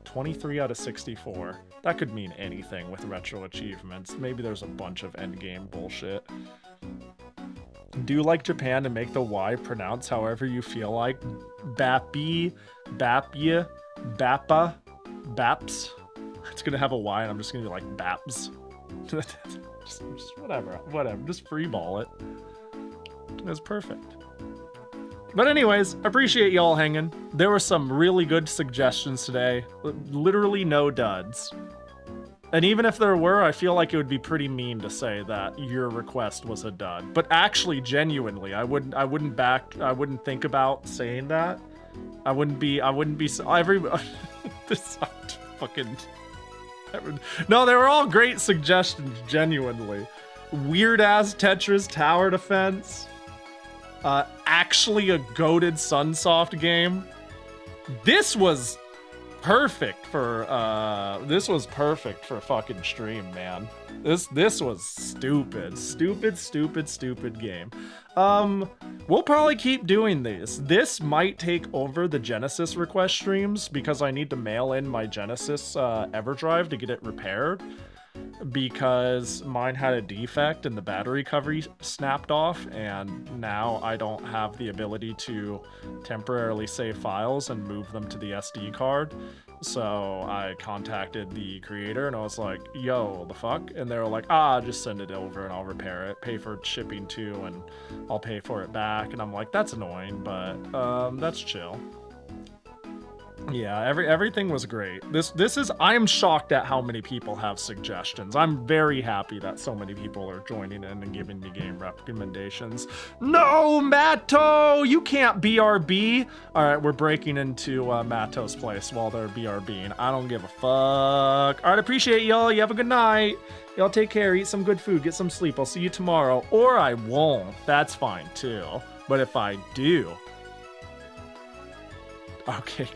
23 out of 64. That could mean anything with retro achievements. Maybe there's a bunch of endgame bullshit. Do like Japan and make the Y pronounce however you feel like. Bappy, Bapya, Bappa, Baps. It's gonna have a Y and I'm just gonna be like Baps. just whatever. Just freeball it. It's perfect. But anyways, appreciate y'all hanging. There were some really good suggestions today. Literally no duds. And even if there were, I feel like it would be pretty mean to say that your request was a dud. But actually, genuinely, I wouldn't think about saying that. I wouldn't be this fucking. No, they were all great suggestions, genuinely. Weird ass Tetris tower defense. Actually a goated Sunsoft game. This was perfect for fucking stream, man. This was stupid game. We'll probably keep doing these. This might take over the Genesis request streams because I need to mail in my Genesis EverDrive to get it repaired, because mine had a defect and the battery cover snapped off, and now I don't have the ability to temporarily save files and move them to the SD card. So I contacted the creator and I was like, yo, the fuck? And they were like, just send it over and I'll repair it, pay for shipping too, and I'll pay for it back. And I'm like, that's annoying, but that's chill. Yeah, everything was great. I'm shocked at how many people have suggestions. I'm very happy that so many people are joining in and giving me game recommendations. No, Matto, you can't BRB. All right, we're breaking into Matto's place while they're BRBing. I don't give a fuck. All right, appreciate y'all. You have a good night. Y'all take care, eat some good food, get some sleep. I'll see you tomorrow, or I won't. That's fine too. But if I do, okay,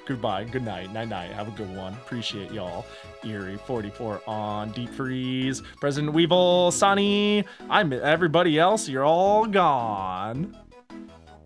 goodbye, good night, night, have a good one. Appreciate y'all. Eerie 44 on Deep Freeze, President Weevil, Sonny, everybody else, you're all gone.